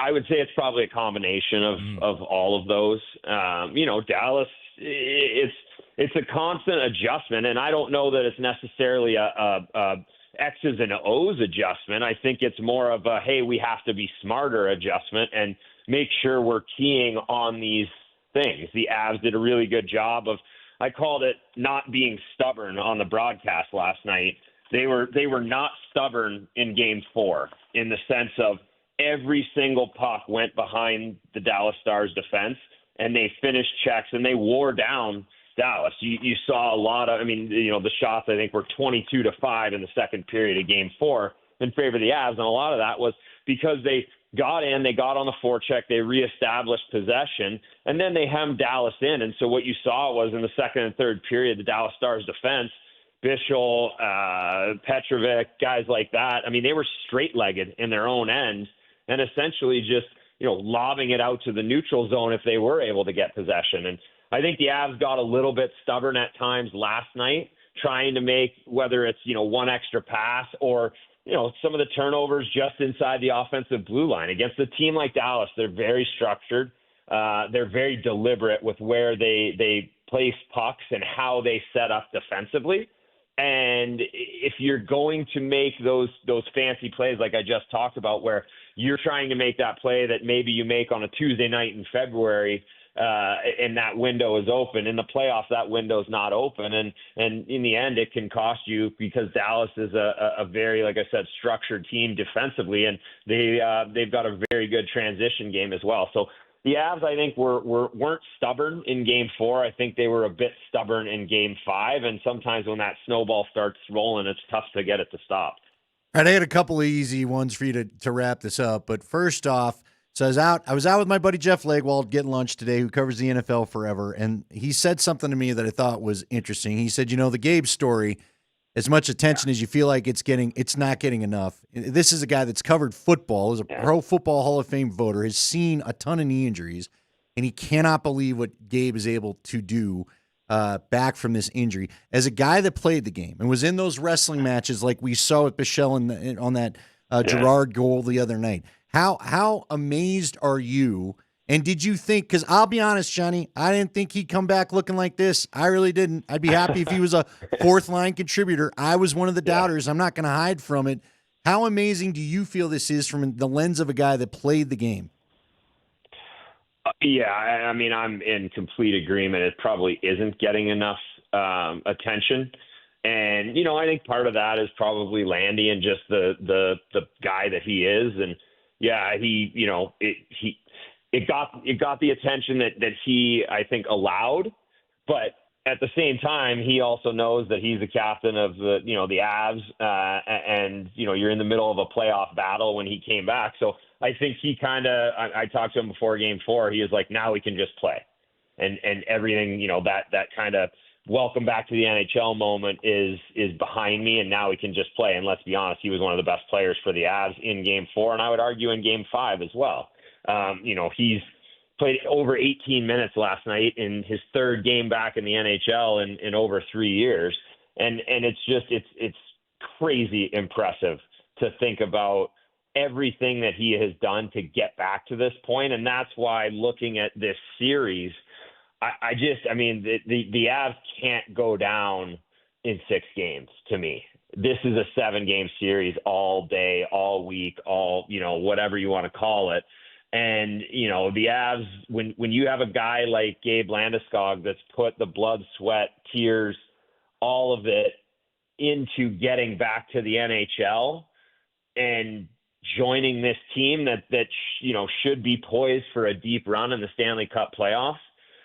B: I would say it's probably a combination of all of those. Dallas, it's a constant adjustment, and I don't know that it's necessarily a X's and O's adjustment. I think it's more of a, hey, we have to be smarter adjustment and make sure we're keying on these things. The Avs did a really good job of, I called it not being stubborn on the broadcast last night. They were not stubborn in Game 4 in the sense of every single puck went behind the Dallas Stars defense, and they finished checks and they wore down Dallas. You saw a lot of, the shots I think were 22-5 in the second period of Game 4 in favor of the Avs, and a lot of that was because they got in, they got on the forecheck, they reestablished possession, and then they hemmed Dallas in. And so what you saw was in the second and third period, the Dallas Stars defense, Bichel, Petrovic, guys like that, they were straight-legged in their own end and essentially just, lobbing it out to the neutral zone if they were able to get possession. And I think the Avs got a little bit stubborn at times last night, trying to make, whether it's, one extra pass or, some of the turnovers just inside the offensive blue line. Against a team like Dallas, they're very structured. They're very deliberate with where they place pucks and how they set up defensively. And if you're going to make those fancy plays like I just talked about, where you're trying to make that play that maybe you make on a Tuesday night in February, and that window is open. In the playoffs, that window's not open, and in the end, it can cost you because Dallas is a very, like I said, structured team defensively, and they've got a very good transition game as well. So the Avs, I think, weren't stubborn in Game 4. I think they were a bit stubborn in Game 5, and sometimes when that snowball starts rolling, it's tough to get it to stop.
C: All right, I had a couple of easy ones for you to wrap this up, but first off, so I was out with my buddy Jeff Legwald getting lunch today, who covers the NFL forever, and he said something to me that I thought was interesting. He said, the Gabe story, as much attention as you feel like it's not getting enough. This is a guy that's covered football, is a Pro Football Hall of Fame voter, has seen a ton of knee injuries, and he cannot believe what Gabe is able to do back from this injury. As a guy that played the game and was in those wrestling matches like we saw with Bichel on that Gerard goal the other night, how amazed are you? And did you think, because I'll be honest, Johnny, I didn't think he'd come back looking like this. I really didn't. I'd be happy if he was a fourth-line contributor. I was one of the doubters. I'm not going to hide from it. How amazing do you feel this is from the lens of a guy that played the game?
B: Yeah, I'm in complete agreement. It probably isn't getting enough attention. And, I think part of that is probably Landy and just the guy that he is. And, yeah, it got the attention that he, I think, allowed, but at the same time, he also knows that he's the captain of the Avs, and you're in the middle of a playoff battle when he came back. So I think he I talked to him before Game 4. He was like, now we can just play, and everything, that kind of welcome back to the NHL moment is behind me, and now we can just play. And let's be honest, he was one of the best players for the Avs in Game 4, and I would argue in Game 5 as well. He's played over 18 minutes last night in his third game back in the NHL in over 3 years. And it's crazy impressive to think about everything that he has done to get back to this point. And that's why looking at this series, the Avs can't go down in 6 games to me. This is a 7-game series all day, all week, whatever you want to call it. And, the Avs, when you have a guy like Gabe Landeskog that's put the blood, sweat, tears, all of it into getting back to the NHL and joining this team that should be poised for a deep run in the Stanley Cup playoffs,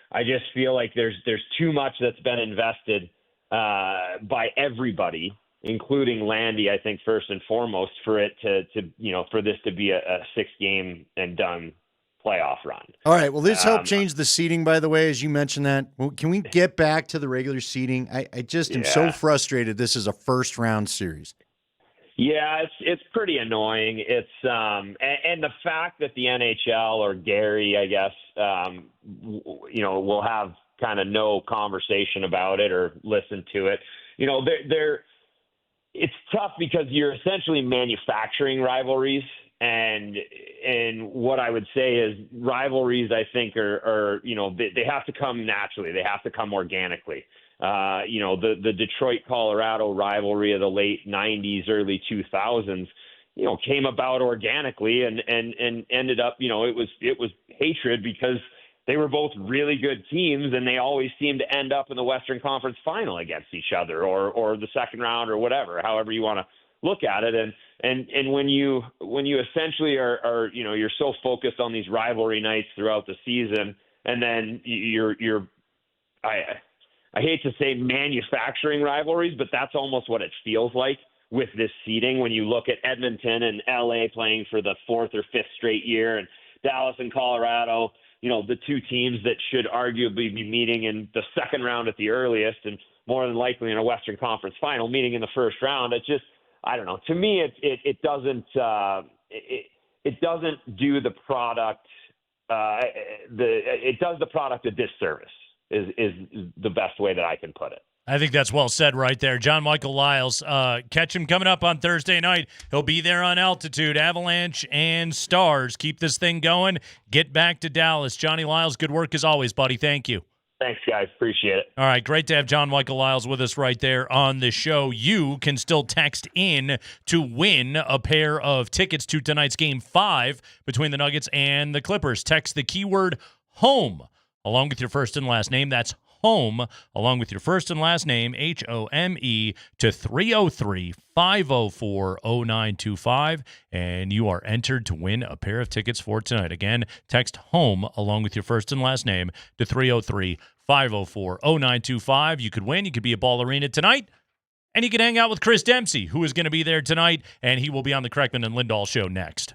B: I just feel like there's too much that's been invested by everybody, including Landy, I think, first and foremost, for it for this to be a 6-game and done playoff run.
C: All right. Well, this helped change the seeding, by the way, as you mentioned that. Well, can we get back to the regular seeding? I just am so frustrated. This is a first-round series.
B: Yeah, it's pretty annoying. It's and the fact that the NHL or Gary, I guess, will have kind of no conversation about it or listen to it. It's tough because you're essentially manufacturing rivalries, and what I would say is rivalries, I think, are they have to come naturally. They have to come organically. The Detroit-Colorado rivalry of the late 90s, early 2000s, came about organically and ended up, it was hatred because they were both really good teams, and they always seemed to end up in the Western Conference Final against each other, or the second round, or whatever, however you want to look at it. And when you essentially are you're so focused on these rivalry nights throughout the season, and then I hate to say manufacturing rivalries, but that's almost what it feels like with this seeding when you look at Edmonton and LA playing for the 4th or 5th straight year, and Dallas and Colorado, the two teams that should arguably be meeting in the second round at the earliest and more than likely in a Western Conference final meeting in the first round. It just, I don't know. To me, it doesn't do the product. It does the product a disservice is the best way that I can put it.
L: I think that's well said right there. John Michael Lyles, catch him coming up on Thursday night. He'll be there on Altitude, Avalanche and Stars. Keep this thing going. Get back to Dallas. Johnny Lyles, good work as always, buddy. Thank you.
B: Thanks, guys. Appreciate it.
L: All right, great to have John Michael Lyles with us right there on the show. You can still text in to win a pair of tickets to tonight's Game 5 between the Nuggets and the Clippers. Text the keyword HOME along with your first and last name. That's HOME, along with your first and last name, HOME, to 303-504-0925, and you are entered to win a pair of tickets for tonight. Again, text HOME, along with your first and last name, to 303-504-0925. You could win. You could be at Ball Arena tonight, and you can hang out with Chris Dempsey, who is going to be there tonight, and he will be on the Kreckman and Lindahl show next.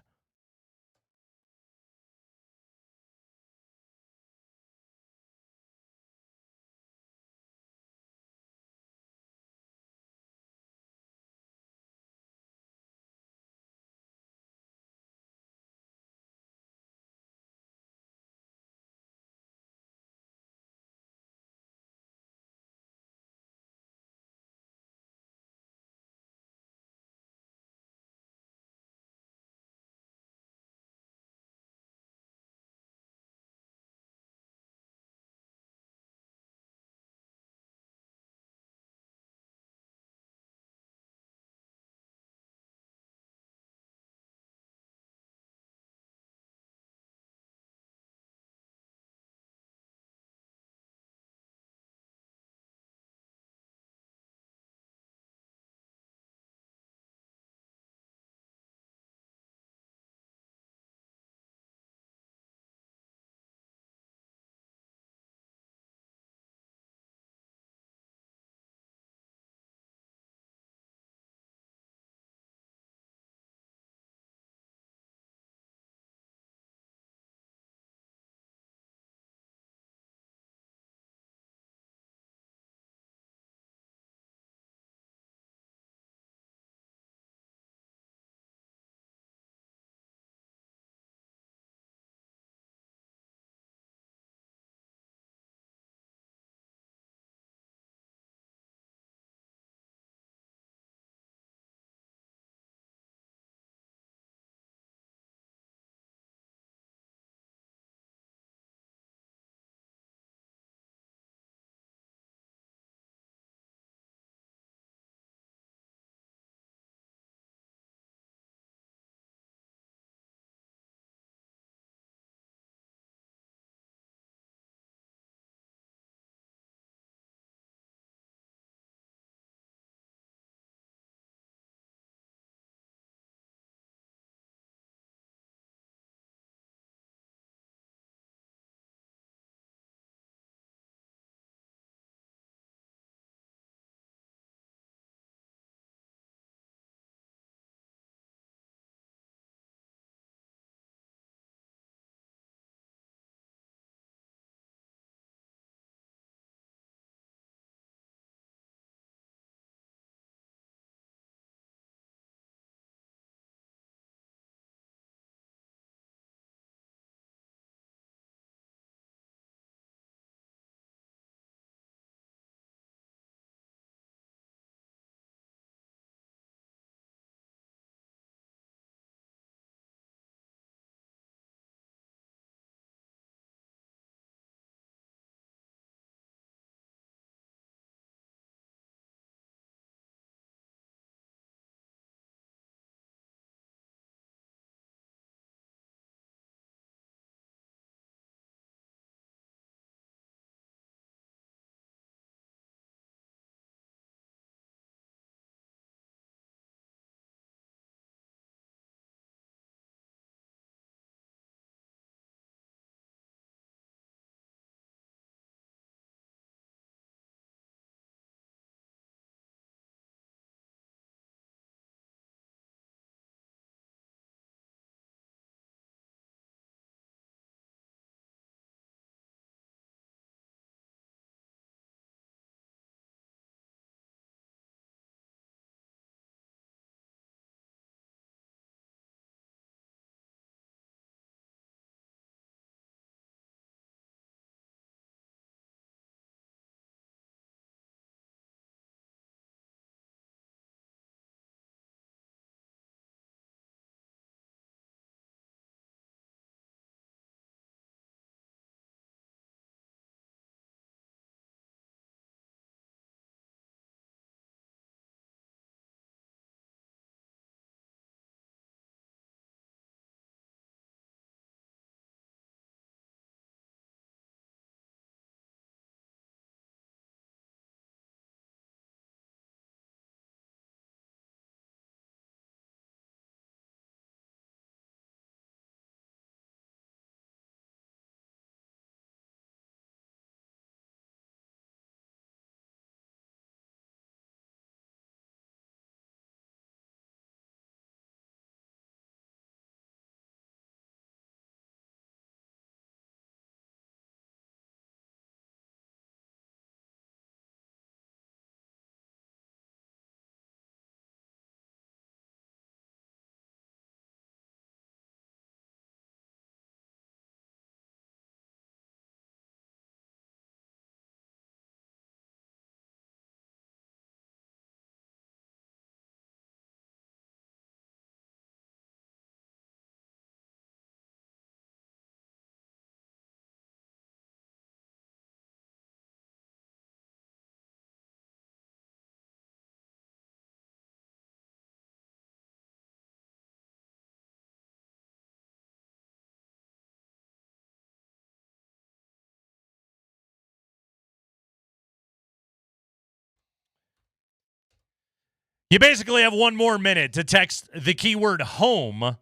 L: You basically have one more minute to text the keyword home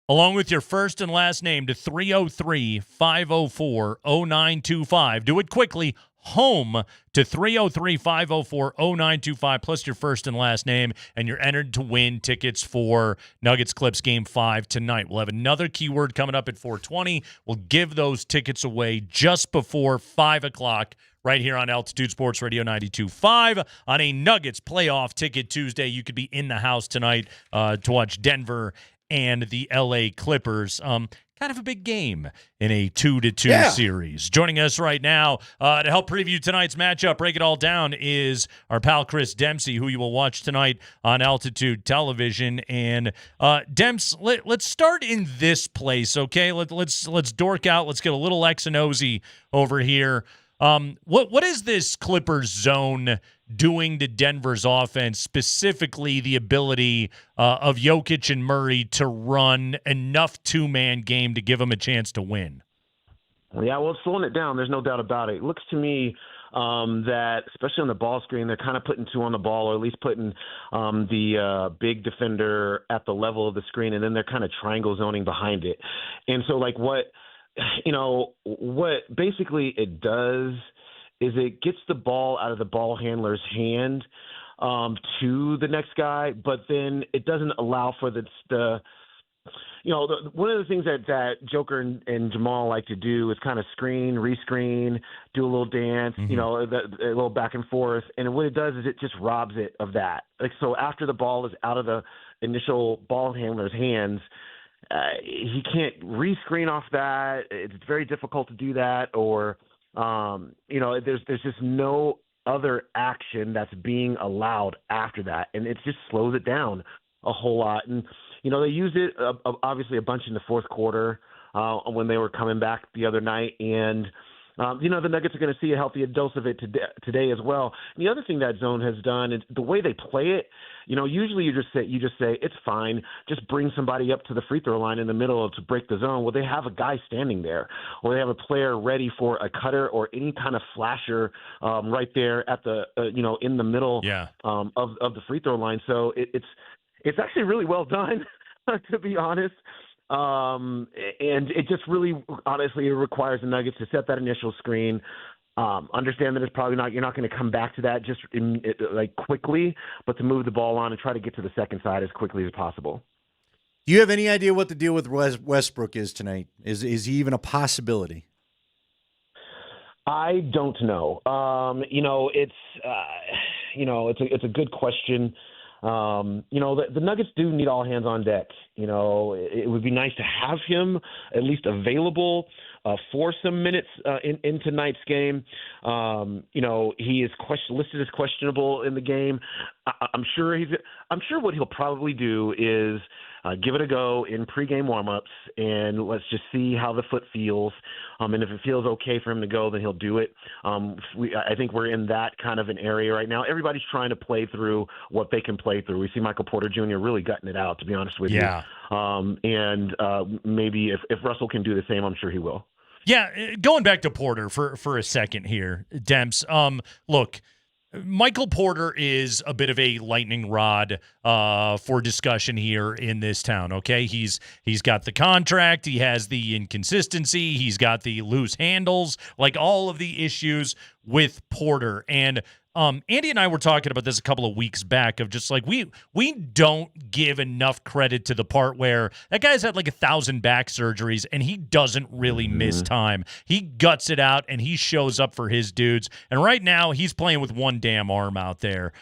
L: along with your first and last name to 303-504-0925. Do it quickly. Home to 303-504-0925 plus your first and last name, and you're entered to win tickets for Nuggets Clips Game 5 tonight. We'll have another keyword coming up at 4:20. We'll give those tickets away just before 5 o'clock right here on Altitude Sports Radio 92.5 on a Nuggets Playoff Ticket Tuesday. You could be in the house tonight to watch Denver and the LA Clippers. Kind of a big game in a 2-2 series. Joining us right now to help preview tonight's matchup, break it all down, is our pal Chris Dempsey, who you will watch tonight on Altitude Television. And Demps, let's start in this place, okay? Let's dork out. Let's get a little X and Ozy over here. What is this Clippers zone doing to Denver's offense, specifically the ability of Jokic and Murray to run enough two-man game to give them a chance to win?
E: Yeah, well, it's slowing it down. There's no doubt about it. It looks to me that, especially on the ball screen, they're kind of putting two on the ball, or at least putting the big defender at the level of the screen, and then they're kind of triangle zoning behind it. And so, like, what basically it does is it gets the ball out of the ball handler's hand to the next guy, but then it doesn't allow for one of the things that Joker and Jamal like to do is kind of screen, rescreen, do a little dance, a little back and forth. And what it does is it just robs it of that. Like, so after the ball is out of the initial ball handler's hands, he can't rescreen off that. It's very difficult to do that, or there's just no other action that's being allowed after that, and it just slows it down a whole lot. And they used it obviously a bunch in the fourth quarter when they were coming back the other night, and the Nuggets are going to see a healthy dose of it today as well. And the other thing that zone has done is the way they play it. Usually you just say it's fine, just bring somebody up to the free throw line in the middle to break the zone. Well, they have a guy standing there, or they have a player ready for a cutter or any kind of flasher right there at the in the middle of the free throw line. So it's actually really well done, to be honest. And it just really, honestly, it requires the Nuggets to set that initial screen. Understand that you're not going to come back to that just quickly, but to move the ball on and try to get to the second side as quickly as possible.
C: Do you have any idea what the deal with Westbrook is tonight? Is he even a possibility?
E: I don't know. It's a good question. The Nuggets do need all hands on deck. It would be nice to have him at least available for some minutes in tonight's game. He is listed as questionable in the game. I'm sure what he'll probably do is give it a go in pregame warmups, and let's just see how the foot feels. And if it feels okay for him to go, then he'll do it. I think we're in that kind of an area right now. Everybody's trying to play through what they can play through. We see Michael Porter Jr. really gutting it out, to be honest with you. Maybe if Russell can do the same, I'm sure he will.
L: Yeah, going back to Porter for a second here, Demps. Look, Michael Porter is a bit of a lightning rod for discussion here in this town, okay? He's got the contract, he has the inconsistency, he's got the loose handles, like all of the issues with Porter. And Andy and I were talking about this a couple of weeks back of just like we don't give enough credit to the part where that guy's had like 1,000 back surgeries and he doesn't really miss time. He guts it out and he shows up for his dudes. And right now he's playing with one damn arm out there.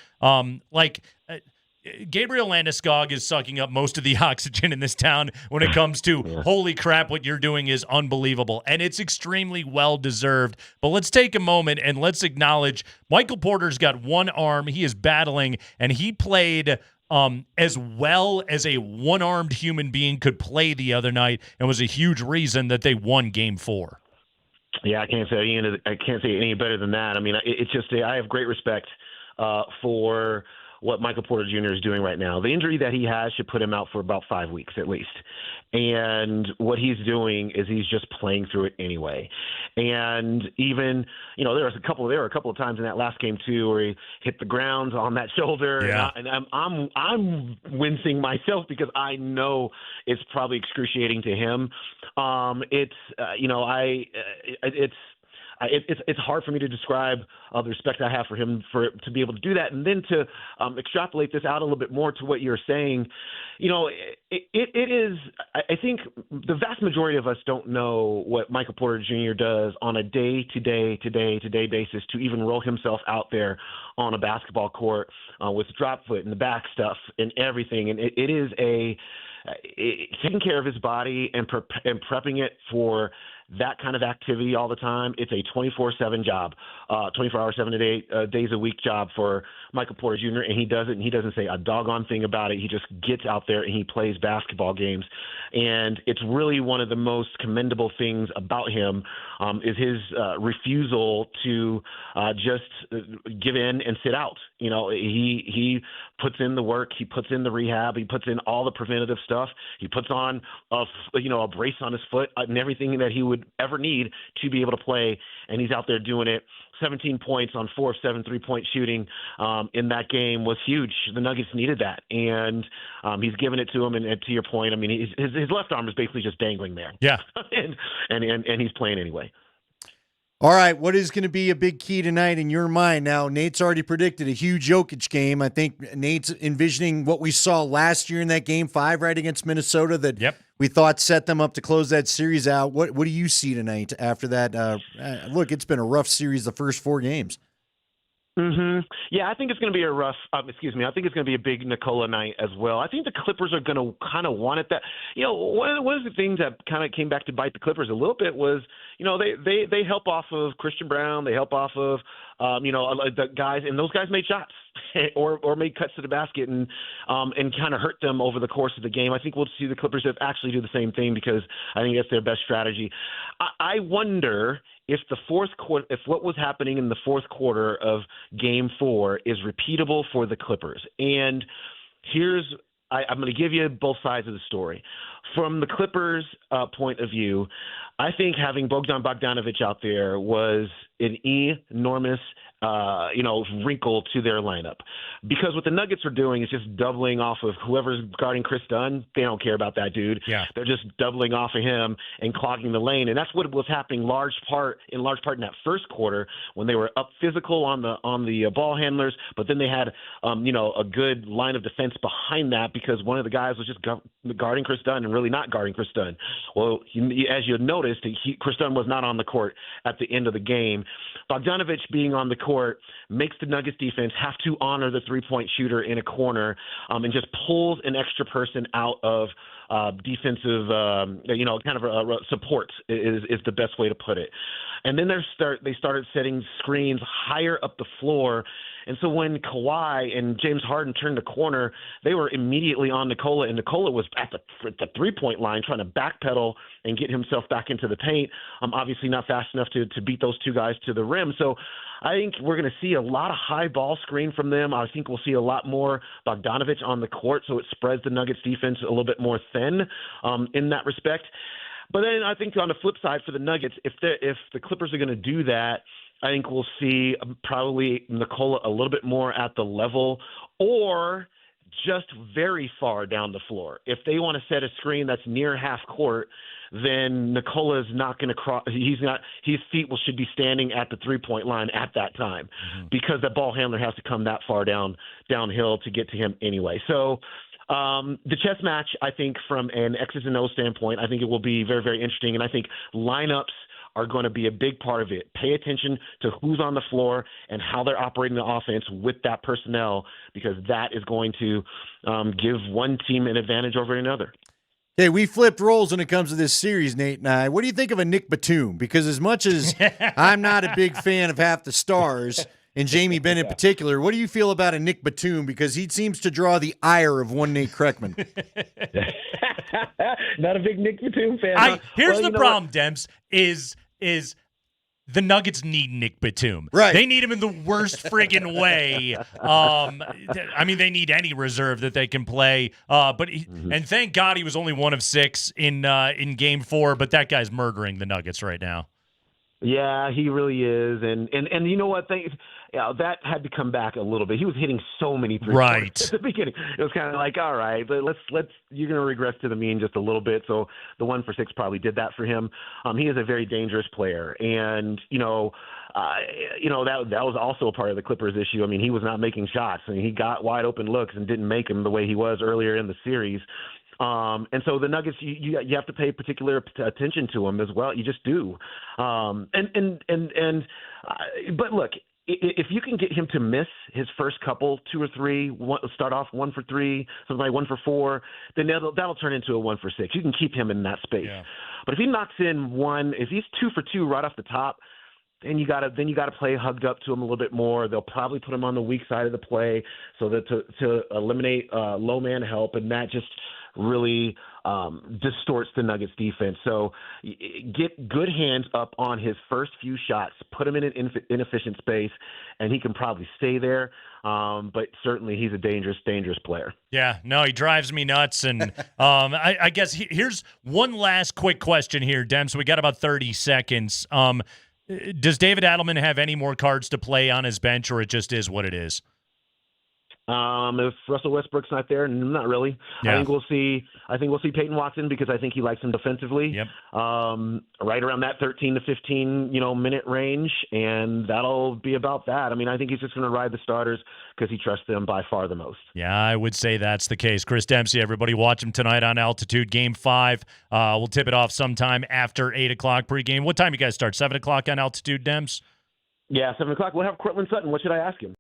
L: Gabriel Landeskog is sucking up most of the oxygen in this town when it comes to holy crap, what you're doing is unbelievable. And it's extremely well-deserved. But let's take a moment and let's acknowledge Michael Porter's got one arm. He is battling, and he played as well as a one-armed human being could play the other night, and was a huge reason that they won Game 4.
E: Yeah, I can't say any better than that. I mean, it's just I have great respect for what Michael Porter Jr. is doing right now. The injury that he has should put him out for about 5 weeks at least. And what he's doing is he's just playing through it anyway. And even, there were a couple of times in that last game too where he hit the ground on that shoulder.
L: Yeah.
E: And I'm wincing myself because I know it's probably excruciating to him. It's hard for me to describe the respect I have for him to be able to do that, and then to extrapolate this out a little bit more to what you're saying. It is. I think the vast majority of us don't know what Michael Porter Jr. does on a day-to-day basis to even roll himself out there on a basketball court with drop foot and the back stuff and everything. And it is taking care of his body and prepping it for that kind of activity all the time. It's a 24/7 job, 24 hours, 7 days a week job for Michael Porter Jr. And he does it, and he doesn't say a doggone thing about it. He just gets out there and he plays basketball games. And it's really one of the most commendable things about him is his refusal to just give in and sit out. He puts in the work, he puts in the rehab, he puts in all the preventative stuff. He puts on a brace on his foot and everything that he would ever need to be able to play, and he's out there doing it. 17 points on 4 of 7 3-point shooting in that game was huge. The Nuggets needed that, and he's giving it to him. And to your point, I mean, his left arm is basically just dangling there.
L: Yeah,
E: and he's playing anyway.
C: All right, what is going to be a big key tonight in your mind? Now, Nate's already predicted a huge Jokic game. I think Nate's envisioning what we saw last year in that Game 5 right against Minnesota that we thought set them up to close that series out. What do you see tonight after that? Look, it's been a rough series the first 4 games.
E: Mm-hmm. Yeah, I think it's going to be a rough. I think it's going to be a big Nikola night as well. I think the Clippers are going to kind of want it. That one of the things that kind of came back to bite the Clippers a little bit was they help off of Christian Brown. They help off of the guys, and those guys made shots or made cuts to the basket and kind of hurt them over the course of the game. I think we'll see the Clippers actually do the same thing because I think that's their best strategy. I wonder if the fourth quarter, if what was happening in the fourth quarter of Game 4 is repeatable for the Clippers. And I'm going to give you both sides of the story. From the Clippers' point of view, I think having Bogdan Bogdanović out there was an enormous wrinkle to their lineup. Because what the Nuggets are doing is just doubling off of whoever's guarding Chris Dunn. They don't care about that dude.
L: Yeah.
E: They're just doubling off of him and clogging the lane. And that's what was happening in large part in that first quarter when they were up physical on the ball handlers, but then they had a good line of defense behind that because one of the guys was just guarding Chris Dunn and really not guarding Chris Dunn. Well, as you noticed, Chris Dunn was not on the court at the end of the game. Bogdanović being on the court makes the Nuggets defense have to honor the three-point shooter in a corner and just pulls an extra person out of defensive, support is the best way to put it. And then they started setting screens higher up the floor. And so when Kawhi and James Harden turned the corner, they were immediately on Nikola, and Nikola was at the three-point line trying to backpedal and get himself back into the paint. Obviously not fast enough to beat those two guys to the rim. So I think we're going to see a lot of high ball screen from them. I think we'll see a lot more Bogdanović on the court, so it spreads the Nuggets defense a little bit more thin in that respect. But then I think on the flip side for the Nuggets, if the Clippers are going to do that, I think we'll see probably Nikola a little bit more at the level or just very far down the floor. If they want to set a screen that's near half court, then Nikola's not going to cross. His feet should be standing at the three-point line at that time because the ball handler has to come that far downhill to get to him anyway. So the chess match, I think, from an X's and O's standpoint, I think it will be very, very interesting. And I think lineups are going to be a big part of it. Pay attention to who's on the floor and how they're operating the offense with that personnel, because that is going to give one team an advantage over another.
C: Hey, we flipped roles when it comes to this series, Nate and I. What do you think of a Nick Batum? Because as much as I'm not a big fan of half the stars, and Jamie Benn in particular, what do you feel about a Nick Batum? Because he seems to draw the ire of one Nate Kreckman.
E: Not a big Nick Batum fan.
L: Here's the problem, Demps, is the Nuggets need Nick Batum.
C: Right.
L: They need him in the worst friggin' way. I mean, they need any reserve that they can play. And thank God he was only 1 of 6 in Game 4. But that guy's murdering the Nuggets right now.
E: Yeah, he really is, and you know what? That had to come back a little bit. He was hitting so many three-pointers at the beginning. It was kind of like, all right, let's you're going to regress to the mean just a little bit. So the 1 for 6 probably did that for him. He is a very dangerous player, and that was also a part of the Clippers' issue. I mean, he was not making shots. I mean, he got wide open looks and didn't make them the way he was earlier in the series. And so the Nuggets, you have to pay particular attention to them as well. You just do. But look, if you can get him to miss his first couple, 2 or 3, start off 1 for 3, something like 1 for 4, then that'll turn into a 1 for 6. You can keep him in that space. Yeah. But if he knocks in 1, if he's 2 for 2 right off the top, then you gotta play hugged up to him a little bit more. They'll probably put him on the weak side of the play so that to eliminate low man help, and that just really distorts the Nuggets defense. So get good hands up on his first few shots, put him in an inefficient space, and he can probably stay there. But certainly he's a dangerous player.
L: Yeah, no, he drives me nuts. And I guess here's one last quick question here, Dems. We got about 30 seconds. Does David Adelman have any more cards to play on his bench, or it just is what it is?
E: If Russell Westbrook's not there, not really. Yeah. I think we'll see Peyton Watson because I think he likes him defensively.
L: Yep.
E: Right around that 13 to 15, minute range, and that'll be about that. I mean, I think he's just going to ride the starters because he trusts them by far the most.
L: Yeah, I would say that's the case. Chris Dempsey, everybody watch him tonight on Altitude, Game 5. We'll tip it off sometime after 8 o'clock pregame. What time you guys start? 7 o'clock on Altitude, Dems?
E: Yeah, 7 o'clock. We'll have Cortland Sutton. What should I ask him?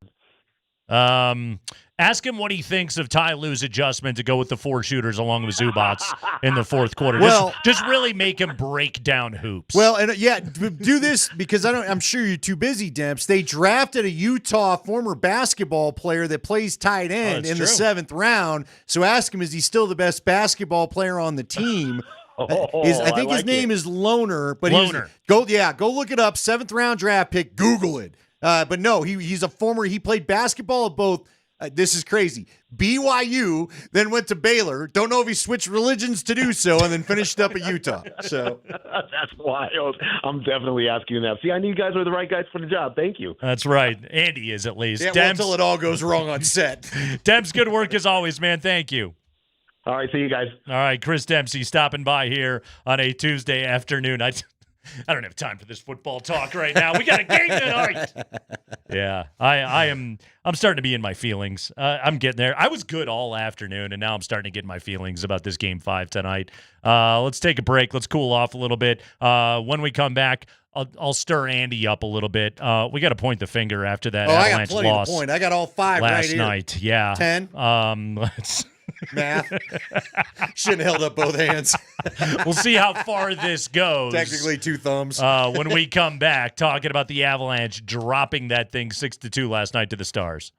L: Ask him what he thinks of Ty Lue's adjustment to go with the 4 shooters along with Zubats in the fourth quarter.
C: Well,
L: just really make him break down hoops.
C: Well, and do this because I'm sure you're too busy, Demps. They drafted a Utah former basketball player that plays tight end in the 7th round. So ask him, is he still the best basketball player on the team? I think his name is Loner, but
L: Loner.
C: Go look it up. 7th round draft pick. Google it. But no, he played basketball at both. This is crazy. BYU, then went to Baylor. Don't know if he switched religions to do so, and then finished up at Utah. So
E: that's wild. I'm definitely asking that. See, I knew you guys were the right guys for the job. Thank you.
L: That's right. Andy is at least.
C: Yeah, until it all goes wrong on set.
L: Dems, good work as always, man. Thank you.
E: All right, see you guys.
L: All right, Chris Dempsey stopping by here on a Tuesday afternoon. I don't have time for this football talk right now. We got a game tonight. Yeah, I'm starting to be in my feelings. I'm getting there. I was good all afternoon, and now I'm starting to get in my feelings about this Game 5 tonight. Let's take a break. Let's cool off a little bit. When we come back, I'll stir Andy up a little bit. We got to point the finger after that Avalanche
C: I got plenty
L: loss.
C: to point. I got all 5
L: last
C: right here.
L: night. Yeah,
C: 10.
L: Let's.
C: Math. Shouldn't have held up both hands.
L: We'll see how far this goes.
C: Technically 2 thumbs.
L: When we come back, talking about the Avalanche dropping that thing 6-2 last night to the Stars.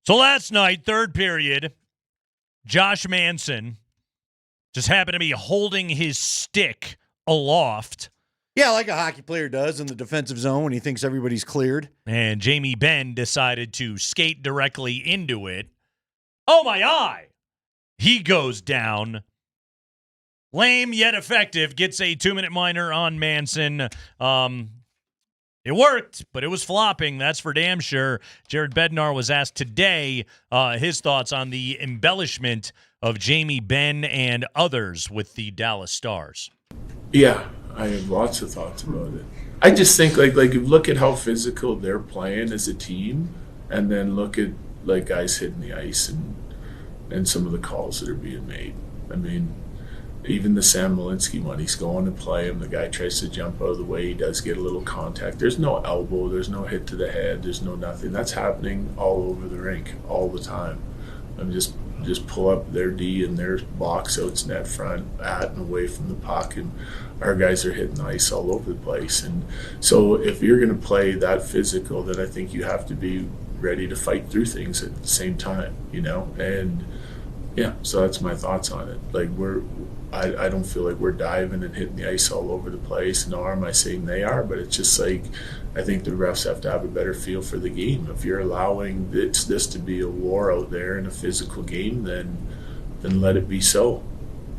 L: So last night, third period, Josh Manson just happened to be holding his stick aloft.
C: Yeah, like a hockey player does in the defensive zone when he thinks everybody's cleared.
L: And Jamie Benn decided to skate directly into it. Oh, my eye! He goes down. Lame yet effective. Gets a 2-minute minor on Manson. It worked, but it was flopping. That's for damn sure. Jared Bednar was asked today his thoughts on the embellishment of Jamie Benn and others with the Dallas Stars.
A: Yeah, I have lots of thoughts about it. I just think like you look at how physical they're playing as a team, and then look at like guys hitting the ice and some of the calls that are being made. I mean, even the Sam Malinsky one, he's going to play him. The guy tries to jump out of the way. He does get a little contact. There's no elbow. There's no hit to the head. There's no nothing. That's happening all over the rink all the time. I'm just pull up their D and their box outs net front at and away from the puck, and our guys are hitting ice all over the place. And so if you're going to play that physical, then I think you have to be ready to fight through things at the same time, you know? And yeah, so that's my thoughts on it. Like I don't feel like we're diving and hitting the ice all over the place, nor am I saying they are, but it's just like I think the refs have to have a better feel for the game. If you're allowing this to be a war out there in a physical game, then let it be so.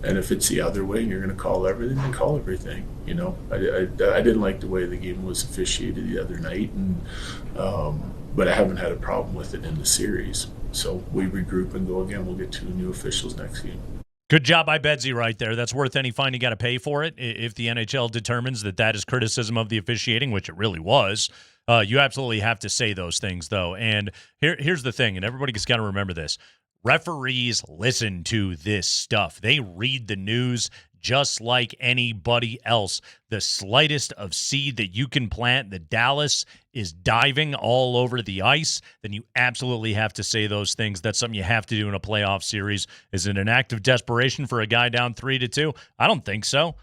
A: And if it's the other way and you're going to call everything, then call everything. You know, I didn't like the way the game was officiated the other night, and but I haven't had a problem with it in the series. So we regroup and go again. We'll get 2 new officials next game.
L: Good job by Bedsy right there. That's worth any fine. You got to pay for it. If the NHL determines that is criticism of the officiating, which it really was, you absolutely have to say those things, though. And here's the thing, and everybody's got to remember this. Referees listen to this stuff. They read the news just like anybody else. The slightest of seed that you can plant, the Dallas is diving all over the ice, then you absolutely have to say those things. That's something you have to do in a playoff series. Is it an act of desperation for a guy down 3-2? I don't think so.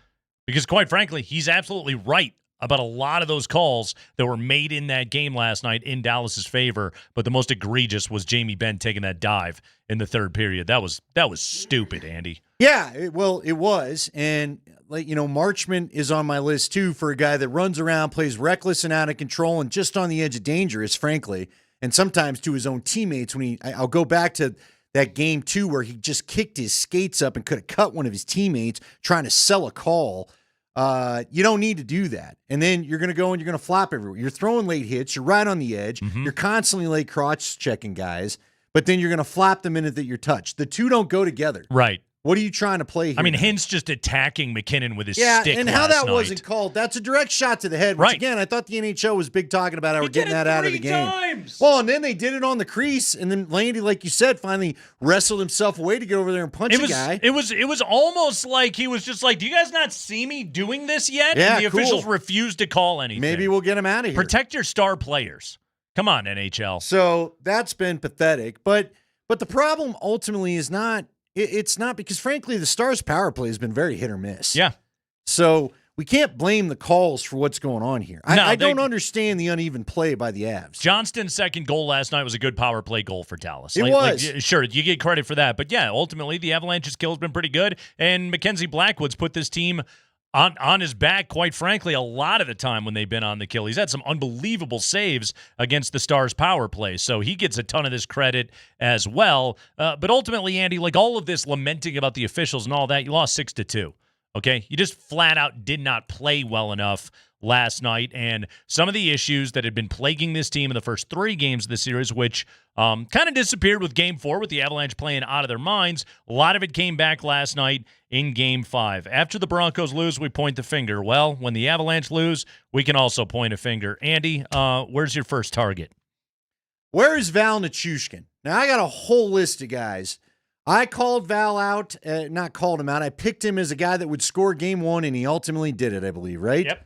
L: Because quite frankly, he's absolutely right about a lot of those calls that were made in that game last night in Dallas's favor, but the most egregious was Jamie Benn taking that dive in the third period. That was stupid, Andy.
C: Yeah, it was. And, Marchment is on my list, too, for a guy that runs around, plays reckless and out of control and just on the edge of dangerous, frankly, and sometimes to his own teammates. I'll go back to that game, too, where he just kicked his skates up and could have cut one of his teammates trying to sell a call. You don't need to do that. And then you're going to go and you're going to flop everywhere. You're throwing late hits. You're right on the edge. Mm-hmm. You're constantly late crotch checking guys, but then you're going to flop the minute that you're touched. The two don't go together.
L: Right.
C: What are you trying to play here?
L: I mean, Hintz just attacking McKinnon with his stick.
C: Yeah, and how that
L: night.
C: wasn't called, that's a direct shot to the head, which,
L: right.
C: Again, I thought the NHL was big talking about how we're getting that out of the game.
L: Times.
C: Well, and then they did it on the crease, and then Landy, like you said, finally wrestled himself away to get over there and punch a guy.
L: It was almost like he was just like, do you guys not see me doing this yet?
C: Yeah,
L: and the officials refused to call anything.
C: Maybe we'll get him out of here.
L: Protect your star players. Come on, NHL.
C: So that's been pathetic. But the problem ultimately is not, it's not because, frankly, the Stars' power play has been very hit or miss.
L: Yeah.
C: So we can't blame the calls for what's going on here. I don't understand the uneven play by the Avs.
L: Johnston's second goal last night was a good power play goal for Dallas.
C: It was.
L: Sure, you get credit for that. But, yeah, ultimately the Avalanche's kill has been pretty good, and Mackenzie Blackwood's put this team on his back, quite frankly, a lot of the time when they've been on the kill. He's had some unbelievable saves against the Stars' power play, so he gets a ton of this credit as well. But ultimately, Andy, like all of this lamenting about the officials and all that, you lost 6-2, okay? You just flat out did not play well enough last night, and some of the issues that had been plaguing this team in the first 3 games of the series, which kind of disappeared with Game 4 with the Avalanche playing out of their minds. A lot of it came back last night in Game 5. After the Broncos lose, we point the finger. Well, when the Avalanche lose, we can also point a finger. Andy, where's your first target?
C: Where is Val Nichushkin? Now, I got a whole list of guys. I called Val out, not called him out. I picked him as a guy that would score Game 1, and he ultimately did it, I believe, right?
L: Yep.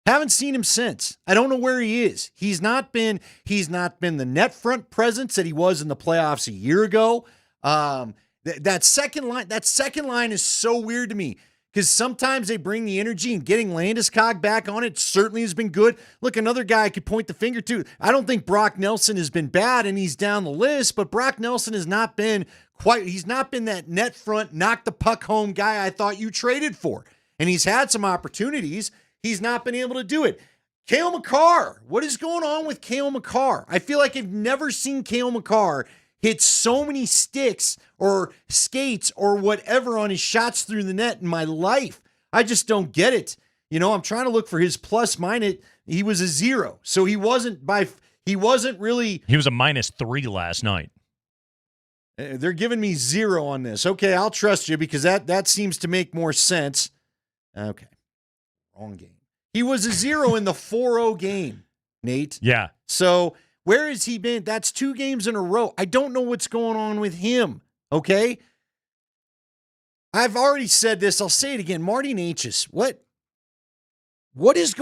C: Haven't seen him since. I don't know where he is. He's not been the net front presence that he was in the playoffs a year ago. That second line is so weird to me because sometimes they bring the energy, and getting Landeskog back on it certainly has been good. Look, another guy I could point the finger to. I don't think Brock Nelson has been bad, and he's down the list, but Brock Nelson has not been he's not been that net front, knock the puck home guy I thought you traded for. And he's had some opportunities. He's not been able to do it. Cale Makar. What is going on with Cale Makar? I feel like I've never seen Cale Makar hit so many sticks or skates or whatever on his shots through the net in my life. I just don't get it. I'm trying to look for his plus minus. He was a 0. So he wasn't really.
L: He was a -3 last night.
C: They're giving me 0 on this. Okay, I'll trust you because that seems to make more sense. Okay. Wrong game. He was a 0 in the 4-0 game, Nate.
L: Yeah.
C: So where has he been? That's 2 games in a row. I don't know what's going on with him, okay? I've already said this. I'll say it again. Marty Necas, what is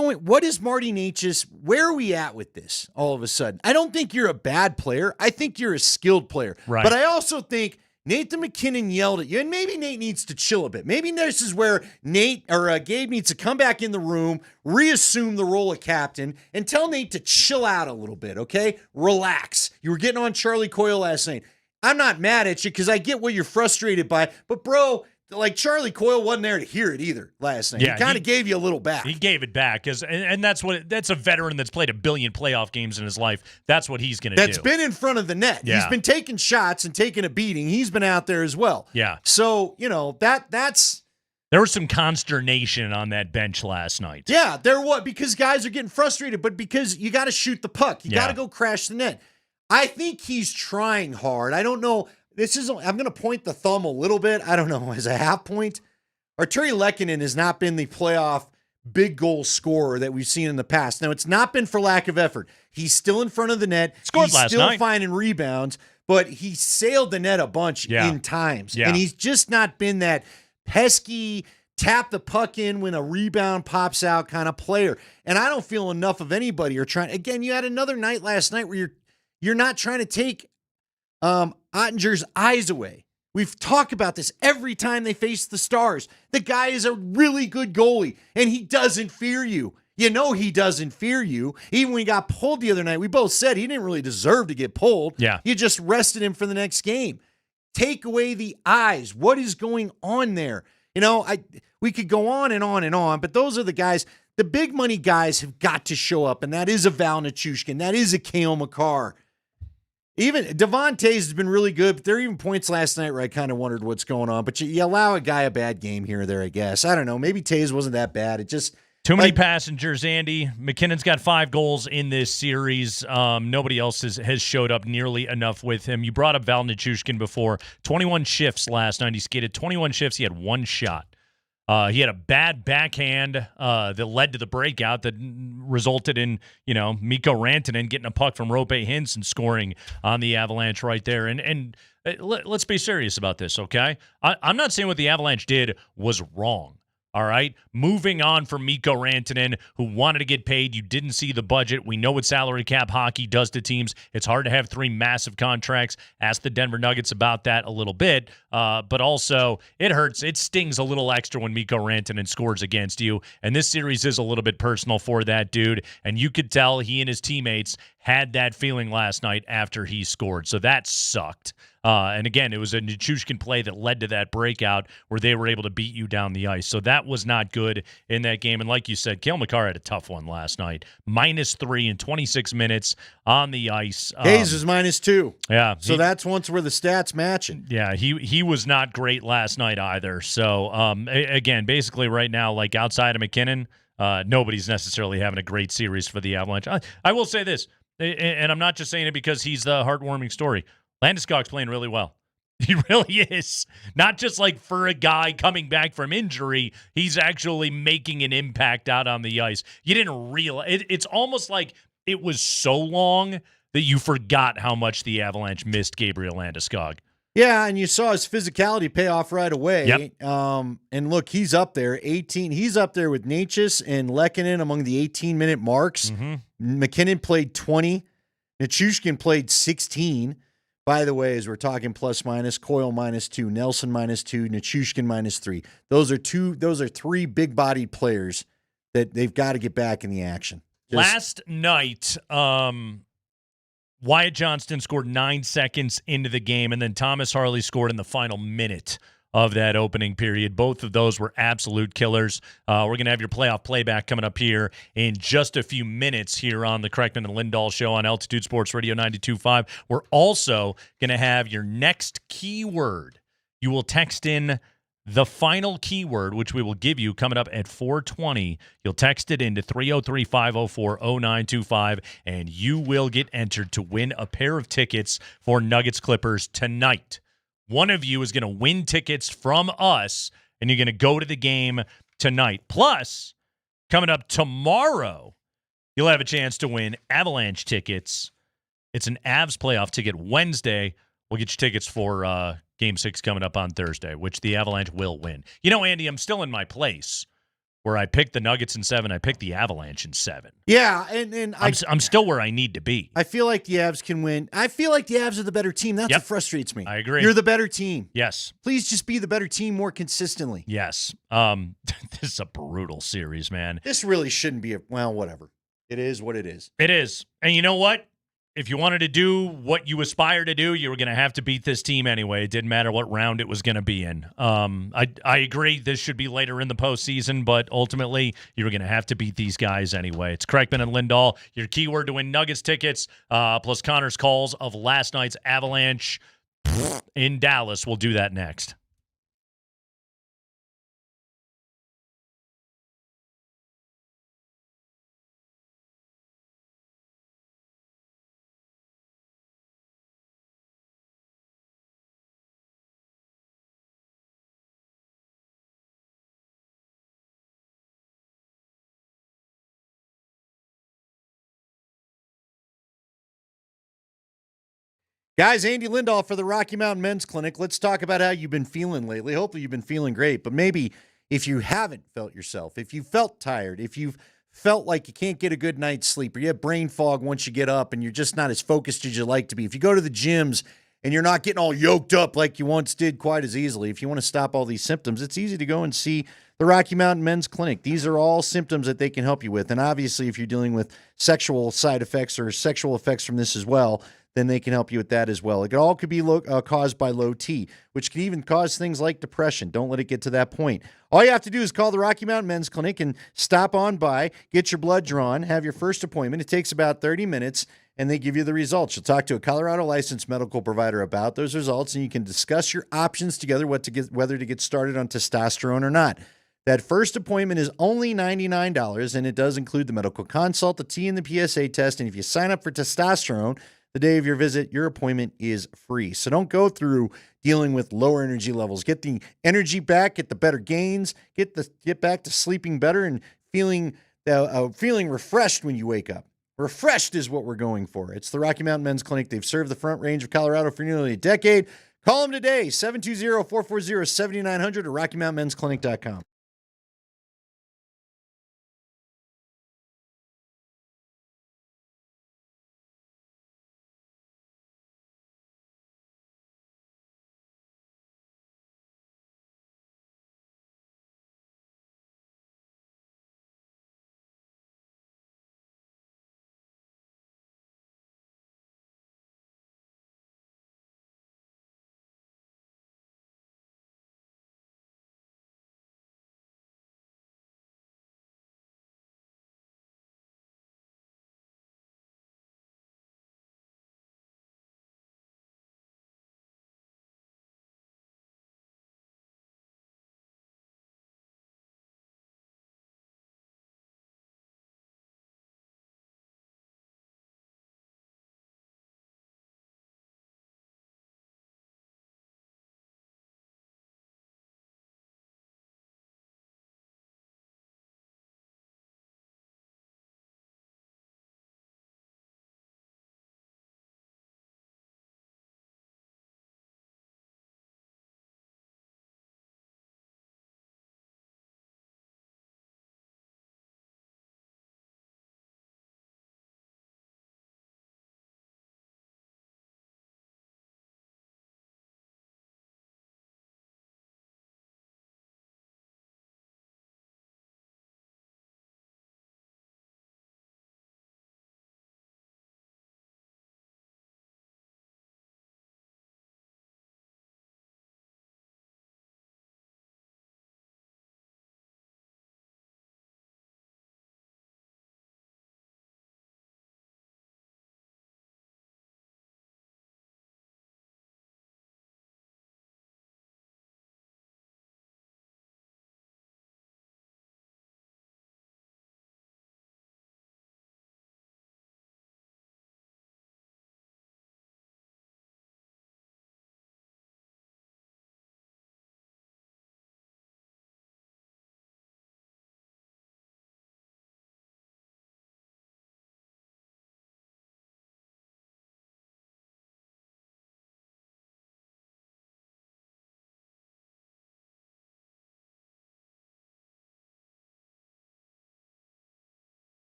C: Marty Necas? Where are we at with this all of a sudden? I don't think you're a bad player. I think you're a skilled player.
L: Right.
C: But I also think Nathan McKinnon yelled at you, and maybe Nate needs to chill a bit. Maybe this is where Gabe needs to come back in the room, reassume the role of captain, and tell Nate to chill out a little bit, okay? Relax. You were getting on Charlie Coyle last night. I'm not mad at you because I get what you're frustrated by, but bro, like Charlie Coyle wasn't there to hear it either last night.
L: Yeah,
C: he kind of gave you a little back.
L: He gave it back and that's a veteran that's played 1 billion playoff games in his life. That's what he's going to do.
C: That's been in front of the net.
L: Yeah.
C: He's been taking shots and taking a beating. He's been out there as well.
L: Yeah.
C: So, that's
L: there was some consternation on that bench last night.
C: Yeah, there was, because guys are getting frustrated, but because you got to shoot the puck. You got to go crash the net. I think he's trying hard. I don't know. I'm going to point the thumb a little bit. I don't know, as a half point. Arturi Lehkonen has not been the playoff big goal scorer that we've seen in the past. Now, it's not been for lack of effort. He's still in front of the net.
L: Scored
C: he's
L: last
C: still
L: night.
C: finding rebounds, but he sailed the net a bunch in times.
L: Yeah.
C: And he's just not been that pesky, tap the puck in when a rebound pops out kind of player. And I don't feel enough of anybody are trying. Again, you had another night last night where you're not trying to take Ottinger's eyes away. We've talked about this every time they face the Stars. The guy is a really good goalie, and he doesn't fear you. He doesn't fear you. Even when he got pulled the other night, we both said he didn't really deserve to get pulled.
L: Yeah.
C: You just rested him for the next game. Take away the eyes. What is going on there? We could go on and on and on, but those are the guys. The big money guys have got to show up, and that is a Val Nichushkin. That is a Cale Makar. Even Devontae's has been really good, but there were even points last night where I kind of wondered what's going on. But you allow a guy a bad game here or there, I guess. I don't know. Maybe Tays wasn't that bad. It just
L: too many passengers, Andy. McKinnon's got 5 goals in this series. Nobody else has showed up nearly enough with him. You brought up Val Nichushkin before. 21 shifts last night. He skated 21 shifts. He had 1 shot. He had a bad backhand that led to the breakout that resulted in, Mikko Rantanen getting a puck from Roope Hintz and scoring on the Avalanche right there. And let's be serious about this, okay? I'm not saying what the Avalanche did was wrong. All right, moving on from Mikko Rantanen, who wanted to get paid. You didn't see the budget. We know what salary cap hockey does to teams. It's hard to have 3 massive contracts. Ask the Denver Nuggets about that a little bit. But also, it hurts. It stings a little extra when Mikko Rantanen scores against you. And this series is a little bit personal for that dude. And you could tell he and his teammates had that feeling last night after he scored. So that sucked. And again, it was a Nichushkin play that led to that breakout where they were able to beat you down the ice. So that was not good in that game. And like you said, Cale Makar had a tough one last night. -3 in 26 minutes on the ice.
C: Hayes is -2.
L: Yeah.
C: So that's once where the stats matching.
L: Yeah, he was not great last night either. So, again, basically right now, like outside of McKinnon, nobody's necessarily having a great series for the Avalanche. I will say this, and I'm not just saying it because he's the heartwarming story. Landeskog's playing really well. He really is. Not just like for a guy coming back from injury, he's actually making an impact out on the ice. You didn't realize it's almost like it was so long that you forgot how much the Avalanche missed Gabriel Landeskog.
C: Yeah, and you saw his physicality pay off right away.
L: Yep.
C: And look, he's up there, 18. He's up there with Necas and Lehkonen among the 18-minute marks.
L: Mm-hmm.
C: McKinnon played 20. Nichushkin played 16. By the way, as we're talking plus minus, Coyle -2, Nelson -2, Nichushkin -3. Those are three big-bodied players that they've got to get back in the action.
L: Last night, Wyatt Johnston scored 9 seconds into the game, and then Thomas Harley scored in the final minute of that opening period. Both of those were absolute killers. We're going to have your playoff playback coming up here in just a few minutes here on the Kreckman and Lindahl show on Altitude Sports Radio 92.5. We're also going to have your next keyword. You will text in the final keyword, which we will give you coming up at 4:20. You'll text it into 303-504-0925, and you will get entered to win a pair of tickets for Nuggets Clippers tonight. One of you is going to win tickets from us, and you're going to go to the game tonight. Plus, coming up tomorrow, you'll have a chance to win Avalanche tickets. It's an Avs playoff ticket Wednesday. We'll get you tickets for Game 6 coming up on Thursday, which the Avalanche will win. You know, Andy, I'm still in my place where I picked the Nuggets in 7. I picked the Avalanche in 7.
C: Yeah, and
L: I'm still where I need to be.
C: I feel like the Avs can win. I feel like the Avs are the better team. That's what frustrates me.
L: I agree.
C: You're the better team.
L: Yes.
C: Please just be the better team more consistently.
L: Yes. This is a brutal series, man.
C: This really shouldn't be whatever. It is what it is.
L: It is. And you know what? If you wanted to do what you aspire to do, you were going to have to beat this team anyway. It didn't matter what round it was going to be in. I agree this should be later in the postseason, but ultimately you were going to have to beat these guys anyway. It's Kreckman and Lindahl. Your keyword to win Nuggets tickets, plus Connor's calls of last night's Avalanche in Dallas. We'll do that next.
C: Guys, Andy Lindahl for the Rocky Mountain Men's Clinic. Let's talk about how you've been feeling lately. Hopefully you've been feeling great, but maybe if you haven't felt yourself, if you felt tired, if you've felt like you can't get a good night's sleep, or you have brain fog once you get up and you're just not as focused as you like to be, if you go to the gyms and you're not getting all yoked up like you once did quite as easily, if you want to stop all these symptoms, it's easy to go and see the Rocky Mountain Men's Clinic. These are all symptoms that they can help you with. And obviously, if you're dealing with sexual side effects or sexual effects from this as well, then they can help you with that as well. It all could be caused by low T, which can even cause things like depression. Don't let it get to that point. All you have to do is call the Rocky Mountain Men's Clinic and stop on by, get your blood drawn, have your first appointment. It takes about 30 minutes, and they give you the results. You'll talk to a Colorado licensed medical provider about those results, and you can discuss your options together, whether to get started on testosterone or not. That first appointment is only $99, and it does include the medical consult, the T and the PSA test, and if you sign up for testosterone, the day of your visit, your appointment is free. So don't go through dealing with lower energy levels. Get the energy back, get the better gains, get back to sleeping better and feeling refreshed when you wake up. Refreshed is what we're going for. It's the Rocky Mountain Men's Clinic. They've served the Front Range of Colorado for nearly a decade. Call them today, 720-440-7900 or RockyMountainMen'sClinic.com.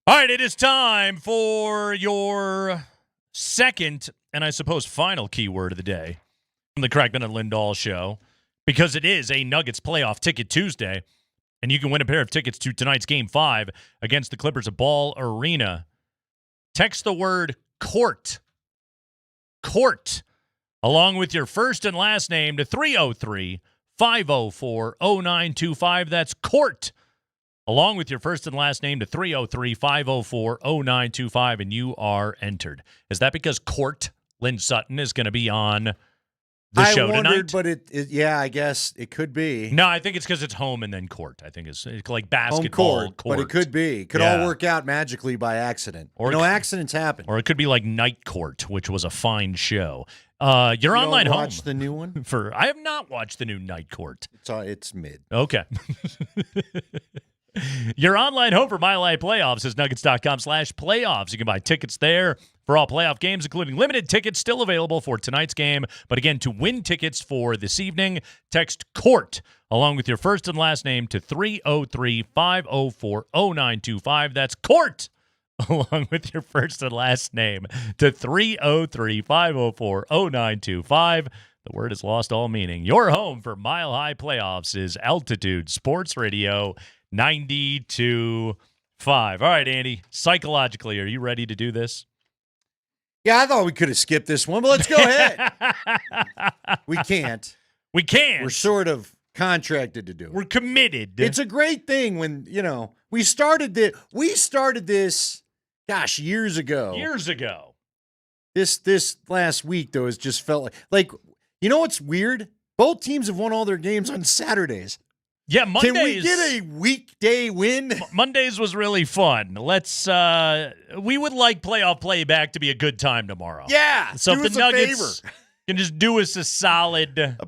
L: All right, it is time for your second and I suppose final keyword of the day from the Kreckman and Lindahl show, because it is a Nuggets playoff ticket Tuesday, and you can win a pair of tickets to tonight's Game 5 against the Clippers at Ball Arena. Text the word court, along with your first and last name to 303-504-0925. That's court, along with your first and last name to 303-504-0925, and you are entered. Is that because Court Lynn Sutton is going to be on the show tonight?
C: But yeah, I guess it could be.
L: No, I think it's because it's home and then court. I think it's like basketball
C: home court. But it could be. It could all work out magically by accident. Or accidents happen.
L: Or it could be like Night Court, which was a fine show. Your online home.
C: Watch the new one?
L: I have not watched the new Night Court.
C: It's mid.
L: Okay. Your online home for Mile High Playoffs is nuggets.com/playoffs. You can buy tickets there for all playoff games, including limited tickets still available for tonight's game. But again, to win tickets for this evening, text COURT along with your first and last name to 303-504-0925. That's COURT along with your first and last name to 303-504-0925. The word has lost all meaning. Your home for Mile High Playoffs is Altitude Sports Radio 92.5. All right, Andy, psychologically, are you ready to do this?
C: Yeah, I thought we could have skipped this one, but let's go ahead. We can't.
L: We can't.
C: We're sort of contracted to do it.
L: We're committed.
C: It's a great thing when, we started this, gosh, years ago. This last week, though, has just felt like what's weird? Both teams have won all their games on Saturdays.
L: Yeah, Mondays.
C: Can we get a weekday win?
L: Mondays was really fun. We would like playoff playback to be a good time tomorrow.
C: Yeah,
L: so
C: do
L: if
C: us
L: the Nuggets
C: a favor.
L: Can just do us a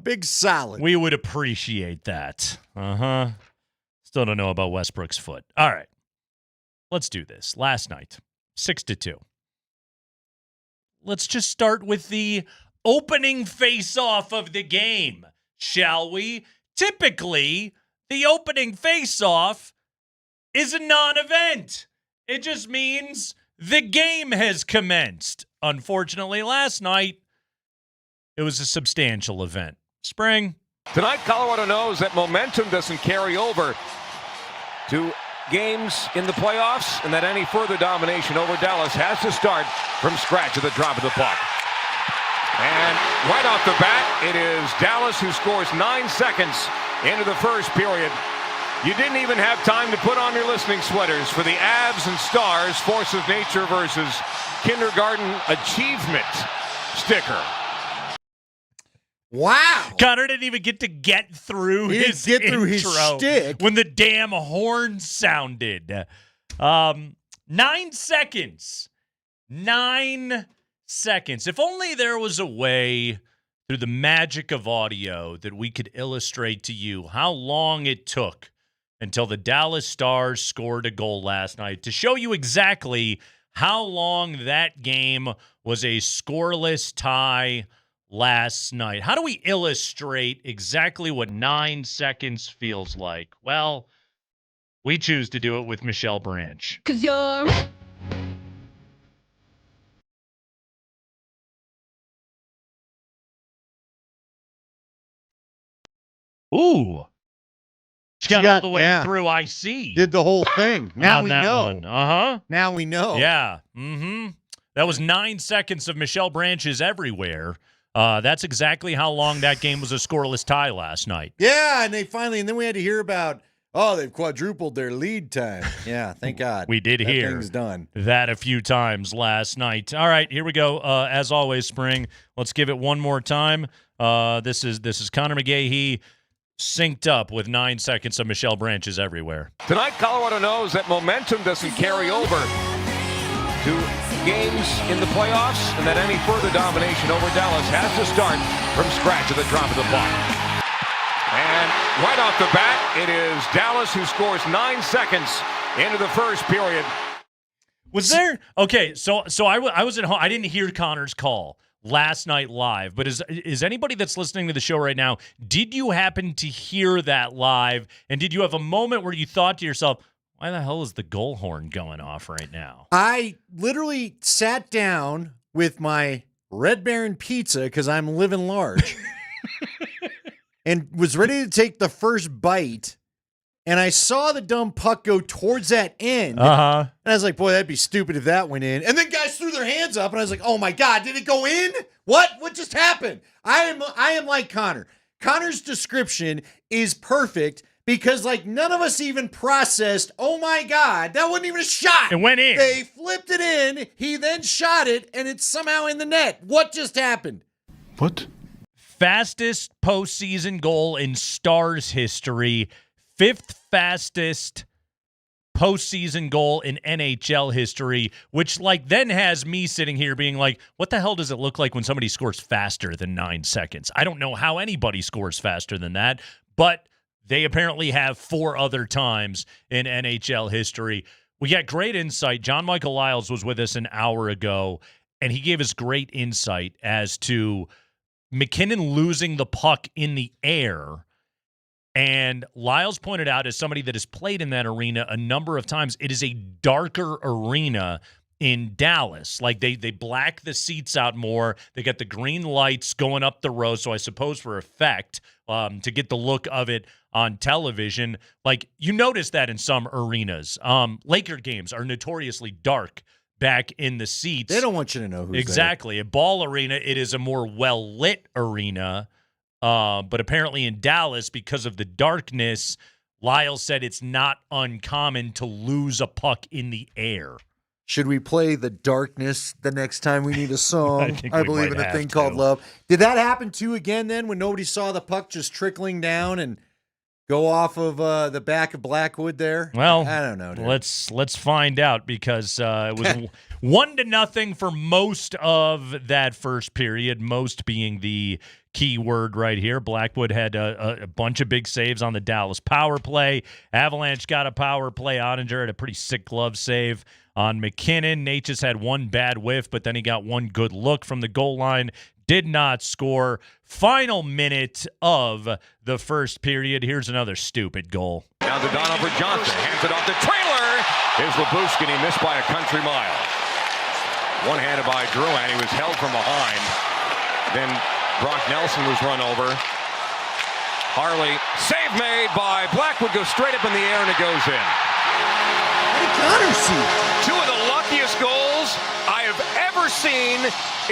L: big solid, we would appreciate that. Still don't know about Westbrook's foot. All right, let's do this. Last night, 6-2. Let's just start with the opening face-off of the game, shall we? Typically, the opening face-off is a non-event. It just means the game has commenced. Unfortunately, last night, it was a substantial event. Spring.
I: Tonight, Colorado knows that momentum doesn't carry over to games in the playoffs, and that any further domination over Dallas has to start from scratch at the drop of the puck. And right off the bat, it is Dallas who scores 9 seconds into the first period. You didn't even have time to put on your listening sweaters for the Avs and Stars Force of Nature versus Kindergarten Achievement sticker.
C: Wow.
L: Connor didn't even get through his intro
C: his shtick
L: when the damn horn sounded. 9 seconds. 9 seconds. If only there was a way through the magic of audio that we could illustrate to you how long it took until the Dallas Stars scored a goal last night, to show you exactly how long that game was a scoreless tie last night. How do we illustrate exactly what 9 seconds feels like? Well, we choose to do it with Michelle Branch.
S: 'Cause you're...
L: Ooh. She got all the way through IC.
C: Did the whole thing. Now
L: On
C: we
L: that
C: know.
L: one. Uh-huh.
C: Now we know.
L: Yeah. That was 9 seconds of Michelle Branch's everywhere. That's exactly how long that game was a scoreless tie last night.
C: Yeah, and then we had to hear about, they've quadrupled their lead time. Yeah, thank God.
L: We did
C: that
L: hear
C: thing's done.
L: that a few times last night. All right, here we go. As always, Spring, let's give it one more time. This is Connor McGahee synced up with 9 seconds of Michelle Branch's everywhere.
I: Tonight, Colorado knows that momentum doesn't carry over to games in the playoffs, and that any further domination over Dallas has to start from scratch at the drop of the puck. And right off the bat, it is Dallas who scores 9 seconds into the first period.
L: Was there? Okay, so I was at home. I didn't hear Connor's call last night live, but is anybody that's listening to the show right now, did you happen to hear that live, and did you have a moment where you thought to yourself, Why the hell is the goal horn going off right now?
C: I literally sat down with my Red Baron pizza because I'm living large and was ready to take the first bite. And I saw the dumb puck go towards that end.
L: Uh-huh.
C: And I was like, boy, that'd be stupid if that went in. And then guys threw their hands up, and I was like, oh, my God, did it go in? What just happened? I am like Connor. Connor's description is perfect because, like, none of us even processed, oh, my God, that wasn't even a shot.
L: It went in.
C: They flipped it in. He then shot it, and it's somehow in the net. What just happened?
T: What?
L: Fastest postseason goal in Stars history. 5th fastest postseason goal in NHL history, which then has me sitting here being like, what the hell does it look like when somebody scores faster than 9 seconds? I don't know how anybody scores faster than that, but they apparently have 4 other times in NHL history. We got great insight. John Michael Lyles was with us an hour ago, and he gave us great insight as to McKinnon losing the puck in the air. And Lyles pointed out, as somebody that has played in that arena a number of times, it is a darker arena in Dallas. Like they black the seats out more. They got the green lights going up the row, so I suppose for effect, to get the look of it on television. Like, you notice that in some arenas. Laker games are notoriously dark back in the seats.
C: They don't want you to know who's
L: exactly.
C: there.
L: A ball arena, it is a more well-lit arena. But apparently in Dallas, because of the darkness, Lyles said it's not uncommon to lose a puck in the air.
C: Should we play The Darkness the next time we need a song?
L: I
C: believe in a thing called love. Did that happen too again then when nobody saw the puck just trickling down and go off of the back of Blackwood there?
L: Well,
C: I don't know, dude.
L: Let's find out, because it was 1-0 for most of that first period, most being the key word right here. Blackwood had a bunch of big saves on the Dallas power play. Avalanche got a power play. Ottinger had a pretty sick glove save on McKinnon. Natchez had one bad whiff, but then he got one good look from the goal line. Did not score. Final minute of the first period. Here's another stupid goal.
I: Down to Donovan Johnson. Hands it off the trailer. Here's Labushkin. He missed by a country mile. One-handed by Drouin. He was held from behind. Then Brock Nelson was run over. Harley, save made by Blackwood, goes straight up in the air and it goes in.
C: How did Connor see?
I: 2 of the luckiest goals I have ever seen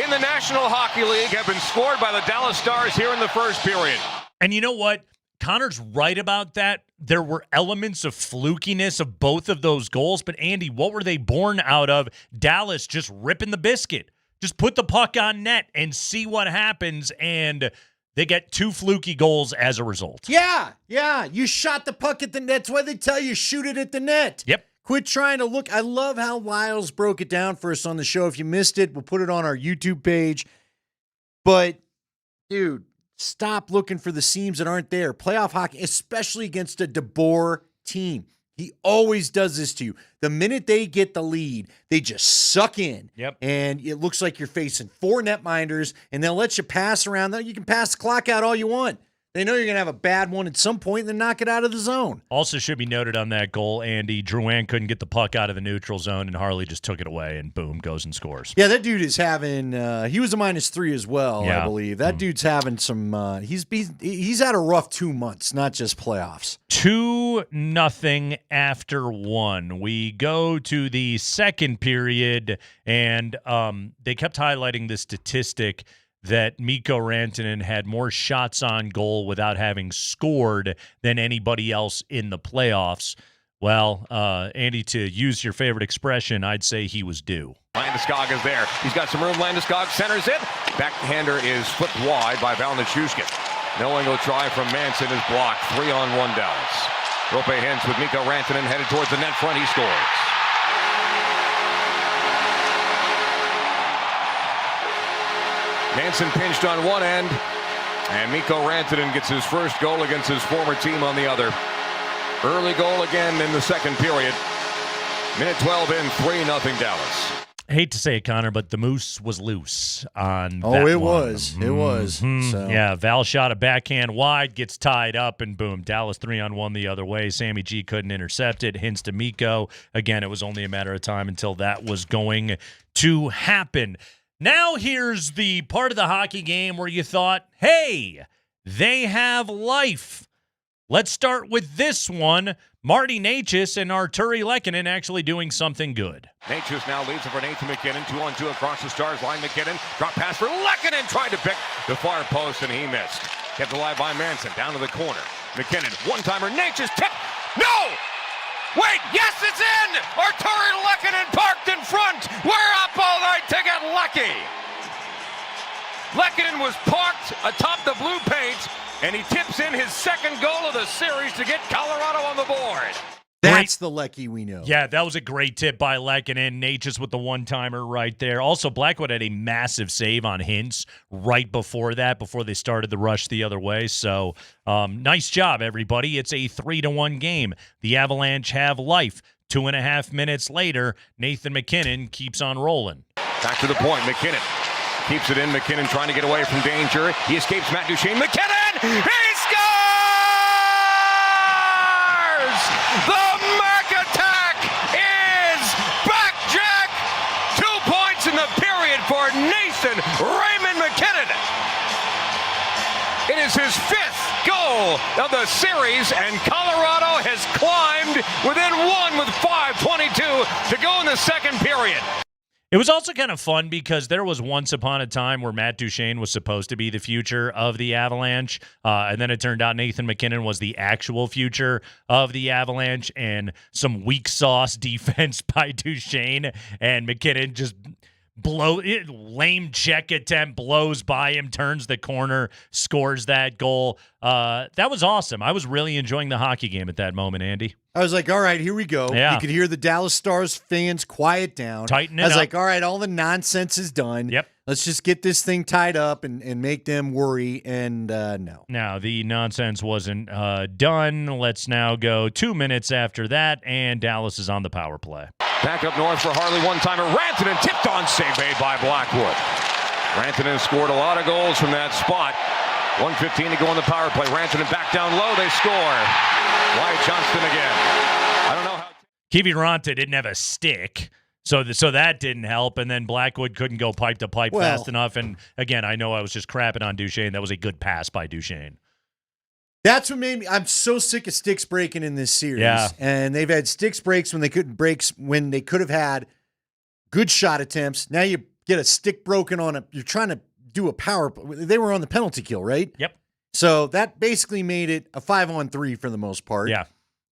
I: in the National Hockey League have been scored by the Dallas Stars here in the first period.
L: And you know what? Connor's right about that. There were elements of flukiness of both of those goals, but Andy, what were they born out of? Dallas just ripping the biscuit. Just put the puck on net and see what happens, and they get 2 fluky goals as a result.
C: Yeah. You shot the puck at the net. That's why they tell you shoot it at the net.
L: Yep.
C: Quit trying to look. I love how Lyles broke it down for us on the show. If you missed it, we'll put it on our YouTube page. But, dude, stop looking for the seams that aren't there. Playoff hockey, especially against a DeBoer team. He always does this to you. The minute they get the lead, they just suck in.
L: Yep.
C: And it looks like you're facing 4 netminders, and they'll let you pass around. You can pass the clock out all you want. They know you're going to have a bad one at some point and then knock it out of the zone.
L: Also should be noted on that goal, Andy, Drouin couldn't get the puck out of the neutral zone, and Harley just took it away, and boom, goes and scores.
C: Yeah, that dude is having he was a -3 as well,
L: Yeah.
C: I believe. That dude's having some he's had a rough 2 months, not just playoffs.
L: 2-0 after 1. We go to the second period, and they kept highlighting the statistic that Mikko Rantanen had more shots on goal without having scored than anybody else in the playoffs. Well, Andy, to use your favorite expression, I'd say he was due.
I: Landeskog is there. He's got some room. Landeskog centers it. Backhander is flipped wide by Valnichushkin. No angle try from Manson is blocked. 3-on-1 Dallas. Rope Hintz with Mikko Rantanen headed towards the net front. He scores. Manson pinched on one end, and Mikko Rantanen gets his first goal against his former team on the other. Early goal again in the second period. Minute 12 in, 3-0 Dallas.
L: I hate to say it, Connor, but the moose was loose on that
C: it
L: one.
C: was. It was. So.
L: Yeah, Val shot a backhand wide, gets tied up, and boom, Dallas 3-on-1 the other way. Sammy G couldn't intercept it. Hints to Miko. Again, it was only a matter of time until that was going to happen. Now here's the part of the hockey game where you thought, hey, they have life. Let's start with this one. Marty Necas and Arturi Lehkonen actually doing something good.
I: Necas now leads it for Nathan McKinnon. 2-on-2 across the Stars line. McKinnon, drop pass for Lehkonen, tried to pick the far post, and he missed. Kept alive by Manson, down to the corner. McKinnon, one-timer, Necas, tip, no! Wait, yes, it's in! Arturi Lehkonen parked in front! We're up all night to get lucky! Lehkonen was parked atop the blue paint, and he tips in his second goal of the series to get Colorado on the board.
C: That's the Lecky we know.
L: Yeah, that was a great tip by Lehkonen. Necas with the one-timer right there. Also, Blackwood had a massive save on Hintz right before that, before they started the rush the other way. So, nice job, everybody. It's a 3-1 game. The Avalanche have life. 2.5 minutes later, Nathan McKinnon keeps on rolling.
I: Back to the point, McKinnon. Keeps it in. McKinnon trying to get away from danger. He escapes Matt Duchene. McKinnon! He scores! The Mac attack is back, Jack! 2 points in the period for Nathan Raymond McKinnon. It is his 5th goal of the series, and Colorado has climbed within 1 with 5:22 to go in the second period.
L: It was also kind of fun because there was once upon a time where Matt Duchene was supposed to be the future of the Avalanche, and then it turned out Nathan McKinnon was the actual future of the Avalanche, and some weak sauce defense by Duchene, and McKinnon just lame check attempt, blows by him, turns the corner, scores that goal. That was awesome. I was really enjoying the hockey game at that moment, Andy.
C: I was like, all right, here we go.
L: Yeah.
C: You could hear the Dallas Stars fans quiet down.
L: Tighten it
C: I was
L: up.
C: like, all right, all the nonsense is done.
L: Yep.
C: Let's just get this thing tied up and make them worry. And no.
L: Now, the nonsense wasn't done. Let's now go 2 minutes after that, and Dallas is on the power play.
I: Back up north for Harley, one-timer. Rantanen tipped on, save made by Blackwood. Rantanen scored a lot of goals from that spot. 1:15 to go on the power play. Rantanen back down low. They score. Wyatt Johnston again. I don't know how.
L: Kiviranta didn't have a stick, so that didn't help. And then Blackwood couldn't go pipe to pipe fast enough. And again, I know I was just crapping on Duchene. That was a good pass by Duchene.
C: That's what made me. I'm so sick of sticks breaking in this series.
L: Yeah.
C: And they've had sticks breaks when they couldn't breaks when they could have had good shot attempts. Now you get a stick broken on you're trying to do a power. They were on the penalty kill, right?
L: Yep.
C: So that basically made it a 5-on-3 for the most part.
L: Yeah.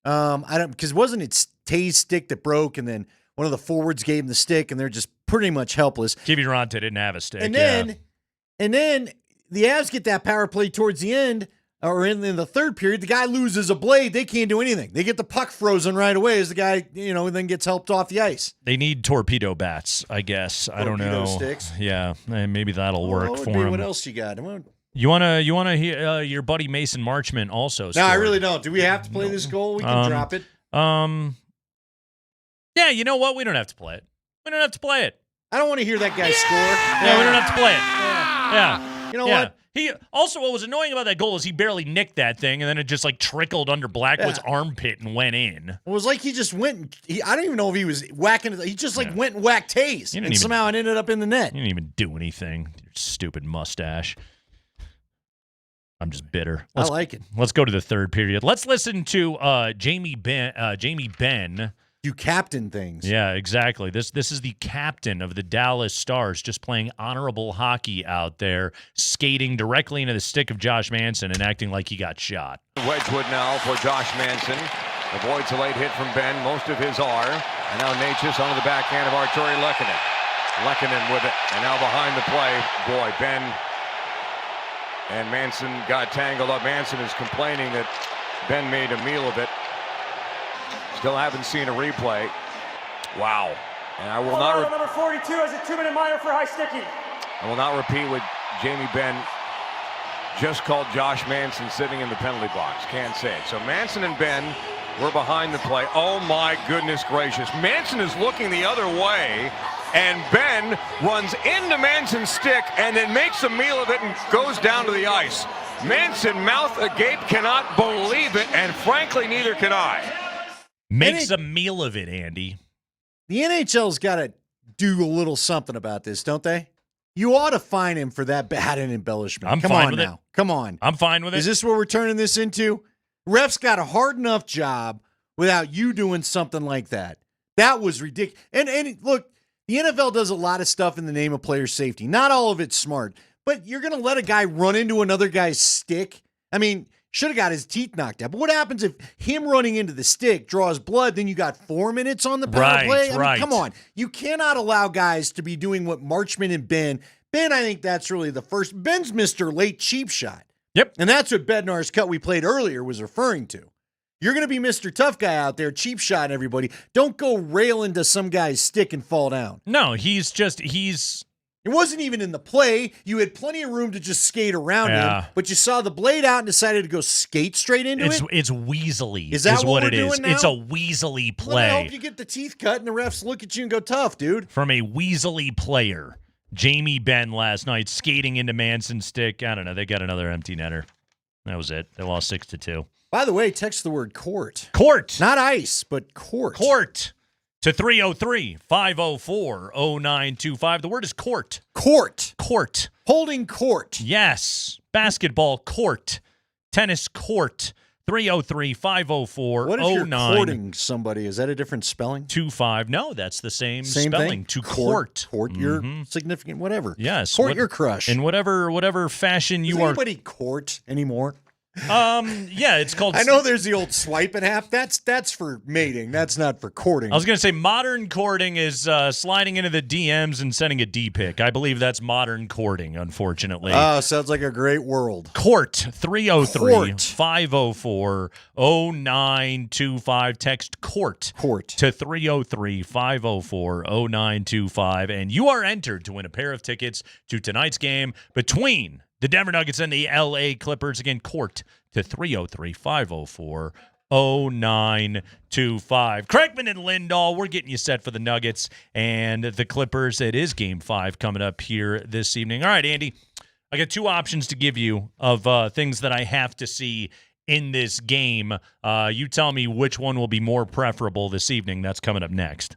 C: Because wasn't it Tay's stick that broke, and then one of the forwards gave him the stick, and they're just pretty much helpless.
L: Kiviranta didn't have a stick.
C: And then the Avs get that power play towards the end, or in the third period. The guy loses a blade. They can't do anything. They get the puck frozen right away as the guy, then gets helped off the ice.
L: They need torpedo bats, I guess. I don't know.
C: Sticks.
L: Yeah, maybe that'll work for them.
C: What else you got?
L: You wanna hear your buddy Mason Marchment also?
C: No, I really don't. Do we have to play this goal? We can drop it.
L: Yeah, you know what? We don't have to play it. We don't have to play it.
C: I don't want to hear that guy score.
L: Yeah, we don't have to play it. Yeah.
C: You know what?
L: He also, what was annoying about that goal is he barely nicked that thing, and then it just trickled under Blackwood's armpit and went in.
C: It was like he just went. I don't even know if he was whacking it. He just went and whacked Taze, and somehow it ended up in the net.
L: He didn't even do anything. Your stupid mustache. I'm just bitter.
C: I like it.
L: Let's go to the third period. Let's listen to Jamie Benn.
C: You captain things.
L: Yeah, exactly. This is the captain of the Dallas Stars, just playing honorable hockey out there, skating directly into the stick of Josh Manson and acting like he got shot.
I: Wedgwood now for Josh Manson. Avoids a late hit from Ben. Most of his are. And now Necas onto the backhand of Arturi Lehkonen. Lehkonen with it. And now behind the play. Boy, Ben and Manson got tangled up. Manson is complaining that Ben made a meal of it. Still haven't seen a replay. Wow. And I will not.
S: Number 42 has a 2-minute minor for high sticking.
I: I will not repeat what Jamie Benn just called Josh Manson sitting in the penalty box. Can't say it. So Manson and Ben were behind the play. Oh my goodness gracious. Manson is looking the other way. and Ben runs into Manson's stick and then makes a meal of it and goes down to the ice. Manson, mouth agape, cannot believe it, and frankly, neither can I.
L: Makes a meal of it, Andy.
C: The NHL's got to do a little something about this, don't they? You ought to fine him for that bad an embellishment.
L: I'm
C: Come
L: fine
C: on
L: with
C: now.
L: it.
C: Come on.
L: I'm fine with it.
C: Is this what we're turning this into? Refs got a hard enough job without you doing something like that. That was ridiculous. And look, the NFL does a lot of stuff in the name of player safety. Not all of it's smart, but you're going to let a guy run into another guy's stick? I mean, should have got his teeth knocked out. But what happens if him running into the stick draws blood, then you got 4 minutes on the power play? I mean, come on. You cannot allow guys to be doing what Marchman and Ben, I think that's really the first. Ben's Mr. Late Cheap Shot.
L: Yep.
C: And that's what Bednar's cut we played earlier was referring to. You're going to be Mr. Tough Guy out there, cheap shot everybody. Don't go rail into some guy's stick and fall down.
L: No, he's
C: It wasn't even in the play. You had plenty of room to just skate around him, but you saw the blade out and decided to go skate straight into it.
L: It's weaselly.
C: Is that what
L: it
C: we're
L: is?
C: doing now?
L: It's a weaselly play.
C: Well, I hope you get the teeth cut and the refs look at you and go, tough, dude.
L: From a weaselly player. Jamie Benn last night skating into Manson's stick. I don't know. They got another empty netter. That was it. They lost 6-2.
C: By the way, text the word court.
L: Court.
C: Not ice, but court.
L: Court. To 303-504-0925. The word is court.
C: Court.
L: Court.
C: Holding court.
L: Yes. Basketball court. Tennis court. 303-504-0925.
C: What if you're courting somebody? Is that a different spelling?
L: 25. No, that's the same
C: Same
L: spelling.
C: thing?
L: To court.
C: Court your significant whatever.
L: Yes.
C: Court your crush.
L: In whatever fashion you
C: Does
L: are.
C: anybody court anymore?
L: Yeah, it's called.
C: I know there's the old swiping app. That's for mating. That's not for courting.
L: I was going to say modern courting is sliding into the DMs and sending a D pic. I believe that's modern courting, unfortunately.
C: Oh, sounds like a great world.
L: Court 303-504-0925. Text court to 303-504-0925, and you are entered to win a pair of tickets to tonight's game between the Denver Nuggets and the LA Clippers. Again, court to 303-504-0925. Kreckman and Lindahl, we're getting you set for the Nuggets and the Clippers. It is Game 5 coming up here this evening. All right, Andy, I got 2 options to give you of things that I have to see in this game. You tell me which one will be more preferable this evening. That's coming up next.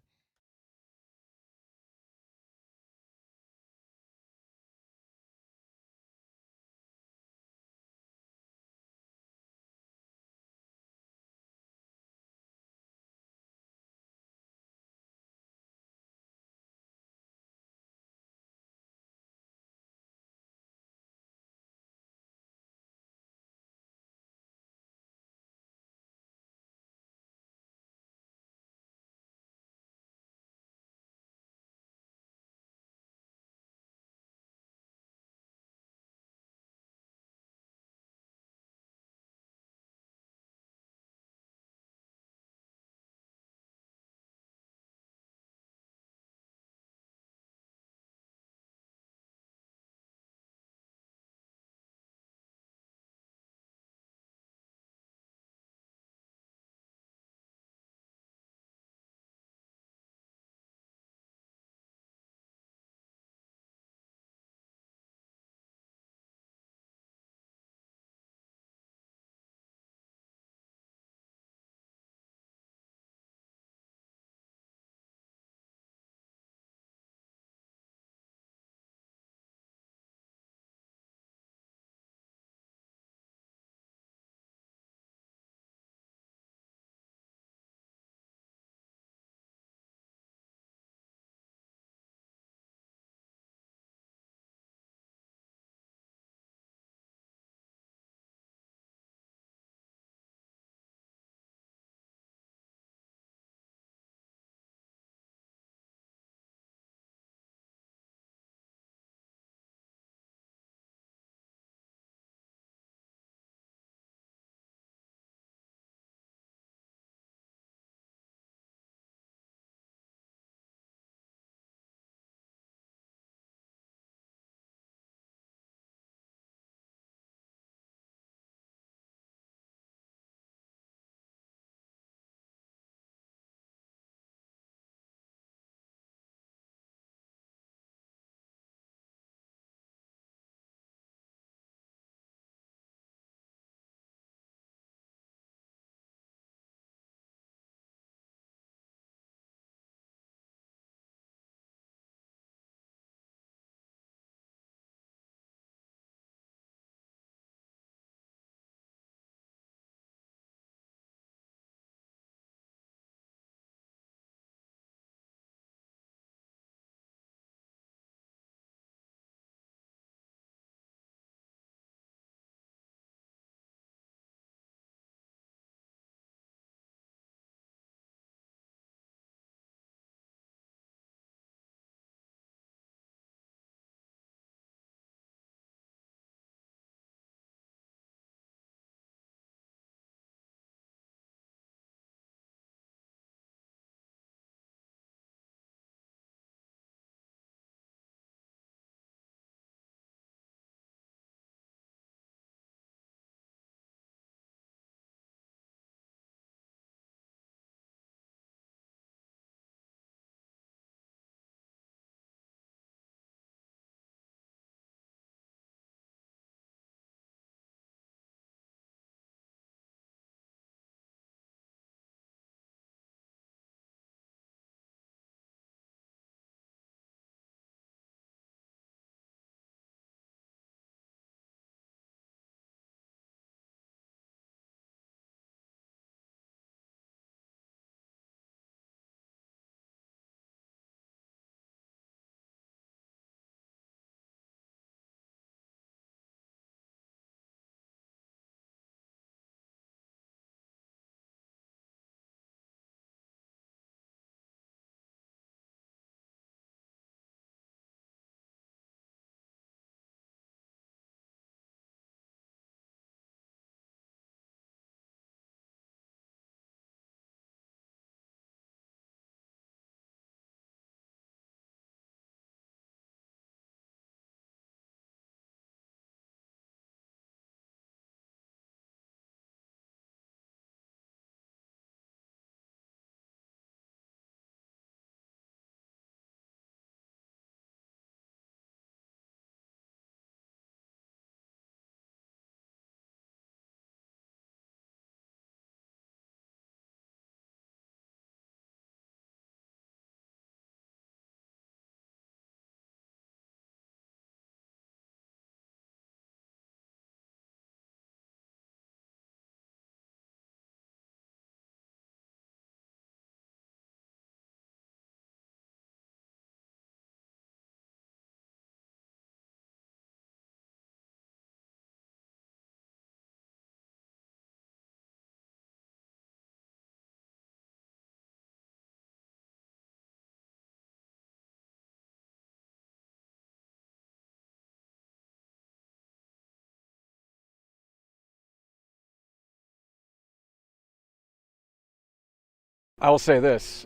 Q: I will say this.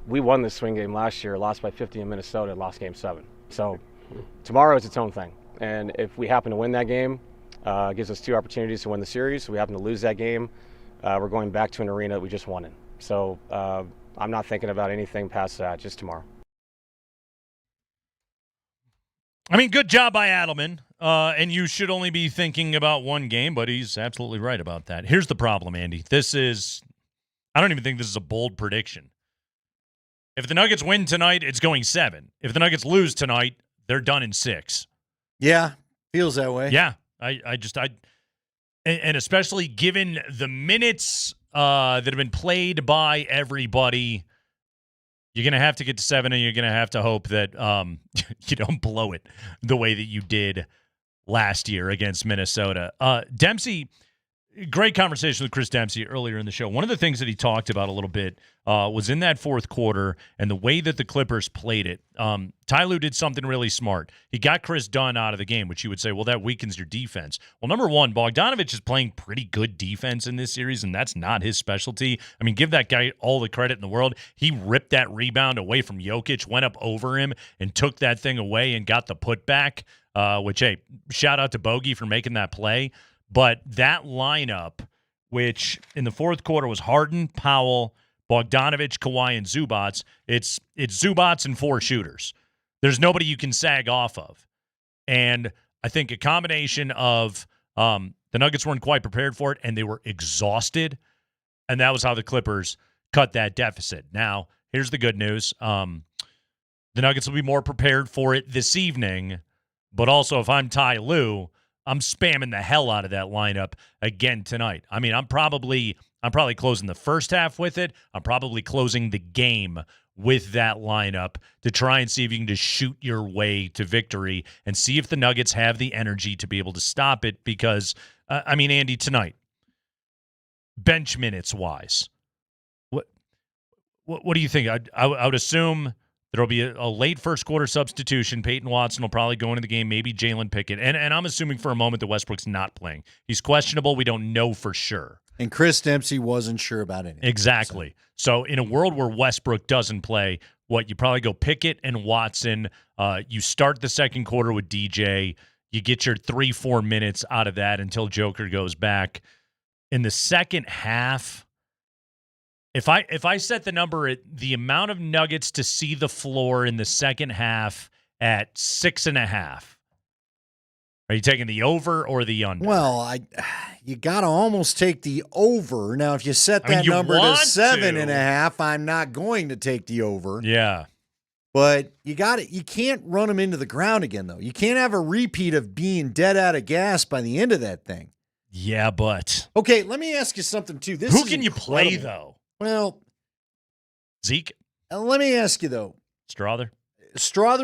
Q: We won this swing game last year, lost by 50 in Minnesota, lost game 7. So tomorrow is its own thing. And if we happen to win that game, it gives us 2 opportunities to win the series. If we happen to lose that game, we're going back to an arena that we just won in. So I'm not thinking about anything past that, just tomorrow.
L: I mean, good job by Adelman. And you should only be thinking about one game, but he's absolutely right about that. Here's the problem, Andy. I don't even think this is a bold prediction. If the Nuggets win tonight, it's going 7. If the Nuggets lose tonight, they're done in 6.
C: Yeah, feels that way.
L: Yeah, and especially given the minutes that have been played by everybody, you're going to have to get to 7, and you're going to have to hope that you don't blow it the way that you did last year against Minnesota. Dempsey, great conversation with Chris Dempsey earlier in the show. One of the things that he talked about a little bit was in that fourth quarter and the way that the Clippers played it. Ty Lue did something really smart. He got Chris Dunn out of the game, which you would say, well, that weakens your defense. Well, number one, Bogdanovich is playing pretty good defense in this series, and that's not his specialty. I mean, give that guy all the credit in the world. He ripped that rebound away from Jokic, went up over him, and took that thing away and got the putback, which, hey, shout out to Bogey for making that play. But that lineup, which in the fourth quarter was Harden, Powell, Bogdanovich, Kawhi, and Zubats, it's Zubats and 4 shooters. There's nobody you can sag off of. And I think a combination of the Nuggets weren't quite prepared for it, and they were exhausted, and that was how the Clippers cut that deficit. Now, here's the good news. The Nuggets will be more prepared for it this evening, but also if I'm Ty Lue, I'm spamming the hell out of that lineup again tonight. I mean, I'm probably closing the first half with it. I'm probably closing the game with that lineup to try and see if you can just shoot your way to victory and see if the Nuggets have the energy to be able to stop it because, I mean, Andy, tonight, bench minutes wise, what do you think? I would assume there'll be a late first quarter substitution. Peyton Watson will probably go into the game, maybe Jalen Pickett. And I'm assuming for a moment that Westbrook's not playing. He's questionable. We don't know for sure.
C: And Chris Dempsey wasn't sure about anything.
L: Exactly. So in a world where Westbrook doesn't play, you probably go Pickett and Watson. You start the second quarter with DJ. You get your 3-4 minutes out of that until Joker goes back. In the second half, if I set the number at the amount of Nuggets to see the floor in the second half at 6.5, are you taking the over or the under?
C: Well, you got to almost take the over. Now, if you set that number to 7.5, I'm not going to take the over.
L: Yeah.
C: But you can't run them into the ground again, though. You can't have a repeat of being dead out of gas by the end of that thing.
L: Yeah, but.
C: Okay, let me ask you something, too.
L: Who can you play, though?
C: Well,
L: Zeke.
C: Let me ask you though.
L: Strother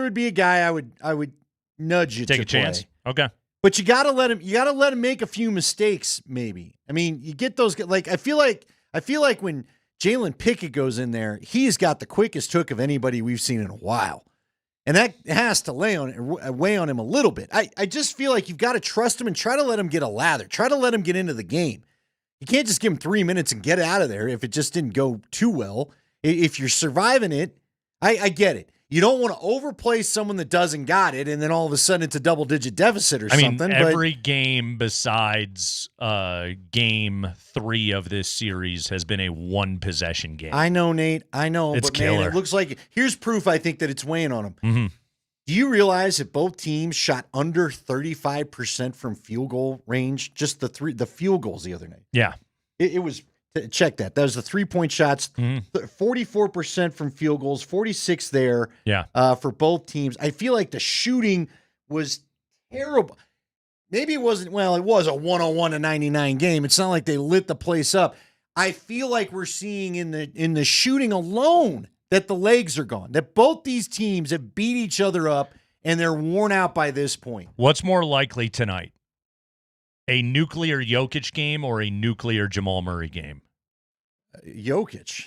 C: would be a guy I would nudge you
L: take
C: to
L: a chance.
C: Play.
L: Okay,
C: but you got to let him make a few mistakes. Maybe. I mean, you get those like I feel like when Jalen Pickett goes in there, he's got the quickest hook of anybody we've seen in a while, and that has to weigh on him a little bit. I just feel like you've got to trust him and try to let him get a lather. Try to let him get into the game. You can't just give him 3 minutes and get out of there if it just didn't go too well. If you're surviving it, I get it. You don't want to overplay someone that doesn't got it, and then all of a sudden it's a double-digit deficit or something.
L: Every game besides game 3 of this series has been a one-possession game.
C: I know, Nate. I know.
L: It's
C: but
L: killer.
C: Man, it looks like – here's proof, I think, that it's weighing on them.
L: Mm-hmm.
C: Do you realize that both teams shot under 35% from field goal range? Just the field goals the other night.
L: Yeah.
C: It was – check that. That was the 3-point shots, 44% from field goals, 46 there for both teams. I feel like the shooting was terrible. Maybe it wasn't – well, it was a 101-99 game. It's not like they lit the place up. I feel like we're seeing in the shooting alone that the legs are gone, that both these teams have beat each other up and they're worn out by this point.
L: What's more likely tonight? A nuclear Jokic game or a nuclear Jamal Murray game?
C: Jokic.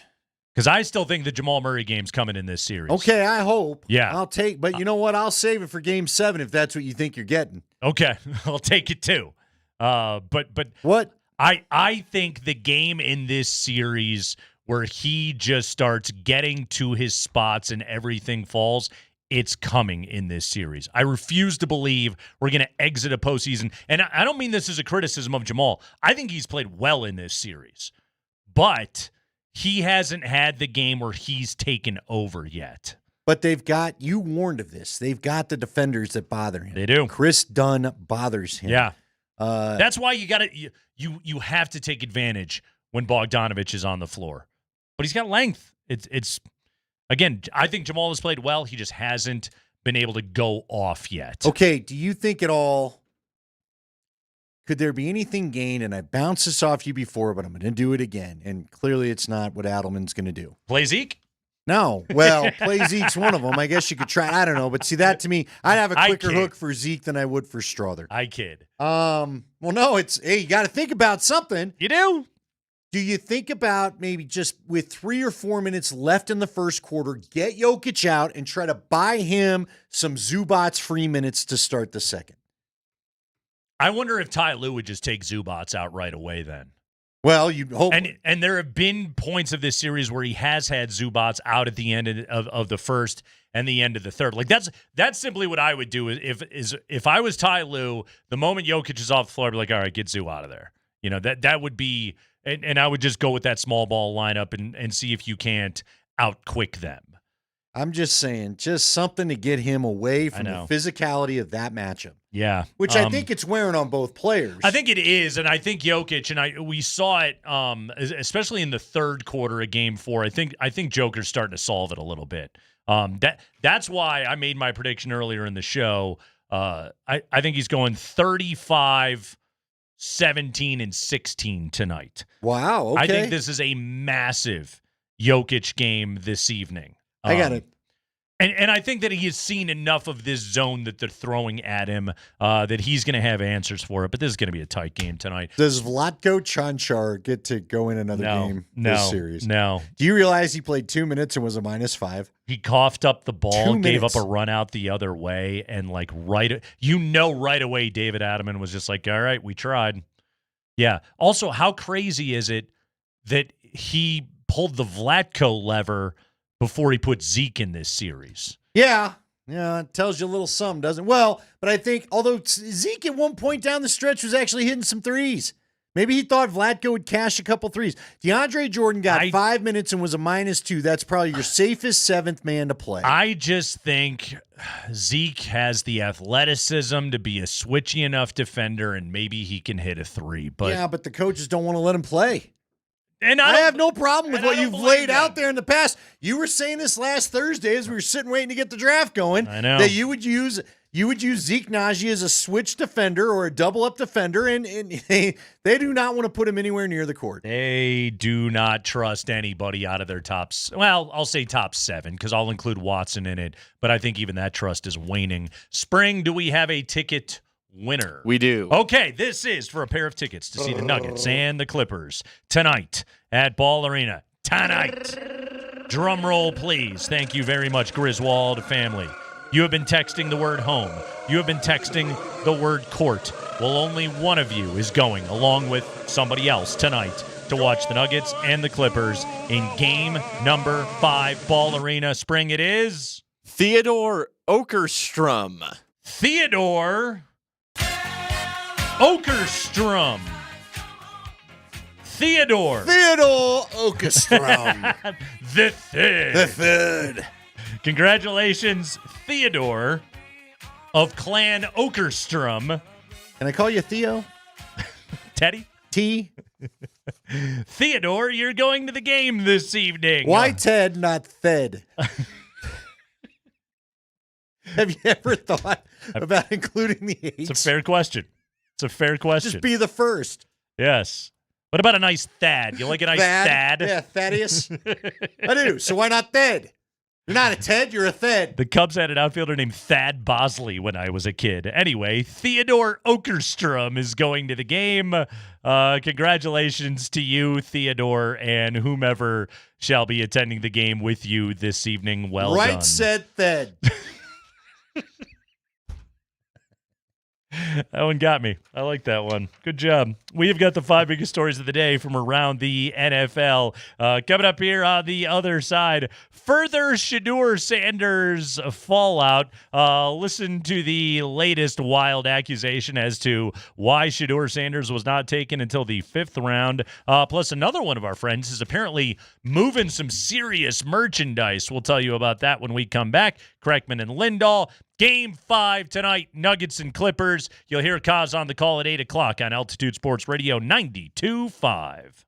L: Because I still think the Jamal Murray game's coming in this series.
C: Okay, I hope.
L: Yeah.
C: But you know what? I'll save it for game 7 if that's what you think you're getting.
L: Okay, I'll take it too. But
C: what?
L: I think the game in this series where he just starts getting to his spots and everything falls, it's coming in this series. I refuse to believe we're going to exit a postseason. And I don't mean this as a criticism of Jamal. I think he's played well in this series. But he hasn't had the game where he's taken over yet.
C: But they've got, you warned of this, they've got the defenders that bother him.
L: They do.
C: Chris Dunn bothers him.
L: Yeah. That's why you have to take advantage when Bogdanovich is on the floor. But he's got length. It's again, I think Jamal has played well. He just hasn't been able to go off yet.
C: Okay, do you think at all, could there be anything gained? And I bounced this off you before, but I'm going to do it again. And clearly it's not what Adelman's going to do.
L: Play Zeke?
C: No. Well, play Zeke's one of them. I guess you could try. I don't know. But see, that to me, I'd have a quicker hook for Zeke than I would for Strother.
L: I kid.
C: Well, no, hey, you got to think about something.
L: You do?
C: Do you think about maybe just with 3 or 4 minutes left in the first quarter, get Jokic out and try to buy him some Zubats free minutes to start the second?
L: I wonder if Ty Lue would just take Zubats out right away then.
C: Well, you'd hope.
L: And there have been points of this series where he has had Zubats out at the end of the first and the end of the third. Like that's simply what I would do if I was Ty Lue, the moment Jokic is off the floor, I'd be like, all right, get Zoo out of there. You know, that would be, and I would just go with that small ball lineup and see if you can't out-quick them.
C: I'm just saying, just something to get him away from the physicality of that matchup.
L: Yeah.
C: Which I think it's wearing on both players.
L: I think it is, and I think Jokic, and we saw it, especially in the third quarter of Game 4. I think Joker's starting to solve it a little bit. That's why I made my prediction earlier in the show. I think he's going 35, 17, and 16 tonight.
C: Wow, okay.
L: I think this is a massive Jokic game this evening.
C: I got it.
L: And I think that he has seen enough of this zone that they're throwing at him that he's going to have answers for it. But this is going to be a tight game tonight.
C: Does Vlatko Čančar get to go in another game this series?
L: No.
C: Do you realize he played 2 minutes and was a -5?
L: He coughed up the ball, gave up a run out the other way, and right away David Adelman was just like, all right, we tried. Yeah. Also, how crazy is it that he pulled the Vlatko lever before he put Zeke in this series?
C: Yeah, it tells you a little something, doesn't it? Well, but I think, although Zeke at one point down the stretch was actually hitting some threes. Maybe he thought Vlatko would cash a couple threes. DeAndre Jordan got 5 minutes and was a -2. That's probably your safest seventh man to play.
L: I just think Zeke has the athleticism to be a switchy enough defender, and maybe he can hit a three. But
C: yeah, but the coaches don't want to let him play.
L: And
C: I have no problem with what you've laid out there in the past. You were saying this last Thursday as we were sitting waiting to get the draft going.
L: I know.
C: That you would use Zeke Nnaji as a switch defender or a double-up defender, and they do not want to put him anywhere near the court.
L: They do not trust anybody out of their tops. Well, I'll say top 7 because I'll include Watson in it, but I think even that trust is waning. Spring, do we have a ticket winner?
F: We do.
L: Okay, this is for a pair of tickets to see the Nuggets and the Clippers tonight at Ball Arena. Tonight. Drum roll, please. Thank you very much, Griswold family. You have been texting the word home. You have been texting the word court. Well, only one of you is going, along with somebody else tonight, to watch the Nuggets and the Clippers in game number 5, Ball Arena. Spring, it is
F: Theodore Åkerström.
L: Theodore Åkerström. Theodore
C: Åkerström.
L: The third.
C: The third.
L: Congratulations, Theodore of Clan Åkerström.
C: Can I call you Theo?
L: Teddy?
C: T?
L: Theodore, you're going to the game this evening.
C: Why Ted, not Thed? Have you ever thought about including the H?
L: It's a fair question.
C: Just be the first.
L: Yes. What about a nice Thad? You like a nice Thad?
C: Yeah, Thaddeus. I do. So why not Thed? You're not a Ted, you're a Thed.
L: The Cubs had an outfielder named Thad Bosley when I was a kid. Anyway, Theodore Åkerström is going to the game. Congratulations to you, Theodore, and whomever shall be attending the game with you this evening. Well done.
C: Right said Thed.
L: That one got me. I like that one. Good job. We've got the 5 biggest stories of the day from around the NFL. Coming up here on the other side, further Shadur Sanders fallout. Listen to the latest wild accusation as to why Shadur Sanders was not taken until the 5th round. Plus, another one of our friends is apparently moving some serious merchandise. We'll tell you about that when we come back. Kreckman and Lindahl. Game 5 tonight, Nuggets and Clippers. You'll hear Kaz on the call at 8 o'clock on Altitude Sports Radio 92.5.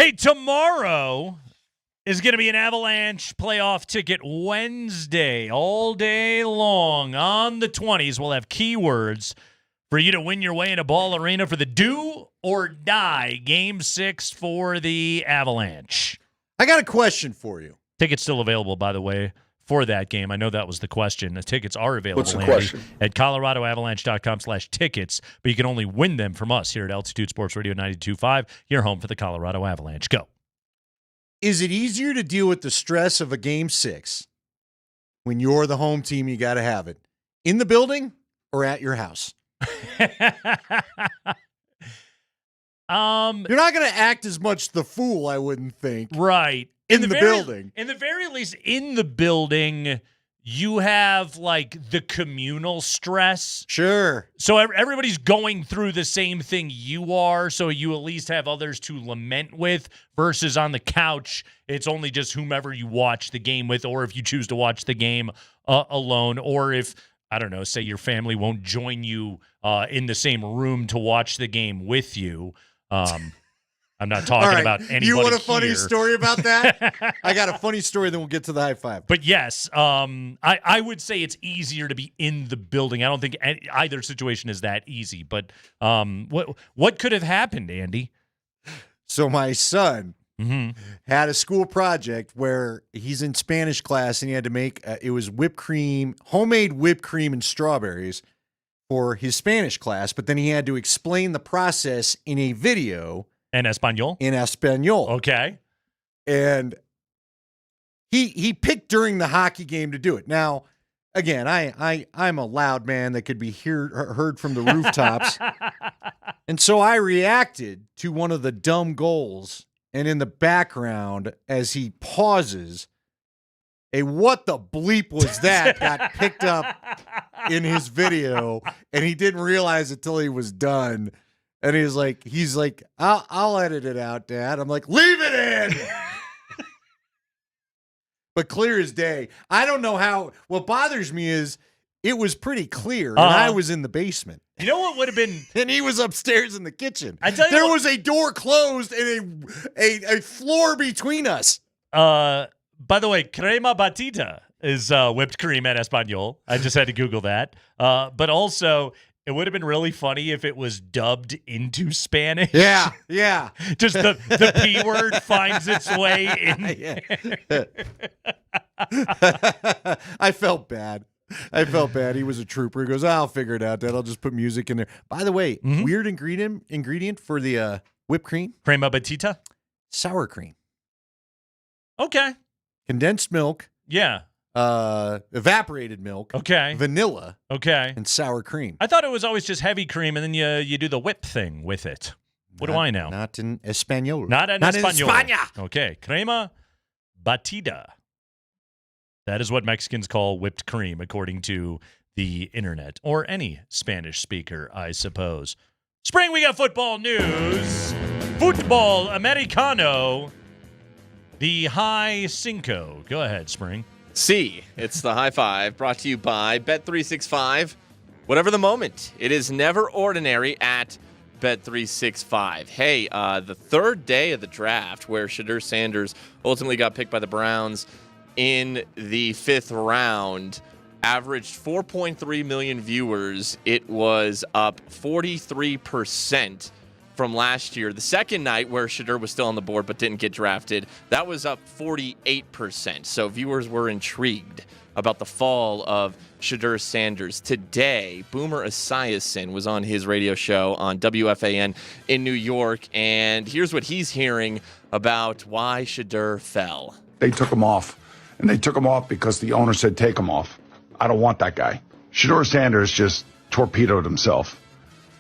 L: Hey, tomorrow is going to be an Avalanche playoff ticket Wednesday, all day long. On the 20s, we'll have keywords for you to win your way into Ball Arena for the do or die Game 6 for the Avalanche.
C: I got a question for you.
L: Tickets still available, by the way, for that game. I know that was the question. The tickets are available,
H: What's the
L: Andy,
H: question?
L: at coloradoavalanche.com/tickets, but you can only win them from us here at Altitude Sports Radio 92.5, your home for the Colorado Avalanche. Go.
C: Is it easier to deal with the stress of a Game 6 when you're the home team, you got to have it, in the building or at your house? You're not going to act as much the fool, I wouldn't think.
L: Right.
C: In the building.
L: In the very least, in the building, you have, like, the communal stress.
C: Sure.
L: So everybody's going through the same thing you are, so you at least have others to lament with, versus on the couch, it's only just whomever you watch the game with, or if you choose to watch the game alone, or if, I don't know, say your family won't join you in the same room to watch the game with you. I'm not talking about anybody.
C: You want a funny
L: here.
C: story about that? I got a funny story, then we'll get to the high five.
L: But yes, I would say it's easier to be in the building. I don't think either situation is that easy. But what could have happened, Andy?
C: So my son had a school project where he's in Spanish class, and he had to make it was whipped cream, homemade whipped cream and strawberries for his Spanish class. But then he had to explain the process in a video.
L: En Espanol?
C: In Espanol.
L: Okay.
C: And he picked during the hockey game to do it. Now, again, I'm a loud man that could be heard from the rooftops. And so I reacted to one of the dumb goals. And in the background, as he pauses, a what the bleep was that got picked up in his video. And he didn't realize it till he was done. And he's like, I'll edit it out, Dad. I'm like, leave it in. But clear as day. I don't know how. What bothers me is it was pretty clear, and I was in the basement.
L: You know what would have been?
C: And he was upstairs in the kitchen.
L: I tell you
C: there was a door closed and a floor between us.
L: By the way, crema batida is whipped cream at Espanol. I just had to Google that. But also, it would have been really funny if it was dubbed into Spanish.
C: Yeah.
L: Just the P word finds its way in.
C: I felt bad. He was a trooper. He goes, I'll figure it out, Dad. I'll just put music in there. By the way, weird ingredient for the whipped cream.
L: Crema batita?
C: Sour cream.
L: Okay.
C: Condensed milk.
L: Yeah.
C: Evaporated milk.
L: Okay.
C: Vanilla.
L: Okay.
C: And sour cream.
L: I thought it was always just heavy cream, and then you do the whip thing with it. What do I know?
C: Not in Espanol.
L: Not in España.
C: España.
L: Okay. Crema batida. That is what Mexicans call whipped cream, according to the internet, or any Spanish speaker, I suppose. Spring, we got football news. Football Americano. The high cinco. Go ahead, Spring.
F: It's the high five, brought to you by Bet365. Whatever the moment, it is never ordinary at Bet365. Hey, the third day of the draft, where Shadur Sanders ultimately got picked by the Browns in the 5th round, averaged 4.3 million viewers. It was up 43% from last year. The second night, where Shedeur was still on the board but didn't get drafted, that was up 48%. So viewers were intrigued about the fall of Shadur Sanders. Today, Boomer Esiason was on his radio show on WFAN in New York, and here's what he's hearing about why Shedeur fell.
O: They took him off, and they took him off because the owner said take him off. I don't want that guy. Shadur Sanders just torpedoed himself.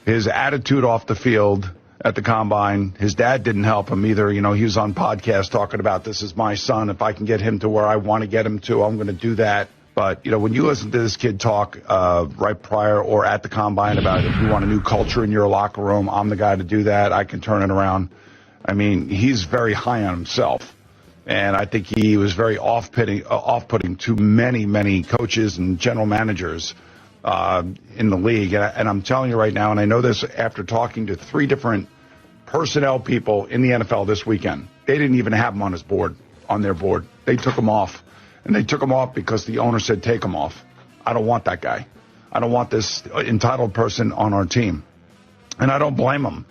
O: His attitude off the field at the combine, his dad didn't help him either. You know, he was on podcast talking about, this is my son. If I can get him to where I want to get him to, I'm going to do that. But, you know, when you listen to this kid talk right prior or at the combine about if you want a new culture in your locker room, I'm the guy to do that. I can turn it around. I mean, he's very high on himself. And I think he was very off-putting to many, many coaches and general managers in the league. And I'm telling you right now, and I know this after talking to 3 different personnel people in the NFL this weekend. They didn't even have him on their board. They took him off. And they took him off because the owner said, take him off. I don't want that guy. I don't want this entitled person on our team. And I don't blame him.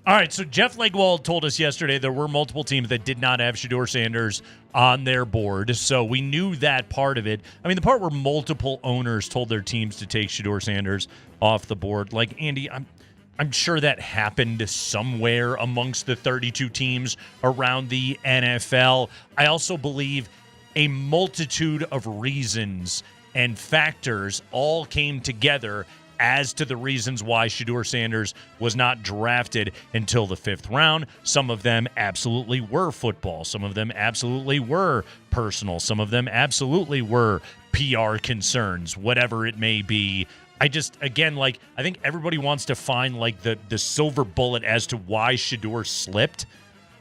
L: All right, so Jeff Legwold told us yesterday there were multiple teams that did not have Shadur Sanders on their board, so we knew that part of it. I mean, the part where multiple owners told their teams to take Shadur Sanders off the board, like, Andy, I'm sure that happened somewhere amongst the 32 teams around the NFL. I also believe a multitude of reasons and factors all came together as to the reasons why Shadur Sanders was not drafted until the 5th round. Some of them absolutely were football. Some of them absolutely were personal. Some of them absolutely were PR concerns, whatever it may be. I think everybody wants to find like the silver bullet as to why Shedeur slipped.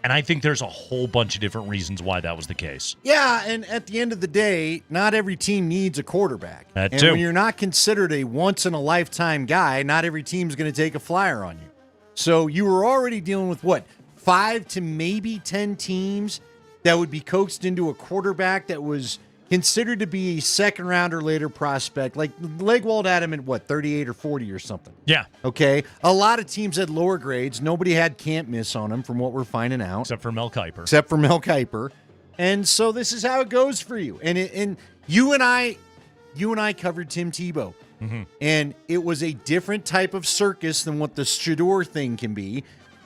L: And I think there's a whole bunch of different reasons why that was the case.
C: Yeah, and at the end of the day, not every team needs a quarterback.
L: That
C: and
L: too.
C: when you're not considered a once-in-a-lifetime guy, not every team's going to take a flyer on you. So you were already dealing with, 5 to maybe 10 teams that would be coaxed into a quarterback that was considered to be a second-round or later prospect. Like, Legwold had him at, 38 or 40 or something?
L: Yeah.
C: Okay. A lot of teams had lower grades. Nobody had can't miss on him from what we're finding out.
L: Except for Mel Kiper.
C: And so this is how it goes for you. And you and I covered Tim Tebow.
L: Mm-hmm.
C: And it was a different type of circus than what the Shedeur thing can be.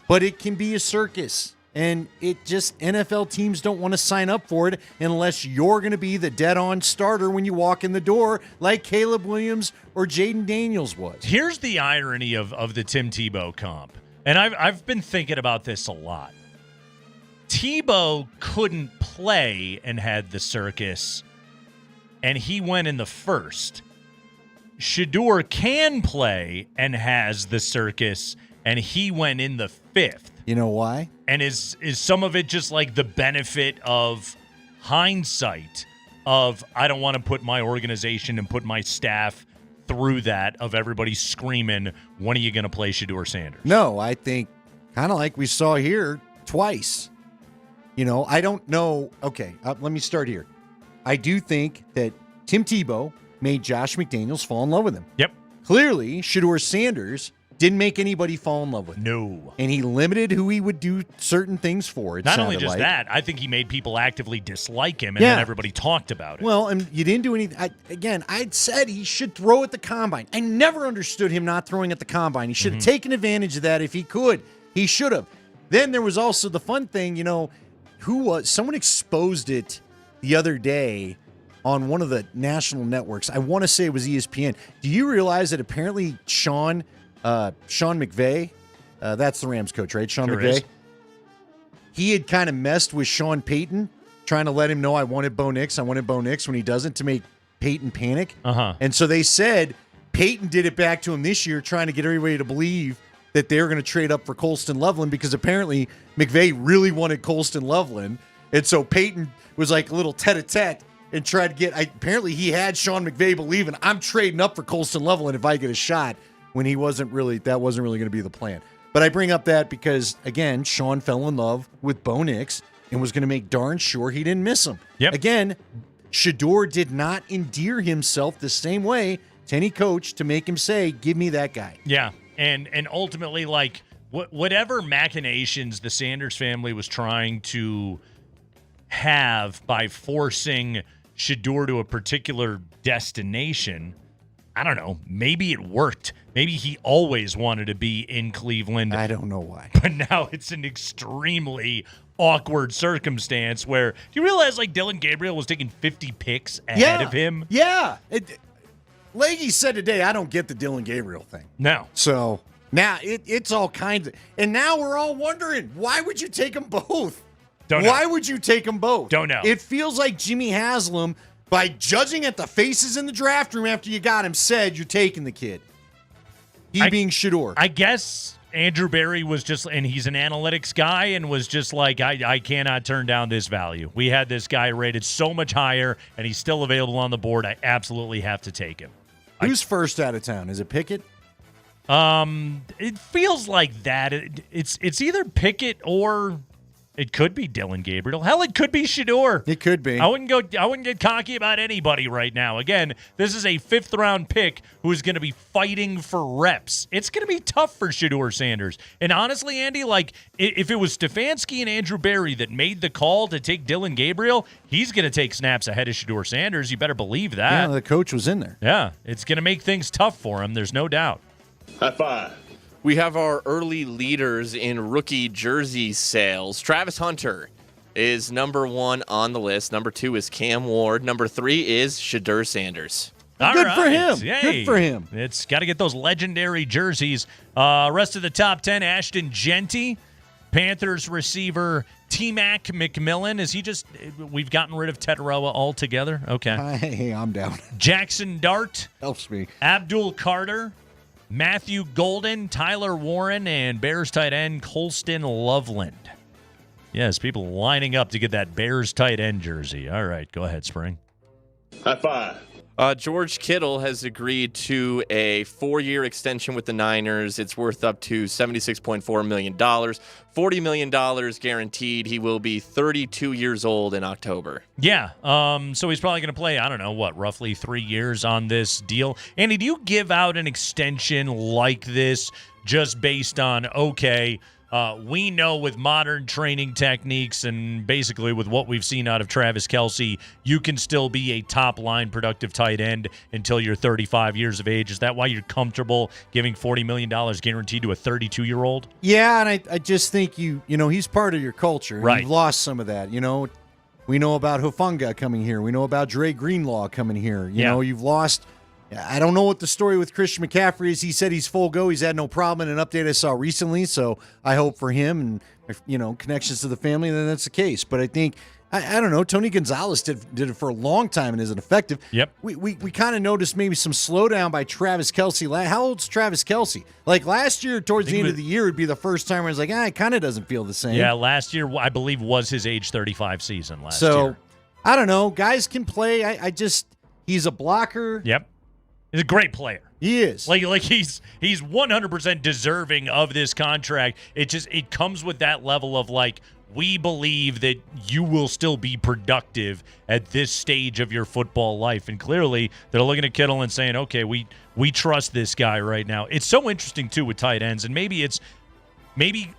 C: But it can be a circus. And it just, NFL teams don't want to sign up for it unless you're going to be the dead-on starter when you walk in the door, like Caleb Williams or Jaden Daniels was.
L: Here's the irony of the Tim Tebow comp. And I've been thinking about this a lot. Tebow couldn't play and had the circus, and he went in the 1st. Shedeur can play and has the circus, and he went in the 5th.
C: You know why?
L: And is some of it just like the benefit of hindsight of I don't want to put my organization and put my staff through that of everybody screaming, when are you going to play Shadur Sanders?
C: No, I think kind of like we saw here twice. I don't know. Okay, let me start here. I do think that Tim Tebow made Josh McDaniels fall in love with him.
L: Yep.
C: Clearly, Shadur Sanders didn't make anybody fall in love with him.
L: No.
C: And he limited who he would do certain things for.
L: Not only just that, I think he made people actively dislike him, and then everybody talked about it.
C: Well, and you didn't do anything. I'd said he should throw at the combine. I never understood him not throwing at the combine. He should have taken advantage of that if he could. He should have. Then there was also the fun thing, someone exposed it the other day on one of the national networks. I want to say it was ESPN. Do you realize that apparently Sean McVay, that's the Rams coach, right? Sean McVay.
L: Is.
C: He had kind of messed with Sean Payton, trying to let him know I wanted Bo Nix when he doesn't, to make Payton panic.
L: Uh-huh.
C: And so they said Payton did it back to him this year, trying to get everybody to believe that they were going to trade up for Colston Loveland, because apparently McVay really wanted Colston Loveland. And so Payton was like a little tete-a-tete and tried to get, apparently he had Sean McVay believing, I'm trading up for Colston Loveland if I get a shot, when that wasn't really going to be the plan. But I bring up that because, again, Sean fell in love with Bo Nix and was going to make darn sure he didn't miss him.
L: Yep.
C: Again, Shedeur did not endear himself the same way to any coach to make him say, give me that guy.
L: Yeah, and ultimately, like, whatever machinations the Sanders family was trying to have by forcing Shedeur to a particular destination, I don't know, maybe it worked. Maybe he always wanted to be in Cleveland.
C: I don't know why.
L: But now it's an extremely awkward circumstance where, do you realize, like, Dylan Gabriel was taking 50 picks ahead of him?
C: Yeah. Leggy said today, I don't get the Dylan Gabriel thing.
L: No.
C: So now it's all kinds of, and now we're all wondering, why would you take them both?
L: Don't know.
C: Why would you take them both?
L: Don't know.
C: It feels like Jimmy Haslam, by judging at the faces in the draft room after you got him, said you're taking the kid. Being Shedeur.
L: I guess Andrew Berry was just, and he's an analytics guy, and was just like, I cannot turn down this value. We had this guy rated so much higher, and he's still available on the board. I absolutely have to take him.
C: Who's first out of town? Is it Pickett?
L: It feels like that. It's either Pickett or it could be Dylan Gabriel. Hell, it could be Shedeur.
C: It could be.
L: I wouldn't get cocky about anybody right now. Again, this is a 5th round pick who's going to be fighting for reps. It's going to be tough for Shadur Sanders. And honestly, Andy, like if it was Stefanski and Andrew Berry that made the call to take Dylan Gabriel, he's going to take snaps ahead of Shadur Sanders. You better believe that.
C: Yeah, the coach was in there.
L: Yeah, it's going to make things tough for him. There's no doubt.
F: High five. We have our early leaders in rookie jersey sales. Travis Hunter is number 1 on the list. Number 2 is Cam Ward. Number 3 is Shadur Sanders.
C: Good for him.
L: Yay.
C: Good for him.
L: It's got to get those legendary jerseys. Rest of the top 10, Ashton Genty, Panthers receiver DMac McMillan. Is he just – we've gotten rid of Teteroa altogether? Okay.
C: Hey, I'm down.
L: Jackson Dart.
C: Helps me.
L: Abdul Carter. Matthew Golden, Tyler Warren, and Bears tight end Colston Loveland. Yes, people lining up to get that Bears tight end jersey. All right, go ahead, Spring.
F: High five. George Kittle has agreed to a 4-year extension with the Niners. It's worth up to $76.4 million. $40 million guaranteed. He will be 32 years old in October.
L: Yeah, so he's probably going to play, I don't know, roughly 3 years on this deal. Andy, do you give out an extension like this just based on, okay, we know with modern training techniques and basically with what we've seen out of Travis Kelce, you can still be a top-line productive tight end until you're 35 years of age. Is that why you're comfortable giving $40 million guaranteed to a 32-year-old?
C: Yeah, and I just think you know, he's part of your culture.
L: Right.
C: You've lost some of that, you know. We know about Hufanga coming here. We know about Dre Greenlaw coming here. You know, you've lost. I don't know what the story with Christian McCaffrey is. He said he's full go. He's had no problem in an update I saw recently, so I hope for him and, you know, connections to the family, then that's the case. But I think, I don't know, Tony Gonzalez did it for a long time and isn't effective.
L: Yep.
C: We kind of noticed maybe some slowdown by Travis Kelce. How old's Travis Kelce? Like last year, towards the end of the year, would be the first time where I was like, it kind of doesn't feel the same.
L: Yeah, last year, I believe, was his age 35 season last year.
C: So, I don't know. Guys can play. He's a blocker.
L: Yep. He's a great player.
C: He is.
L: Like he's 100% deserving of this contract. It comes with that level of like, we believe that you will still be productive at this stage of your football life. And clearly they're looking at Kittle and saying, okay, we trust this guy right now. It's so interesting too with tight ends, and maybe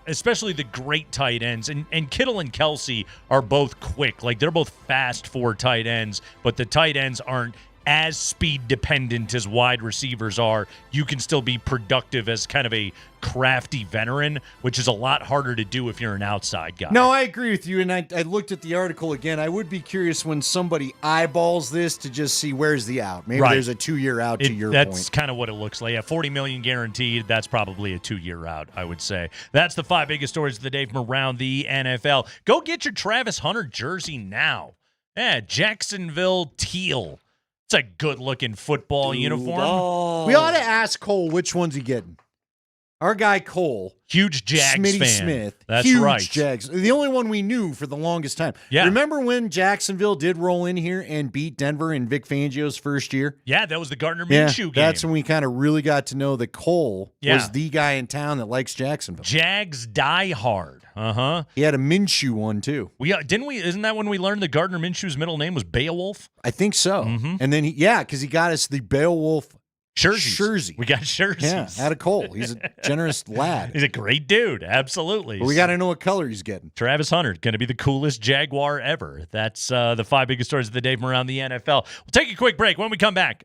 L: especially the great tight ends, and Kittle and Kelce are both quick. Like they're both fast for tight ends, but the tight ends aren't as speed dependent as wide receivers are. You can still be productive as kind of a crafty veteran, which is a lot harder to do if you're an outside guy.
C: No, I agree with you, and I looked at the article again. I would be curious when somebody eyeballs this to just see where's the out. Maybe there's a 2-year out to your point.
L: That's kind of what it looks like. Yeah, $40 million guaranteed. That's probably a 2-year out, I would say. That's the 5 biggest stories of the day from around the NFL. Go get your Travis Hunter jersey now. Yeah, Jacksonville teal. It's a good-looking football uniform.
C: We ought to ask Cole which one's he getting. Our guy Cole.
L: Huge Jags
C: Smitty
L: fan.
C: Smith.
L: That's
C: huge
L: right.
C: Jags. The only one we knew for the longest time.
L: Yeah.
C: Remember when Jacksonville did roll in here and beat Denver in Vic Fangio's first year?
L: Yeah, that was the Gardner Minshew game.
C: That's when we kind of really got to know that Cole was the guy in town that likes Jacksonville.
L: Jags die hard. Uh-huh.
C: He had a Minshew one, too.
L: Isn't that when we learned that Gardner Minshew's middle name was Beowulf?
C: I think so.
L: Mm-hmm.
C: And then, because he got us the Beowulf jersey.
L: We got jerseys.
C: Yeah, out of Cole. He's a generous lad.
L: He's a great dude. Absolutely.
C: But we got to know what color he's getting.
L: Travis Hunter, going to be the coolest Jaguar ever. That's the 5 biggest stories of the day from around the NFL. We'll take a quick break. When we come back,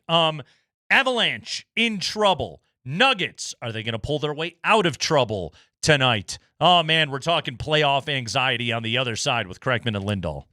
L: Avalanche in trouble. Nuggets, are they going to pull their way out of trouble tonight? Oh, man, we're talking playoff anxiety on the other side with Kreckman and Lindahl.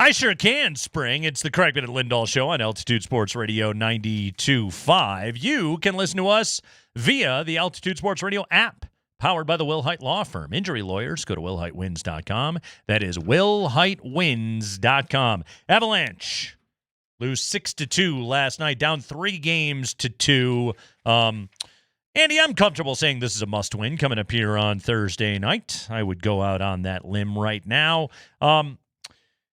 L: I sure can, Spring. It's the Kreckman and Lindahl Show on Altitude Sports Radio 92.5. You can listen to us via the Altitude Sports Radio app, powered by the Wilhite Law Firm. Injury lawyers, go to willhitewins.com. That is willhitewins.com. Avalanche lose 6-2 last night, down 3-2. Andy, I'm comfortable saying this is a must-win coming up here on Thursday night. I would go out on that limb right now.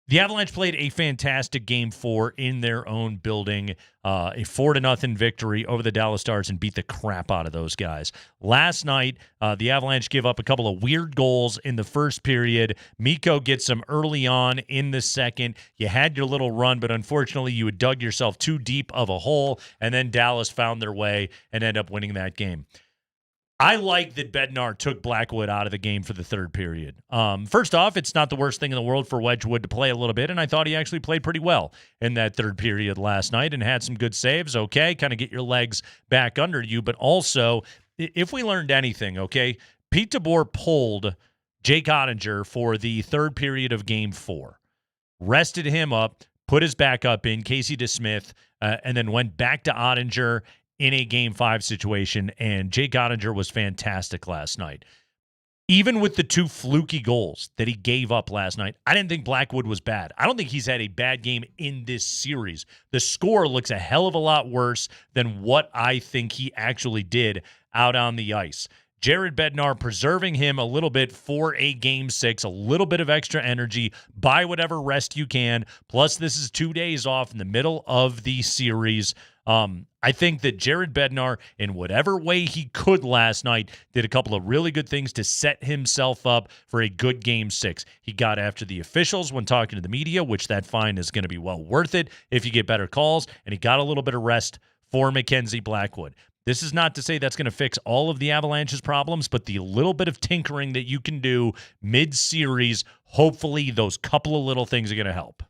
L: The Avalanche played a fantastic Game 4 in their own building, a 4-0 victory over the Dallas Stars, and beat the crap out of those guys. Last night, the Avalanche gave up a couple of weird goals in the first period. Mikko gets some early on in the second. You had your little run, but unfortunately, you had dug yourself too deep of a hole, and then Dallas found their way and ended up winning that game. I like that Bednar took Blackwood out of the game for the third period. First off, it's not the worst thing in the world for Wedgwood to play a little bit, and I thought he actually played pretty well in that third period last night and had some good saves. Okay, kind of get your legs back under you, but also, if we learned anything, okay, Pete DeBoer pulled Jake Ottinger for the third period of Game 4, rested him up, put his backup in, Casey DeSmith, and then went back to Ottinger in a Game 5 situation, and Jake Ottinger was fantastic last night. Even with the 2 fluky goals that he gave up last night, I didn't think Blackwood was bad. I don't think he's had a bad game in this series. The score looks a hell of a lot worse than what I think he actually did out on the ice. Jared Bednar preserving him a little bit for a Game 6, a little bit of extra energy, buy whatever rest you can. Plus, this is 2 days off in the middle of the series. I think that Jared Bednar, in whatever way he could last night, did a couple of really good things to set himself up for a good Game 6. He got after the officials when talking to the media, which that fine is going to be well worth it if you get better calls, and he got a little bit of rest for Mackenzie Blackwood. This is not to say that's going to fix all of the Avalanche's problems, but the little bit of tinkering that you can do mid-series, hopefully those couple of little things are going to help.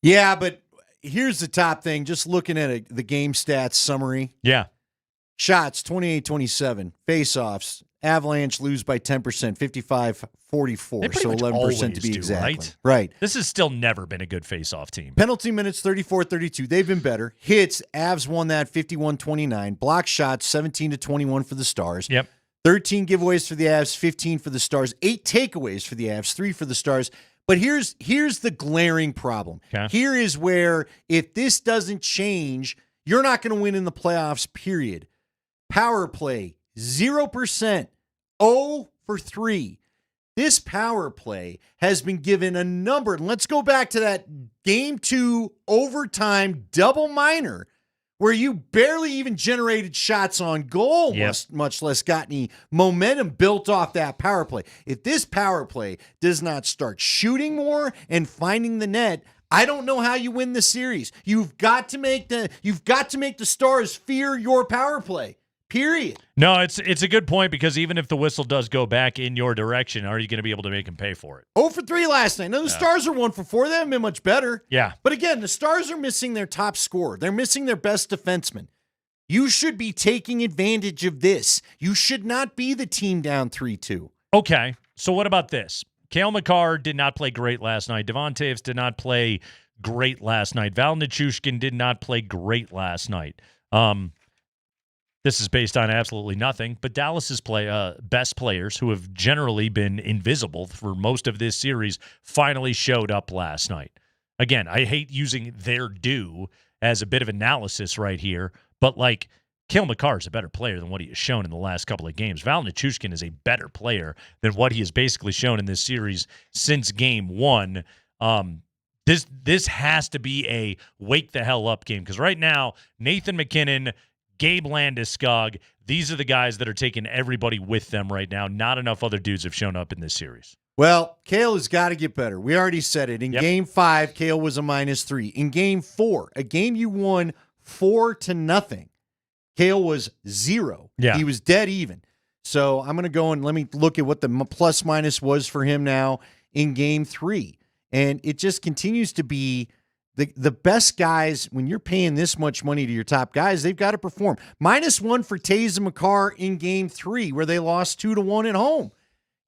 C: Yeah, but here's the top thing. Just looking at the game stats summary.
L: Yeah.
C: Shots, 28-27. Face-offs, Avalanche lose by 10%, 55-44. So 11% to be exact. Right.
L: This has still never been a good face-off team.
C: Penalty minutes, 34-32. They've been better. Hits, Avs won that 51-29. Block shots, 17-21 for the Stars.
L: Yep.
C: 13 giveaways for the Avs, 15 for the Stars. 8 takeaways for the Avs, 3 for the Stars. But here's the glaring problem.
L: Okay.
C: Here is where, if this doesn't change, you're not going to win in the playoffs, period. Power play, 0%, 0 for 3. This power play has been given a number. And let's go back to that Game 2 overtime double minor where you barely even generated shots on goal, much less got any momentum built off that power play. If this power play does not start shooting more and finding the net, I don't know how you win the series. You've got to make the Stars fear your power play. Period.
L: No, it's a good point, because even if the whistle does go back in your direction, are you going to be able to make them pay for it?
C: 0 for 3 last night. Now, the Stars are 1 for 4. They haven't been much better.
L: Yeah.
C: But again, the Stars are missing their top scorer. They're missing their best defenseman. You should be taking advantage of this. You should not be the team down 3-2.
L: Okay, so what about this? Cale Makar did not play great last night. Devon Toews did not play great last night. Val Nichushkin did not play great last night. This is based on absolutely nothing, but Dallas's best players, who have generally been invisible for most of this series, finally showed up last night. Again, I hate using their due as a bit of analysis right here, but Cale Makar is a better player than what he has shown in the last couple of games. Val Nichushkin is a better player than what he has basically shown in this series since Game 1. This has to be a wake the hell up game, because right now, Nathan McKinnon, Gabe Landeskog, these are the guys that are taking everybody with them right now. Not enough other dudes have shown up in this series.
C: Well, Cale has got to get better. We already said it. In Game 5, Cale was a -3. In Game 4, a game you won 4-0, Cale was 0.
L: Yeah.
C: He was dead even. So I'm going to go and let me look at what the plus-minus was for him now in Game 3. And it just continues to be the best guys. When you're paying this much money to your top guys, they've got to perform. -1 for Toews and Makar in Game 3, where they lost 2-1 at home.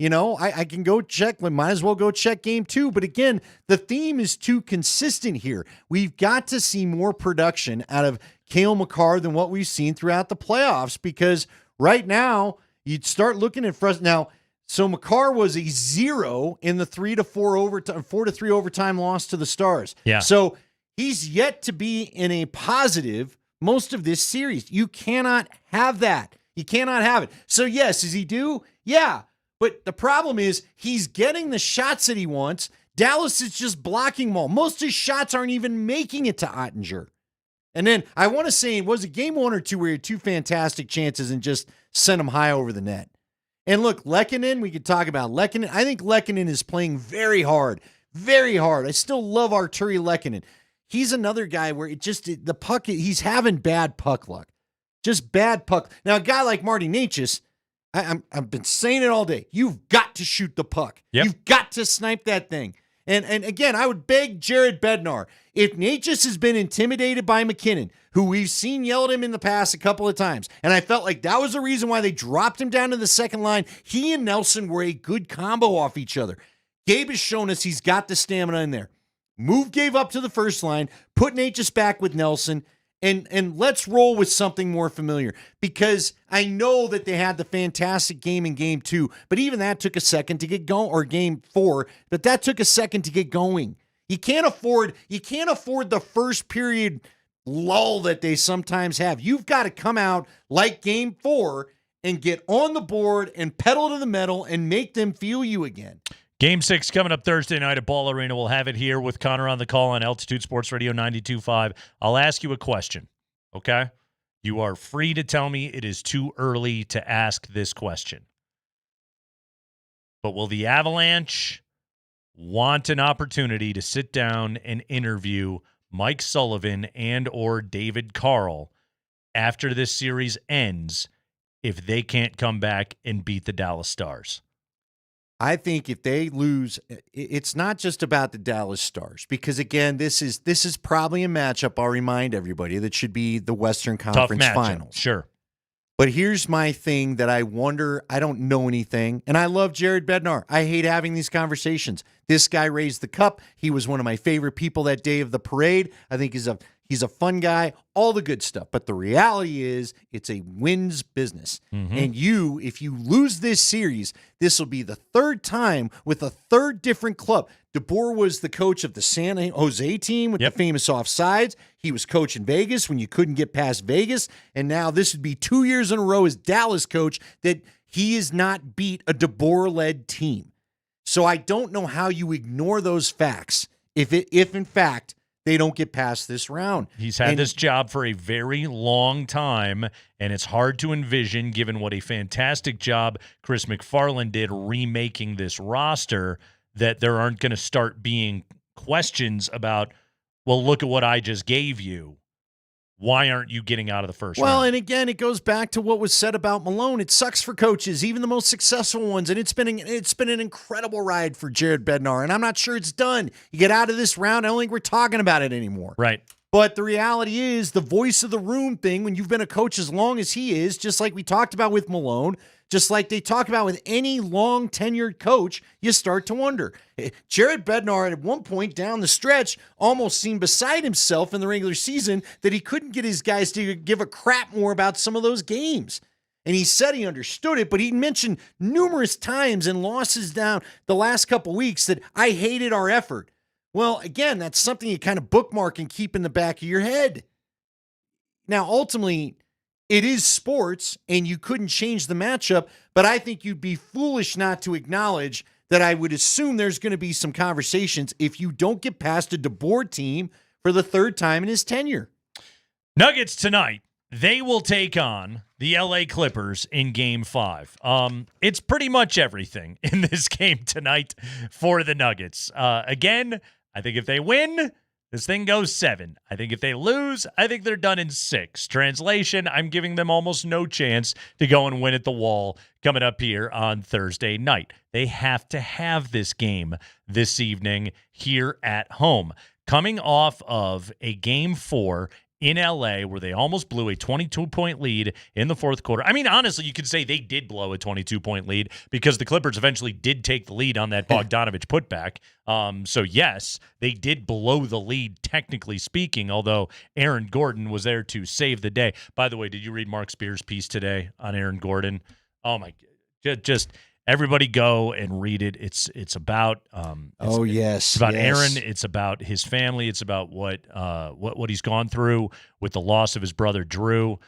C: I can go check. Might as well go check game 2. But again, the theme is too consistent here. We've got to see more production out of Cale Makar than what we've seen throughout the playoffs, because right now you'd start looking at now. So Makar was a 0 in the 4-3 overtime loss to the Stars.
L: Yeah.
C: So he's yet to be in a positive most of this series. You cannot have that. You cannot have it. So yes, is he due? Yeah. But the problem is he's getting the shots that he wants. Dallas is just blocking them all. Most of his shots aren't even making it to Ottinger. And then I want to say, was it game 1 or 2 where he had 2 fantastic chances and just sent them high over the net? And look, Lehkonen, we could talk about Lehkonen. I think Lehkonen is playing very hard, very hard. I still love Arturi Lehkonen. He's another guy where the puck, he's having bad puck luck. Just bad puck. Now, a guy like Marty Necas, I've been saying it all day. You've got to shoot the puck.
L: Yep.
C: You've got to snipe that thing. And again, I would beg Jared Bednar, if Necas has been intimidated by McKinnon, who we've seen yell at him in the past a couple of times, and I felt like that was the reason why they dropped him down to the second line, he and Nelson were a good combo off each other. Gabe has shown us he's got the stamina in there. Move Gabe up to the first line, put Necas back with Nelson, and let's roll with something more familiar, because I know that they had the fantastic game in game 2, but even that took a second to get going, or game 4, but that took a second to get going. You can't afford the first period lull that they sometimes have. You've got to come out like game 4 and get on the board and pedal to the metal and make them feel you again.
L: Game 6 coming up Thursday night at Ball Arena. We'll have it here with Connor on the call on Altitude Sports Radio 92.5. I'll ask you a question, okay? You are free to tell me it is too early to ask this question. But will the Avalanche want an opportunity to sit down and interview Mike Sullivan and or David Carl after this series ends if they can't come back and beat the Dallas Stars?
C: I think if they lose, it's not just about the Dallas Stars, because again, this is probably a matchup, I'll remind everybody, that should be the Western Conference Finals.
L: Sure.
C: But here's my thing that I wonder, I don't know anything, and I love Jared Bednar. I hate having these conversations. This guy raised the cup. He was one of my favorite people that day of the parade. I think he's a fun guy, all the good stuff. But the reality is it's a wins business.
L: Mm-hmm.
C: And if you lose this series, this will be the 3rd time with a 3rd different club. DeBoer was the coach of the San Jose team with the famous offsides. He was coach in Vegas when you couldn't get past Vegas. And now this would be 2 years in a row as Dallas coach that he has not beat a DeBoer-led team. So I don't know how you ignore those facts if in fact they don't get past this round.
L: He's had this job for a very long time, and it's hard to envision, given what a fantastic job Chris McFarland did remaking this roster, that there aren't going to start being questions about, well, look at what I just gave you. Why aren't you getting out of the first round?
C: Well, and again, it goes back to what was said about Malone. It sucks for coaches, even the most successful ones, and it's been an incredible ride for Jared Bednar, and I'm not sure it's done. You get out of this round, I don't think we're talking about it anymore.
L: Right.
C: But the reality is the voice of the room thing, when you've been a coach as long as he is, just like we talked about with Malone, just like they talk about with any long-tenured coach, you start to wonder. Jared Bednar, at one point down the stretch, almost seemed beside himself in the regular season that he couldn't get his guys to give a crap more about some of those games. And he said he understood it, but he mentioned numerous times in losses down the last couple weeks that I hated our effort. Well, again, that's something you kind of bookmark and keep in the back of your head. Now, ultimately, it is sports, and you couldn't change the matchup, but I think you'd be foolish not to acknowledge that I would assume there's going to be some conversations if you don't get past a DeBoer team for the 3rd time in his tenure.
L: Nuggets tonight, they will take on the LA Clippers in Game 5. It's pretty much everything in this game tonight for the Nuggets. Again, I think if they win, this thing goes 7. I think if they lose, I think they're done in 6. Translation, I'm giving them almost no chance to go and win at the Wall coming up here on Thursday night. They have to have this game this evening here at home. Coming off of a Game 4 in LA where they almost blew a 22-point lead in the fourth quarter. I mean, honestly, you could say they did blow a 22-point lead because the Clippers eventually did take the lead on that Bogdanovich putback. So, yes, they did blow the lead, technically speaking, although Aaron Gordon was there to save the day. By the way, did you read Mark Spears' piece today on Aaron Gordon? Oh, my God. Just everybody go and read it. It's about it's about Aaron. It's about his family. It's about what he's gone through with the loss of his brother Drew.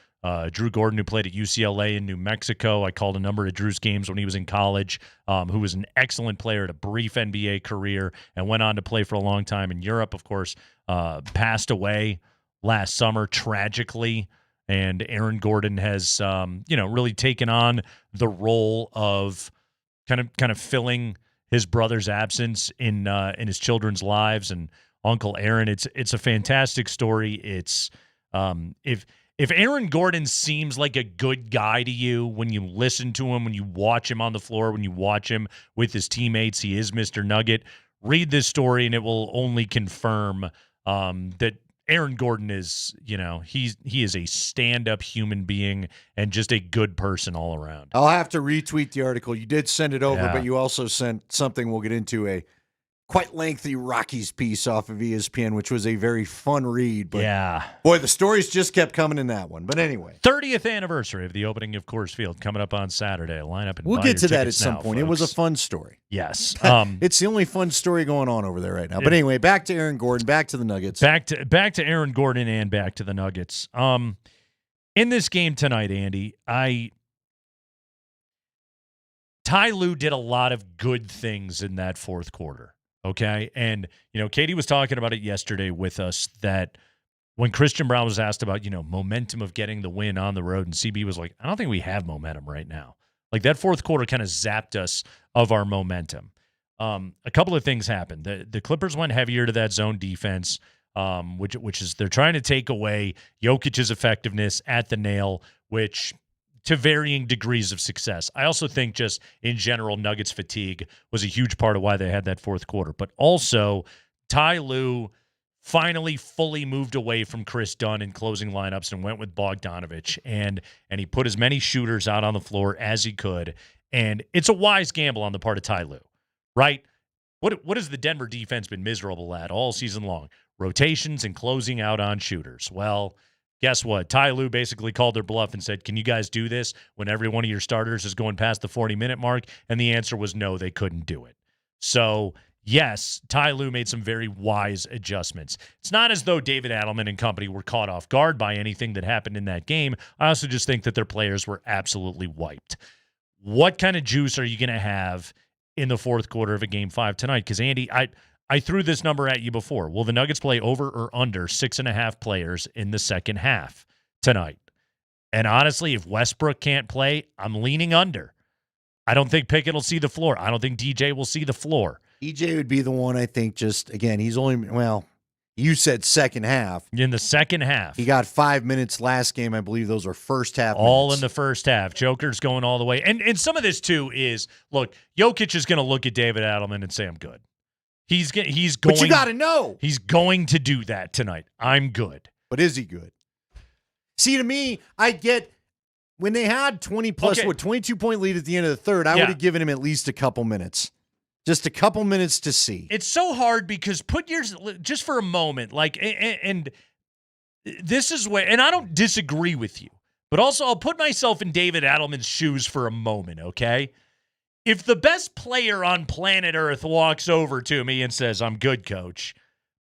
L: Drew Gordon, who played at UCLA in New Mexico. I called a number of Drew's games when he was in college, who was an excellent player, had a brief NBA career, and went on to play for a long time in Europe, of course, passed away last summer tragically. And Aaron Gordon has, really taken on the role of kind of filling his brother's absence in his children's lives. And Uncle Aaron, it's a fantastic story. It's if Aaron Gordon seems like a good guy to you when you listen to him, when you watch him on the floor, when you watch him with his teammates, he is Mr. Nugget. Read this story, and it will only confirm that Aaron Gordon is, he is a stand-up human being and just a good person all around.
C: I'll have to retweet the article. You did send it over, but you also sent something we'll get into, a quite lengthy Rockies piece off of ESPN, which was a very fun read. But boy, the stories just kept coming in that one. But anyway.
L: 30th anniversary of the opening of Coors Field coming up on Saturday. Line up and
C: we'll
L: buy
C: get
L: your
C: to that at
L: tickets
C: some
L: now,
C: point.
L: folks.
C: It was a fun story.
L: Yes.
C: It's the only fun story going on over there right now. But anyway, back to Aaron Gordon, back to the Nuggets.
L: Back to Aaron Gordon and back to the Nuggets. In this game tonight, Andy, Ty Lue did a lot of good things in that fourth quarter. Okay. And, Katie was talking about it yesterday with us that when Christian Braun was asked about, momentum of getting the win on the road, and CB was like, I don't think we have momentum right now. Like that fourth quarter kind of zapped us of our momentum. A couple of things happened. The Clippers went heavier to that zone defense, which is they're trying to take away Jokic's effectiveness at the nail, which to varying degrees of success. I also think just in general, Nuggets fatigue was a huge part of why they had that fourth quarter. But also, Ty Lue finally fully moved away from Chris Dunn in closing lineups and went with Bogdanovich. And he put as many shooters out on the floor as he could. And it's a wise gamble on the part of Ty Lue, right? What has the Denver defense been miserable at all season long? Rotations and closing out on shooters. Well, guess what? Ty Lue basically called their bluff and said, can you guys do this when every one of your starters is going past the 40-minute mark? And the answer was no, they couldn't do it. So, yes, Ty Lue made some very wise adjustments. It's not as though David Adelman and company were caught off guard by anything that happened in that game. I also just think that their players were absolutely wiped. What kind of juice are you going to have in the fourth quarter of a Game 5 tonight? Because, Andy, I threw this number at you before. Will the Nuggets play over or under 6.5 players in the second half tonight? And honestly, if Westbrook can't play, I'm leaning under. I don't think Pickett will see the floor. I don't think DJ will see the floor.
C: EJ would be the one, I think, just, again, he's only, you said second half.
L: In the second half.
C: He got 5 minutes last game. I believe those are first half
L: all
C: minutes.
L: In the first half. Joker's going all the way. And some of this, too, is, look, Jokic is going to look at David Adelman and say, I'm good. He's going.
C: But you got to know.
L: He's going to do that tonight. I'm good.
C: But is he good? See, to me, I get when they had 22-point lead at the end of the third, I would have given him at least a couple minutes. Just a couple minutes to see.
L: It's so hard because just for a moment, and this is where, and I don't disagree with you, but also I'll put myself in David Adelman's shoes for a moment, okay? If the best player on planet Earth walks over to me and says, I'm good, coach,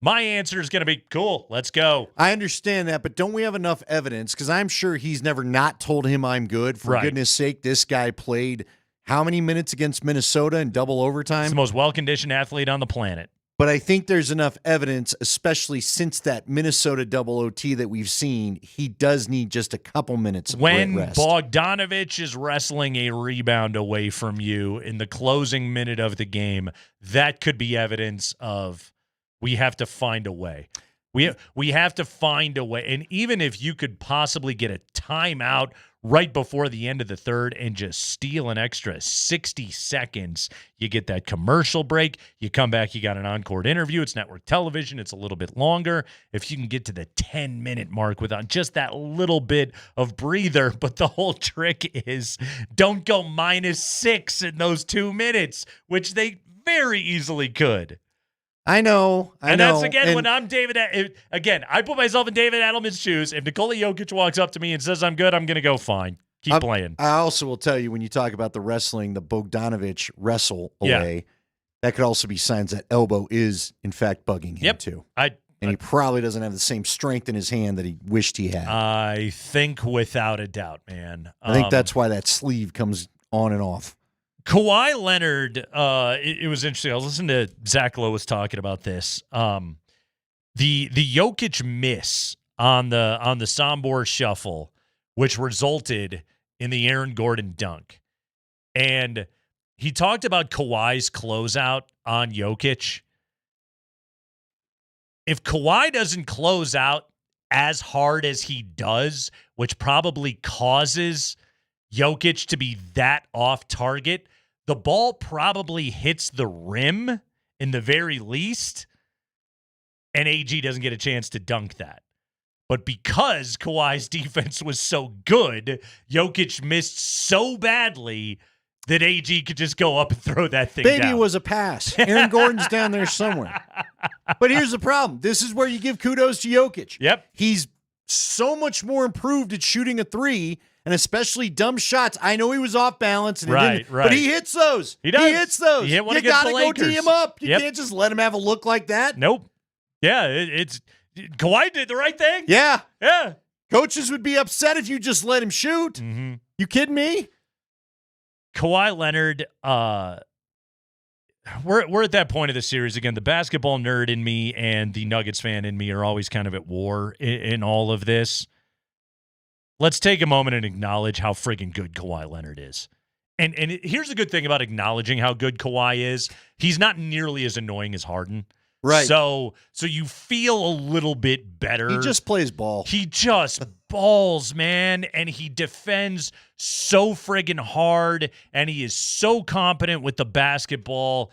L: my answer is going to be, cool, let's go.
C: I understand that, but don't we have enough evidence? Because I'm sure he's never not told him I'm good. For goodness sake, this guy played how many minutes against Minnesota in double overtime?
L: He's the most well-conditioned athlete on the planet.
C: But I think there's enough evidence, especially since that Minnesota double OT that we've seen, he does need just a couple minutes of
L: when
C: rest.
L: Bogdanovich is wrestling a rebound away from you in the closing minute of the game, that could be evidence of we have to find a way. We have to find a way. And even if you could possibly get a timeout right before the end of the third and just steal an extra 60 seconds, you get that commercial break. You come back, you got an on-court interview. It's network television. It's a little bit longer. If you can get to the 10-minute mark without just that little bit of breather. But the whole trick is don't go -6 in those 2 minutes, which they very easily could.
C: I know.
L: And that's, again, when I'm David. Again, I put myself in David Adelman's shoes. If Nikola Jokic walks up to me and says I'm good, I'm going to go fine. Keep playing.
C: I also will tell you, when you talk about the wrestling, the Bogdanovich wrestle away, that could also be signs that elbow is, in fact, bugging him, too. And he probably doesn't have the same strength in his hand that he wished he had.
L: I think without a doubt, man.
C: I think that's why that sleeve comes on and off.
L: Kawhi Leonard, it was interesting. I was listening to Zach Lowe was talking about this. The Jokic miss on the Sombor shuffle, which resulted in the Aaron Gordon dunk. And he talked about Kawhi's closeout on Jokic. If Kawhi doesn't close out as hard as he does, which probably causes Jokic to be that off target, the ball probably hits the rim in the very least, and AG doesn't get a chance to dunk that. But because Kawhi's defense was so good, Jokic missed so badly that AG could just go up and throw that thing down.
C: Maybe it was a pass. Aaron Gordon's down there somewhere. But here's the problem. This is where you give kudos to Jokic.
L: Yep.
C: He's so much more improved at shooting a three, and especially dumb shots. I know he was off balance, and but he hits those.
L: He does.
C: He hits those.
L: He hit one
C: you
L: against
C: gotta
L: the
C: go
L: Lakers.
C: tee him up. You can't just let him have a look like that.
L: Nope. Yeah, it's Kawhi did the right thing.
C: Yeah.
L: Yeah.
C: Coaches would be upset if you just let him shoot.
L: Mm-hmm.
C: You kidding me?
L: Kawhi Leonard, we're at that point of the series again. The basketball nerd in me and the Nuggets fan in me are always kind of at war in all of this. Let's take a moment and acknowledge how friggin' good Kawhi Leonard is. And here's the good thing about acknowledging how good Kawhi is. He's not nearly as annoying as Harden.
C: Right.
L: So you feel a little bit better.
C: He just plays ball.
L: He just balls, man. And he defends so friggin' hard. And he is so competent with the basketball.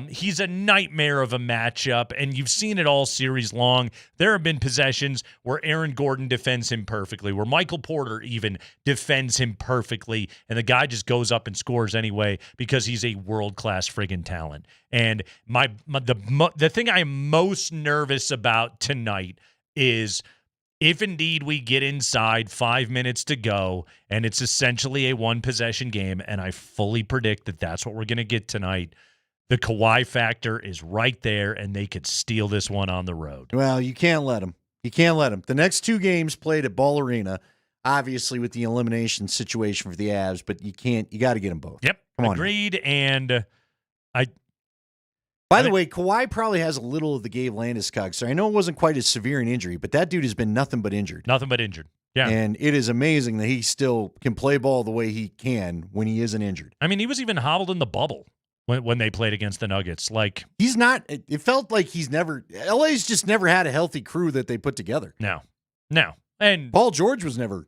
L: He's a nightmare of a matchup. And you've seen it all series long. There have been possessions where Aaron Gordon defends him perfectly, where Michael Porter even defends him perfectly. And the guy just goes up and scores anyway because he's a world-class friggin' talent. And the thing I am most nervous about tonight is if indeed we get inside 5 minutes to go and it's essentially a one-possession game, and I fully predict that that's what we're going to get tonight, the Kawhi factor is right there, and they could steal this one on the road.
C: Well, you can't let him. You can't let him. The next two games played at Ball Arena, obviously with the elimination situation for the Avs, but you can't. You got to get them both.
L: Yep,
C: Come on.
L: Agreed. And
C: By the way, Kawhi probably has a little of the Gabe Landeskog. So I know it wasn't quite as severe an injury, but that dude has been nothing but injured.
L: Nothing but injured. Yeah.
C: And it is amazing that he still can play ball the way he can when he isn't injured.
L: I mean, he was even hobbled in the bubble when they played against the Nuggets. Like,
C: he's not. It felt like he's never. LA's just never had a healthy crew that they put together.
L: No. And
C: Paul George was never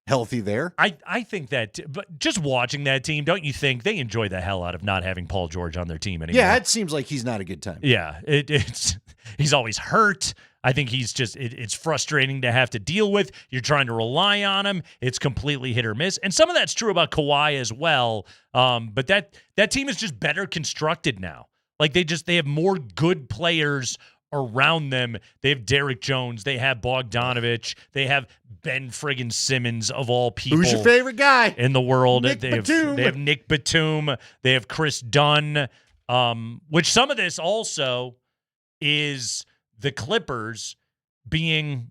C: healthy there.
L: I think that, but just watching that team, don't you think they enjoy the hell out of not having Paul George on their team anymore?
C: Yeah, it seems like he's not a good time.
L: Yeah, it's he's always hurt. I think he's just it's frustrating to have to deal with. You're trying to rely on him. It's completely hit or miss. And some of that's true about Kawhi as well. But that team is just better constructed now. Like they have more good players around them. They have Derek Jones. They have Bogdanovich. They have Ben friggin' Simmons of all people.
C: Who's your favorite guy
L: in the world?
C: Nick Batum.
L: They have Nick Batum. They have Chris Dunn. Which some of this also is the Clippers being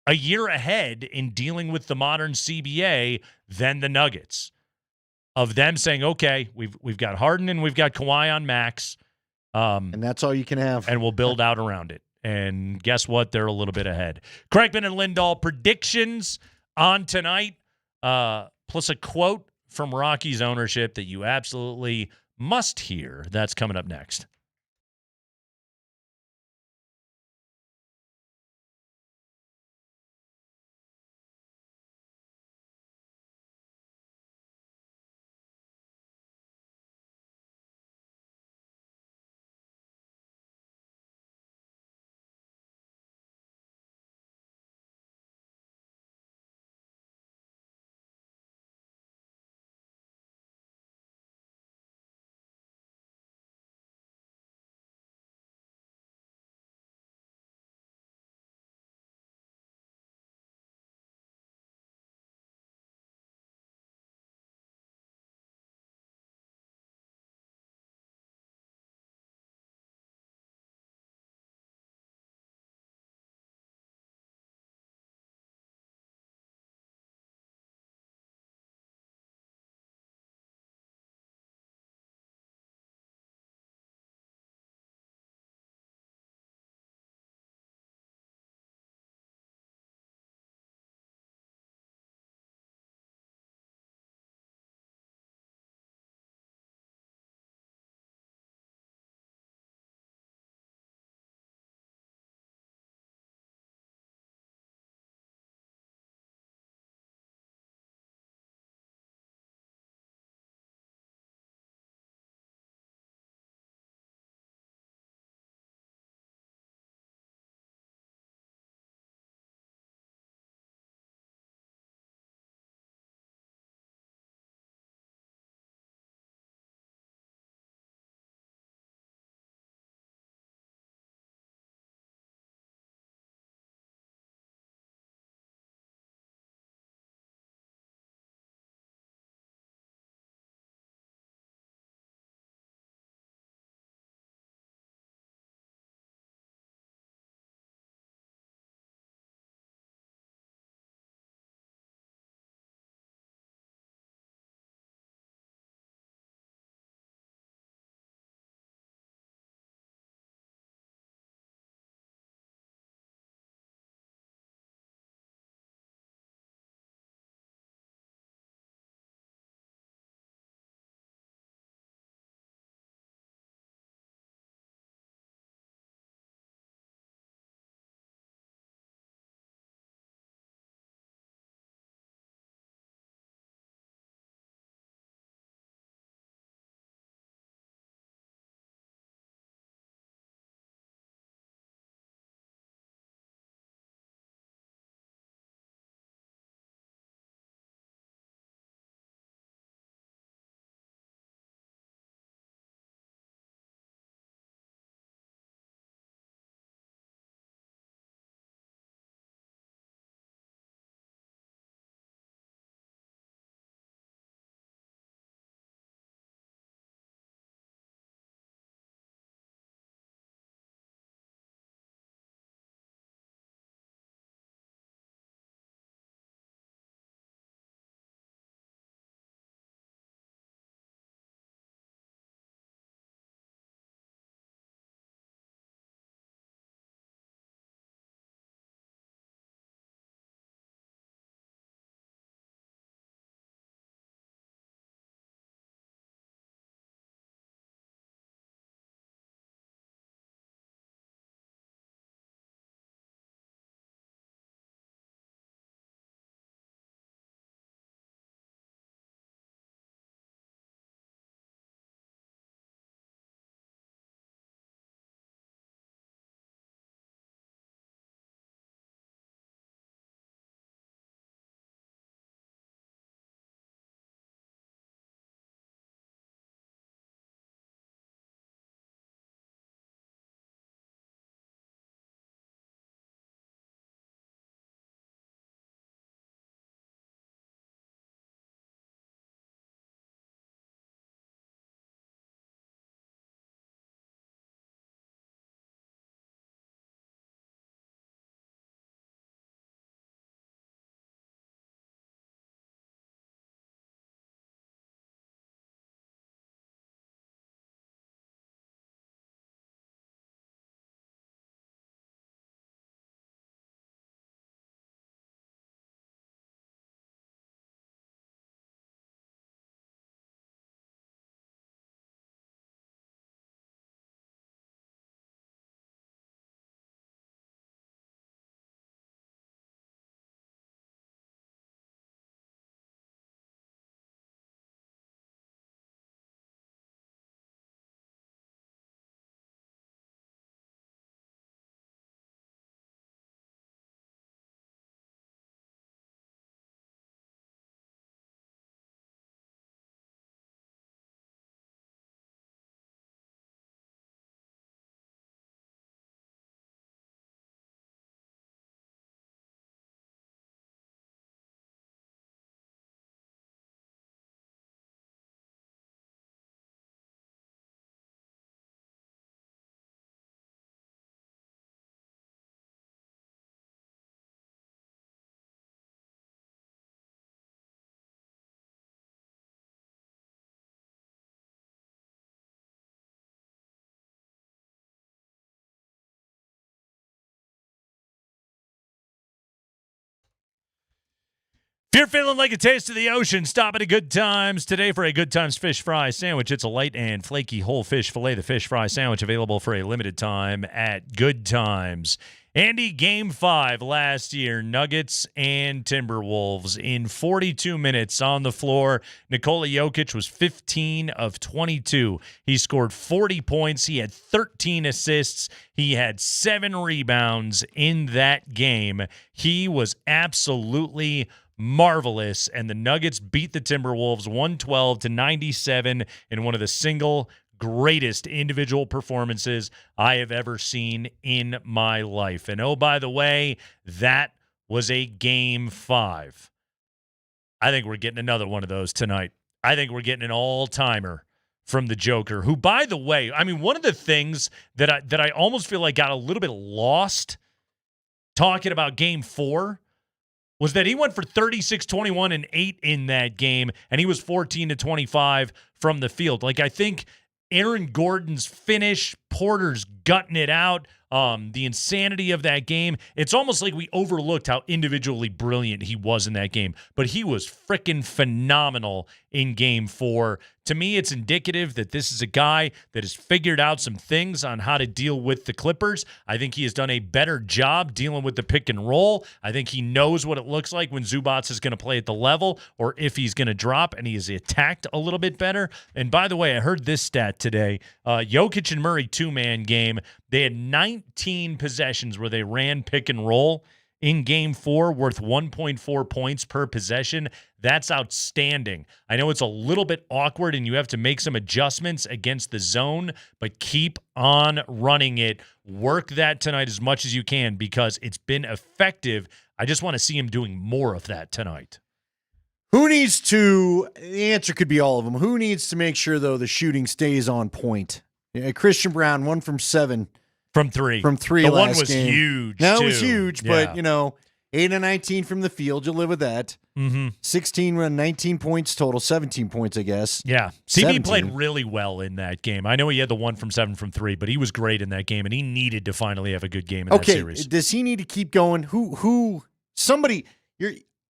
L: a year ahead in dealing with the modern CBA than the Nuggets. Of them saying, okay, we've got Harden and we've got Kawhi on max.
C: And that's all you can have.
L: And we'll build out around it. And guess what? They're a little bit ahead. Kreckman and Lindahl predictions on tonight, plus a quote from Rockies ownership that you absolutely must hear. That's coming up next. If you're feeling like a taste of the ocean, stop at a Good Times today for a Good Times fish fry sandwich. It's a light and flaky whole fish fillet, the fish fry sandwich, available for a limited time at Good Times. Andy, Game 5 last year, Nuggets and Timberwolves. In 42 minutes on the floor, Nikola Jokic was 15 of 22. He scored 40 points. He had 13 assists. He had 7 rebounds in that game. He was absolutely marvelous, and the Nuggets beat the Timberwolves 112-97 in one of the single greatest individual performances I have ever seen in my life. And oh, by the way, that was a Game 5. I think we're getting another one of those tonight. I think we're getting an all-timer from the Joker, who, by the way, I mean, one of the things that I almost feel like got a little bit lost talking about Game 4 was that he went for 36, 21, and 8 in that game, and he was 14 to 25 from the field. Like, I think Aaron Gordon's finish, Porter's gutting it out, the insanity of that game, it's almost like we overlooked how individually brilliant he was in that game. But he was freaking phenomenal in Game 4. To me, it's indicative that this is a guy that has figured out some things on how to deal with the Clippers. I think he has done a better job dealing with the pick and roll. I think he knows what it looks like when Zubats is going to play at the level or if he's going to drop, and he is attacked a little bit better. And by the way, I heard this stat today. Jokic and Murray two-man game, they had 19 possessions where they ran pick and roll in Game 4, worth 1.4 points per possession. That's outstanding. I know it's a little bit awkward and you have to make some adjustments against the zone, but keep on running it. Work that tonight as much as you can because it's been effective. I just want to see him doing more of that tonight.
C: Who needs to, the answer could be all of them. Who needs to make sure, though, the shooting stays on point? Yeah, Christian Brown, 1 from 7.
L: From 3.
C: From 3
L: the
C: last
L: one was
C: game.
L: huge,
C: No,
L: too.
C: it was huge,
L: Yeah.
C: but, 8 of 19 from the field. You'll live with that.
L: Mm-hmm.
C: 19 points total, 17 points, I guess.
L: Yeah. CB
C: 17.
L: played really well in that game. I know he had the 1 from 7 from 3, but he was great in that game, and he needed to finally have a good game in that series.
C: Does he need to keep going?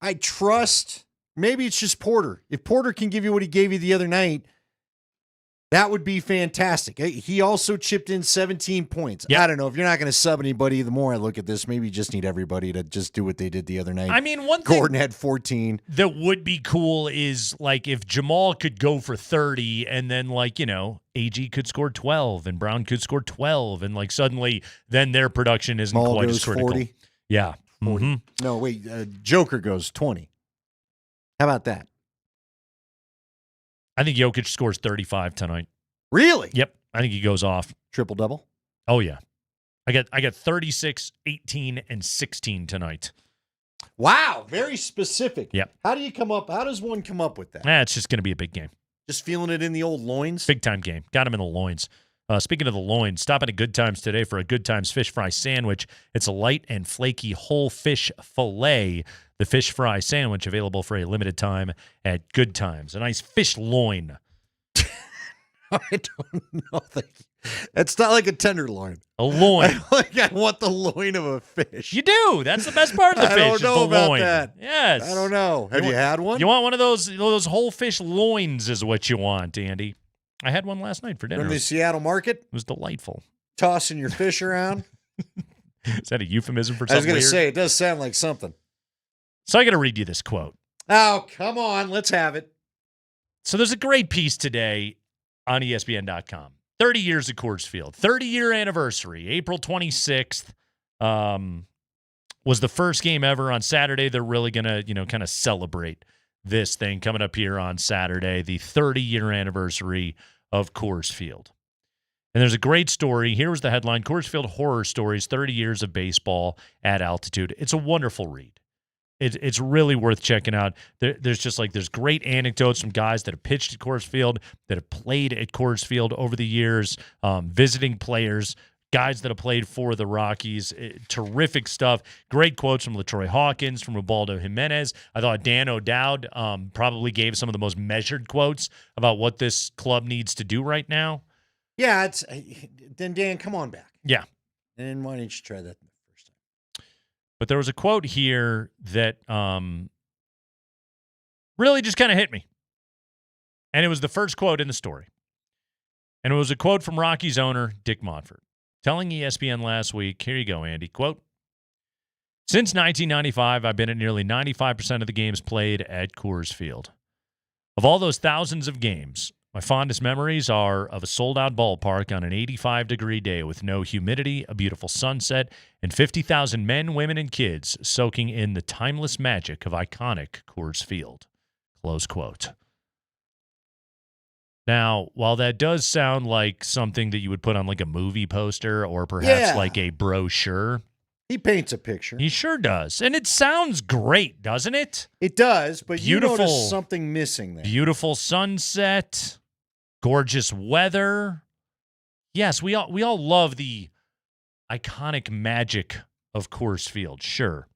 C: I trust, maybe it's just Porter. If Porter can give you what he gave you the other night, that would be fantastic. He also chipped in 17 points. Yep. I don't know. If you're not going to sub anybody, the more I look at this, maybe you just need everybody to just do what they did the other night.
L: I mean, one thing
C: Gordon had 14.
L: That would be cool is, like, if Jamal could go for 30 and then, like, AG could score 12 and Brown could score 12 and, like, suddenly then their production isn't
C: Maul
L: quite
C: goes
L: as critical.
C: 40.
L: Yeah.
C: 40.
L: Mm-hmm.
C: No, wait. Joker goes 20. How about that?
L: I think Jokic scores 35 tonight.
C: Really?
L: Yep. I think he goes off.
C: Triple-double?
L: Oh, yeah. I got 36, 18, and 16 tonight.
C: Wow. Very specific.
L: Yep.
C: How does one come up with that?
L: It's just going to be a big game.
C: Just feeling it in the old loins?
L: Big-time game. Got him in the loins. Speaking of the loins, stop at Good Times today for a Good Times fish fry sandwich. It's a light and flaky whole fish fillet. The fish fry sandwich available for a limited time at Good Times. A nice fish loin.
C: I don't know. It's not like a tenderloin.
L: A loin.
C: I want the loin of a fish.
L: You do. That's the best part of the fish.
C: I don't know
L: is the
C: about
L: loin.
C: that.
L: Yes.
C: I don't know. Have you had one?
L: You want one of those whole fish loins is what you want, Andy. I had one last night for dinner.
C: From the Seattle market?
L: It was delightful.
C: Tossing your fish around?
L: Is that a euphemism for
C: I was
L: something
C: going to
L: weird?
C: say, it does sound like something.
L: So I got to read you this quote.
C: Oh, come on. Let's have it.
L: So there's a great piece today on ESPN.com. 30 years at Coors Field. 30-year anniversary. April 26th was the first game ever on Saturday. They're really going to, kind of celebrate this thing coming up here on Saturday, the 30-year anniversary of Coors Field. And there's a great story. Here was the headline, Coors Field Horror Stories, 30 Years of Baseball at Altitude. It's a wonderful read. It's really worth checking out. There's great anecdotes from guys that have pitched at Coors Field, that have played at Coors Field over the years, visiting players, guys that have played for the Rockies. Terrific stuff. Great quotes from LaTroy Hawkins, from Ubaldo Jimenez. I thought Dan O'Dowd probably gave some of the most measured quotes about what this club needs to do right now.
C: Yeah, then Dan, come on back.
L: Yeah.
C: And why don't you try that?
L: But there was a quote here that really just kind of hit me. And it was the first quote in the story. And it was a quote from Rockies owner Dick Monfort, telling ESPN last week, here you go, Andy, quote, "Since 1995, I've been at nearly 95% of the games played at Coors Field. Of all those thousands of games, my fondest memories are of a sold-out ballpark on an 85-degree day with no humidity, a beautiful sunset, and 50,000 men, women, and kids soaking in the timeless magic of iconic Coors Field." Close quote. Now, while that does sound like something that you would put on like a movie poster or perhaps like a brochure,
C: he paints a picture.
L: He sure does. And it sounds great, doesn't it?
C: It does, but
L: Beautiful,
C: you notice something missing there.
L: Beautiful sunset, gorgeous weather. Yes, we all love the iconic magic of Coors Field, sure.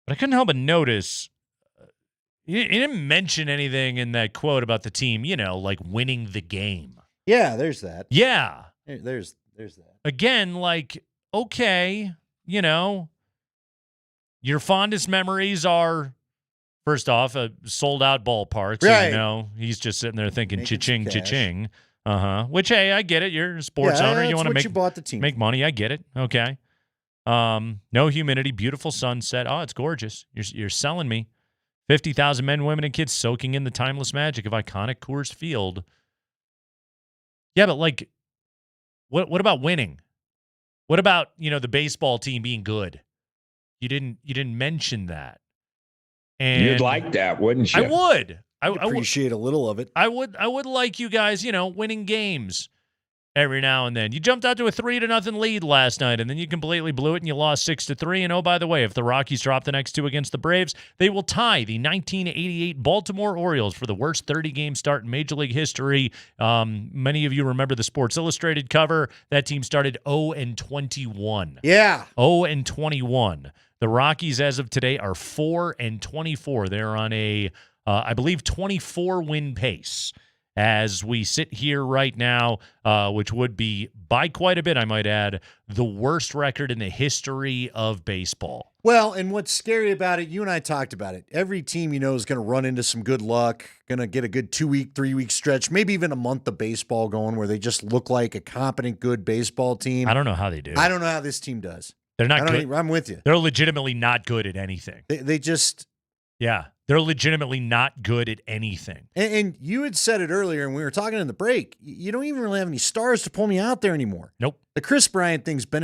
L: But I couldn't help but notice he didn't mention anything in that quote about the team, like winning the game.
C: Yeah, there's that.
L: Yeah.
C: There's that.
L: Again, like, okay, your fondest memories are, first off, a sold-out ballpark. So,
C: right.
L: He's just sitting there thinking, cha-ching, cha-ching. Which, hey, I get it. You're a sports owner. You want to make money. I get it. Okay. No humidity, beautiful sunset. Oh, it's gorgeous. You're selling me. 50,000 men, women, and kids soaking in the timeless magic of iconic Coors Field. Yeah, but like, what about winning? What about, the baseball team being good? You didn't mention that. And
D: you'd like that, wouldn't you?
L: I would. I
C: appreciate a little of it.
L: I would like you guys, winning games every now and then. You jumped out to a 3-0 lead last night, and then you completely blew it, and you lost 6-3. And oh, by the way, if the Rockies drop the next two against the Braves, they will tie the 1988 Baltimore Orioles for the worst 30-game start in Major League history. Many of you remember the Sports Illustrated cover. That team started 0-21.
C: Yeah.
L: 0-21. The Rockies, as of today, are 4-24. They're on a, I believe, 24-win pace as we sit here right now, which would be, by quite a bit, I might add, the worst record in the history of baseball.
C: Well, and what's scary about it, you and I talked about it. Every team is going to run into some good luck, going to get a good 2-week, 3-week stretch, maybe even a month of baseball going where they just look like a competent, good baseball team.
L: I don't know how they do.
C: I don't know how this team does.
L: They're not good.
C: I'm with you.
L: They're legitimately not good at anything.
C: They just...
L: Yeah, they're legitimately not good at anything.
C: And you had said it earlier, and we were talking in the break. You don't even really have any stars to pull me out there anymore.
L: Nope.
C: The Chris Bryant thing's been a